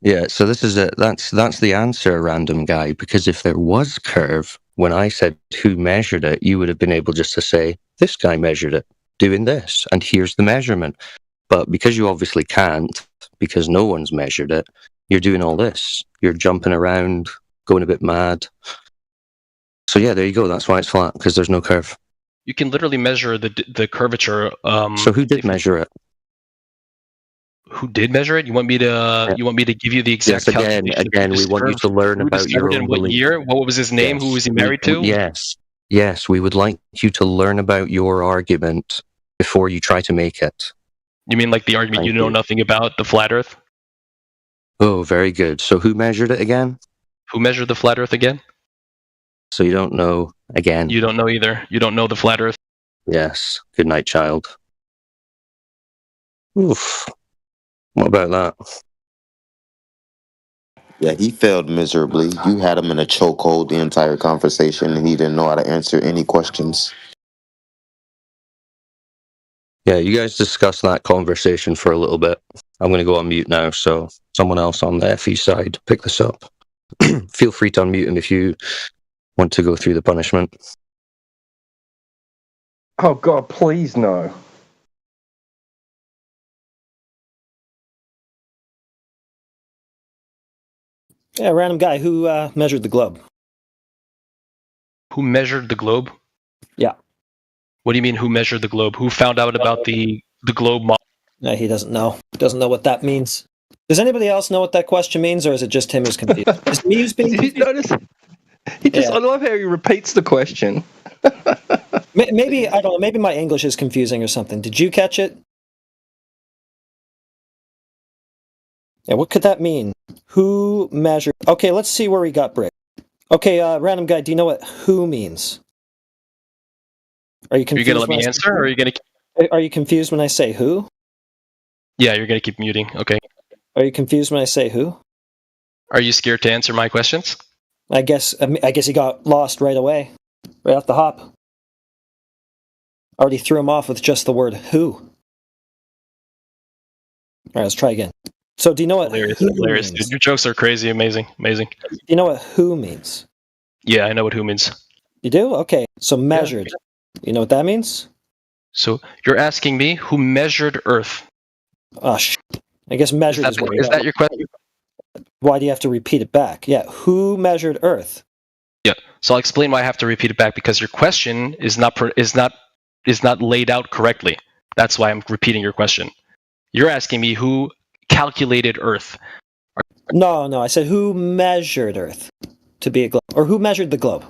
Yeah, so this is it. That's the answer, random guy. Because if there was curve, when I said who measured it, you would have been able just to say this guy measured it, doing this, and here's the measurement. But because you obviously can't, because no one's measured it, you're doing all this. You're jumping around, going a bit mad. So yeah, there you go. That's why it's flat, because there's no curve. You can literally measure the curvature. So who did measure it? Who did measure it? You want me to give you the exact Yes, calculation? again, we want you to learn who about your discovered it own in what belief. year? What was his name? Yes. Who was he married to? Yes, we would like you to learn about your argument before you try to make it. You mean like the argument Thank you know you. nothing about the flat Earth? Oh, very good. So who measured it again? Who measured the flat Earth again? So you don't know again. You don't know either. You don't know the flat Earth. Yes. Good night, child. Oof. What about that? Yeah, he failed miserably. You had him in a chokehold the entire conversation, and he didn't know how to answer any questions. Yeah, you guys discuss that conversation for a little bit. I'm going to go on mute now, so someone else on the FE side pick this up. Feel free to unmute him if you want to go through the punishment. Oh God, please no. Yeah, random guy who measured the globe. Who measured the globe? Yeah. What do you mean? Who measured the globe? Who found out about the globe model? No, he doesn't know. He doesn't know what that means. Does anybody else know what that question means, or is it just him who's confused? Is me who's being confused? Did you notice? I love how he repeats the question. Maybe I don't know. Maybe my English is confusing or something. Did you catch it? Yeah, what could that mean? Who measured? Okay, let's see where we got Brick. Okay, random guy, do you know what who means? Are you Are you confused? gonna let when me I answer, say or are you gonna? who? Are you confused when I say who? Yeah, you're gonna keep muting. Okay. Are you confused when I say who? Are you scared to answer my questions? I guess he got lost right away, right off the hop. Already threw him off with just the word who. All right, let's try again. So, do you know what Hilarious, who hilarious, means? dude. Your jokes are crazy, amazing, amazing. Do you know what who means? Yeah, I know what who means. You do? Okay. So measured. You know what that means? So you're asking me who measured Earth? Oh, I guess measured is where you is that your question? Why do you have to repeat it back? Yeah, who measured Earth? Yeah. So I'll explain why I have to repeat it back, because your question is not laid out correctly. That's why I'm repeating your question. You're asking me who calculated Earth. No, I said who measured Earth to be a globe, or who measured the globe.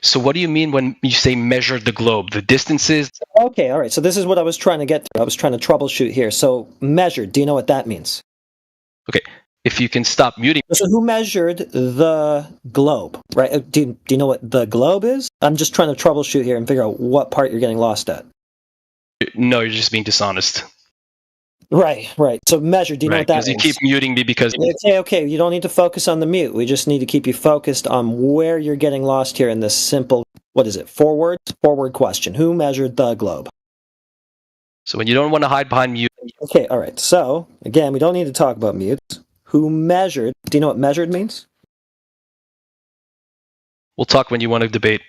So what do you mean when you say measured the globe? The distances? Okay, all right. So this is what I was trying to get to. I was trying to troubleshoot here. So measured, do you know what that means? Okay. If you can stop muting. So who measured the globe, right? Do you know what the globe is? I'm just trying to troubleshoot here and figure out what part you're getting lost at. No, you're just being dishonest. Right. So measured, do you know what that means? Because you keep muting me because... Okay, you don't need to focus on the mute. We just need to keep you focused on where you're getting lost here in this simple, what is it, forward question. Who measured the globe? So when you don't want to hide behind mute... Okay, all right. So, again, we don't need to talk about mutes. Who measured? Do you know what measured means? We'll talk when you want to debate.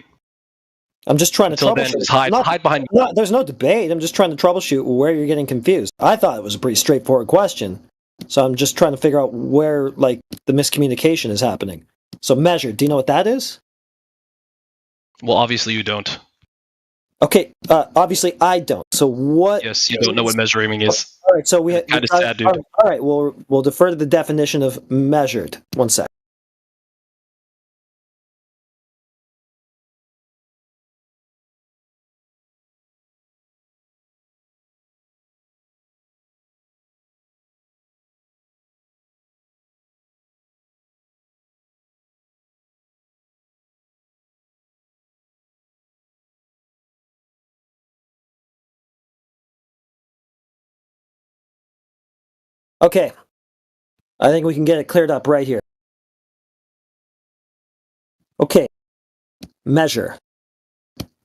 I'm just trying to Until troubleshoot. then, just hide behind... No, there's no debate. I'm just trying to troubleshoot where you're getting confused. I thought it was a pretty straightforward question. So I'm just trying to figure out where, the miscommunication is happening. So measured, do you know what that is? Well, obviously you don't. Okay, obviously I don't. So what... Yes, you don't know what measuring is. All right, so we... Kind of sad, dude. All right, we'll defer to the definition of measured. One sec. Okay, I think we can get it cleared up right here. Okay, measure.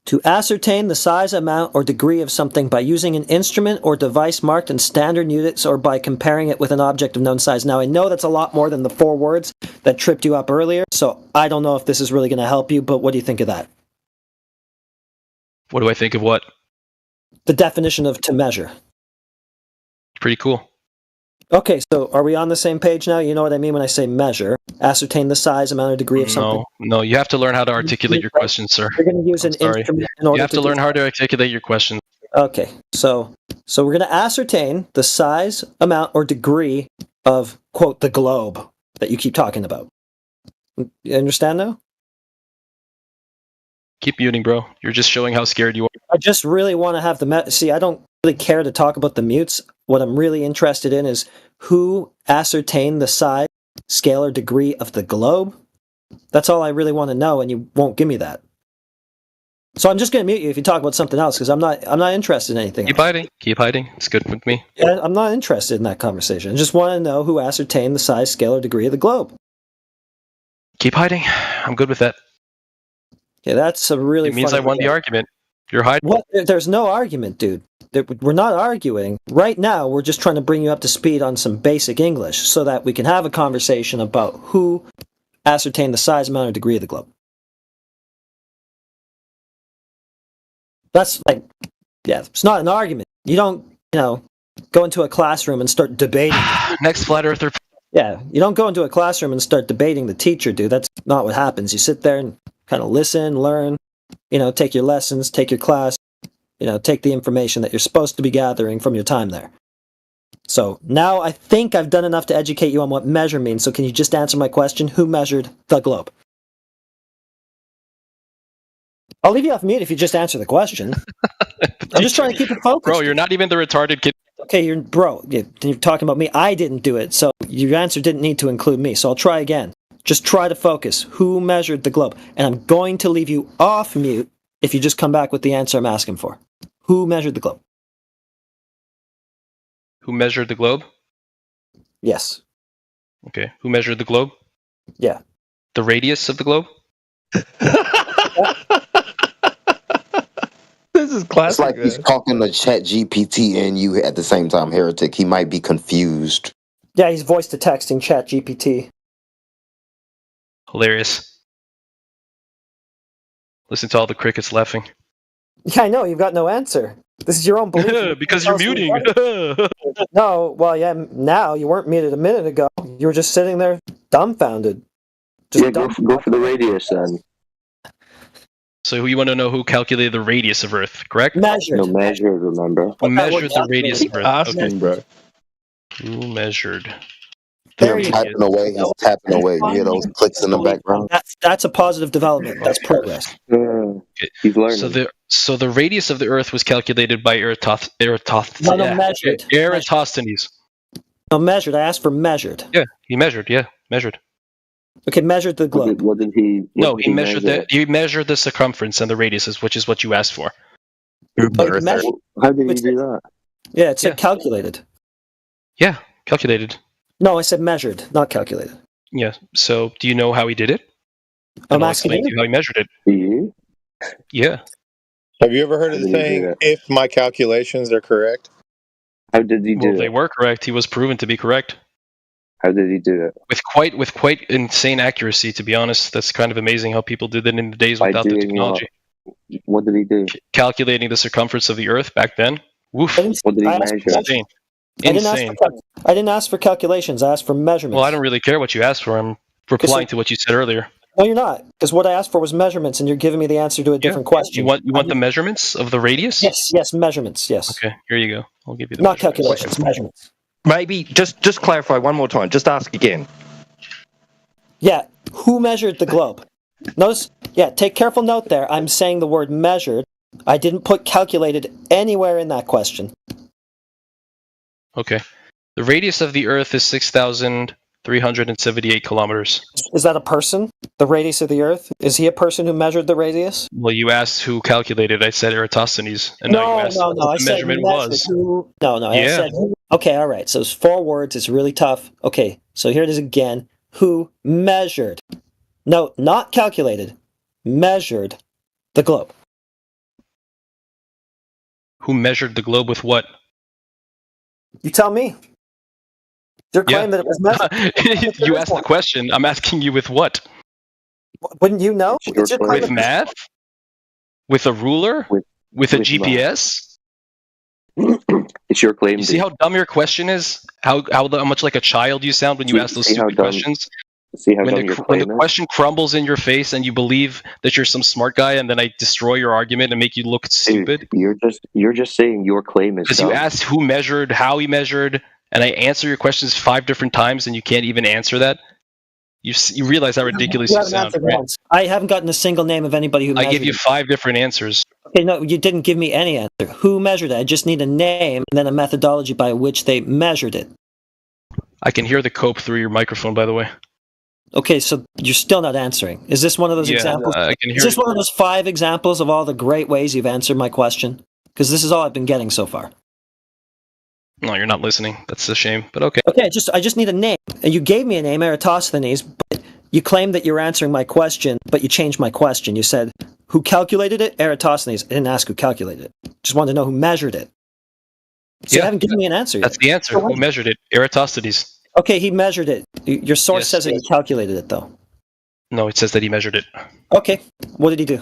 To ascertain the size, amount, or degree of something by using an instrument or device marked in standard units or by comparing it with an object of known size. Now, I know that's a lot more than the 4 words that tripped you up earlier, so I don't know if this is really going to help you, but what do you think of that? What do I think of what? The definition of to measure. Pretty cool. Okay, so are we on the same page now? You know what I mean when I say measure. Ascertain the size, amount, or degree of something. No, you have to learn how to articulate your questions, sir. You're going to use an instrument in order You have to learn how to articulate your questions. Okay, so we're going to ascertain the size, amount, or degree of, quote, the globe that you keep talking about. You understand now? Keep muting, bro. You're just showing how scared you are. I just really want to have the... See, I don't really care to talk about the mutes. What I'm really interested in is who ascertained the size, scale, or degree of the globe. That's all I really want to know, and you won't give me that. So I'm just going to mute you if you talk about something else, because I'm not interested in anything else. Keep hiding. It's good with me. Yeah, I'm not interested in that conversation. I just want to know who ascertained the size, scale, or degree of the globe. Keep hiding. I'm good with that. Yeah, that's a really... It means I won the argument. You're hiding. What? There's no argument, dude. We're not arguing. Right now, we're just trying to bring you up to speed on some basic English so that we can have a conversation about who ascertained the size, amount, or degree of the globe. That's it's not an argument. You don't, go into a classroom and start debating. Next flat earther. Yeah, you don't go into a classroom and start debating the teacher, dude. That's not what happens. You sit there and kind of listen, learn, take your lessons, take your class, take the information that you're supposed to be gathering from your time there. So now I think I've done enough to educate you on what measure means. So can you just answer my question? Who measured the globe? I'll leave you off mute if you just answer the question. I'm just trying to keep it focused. Bro, you're not even the retarded kid. Okay, you're talking about me. I didn't do it, so your answer didn't need to include me. So I'll try again. Just try to focus. Who measured the globe? And I'm going to leave you off mute if you just come back with the answer I'm asking for. Who measured the globe? Who measured the globe? Yes. Okay. Who measured the globe? Yeah. The radius of the globe? This is classic. It's like he's talking to Chat GPT and you at the same time, Heretic. He might be confused. Yeah, he's voice to texting Chat GPT. Hilarious. Listen to all the crickets laughing. Yeah, I know. You've got no answer. This is your own belief. Because you're muting. No, well, yeah, now you weren't muted a minute ago. You were just sitting there dumbfounded. Just go for the radius then. So you want to know who calculated the radius of Earth, correct? Measured. No, measured, remember? Who measured the radius of Earth? Asking, bro. Who measured? Him tapping away, he's tapping away. You hear those clicks in the background? That's a positive development. That's progress. He's learning. So the radius of the Earth was calculated by Eratosthenes. Measured. Eratosthenes. No, measured. I asked for measured. Yeah, he measured. Yeah, measured. Okay, measured the globe. What did he? He measured the circumference and the radiuses, which is what you asked for. How did he do that? Yeah, it said calculated. Yeah, calculated. No, I said measured, not calculated. Yeah. So, do you know how he did it? I'm I'll asking explain to you how he measured it. You? Yeah. Have you ever heard of the saying, if my calculations are correct? How did he do Well, it? they were correct. He was proven to be correct. How did he do it? With quite insane accuracy, to be honest. That's kind of amazing how people did it in the days without the technology. What did he do? Calculating the circumference of the Earth back then. Woof. What did he measure? Insane. I didn't ask for calculations. I asked for measurements. Well, I don't really care what you asked for. I'm replying to what you said earlier. No, you're not. Because what I asked for was measurements, and you're giving me the answer to a different question. You want the measurements of the radius? Yes, measurements. Yes. Okay, here you go. I'll give you the not calculations, measurements. Maybe just clarify one more time. Just ask again. Yeah, who measured the globe? Notice, take careful note there. I'm saying the word measured. I didn't put calculated anywhere in that question. Okay. The radius of the Earth is 6,378 kilometers. Is that a person? The radius of the Earth? Is he a person who measured the radius? Well, you asked who calculated. I said Eratosthenes. And now you asked what the measurement was. I said who. Okay, all right. So it's 4 words. It's really tough. Okay, so here it is again. Who measured? No, not calculated. Measured the globe. Who measured the globe with what? You tell me. Your claim that it was measured. You asked the question. I'm asking you with what? Wouldn't you know? With math? With a ruler? With a GPS? It's your claim. You see how dumb your question is? How much like a child you sound when you ask those stupid questions? When the question crumbles in your face and you believe that you're some smart guy, and then I destroy your argument and make you look stupid. You're just saying your claim is. Because you asked who measured, how he measured, and I answer your questions 5 different times, and you can't even answer that. You realize how ridiculous you sound, right? I haven't gotten a single name of anybody who measured. I gave you 5 different answers. Okay, no, you didn't give me any answer. Who measured it? I just need a name and then a methodology by which they measured it. I can hear the cope through your microphone, by the way. Okay, so you're still not answering. Is this one of those examples? I can hear is this one of those 5 examples of all the great ways you've answered my question? Because this is all I've been getting so far. No, you're not listening. That's a shame, but okay. Okay, I just need a name. And you gave me a name, Eratosthenes, but you claimed that you were answering my question, but you changed my question. You said, who calculated it? Eratosthenes. I didn't ask who calculated it. Just wanted to know who measured it. So you haven't given me an answer yet. That's the answer. Who measured it? Eratosthenes. Okay, he measured it. Your source says that he calculated it, though. No, it says that he measured it. Okay, what did he do?